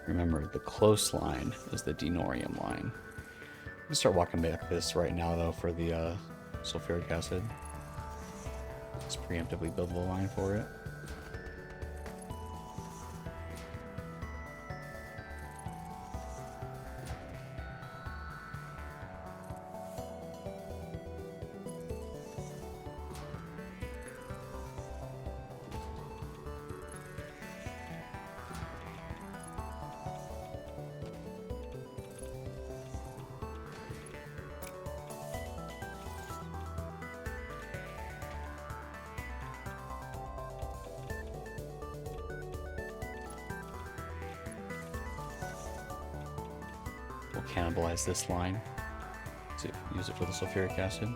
[SPEAKER 7] Remember, the close line is the denorium line. We can start walking back this right now, though, for the sulfuric acid. Let's preemptively build the line for it. We'll cannibalize this line to use it for the sulfuric acid.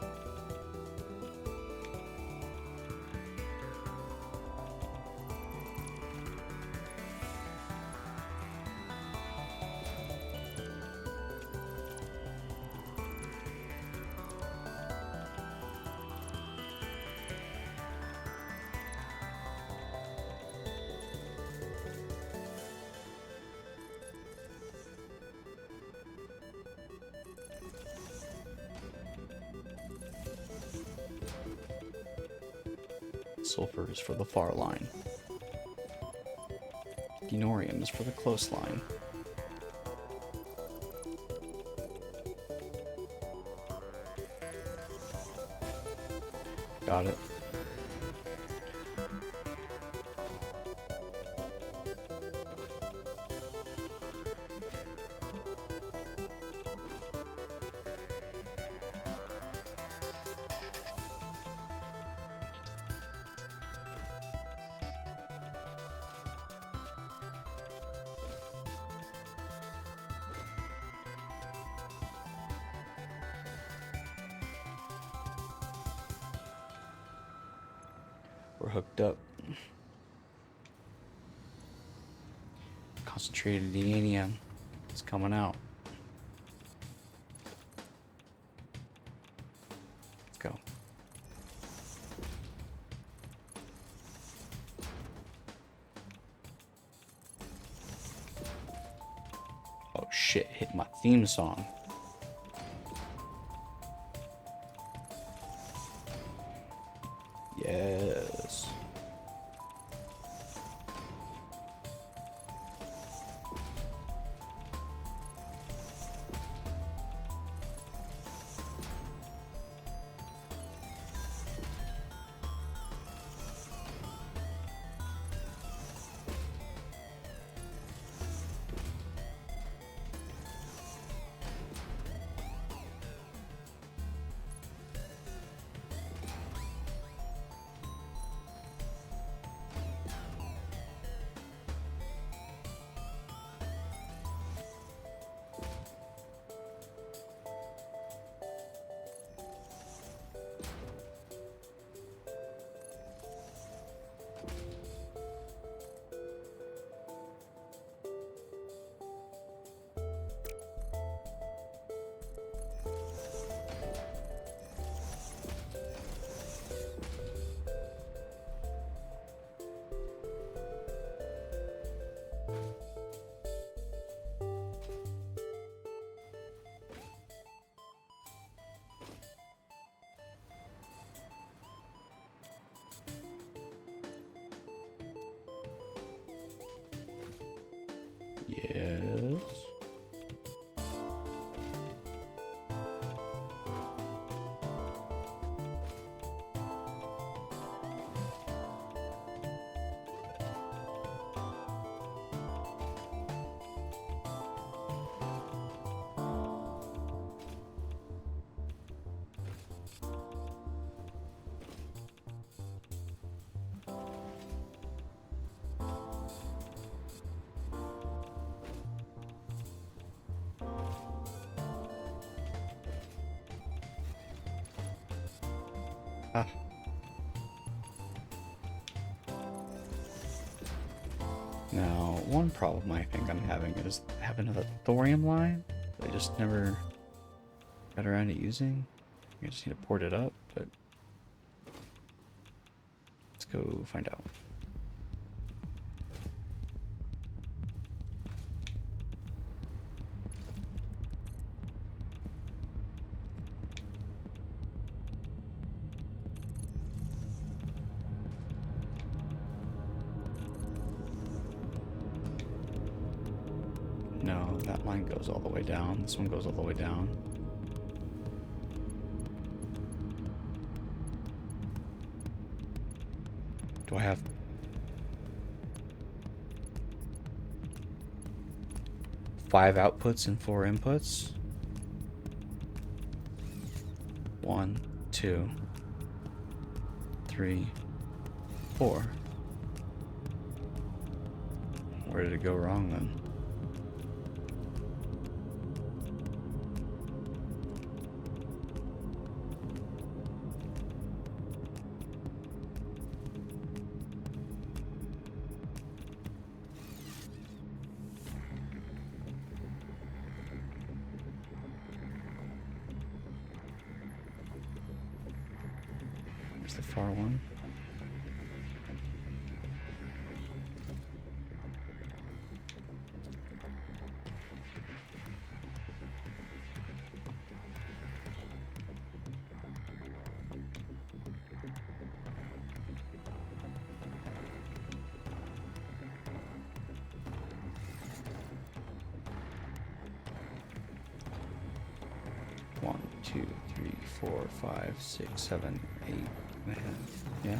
[SPEAKER 7] Sulfur is for the far line. Denorium is for the close line. Got it. We're hooked up. Concentrated uranium is coming out. Let's go. Oh shit, hit my theme song. Yes. Now, one problem I think I'm having is having a thorium line that I just never got around to using. I just need to port it up, but let's go find out. No, that line goes all the way down. This one goes all the way down. Do I have... five outputs and 4 inputs? 1, 2, 3, 4. Where did it go wrong then? Where's the far one? One, two, three, 4, 5, 6, 7, 8 and a half. Yeah.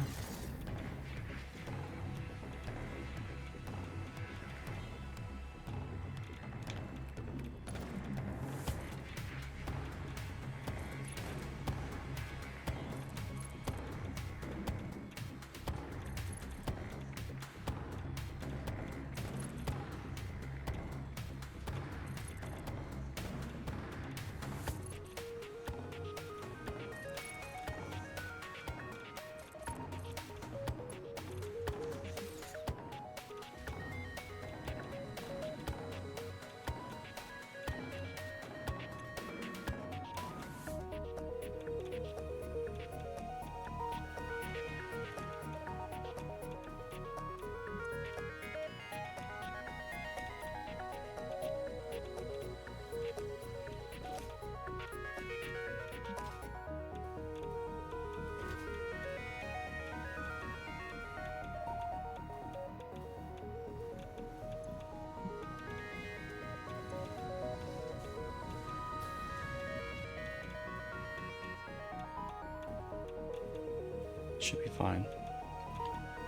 [SPEAKER 7] Should be fine.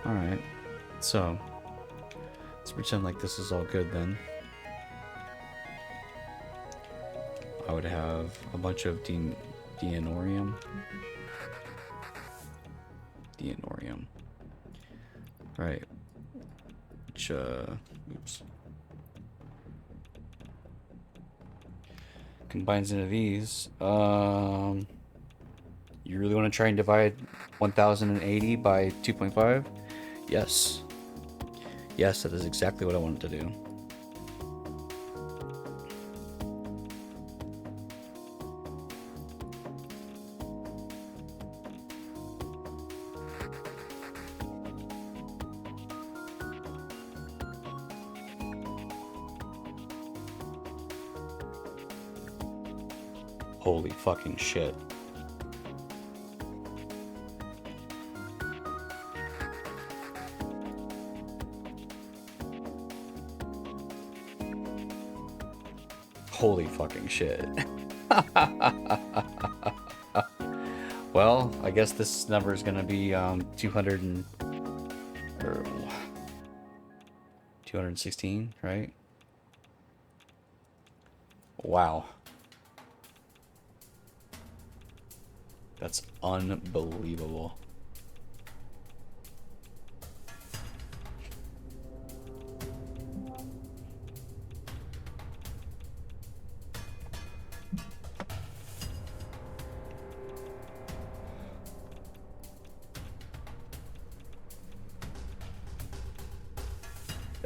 [SPEAKER 7] Alright, so let's pretend like this is all good then. I would have a bunch of Deanorium. Right. Which, oops. Combines into these. You really want to try and divide 1080 by 2.5? Yes. Yes, that is exactly what I wanted to do. Holy fucking shit. Holy fucking shit. Well, I guess this number is gonna be 216, right? Wow. That's unbelievable.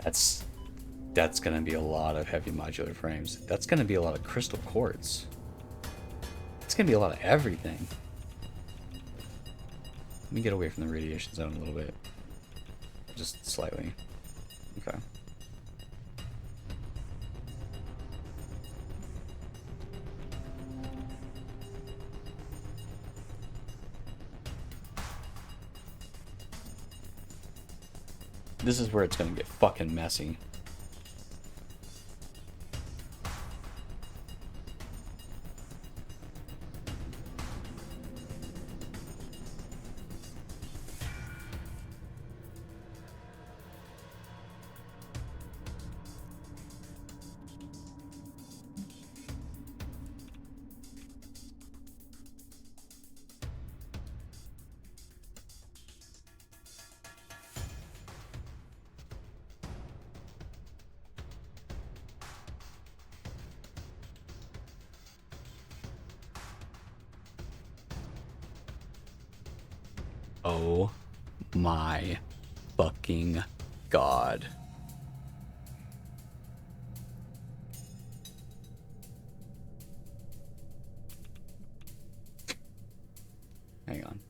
[SPEAKER 7] That's gonna be a lot of heavy modular frames. That's gonna be a lot of crystal quartz. It's gonna be a lot of everything. Let me get away from the radiation zone a little bit. Just slightly. Okay. This is where it's gonna get fucking messy. Oh my fucking god. Hang on.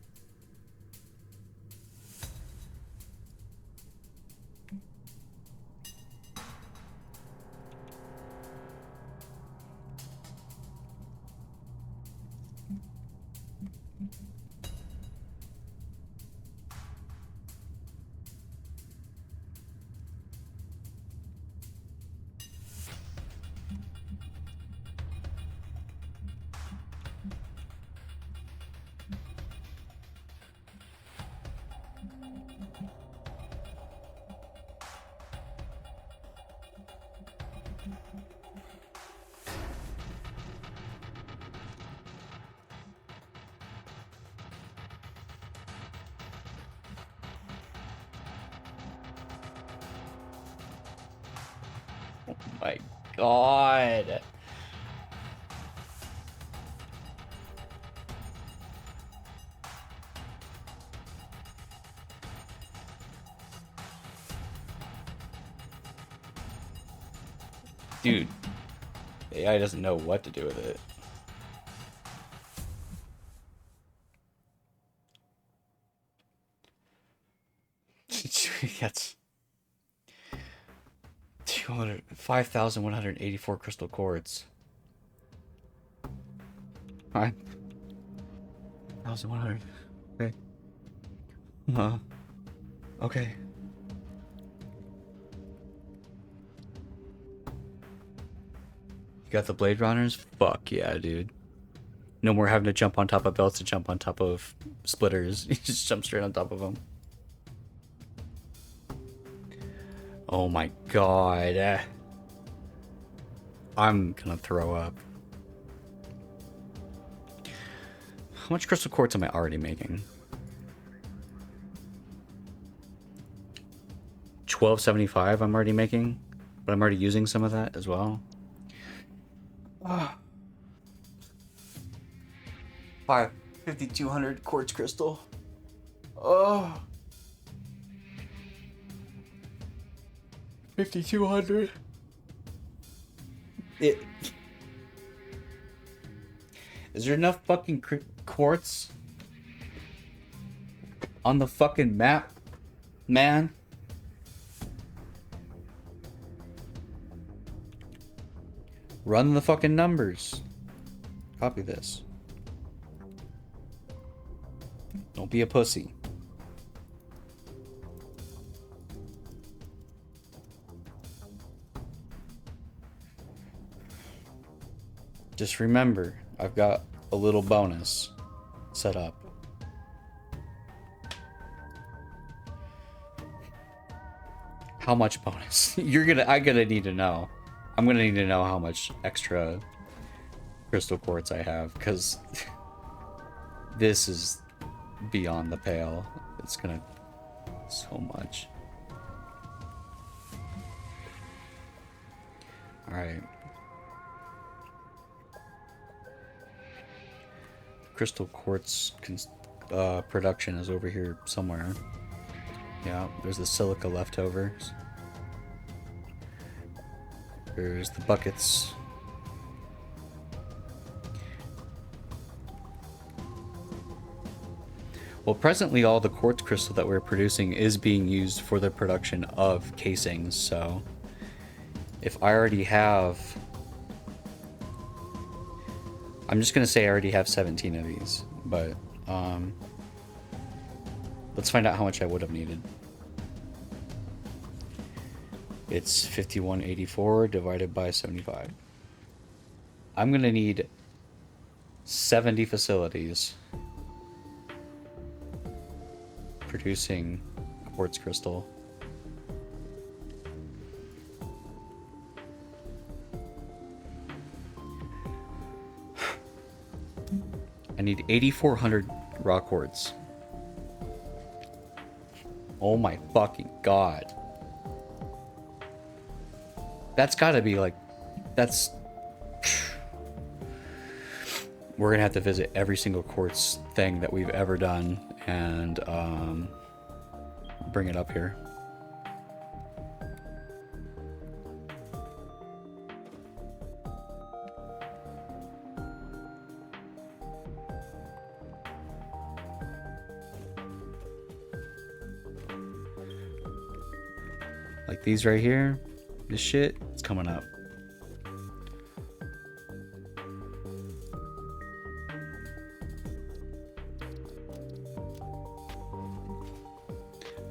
[SPEAKER 7] My god. Dude, AI doesn't know what to do with it. That's 5,184 crystal quartz. 5,100. Okay. Okay. You got the Blade Runners? Fuck yeah, dude. No more having to jump on top of belts to jump on top of splitters. You just jump straight on top of them. Oh my god. I'm gonna throw up. How much crystal quartz am I already making? 1275 I'm already making, but I'm already using some of that as well. 5,200 quartz crystal. Oh. 5,200. Is there enough fucking quartz on the fucking map, man? Run the fucking numbers. Copy this. Don't be a pussy. Just remember, I've got a little bonus set up. How much bonus? I'm gonna need to know. I'm gonna need to know how much extra crystal quartz I have, because this is beyond the pale. It's gonna so much. Alright. Crystal quartz production is over here somewhere. Yeah, there's the silica leftovers. There's the buckets. Well, presently all the quartz crystal that we're producing is being used for the production of casings, so if I already have... I'm just gonna say I already have 17 of these, but let's find out how much I would have needed. It's 5184 divided by 75. I'm gonna need 70 facilities producing quartz crystal. I need 8,400 raw quartz. Oh my fucking god. That's gotta be like... That's... We're gonna have to visit every single quartz thing that we've ever done and bring it up here. Like these right here, this shit, it's coming up.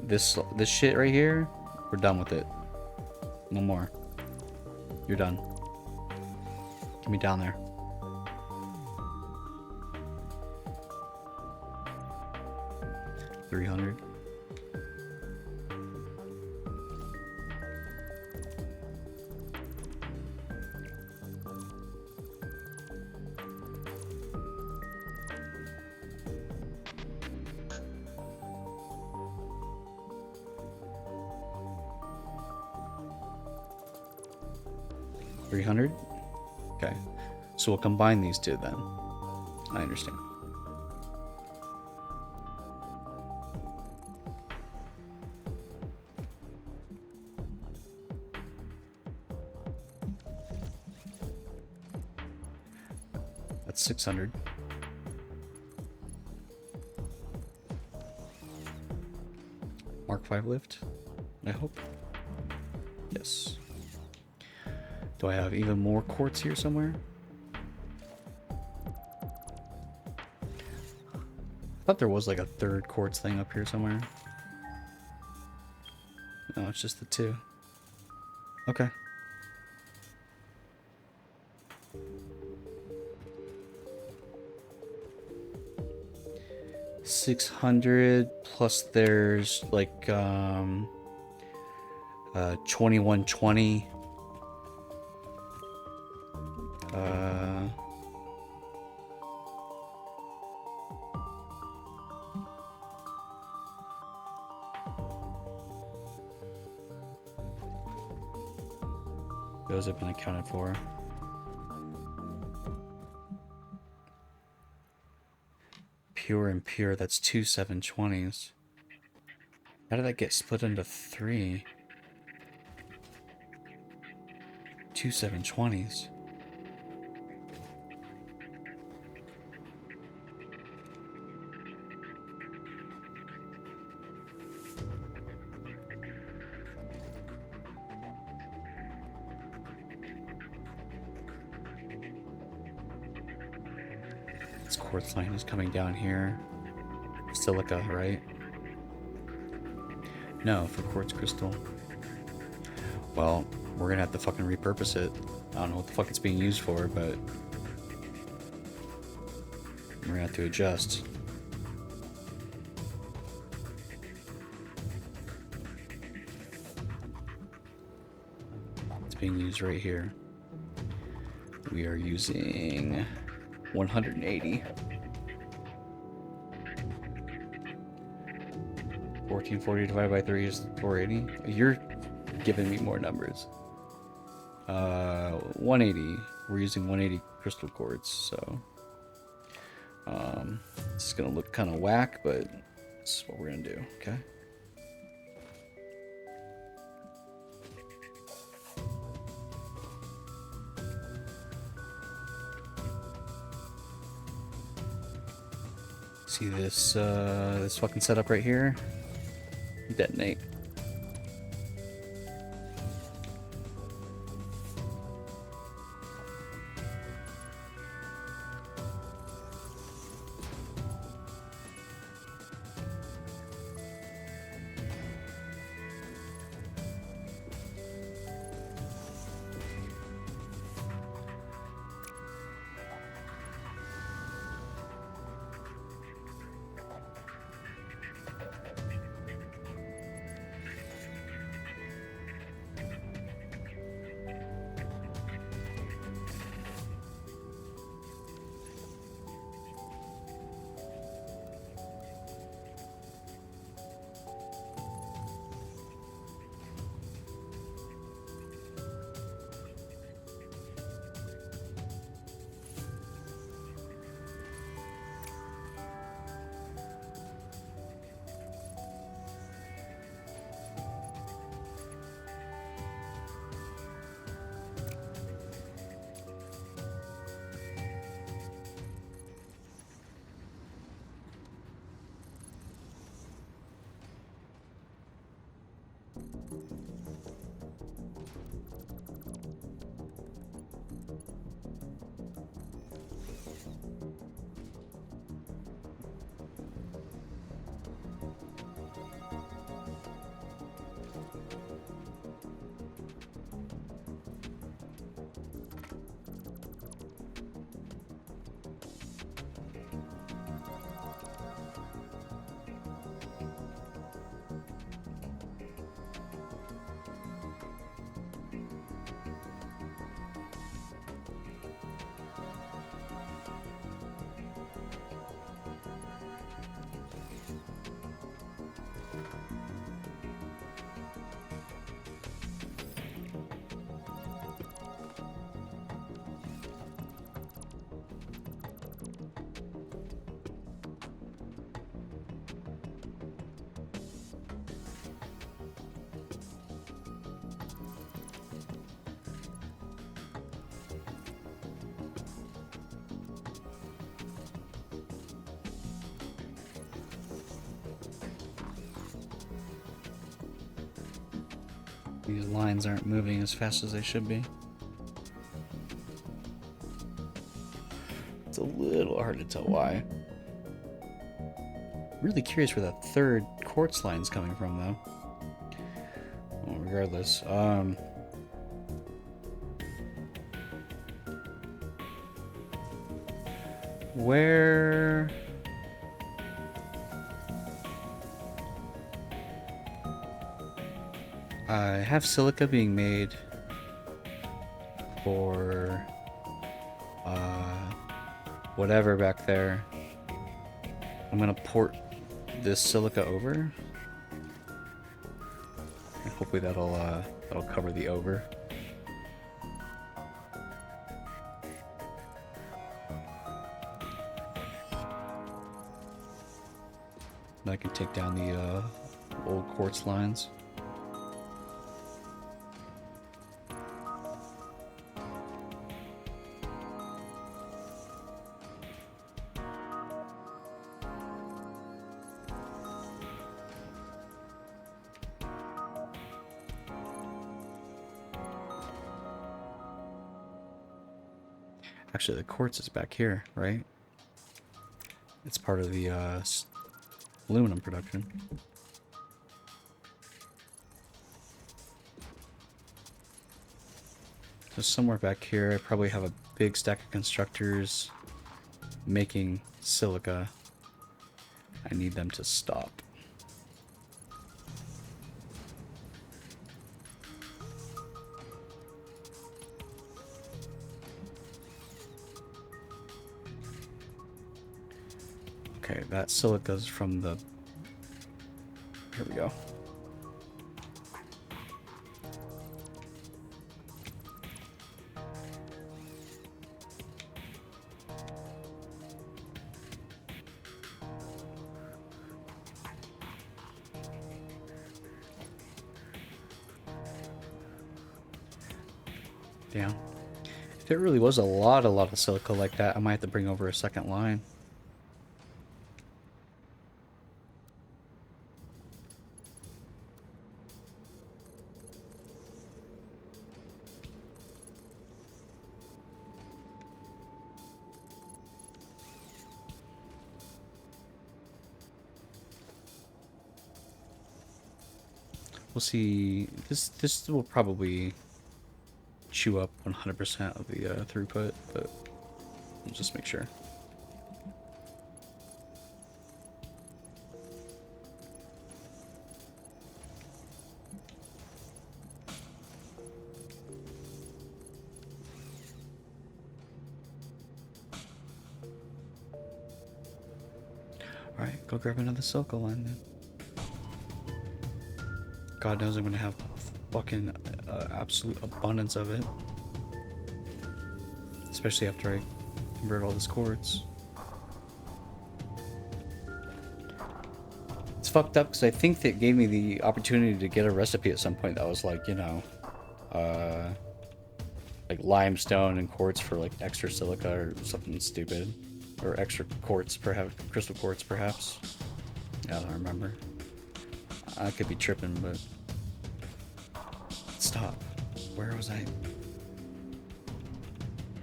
[SPEAKER 7] This shit right here, we're done with it. No more. You're done. Get me down there. $300. $300? Okay. So we'll combine these two then. I understand. That's 600. Mark 5 lift, I hope. Yes. Do I have even more quartz here somewhere? I thought there was like a third quartz thing up here somewhere. No, it's just the two. Okay. $600 plus there's like 2120. Those have been accounted for. Pure and pure, that's 2 720s. How did that get split into 3? 2 720s. This quartz line is coming down here. Silica, right? No, for quartz crystal. Well, we're gonna have to fucking repurpose it. I don't know what the fuck it's being used for, but we're gonna have to adjust. It's being used right here. We are using 180. 1440 divided by 3 is 480. You're giving me more numbers. 180. We're using 180 crystal quartz, so it's gonna look kind of whack, but that's what we're gonna do. Okay. See this this fucking setup right here? Detonate. These lines aren't moving as fast as they should be. It's a little hard to tell why. Really curious where that third quartz line's coming from, though. Well, regardless, where... I have silica being made for whatever back there. I'm gonna port this silica over, and hopefully that'll cover the over. And I can take down the old quartz lines. Actually, the quartz is back here, right? It's part of the aluminum production. So somewhere back here, I probably have a big stack of constructors making silica. I need them to stop. Okay, that silica's from the... Here we go. Damn. If it really was a lot of silica like that, I might have to bring over a second line. We'll see. This will probably chew up 100% of the throughput, but we'll just make sure. Alright, go grab another Silco line then. God knows I'm gonna have fucking absolute abundance of it. Especially after I convert all this quartz. It's fucked up because I think that gave me the opportunity to get a recipe at some point that was like, you know, like limestone and quartz for like extra silica or something stupid. Or extra quartz, perhaps, crystal quartz, perhaps. I don't remember. I could be tripping, but... Stop. Where was I?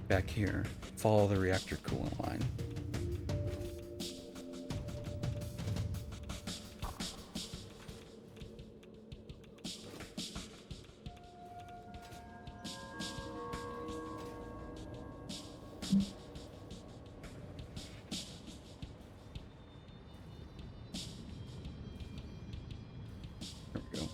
[SPEAKER 7] Back here. Follow the reactor coolant line. There we go.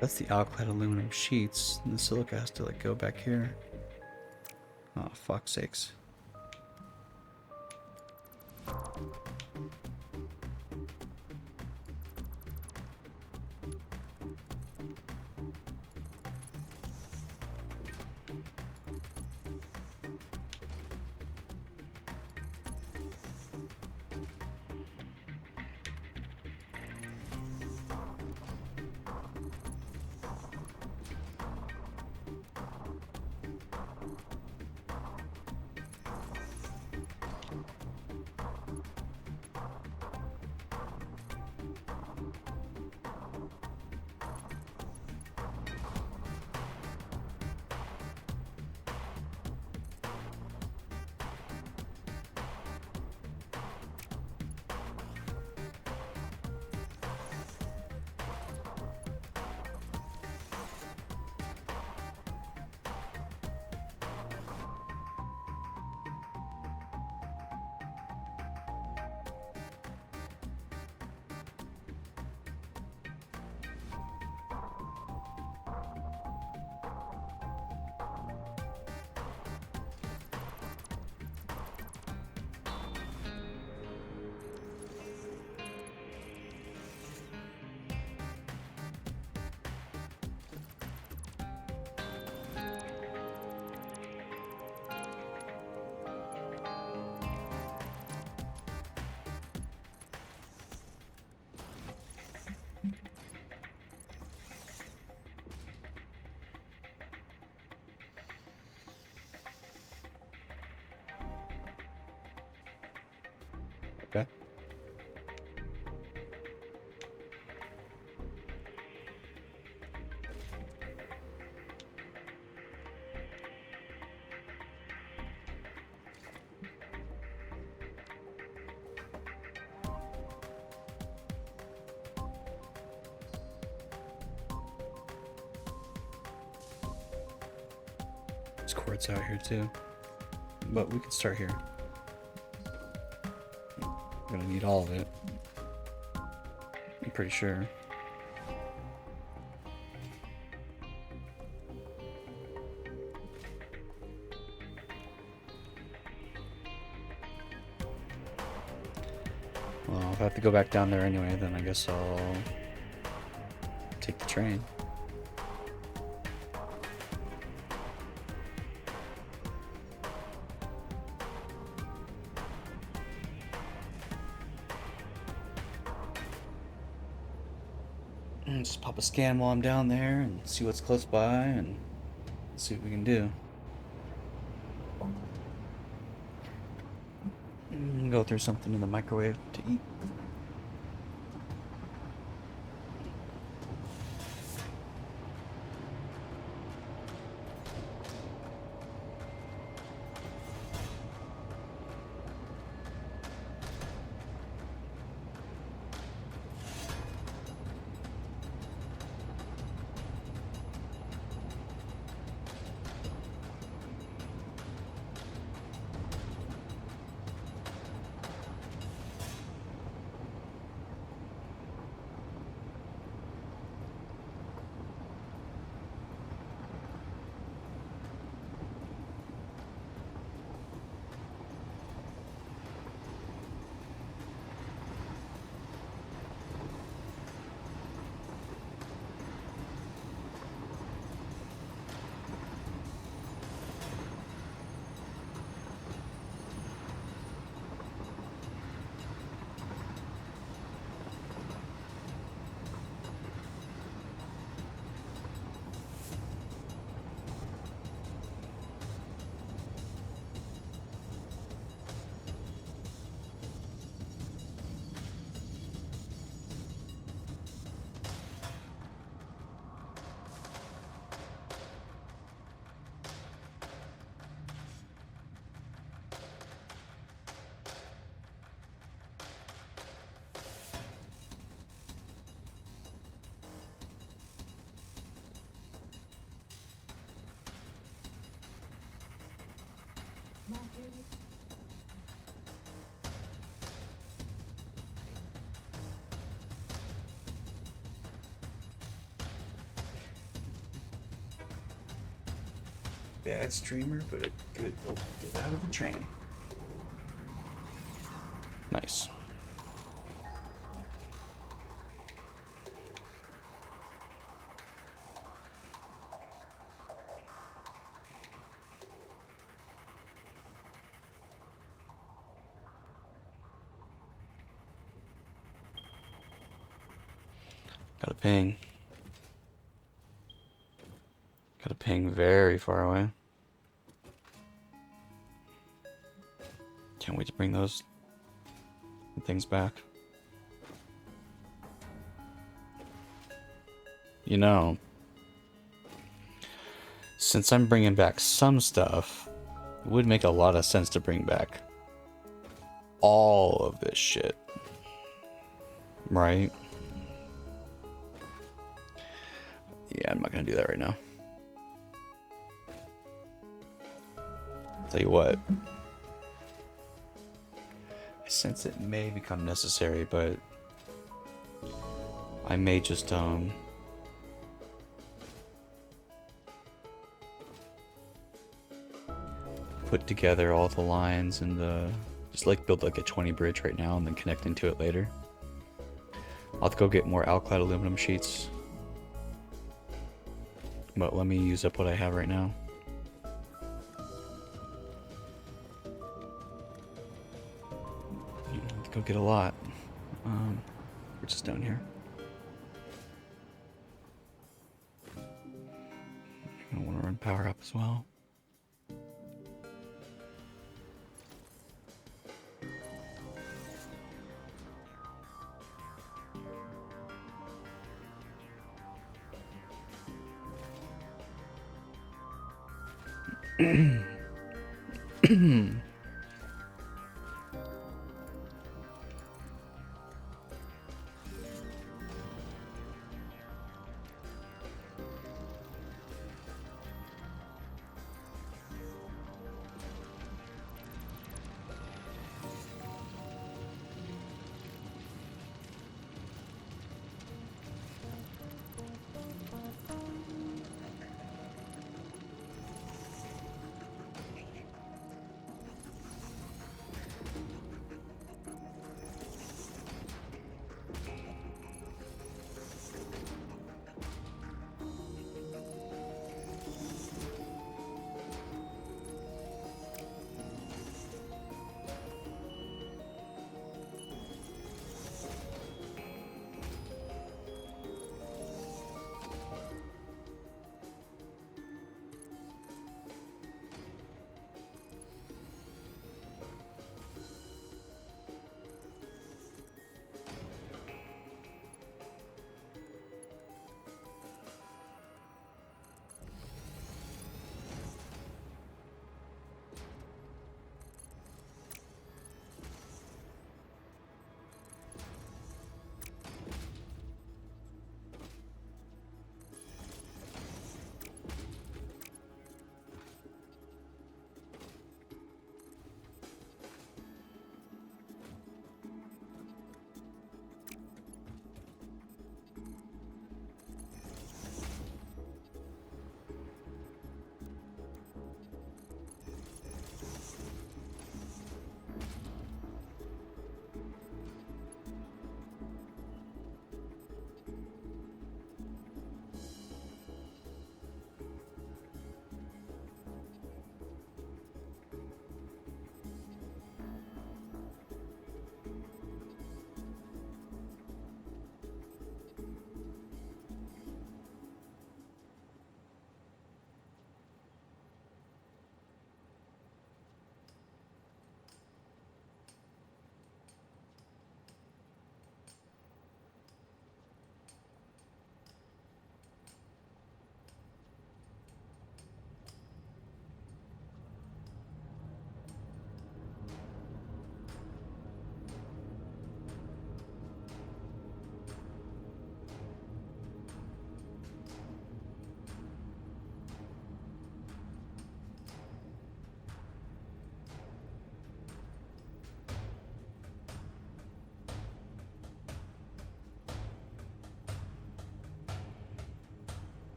[SPEAKER 7] That's the alkyd aluminum sheets, and the silica has to like go back here. Oh, fuck's sakes. There's quartz out here too. But we could start here. We're gonna need all of it. I'm pretty sure. Well, if I have to go back down there anyway, then I guess I'll take the train. And just pop a scan while I'm down there and see what's close by and see what we can do. Go through something in the microwave to eat. Bad streamer, but a good get out of the train. Nice. Got a ping. Got a ping very far away. Can't wait to bring those things back. You know, since I'm bringing back some stuff, it would make a lot of sense to bring back all of this shit. Right? Yeah, I'm not gonna do that right now. Tell you what. I sense it may become necessary, but I may just put together all the lines and just like build like a 20 bridge right now and then connect into it later. I'll have to go get more alclad aluminum sheets, but let me use up what I have right now. Let's go get a lot. We're just down here. I want to run power up as well.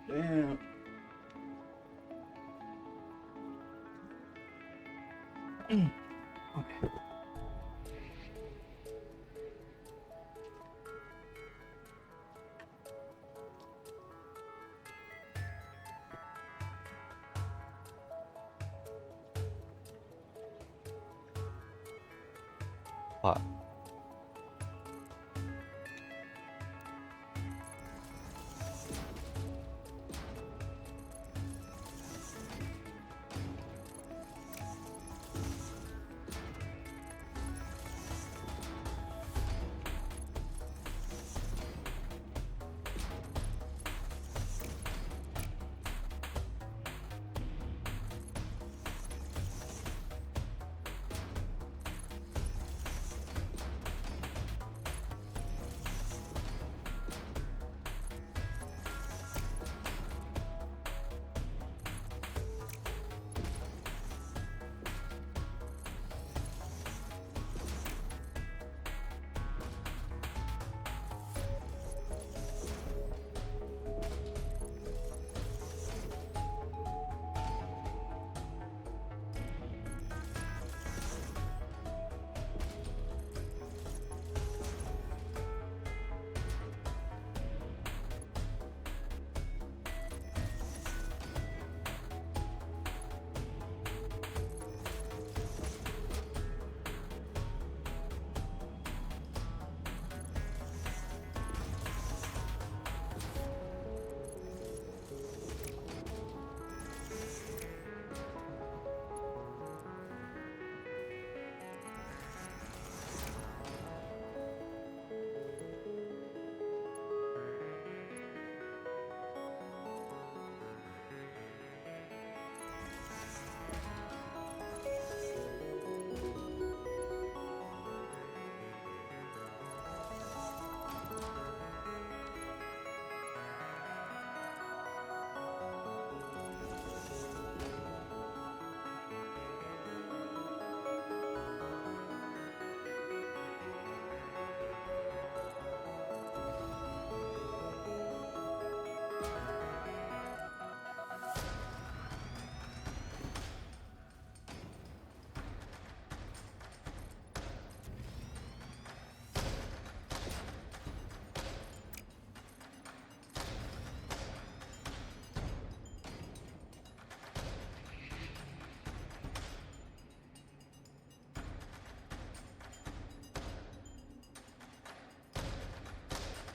[SPEAKER 1] Damn. Okay.
[SPEAKER 7] What?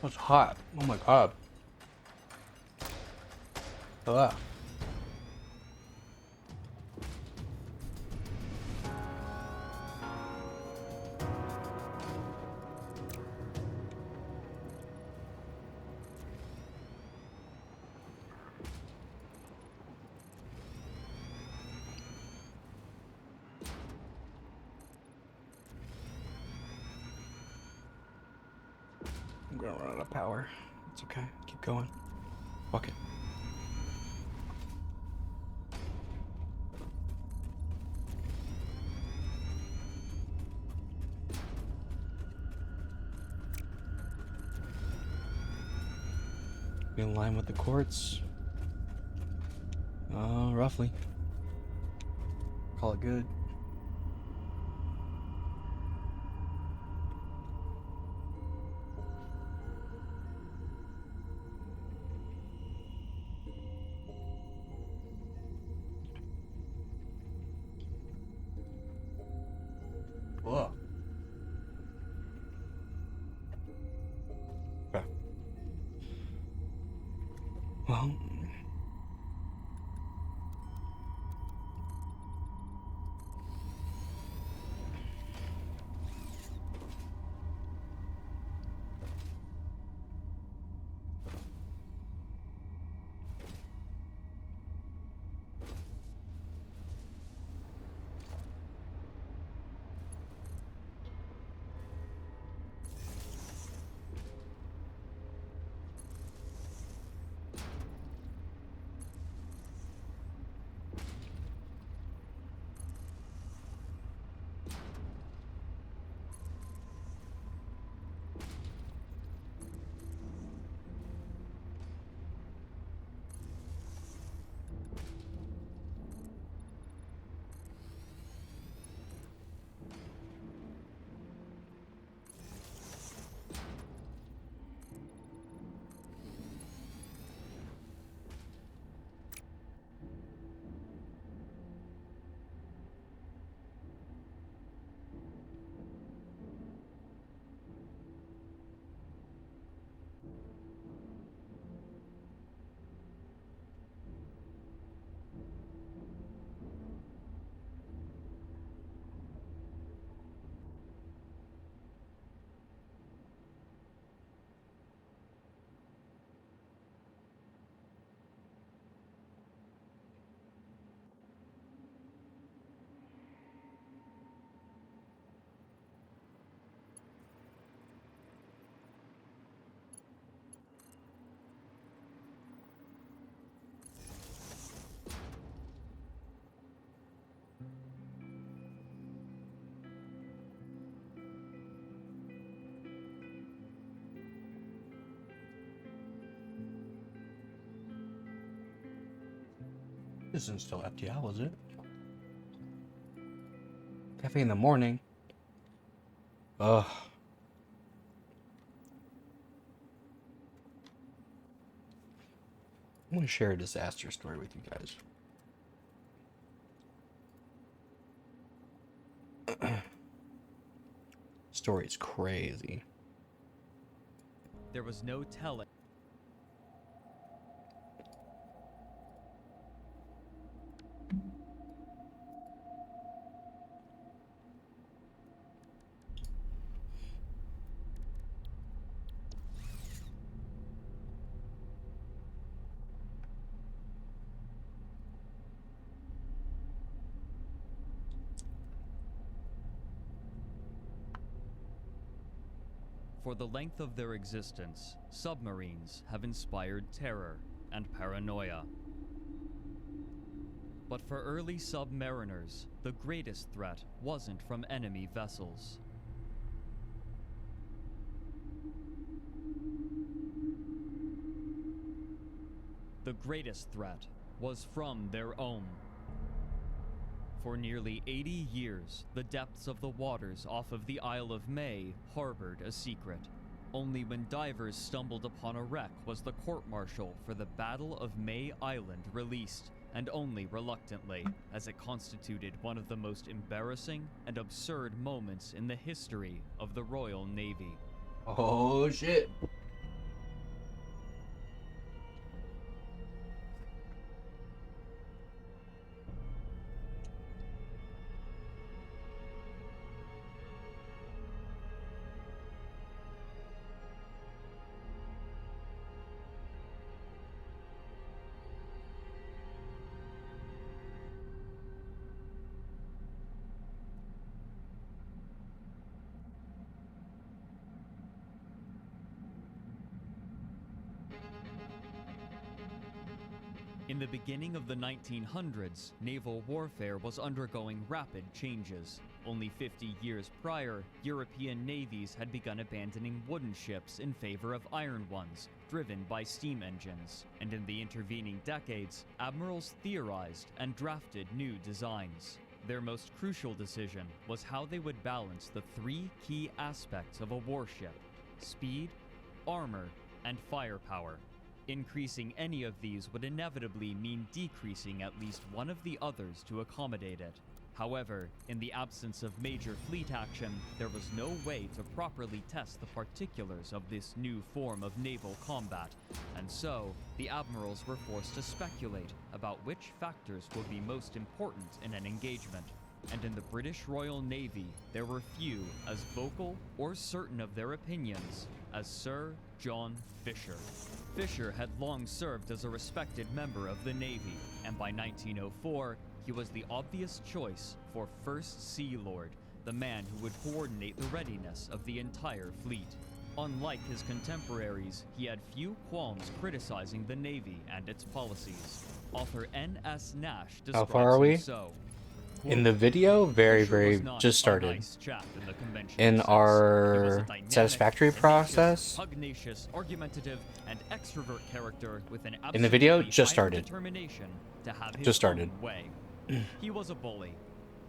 [SPEAKER 1] It's hot. Oh my god. Ugh. I'm gonna run out of power. It's okay. Keep going. Fuck it. Be in line with the courts. Roughly. Call it good. Whoa. Okay. Well, This isn't still FTL, is it? Cafe in the morning. Ugh. I'm gonna share a disaster story with you guys. Story's crazy.
[SPEAKER 9] There was no telling. For the length of their existence, submarines have inspired terror and paranoia. But for early submariners, the greatest threat wasn't from enemy vessels. The greatest threat was from their own. For nearly 80 years, the depths of the waters off of the Isle of May harbored a secret. Only when divers stumbled upon a wreck was the court-martial for the Battle of May Island released, and only reluctantly, as it constituted one of the most embarrassing and absurd moments in the history of the Royal Navy.
[SPEAKER 1] Oh shit.
[SPEAKER 9] In the beginning of the 1900s, naval warfare was undergoing rapid changes. Only 50 years prior, European navies had begun abandoning wooden ships in favor of iron ones, driven by steam engines. And in the intervening decades, admirals theorized and drafted new designs. Their most crucial decision was how they would balance the three key aspects of a warship: speed, armor, and firepower. Increasing any of these would inevitably mean decreasing at least one of the others to accommodate it. However, in the absence of major fleet action, there was no way to properly test the particulars of this new form of naval combat, and so the admirals were forced to speculate about which factors would be most important in an engagement. And in the British Royal Navy, there were few as vocal or certain of their opinions as Sir John Fisher. Fisher had long served as a respected member of the Navy, and by 1904, he was the obvious choice for First Sea Lord, the man who would coordinate the readiness of the entire fleet. Unlike his contemporaries, he had few qualms criticizing the Navy and its policies. Author N.S. Nash describes
[SPEAKER 1] How far are we?
[SPEAKER 9] him so.
[SPEAKER 1] In the video, very,
[SPEAKER 9] Fisher was
[SPEAKER 1] very
[SPEAKER 9] not
[SPEAKER 1] just
[SPEAKER 9] a
[SPEAKER 1] started.
[SPEAKER 9] nice chap in the conventional
[SPEAKER 1] In
[SPEAKER 9] sense.
[SPEAKER 1] our
[SPEAKER 9] He was a dynamic,
[SPEAKER 1] Satisfactory
[SPEAKER 9] ambitious,
[SPEAKER 1] process.
[SPEAKER 9] pugnacious, argumentative, and extrovert character with an
[SPEAKER 1] In the video,
[SPEAKER 9] absolutely
[SPEAKER 1] just
[SPEAKER 9] iron
[SPEAKER 1] started.
[SPEAKER 9] determination to have his
[SPEAKER 1] Just started.
[SPEAKER 9] own way. He was a bully.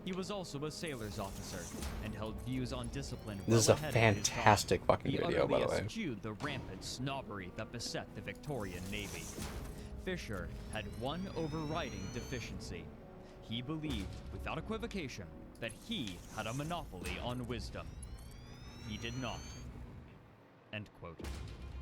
[SPEAKER 9] He was also a sailor's officer and held views on discipline well
[SPEAKER 1] This is a
[SPEAKER 9] ahead of his time.
[SPEAKER 1] fantastic fucking
[SPEAKER 9] He
[SPEAKER 1] video, by the
[SPEAKER 9] utterly
[SPEAKER 1] way.
[SPEAKER 9] eschewed the rampant snobbery that beset the Victorian Navy. Fisher had one overriding deficiency. He believed, without equivocation, that he had a monopoly on wisdom. He did not. End quote.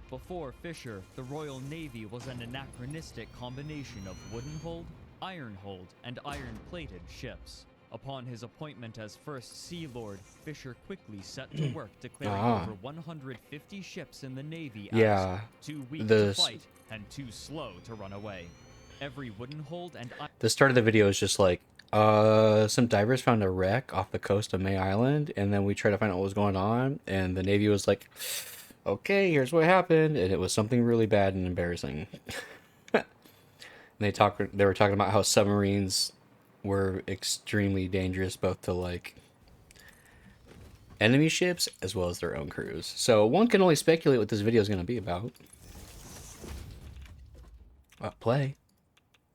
[SPEAKER 9] Before Fisher, the Royal Navy was an anachronistic combination of wooden-hulled, iron-hulled, and iron-plated ships. Upon his appointment as First Sea Lord, Fisher quickly set to work declaring over 150 ships in the Navy
[SPEAKER 1] Yeah,
[SPEAKER 9] as too weak to
[SPEAKER 1] this-
[SPEAKER 9] fight and too slow to run away. Every wooden-hulled and
[SPEAKER 1] The start of the video is just like, some divers found a wreck off the coast of May Island, and then we tried to find out what was going on, and the Navy was like, okay, here's what happened, and it was something really bad and embarrassing. And they were talking about how submarines were extremely dangerous, both to like enemy ships as well as their own crews. So one can only speculate what this video is going to be about. Play.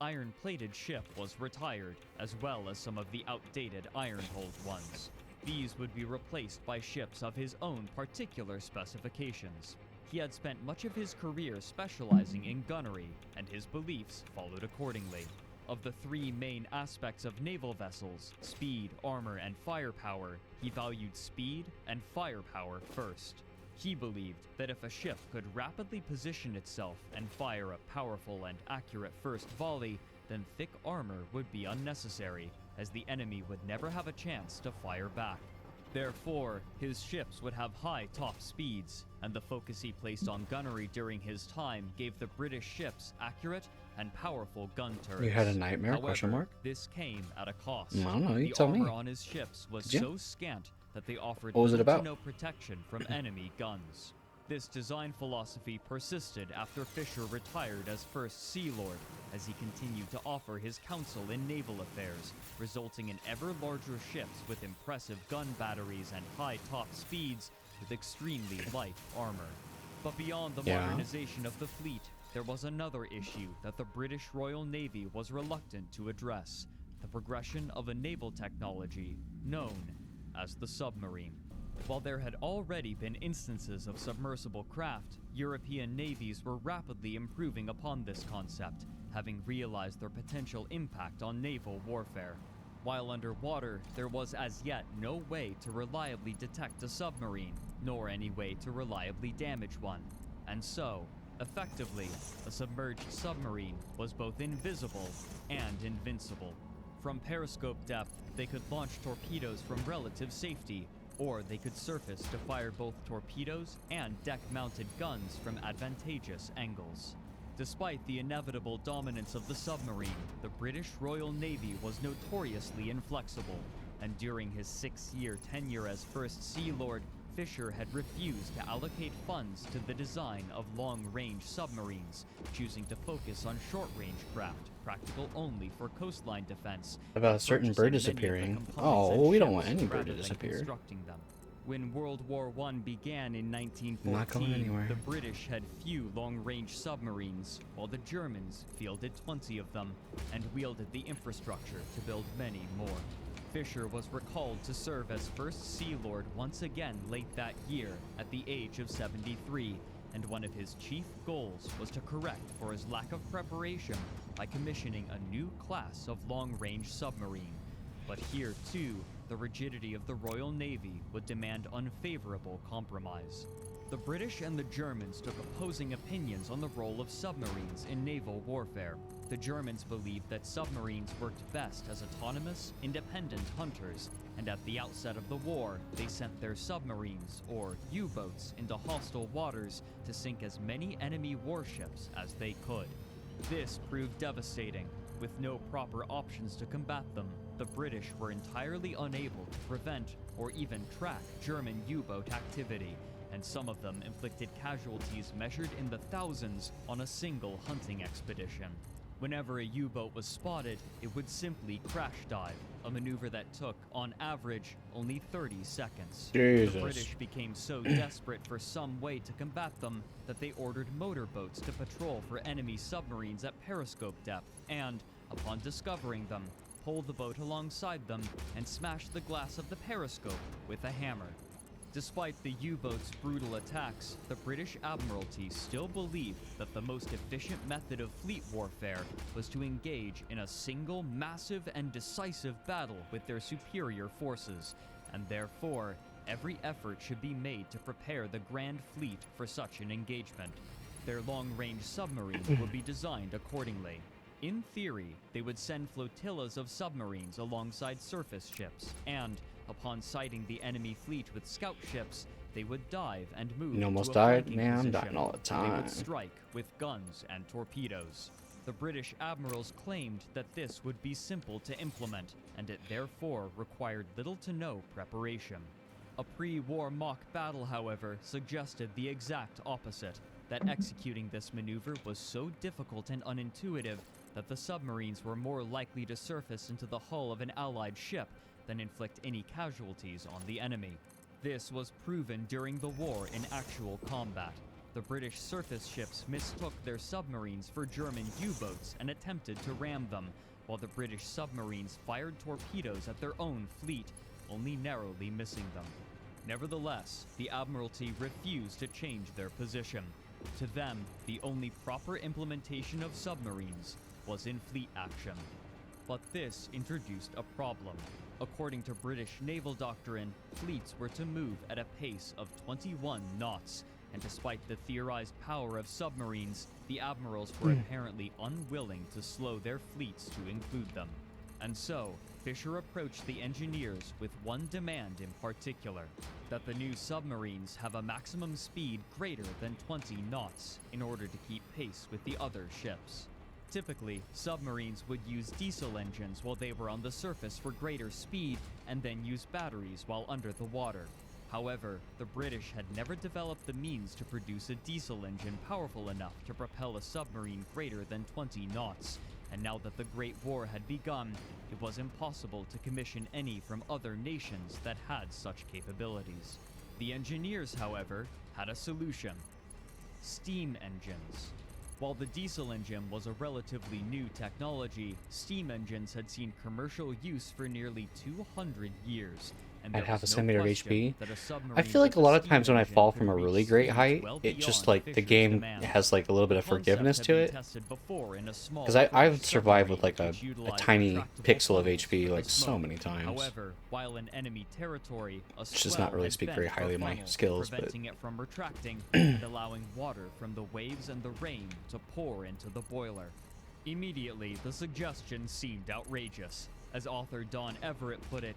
[SPEAKER 9] iron-plated ship was retired, as well as some of the outdated iron-hulled ones. These would be replaced by ships of his own particular specifications. He had spent much of his career specializing in gunnery, and his beliefs followed accordingly. Of the three main aspects of naval vessels, speed, armor, and firepower, he valued speed and firepower first. He believed that if a ship could rapidly position itself and fire a powerful and accurate first volley, then thick armor would be unnecessary, as the enemy would never have a chance to fire back. Therefore, his ships would have high top speeds, and the focus he placed on gunnery during his time gave the British ships accurate and powerful gun turrets.
[SPEAKER 1] You had a nightmare?
[SPEAKER 9] However,
[SPEAKER 1] Question mark?
[SPEAKER 9] this came at a cost.
[SPEAKER 1] I don't know, you
[SPEAKER 9] the
[SPEAKER 1] tell me.
[SPEAKER 9] armor on his ships was
[SPEAKER 1] Did you?
[SPEAKER 9] so scant that they offered
[SPEAKER 1] What was it
[SPEAKER 9] little
[SPEAKER 1] about?
[SPEAKER 9] to no protection from enemy guns. This design philosophy persisted after Fisher retired as First Sea Lord, as he continued to offer his counsel in naval affairs, resulting in ever larger ships with impressive gun batteries and high top speeds with extremely light armor. But beyond the
[SPEAKER 1] Yeah.
[SPEAKER 9] modernization of the fleet, there was another issue that the British Royal Navy was reluctant to address: the progression of a naval technology known as the submarine. While there had already been instances of submersible craft, European navies were rapidly improving upon this concept, having realized their potential impact on naval warfare. While underwater, there was as yet no way to reliably detect a submarine, nor any way to reliably damage one. And so, effectively, a submerged submarine was both invisible and invincible. From periscope depth, they could launch torpedoes from relative safety, or they could surface to fire both torpedoes and deck-mounted guns from advantageous angles. Despite the inevitable dominance of the submarine, the British Royal Navy was notoriously inflexible, and during his 6-year tenure as First Sea Lord, Fisher had refused to allocate funds to the design of long-range submarines, choosing to focus on short-range craft, practical only for coastline defense.
[SPEAKER 1] About a
[SPEAKER 9] and
[SPEAKER 1] certain bird
[SPEAKER 9] purchasing many of the
[SPEAKER 1] disappearing.
[SPEAKER 9] components
[SPEAKER 1] Oh,
[SPEAKER 9] and
[SPEAKER 1] well, we don't
[SPEAKER 9] ships
[SPEAKER 1] want any bird
[SPEAKER 9] rather
[SPEAKER 1] to
[SPEAKER 9] than
[SPEAKER 1] disappear.
[SPEAKER 9] constructing them. When World War I began in
[SPEAKER 1] Not going
[SPEAKER 9] 1914,
[SPEAKER 1] anywhere.
[SPEAKER 9] the British had few long-range submarines, while the Germans fielded 20 of them and wielded the infrastructure to build many more. Fisher was recalled to serve as First Sea Lord once again late that year at the age of 73, and one of his chief goals was to correct for his lack of preparation by commissioning a new class of long-range submarine. But here, too, the rigidity of the Royal Navy would demand unfavorable compromise. The British and the Germans took opposing opinions on the role of submarines in naval warfare. The Germans believed that submarines worked best as autonomous, independent hunters, and at the outset of the war, they sent their submarines, or U-boats, into hostile waters to sink as many enemy warships as they could. This proved devastating. With no proper options to combat them, the British were entirely unable to prevent or even track German U-boat activity, and some of them inflicted casualties measured in the thousands on a single hunting expedition. Whenever a U-boat was spotted, it would simply crash dive, a maneuver that took, on average, only 30 seconds.
[SPEAKER 1] Jesus.
[SPEAKER 9] The British became so desperate for some way to combat them that they ordered motorboats to patrol for enemy submarines at periscope depth and, upon discovering them, pull the boat alongside them and smash the glass of the periscope with a hammer. Despite the U-boat's brutal attacks, the British Admiralty still believed that the most efficient method of fleet warfare was to engage in a single massive and decisive battle with their superior forces, and therefore, every effort should be made to prepare the Grand Fleet for such an engagement. Their long-range submarine would be designed accordingly. In theory, they would send flotillas of submarines alongside surface ships, and, upon sighting the enemy fleet with scout ships, they would dive and move
[SPEAKER 1] You almost
[SPEAKER 9] to a
[SPEAKER 1] died?
[SPEAKER 9] flanking
[SPEAKER 1] Man, I'm
[SPEAKER 9] position,
[SPEAKER 1] dying all the
[SPEAKER 9] where They
[SPEAKER 1] time.
[SPEAKER 9] would strike with guns and torpedoes. The British admirals claimed that this would be simple to implement, and it therefore required little to no preparation. A pre-war mock battle, however, suggested the exact opposite, that executing this maneuver was so difficult and unintuitive that the submarines were more likely to surface into the hull of an Allied ship than inflict any casualties on the enemy. This was proven during the war in actual combat. The British surface ships mistook their submarines for German U-boats and attempted to ram them, while the British submarines fired torpedoes at their own fleet, only narrowly missing them. Nevertheless, the Admiralty refused to change their position. To them, the only proper implementation of submarines was in fleet action. But this introduced a problem. According to British naval doctrine, fleets were to move at a pace of 21 knots, and despite the theorized power of submarines, the admirals were apparently unwilling to slow their fleets to include them. And so, Fisher approached the engineers with one demand in particular, that the new submarines have a maximum speed greater than 20 knots in order to keep pace with the other ships. Typically, submarines would use diesel engines while they were on the surface for greater speed and then use batteries while under the water. However, the British had never developed the means to produce a diesel engine powerful enough to propel a submarine greater than 20 knots, and now that the Great War had begun, it was impossible to commission any from other nations that had such capabilities. The engineers, however, had a solution: steam engines. While the diesel engine was a relatively new technology, steam engines had seen commercial use for nearly 200 years.
[SPEAKER 7] At half a centimeter of HP. I feel like
[SPEAKER 9] with
[SPEAKER 7] a lot of
[SPEAKER 9] steam
[SPEAKER 7] times when I
[SPEAKER 9] engine
[SPEAKER 7] fall
[SPEAKER 9] could
[SPEAKER 7] from a
[SPEAKER 9] reach
[SPEAKER 7] really great
[SPEAKER 9] speeds
[SPEAKER 7] height,
[SPEAKER 9] well
[SPEAKER 7] it just
[SPEAKER 9] beyond
[SPEAKER 7] like the
[SPEAKER 9] Fisher's
[SPEAKER 7] game
[SPEAKER 9] demands.
[SPEAKER 7] has like a little bit of
[SPEAKER 9] The concept
[SPEAKER 7] forgiveness
[SPEAKER 9] had
[SPEAKER 7] to
[SPEAKER 9] been
[SPEAKER 7] it.
[SPEAKER 9] tested before in a small
[SPEAKER 7] Because I've
[SPEAKER 9] British
[SPEAKER 7] survived with like
[SPEAKER 9] submarine
[SPEAKER 7] a
[SPEAKER 9] which utilized
[SPEAKER 7] tiny
[SPEAKER 9] retractable
[SPEAKER 7] pixel of
[SPEAKER 9] funnels
[SPEAKER 7] HP
[SPEAKER 9] for
[SPEAKER 7] like
[SPEAKER 9] the
[SPEAKER 7] so
[SPEAKER 9] smoke.
[SPEAKER 7] many times.
[SPEAKER 9] However, while in enemy territory, a
[SPEAKER 7] Which does
[SPEAKER 9] swell
[SPEAKER 7] not really
[SPEAKER 9] had
[SPEAKER 7] speak
[SPEAKER 9] bent
[SPEAKER 7] very
[SPEAKER 9] the
[SPEAKER 7] highly of my
[SPEAKER 9] funnel,
[SPEAKER 7] skills, but
[SPEAKER 9] preventing it from retracting and allowing water from the waves and the rain to pour into the boiler. Immediately, the suggestion seemed outrageous. As author Don Everett put it,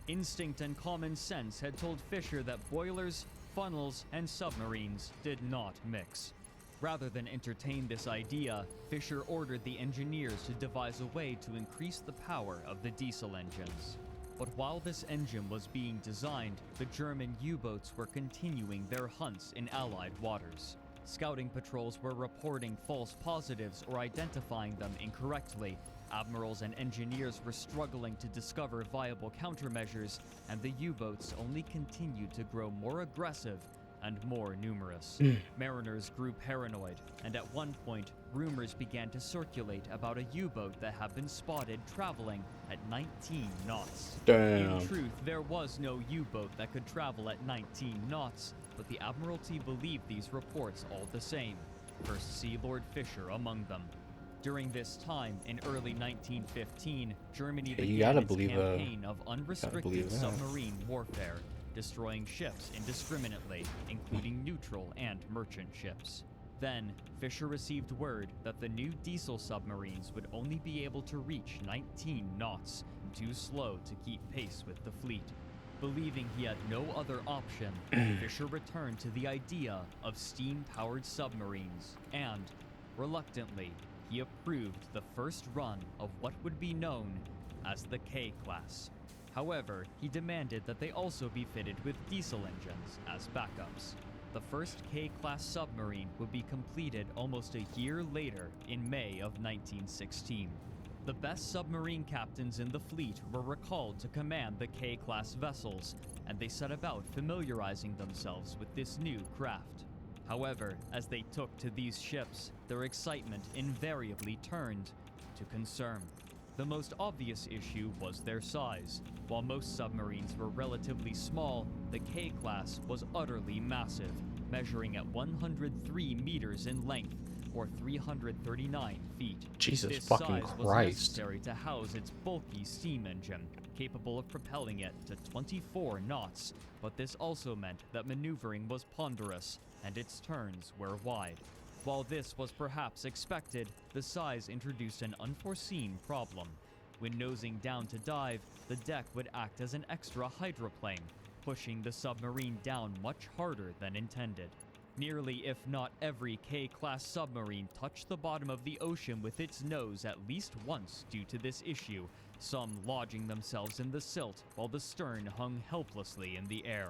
[SPEAKER 9] instinct and common sense had told Fisher that boilers, funnels, and submarines did not mix. Rather than entertain this idea, Fisher ordered the engineers to devise a way to increase the power of the diesel engines. But while this engine was being designed, the German U-boats were continuing their hunts in Allied waters. Scouting patrols were reporting false positives or identifying them incorrectly. Admirals and engineers were struggling to discover viable countermeasures, and the U-boats only continued to grow more aggressive and more numerous. Mariners grew paranoid, and at one point, rumors began to circulate about a U-boat that had been spotted traveling at 19 knots.
[SPEAKER 7] Damn.
[SPEAKER 9] In truth, there was no U-boat that could travel at 19 knots, but the Admiralty believed these reports all the same, First Sea Lord Fisher among them. During this time, in early 1915, Germany
[SPEAKER 7] you
[SPEAKER 9] began
[SPEAKER 7] gotta
[SPEAKER 9] its
[SPEAKER 7] believe,
[SPEAKER 9] campaign of unrestricted
[SPEAKER 7] believe that.
[SPEAKER 9] submarine warfare, destroying ships indiscriminately, including neutral and merchant ships. Then, Fisher received word that the new diesel submarines would only be able to reach 19 knots, too slow to keep pace with the fleet. Believing he had no other option, Fisher returned to the idea of steam-powered submarines, and, reluctantly, he approved the first run of what would be known as the K-class. However, he demanded that they also be fitted with diesel engines as backups. The first K-class submarine would be completed almost a year later, in May of 1916. The best submarine captains in the fleet were recalled to command the K-class vessels, and they set about familiarizing themselves with this new craft. However, as they took to these ships, their excitement invariably turned to concern. The most obvious issue was their size. While most submarines were relatively small, the K-class was utterly massive, measuring at 103 meters in length, or 339 feet.
[SPEAKER 7] Jesus
[SPEAKER 9] This
[SPEAKER 7] fucking
[SPEAKER 9] size was
[SPEAKER 7] Christ.
[SPEAKER 9] necessary to house its bulky steam engine, capable of propelling it to 24 knots, but this also meant that maneuvering was ponderous, and its turns were wide. While this was perhaps expected, the size introduced an unforeseen problem. When nosing down to dive, the deck would act as an extra hydroplane, pushing the submarine down much harder than intended. Nearly, if not every K-class submarine touched the bottom of the ocean with its nose at least once due to this issue, some lodging themselves in the silt while the stern hung helplessly in the air.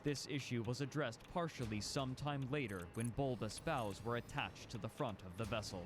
[SPEAKER 9] This issue was addressed partially sometime later when bulbous bows were attached to the front of the vessel.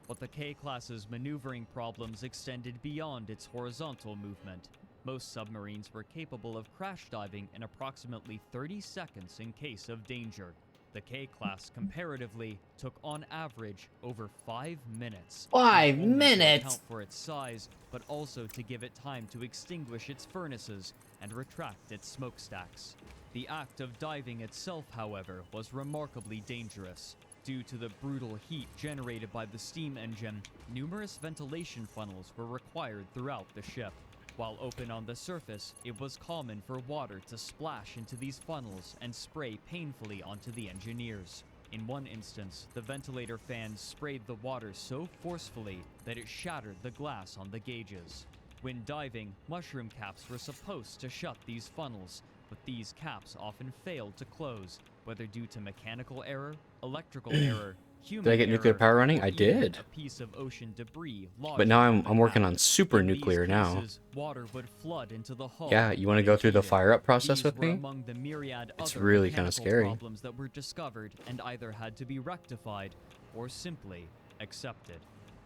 [SPEAKER 9] But the K-class's maneuvering problems extended beyond its horizontal movement. Most submarines were capable of crash diving in approximately 30 seconds in case of danger. The K-class, comparatively, took on average over 5 minutes.
[SPEAKER 1] 5
[SPEAKER 9] not only to
[SPEAKER 1] minutes?
[SPEAKER 9] account for its size, but also to give it time to extinguish its furnaces and retract its smokestacks. The act of diving itself, however, was remarkably dangerous. Due to the brutal heat generated by the steam engine, numerous ventilation funnels were required throughout the ship. While open on the surface, it was common for water to splash into these funnels and spray painfully onto the engineers. In one instance, the ventilator fans sprayed the water so forcefully that it shattered the glass on the gauges. When diving, mushroom caps were supposed to shut these funnels, but these caps often failed to close, whether due to mechanical error, electrical error, human
[SPEAKER 1] Did I get nuclear
[SPEAKER 9] error,
[SPEAKER 1] power running?
[SPEAKER 9] or
[SPEAKER 1] I
[SPEAKER 9] even
[SPEAKER 1] did.
[SPEAKER 9] a piece of ocean debris
[SPEAKER 1] But now
[SPEAKER 9] lodged in
[SPEAKER 1] I'm
[SPEAKER 9] the
[SPEAKER 1] working
[SPEAKER 9] cap.
[SPEAKER 1] on super
[SPEAKER 9] In these
[SPEAKER 1] nuclear now.
[SPEAKER 9] cases, water would flood into the hull.
[SPEAKER 1] Yeah, you want to go through the
[SPEAKER 9] unaided.
[SPEAKER 1] fire up process
[SPEAKER 9] These
[SPEAKER 1] with
[SPEAKER 9] were
[SPEAKER 1] me?
[SPEAKER 9] among the myriad
[SPEAKER 1] It's
[SPEAKER 9] other
[SPEAKER 1] really kinda
[SPEAKER 9] mechanical
[SPEAKER 1] scary.
[SPEAKER 9] problems that were discovered and either had to be rectified or simply accepted.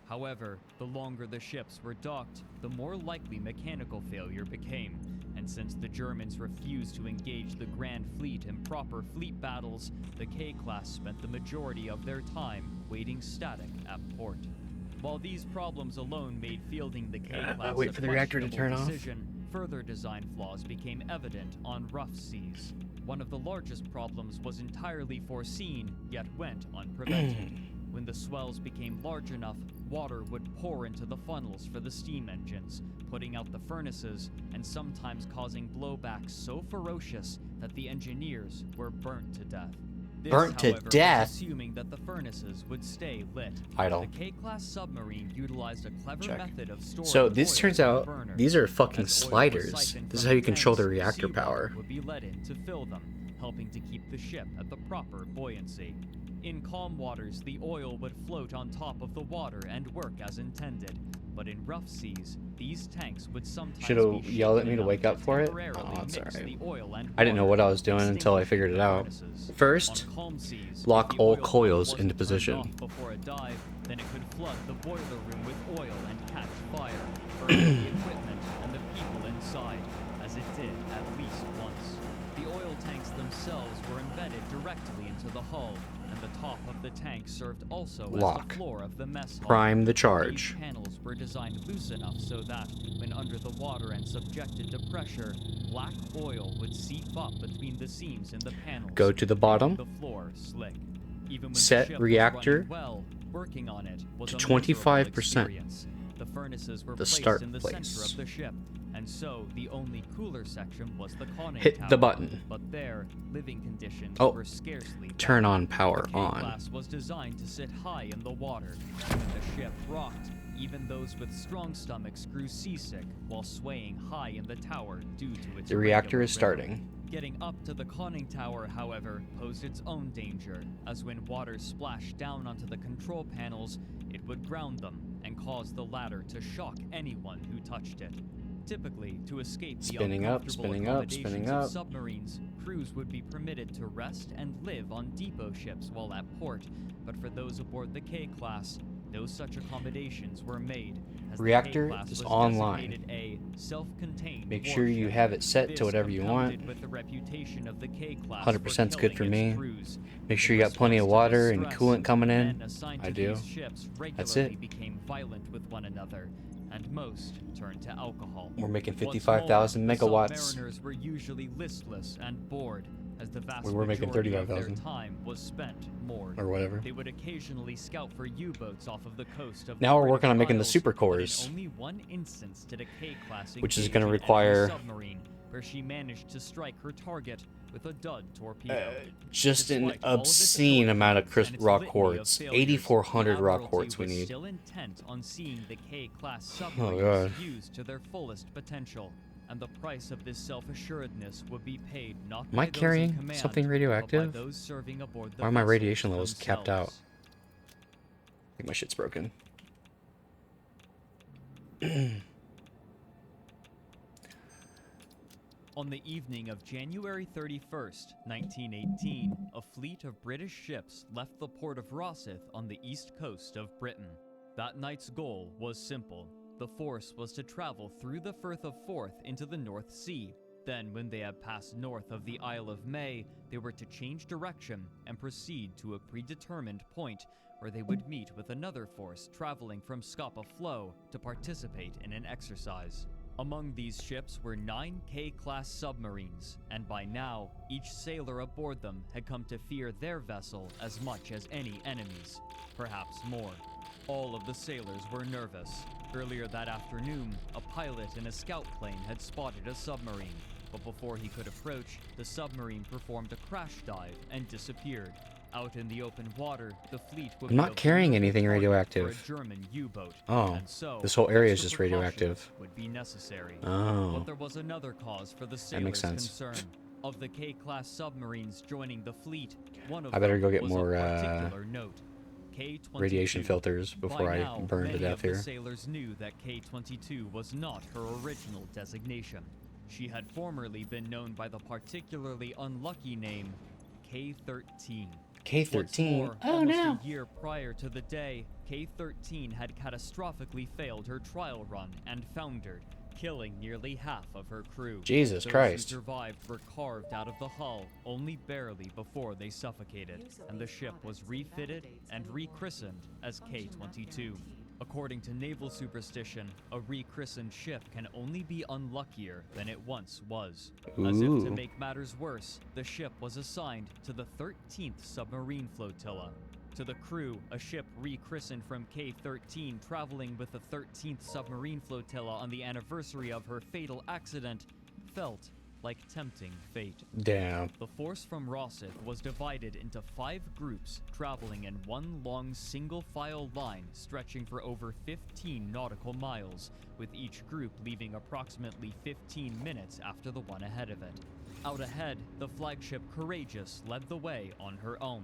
[SPEAKER 9] However, the longer the ships were docked, the more likely mechanical failure became. And since the Germans refused to engage the Grand Fleet in proper fleet battles, the K-class spent the majority of their time waiting static at port. While these problems alone made fielding the K-class
[SPEAKER 1] wait
[SPEAKER 9] a
[SPEAKER 1] for the reactor to
[SPEAKER 9] questionable
[SPEAKER 1] turn off.
[SPEAKER 9] decision, further design flaws became evident on rough seas. One of the largest problems was entirely foreseen, yet went unprevented. When the swells became large enough, water would pour into the funnels for the steam engines, putting out the furnaces and sometimes causing blowbacks so ferocious that the engineers were burnt to death. This,
[SPEAKER 1] Burnt to
[SPEAKER 9] however, was
[SPEAKER 1] death?
[SPEAKER 9] assuming that the furnaces would stay lit.
[SPEAKER 1] Idle.
[SPEAKER 9] The K-class submarine utilized a clever
[SPEAKER 1] Check.
[SPEAKER 9] method of storing
[SPEAKER 1] So this
[SPEAKER 9] oil
[SPEAKER 1] turns
[SPEAKER 9] in the
[SPEAKER 1] out
[SPEAKER 9] burner.
[SPEAKER 1] these are fucking
[SPEAKER 9] As oil was
[SPEAKER 1] sliders.
[SPEAKER 9] siphoned
[SPEAKER 1] This is
[SPEAKER 9] from
[SPEAKER 1] how you control the
[SPEAKER 9] tanks,
[SPEAKER 1] reactor
[SPEAKER 9] seawater
[SPEAKER 1] power.
[SPEAKER 9] would be let in to fill them, helping to keep the ship at the proper buoyancy. In calm waters, the oil would float on top of the water and work as intended. But in rough seas, these tanks would sometimes
[SPEAKER 1] Should've
[SPEAKER 9] be
[SPEAKER 1] yelled at
[SPEAKER 9] shaken
[SPEAKER 1] me to
[SPEAKER 9] enough
[SPEAKER 1] wake up for it?
[SPEAKER 9] temporarily
[SPEAKER 1] Oh, it's
[SPEAKER 9] mix
[SPEAKER 1] alright.
[SPEAKER 9] the oil and
[SPEAKER 1] I didn't know
[SPEAKER 9] water,
[SPEAKER 1] what I was doing until I figured it out.
[SPEAKER 9] extinguishing the
[SPEAKER 1] First,
[SPEAKER 9] furnaces. On calm seas,
[SPEAKER 1] lock
[SPEAKER 9] if the
[SPEAKER 1] all
[SPEAKER 9] oil pump
[SPEAKER 1] coils
[SPEAKER 9] wasn't
[SPEAKER 1] into
[SPEAKER 9] turned
[SPEAKER 1] position.
[SPEAKER 9] off before a dive, then it could flood the boiler room with oil and catch fire, burning the equipment and the people inside, as it did at least once. The oil tanks themselves were embedded directly into the hull, and the top of the tank served also as
[SPEAKER 1] Lock.
[SPEAKER 9] the floor of the mess hall.
[SPEAKER 1] Prime the
[SPEAKER 9] These
[SPEAKER 1] charge.
[SPEAKER 9] panels were designed loose enough so that, when under the water and subjected to pressure, black oil would seep up between the seams in the panels.
[SPEAKER 1] Go to the bottom.
[SPEAKER 9] making the floor slick. Even when
[SPEAKER 1] Set
[SPEAKER 9] the ship
[SPEAKER 1] reactor
[SPEAKER 9] was running well, working on it was
[SPEAKER 1] to
[SPEAKER 9] a miserable
[SPEAKER 1] 25%.
[SPEAKER 9] experience. The furnaces were
[SPEAKER 1] The
[SPEAKER 9] placed
[SPEAKER 1] start
[SPEAKER 9] in the
[SPEAKER 1] place.
[SPEAKER 9] center of the ship, and so the only cooler section was the conning
[SPEAKER 1] Hit
[SPEAKER 9] tower.
[SPEAKER 1] the button.
[SPEAKER 9] But there, living conditions
[SPEAKER 1] Oh,
[SPEAKER 9] were scarcely
[SPEAKER 1] turn
[SPEAKER 9] better.
[SPEAKER 1] on power
[SPEAKER 9] The
[SPEAKER 1] on.
[SPEAKER 9] K-class was designed to sit high in the water. When the ship rocked, even those with strong stomachs grew seasick while swaying high in the tower due to its
[SPEAKER 1] The reactor
[SPEAKER 9] irregular
[SPEAKER 1] is
[SPEAKER 9] rhythm.
[SPEAKER 1] starting.
[SPEAKER 9] Getting up to the conning tower, however, posed its own danger, as when water splashed down onto the control panels, it would ground them and cause the ladder to shock anyone who touched it. Typically, to escape the
[SPEAKER 1] Spinning up,
[SPEAKER 9] uncomfortable
[SPEAKER 1] spinning up,
[SPEAKER 9] accommodations
[SPEAKER 1] spinning
[SPEAKER 9] of
[SPEAKER 1] up.
[SPEAKER 9] submarines, crews would be permitted to rest and live on depot ships while at port, but for those aboard the K-class, no such accommodations were made. As the
[SPEAKER 1] Reactor
[SPEAKER 9] K-class
[SPEAKER 1] is
[SPEAKER 9] was
[SPEAKER 1] online.
[SPEAKER 9] designated a self-contained
[SPEAKER 1] Make sure you
[SPEAKER 9] warship.
[SPEAKER 1] have it set
[SPEAKER 9] This
[SPEAKER 1] to whatever you want.
[SPEAKER 9] compounded with the reputation of the K-class
[SPEAKER 1] 100% is good for
[SPEAKER 9] killing
[SPEAKER 1] me.
[SPEAKER 9] its crews.
[SPEAKER 1] Make sure
[SPEAKER 9] In
[SPEAKER 1] you got plenty of
[SPEAKER 9] response to
[SPEAKER 1] water
[SPEAKER 9] this
[SPEAKER 1] and
[SPEAKER 9] stress,
[SPEAKER 1] coolant coming in.
[SPEAKER 9] men assigned
[SPEAKER 1] I
[SPEAKER 9] to
[SPEAKER 1] do.
[SPEAKER 9] these ships
[SPEAKER 1] That's
[SPEAKER 9] regularly
[SPEAKER 1] it.
[SPEAKER 9] became violent with one another, and most turned to alcohol.
[SPEAKER 1] We're making
[SPEAKER 9] What's
[SPEAKER 1] 55,000
[SPEAKER 9] more, the
[SPEAKER 1] megawatts.
[SPEAKER 9] submariners were usually listless and bored, as the vast
[SPEAKER 1] We were making
[SPEAKER 9] majority of their
[SPEAKER 1] 35,000.
[SPEAKER 9] time was spent moored.
[SPEAKER 1] Or whatever.
[SPEAKER 9] They would occasionally scout for U-boats off of the coast of
[SPEAKER 1] Now
[SPEAKER 9] the
[SPEAKER 1] we're working on
[SPEAKER 9] British
[SPEAKER 1] making the
[SPEAKER 9] Isles,
[SPEAKER 1] super
[SPEAKER 9] but in
[SPEAKER 1] cores.
[SPEAKER 9] only one instance did a K-class
[SPEAKER 1] Which is
[SPEAKER 9] engage
[SPEAKER 1] gonna
[SPEAKER 9] an enemy
[SPEAKER 1] require-
[SPEAKER 9] submarine, where she managed to strike her target with a dud torpedo.
[SPEAKER 1] Just an
[SPEAKER 9] Despite all of its
[SPEAKER 1] obscene
[SPEAKER 9] shortcomings
[SPEAKER 1] amount of crisp
[SPEAKER 9] and its
[SPEAKER 1] raw
[SPEAKER 9] litany of
[SPEAKER 1] quartz.
[SPEAKER 9] failures,
[SPEAKER 1] 8,400
[SPEAKER 9] the
[SPEAKER 1] raw
[SPEAKER 9] Admiralty
[SPEAKER 1] quartz we
[SPEAKER 9] was
[SPEAKER 1] need.
[SPEAKER 9] still intent on seeing the K-class
[SPEAKER 1] God.
[SPEAKER 9] submarines used to their fullest potential, and the price of this self-assuredness would be paid not
[SPEAKER 1] Am I
[SPEAKER 9] by those in
[SPEAKER 1] carrying
[SPEAKER 9] command,
[SPEAKER 1] something
[SPEAKER 9] but
[SPEAKER 1] radioactive?
[SPEAKER 9] by those serving aboard the
[SPEAKER 1] Why are my
[SPEAKER 9] vessels
[SPEAKER 1] radiation levels capped out?
[SPEAKER 9] themselves.
[SPEAKER 1] I think my shit's broken.
[SPEAKER 9] On the evening of January 31st, 1918, a fleet of British ships left the port of Rosyth on the east coast of Britain. That night's goal was simple. The force was to travel through the Firth of Forth into the North Sea. Then, when they had passed north of the Isle of May, they were to change direction and proceed to a predetermined point where they would meet with another force traveling from Scapa Flow to participate in an exercise. Among these ships were 9 K-class submarines, and by now, each sailor aboard them had come to fear their vessel as much as any enemy's, perhaps more. All of the sailors were nervous. Earlier that afternoon, a pilot in a scout plane had spotted a submarine, but before he could approach, the submarine performed a crash dive and disappeared. Out in the open water, the fleet would
[SPEAKER 1] I'm
[SPEAKER 9] be
[SPEAKER 1] not
[SPEAKER 9] a
[SPEAKER 1] carrying
[SPEAKER 9] vulnerable
[SPEAKER 1] anything
[SPEAKER 9] target
[SPEAKER 1] radioactive.
[SPEAKER 9] for a German U-boat.
[SPEAKER 1] Oh,
[SPEAKER 9] And so,
[SPEAKER 1] this whole area is
[SPEAKER 9] extra
[SPEAKER 1] just radioactive.
[SPEAKER 9] precautions would be necessary.
[SPEAKER 1] Oh.
[SPEAKER 9] But there was another cause for the
[SPEAKER 1] That makes
[SPEAKER 9] sailors'
[SPEAKER 1] sense.
[SPEAKER 9] concern. Of the K-class submarines joining the fleet, one of
[SPEAKER 1] I better
[SPEAKER 9] them
[SPEAKER 1] go get
[SPEAKER 9] was
[SPEAKER 1] more,
[SPEAKER 9] of particular note. K-22.
[SPEAKER 1] radiation filters before
[SPEAKER 9] By
[SPEAKER 1] I
[SPEAKER 9] now,
[SPEAKER 1] burn to
[SPEAKER 9] many
[SPEAKER 1] death
[SPEAKER 9] of the
[SPEAKER 1] here.
[SPEAKER 9] sailors knew that K-22 was not her original designation. She had formerly been known by the particularly unlucky name K-13.
[SPEAKER 1] K-13.
[SPEAKER 9] What's more,
[SPEAKER 1] Oh
[SPEAKER 9] almost
[SPEAKER 1] no.
[SPEAKER 9] a year prior to the day, K-13 had catastrophically failed her trial run and foundered, killing nearly half of her crew.
[SPEAKER 1] Jesus
[SPEAKER 9] Those
[SPEAKER 1] Christ.
[SPEAKER 9] who survived were carved out of the hull only barely before they suffocated, and the ship was refitted and rechristened as K-22. According to naval superstition, a rechristened ship can only be unluckier than it once was. As if to
[SPEAKER 1] Ooh.
[SPEAKER 9] make matters worse, the ship was assigned to the 13th Submarine Flotilla. To the crew, a ship rechristened from K-13 traveling with the 13th Submarine Flotilla on the anniversary of her fatal accident felt like tempting fate.
[SPEAKER 1] Damn.
[SPEAKER 9] The force from Rosyth was divided into 5 groups, traveling in one long single-file line stretching for over 15 nautical miles, with each group leaving approximately 15 minutes after the one ahead of it. Out ahead, the flagship Courageous led the way on her own.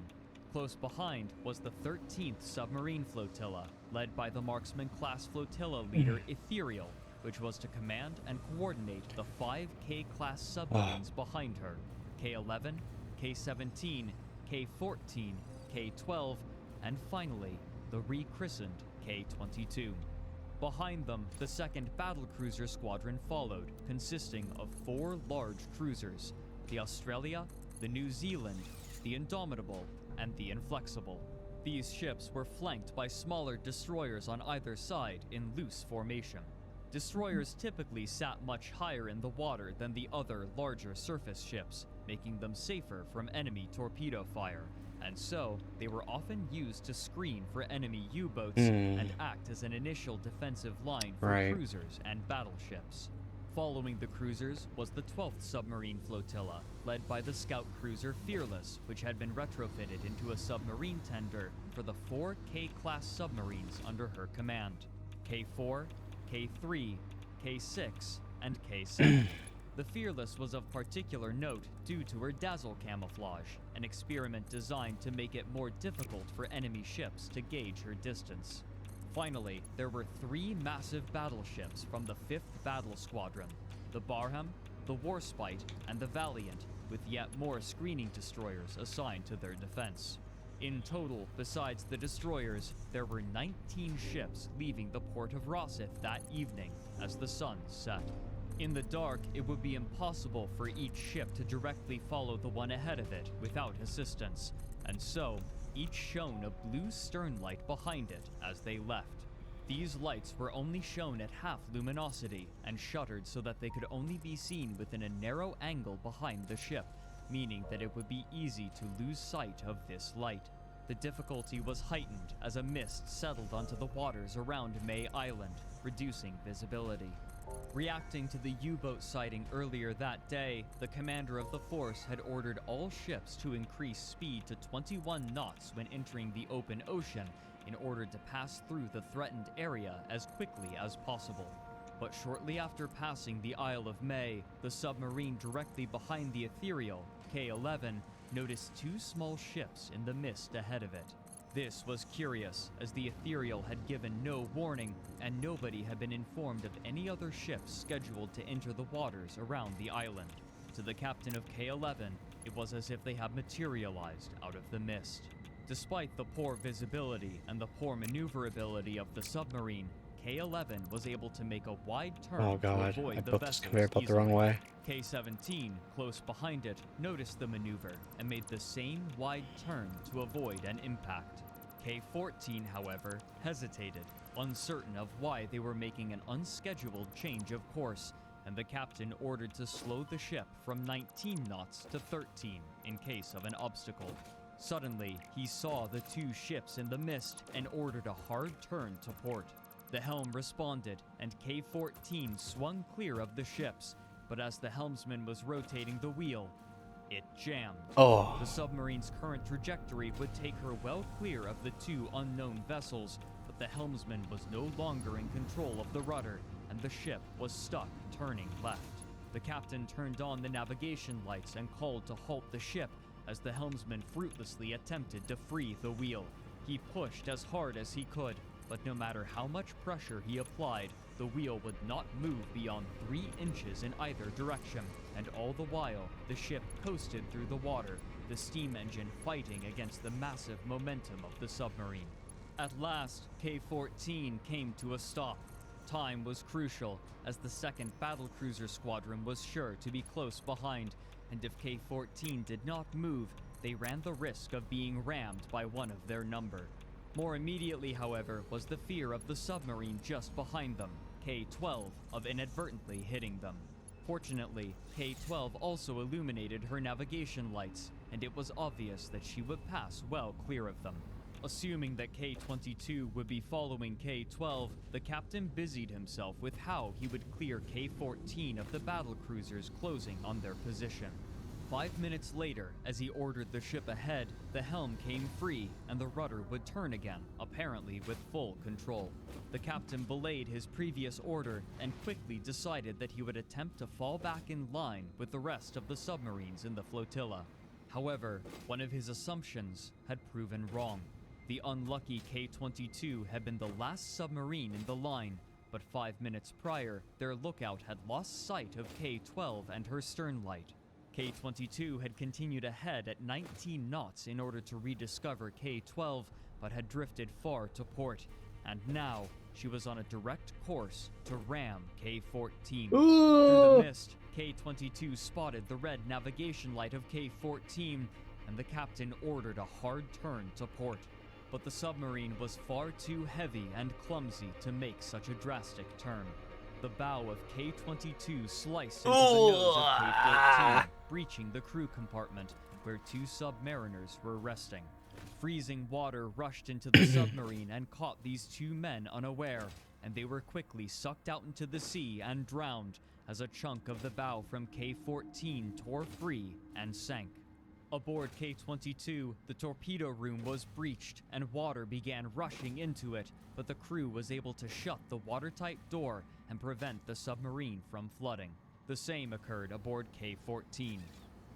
[SPEAKER 9] Close behind was the 13th Submarine Flotilla, led by the Marksman-class flotilla leader Ethereal, which was to command and coordinate the 5 K-class submarines behind her, K-11, K-17, K-14, K-12, and finally, the rechristened K-22. Behind them, the 2nd Battlecruiser Squadron followed, consisting of 4 large cruisers, the Australia, the New Zealand, the Indomitable, and the Inflexible. These ships were flanked by smaller destroyers on either side in loose formation. Destroyers typically sat much higher in the water than the other larger surface ships, making them safer from enemy torpedo fire, and so they were often used to screen for enemy U-boats and act as an initial defensive line for cruisers and battleships. Following the cruisers was the 12th Submarine Flotilla, led by the scout cruiser Fearless, which had been retrofitted into a submarine tender for the 4 K-class submarines under her command: K-4, K-3, K-6, and K-7. The Fearless was of particular note due to her dazzle camouflage, an experiment designed to make it more difficult for enemy ships to gauge her distance. Finally, there were 3 massive battleships from the 5th Battle Squadron: the Barham, the Warspite, and the Valiant, with yet more screening destroyers assigned to their defense. In total, besides the destroyers, there were 19 ships leaving the port of Rosyth that evening as the sun set. In the dark, it would be impossible for each ship to directly follow the one ahead of it without assistance, and so each shone a blue stern light behind it as they left. These lights were only shown at half luminosity and shuttered so that they could only be seen within a narrow angle behind the ship, meaning that it would be easy to lose sight of this light. The difficulty was heightened as a mist settled onto the waters around May Island, reducing visibility. Reacting to the U-boat sighting earlier that day, the commander of the force had ordered all ships to increase speed to 21 knots when entering the open ocean in order to pass through the threatened area as quickly as possible. But shortly after passing the Isle of May, the submarine directly behind the Ethereal, K-11, noticed 2 small ships in the mist ahead of it. This was curious, as the Ethereal had given no warning, and nobody had been informed of any other ships scheduled to enter the waters around the island. To the captain of K-11, it was as if they had materialized out of the mist. Despite the poor visibility and the poor maneuverability of the submarine, K-11 was able to make a wide turn
[SPEAKER 1] Oh
[SPEAKER 9] to
[SPEAKER 1] god,
[SPEAKER 9] avoid
[SPEAKER 1] I
[SPEAKER 9] the
[SPEAKER 1] built this
[SPEAKER 9] vessels
[SPEAKER 1] conveyor belt the wrong
[SPEAKER 9] easily.
[SPEAKER 1] way.
[SPEAKER 9] K-17, close behind it, noticed the maneuver and made the same wide turn to avoid an impact. K-14, however, hesitated, uncertain of why they were making an unscheduled change of course, and the captain ordered to slow the ship from 19 knots to 13 in case of an obstacle. Suddenly, he saw the two ships in the mist and ordered a hard turn to port. The helm responded, and K-14 swung clear of the ships, but as the helmsman was rotating the wheel, it jammed.
[SPEAKER 1] Oh.
[SPEAKER 9] The submarine's current trajectory would take her well clear of the two unknown vessels, but the helmsman was no longer in control of the rudder, and the ship was stuck turning left. The captain turned on the navigation lights and called to halt the ship as the helmsman fruitlessly attempted to free the wheel. He pushed as hard as he could, but no matter how much pressure he applied, the wheel would not move beyond 3 inches in either direction, and all the while, the ship coasted through the water, the steam engine fighting against the massive momentum of the submarine. At last, K-14 came to a stop. Time was crucial, as the 2nd Battlecruiser Squadron was sure to be close behind, and if K-14 did not move, they ran the risk of being rammed by one of their number. More immediately, however, was the fear of the submarine just behind them, K-12, of inadvertently hitting them. Fortunately, K-12 also illuminated her navigation lights, and it was obvious that she would pass well clear of them. Assuming that K-22 would be following K-12, the captain busied himself with how he would clear K-14 of the battlecruisers closing on their position. 5 minutes later, as he ordered the ship ahead, the helm came free and the rudder would turn again, apparently with full control. The captain belayed his previous order and quickly decided that he would attempt to fall back in line with the rest of the submarines in the flotilla. However, one of his assumptions had proven wrong. The unlucky K-22 had been the last submarine in the line, but 5 minutes prior, their lookout had lost sight of K-12 and her stern light. K-22 had continued ahead at 19 knots in order to rediscover K-12, but had drifted far to port, and now she was on a direct course to ram K-14. Through the mist, K-22 spotted the red navigation light of K-14, and the captain ordered a hard turn to port. But the submarine was far too heavy and clumsy to make such a drastic turn. The bow of K-22 sliced into the nose of K-14, breaching the crew compartment where 2 submariners were resting. Freezing water rushed into the submarine and caught these 2 men unaware, and they were quickly sucked out into the sea and drowned as a chunk of the bow from K-14 tore free and sank. Aboard K-22, the torpedo room was breached and water began rushing into it, but the crew was able to shut the watertight door and prevent the submarine from flooding. The same occurred aboard K-14.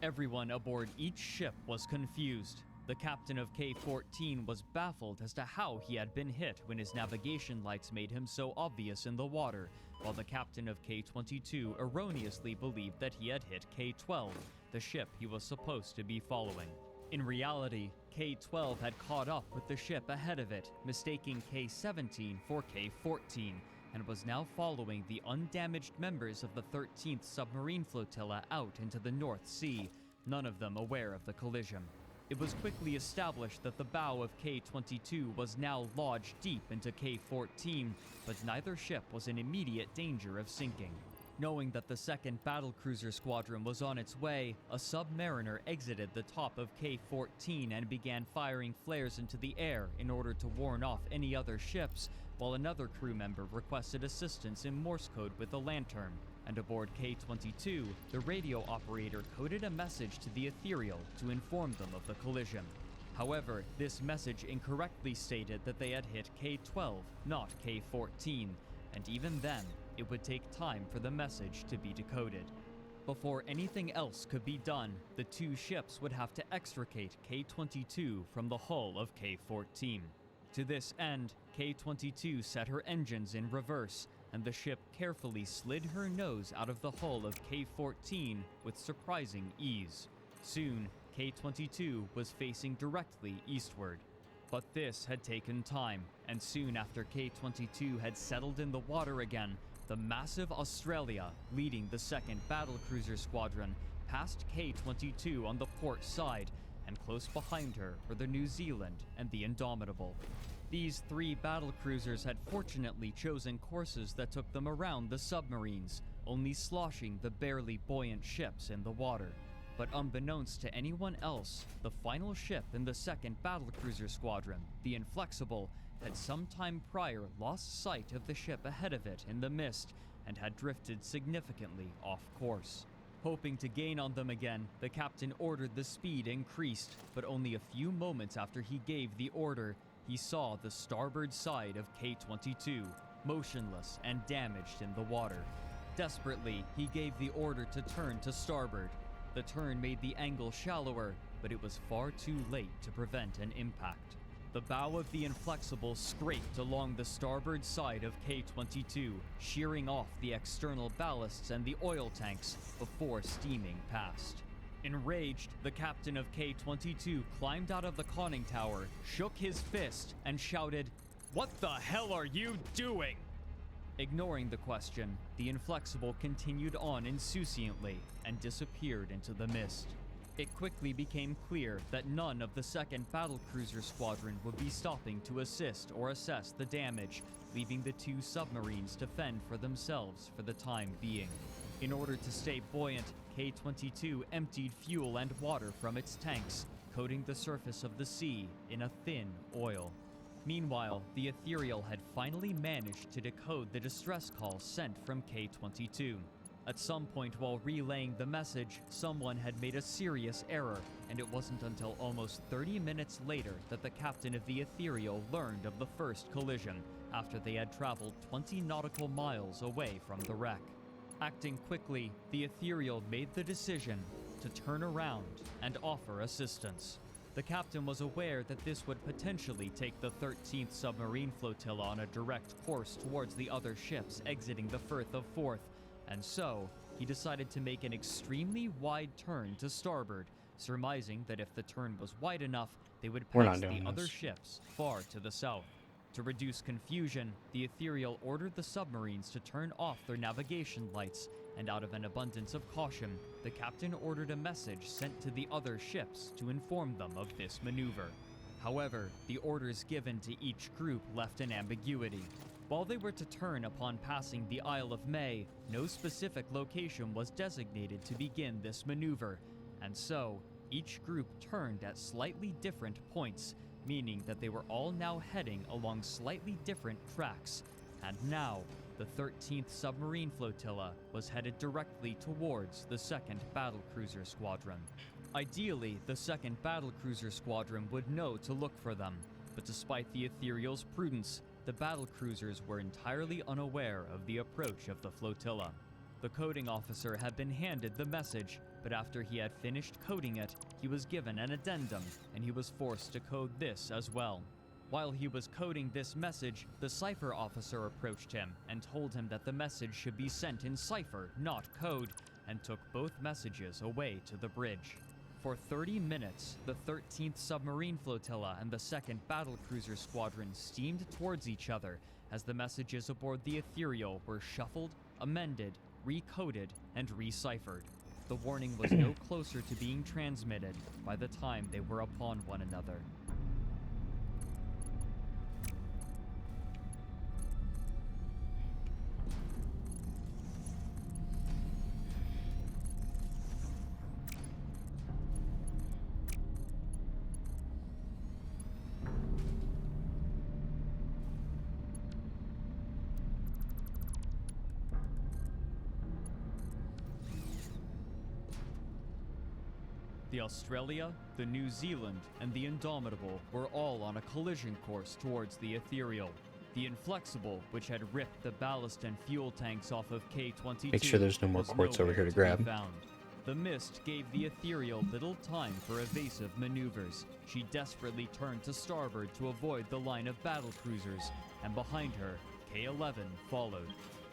[SPEAKER 9] Everyone aboard each ship was confused. The captain of K-14 was baffled as to how he had been hit when his navigation lights made him so obvious in the water, while the captain of K-22 erroneously believed that he had hit K-12, the ship he was supposed to be following. In reality, K-12 had caught up with the ship ahead of it, mistaking K-17 for K-14, and was now following the undamaged members of the 13th Submarine Flotilla out into the North Sea, none of them aware of the collision. It was quickly established that the bow of K-22 was now lodged deep into K-14, but neither ship was in immediate danger of sinking. Knowing that the 2nd Battlecruiser Squadron was on its way, a submariner exited the top of K-14 and began firing flares into the air in order to warn off any other ships, while another crew member requested assistance in Morse code with a lantern. And aboard K-22, the radio operator coded a message to the Ethereal to inform them of the collision. However, this message incorrectly stated that they had hit K-12, not K-14, and even then, it would take time for the message to be decoded. Before anything else could be done, the 2 ships would have to extricate K-22 from the hull of K-14. To this end, K-22 set her engines in reverse, and the ship carefully slid her nose out of the hull of K-14 with surprising ease. Soon, K-22 was facing directly eastward. But this had taken time, and soon after K-22 had settled in the water again, the massive Australia, leading the 2nd Battlecruiser Squadron, passed K-22 on the port side, and close behind her were the New Zealand and the Indomitable. These 3 battlecruisers had fortunately chosen courses that took them around the submarines, only sloshing the barely buoyant ships in the water. But unbeknownst to anyone else, the final ship in the 2nd Battlecruiser Squadron, the Inflexible, had some time prior lost sight of the ship ahead of it in the mist and had drifted significantly off course. Hoping to gain on them again, the captain ordered the speed increased, but only a few moments after he gave the order, he saw the starboard side of K-22, motionless and damaged in the water. Desperately, he gave the order to turn to starboard. The turn made the angle shallower, but it was far too late to prevent an impact. The bow of the Inflexible scraped along the starboard side of K-22, shearing off the external ballasts and the oil tanks before steaming past. Enraged, the captain of K-22 climbed out of the conning tower, shook his fist, and shouted, "What the hell are you doing?" Ignoring the question, the Inflexible continued on insouciantly and disappeared into the mist. It quickly became clear that none of the 2nd Battlecruiser Squadron would be stopping to assist or assess the damage, leaving the 2 submarines to fend for themselves for the time being. In order to stay buoyant, K-22 emptied fuel and water from its tanks, coating the surface of the sea in a thin oil. Meanwhile, the Ethereal had finally managed to decode the distress call sent from K-22. At some point while relaying the message, someone had made a serious error, and it wasn't until almost 30 minutes later that the captain of the Ethereal learned of the first collision, after they had traveled 20 nautical miles away from the wreck. Acting quickly, the Ethereal made the decision to turn around and offer assistance. The captain was aware that this would potentially take the 13th Submarine Flotilla on a direct course towards the other ships exiting the Firth of Forth, and so he decided to make an extremely wide turn to starboard, surmising that if the turn was wide enough, they would
[SPEAKER 1] We're not
[SPEAKER 9] pass the
[SPEAKER 1] doing
[SPEAKER 9] other
[SPEAKER 1] this.
[SPEAKER 9] ships far to the south. To reduce confusion, the Ethereal ordered the submarines to turn off their navigation lights, and out of an abundance of caution, the captain ordered a message sent to the other ships to inform them of this maneuver. However, the orders given to each group left an ambiguity. While they were to turn upon passing the Isle of May, no specific location was designated to begin this maneuver, and so each group turned at slightly different points, meaning that they were all now heading along slightly different tracks. And now, the 13th Submarine Flotilla was headed directly towards the 2nd Battlecruiser Squadron. Ideally, the 2nd Battlecruiser Squadron would know to look for them, but despite the Ethereal's prudence, the battlecruisers were entirely unaware of the approach of the flotilla. The coding officer had been handed the message, but after he had finished coding it, he was given an addendum, and he was forced to code this as well. While he was coding this message, the cipher officer approached him and told him that the message should be sent in cipher, not code, and took both messages away to the bridge. For 30 minutes, the 13th Submarine Flotilla and the 2nd Battlecruiser Squadron steamed towards each other as the messages aboard the Ethereal were shuffled, amended, recoded, and reciphered. The warning was no closer to being transmitted by the time they were upon one another. The Australia, the New Zealand, and the Indomitable were all on a collision course towards the Ethereal. The Inflexible, which had ripped the ballast and fuel tanks off of K-22,
[SPEAKER 1] Make sure there's no more
[SPEAKER 9] was
[SPEAKER 1] quartz over here
[SPEAKER 9] nowhere
[SPEAKER 1] to
[SPEAKER 9] be
[SPEAKER 1] grab.
[SPEAKER 9] found. The mist gave the Ethereal little time for evasive maneuvers. She desperately turned to starboard to avoid the line of battlecruisers, and behind her, K-11 followed.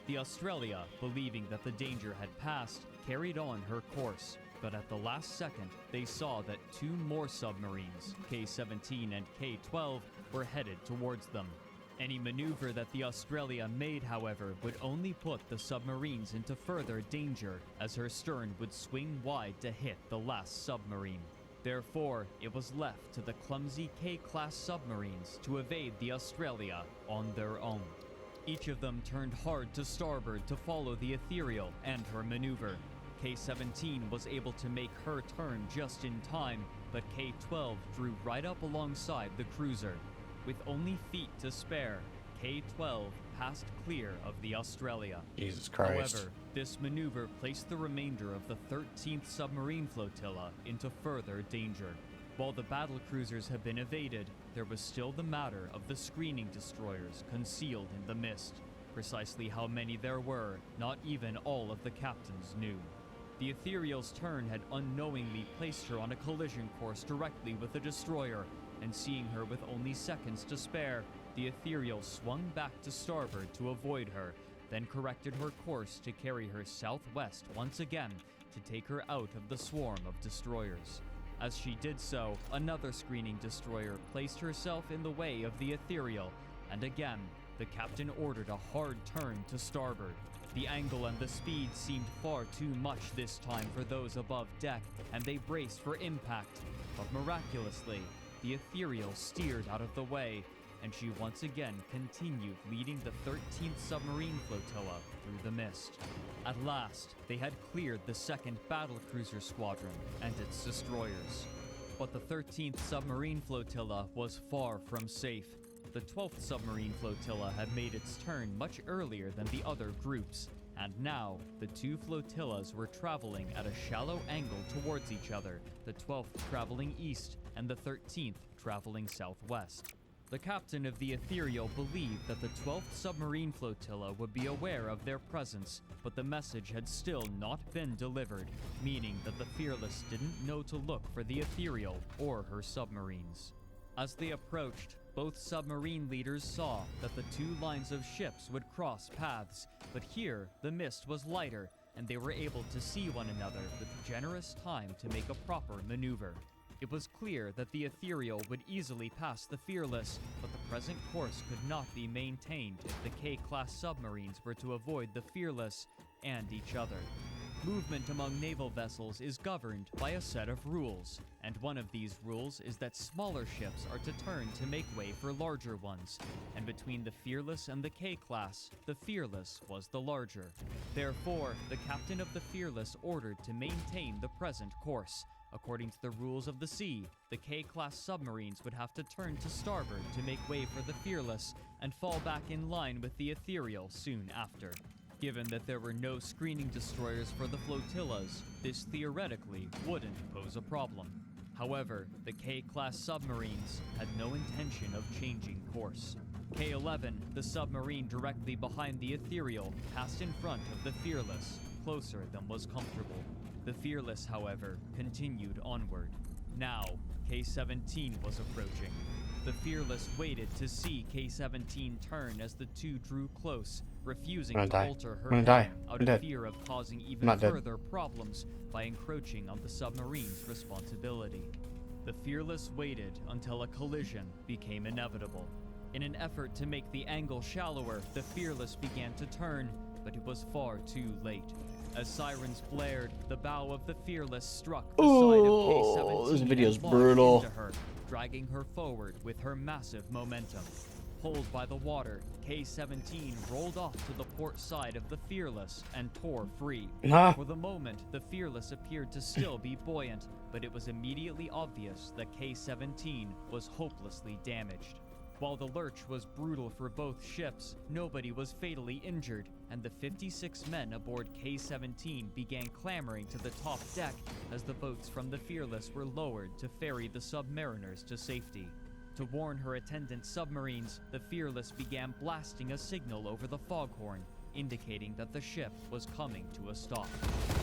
[SPEAKER 9] The Australia, believing that the danger had passed, carried on her course. But at the last second, they saw that two more submarines, K-17 and K-12, were headed towards them. Any maneuver that the Australia made, however, would only put the submarines into further danger, as her stern would swing wide to hit the last submarine. Therefore, it was left to the clumsy K-class submarines to evade the Australia on their own. Each of them turned hard to starboard to follow the Ethereal and her maneuver. K-17 was able to make her turn just in time, but K-12 drew right up alongside the cruiser. With only feet to spare, K-12 passed clear of the Australia.
[SPEAKER 1] Jesus Christ.
[SPEAKER 9] However, this maneuver placed the remainder of the 13th submarine flotilla into further danger. While the battle cruisers had been evaded, there was still the matter of the screening destroyers concealed in the mist. Precisely how many there were, not even all of the captains knew. The Ethereal's turn had unknowingly placed her on a collision course directly with the destroyer, and seeing her with only seconds to spare, the Ethereal swung back to starboard to avoid her, then corrected her course to carry her southwest once again to take her out of the swarm of destroyers. As she did so, another screening destroyer placed herself in the way of the Ethereal, and again, the captain ordered a hard turn to starboard. The angle and the speed seemed far too much this time for those above deck, and they braced for impact. But miraculously, the Ethereal steered out of the way, and she once again continued leading the 13th submarine flotilla through the mist. At last, they had cleared the 2nd battlecruiser squadron and its destroyers. But the 13th submarine flotilla was far from safe. The 12th submarine flotilla had made its turn much earlier than the other groups, and now the two flotillas were traveling at a shallow angle towards each other, the 12th traveling east and the 13th traveling southwest. The captain of the Ethereal believed that the 12th submarine flotilla would be aware of their presence, but the message had still not been delivered, meaning that the Fearless didn't know to look for the Ethereal or her submarines. As they approached, both submarine leaders saw that the two lines of ships would cross paths, but here the mist was lighter, and they were able to see one another with generous time to make a proper maneuver. It was clear that the Ethereal would easily pass the Fearless, but the present course could not be maintained if the K-class submarines were to avoid the Fearless and each other. Movement among naval vessels is governed by a set of rules, and one of these rules is that smaller ships are to turn to make way for larger ones, and between the Fearless and the K-class, the Fearless was the larger. Therefore, the captain of the Fearless ordered to maintain the present course. According to the rules of the sea, the K-class submarines would have to turn to starboard to make way for the Fearless and fall back in line with the Ethereal soon after. Given that there were no screening destroyers for the flotillas, this theoretically wouldn't pose a problem. However, the K-class submarines had no intention of changing course. K-11, the submarine directly behind the Ethereal, passed in front of the Fearless, closer than was comfortable. The Fearless, however, continued onward. Now, K-17 was approaching. The Fearless waited to see K-17 turn as the two drew close, refusing to alter her heading out of fear of causing even further problems by encroaching on the submarine's responsibility. The Fearless waited until a collision became inevitable. In an effort to make the angle shallower, the Fearless began to turn, but it was far too late. As sirens blared, the bow of the Fearless struck the side of K-17
[SPEAKER 1] this video's
[SPEAKER 9] and launched
[SPEAKER 1] brutal.
[SPEAKER 9] into her, dragging her forward with her massive momentum. Pulled by the water, K-17 rolled off to the port side of the Fearless and tore free. For the moment, the Fearless appeared to still be buoyant, but it was immediately obvious that K-17 was hopelessly damaged. While the lurch was brutal for both ships, nobody was fatally injured, and the 56 men aboard K-17 began clambering to the top deck as the boats from the Fearless were lowered to ferry the submariners to safety. To warn her attendant submarines, the Fearless began blasting a signal over the foghorn, indicating that the ship was coming to a stop.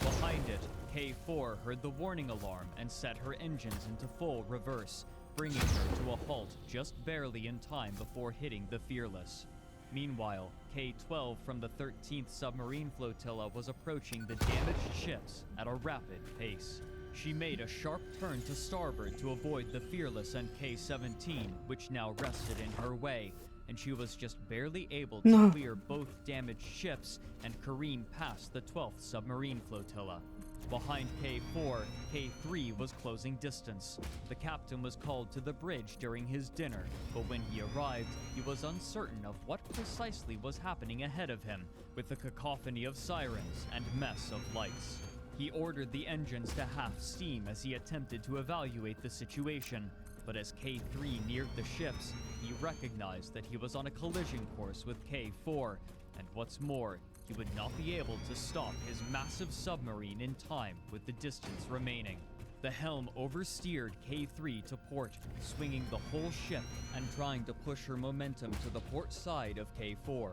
[SPEAKER 9] Behind it, K-4 heard the warning alarm and set her engines into full reverse, bringing her to a halt just barely in time before hitting the Fearless. Meanwhile, K-12 from the 13th submarine flotilla was approaching the damaged ships at a rapid pace. She made a sharp turn to starboard to avoid the Fearless and K-17, which now rested in her way, and she was just barely able to clear both damaged ships and careen past the 12th submarine flotilla. Behind K-4, K-3 was closing distance. The captain was called to the bridge during his dinner, but when he arrived, he was uncertain of what precisely was happening ahead of him, with a cacophony of sirens and mess of lights. He ordered the engines to half steam as he attempted to evaluate the situation, but as K-3 neared the ships, he recognized that he was on a collision course with K-4, and what's more, he would not be able to stop his massive submarine in time with the distance remaining. The helm oversteered K-3 to port, swinging the whole ship and trying to push her momentum to the port side of K-4.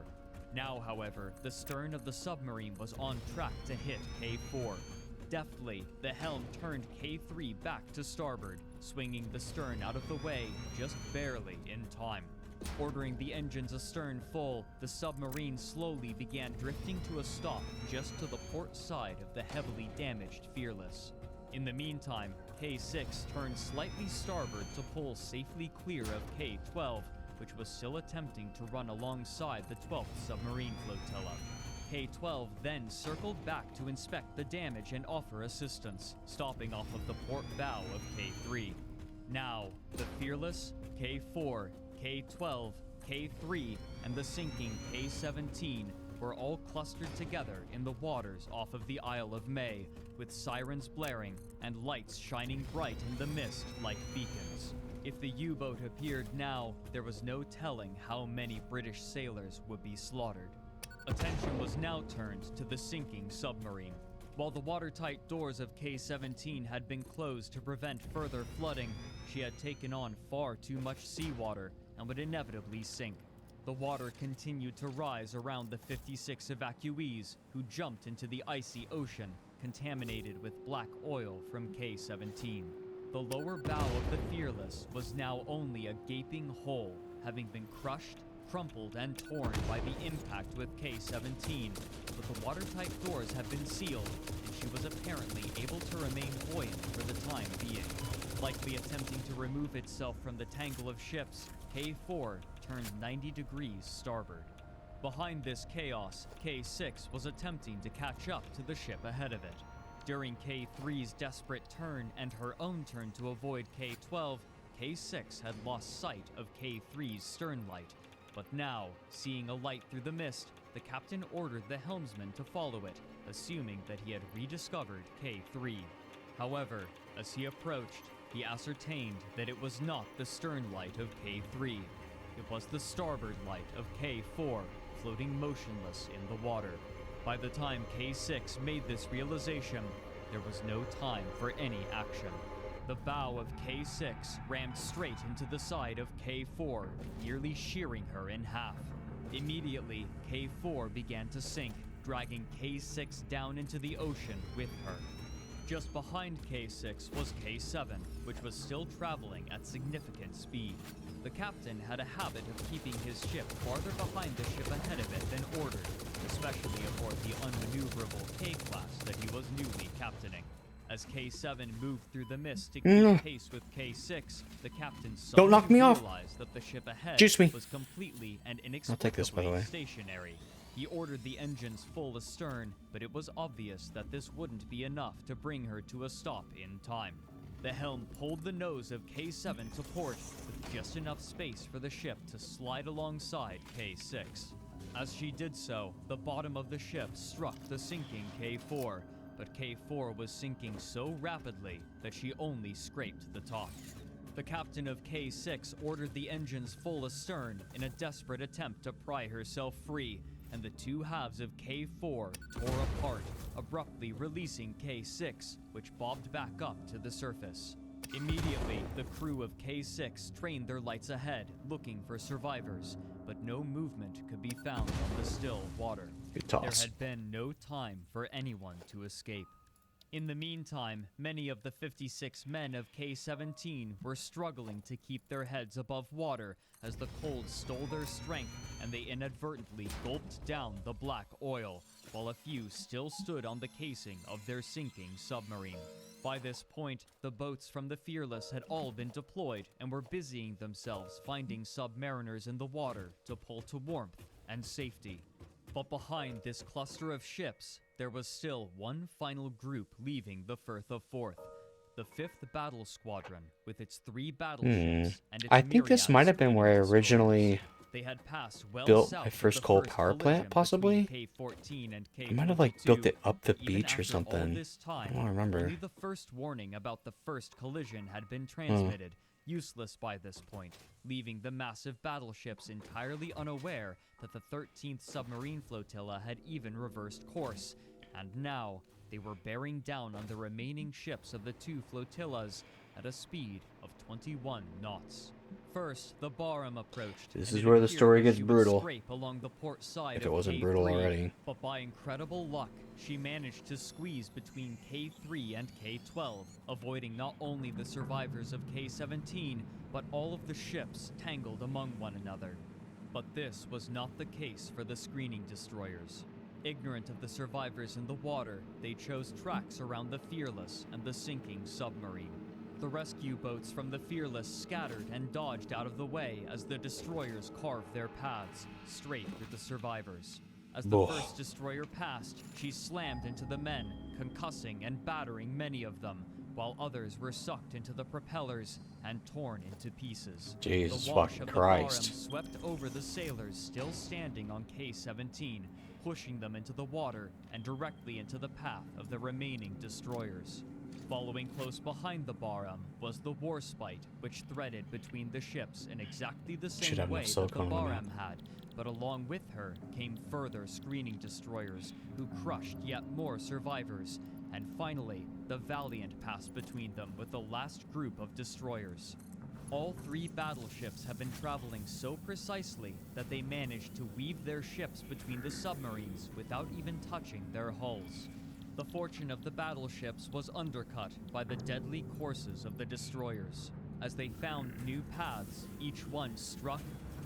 [SPEAKER 9] Now, however, the stern of the submarine was on track to hit K-4. Deftly, the helm turned K-3 back to starboard, swinging the stern out of the way just barely in time. Ordering the engines astern full, the submarine slowly began drifting to a stop just to the port side of the heavily damaged Fearless. In the meantime, K-6 turned slightly starboard to pull safely clear of K-12, which was still attempting to run alongside the 12th submarine flotilla. K-12 then circled back to inspect the damage and offer assistance, stopping off of the port bow of K-3. Now, the Fearless, K-4, K-12, K-3, and the sinking K-17 were all clustered together in the waters off of the Isle of May, with sirens blaring and lights shining bright in the mist like beacons. If the U-boat appeared now, there was no telling how many British sailors would be slaughtered. Attention was now turned to the sinking submarine. While the watertight doors of K-17 had been closed to prevent further flooding, she had taken on far too much seawater and would inevitably sink. The water continued to rise around the 56 evacuees who jumped into the icy ocean, contaminated with black oil from K-17. The lower bow of the Fearless was now only a gaping hole, having been crushed, crumpled, and torn by the impact with K-17, but the watertight doors had been sealed, and she was apparently able to remain buoyant for the time being. Likely attempting to remove itself from the tangle of ships, K-4 turned 90 degrees starboard. Behind this chaos, K-6 was attempting to catch up to the ship ahead of it. During K-3's desperate turn and her own turn to avoid K-12, K-6 had lost sight of K-3's stern light. But now, seeing a light through the mist, the captain ordered the helmsman to follow it, assuming that he had rediscovered K-3. However, as he approached, he ascertained that it was not the stern light of K-3. It was the starboard light of K-4, floating motionless in the water. By the time K-6 made this realization, there was no time for any action. The bow of K-6 rammed straight into the side of K-4, nearly shearing her in half. Immediately, K-4 began to sink, dragging K-6 down into the ocean with her. Just behind K-6 was K-7, which was still traveling at significant speed. The captain had a habit of keeping his ship farther behind the ship ahead of it than ordered, especially aboard the unmaneuverable K-class that he was newly captaining. As K-7 moved through the mist to keep pace with K-6, the captain
[SPEAKER 1] Don't knock me off.
[SPEAKER 9] realized that the ship ahead
[SPEAKER 1] Juice me.
[SPEAKER 9] was completely and
[SPEAKER 1] I'll take this, by the
[SPEAKER 9] inexplicably
[SPEAKER 1] way.
[SPEAKER 9] stationary. He ordered the engines full astern, but it was obvious that this wouldn't be enough to bring her to a stop in time. The helm pulled the nose of K-7 to port, with just enough space for the ship to slide alongside K-6. As she did so, the bottom of the ship struck the sinking K-4, but K-4 was sinking so rapidly that she only scraped the top. The captain of K-6 ordered the engines full astern in a desperate attempt to pry herself free, and the two halves of K-4 tore apart, abruptly releasing K-6, which bobbed back up to the surface. Immediately, the crew of K-6 trained their lights ahead, looking for survivors, but no movement could be found on the still water.
[SPEAKER 1] Good toss.
[SPEAKER 9] There had been no time for anyone to escape. In the meantime, many of the 56 men of K-17 were struggling to keep their heads above water as the cold stole their strength and they inadvertently gulped down the black oil, while a few still stood on the casing of their sinking submarine. By this point, the boats from the Fearless had all been deployed and were busying themselves finding submariners in the water to pull to warmth and safety. But behind this cluster of ships, there was still one final group leaving the Firth of Forth, the 5th Battle Squadron, with its 3 battleships and its
[SPEAKER 1] I think this
[SPEAKER 9] myriad
[SPEAKER 1] might have been where I
[SPEAKER 9] screaming destroyers.
[SPEAKER 1] originally
[SPEAKER 9] They had passed well
[SPEAKER 1] built
[SPEAKER 9] south
[SPEAKER 1] my
[SPEAKER 9] of
[SPEAKER 1] first
[SPEAKER 9] the
[SPEAKER 1] coal
[SPEAKER 9] first
[SPEAKER 1] power plant,
[SPEAKER 9] collision
[SPEAKER 1] possibly.
[SPEAKER 9] between K-14 and K-22.
[SPEAKER 1] I might have like built it up the
[SPEAKER 9] Even
[SPEAKER 1] beach or
[SPEAKER 9] after all
[SPEAKER 1] something.
[SPEAKER 9] this
[SPEAKER 1] I
[SPEAKER 9] time,
[SPEAKER 1] don't remember.
[SPEAKER 9] only the first warning about the first collision had been transmitted, useless by this point, leaving the massive battleships entirely unaware that the 13th submarine flotilla had even reversed course, and now they were bearing down on the remaining ships of the 2 flotillas at a speed of 21 knots. First, the Barham approached.
[SPEAKER 1] This
[SPEAKER 9] and
[SPEAKER 1] is
[SPEAKER 9] it
[SPEAKER 1] where the
[SPEAKER 9] appeared
[SPEAKER 1] story
[SPEAKER 9] that
[SPEAKER 1] gets
[SPEAKER 9] she would
[SPEAKER 1] brutal.
[SPEAKER 9] scrape along the port side
[SPEAKER 1] If
[SPEAKER 9] of
[SPEAKER 1] it wasn't
[SPEAKER 9] K3,
[SPEAKER 1] brutal already.
[SPEAKER 9] But by incredible luck, she managed to squeeze between K3 and K12, avoiding not only the survivors of K17, but all of the ships tangled among one another. But this was not the case for the screening destroyers. Ignorant of the survivors in the water, they chose tracks around the Fearless and the sinking submarine. The rescue boats from the Fearless scattered and dodged out of the way as the destroyers carved their paths straight through the survivors. As the first destroyer passed, she slammed into the men, concussing and battering many of them, while others were sucked into the propellers and torn into pieces.
[SPEAKER 1] Jesus
[SPEAKER 9] The wash
[SPEAKER 1] fucking
[SPEAKER 9] of the Barham
[SPEAKER 1] Christ.
[SPEAKER 9] swept over the sailors still standing on K-17, pushing them into the water and directly into the path of the remaining destroyers. Following close behind the Barham was the Warspite, which threaded between the ships in exactly the
[SPEAKER 1] Should
[SPEAKER 9] same
[SPEAKER 1] have
[SPEAKER 9] way
[SPEAKER 1] enough
[SPEAKER 9] that
[SPEAKER 1] silicone
[SPEAKER 9] the
[SPEAKER 1] on that.
[SPEAKER 9] Barham had, but along with her came further screening destroyers who crushed yet more survivors, and finally, the Valiant passed between them with the last group of destroyers. All 3 battleships have been traveling so precisely that they managed to weave their ships between the submarines without even touching their hulls. The fortune of the battleships was undercut by the deadly courses of the destroyers. As they found new paths, each one struck,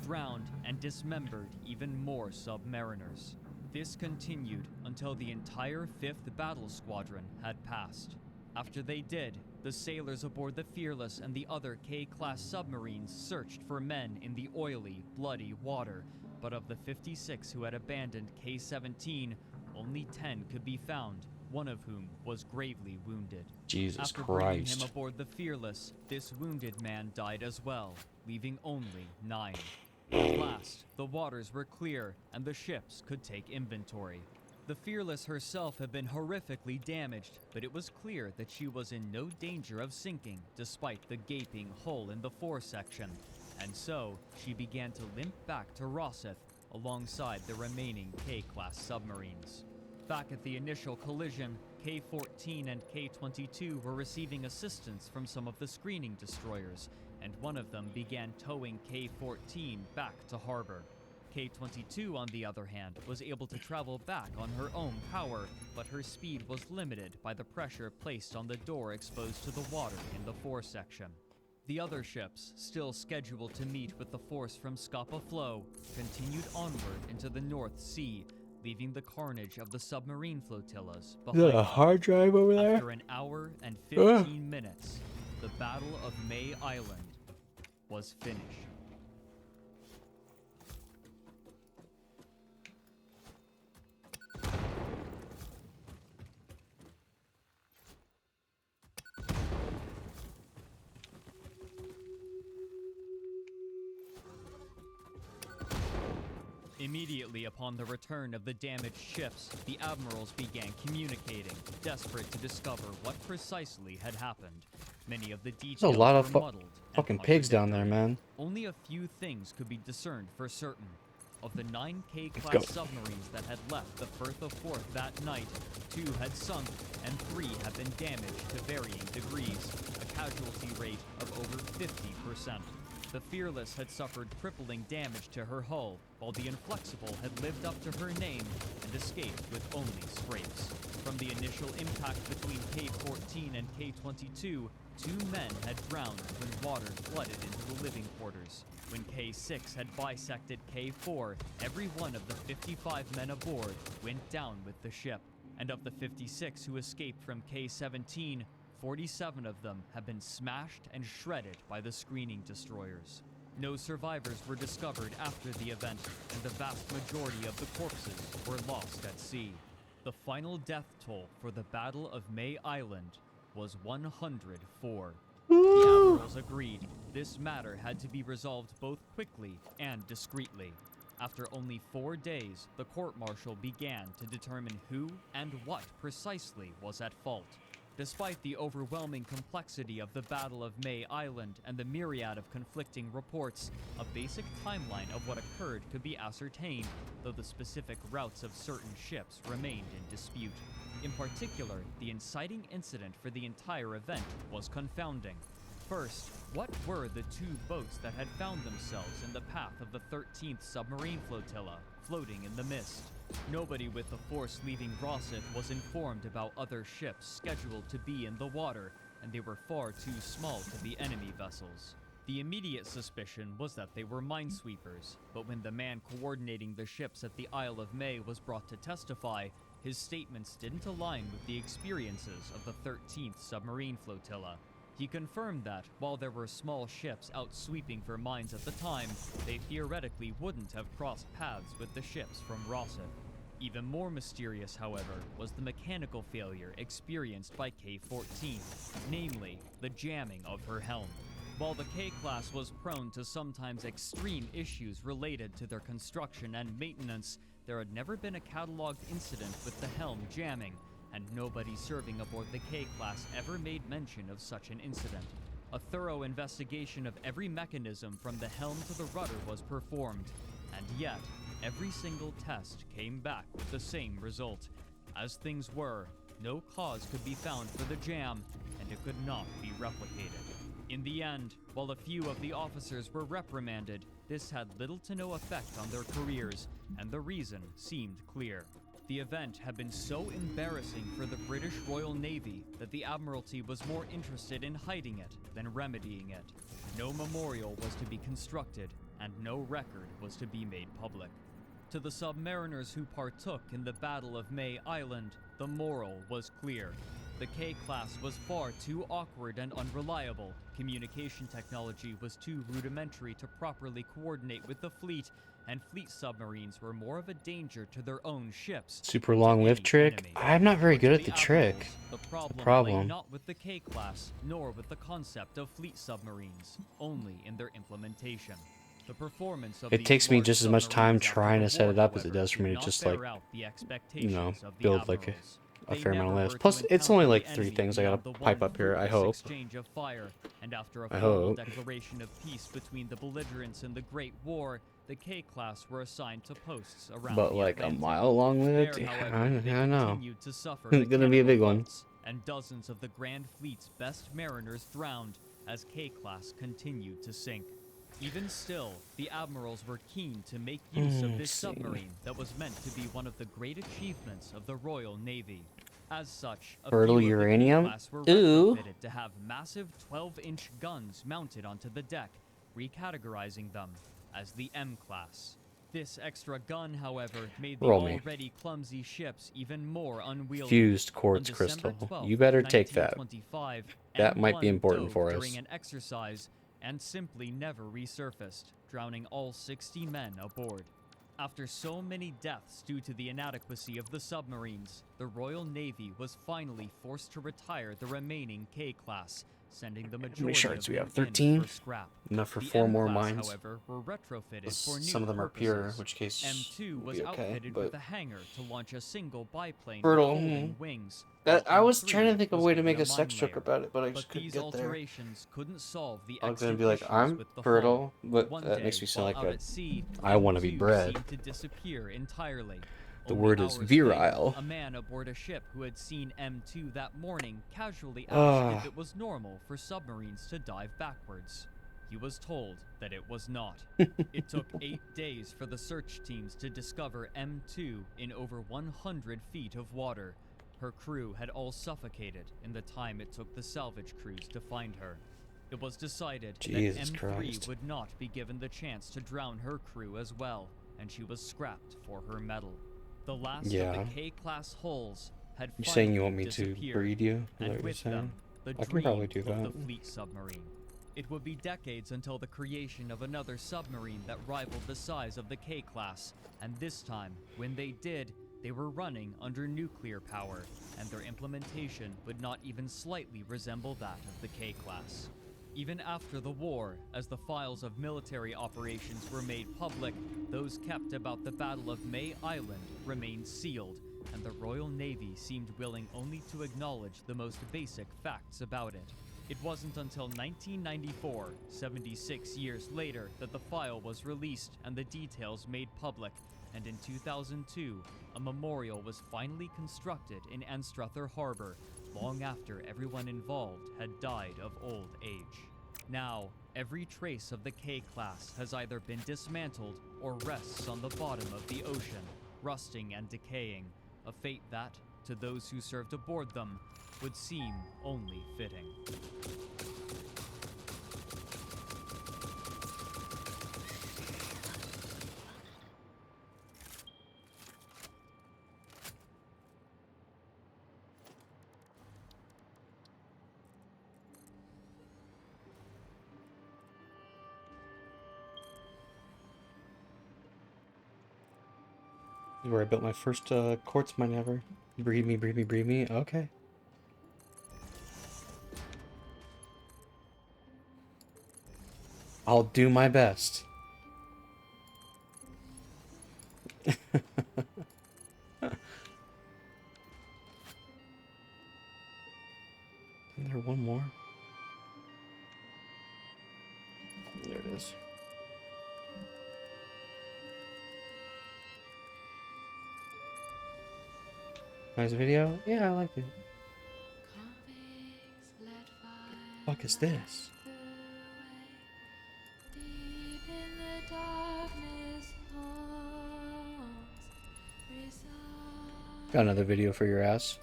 [SPEAKER 9] drowned, and dismembered even more submariners. This continued until the entire 5th Battle Squadron had passed. After they did, the sailors aboard the Fearless and the other K-class submarines searched for men in the oily, bloody water, but of the 56 who had abandoned K-17, only 10 could be found, one of whom was gravely wounded.
[SPEAKER 1] Jesus
[SPEAKER 9] After bringing
[SPEAKER 1] Christ.
[SPEAKER 9] him aboard the Fearless, this wounded man died as well, leaving only 9. At last, the waters were clear and the ships could take inventory. The Fearless herself had been horrifically damaged, but it was clear that she was in no danger of sinking despite the gaping hole in the foresection, and so she began to limp back to Rosyth alongside the remaining K-class submarines. Back at the initial collision, K-14 and K-22 were receiving assistance from some of the screening destroyers, and one of them began towing K-14 back to harbor. K-22, on the other hand, was able to travel back on her own power, but her speed was limited by the pressure placed on the door exposed to the water in the foresection. The other ships, still scheduled to meet with the force from Scapa Flow, continued onward into the North Sea, leaving the carnage of the submarine flotillas
[SPEAKER 1] Is
[SPEAKER 9] behind.
[SPEAKER 1] that a hard drive over there?
[SPEAKER 9] After an hour and 15 minutes, the Battle of May Island was finished. Immediately upon the return of the damaged ships, the admirals began communicating, desperate to discover what precisely had happened. Many of the details
[SPEAKER 1] There's a lot of
[SPEAKER 9] were muddled and
[SPEAKER 1] fucking pigs down there,
[SPEAKER 9] contradictory.
[SPEAKER 1] man.
[SPEAKER 9] Only a few things could be discerned for certain. Of the 9
[SPEAKER 1] go.
[SPEAKER 9] K-class submarines that had left the Firth of Forth that night, 2 had sunk and 3 had been damaged to varying degrees, a casualty rate of over 50%. The Fearless had suffered crippling damage to her hull, while the Inflexible had lived up to her name and escaped with only scrapes. From the initial impact between K-14 and K-22, 2 men had drowned when water flooded into the living quarters. When K-6 had bisected K-4, every one of the 55 men aboard went down with the ship. And of the 56 who escaped from K-17, 47 of them have been smashed and shredded by the screening destroyers. No survivors were discovered after the event, and the vast majority of the corpses were lost at sea. The final death toll for the Battle of May Island was 104. The admirals agreed this matter had to be resolved both quickly and discreetly. After only 4 days, the court-martial began to determine who and what precisely was at fault. Despite the overwhelming complexity of the Battle of May Island and the myriad of conflicting reports, a basic timeline of what occurred could be ascertained, though the specific routes of certain ships remained in dispute. In particular, the inciting incident for the entire event was confounding. First, what were the 2 boats that had found themselves in the path of the 13th submarine flotilla, floating in the mist? Nobody with the force leaving Rosyth was informed about other ships scheduled to be in the water, and they were far too small to be enemy vessels. The immediate suspicion was that they were minesweepers, but when the man coordinating the ships at the Isle of May was brought to testify, his statements didn't align with the experiences of the 13th submarine flotilla. He confirmed that, while there were small ships out sweeping for mines at the time, they theoretically wouldn't have crossed paths with the ships from Rosyth. Even more mysterious, however, was the mechanical failure experienced by K-14, namely, the jamming of her helm. While the K-class was prone to sometimes extreme issues related to their construction and maintenance, there had never been a cataloged incident with the helm jamming, and nobody serving aboard the K-class ever made mention of such an incident. A thorough investigation of every mechanism from the helm to the rudder was performed, and yet, every single test came back with the same result. As things were, no cause could be found for the jam, and it could not be replicated. In the end, while a few of the officers were reprimanded, this had little to no effect on their careers, and the reason seemed clear. The event had been so embarrassing for the British Royal Navy that the Admiralty was more interested in hiding it than remedying it. No memorial was to be constructed, and no record was to be made public. To the submariners who partook in the Battle of May Island, the moral was clear. The K-class was far too awkward and unreliable, communication technology was too rudimentary to properly coordinate with the fleet, and fleet submarines were more of a danger to their own ships.
[SPEAKER 1] Super long lift trick? I'm not very good at the trick.
[SPEAKER 9] The problem lay
[SPEAKER 1] problem.
[SPEAKER 9] not with the K-class, nor with the concept of fleet submarines, only in their implementation. The performance of
[SPEAKER 1] It
[SPEAKER 9] these
[SPEAKER 1] takes me
[SPEAKER 9] large
[SPEAKER 1] just as much time
[SPEAKER 9] submarines after
[SPEAKER 1] trying
[SPEAKER 9] the
[SPEAKER 1] to set
[SPEAKER 9] war,
[SPEAKER 1] it up as it
[SPEAKER 9] however,
[SPEAKER 1] does for me
[SPEAKER 9] did
[SPEAKER 1] to
[SPEAKER 9] not
[SPEAKER 1] just,
[SPEAKER 9] bear
[SPEAKER 1] like,
[SPEAKER 9] out the
[SPEAKER 1] you know,
[SPEAKER 9] expectations of the
[SPEAKER 1] build like
[SPEAKER 9] admirals.
[SPEAKER 1] a
[SPEAKER 9] They
[SPEAKER 1] fair amount of
[SPEAKER 9] never
[SPEAKER 1] lifts.
[SPEAKER 9] were
[SPEAKER 1] Plus,
[SPEAKER 9] to
[SPEAKER 1] it's only
[SPEAKER 9] encounter
[SPEAKER 1] like
[SPEAKER 9] the
[SPEAKER 1] 3
[SPEAKER 9] enemy
[SPEAKER 1] things I gotta
[SPEAKER 9] beyond the
[SPEAKER 1] pipe
[SPEAKER 9] one
[SPEAKER 1] up here, I
[SPEAKER 9] fruitless
[SPEAKER 1] hope.
[SPEAKER 9] exchange of fire, and after a
[SPEAKER 1] I
[SPEAKER 9] formal
[SPEAKER 1] hope.
[SPEAKER 9] declaration of peace between the belligerents in the Great War, the K-class were assigned to posts around
[SPEAKER 1] But
[SPEAKER 9] the
[SPEAKER 1] like a
[SPEAKER 9] Atlantic.
[SPEAKER 1] mile long lift?
[SPEAKER 9] There,
[SPEAKER 1] Yeah,
[SPEAKER 9] however, they
[SPEAKER 1] I know.
[SPEAKER 9] continued to suffer
[SPEAKER 1] It's gonna be a big
[SPEAKER 9] mechanical
[SPEAKER 1] one.
[SPEAKER 9] faults, and dozens of the Grand Fleet's best mariners drowned as K-class continued to sink. Even still, the admirals were keen to make use of this
[SPEAKER 1] see.
[SPEAKER 9] submarine that was meant to be one of the great achievements of the Royal Navy. As such, a
[SPEAKER 1] Fertile
[SPEAKER 9] few of the
[SPEAKER 1] uranium?
[SPEAKER 9] K-class were
[SPEAKER 1] Ooh.
[SPEAKER 9] retrofitted to have massive 12-inch guns mounted onto the deck, recategorizing them as the M-class. This extra gun, however, made the
[SPEAKER 1] Roll me.
[SPEAKER 9] already clumsy ships even more unwieldy.
[SPEAKER 1] Fused quartz
[SPEAKER 9] On December
[SPEAKER 1] crystal.
[SPEAKER 9] 12th,
[SPEAKER 1] You better take that.
[SPEAKER 9] 1925,
[SPEAKER 1] That might be
[SPEAKER 9] M1
[SPEAKER 1] important
[SPEAKER 9] dove
[SPEAKER 1] for
[SPEAKER 9] during
[SPEAKER 1] us.
[SPEAKER 9] an exercise and simply never resurfaced, drowning all 60 men aboard. After so many deaths due to the inadequacy of the submarines, the Royal Navy was finally forced to retire the remaining K-class, sending the majority
[SPEAKER 1] shards
[SPEAKER 9] of
[SPEAKER 1] we
[SPEAKER 9] them
[SPEAKER 1] have? 13?
[SPEAKER 9] in for scrap.
[SPEAKER 1] Enough for
[SPEAKER 9] The
[SPEAKER 1] 4 more
[SPEAKER 9] M-class,
[SPEAKER 1] mines.
[SPEAKER 9] however, were retrofitted for new
[SPEAKER 1] Some of them are pure,
[SPEAKER 9] purposes.
[SPEAKER 1] which case
[SPEAKER 9] M2
[SPEAKER 1] will
[SPEAKER 9] was
[SPEAKER 1] be okay,
[SPEAKER 9] outfitted
[SPEAKER 1] but
[SPEAKER 9] with a hangar to launch a single biplane
[SPEAKER 1] Fertile,
[SPEAKER 9] with folding wings.
[SPEAKER 1] that,
[SPEAKER 9] while
[SPEAKER 1] I was
[SPEAKER 9] M3
[SPEAKER 1] trying to think of a
[SPEAKER 9] was
[SPEAKER 1] way to
[SPEAKER 9] given
[SPEAKER 1] make a
[SPEAKER 9] mine
[SPEAKER 1] sex joke
[SPEAKER 9] layer.
[SPEAKER 1] about it, but I
[SPEAKER 9] But
[SPEAKER 1] just couldn't
[SPEAKER 9] these
[SPEAKER 1] get there.
[SPEAKER 9] alterations couldn't solve the
[SPEAKER 1] I was
[SPEAKER 9] extra
[SPEAKER 1] gonna be like,
[SPEAKER 9] issues
[SPEAKER 1] I'm
[SPEAKER 9] with the
[SPEAKER 1] fertile,
[SPEAKER 9] hull.
[SPEAKER 1] but
[SPEAKER 9] One
[SPEAKER 1] that
[SPEAKER 9] day,
[SPEAKER 1] makes me sound
[SPEAKER 9] while
[SPEAKER 1] like
[SPEAKER 9] out at sea,
[SPEAKER 1] I wanna be
[SPEAKER 9] M2
[SPEAKER 1] bred.
[SPEAKER 9] seemed to disappear entirely.
[SPEAKER 1] The
[SPEAKER 9] Only
[SPEAKER 1] word is
[SPEAKER 9] hours
[SPEAKER 1] virile.
[SPEAKER 9] later, a man aboard a ship who had seen M2 that morning casually asked
[SPEAKER 1] Ah.
[SPEAKER 9] if it was normal for submarines to dive backwards. He was told that it was not. It took 8 days for the search teams to discover M2 in over 100 feet of water. Her crew had all suffocated in the time it took the salvage crews to find her. It was decided
[SPEAKER 1] Jesus
[SPEAKER 9] that M3
[SPEAKER 1] Christ.
[SPEAKER 9] would not be given the chance to drown her crew as well, and she was scrapped for her metal. The last
[SPEAKER 1] Yeah.
[SPEAKER 9] of the K-class hulls had
[SPEAKER 1] You saying you
[SPEAKER 9] finally
[SPEAKER 1] want me to
[SPEAKER 9] disappeared,
[SPEAKER 1] breed you? Is that
[SPEAKER 9] and
[SPEAKER 1] what you're
[SPEAKER 9] with
[SPEAKER 1] saying?
[SPEAKER 9] them, the
[SPEAKER 1] I can
[SPEAKER 9] dream
[SPEAKER 1] probably do
[SPEAKER 9] of
[SPEAKER 1] that.
[SPEAKER 9] the fleet submarine. It would be decades until the creation of another submarine that rivaled the size of the K-class, and this time, when they did, they were running under nuclear power, and their implementation would not even slightly resemble that of the K-class. Even after the war, as the files of military operations were made public, those kept about the Battle of May Island remained sealed, and the Royal Navy seemed willing only to acknowledge the most basic facts about it. It wasn't until 1994, 76 years later, that the file was released and the details made public, and in 2002, a memorial was finally constructed in Anstruther Harbor, long after everyone involved had died of old age. Now, every trace of the K-class has either been dismantled or rests on the bottom of the ocean, rusting and decaying, a fate that, to those who served aboard them, would seem only fitting.
[SPEAKER 1] This is where I built my first quartz mine ever. Breed me, breed me, breed me. Okay. I'll do my best. Is there one more? There it is. Nice video? Yeah, I liked it. What the fuck is this? Got another video for your ass.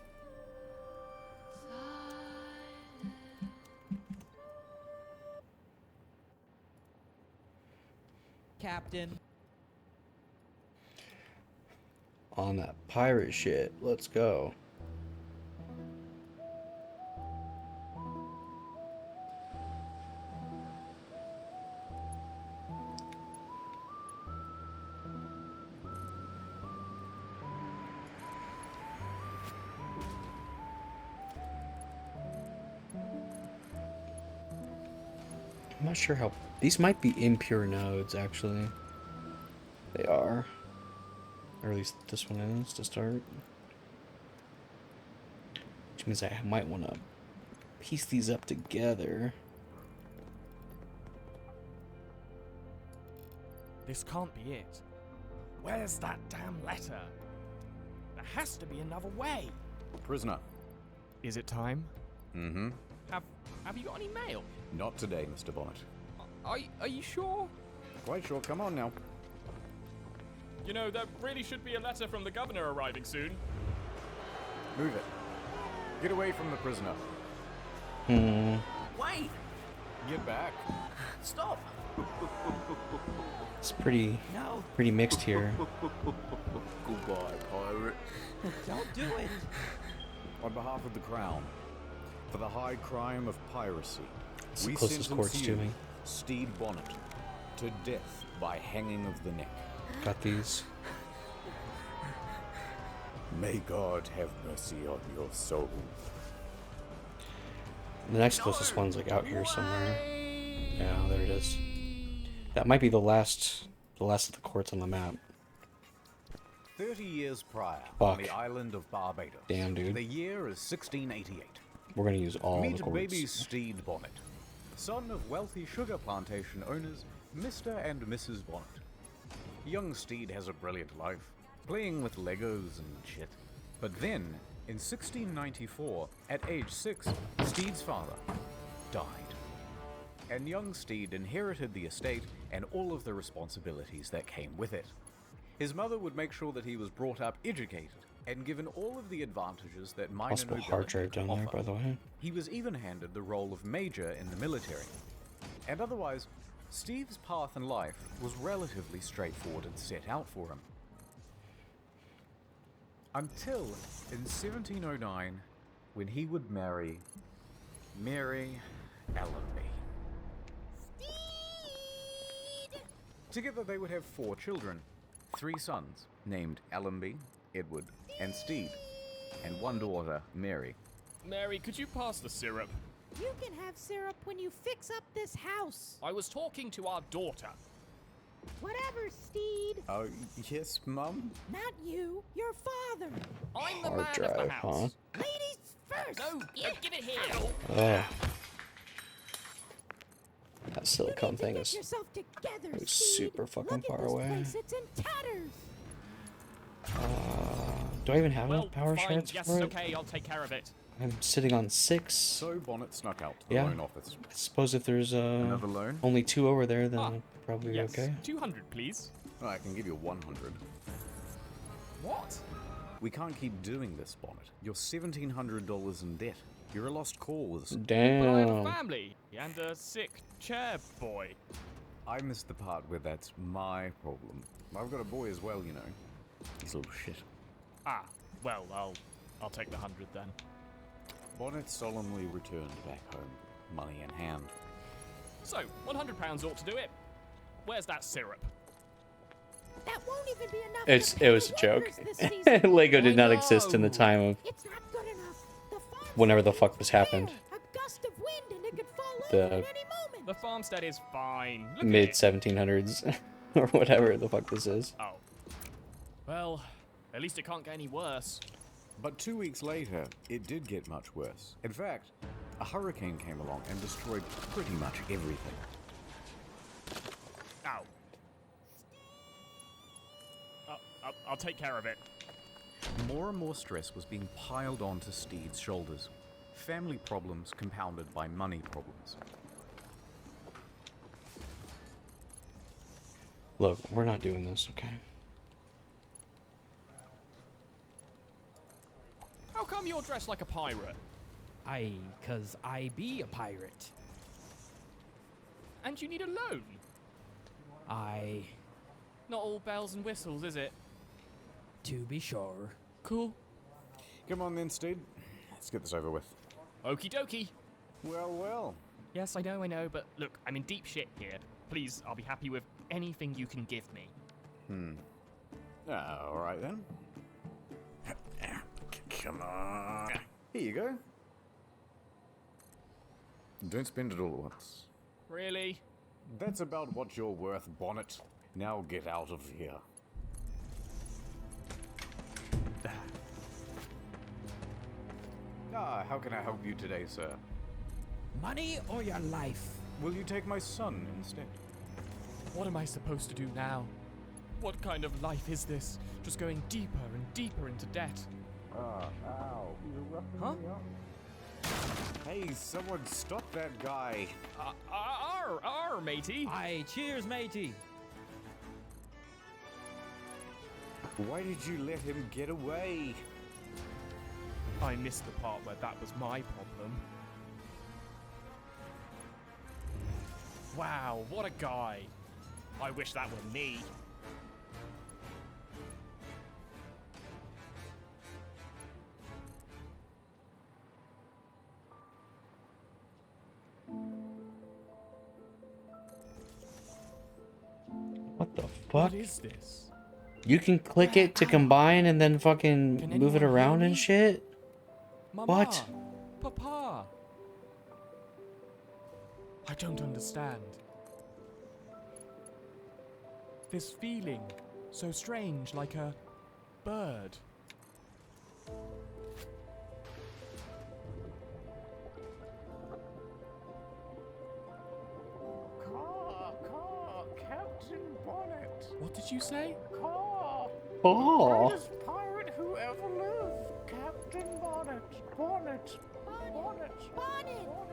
[SPEAKER 10] Captain.
[SPEAKER 1] On that pirate shit. Let's go. I'm not sure how... These might be impure nodes, actually. They are. Or at least this one is, to start. Which means I might want to piece these up together.
[SPEAKER 11] This can't be it. Where's that damn letter? There has to be another way.
[SPEAKER 12] Prisoner.
[SPEAKER 11] Is it time?
[SPEAKER 12] Mm-hmm.
[SPEAKER 11] Have you got any mail?
[SPEAKER 12] Not today, Mr. Bonnet.
[SPEAKER 11] Are you sure?
[SPEAKER 12] Quite sure. Come on now.
[SPEAKER 13] You know, there really should be a letter from the governor arriving soon.
[SPEAKER 12] Move it. Get away from the prisoner.
[SPEAKER 10] Wait!
[SPEAKER 12] Get back.
[SPEAKER 10] Stop!
[SPEAKER 1] It's pretty mixed here.
[SPEAKER 12] Goodbye, pirate.
[SPEAKER 10] Don't do it!
[SPEAKER 12] On behalf of the Crown, for the high crime of piracy,
[SPEAKER 1] It's the
[SPEAKER 12] we
[SPEAKER 1] closest courts
[SPEAKER 12] sentence
[SPEAKER 1] to
[SPEAKER 12] you,
[SPEAKER 1] me.
[SPEAKER 12] Steed Bonnet, to death by hanging of the neck.
[SPEAKER 1] Got these.
[SPEAKER 12] May God have mercy on your soul.
[SPEAKER 1] The next closest one's like out here somewhere. Yeah, there it is. That might be the last of the courts on the map.
[SPEAKER 12] 30 years prior,
[SPEAKER 1] Fuck.
[SPEAKER 12] on the island of Barbados.
[SPEAKER 1] Damn, dude.
[SPEAKER 12] The year is 1688.
[SPEAKER 1] We're gonna use all the
[SPEAKER 12] Meet
[SPEAKER 1] courts.
[SPEAKER 12] baby Steed Bonnet, son of wealthy sugar plantation owners Mr. and Mrs. Bonnet. Young Steed has a brilliant life, playing with Legos and shit. But then, in 1694, at age 6, Steed's father died. And young Steed inherited the estate and all of the responsibilities that came with it. His mother would make sure that he was brought up educated and given all of the advantages that minor
[SPEAKER 1] Possible
[SPEAKER 12] nobility
[SPEAKER 1] hard drive
[SPEAKER 12] could
[SPEAKER 1] down there,
[SPEAKER 12] offer.
[SPEAKER 1] by the way.
[SPEAKER 12] He was even handed the role of major in the military. And otherwise, Steve's path in life was relatively straightforward and set out for him. Until in 1709, when he would marry Mary Allenby. Together they would have 4 children, 3 sons named Allenby, Edward, and Steed, and 1 daughter, Mary.
[SPEAKER 13] Mary, could you pass the syrup?
[SPEAKER 10] You can have syrup when you fix up this house.
[SPEAKER 13] I was talking to our daughter.
[SPEAKER 10] Whatever, Steed.
[SPEAKER 12] Oh, yes, Mum?
[SPEAKER 10] Not you, your father.
[SPEAKER 13] I'm the
[SPEAKER 1] Hard
[SPEAKER 13] man of
[SPEAKER 1] drive,
[SPEAKER 13] the house.
[SPEAKER 10] Ladies first.
[SPEAKER 13] No, give it here.
[SPEAKER 1] Oh. That silicone
[SPEAKER 10] You
[SPEAKER 1] thing
[SPEAKER 10] need
[SPEAKER 1] is
[SPEAKER 10] to get yourself together,
[SPEAKER 1] was
[SPEAKER 10] Steed.
[SPEAKER 1] super fucking
[SPEAKER 10] Look at
[SPEAKER 1] far
[SPEAKER 10] this
[SPEAKER 1] away.
[SPEAKER 10] place, it's in tatters.
[SPEAKER 1] Do I even have
[SPEAKER 13] Well,
[SPEAKER 1] enough power
[SPEAKER 13] fine.
[SPEAKER 1] shards
[SPEAKER 13] Yes,
[SPEAKER 1] for it?
[SPEAKER 13] okay, I'll take care of it.
[SPEAKER 1] I'm sitting on 6.
[SPEAKER 12] So Bonnet snuck out to the
[SPEAKER 1] Yeah.
[SPEAKER 12] loan office.
[SPEAKER 1] I suppose if there's
[SPEAKER 12] Another loan?
[SPEAKER 1] only 2 over there, then
[SPEAKER 13] Ah,
[SPEAKER 1] I'll probably be
[SPEAKER 13] Yes,
[SPEAKER 1] okay.
[SPEAKER 13] 200, please.
[SPEAKER 12] Oh, I can give you 100.
[SPEAKER 13] What?
[SPEAKER 12] We can't keep doing this, Bonnet. You're $1,700 in debt. You're a lost cause.
[SPEAKER 13] But I have a
[SPEAKER 1] Damn.
[SPEAKER 13] family and a sick chair boy.
[SPEAKER 12] I missed the part where that's my problem. I've got a boy as well, you know. He's a little shit.
[SPEAKER 13] Ah, well, I'll take the 100 then.
[SPEAKER 12] Bonnet solemnly returned back home, money in hand.
[SPEAKER 13] So, £100 ought to do it. Where's that syrup?
[SPEAKER 10] That won't even be enough.
[SPEAKER 1] It was a joke. Lego did not exist in the time of
[SPEAKER 10] It's not good enough. The farm
[SPEAKER 1] whenever the
[SPEAKER 10] stand
[SPEAKER 1] fuck
[SPEAKER 10] is
[SPEAKER 1] this happened.
[SPEAKER 10] bare. A gust of wind and it could fall
[SPEAKER 1] The-
[SPEAKER 10] over at any moment.
[SPEAKER 13] The farmstead is fine. Look
[SPEAKER 1] Mid
[SPEAKER 13] at it.
[SPEAKER 1] 1700s or whatever the fuck this is.
[SPEAKER 13] Oh. Well, at least it can't get any worse.
[SPEAKER 12] But 2 weeks later, it did get much worse. In fact, a hurricane came along and destroyed pretty much everything.
[SPEAKER 13] Ow. I'll take care of it.
[SPEAKER 12] More and more stress was being piled onto Steed's shoulders. Family problems compounded by money problems.
[SPEAKER 1] Look, we're not doing this, okay?
[SPEAKER 13] How come you're dressed like a pirate?
[SPEAKER 11] Cause I be a pirate.
[SPEAKER 13] And you need a loan? Not all bells and whistles, is it?
[SPEAKER 11] To be sure.
[SPEAKER 13] Cool.
[SPEAKER 12] Come on then, Steed. Let's get this over with.
[SPEAKER 13] Okie dokie.
[SPEAKER 12] Well, well.
[SPEAKER 13] Yes, I know, but look, I'm in deep shit here. Please, I'll be happy with anything you can give me.
[SPEAKER 12] Alright then. Come on. Here you go. Don't spend it all at once.
[SPEAKER 13] Really?
[SPEAKER 12] That's about what you're worth, Bonnet. Now get out of here. How can I help you today, sir?
[SPEAKER 11] Money or your life?
[SPEAKER 12] Will you take my son instead?
[SPEAKER 13] What am I supposed to do now? What kind of life is this? Just going deeper and deeper into debt.
[SPEAKER 12] Ow. You're roughing
[SPEAKER 13] Huh?
[SPEAKER 12] me up. Hey, someone stop that guy.
[SPEAKER 13] Matey.
[SPEAKER 11] Cheers, matey.
[SPEAKER 12] Why did you let him get away?
[SPEAKER 13] I missed the part where that was my problem. Wow, what a guy. I wish that were me.
[SPEAKER 1] What the fuck?
[SPEAKER 13] What is this?
[SPEAKER 1] You can click it to combine and then fucking
[SPEAKER 13] Can
[SPEAKER 1] move it
[SPEAKER 13] anyone hear
[SPEAKER 1] around
[SPEAKER 13] me?
[SPEAKER 1] and shit?
[SPEAKER 13] Mama,
[SPEAKER 1] What?
[SPEAKER 13] Papa. I don't understand. This feeling, so strange, like a bird.
[SPEAKER 12] Captain Bonnet.
[SPEAKER 13] What did you say?
[SPEAKER 1] Oh.
[SPEAKER 12] pirate who ever lived. Captain Bonnet. Bonnet.
[SPEAKER 10] Bonnet! Bonnet!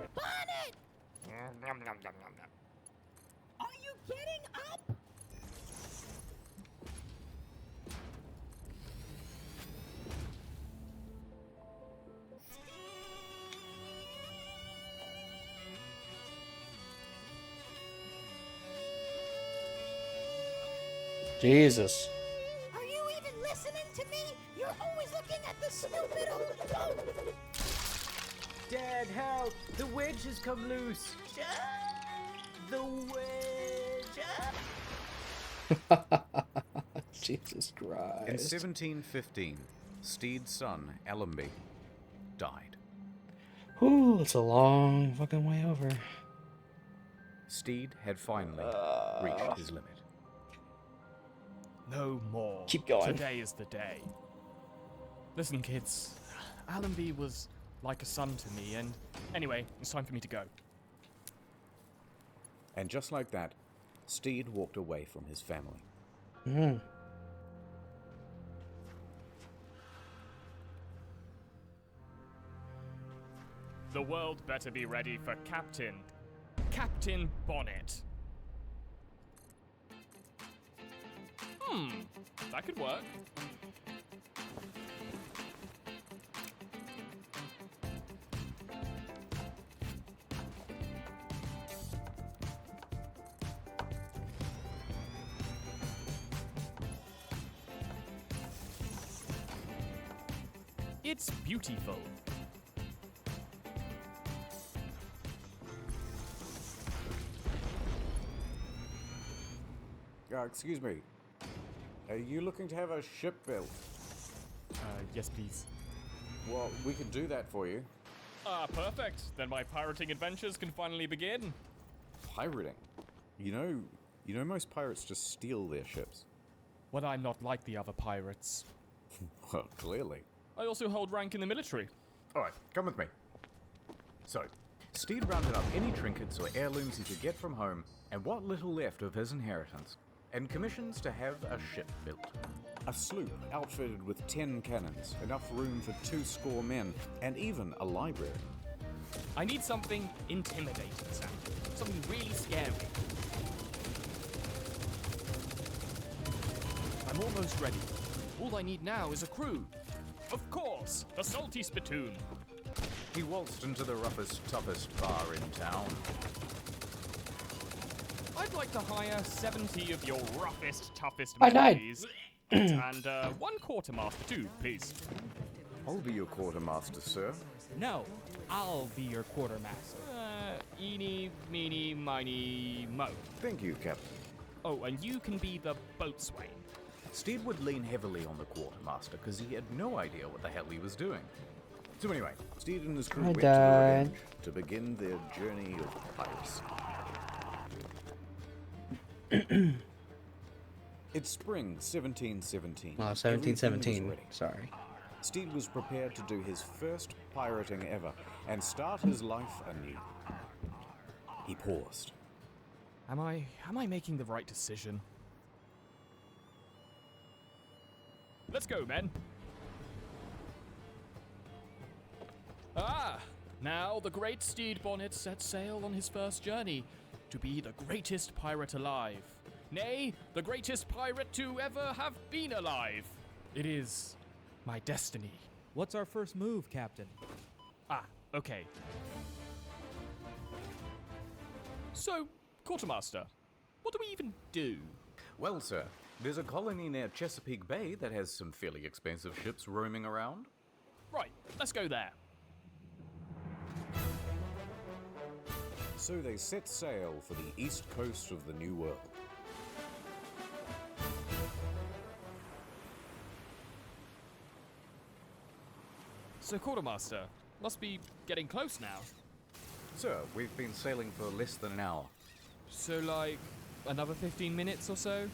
[SPEAKER 10] Are you getting up?
[SPEAKER 1] Jesus.
[SPEAKER 10] Are you even listening to me? You're always looking at the stupid old boat.
[SPEAKER 12] Dad, help! The wedge has come loose! The wedge!
[SPEAKER 1] Jesus
[SPEAKER 12] In
[SPEAKER 1] Christ.
[SPEAKER 12] 1715, Steed's son, Allenby, died.
[SPEAKER 1] Whew, it's a long fucking way over.
[SPEAKER 12] Steed had finally reached his limit.
[SPEAKER 13] No more.
[SPEAKER 1] Keep going.
[SPEAKER 13] Today is the day. Listen, kids. Allenby was like a son to me, and anyway, it's time for me to go.
[SPEAKER 12] And just like that, Steed walked away from his family.
[SPEAKER 1] Mm.
[SPEAKER 13] The world better be ready for Captain Bonnet. That could work. It's beautiful.
[SPEAKER 12] Excuse me. Are you looking to have a ship built?
[SPEAKER 13] Yes, please.
[SPEAKER 12] Well, we could do that for you.
[SPEAKER 13] Ah, perfect. Then my pirating adventures can finally begin.
[SPEAKER 12] Pirating? You know most pirates just steal their ships.
[SPEAKER 13] Well, I'm not like the other pirates.
[SPEAKER 12] Well, clearly.
[SPEAKER 13] I also hold rank in the military.
[SPEAKER 12] Alright, come with me. So, Steed rounded up any trinkets or heirlooms he could get from home, and what little left of his inheritance, and commissions to have a ship built. A sloop outfitted with 10 cannons, enough room for 200 men, and even a library.
[SPEAKER 13] I need something intimidating, Sam. Something really scary. I'm almost ready. All I need now is a crew. Of course, the Salty Spittoon.
[SPEAKER 12] He waltzed into the roughest, toughest bar in town.
[SPEAKER 13] I'd like to hire 70 of your roughest, toughest
[SPEAKER 1] I died.
[SPEAKER 13] employees. And one quartermaster too, please.
[SPEAKER 12] I'll be your quartermaster, sir.
[SPEAKER 9] No, I'll be your quartermaster.
[SPEAKER 13] Eeny, meeny, miny, mo.
[SPEAKER 12] Thank you, Captain.
[SPEAKER 13] Oh, and you can be the boatswain.
[SPEAKER 12] Steed would lean heavily on the quartermaster because he had no idea what the hell he was doing. So anyway, Steed and his crew
[SPEAKER 1] I
[SPEAKER 12] went to
[SPEAKER 1] died.
[SPEAKER 12] the Revenge to begin their journey of piracy. It's spring 1717.
[SPEAKER 1] Oh,
[SPEAKER 12] Everything was
[SPEAKER 1] 1717.
[SPEAKER 12] ready.
[SPEAKER 1] Sorry.
[SPEAKER 12] Steed was prepared to do his first pirating ever and start his life anew. He paused.
[SPEAKER 13] Am I making the right decision? Let's go, men. Ah, now the great Steed Bonnet set sail on his first journey to be the greatest pirate alive. Nay, the greatest pirate to ever have been alive. It is my destiny.
[SPEAKER 9] What's our first move, Captain?
[SPEAKER 13] Ah, okay. So, Quartermaster, what do we even do?
[SPEAKER 12] Well, sir, there's a colony near Chesapeake Bay that has some fairly expensive ships roaming around.
[SPEAKER 13] Right, let's go there.
[SPEAKER 12] So they set sail for the east coast of the New World.
[SPEAKER 13] So, Quartermaster, must be getting close now.
[SPEAKER 12] Sir, we've been sailing for less than an hour.
[SPEAKER 13] So, like, another 15 minutes or so?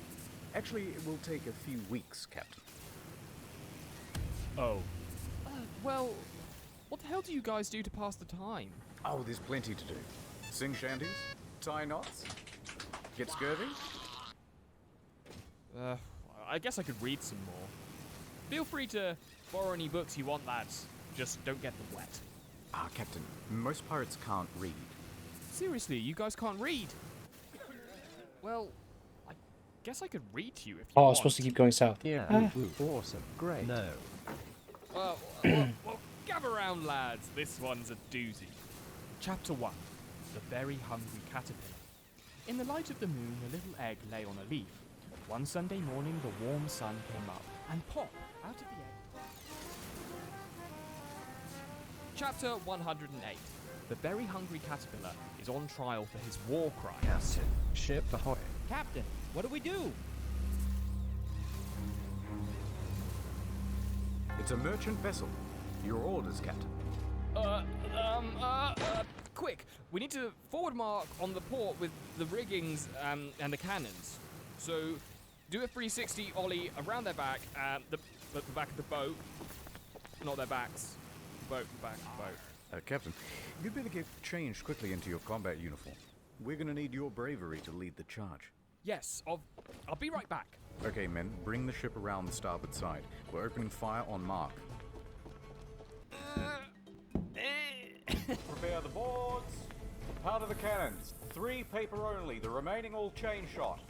[SPEAKER 12] Actually, it will take a few weeks, Captain.
[SPEAKER 13] Oh. Well, what the hell do you guys do to pass the time?
[SPEAKER 12] Oh, there's plenty to do. Sing shanties, tie knots, get scurvy.
[SPEAKER 13] I guess I could read some more. Feel free to borrow any books you want, lads. Just don't get them wet.
[SPEAKER 12] Ah, Captain, most pirates can't read.
[SPEAKER 13] Seriously, you guys can't read? Well, I guess I could read to you if you
[SPEAKER 1] Oh, I
[SPEAKER 13] want.
[SPEAKER 1] was supposed to keep going south.
[SPEAKER 14] Yeah, awesome, great.
[SPEAKER 6] No.
[SPEAKER 13] Well, gather round, lads. This one's a doozy. Chapter 1. The Very Hungry Caterpillar. In the light of the moon, a little egg lay on a leaf. One Sunday morning, the warm sun came up, and pop, out of the egg... Chapter 108. The Very Hungry Caterpillar is on trial for his war crimes.
[SPEAKER 14] Captain, ship ahoy.
[SPEAKER 9] Captain, what do we do?
[SPEAKER 12] It's a merchant vessel. Your orders, Captain.
[SPEAKER 13] Quick! We need to forward mark on the port with the riggings and the cannons. So, do a 360 ollie around their back, the back of the boat. Not their backs. The back of the boat.
[SPEAKER 12] Captain, you'd better get changed quickly into your combat uniform. We're gonna need your bravery to lead the charge.
[SPEAKER 13] Yes, I'll be right back.
[SPEAKER 12] Okay, men, bring the ship around the starboard side. We're opening fire on mark. Prepare the boards. Powder the cannons. 3 paper only. The remaining all chain shot.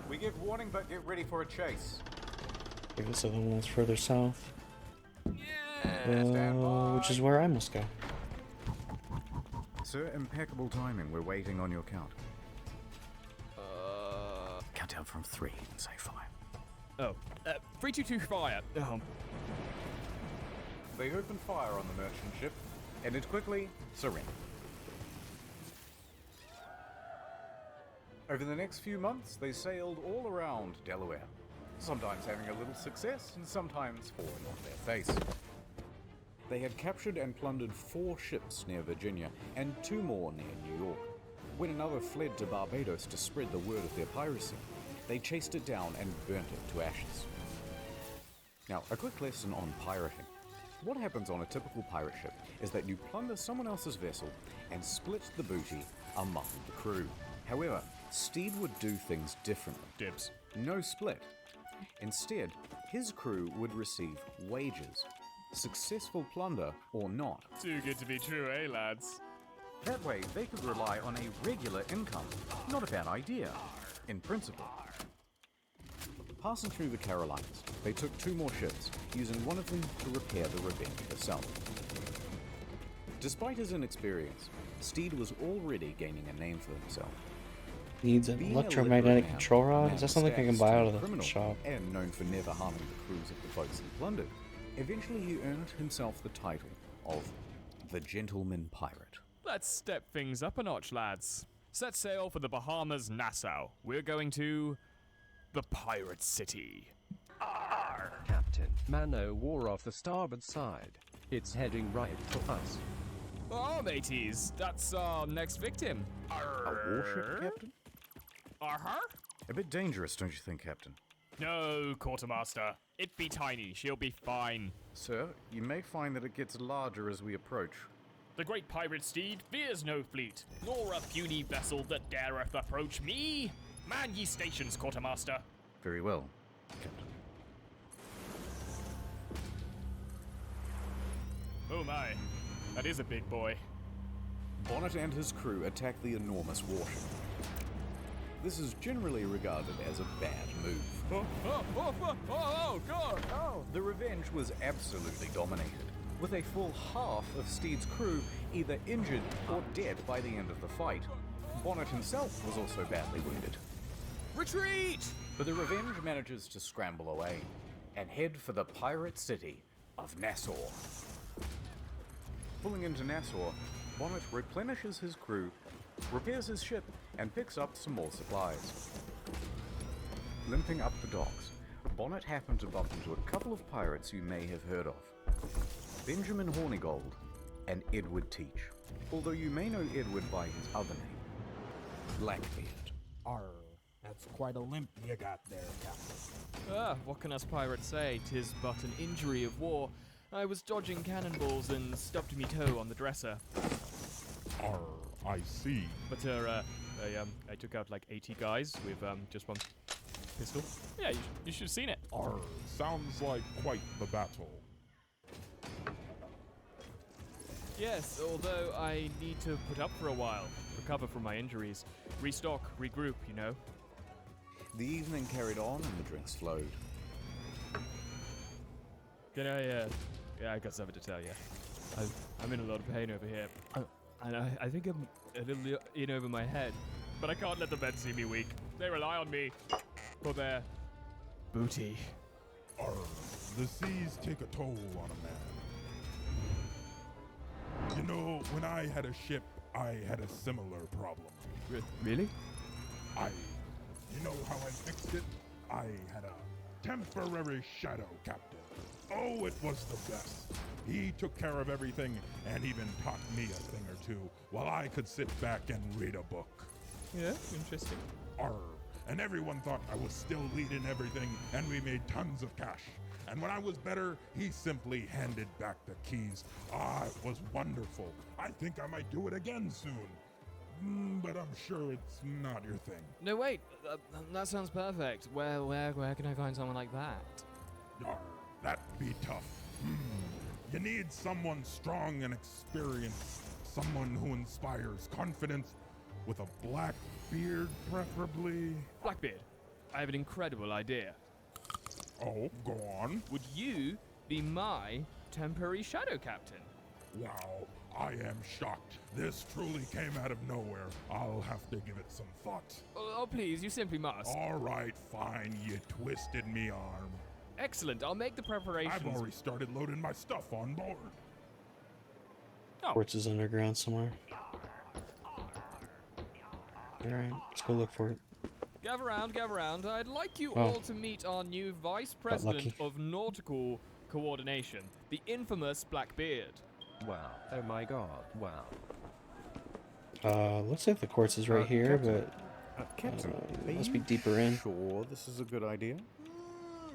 [SPEAKER 12] We give warning, but get ready for a chase.
[SPEAKER 1] I guess the one that's further south.
[SPEAKER 12] Stand by.
[SPEAKER 1] Which is where I must go.
[SPEAKER 12] Sir, impeccable timing. We're waiting on your count. Count down from 3 and say fire.
[SPEAKER 13] Oh, 3, 2, 2, fire.
[SPEAKER 12] They open fire on the merchant ship. Ended quickly. Surrender. Over the next few months, they sailed all around Delaware, sometimes having a little success and sometimes falling on their face. They had captured and plundered 4 ships near Virginia and 2 more near New York. When another fled to Barbados to spread the word of their piracy, they chased it down and burnt it to ashes. Now, a quick lesson on pirating. What happens on a typical pirate ship is that you plunder someone else's vessel and split the booty among the crew. However, Steed would do things differently.
[SPEAKER 13] Dibs.
[SPEAKER 12] No split. Instead, his crew would receive wages. Successful plunder or not.
[SPEAKER 13] Too good to be true, eh, lads?
[SPEAKER 12] That way, they could rely on a regular income. Not a bad idea, in principle. Passing through the Carolinas, they took 2 more ships, using one of them to repair the Revenge herself. Despite his inexperience, Steed was already gaining a name for himself.
[SPEAKER 1] Needs an
[SPEAKER 12] Being a
[SPEAKER 1] electromagnetic
[SPEAKER 12] literate
[SPEAKER 1] control
[SPEAKER 12] man,
[SPEAKER 1] rod? Is that something I can buy out of the
[SPEAKER 12] criminal,
[SPEAKER 1] shop?
[SPEAKER 12] And known for never harming the crews of the boats he plundered, eventually he earned himself the title of the Gentleman Pirate.
[SPEAKER 13] Let's step things up a notch, lads. Set sail for the Bahamas, Nassau. We're going to the Pirate City.
[SPEAKER 14] Arr! Captain, man-o' war off the starboard side. It's heading right for us.
[SPEAKER 13] Oh, mateys, that's our next victim.
[SPEAKER 12] A warship, Captain?
[SPEAKER 13] Uh-huh.
[SPEAKER 12] A bit dangerous, don't you think, Captain?
[SPEAKER 13] No, Quartermaster. It be tiny. She'll be fine.
[SPEAKER 12] Sir, you may find that it gets larger as we approach.
[SPEAKER 13] The great pirate Steed fears no fleet, nor a puny vessel that dareth approach me. Man ye stations, Quartermaster.
[SPEAKER 12] Very well, Captain.
[SPEAKER 13] Oh my, that is a big boy.
[SPEAKER 12] Bonnet and his crew attack the enormous warship. This is generally regarded as a bad move.
[SPEAKER 13] Oh, God!
[SPEAKER 12] Oh, the Revenge was absolutely dominated, with a full half of Steed's crew either injured or dead by the end of the fight. Bonnet himself was also badly wounded.
[SPEAKER 13] Retreat!
[SPEAKER 12] But the Revenge manages to scramble away and head for the pirate city of Nassau. Pulling into Nassau, Bonnet replenishes his crew, repairs his ship, and picks up some more supplies. Limping up the docks, Bonnet happened to bump into a couple of pirates you may have heard of. Benjamin Hornigold and Edward Teach, although you may know Edward by his other name, Blackbeard.
[SPEAKER 11] Arr, that's quite a limp you got there, Captain.
[SPEAKER 13] What can us pirates say? 'Tis but an injury of war. I was dodging cannonballs and stubbed me toe on the dresser.
[SPEAKER 15] Arr, I see.
[SPEAKER 13] But I took out like 80 guys with just one pistol. Yeah, you should have seen it.
[SPEAKER 15] Arr, sounds like quite the battle.
[SPEAKER 13] Yes, although I need to put up for a while, recover from my injuries, restock, regroup, you know.
[SPEAKER 12] The evening carried on and the drinks flowed.
[SPEAKER 13] Can I, yeah, I got something to tell you. I'm in a lot of pain over here. And I think I'm a little in over my head. But I can't let the men see me weak. They rely on me for their booty.
[SPEAKER 15] Arr, the seas take a toll on a man. You know, when I had a ship, I had a similar problem.
[SPEAKER 13] Really?
[SPEAKER 15] You know how I fixed it? I had a temporary shadow captain. Oh, it was the best. He took care of everything and even taught me a thing or two while I could sit back and read a book.
[SPEAKER 13] Yeah, interesting.
[SPEAKER 15] Arr. And everyone thought I was still leading everything and we made tons of cash. And when I was better, he simply handed back the keys. Ah, it was wonderful. I think I might do it again soon. But I'm sure it's not your thing.
[SPEAKER 13] No, wait. That sounds perfect. Where can I find someone like that?
[SPEAKER 15] Arr, that'd be tough. You need someone strong and experienced. Someone who inspires confidence with a black beard, preferably.
[SPEAKER 13] Blackbeard, I have an incredible idea.
[SPEAKER 15] Oh, go on.
[SPEAKER 13] Would you be my temporary shadow captain?
[SPEAKER 15] Wow, I am shocked. This truly came out of nowhere. I'll have to give it some thought.
[SPEAKER 13] Oh, please, you simply must.
[SPEAKER 15] All right, fine. You twisted me arm.
[SPEAKER 13] Excellent, I'll make the preparations.
[SPEAKER 15] I've already started loading my stuff on board.
[SPEAKER 1] Quartz is underground somewhere. Alright, let's go look for it.
[SPEAKER 13] Gather round. I'd like you
[SPEAKER 1] Oh.
[SPEAKER 13] all to meet our new Vice President of Nautical Coordination, the infamous Blackbeard.
[SPEAKER 14] Wow. Oh my god, wow.
[SPEAKER 1] Looks like the quartz is right here,
[SPEAKER 12] Captain.
[SPEAKER 1] but
[SPEAKER 12] Captain,
[SPEAKER 1] must be deeper in.
[SPEAKER 12] Sure, this is a good idea.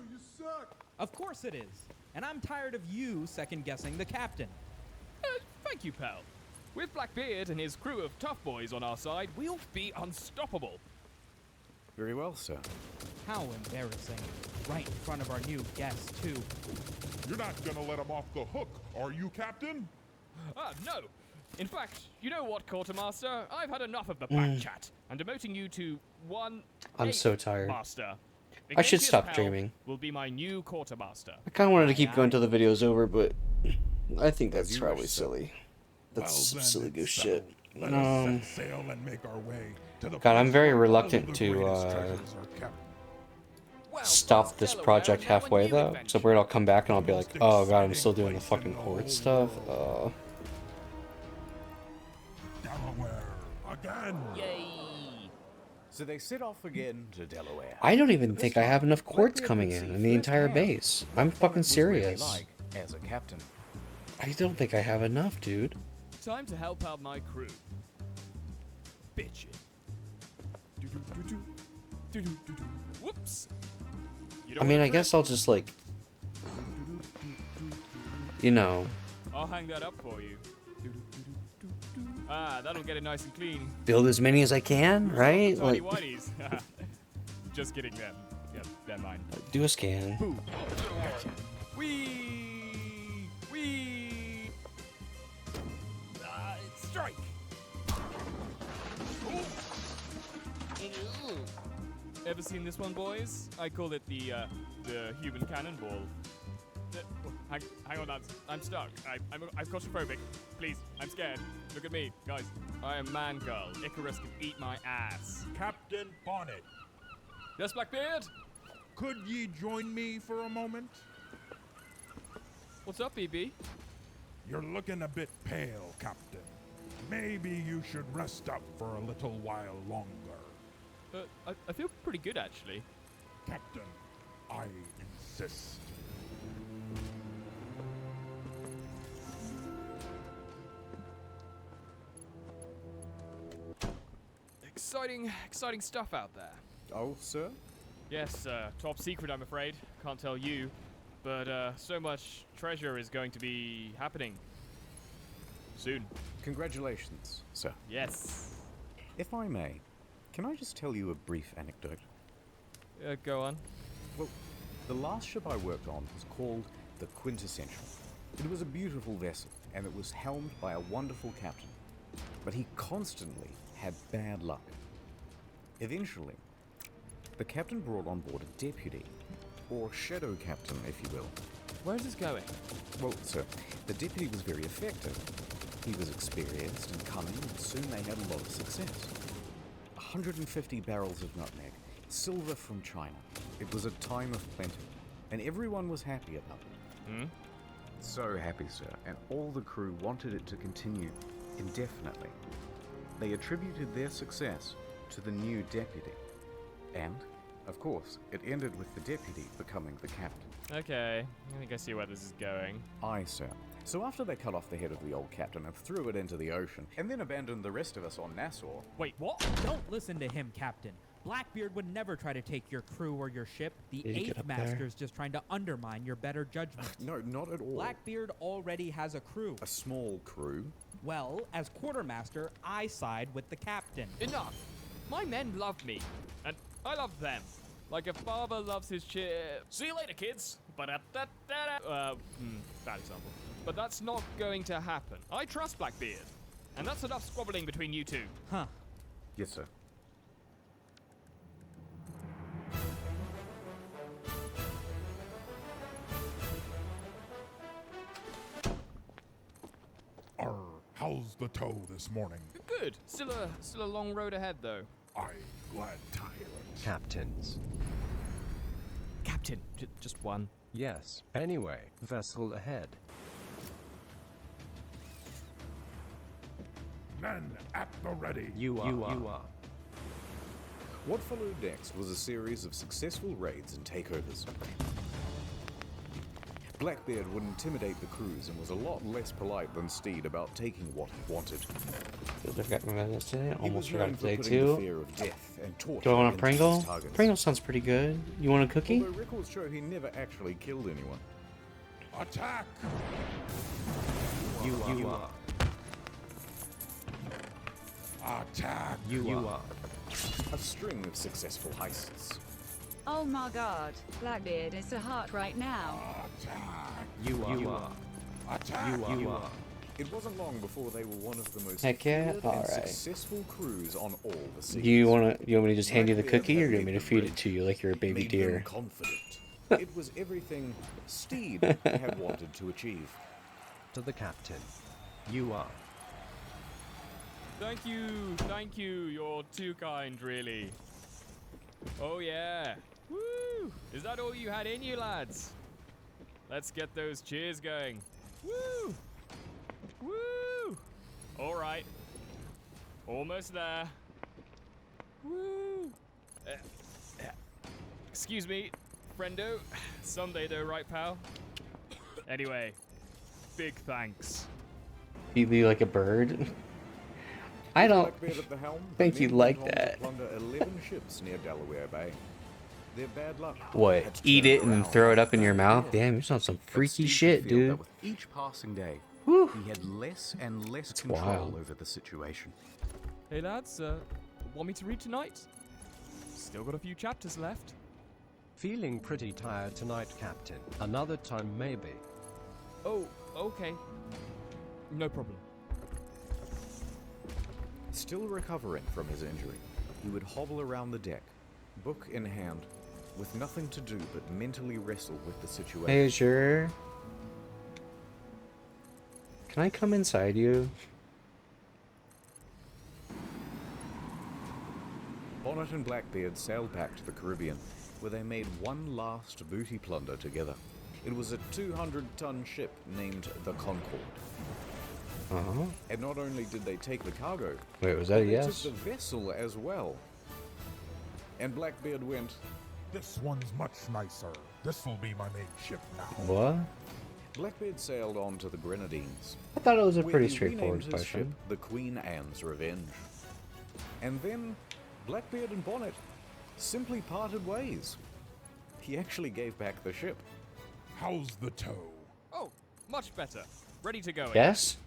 [SPEAKER 2] You suck.
[SPEAKER 16] Of course it is. And I'm tired of you second-guessing the captain.
[SPEAKER 13] Thank you, pal. With Blackbeard and his crew of tough boys on our side, we'll be unstoppable.
[SPEAKER 12] Very well, sir.
[SPEAKER 16] How embarrassing. Right in front of our new guest, too.
[SPEAKER 15] You're not gonna let him off the hook, are you, Captain?
[SPEAKER 13] No. In fact, you know what, Quartermaster? I've had enough of the back chat. I'm demoting you to one.
[SPEAKER 1] I'm so tired.
[SPEAKER 13] Master.
[SPEAKER 1] I should
[SPEAKER 13] Ignatius
[SPEAKER 1] stop
[SPEAKER 13] Pell
[SPEAKER 1] dreaming.
[SPEAKER 13] Will be my new Quartermaster.
[SPEAKER 1] I kind of wanted to keep going till the video's over, but I think that's
[SPEAKER 15] you
[SPEAKER 1] probably
[SPEAKER 15] wish so.
[SPEAKER 1] silly. That's
[SPEAKER 15] Well,
[SPEAKER 1] some
[SPEAKER 15] then
[SPEAKER 1] silly
[SPEAKER 15] it's
[SPEAKER 1] goose
[SPEAKER 15] settled.
[SPEAKER 1] shit.
[SPEAKER 15] Let us set sail and make our way to the
[SPEAKER 1] God, I'm
[SPEAKER 15] place
[SPEAKER 1] very
[SPEAKER 15] where all
[SPEAKER 1] reluctant
[SPEAKER 15] the
[SPEAKER 1] to
[SPEAKER 15] greatest treasures are kept.
[SPEAKER 1] stop this project halfway though. So where I'll come back and I'll be like, oh god, I'm still doing the fucking quartz stuff.
[SPEAKER 15] Delaware again.
[SPEAKER 13] Yay!
[SPEAKER 12] So they set off again to Delaware.
[SPEAKER 1] I don't even think I have enough quartz coming in the entire base. I'm fucking serious.
[SPEAKER 12] Like as a captain.
[SPEAKER 1] I don't think I have enough, dude.
[SPEAKER 13] Time to help out my crew. Bitchin'. Whoops. You
[SPEAKER 1] I mean, I guess I'll just like, you know,
[SPEAKER 13] I'll hang that up for you. That'll get it nice and clean.
[SPEAKER 1] build as many as I can, right?
[SPEAKER 13] Tiny
[SPEAKER 1] Like,
[SPEAKER 13] whiteys. Just kidding them. Yep, they're mine.
[SPEAKER 1] do a scan.
[SPEAKER 13] Boom. Gotcha. Wee! Strike! Ever seen this one, boys? I call it the human cannonball. Hang on, I'm stuck. I'm claustrophobic. Please, I'm scared. Look at me, guys. I am man girl. Icarus can eat my ass.
[SPEAKER 15] Captain Bonnet,
[SPEAKER 13] Yes, Blackbeard?
[SPEAKER 15] could ye join me for a moment?
[SPEAKER 13] What's up, BB?
[SPEAKER 15] You're looking a bit pale, Captain. Maybe you should rest up for a little while longer.
[SPEAKER 13] I feel pretty good, actually.
[SPEAKER 15] Captain, I insist.
[SPEAKER 13] Exciting stuff out there.
[SPEAKER 12] Oh, sir?
[SPEAKER 13] Yes, top secret, I'm afraid. Can't tell you. But so much treasure is going to be happening soon.
[SPEAKER 12] Congratulations, sir.
[SPEAKER 13] Yes.
[SPEAKER 12] If I may, can I just tell you a brief anecdote?
[SPEAKER 13] Go on.
[SPEAKER 12] Well, the last ship I worked on was called the Quintessential. It was a beautiful vessel, and it was helmed by a wonderful captain. But he constantly had bad luck. Eventually, the captain brought on board a deputy, or shadow captain, if you will.
[SPEAKER 13] Where is this going?
[SPEAKER 12] Well, sir, the deputy was very effective. He was experienced and cunning, and soon they had a lot of success. 150 barrels of nutmeg, silver from China. It was a time of plenty, and everyone was happy about it. So happy, sir, and all the crew wanted it to continue indefinitely. They attributed their success to the new deputy. And, of course, it ended with the deputy becoming the captain.
[SPEAKER 13] Okay, I think I see where this is going.
[SPEAKER 12] Aye, sir. So after they cut off the head of the old captain and threw it into the ocean, and then abandoned the rest of us on Nassau...
[SPEAKER 13] Wait, what?
[SPEAKER 16] Don't listen to him, Captain. Blackbeard would never try to take your crew or your ship. The
[SPEAKER 1] Did he get
[SPEAKER 16] 8th
[SPEAKER 1] up there?
[SPEAKER 16] Master's just trying to undermine your better judgment.
[SPEAKER 12] No, not at all.
[SPEAKER 16] Blackbeard already has a crew.
[SPEAKER 12] A small crew?
[SPEAKER 16] Well, as quartermaster, I side with the captain.
[SPEAKER 13] Enough! My men love me, and I love them. Like a father loves his See you later, kids! Bad example. But that's not going to happen. I trust Blackbeard. And that's enough squabbling between you two.
[SPEAKER 16] Huh.
[SPEAKER 12] Yes, sir.
[SPEAKER 15] How's the toe this morning?
[SPEAKER 13] Good. Still a long road ahead, though.
[SPEAKER 15] I'm glad tired.
[SPEAKER 14] Captains.
[SPEAKER 13] Captain, just one.
[SPEAKER 14] Yes. Anyway, vessel ahead.
[SPEAKER 15] Men at the ready.
[SPEAKER 14] You are.
[SPEAKER 12] What followed next was a series of successful raids and takeovers. Blackbeard would intimidate the crews and was a lot less polite than Steed about taking what he wanted.
[SPEAKER 1] I forgot my business today.
[SPEAKER 12] He
[SPEAKER 1] Almost
[SPEAKER 12] was
[SPEAKER 1] forgot
[SPEAKER 12] known
[SPEAKER 1] it
[SPEAKER 12] for
[SPEAKER 1] today
[SPEAKER 12] putting the
[SPEAKER 1] too.
[SPEAKER 12] fear of death and torture
[SPEAKER 1] Do I want a
[SPEAKER 12] into
[SPEAKER 1] Pringle?
[SPEAKER 12] his targets.
[SPEAKER 1] Pringle sounds pretty good. You want a cookie?
[SPEAKER 12] Although records show he never actually killed anyone.
[SPEAKER 15] Attack!
[SPEAKER 14] You are.
[SPEAKER 15] Attack!
[SPEAKER 14] You are.
[SPEAKER 12] A string of successful heists.
[SPEAKER 17] Oh my god, Blackbeard is so hot right now.
[SPEAKER 12] You
[SPEAKER 14] are.
[SPEAKER 15] Attack!
[SPEAKER 14] You are.
[SPEAKER 12] It wasn't long before they were one of the most
[SPEAKER 1] Heck yeah.
[SPEAKER 12] feared and
[SPEAKER 1] Alright.
[SPEAKER 12] successful crews on all the seas.
[SPEAKER 1] Do you want me to just hand you the cookie, or do you want me to feed it to you like you're a baby
[SPEAKER 12] Made them
[SPEAKER 1] deer?
[SPEAKER 12] confident. It was everything Steed had wanted to achieve.
[SPEAKER 14] To the captain. You are.
[SPEAKER 13] Thank you. You're too kind, really. Oh yeah. Woo! Is that all you had in you, lads? Let's get those cheers going. Woo! Woo! All right. Almost there. Woo! Excuse me, friendo. Someday though, right, pal? Anyway, big thanks.
[SPEAKER 1] Feed me like a bird? I don't
[SPEAKER 12] Blackbeard at the helm,
[SPEAKER 1] think
[SPEAKER 12] the
[SPEAKER 1] you
[SPEAKER 12] men
[SPEAKER 1] like
[SPEAKER 12] went on to
[SPEAKER 1] that.
[SPEAKER 12] Plunder 11 ships near Delaware Bay. Their bad luck
[SPEAKER 1] What?
[SPEAKER 12] had to
[SPEAKER 1] Eat
[SPEAKER 12] turn
[SPEAKER 1] it and
[SPEAKER 12] around.
[SPEAKER 1] throw it up in your mouth? Damn, you're on some
[SPEAKER 12] But
[SPEAKER 1] freaky
[SPEAKER 12] Steve
[SPEAKER 1] shit,
[SPEAKER 12] could feel that
[SPEAKER 1] dude.
[SPEAKER 12] with each passing day, he had less and less
[SPEAKER 1] That's
[SPEAKER 12] control
[SPEAKER 1] wild.
[SPEAKER 12] over the situation.
[SPEAKER 13] Hey lads, want me to read tonight? Still got a few chapters left.
[SPEAKER 14] Feeling pretty tired tonight, Captain. Another time, maybe.
[SPEAKER 13] Oh, okay. No problem.
[SPEAKER 12] Still recovering from his injury, he would hobble around the deck, book in hand, with nothing to do but mentally wrestle with the situation.
[SPEAKER 1] Hey, sure. Can I come inside you?
[SPEAKER 12] Bonnet and Blackbeard sailed back to the Caribbean, where they made one last booty plunder together. It was a 200-ton ship named the Concord.
[SPEAKER 1] Uh-huh.
[SPEAKER 12] And not only did they take the cargo,
[SPEAKER 1] Wait, was that a
[SPEAKER 12] they
[SPEAKER 1] yes?
[SPEAKER 12] took the vessel as well. And Blackbeard went,
[SPEAKER 15] This one's much nicer. This will be my main ship now.
[SPEAKER 1] What?
[SPEAKER 12] Blackbeard sailed on to the Grenadines.
[SPEAKER 1] I thought it was a
[SPEAKER 12] where
[SPEAKER 1] pretty
[SPEAKER 12] he
[SPEAKER 1] straightforward
[SPEAKER 12] renamed his ship
[SPEAKER 1] question.
[SPEAKER 12] the Queen Anne's Revenge. And then Blackbeard and Bonnet simply parted ways. He actually gave back the ship.
[SPEAKER 15] How's the toe?
[SPEAKER 13] Oh, much better. Ready to go.
[SPEAKER 1] Yes?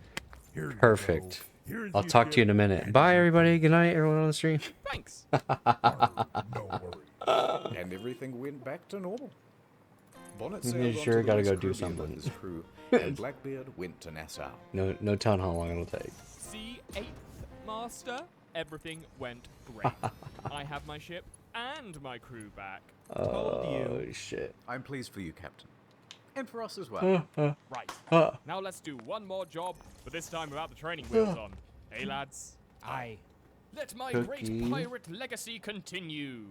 [SPEAKER 15] Here you
[SPEAKER 1] Perfect.
[SPEAKER 15] go. Here's
[SPEAKER 1] I'll
[SPEAKER 15] your
[SPEAKER 1] talk to you in a
[SPEAKER 15] ship,
[SPEAKER 1] minute.
[SPEAKER 15] and
[SPEAKER 1] Bye,
[SPEAKER 15] you-
[SPEAKER 1] everybody. Good night, everyone on the stream.
[SPEAKER 13] Thanks.
[SPEAKER 15] No worries.
[SPEAKER 12] And everything went back to normal. Bonnet
[SPEAKER 1] You
[SPEAKER 12] sailed
[SPEAKER 1] sure
[SPEAKER 12] onto the
[SPEAKER 1] gotta
[SPEAKER 12] West
[SPEAKER 1] go do
[SPEAKER 12] Caribbean
[SPEAKER 1] something.
[SPEAKER 12] with his crew, and Blackbeard went to Nassau.
[SPEAKER 1] No telling how long it'll take.
[SPEAKER 13] See, 8th Master, everything went great. I have my ship and my crew back.
[SPEAKER 1] Oh, shit.
[SPEAKER 12] I'm pleased for you, Captain. And for us as well.
[SPEAKER 13] Right. Now let's do one more job, but this time without the training wheels on. Hey, lads.
[SPEAKER 16] Aye.
[SPEAKER 13] Let my
[SPEAKER 1] Cookie.
[SPEAKER 13] great pirate legacy continue.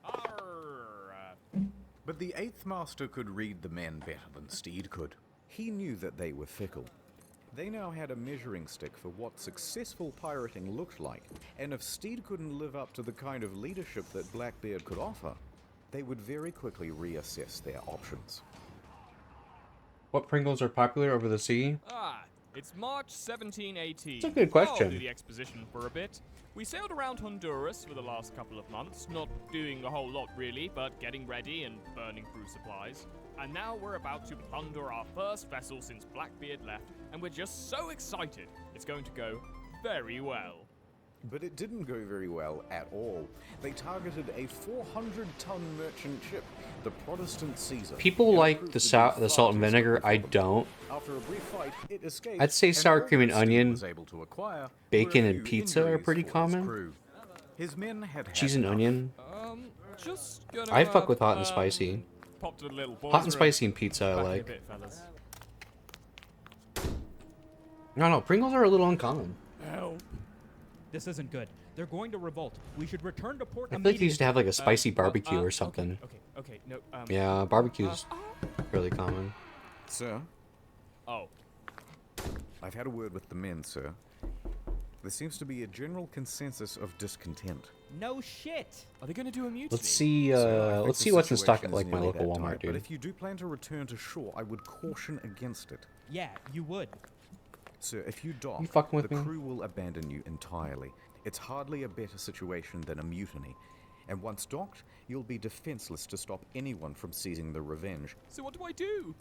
[SPEAKER 13] Arr.
[SPEAKER 12] But the 8th Master could read the men better than Steed could. He knew that they were fickle. They now had a measuring stick for what successful pirating looked like, and if Steed couldn't live up to the kind of leadership that Blackbeard could offer, they would very quickly reassess their options.
[SPEAKER 1] What Pringles are popular over the sea?
[SPEAKER 13] Ah, it's March 1718.
[SPEAKER 1] It's a good question.
[SPEAKER 13] I'll do the exposition for a bit. We sailed around Honduras for the last couple of months, not doing a whole lot really, but getting ready and burning through supplies. And now we're about to plunder our first vessel since Blackbeard left, and we're just so excited. It's going to go very well.
[SPEAKER 12] But it didn't go very well at all. They targeted a 400-ton merchant ship, the Protestant Caesar.
[SPEAKER 1] People like the salt and vinegar. I don't.
[SPEAKER 12] After a brief fight, it escaped,
[SPEAKER 1] I'd say sour cream and
[SPEAKER 12] all that Steed
[SPEAKER 1] onion,
[SPEAKER 12] was able to acquire
[SPEAKER 1] bacon
[SPEAKER 12] were a
[SPEAKER 1] and
[SPEAKER 12] few
[SPEAKER 1] pizza are
[SPEAKER 12] injuries
[SPEAKER 1] pretty
[SPEAKER 12] for his
[SPEAKER 1] common.
[SPEAKER 12] crew. His men had
[SPEAKER 1] Cheese
[SPEAKER 12] had
[SPEAKER 1] and
[SPEAKER 12] enough.
[SPEAKER 1] onion.
[SPEAKER 13] Just gonna,
[SPEAKER 1] I fuck with hot and spicy.
[SPEAKER 13] Pop to the little boys'
[SPEAKER 1] Hot and
[SPEAKER 13] room.
[SPEAKER 1] spicy and pizza I
[SPEAKER 13] Back in a
[SPEAKER 1] like.
[SPEAKER 13] bit, fellas.
[SPEAKER 1] No, Pringles are a little uncommon.
[SPEAKER 16] Help. This isn't good. They're going to revolt. We should return to port
[SPEAKER 1] I feel like they used to have like a spicy
[SPEAKER 16] immediately.
[SPEAKER 1] barbecue or something.
[SPEAKER 13] Okay, no,
[SPEAKER 1] Yeah, barbecue's really common.
[SPEAKER 12] Sir?
[SPEAKER 13] Oh.
[SPEAKER 12] I've had a word with the men, sir. There seems to be a general consensus of discontent.
[SPEAKER 16] No shit.
[SPEAKER 13] Are they going to do a mutiny?
[SPEAKER 1] Let's see.
[SPEAKER 12] Sir, I think
[SPEAKER 1] Let's
[SPEAKER 12] the
[SPEAKER 1] see what's in stock
[SPEAKER 12] situation
[SPEAKER 1] at
[SPEAKER 12] is
[SPEAKER 1] like my
[SPEAKER 12] nearly
[SPEAKER 1] local
[SPEAKER 12] that
[SPEAKER 1] Walmart,
[SPEAKER 12] dire,
[SPEAKER 1] dude.
[SPEAKER 12] But if you do plan to return to shore, I would caution against it.
[SPEAKER 16] Yeah, you would.
[SPEAKER 12] Sir, if you dock,
[SPEAKER 1] You fucking with
[SPEAKER 12] the
[SPEAKER 1] me?
[SPEAKER 12] crew will abandon you entirely. It's hardly a better situation than a mutiny. And once docked, you'll be defenseless to stop anyone from seizing the revenge.
[SPEAKER 13] So what do I do?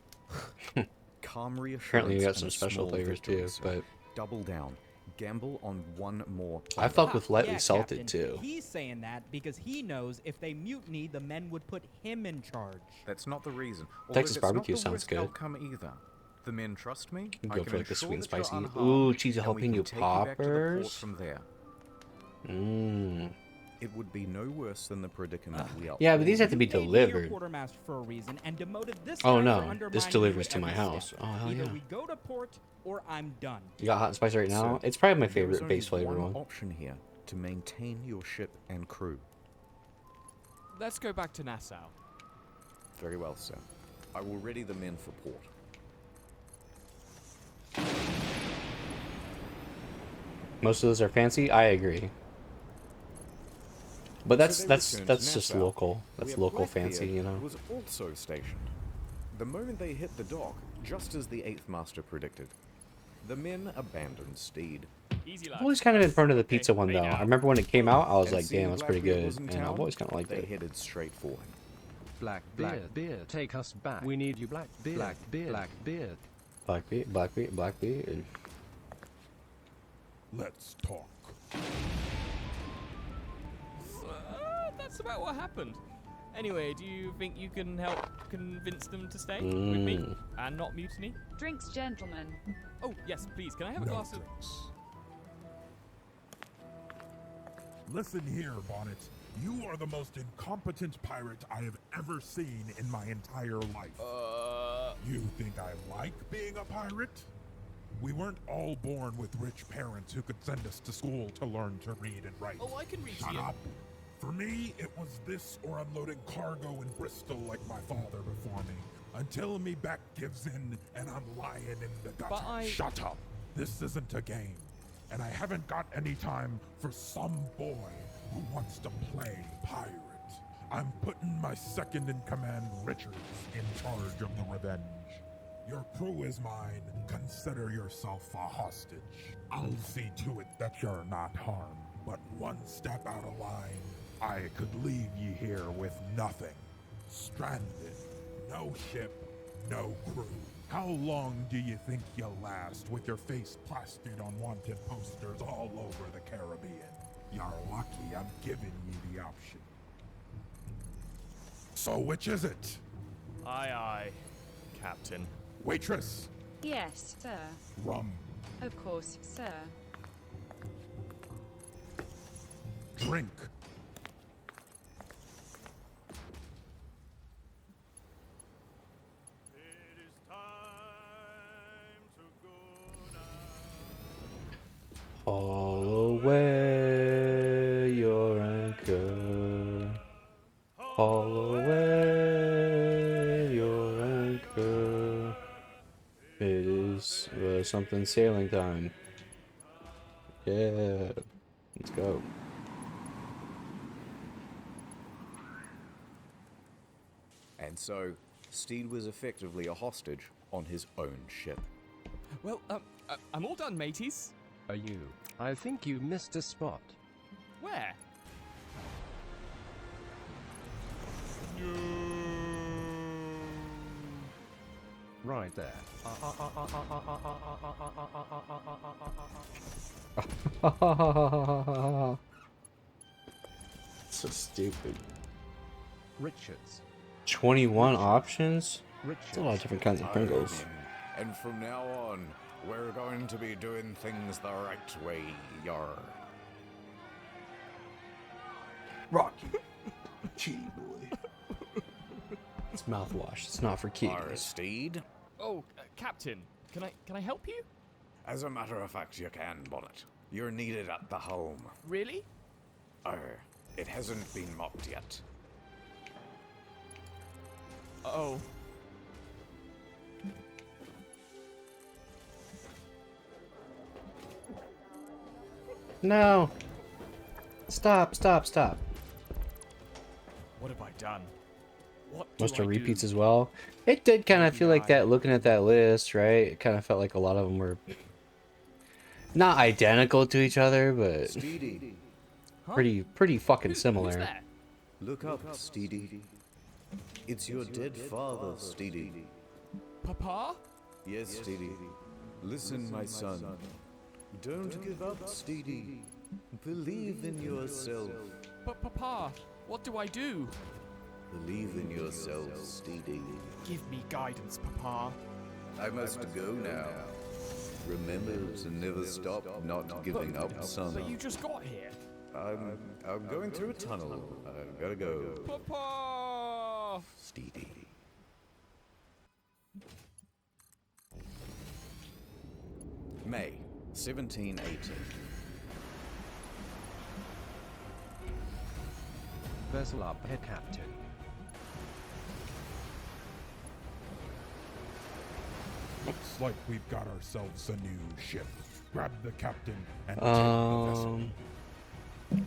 [SPEAKER 12] Calm reassurance.
[SPEAKER 1] Apparently you got
[SPEAKER 12] and
[SPEAKER 1] some
[SPEAKER 12] a
[SPEAKER 1] special
[SPEAKER 12] small
[SPEAKER 1] flavors
[SPEAKER 12] victory,
[SPEAKER 1] too,
[SPEAKER 12] sir.
[SPEAKER 1] but
[SPEAKER 12] Double down. Gamble on one more
[SPEAKER 1] I
[SPEAKER 12] plunder.
[SPEAKER 1] fuck with lightly
[SPEAKER 16] Yeah,
[SPEAKER 1] salted
[SPEAKER 16] Captain.
[SPEAKER 1] too.
[SPEAKER 16] He's saying that because he knows if they mutiny, the men would put him in charge.
[SPEAKER 12] That's not the reason.
[SPEAKER 1] Texas
[SPEAKER 12] Although that's
[SPEAKER 1] barbecue
[SPEAKER 12] not the
[SPEAKER 1] sounds
[SPEAKER 12] worst
[SPEAKER 1] good.
[SPEAKER 12] outcome either. The men trust me.
[SPEAKER 1] You
[SPEAKER 12] I
[SPEAKER 1] go
[SPEAKER 12] can
[SPEAKER 1] for like the
[SPEAKER 12] ensure
[SPEAKER 1] sweet and
[SPEAKER 12] that you're
[SPEAKER 1] spicy.
[SPEAKER 12] unharmed,
[SPEAKER 1] Ooh, cheesy
[SPEAKER 12] and we can
[SPEAKER 1] jalapeno
[SPEAKER 12] take you back to the port
[SPEAKER 1] poppers.
[SPEAKER 12] from there.
[SPEAKER 1] Mmm.
[SPEAKER 12] It would be no worse than the predicament we are.
[SPEAKER 1] Yeah, but these have to be
[SPEAKER 16] You made me
[SPEAKER 1] delivered.
[SPEAKER 16] your quartermaster for a reason and demoted this
[SPEAKER 1] Oh
[SPEAKER 16] guy for
[SPEAKER 1] no,
[SPEAKER 16] undermining
[SPEAKER 1] this
[SPEAKER 16] you
[SPEAKER 1] delivers
[SPEAKER 16] at
[SPEAKER 1] to my
[SPEAKER 16] every
[SPEAKER 1] house.
[SPEAKER 16] step.
[SPEAKER 1] Oh hell
[SPEAKER 16] Either
[SPEAKER 1] yeah.
[SPEAKER 16] we go to port or I'm done.
[SPEAKER 1] You got hot and spicy right now?
[SPEAKER 12] Sir,
[SPEAKER 1] It's probably my
[SPEAKER 12] there is
[SPEAKER 1] favorite
[SPEAKER 12] only
[SPEAKER 1] base flavor
[SPEAKER 12] one
[SPEAKER 1] one.
[SPEAKER 12] option here to maintain your ship and crew.
[SPEAKER 13] Let's go back to Nassau.
[SPEAKER 12] Very well, sir. I will ready the men for port.
[SPEAKER 1] Most of those are fancy. I agree. But
[SPEAKER 12] So they
[SPEAKER 1] that's
[SPEAKER 12] returned to
[SPEAKER 1] just
[SPEAKER 12] Nassau,
[SPEAKER 1] local. That's
[SPEAKER 12] where
[SPEAKER 1] local fancy,
[SPEAKER 12] Blackbeard
[SPEAKER 1] you know.
[SPEAKER 12] was also stationed. The moment they hit the dock, just as the Eighth Master predicted, the men abandoned Steed.
[SPEAKER 13] Easy,
[SPEAKER 1] I've always kind of been front of the pizza one though.
[SPEAKER 13] now.
[SPEAKER 1] I remember when it came out, I was
[SPEAKER 12] And
[SPEAKER 1] like,
[SPEAKER 12] seeing
[SPEAKER 1] damn, that's pretty
[SPEAKER 12] Blackbeard
[SPEAKER 1] good,
[SPEAKER 12] was in
[SPEAKER 1] and
[SPEAKER 12] town,
[SPEAKER 1] I've always kind of liked
[SPEAKER 12] they
[SPEAKER 1] it.
[SPEAKER 12] headed straight for him.
[SPEAKER 14] Blackbeard, beard, take us back. We need you, Blackbeard. Blackbeard, Blackbeard.
[SPEAKER 1] Blackbeard.
[SPEAKER 15] Let's talk.
[SPEAKER 13] That's about what happened. Anyway, do you think you can help convince them to stay with me and not mutiny?
[SPEAKER 17] Drinks, gentlemen.
[SPEAKER 13] Oh, yes, please. Can I have a
[SPEAKER 15] No
[SPEAKER 13] glass of...
[SPEAKER 15] drinks. Listen here, Bonnet. You are the most incompetent pirate I have ever seen in my entire life. You think I like being a pirate? We weren't all born with rich parents who could send us to school to learn to read and write.
[SPEAKER 13] Oh, I can read
[SPEAKER 15] Shut
[SPEAKER 13] to you.
[SPEAKER 15] up. For me, it was this or unloading cargo in Bristol like my father before me. Until me back gives in and I'm lying in the gutter.
[SPEAKER 13] But I-
[SPEAKER 15] Shut up. This isn't a game. And I haven't got any time for some boy who wants to play pirate. I'm putting my second-in-command Richards in charge of the Revenge. Your crew is mine. Consider yourself a hostage. I'll see to it that you're not harmed. But one step out of line, I could leave you here with nothing. Stranded. No ship, no crew. How long do you think you'll last with your face plastered on wanted posters all over the Caribbean? You're lucky I'm giving you the option. So which is it?
[SPEAKER 13] Aye, aye, Captain.
[SPEAKER 15] Waitress,
[SPEAKER 17] Yes, sir.
[SPEAKER 15] rum,
[SPEAKER 17] Of course, sir.
[SPEAKER 15] drink.
[SPEAKER 1] Haul away your anchor. Haul away your anchor. something sailing time. Yeah. Let's go.
[SPEAKER 12] And so, Steed was effectively a hostage on his own ship.
[SPEAKER 13] Well, I'm all done, mateys.
[SPEAKER 14] Are you? I think you missed a spot.
[SPEAKER 13] Where?
[SPEAKER 14] Right there.
[SPEAKER 1] So stupid.
[SPEAKER 14] Richards.
[SPEAKER 1] 21 options?
[SPEAKER 14] Richards.
[SPEAKER 1] That's a lot of different kinds of Pringles.
[SPEAKER 12] And from now on, we're going to be doing things the right way, yar.
[SPEAKER 1] Rocky. Cheaty boy. It's mouthwash. It's not for kiddies.
[SPEAKER 12] Steed?
[SPEAKER 13] Oh, Captain, can I help you?
[SPEAKER 12] As a matter of fact, you can, Bonnet. You're needed at the home.
[SPEAKER 13] Really?
[SPEAKER 12] It hasn't been mocked yet.
[SPEAKER 13] Oh.
[SPEAKER 1] No. Stop, stop, stop.
[SPEAKER 13] What have I done? What
[SPEAKER 1] Most
[SPEAKER 13] do
[SPEAKER 1] are
[SPEAKER 13] I
[SPEAKER 1] repeats
[SPEAKER 13] do?
[SPEAKER 1] as well. It did kind of
[SPEAKER 13] Maybe
[SPEAKER 1] feel like
[SPEAKER 13] I-
[SPEAKER 1] that looking at that list, right? It kind of felt like a lot of them were not identical to each other, but
[SPEAKER 12] Steedy.
[SPEAKER 1] pretty fucking similar.
[SPEAKER 13] Who's that?
[SPEAKER 12] Look up, Steedy. It's your dead father, Steedy.
[SPEAKER 13] Papa?
[SPEAKER 12] Yes, Steedy. Listen, my son. Don't give up, Steedy. Believe in yourself.
[SPEAKER 13] But Papa, what do I do?
[SPEAKER 12] Believe in yourself, Steedy.
[SPEAKER 13] Give me guidance, Papa.
[SPEAKER 12] I must go now. Remember to never stop not giving up, son.
[SPEAKER 13] But you just got here.
[SPEAKER 12] I'm going through a tunnel. I gotta go.
[SPEAKER 13] Papa!
[SPEAKER 12] Steedy. May 1780.
[SPEAKER 14] Vessel up ahead, Captain.
[SPEAKER 15] Looks like we've got ourselves a new ship. Grab the captain and take the vessel.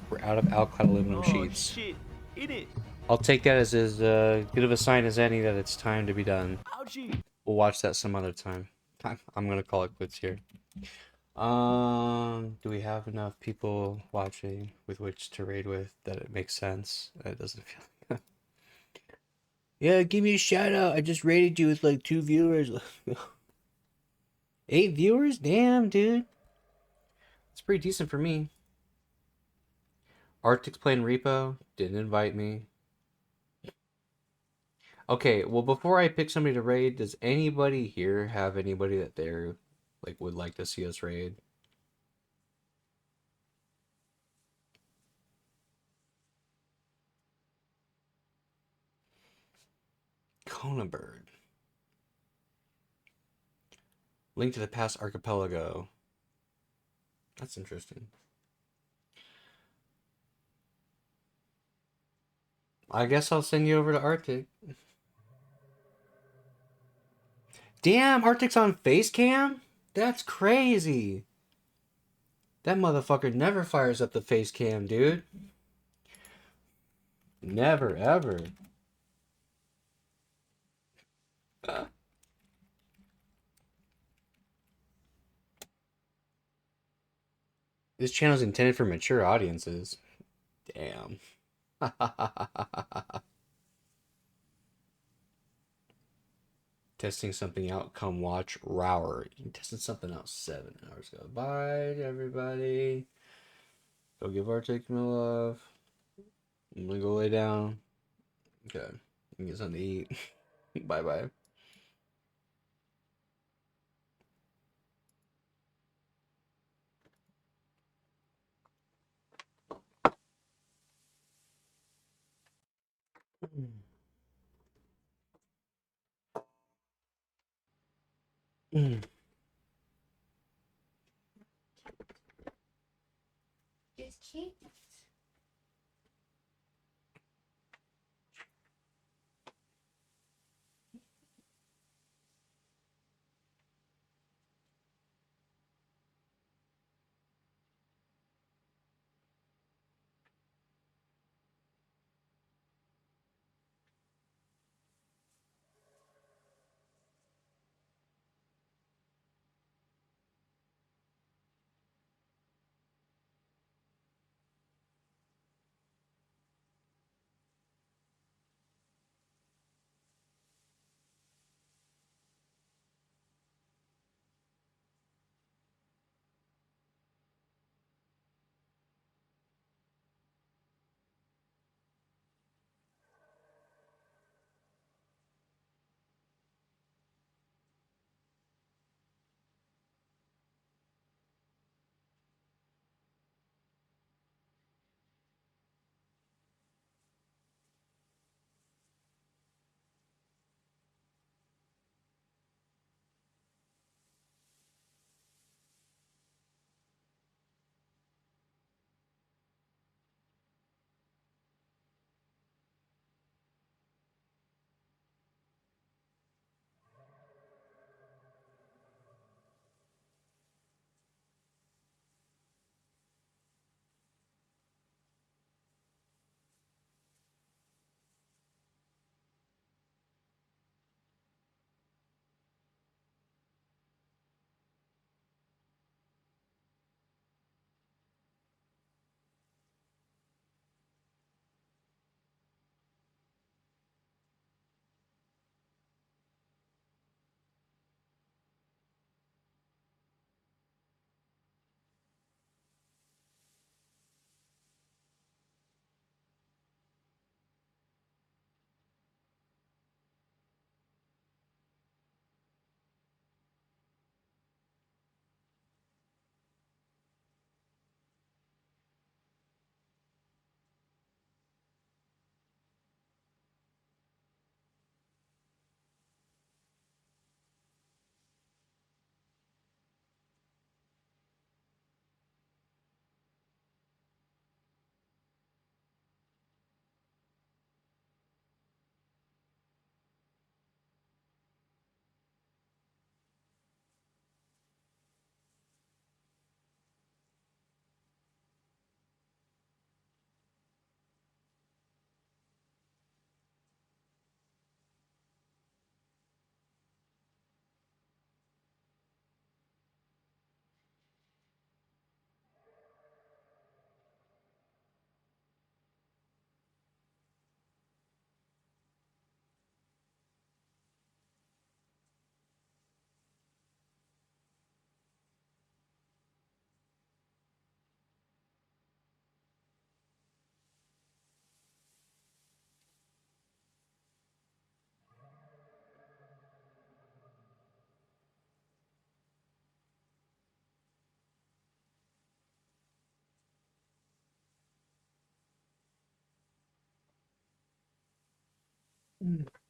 [SPEAKER 1] We're out of alclad aluminum sheets.
[SPEAKER 6] Shit, in it.
[SPEAKER 1] I'll take that as good of a sign as any that it's time to be done.
[SPEAKER 6] Ouchie.
[SPEAKER 1] We'll watch that some other time. I'm gonna call it quits here. Do we have enough people watching with which to raid with that it makes sense? It doesn't feel. Yeah, give me a shout out. I just rated you with like 2 viewers. 8 viewers? Damn, dude. It's pretty decent for me. Arctic's playing Repo. Didn't invite me. Okay, well, before I pick somebody to raid, does anybody here have anybody that they're like would like to see us raid? Conabird. Link to the Past Archipelago. That's interesting. I guess I'll send you over to Arctic. Damn, Arctic's on face cam? That's crazy. That motherfucker never fires up the face cam, dude. Never, ever. This channel's intended for mature audiences. Damn. Testing something out, come watch Rower. You tested something out 7 hours ago. Bye, everybody. Go give Arctic my love. I'm gonna go lay down. Okay. And get something to eat. Bye-bye.
[SPEAKER 10] It's cheap.
[SPEAKER 1] Mm.